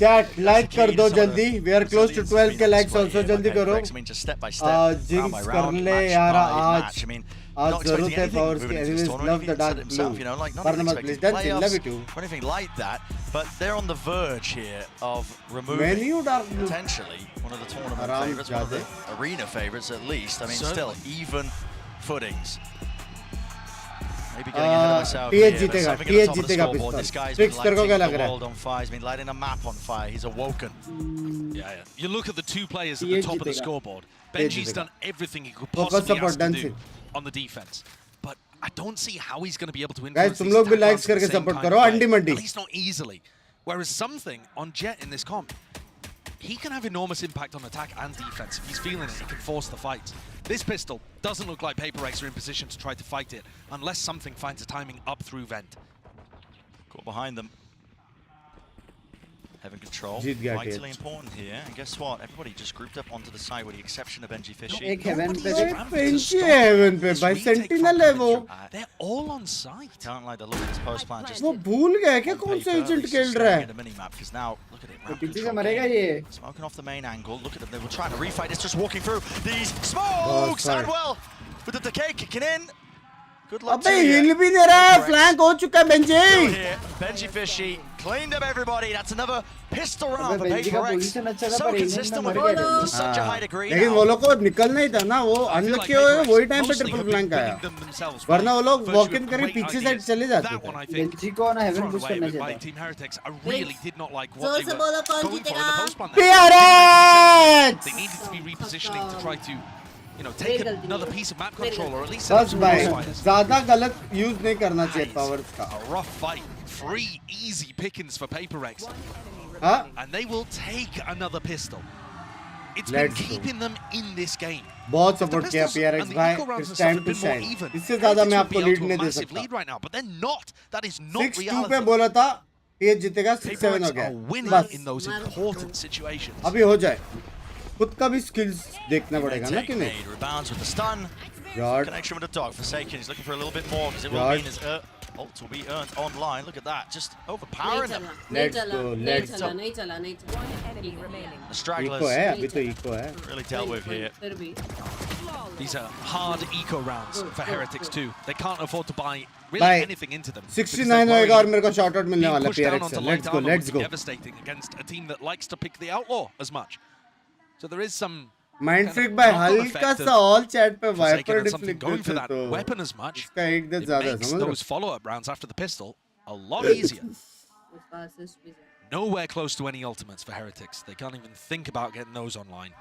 Speaker 1: Chat like कर दो जल्दी. We are close to 12k likes also जल्दी करो. Jinx कर ले यार आज जरूरत है powers की. Anyways, love the dark blue. Parnamat please dance. Love you too.
Speaker 22: Or anything like that, but they're on the verge here of removing potentially one of the tournament favorites, one of the arena favorites at least. I mean, still even footings. Maybe getting ahead of myself here.
Speaker 1: TH जीतेगा pistol.
Speaker 22: This guy's
Speaker 1: Fix तेरे को क्या लग
Speaker 22: the
Speaker 1: रहा
Speaker 22: world on fire. He's been lighting a map on fire. He's awoken.
Speaker 5: Yeah. You look at the 2 players at the top of the scoreboard. Benji's done everything he could possibly ask to do on the defense, but I don't see how he's going to be able to influence.
Speaker 1: Guys, तुम लोग भी likes करके support करो अंडी मंडी.
Speaker 5: At least not easily. Whereas something on Jet in this comp, he can have enormous impact on attack and defense. If he's feeling it, he can force the fight. This pistol doesn't look like PRX are in position to try to fight it unless something finds a timing up through vent.
Speaker 22: Caught behind them. Having control, vitally important here. And guess what? Everybody just grouped up onto the side with the exception of NG Fishy.
Speaker 1: Heaven पे भाई sentinel है वो.
Speaker 5: They're all on site.
Speaker 22: Can't like the look of this post plan. Just
Speaker 1: वो भूल गया क्या कौन सा agent खेल रहा है?
Speaker 22: The mini map because now look at it.
Speaker 16: तो पीछे से मरेगा ये.
Speaker 22: Smoking off the main angle. Look at them. They were trying to refight. It's just walking through these smokes. And well, with the decay kicking in. Good luck to you.
Speaker 1: हिल भी दे रहा है. Flank हो चुका है Benji.
Speaker 22: Benji Fishy cleaned up everybody. That's another pistol round for PRX. So consistent with it to such a high degree.
Speaker 1: लेकिन वो लोग को निकलना ही था ना. वो अनलकी हुए वही टाइम पे ट्रिपल फ्लैंक आया. वरना वो लोग वॉक इन करके पीछे साइड चले जाते थे.
Speaker 16: बेंजी को ना हेवन पुश करना चाहिए.
Speaker 5: Team Heretics, I really did not like what they were going for in the post plan.
Speaker 1: PRX!
Speaker 5: They needed to be repositioning to try to, you know, take another piece of map control or at least
Speaker 1: बस भाई ज़्यादा गलत use नहीं करना चाहिए powers का.
Speaker 5: A rough fight, 3 easy pickings for PRX, and they will take another pistol. It's been keeping them in this game.
Speaker 1: बहुत support किया PRX भाई. It's time to shine. इससे ज़्यादा मैं आपको लीड नहीं दे सकता.
Speaker 5: Lead right now, but they're not. That is not
Speaker 1: 6-2 पे बोला था. TH जीतेगा 6-7 हो गया.
Speaker 5: Winning in those important situations.
Speaker 1: अभी हो जाए. खुद का भी स्किल्स देखना पड़ेगा ना कि नहीं.
Speaker 22: Rebounds with the stun. Connection with the dog. Forsaken. He's looking for a little bit more because it will mean his ult will be earned online. Look at that. Just overpowering them.
Speaker 1: Let's go. Let's go.
Speaker 14: नहीं चला.
Speaker 22: The stragglers.
Speaker 1: Eco है. अभी तो eco है.
Speaker 22: Really dealt with here.
Speaker 5: These are hard eco rounds for Heretics too. They can't afford to buy really anything into them.
Speaker 1: 69 होएगा और मेरे को शॉट आउट मिलने वाला है PRX से. Let's go. Let's go.
Speaker 5: Devastating against a team that likes to pick the outlaw as much. So there is some
Speaker 1: Mind freak by हल्का सा all chat पे Viper deflect
Speaker 5: going for that
Speaker 1: तो
Speaker 5: weapon as much.
Speaker 1: इसका एक दिन
Speaker 5: It
Speaker 1: ज़्यादा
Speaker 5: makes
Speaker 1: समझ
Speaker 5: those follow-up rounds after the pistol a lot easier. Nowhere close to any ultimates for Heretics. They can't even think about getting those online.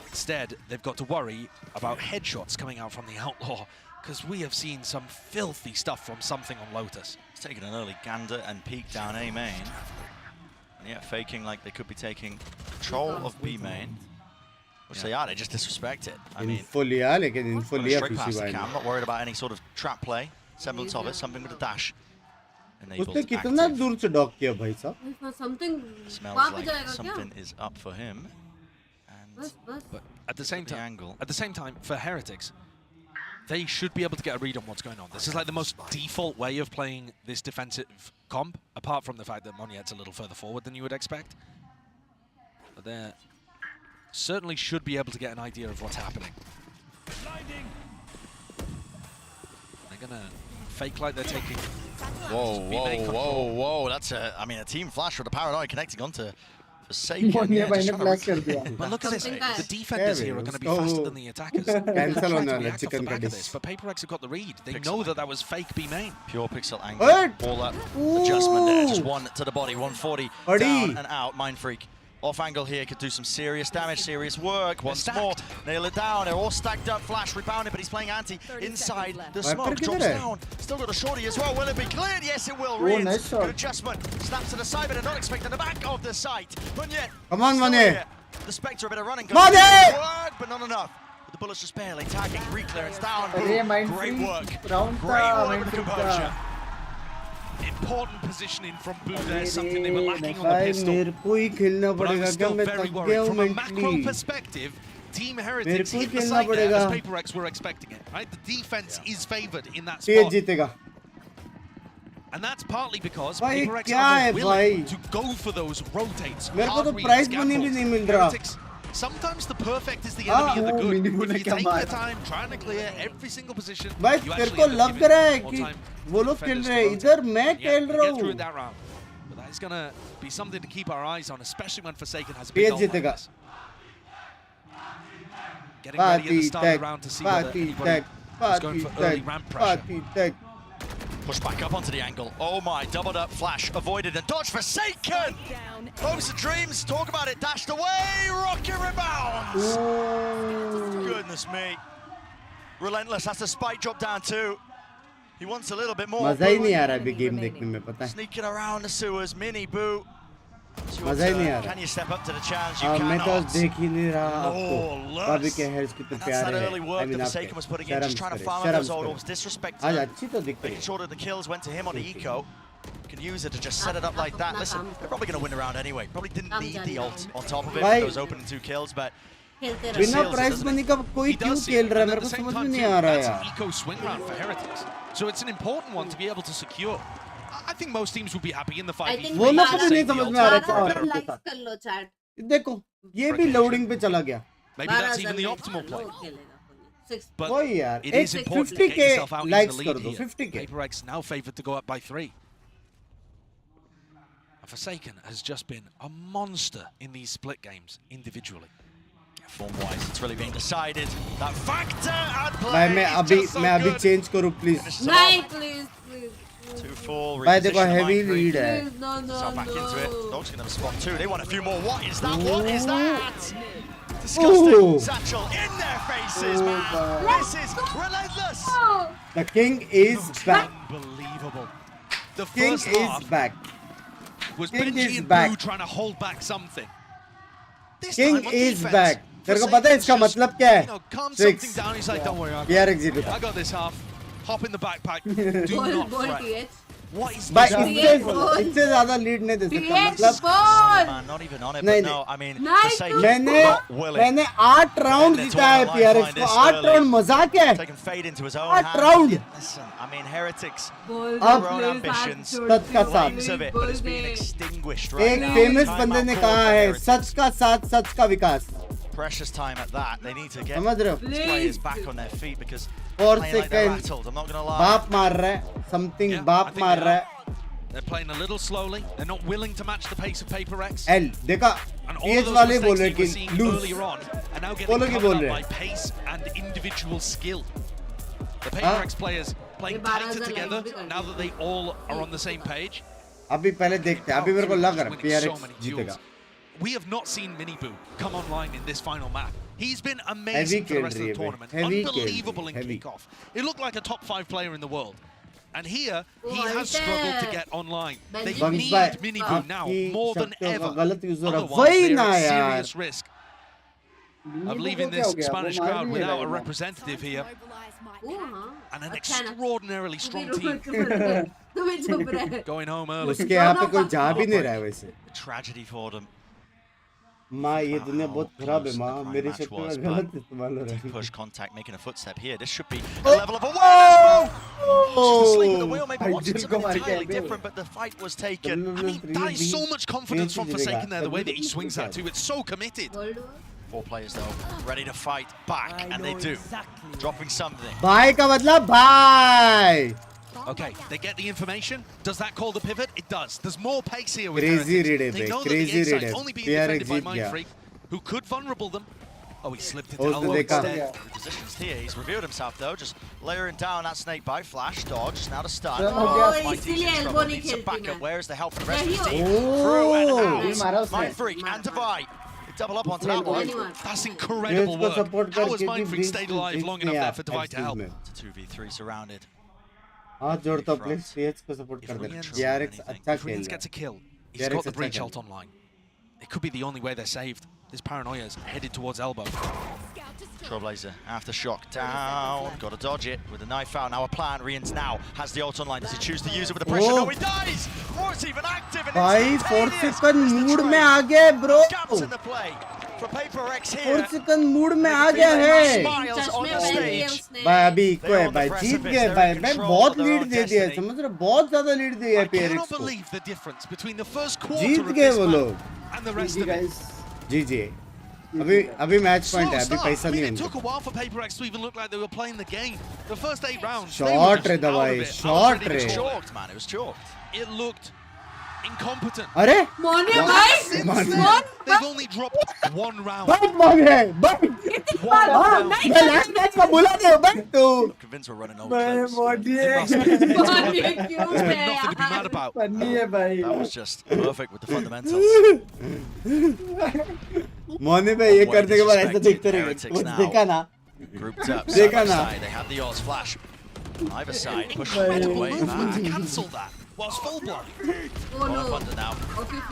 Speaker 5: Instead, they've got to worry about headshots coming out from the outlaw, because we have seen some filthy stuff from something on Lotus.
Speaker 22: He's taking an early gander and peek down A main. And yeah, faking like they could be taking control of B main. So yeah, they just disrespect it. I mean,
Speaker 1: info लिया लेकिन info लिया
Speaker 22: straight
Speaker 1: खुशी
Speaker 22: past the
Speaker 1: भाई
Speaker 22: cam. Not worried about any sort of trap play, semblance of it, something with a dash.
Speaker 1: उसने कितना दूर से dock किया भाई साहब?
Speaker 14: Something
Speaker 22: Smells
Speaker 14: वहाँ पे
Speaker 22: like
Speaker 14: जाएगा क्या?
Speaker 22: something is up for him.
Speaker 14: बस बस.
Speaker 13: But at the same time, for Heretics, they should be able to get a read on what's going on. This is like the most default way of playing this defensive comp, apart from the fact that Moniet's a little further forward than you would expect. But they certainly should be able to get an idea of what's happening. They're gonna fake like they're taking.
Speaker 22: Whoa! That's a team flash with a paranoid connecting onto Forsaken.
Speaker 16: But
Speaker 13: look at this. The defenders here are going to be faster than the attackers.
Speaker 1: Cancel on
Speaker 13: the
Speaker 1: chicken
Speaker 13: this, but PRX have got the read. They know that was fake B main.
Speaker 22: Pure pixel angle. All that adjustment there. Just one to the body. 140 down and out. Mind Freak. Off angle here could do some serious damage, serious work. Once more, nail it down. They're all stacked up. Flash rebounded, but he's playing anti inside the smoke. Drops down. Still got a shorty as well. Will it be cleared? Yes, it will. Nice good adjustment. Snaps to the side, but they're not expecting the back of the site. But yet,
Speaker 1: come on, Mane.
Speaker 22: The Spectre a bit of running.
Speaker 1: Mane!
Speaker 22: Work, but not enough. But the bullets just barely tagging. Re-clearance down. Great work. Great work with composure.
Speaker 13: Important positioning from Boo there, something they were lacking on the pistol. But I was still very worried. From a macro perspective, Team Heretics hit the site there as PRX were expecting it. Right? The defense is favored in that spot. And that's partly because PRX are willing to go for those rotates. Heretics, sometimes the perfect is the enemy of the good. If you take your time trying to clear every single position,
Speaker 1: भाई तेरे को लग रहा है कि वो लोग खेल रहे हैं इधर मैं खेल रहा हूँ.
Speaker 13: But that is going to be something to keep our eyes on, especially when Forsaken has a big goal like this. Getting ready at the start of the round to see whether anybody is going for early ramp pressure.
Speaker 22: Push back up onto the angle. Oh my, doubled up flash, avoided and dodged. Forsaken! Hopes and dreams, talk about it, dashed away, rocket rebounds! Goodness me. Relentless, has to spike drop down too. He wants a little bit more.
Speaker 1: मजा ही नहीं आ रहा अभी game देखने में पता है.
Speaker 22: Sneaking around the sewers, mini Boo.
Speaker 1: मजा ही नहीं आ रहा.
Speaker 22: Can you step up to the challenge? You cannot.
Speaker 1: मैं तो देख ही नहीं रहा आपको. अभी के हेड्स कितने प्यारे हैं.
Speaker 22: I mean, Forsaken was putting in, just trying to farm those orbs, disrespecting
Speaker 1: आज अच्छी तो दिख रही है.
Speaker 22: Making sure that the kills went to him on the eco. Can use it to just set it up like that. Listen, they're probably going to win the round anyway. Probably didn't need the ult on top of it with those opening 2 kills, but
Speaker 1: बिना price money का कोई क्यों खेल रहा है मेरे को समझ में नहीं आ रहा है यार.
Speaker 13: Eco swing round for Heretics, so it's an important one to be able to secure. I think most teams will be happy in the fight.
Speaker 1: वो लोग को नहीं समझ में आ रहा है. देखो ये भी लोडिंग पे चला गया.
Speaker 13: Maybe that's even the optimal play. But
Speaker 1: वही यार.
Speaker 13: it is important to get yourself out in the lead here.
Speaker 1: 50k.
Speaker 13: PRX now favored to go up by 3. Forsaken has just been a monster in these split games individually.
Speaker 22: Form-wise, it's really being decided. That factor at play.
Speaker 1: मैं अभी change करूँ please.
Speaker 14: नहीं please.
Speaker 22: 2-4.
Speaker 1: भाई देखो heavy lead है.
Speaker 22: So back into it. Dog's gonna have a spot too. They want a few more. What is that? What is that? Disgusting. Satchel in their faces, man. This is relentless.
Speaker 1: The king is back.
Speaker 13: Unbelievable. The
Speaker 1: king
Speaker 13: first half
Speaker 1: is back.
Speaker 13: Was
Speaker 1: King
Speaker 13: Benji
Speaker 1: is
Speaker 13: and
Speaker 1: back.
Speaker 13: Boo trying to hold back something. This
Speaker 1: King
Speaker 13: time on
Speaker 1: is
Speaker 13: defense,
Speaker 1: back. तेरे को पता है इसका मतलब क्या है?
Speaker 13: Calm something down. He's like, don't worry,
Speaker 1: PRX
Speaker 13: I got this half. Hop in the backpack. Do not fret. What is
Speaker 1: भाई
Speaker 13: this?
Speaker 1: इससे ज़्यादा लीड नहीं दे सकता मतलब.
Speaker 22: Not even on it,
Speaker 1: नहीं
Speaker 22: but no, I mean,
Speaker 1: मैंने 8 round जीता है PRX को. 8 राउंड मजाक है. 8 round.
Speaker 22: Listen, I mean, Heretics.
Speaker 1: अब सच का साथ. एक फेमस बंदे ने कहा है सच का साथ सच का विकास.
Speaker 22: Precious time at that. They need to get
Speaker 1: समझ रहे हो?
Speaker 22: these players back on their feet because
Speaker 1: और
Speaker 22: playing like they're
Speaker 1: second
Speaker 22: rattled. I'm not gonna lie.
Speaker 1: बाप मार रहा है. Something बाप मार रहा है.
Speaker 13: They're playing a little slowly. They're not willing to match the pace of PRX.
Speaker 1: L देखा PS वाले बोल रहे कि lose. वो लोग ही बोल रहे
Speaker 13: by pace and individual skill. The PRX players playing tighter together now that they all are on the same page.
Speaker 1: अभी पहले देखते हैं. अभी मेरे को लग रहा है PRX जीतेगा.
Speaker 13: We have not seen Miniboo come online in this final map. He's been amazing for the rest of the tournament. Unbelievable in kickoff. He looked like a top 5 player in the world. And here, he has struggled to get online. They need Miniboo now more than ever. Otherwise, they're at serious risk. of leaving this Spanish crowd without a representative here. And an extraordinarily strong team going home early.
Speaker 1: उसके यहाँ पे कोई जा भी नहीं रहा है वैसे.
Speaker 22: Tragedy for them.
Speaker 1: माँ ये दुनिया बहुत खराब है माँ मेरी शक्ति का गलत इस्तेमाल हो रहा है.
Speaker 22: Push contact, making a footstep here. This should be a level of awareness. Just asleep at the wheel, maybe watching something entirely different, but the fight was taken.
Speaker 13: I mean, that is so much confidence from Forsaken there, the way that he swings that too. It's so committed.
Speaker 22: 4 players though, ready to fight back, and they do. Dropping something.
Speaker 1: भाई का मतलब भाई.
Speaker 13: Okay, they get the information. Does that call the pivot? It does. There's more pace here with
Speaker 1: Crazy
Speaker 13: Heretics.
Speaker 1: read
Speaker 13: They know
Speaker 1: crazy
Speaker 13: that the
Speaker 1: read
Speaker 13: inside's only being
Speaker 1: PRX
Speaker 13: defended by
Speaker 1: जीत गया.
Speaker 13: Mindfreak, who could vulnerable them. Oh, he slipped into
Speaker 1: उसने
Speaker 13: elbow
Speaker 1: देखा.
Speaker 13: instead.
Speaker 22: Positions here. He's revealed himself though, just layering down that snake bite. Flash dodge now to stun.
Speaker 14: इसलिए elbow नहीं
Speaker 22: Needs some
Speaker 14: खेलती
Speaker 22: backup.
Speaker 14: मैं.
Speaker 22: Where is the help from the rest of the
Speaker 14: नहीं
Speaker 22: team?
Speaker 1: हो.
Speaker 22: Through and
Speaker 1: मारा
Speaker 22: out.
Speaker 1: उसने.
Speaker 22: Mindfreak and Divide. Double up onto that one.
Speaker 13: That's incredible
Speaker 1: Binks को
Speaker 13: work.
Speaker 1: support
Speaker 13: How has
Speaker 1: करके
Speaker 13: Mindfreak
Speaker 1: Binks
Speaker 13: stayed
Speaker 1: को
Speaker 13: alive long enough there for Divide to help?
Speaker 22: It's a 2v3 surrounded.
Speaker 1: हाथ जोड़ता हूँ please PH को support कर दे. PRX अच्छा
Speaker 13: If
Speaker 1: खेल
Speaker 13: Rians
Speaker 1: रहा
Speaker 13: gets a kill, he's
Speaker 1: PRX
Speaker 13: got the
Speaker 1: अच्छा
Speaker 13: breach
Speaker 1: खेल
Speaker 13: ult online. It could be the only way they're saved. This Paranoia's headed towards elbow.
Speaker 22: Trailblazer, aftershock down. Got to dodge it with a knife out. Now a plan. Rians now has the ult online. Does he choose to use it with the pressure?
Speaker 1: Oh.
Speaker 22: No, he dies! Force even active and
Speaker 1: भाई 4
Speaker 22: instantaneous.
Speaker 1: second mood में आ गए bro.
Speaker 22: Gaps in the play for PRX here.
Speaker 1: 4 second mood में आ गया है.
Speaker 22: Smiles on the stage.
Speaker 1: भाई अभी eco है भाई जीत गए भाई. मैं बहुत लीड दे दिया है समझ रहे हो बहुत ज़्यादा लीड दी है
Speaker 13: I
Speaker 1: PRX
Speaker 13: cannot
Speaker 1: को.
Speaker 13: believe the difference between the first quarter
Speaker 1: Jeet
Speaker 13: of
Speaker 1: गए
Speaker 13: this
Speaker 1: वो
Speaker 13: match
Speaker 1: लोग.
Speaker 13: and the rest of it.
Speaker 1: जी अभी मैच
Speaker 13: Slow
Speaker 1: पॉइंट है अभी
Speaker 13: start.
Speaker 1: पैसा
Speaker 13: I mean,
Speaker 1: नहीं
Speaker 13: it
Speaker 1: है.
Speaker 13: took a while for PRX to even look like they were playing the game. The first 8 rounds, they were
Speaker 1: Short
Speaker 13: just
Speaker 1: रे
Speaker 13: out of
Speaker 1: दवाई
Speaker 13: it.
Speaker 1: short
Speaker 13: Ready to
Speaker 1: रे.
Speaker 13: score.
Speaker 22: Chalked, man. It was chalked.
Speaker 13: It looked incompetent.
Speaker 1: अरे
Speaker 14: मोने
Speaker 13: Since
Speaker 14: भाई
Speaker 13: then, they've only dropped 1 round.
Speaker 1: But मोने but मैं last match का बोला नहीं बट तू.
Speaker 22: Convinced we're running over.
Speaker 16: मैं मोने
Speaker 14: मोने क्यों
Speaker 13: There's
Speaker 14: है
Speaker 13: been nothing to be mad about.
Speaker 16: Funny है भाई.
Speaker 22: That was just perfect with the fundamentals.
Speaker 1: मोने भाई ये करने के बाद ऐसा देखते रहेंगे.
Speaker 22: Heretics
Speaker 1: कुछ
Speaker 22: now.
Speaker 1: देखा ना.
Speaker 22: Grouped up, side
Speaker 1: देखा
Speaker 22: by
Speaker 1: ना.
Speaker 22: side. They have the odds flash. Either side, push away back.
Speaker 13: Cancel that. Whilst full blood.
Speaker 14: Oh
Speaker 22: Well,
Speaker 14: no.
Speaker 22: Thunder now.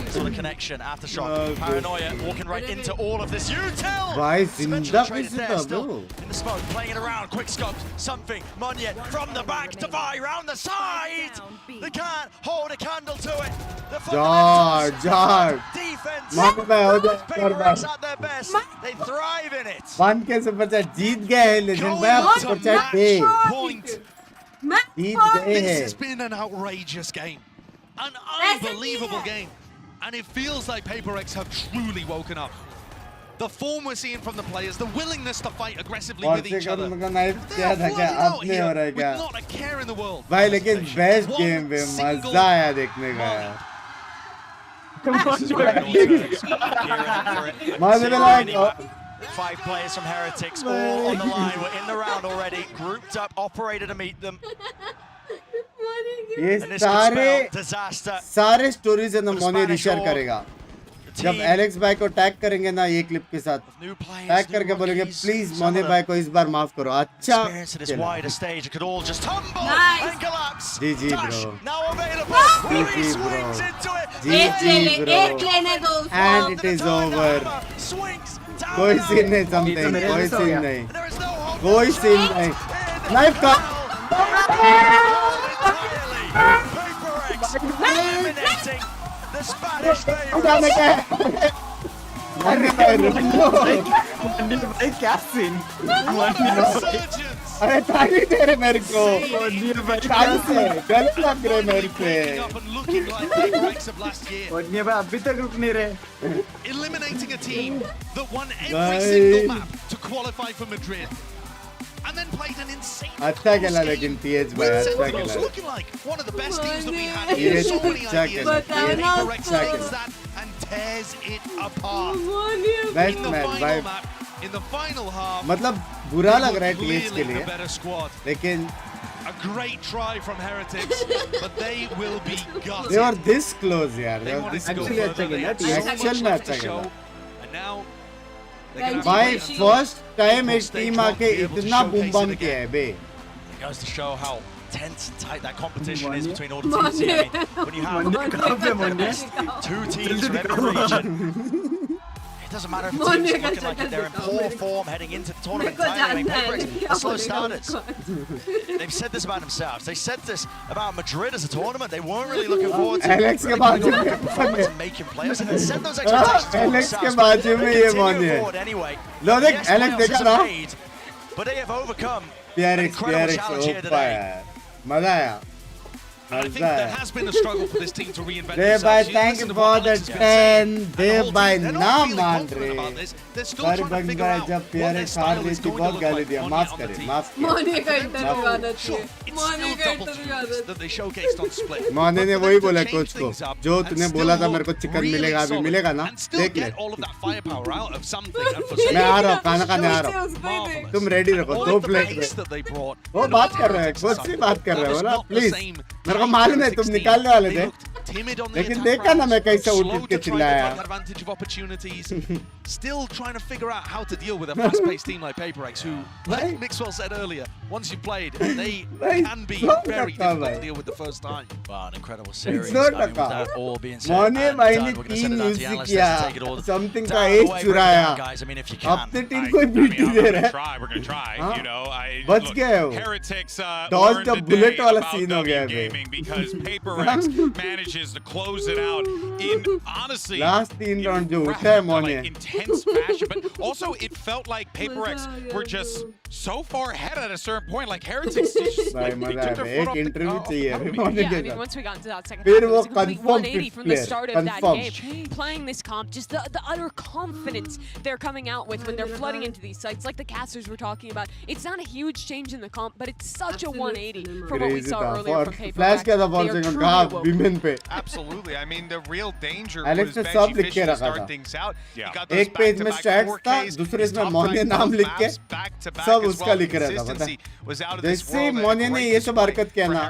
Speaker 22: It's on a connection. Aftershock.
Speaker 1: Oh,
Speaker 22: Paranoia walking right into all of this. Util!
Speaker 1: भाई
Speaker 22: Eventually
Speaker 1: जिंदा
Speaker 22: traded
Speaker 1: कैसे
Speaker 22: there,
Speaker 1: था
Speaker 22: still
Speaker 1: bro.
Speaker 22: in the smoke, playing it around. Quick scopes, something. Monyet from the back. Divide round the side. They can't hold a candle to it. The
Speaker 1: jar jar.
Speaker 22: defense.
Speaker 1: माफ में हो जाए कर
Speaker 22: PRX
Speaker 1: बात.
Speaker 22: at their best. They thrive in it.
Speaker 1: 1K super chat जीत गए हैं legend भाई आप सुपर चैट दे.
Speaker 13: Point.
Speaker 1: जीत गए
Speaker 13: This
Speaker 1: हैं.
Speaker 13: has been an outrageous game. An unbelievable game. And it feels like PRX have truly woken up. The form we're seeing from the players, the willingness to fight aggressively
Speaker 1: और
Speaker 13: with
Speaker 1: से
Speaker 13: each
Speaker 1: कर
Speaker 13: other.
Speaker 1: उनका knife क्या था क्या
Speaker 13: Flying out
Speaker 1: अब नहीं हो रहा है
Speaker 13: here
Speaker 1: क्या.
Speaker 13: with not a care in the world.
Speaker 1: भाई लेकिन बेस्ट गेम पे
Speaker 13: single
Speaker 1: मजा आया देखने का यार. मजा लगा.
Speaker 22: 5 players from Heretics, all on the line. We're in the round already. Grouped up, operator to meet them.
Speaker 1: ये
Speaker 22: And this could
Speaker 1: सारे
Speaker 22: spell disaster.
Speaker 1: सारे स्टोरीज है ना
Speaker 22: For the
Speaker 1: मोने
Speaker 22: Spanish
Speaker 1: रिशेयर
Speaker 22: Horde.
Speaker 1: करेगा.
Speaker 22: The
Speaker 1: जब
Speaker 22: team
Speaker 1: एलेक्स भाई को टैग करेंगे ना ये क्लिप के साथ
Speaker 22: new players,
Speaker 1: टैग
Speaker 22: new
Speaker 1: करके बोलेंगे
Speaker 22: rookies,
Speaker 1: प्लीज
Speaker 22: some
Speaker 1: मोने
Speaker 22: of
Speaker 1: भाई
Speaker 22: them
Speaker 1: को इस बार माफ करो. अच्छा
Speaker 22: experience at this
Speaker 1: खेला.
Speaker 22: wider stage. It could all just tumble
Speaker 14: Nice.
Speaker 22: and collapse.
Speaker 1: GG
Speaker 22: Dash
Speaker 1: bro.
Speaker 22: now available.
Speaker 1: GG
Speaker 22: He
Speaker 1: bro.
Speaker 22: swings into it.
Speaker 1: GG bro.
Speaker 14: एक लेने दो उसको.
Speaker 1: And it is over.
Speaker 22: Swings down.
Speaker 1: कोई scene नहीं something कोई scene नहीं कोई scene नहीं. नाइफ का
Speaker 22: Eliminating the Spanish
Speaker 1: उठाने का
Speaker 22: favorites.
Speaker 1: अरे
Speaker 16: भाई क्या सीन.
Speaker 22: Resurgence.
Speaker 1: अरे ताली दे रहे मेरे को. ताली से गलत लग रहे मेरे पे.
Speaker 13: Up and looking like PRX of last year.
Speaker 16: मोने भाई अभी तक रुक नहीं रहे.
Speaker 13: Eliminating a team that won every
Speaker 1: Bye.
Speaker 13: single map to qualify for Madrid. And then played an insane
Speaker 1: अच्छा खेला लेकिन TH भाई अच्छा
Speaker 13: Sentinels
Speaker 1: खेला.
Speaker 13: looking like one of the best teams that we had
Speaker 1: ये
Speaker 13: here. So many
Speaker 1: अच्छा
Speaker 13: ideas.
Speaker 1: खेला.
Speaker 13: And
Speaker 1: ये
Speaker 13: PRX
Speaker 1: अच्छा
Speaker 13: takes
Speaker 1: खेला.
Speaker 13: that and tears it apart.
Speaker 1: Best
Speaker 13: In the
Speaker 1: match
Speaker 13: final
Speaker 1: भाई.
Speaker 13: map, in the final half,
Speaker 1: मतलब बुरा
Speaker 13: they
Speaker 1: लग
Speaker 13: were
Speaker 1: रहा है TH के
Speaker 13: clearly
Speaker 1: लिए
Speaker 13: the better squad.
Speaker 1: लेकिन
Speaker 13: A great try from Heretics, but they will be gutted.
Speaker 1: they were this close यार.
Speaker 13: They
Speaker 1: They were
Speaker 13: wanted
Speaker 1: this
Speaker 13: to go
Speaker 1: close.
Speaker 13: further. They had so much
Speaker 1: Actual में
Speaker 13: left to
Speaker 1: अच्छा
Speaker 13: show,
Speaker 1: खेला.
Speaker 13: and now they're gonna have to
Speaker 1: भाई
Speaker 13: wait until
Speaker 1: first time एक
Speaker 22: Stay
Speaker 1: team
Speaker 22: drunk,
Speaker 1: आके
Speaker 22: be able to
Speaker 1: इतना
Speaker 22: showcase
Speaker 1: boom bam
Speaker 22: it
Speaker 1: किया है बे.
Speaker 22: It goes to show how tense and tight that competition is between all the teams here. I mean, when you have two teams from every region, it doesn't matter if the team's looking like they're in poor form heading into the tournament entirely. I mean, PRX are slow starters. They've said this about themselves. They said this about Madrid as a tournament. They weren't really looking forward to performance and making players, and then set those expectations for themselves. But they continue forward anyway. Yes, playoffs is made, but they have overcome an incredible challenge here today.
Speaker 13: And I think there has been a struggle for this team to reinvent
Speaker 1: themselves.
Speaker 13: themselves.
Speaker 1: Thank you for the 10. Thereby नाम मान रहे. पर बंदा जब PRX हार गई थी बहुत गाली दिया. माफ करे, माफ किया.
Speaker 14: मोने का इंटरव्यू आना चाहिए.
Speaker 13: मोने का interview
Speaker 22: that they showcased on split.
Speaker 1: मोने ने वही बोला कोच को. जो तूने बोला था मेरे को चिकन मिलेगा अभी मिलेगा ना. देख ले. मैं आ रहा हूँ खाना खाने आ रहा हूँ. तुम रेडी रखो 2 प्लेट. वो बात कर रहे हैं कोच से बात कर रहे हो ना प्लीज. मेरे को मालूम है तुम निकालने वाले थे लेकिन देखा ना मैं कैसे उठ के चिल्लाया.
Speaker 13: Still trying to figure out how to deal with a fast-paced team like PRX, who, like Mixwell said earlier, once you've played, they can be very difficult to deal with the first time.
Speaker 22: Wow, an incredible series. I mean, with that all being said and done,
Speaker 1: भाई
Speaker 22: we're
Speaker 1: ने
Speaker 22: going to send
Speaker 1: 3
Speaker 22: it down to the
Speaker 1: use
Speaker 22: analysts
Speaker 1: किया.
Speaker 22: to take it all
Speaker 1: something का
Speaker 22: down the
Speaker 1: as
Speaker 22: way.
Speaker 1: चुराया.
Speaker 22: Guys, I mean, if you can.
Speaker 1: अपने team को beat दे रहा है.
Speaker 5: We're gonna try. You know,
Speaker 1: बच गए हो.
Speaker 5: Heretics
Speaker 1: Dodge the bullet वाला सीन हो गया है.
Speaker 5: Because PRX manages to close it out in honestly
Speaker 1: last 3 round जो उठा है मोने.
Speaker 5: intense fashion, but also it felt like PRX were just so far ahead at a certain point. Like Heretics just
Speaker 1: भाई मजा आ रहा है. एक interview चाहिए मोने
Speaker 4: Yeah, I
Speaker 1: के
Speaker 4: mean,
Speaker 1: साथ.
Speaker 4: once we got into that second
Speaker 1: फिर
Speaker 4: half, it
Speaker 1: वो
Speaker 4: was a complete
Speaker 1: confirm
Speaker 4: 180 from the
Speaker 1: player.
Speaker 4: start of that
Speaker 1: Confirm.
Speaker 4: game. Playing this comp, just the utter confidence they're coming out with when they're flooding into these sites, like the casters were talking about. It's not a huge change in the comp, but it's such a 180 from what we saw earlier from PRX.
Speaker 1: Flash किया था ball से कहा women पे.
Speaker 5: Absolutely. I mean, the real danger
Speaker 1: Alex
Speaker 5: was
Speaker 1: ने सब
Speaker 5: Benji
Speaker 1: लिख के
Speaker 5: Fish to
Speaker 1: रखा
Speaker 5: start
Speaker 1: था.
Speaker 5: things out.
Speaker 1: एक पेज में स्टैट्स था, दूसरे में मोने नाम लिख के सब उसका लिख रहा था पता है. जैसे मोने ने ये सब हरकत किया ना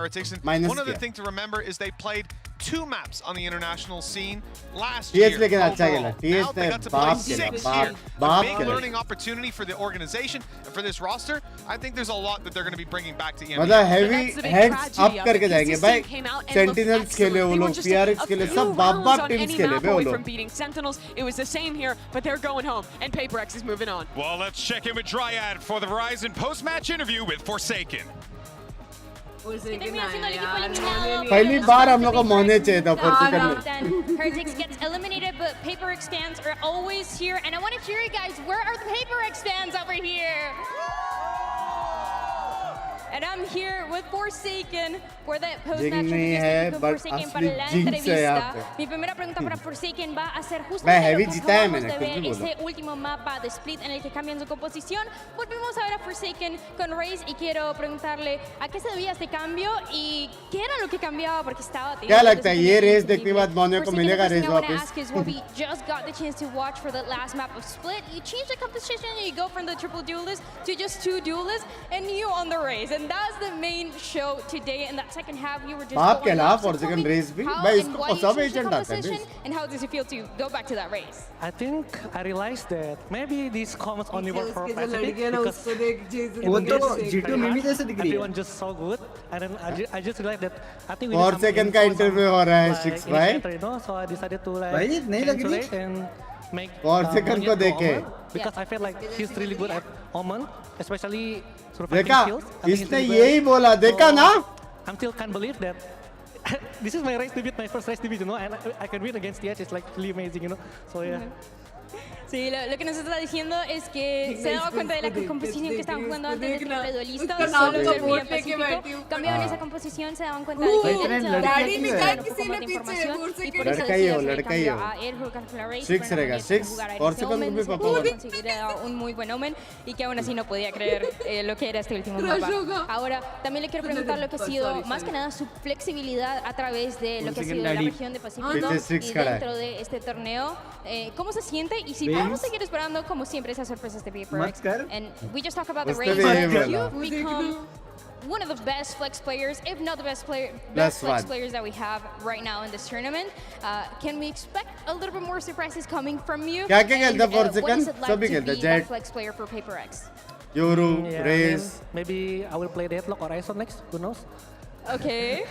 Speaker 1: माइनस
Speaker 11: One other
Speaker 1: किया.
Speaker 11: thing to remember is they played 2 maps on the international scene last year.
Speaker 1: TH लेकिन अच्छा खेला. TH ने बाप खेला. बाप
Speaker 11: Big
Speaker 1: खेला.
Speaker 11: learning opportunity for the organization and for this roster. I think there's a lot that they're going to be bringing back to EMEA.
Speaker 1: मतलब heavy heads up करके जाएंगे भाई. Sentinels खेले वो लोग, PRX खेले, सब बाप teams खेले बे वो लोग.
Speaker 4: From beating Sentinels, it was the same here, but they're going home, and PRX is moving on.
Speaker 5: Well, let's check in with Dryad for the Verizon post-match interview with Forsaken.
Speaker 1: पहली बार हम लोग को मोने चाहिए था Forsaken में.
Speaker 18: Heretics gets eliminated, but PRX fans are always here, and I want to hear you guys. Where are the PRX fans over here? And I'm here with Forsaken for that post-match review for Forsaken para la entrevista. Mi primera pregunta para Forsaken va a ser justamente lo que acabamos de ver, este último mapa de Split en el que cambian su composición. Volvimos a ver a Forsaken con Raze y quiero preguntarle a qué se debía este cambio y qué era lo que cambiaba porque estaba teniendo.
Speaker 1: क्या लगता है ये race देखने के बाद मोने को मिलेगा रेस
Speaker 18: I want to
Speaker 1: वापस?
Speaker 18: ask is what we just got the chance to watch for the last map of Split. You change the composition and you go from the triple duelist to just 2 duelists and you on the Raze. And that's the main show today. In that second half, you were just
Speaker 1: बाप
Speaker 18: going
Speaker 1: खेला
Speaker 18: up. So
Speaker 1: Forsaken
Speaker 18: tell me
Speaker 1: race भी.
Speaker 18: how
Speaker 1: भाई
Speaker 18: and
Speaker 1: इसको
Speaker 18: why you
Speaker 1: सब
Speaker 18: changed the
Speaker 1: agent आता है
Speaker 18: composition, and how does it feel to go back to that race?
Speaker 12: I think I realized that maybe these comments only work for Pacific because
Speaker 16: वो तो G2 मिमी जैसे दिख रही है.
Speaker 12: everyone just so good, and then I just realized that I think we
Speaker 1: Forsaken का interview हो रहा है 6 भाई.
Speaker 12: you know, so I decided to like
Speaker 16: भाई नहीं लग रही.
Speaker 12: cancel it and make
Speaker 1: Forsaken को देखे.
Speaker 12: because I feel like he's really good at Omen, especially
Speaker 1: देखा इसने यही बोला देखा ना.
Speaker 12: I still can't believe that this is my race debut, my first race debut, you know, and I can win against TH. It's like really amazing, you know. So yeah.
Speaker 18: Sí, lo que nos está diciendo es que se daba cuenta de la composición que estaban jugando antes de triple duelistas, solo servía Pacífico. Cambiaron esa composición, se daban cuenta de que él estaba teniendo un poco más de información y por eso decidieron hacer el cambio a él jugar con la Raze para jugar a este Omen, conseguir un muy buen Omen y que aún así no podía creer lo que era este último mapa. Ahora, también le quiero preguntar lo que ha sido más que nada su flexibilidad a través de lo que ha sido la región de Pacífico y dentro de este torneo. ¿Cómo se siente? Y si vamos a seguir esperando, como siempre, esas sorpresas de PRX. And we just talk about the race. You've become one of the best flex players, if not the best flex players that we have right now in this tournament. Can we expect a little bit more surprises coming from you?
Speaker 1: क्या खेलता
Speaker 18: And, what
Speaker 1: Forsaken?
Speaker 18: is it like
Speaker 1: सभी
Speaker 18: to
Speaker 1: खेलता
Speaker 18: be
Speaker 1: Jet,
Speaker 18: a flex player for PRX?
Speaker 1: Yoru,
Speaker 12: Yeah,
Speaker 1: Raze.
Speaker 12: maybe I will play Deadlock or ISO next. Who knows?
Speaker 2: Okay.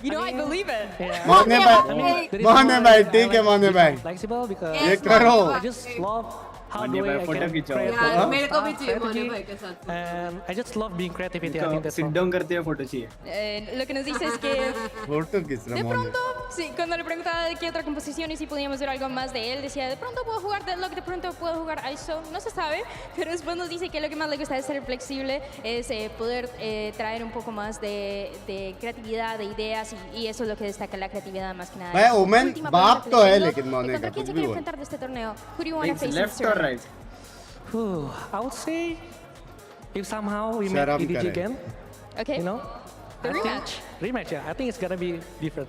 Speaker 2: You know, I believe it.
Speaker 1: मोहने भाई ठीक है मोहने भाई
Speaker 12: Flexible because
Speaker 1: ये करो
Speaker 12: I just love how the way I can create
Speaker 14: यार मेरे को भी चाहिए
Speaker 12: strategy,
Speaker 14: मोने भाई के साथ
Speaker 12: and I just love being creativity. I think that's
Speaker 16: sit down करते हैं फोटो चाहिए
Speaker 2: Lo que nos dice es que
Speaker 1: photo किस
Speaker 2: de pronto, sí, cuando le preguntaba de qué otra composición y si podíamos ver algo más de él, decía, de pronto puedo jugar Deadlock, de pronto puedo jugar ISO, no se sabe, pero después nos dice que lo que más le gusta es ser flexible, es poder traer un poco más de creatividad, de ideas, y eso es lo que destaca la creatividad más que nada.
Speaker 1: भाई women बाप तो है लेकिन मोहने
Speaker 2: ¿Contra
Speaker 1: का
Speaker 2: quién
Speaker 1: कुछ
Speaker 2: se
Speaker 1: भी
Speaker 2: quiere
Speaker 1: बोल
Speaker 2: enfrentar de este torneo? Who do you want to
Speaker 16: It's
Speaker 2: face in
Speaker 16: left
Speaker 2: this
Speaker 16: or
Speaker 2: tournament?
Speaker 16: right
Speaker 12: I would say if somehow we make
Speaker 1: Sharam
Speaker 12: EDG
Speaker 1: kare.
Speaker 12: again,
Speaker 2: Okay.
Speaker 12: you know,
Speaker 2: The
Speaker 12: I think-
Speaker 2: rematch.
Speaker 12: rematch, yeah. I think it's gonna be different.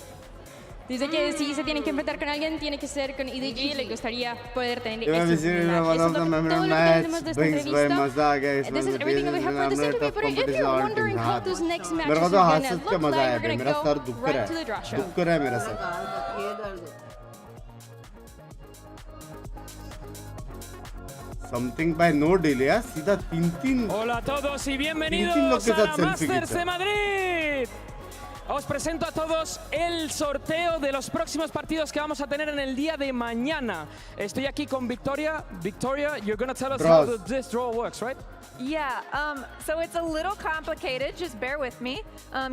Speaker 2: Dice que si se tienen que enfrentar con alguien, tiene que ser con EDG, le gustaría poder tener
Speaker 1: You have
Speaker 2: ese
Speaker 1: seen
Speaker 2: rematch.
Speaker 1: one
Speaker 2: Eso
Speaker 1: of
Speaker 2: es
Speaker 1: the
Speaker 2: todo
Speaker 1: memorable
Speaker 2: lo que tenemos de
Speaker 1: match
Speaker 2: esta
Speaker 1: Binks by
Speaker 2: entrevista.
Speaker 1: मजा आ गया
Speaker 2: This is everything that we have for this interview, but if you're wondering how those next matches
Speaker 1: मेरे को
Speaker 2: are
Speaker 1: तो
Speaker 2: gonna
Speaker 1: हंस के
Speaker 2: look
Speaker 1: मजा
Speaker 2: like,
Speaker 1: आया
Speaker 2: we're
Speaker 1: भाई
Speaker 2: gonna
Speaker 1: मेरा
Speaker 2: go
Speaker 1: सर दुख
Speaker 2: right
Speaker 1: रहा
Speaker 2: to the draw
Speaker 1: है
Speaker 2: show.
Speaker 1: दुख रहा है मेरा सर
Speaker 14: ये दर्द
Speaker 1: समथिंग बाय नो डिले यार सीधा तीन
Speaker 3: Hola a todos y
Speaker 1: तीन लोग
Speaker 3: bienvenidos
Speaker 1: के
Speaker 3: a
Speaker 1: साथ
Speaker 3: la
Speaker 1: सेल्फी
Speaker 3: Masters
Speaker 1: खींचा
Speaker 3: de Madrid. Os presento a todos el sorteo de los próximos partidos que vamos a tener en el día de mañana. Estoy aquí con Victoria. Victoria, you're going to tell us how this draw works, right?
Speaker 21: Yeah, so it's a little complicated, just bear with me.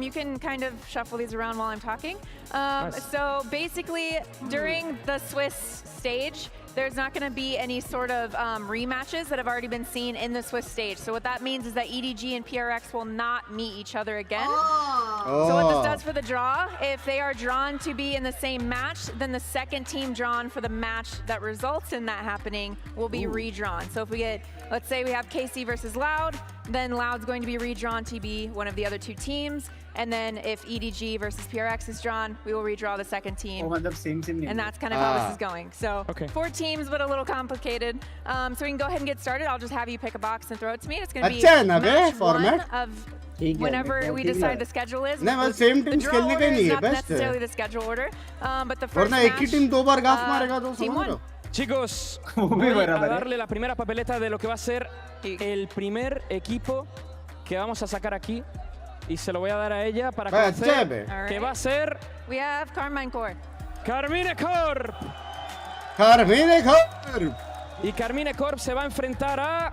Speaker 21: You can kind of shuffle these around while I'm talking.
Speaker 3: Nice.
Speaker 21: So basically, during the Swiss stage, there's not going to be any sort of rematches that have already been seen in the Swiss stage. So what that means is that EDG and PRX will not meet each other again. So what this does for the draw, if they are drawn to be in the same match, then the second team drawn for the match that results in that happening will be redrawn. So if we get, let's say we have KC versus Loud, then Loud's going to be redrawn to be one of the other two teams. And then if EDG versus PRX is drawn, we will redraw the second team.
Speaker 16: same
Speaker 21: And that's kind of how this is going. So 4 teams, but a little complicated. So we can go ahead and get started. I'll just have you pick a box and throw it to me. It's going to be
Speaker 1: अच्छा है ना बे
Speaker 21: match 1
Speaker 1: format
Speaker 21: of whenever we decide the schedule is.
Speaker 1: नहीं मतलब same
Speaker 21: The
Speaker 1: team
Speaker 21: draw
Speaker 1: खेलने
Speaker 21: order
Speaker 1: का ही
Speaker 21: is
Speaker 1: नहीं है
Speaker 21: not
Speaker 1: best
Speaker 21: necessarily
Speaker 1: है
Speaker 21: the schedule order, but the first
Speaker 1: वरना एक ही
Speaker 21: match,
Speaker 1: टीम 2 बार गाफ मारेगा तो
Speaker 21: team
Speaker 1: समझ लो
Speaker 21: one.
Speaker 3: Chicos, voy a darle la primera papeleta de lo que va a ser el primer equipo que vamos a sacar aquí. Y se lo voy a dar a ella para conocer que va a ser
Speaker 21: We have Carmine Corp.
Speaker 3: Carmine Corp.
Speaker 1: Carmine Corp.
Speaker 3: Y Carmine Corp se va a enfrentar a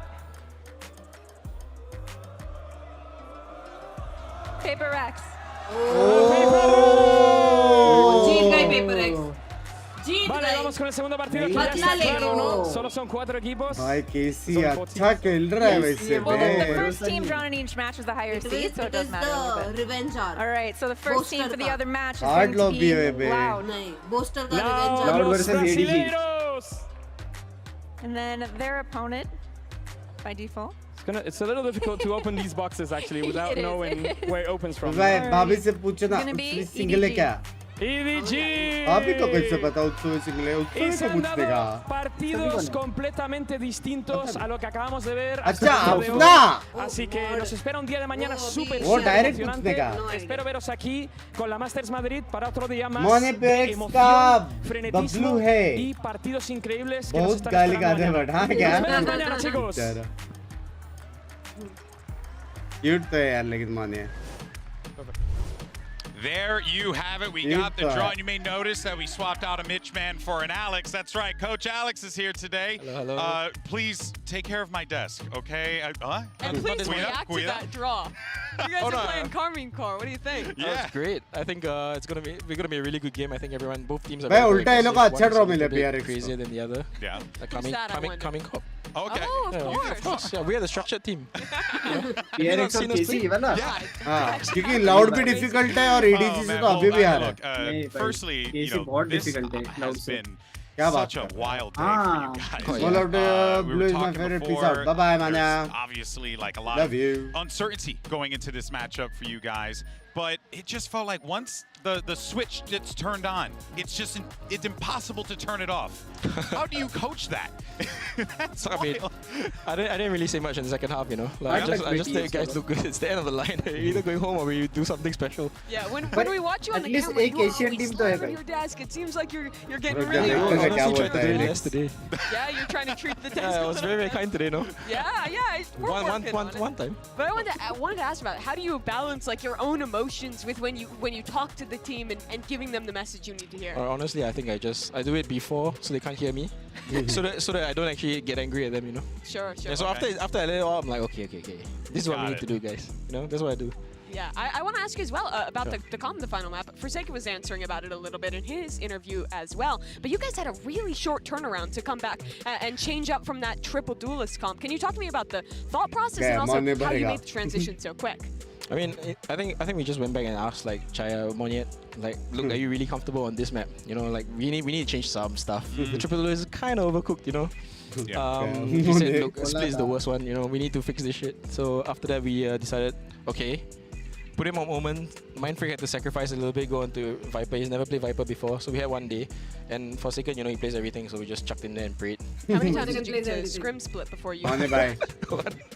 Speaker 21: PRX.
Speaker 14: जीत गए PRX जीत
Speaker 3: Vale,
Speaker 14: गए
Speaker 3: vamos con el segundo partido. Aquí ya
Speaker 14: बदला
Speaker 3: está
Speaker 14: ले
Speaker 3: claro, ¿no?
Speaker 14: लो
Speaker 3: Solo son 4 equipos.
Speaker 1: भाई केसी अच्छा खेल रहा है वैसे
Speaker 21: Well, the
Speaker 1: bay
Speaker 21: first team drawn in each match is the higher seed, so it doesn't matter a little bit.
Speaker 14: revenge arc.
Speaker 21: All right, so the first team for the other match is
Speaker 1: Hard
Speaker 21: going to
Speaker 1: lobby
Speaker 21: be
Speaker 1: है बे
Speaker 21: Loud.
Speaker 14: नहीं booster का revenge arc.
Speaker 16: Loud versus ADG
Speaker 3: Brasileiros.
Speaker 21: And then their opponent, by default.
Speaker 3: It's a little difficult to open these boxes actually without
Speaker 21: It is.
Speaker 3: knowing where it opens from.
Speaker 1: भाई भाभी से पूछो ना
Speaker 21: Gonna be
Speaker 1: single है क्या
Speaker 3: EDG.
Speaker 1: भाभी को कैसे पता उत्सव सिंगल है
Speaker 3: Y
Speaker 1: उत्सव
Speaker 3: se
Speaker 1: से
Speaker 3: han
Speaker 1: पूछने का
Speaker 3: dado partidos completamente distintos a lo que acabamos de ver.
Speaker 1: अच्छा,
Speaker 3: hasta el día de hoy.
Speaker 1: अपना।
Speaker 3: Así que nos espera un día de mañana súper
Speaker 1: वो direct
Speaker 3: emocionante.
Speaker 1: पूछने का।
Speaker 3: Espero veros aquí con la Masters Madrid para otro día más
Speaker 1: मोने
Speaker 3: de
Speaker 1: PRX
Speaker 3: emoción,
Speaker 1: का
Speaker 3: frenetismo
Speaker 1: Bablu है
Speaker 3: y partidos increíbles que nos
Speaker 1: बहुत
Speaker 3: están
Speaker 1: गाली
Speaker 3: esperando
Speaker 1: गाते
Speaker 3: mañana.
Speaker 1: But हाँ
Speaker 3: Nos
Speaker 1: क्या
Speaker 3: vemos mañana, chicos.
Speaker 1: क्यूट तो है यार लेकिन मोने
Speaker 5: There you have it. We got the draw. And you may notice that we swapped out a Mitch man for an Alex. That's right. Coach Alex is here today.
Speaker 6: Hello.
Speaker 5: Please take care of my desk, okay?
Speaker 2: And please react to that draw. You guys are playing Carmine Corp. What do you think?
Speaker 5: Yeah,
Speaker 6: it's great. I think we're gonna be a really good game. I think both teams are
Speaker 1: भाई
Speaker 6: very
Speaker 1: उल्टा ये लोग का
Speaker 6: aggressive.
Speaker 1: अच्छा
Speaker 6: One
Speaker 1: draw
Speaker 6: is a
Speaker 1: मिले
Speaker 6: little bit
Speaker 1: PRX
Speaker 6: crazier than the other.
Speaker 5: Yeah.
Speaker 6: Like
Speaker 2: Who's that, I wonder?
Speaker 6: coming cop.
Speaker 5: Okay.
Speaker 2: Oh,
Speaker 6: Of course. Yeah, we are the structured team.
Speaker 16: PRX और KC वाला
Speaker 1: हाँ क्योंकि loud भी difficult है और EDG से तो अभी भी आ रहा है
Speaker 5: Firstly, you know,
Speaker 16: बहुत
Speaker 5: this
Speaker 16: difficult है Loud
Speaker 5: has
Speaker 16: से
Speaker 5: been
Speaker 1: क्या बात
Speaker 5: such a wild day
Speaker 16: हाँ
Speaker 5: for you guys.
Speaker 1: All of the
Speaker 5: We
Speaker 1: blue
Speaker 5: were
Speaker 1: is my
Speaker 5: talking
Speaker 1: favorite. Peace
Speaker 5: before,
Speaker 1: out. Bye bye,
Speaker 5: there's
Speaker 1: Manya.
Speaker 5: obviously like a lot
Speaker 1: Love
Speaker 5: of
Speaker 1: you.
Speaker 5: uncertainty going into this matchup for you guys, but it just felt like once the switch gets turned on, it's impossible to turn it off. How do you coach that? That's
Speaker 6: I mean, I didn't really say much in the second half, you know. Like, I just think guys look good. It's the end of the line. You're either going home or we do something special.
Speaker 2: Yeah, when we watch you on the camera, you always slam on your desk. It seems like you're getting really
Speaker 1: देखते हैं क्या
Speaker 6: Honestly, tried
Speaker 1: बोलता
Speaker 6: to do
Speaker 1: है
Speaker 6: it
Speaker 1: Alex.
Speaker 6: yesterday.
Speaker 2: Yeah, you're trying to treat the desk.
Speaker 6: Yeah, I was very kind today, no?
Speaker 2: Yeah,
Speaker 6: One time.
Speaker 4: But I wanted to ask about how do you balance like your own emotions with when you talk to the team and giving them the message you need to hear?
Speaker 6: Honestly, I think I do it before so they can't hear me, so that I don't actually get angry at them, you know.
Speaker 4: Sure.
Speaker 6: Yeah, so after I let it all, I'm like, okay. This is what we need to do, guys. You know, that's what I do.
Speaker 4: Yeah, I want to ask you as well about the the final map. Forsaken was answering about it a little bit in his interview as well. But you guys had a really short turnaround to come back and change up from that triple duelist comp. Can you talk to me about the thought process and also how you made the transition so quick?
Speaker 6: I mean, I think we just went back and asked like Chaya, Monyet, like, look, are you really comfortable on this map? You know, like we need to change some stuff. The triple duelist is kind of overcooked, you know. He said, look, split is the worst one. You know, we need to fix this shit. So after that, we decided, okay. Put him on moment. Mindfreak had to sacrifice a little bit, go on to Viper. He's never played Viper before, so we had one day. And Forsaken, you know, he plays everything, so we just chucked in there and prayed.
Speaker 4: How many times did you get to scrim split before you?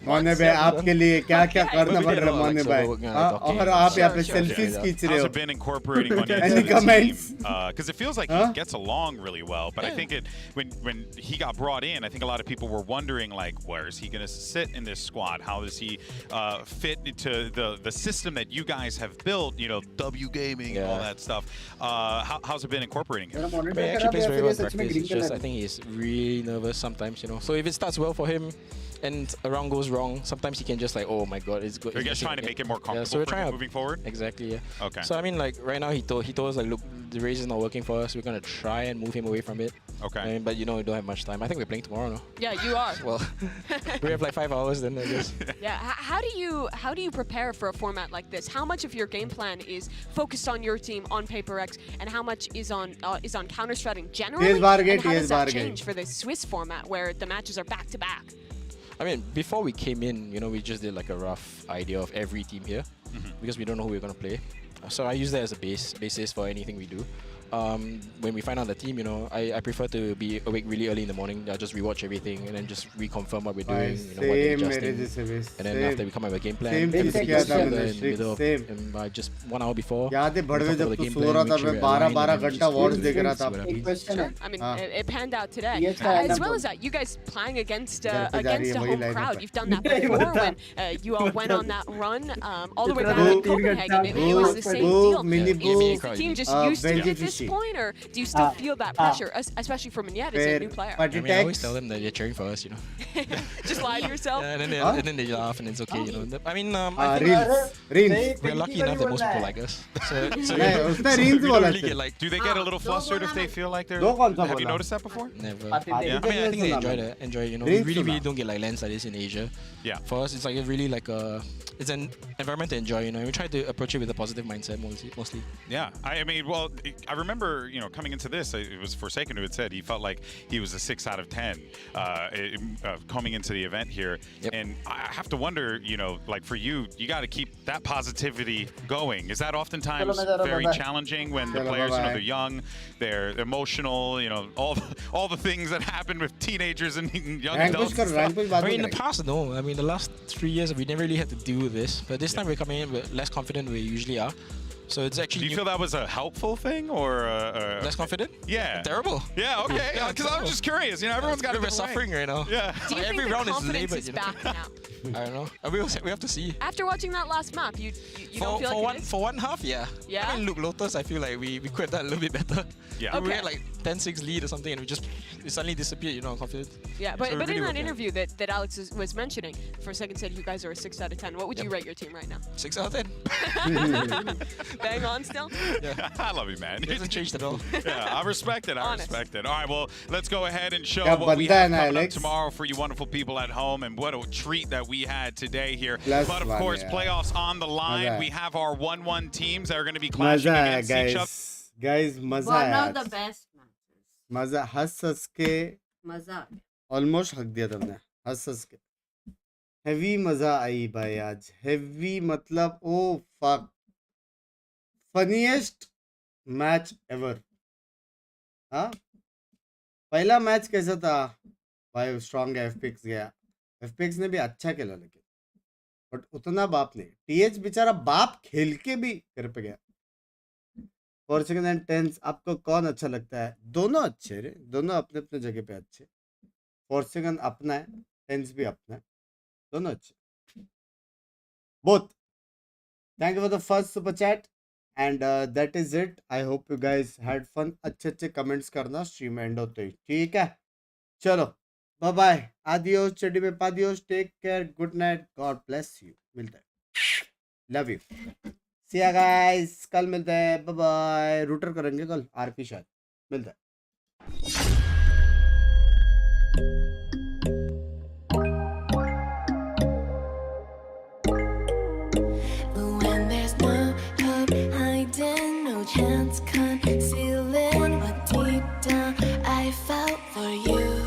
Speaker 1: मोने भाई आपके लिए क्या करना पड़ रहा है मोने भाई? और आप यहाँ पे selfies खींच रहे हो?
Speaker 5: How's it been incorporating Monyet
Speaker 1: Any
Speaker 5: into the
Speaker 1: comments?
Speaker 5: team? Because it feels like he gets along really well, but I think when he got brought in, I think a lot of people were wondering like, where is he going to sit in this squad? How does he fit into the system that you guys have built? You know, W Gaming and all that stuff. How's it been incorporating him?
Speaker 6: He actually plays very well in practice. It's just I think he's really nervous sometimes, you know. So if it starts well for him and a round goes wrong, sometimes he can just like, oh my god, it's good.
Speaker 5: You're guys trying to make it more comfortable
Speaker 6: so we're
Speaker 5: for
Speaker 6: trying
Speaker 5: him moving forward?
Speaker 6: Exactly, yeah.
Speaker 5: Okay.
Speaker 6: So I mean, like right now he told us like, look, the race is not working for us. We're gonna try and move him away from it.
Speaker 5: Okay.
Speaker 6: I mean, but you know, we don't have much time. I think we're playing tomorrow, no?
Speaker 4: Yeah, you are.
Speaker 6: Well, we have like 5 hours then, I guess.
Speaker 4: Yeah. How do you prepare for a format like this? How much of your game plan is focused on your team on PRX, and how much is on counter-stratting generally? And how does that change for the Swiss format where the matches are back to back?
Speaker 6: I mean, before we came in, you know, we just did like a rough idea of every team here because we don't know who we're gonna play. So I use that as a basis for anything we do. When we find out the team, you know, I prefer to be awake really early in the morning. I just rewatch everything and then just reconfirm what we're doing, you know, what we're adjusting. And then after we come up with a game plan, everything goes together in the middle of just 1 hour before.
Speaker 1: याद है बड़वे जब तू सो रहा था मैं 12 घंटा watch देख रहा था.
Speaker 4: Sure. I mean, it panned out today. As well as that, you guys playing against a home crowd. You've done that before when you all went on that run all the way down to Copenhagen. It was the same deal. Is the team just used to it at this point, or do you still feel that pressure, especially for Monyet as a new player?
Speaker 6: I mean, I always tell them that they're cheering for us, you know.
Speaker 4: Just lie to yourself.
Speaker 6: Yeah, and then they laugh and it's okay, you know. I mean, I think we're lucky enough that most people like us. So we don't really get like.
Speaker 5: Do they get a little flustered if they feel like they're? Have you noticed that before?
Speaker 6: Never. Yeah. I mean, I think they enjoy. You know, we really don't get like lands like this in Asia.
Speaker 5: Yeah.
Speaker 6: For us, it's like really like it's an environment to enjoy. You know, we try to approach it with a positive mindset mostly.
Speaker 5: Yeah. I mean, well, I remember, you know, coming into this, it was Forsaken who had said he felt like he was a 6 out of 10 coming into the event here. And I have to wonder, you know, like for you, you got to keep that positivity going. Is that oftentimes very challenging when the players, you know, they're young, they're emotional, you know, all the things that happen with teenagers and young adults?
Speaker 6: I mean, in the past, no. I mean, the last 3 years, we never really had to deal with this. But this time we're coming in with less confident than we usually are. So it's actually.
Speaker 5: Do you feel that was a helpful thing or
Speaker 6: less confident?
Speaker 5: Yeah.
Speaker 6: Terrible.
Speaker 5: Yeah. Okay. Because I was just curious. You know, everyone's got.
Speaker 6: We're suffering right now.
Speaker 5: Yeah.
Speaker 4: Do you think
Speaker 6: every
Speaker 4: the
Speaker 6: round
Speaker 4: confidence
Speaker 6: is
Speaker 4: back now?
Speaker 6: I don't know. We have to see.
Speaker 4: After watching that last map, you don't feel like
Speaker 6: for one half, yeah.
Speaker 4: Yeah.
Speaker 6: I mean, look, Lotus, I feel like we could have done a little bit better.
Speaker 5: Yeah.
Speaker 6: We had like 10-6 lead or something, and it suddenly disappeared. You know, confident.
Speaker 4: Yeah, but really in that interview that Alex was mentioning, Forsaken said you guys are a 6 out of 10. What would you rate your team right now?
Speaker 6: 6 out of 10.
Speaker 4: Bang on still?
Speaker 5: Yeah. I love you, man.
Speaker 6: It hasn't changed at all.
Speaker 5: Yeah, I respect it.
Speaker 4: Honest.
Speaker 5: All right, well, let's go ahead and show what we have coming up tomorrow for you wonderful people at home, and what a treat that we had today here. But of course, playoffs on the line. We have our 1-1 teams that are going to be clashing against each other.
Speaker 1: Guys, मजा
Speaker 14: One
Speaker 1: आया.
Speaker 14: of the best matches.
Speaker 1: मजा हंस के
Speaker 14: मजा.
Speaker 1: Almost हक दिया तुमने. हंस के. हेवी मजा आई भाई आज. हेवी मतलब oh fuck. Funniest match ever. हाँ. पहला मैच कैसा था? भाई स्ट्रॉन्ग एफपिक्स गया. एफपिक्स ने भी अच्छा खेला लेकिन. बट उतना बाप नहीं. टीएच बेचारा बाप खेल के भी घर पे गया. Forsaken एंड टेंस आपको कौन अच्छा लगता है? दोनों अच्छे रे. दोनों अपने अपने जगह पे अच्छे. Forsaken अपना है, टेंस भी अपना है. दोनों अच्छे, both. Thank you for the first super chat and that is it. I hope you guys had fun. अच्छे comments करना stream end होते ही, ठीक है? चलो, bye bye. Adios, चड्डी पे पादियोस. Take care. Good night. God bless you. मिलते हैं. Love you. See ya guys. कल मिलते हैं. Bye bye. Router करेंगे कल. RP शायद. मिलते हैं.
Speaker 10: Chance concealing what deep down I felt for you.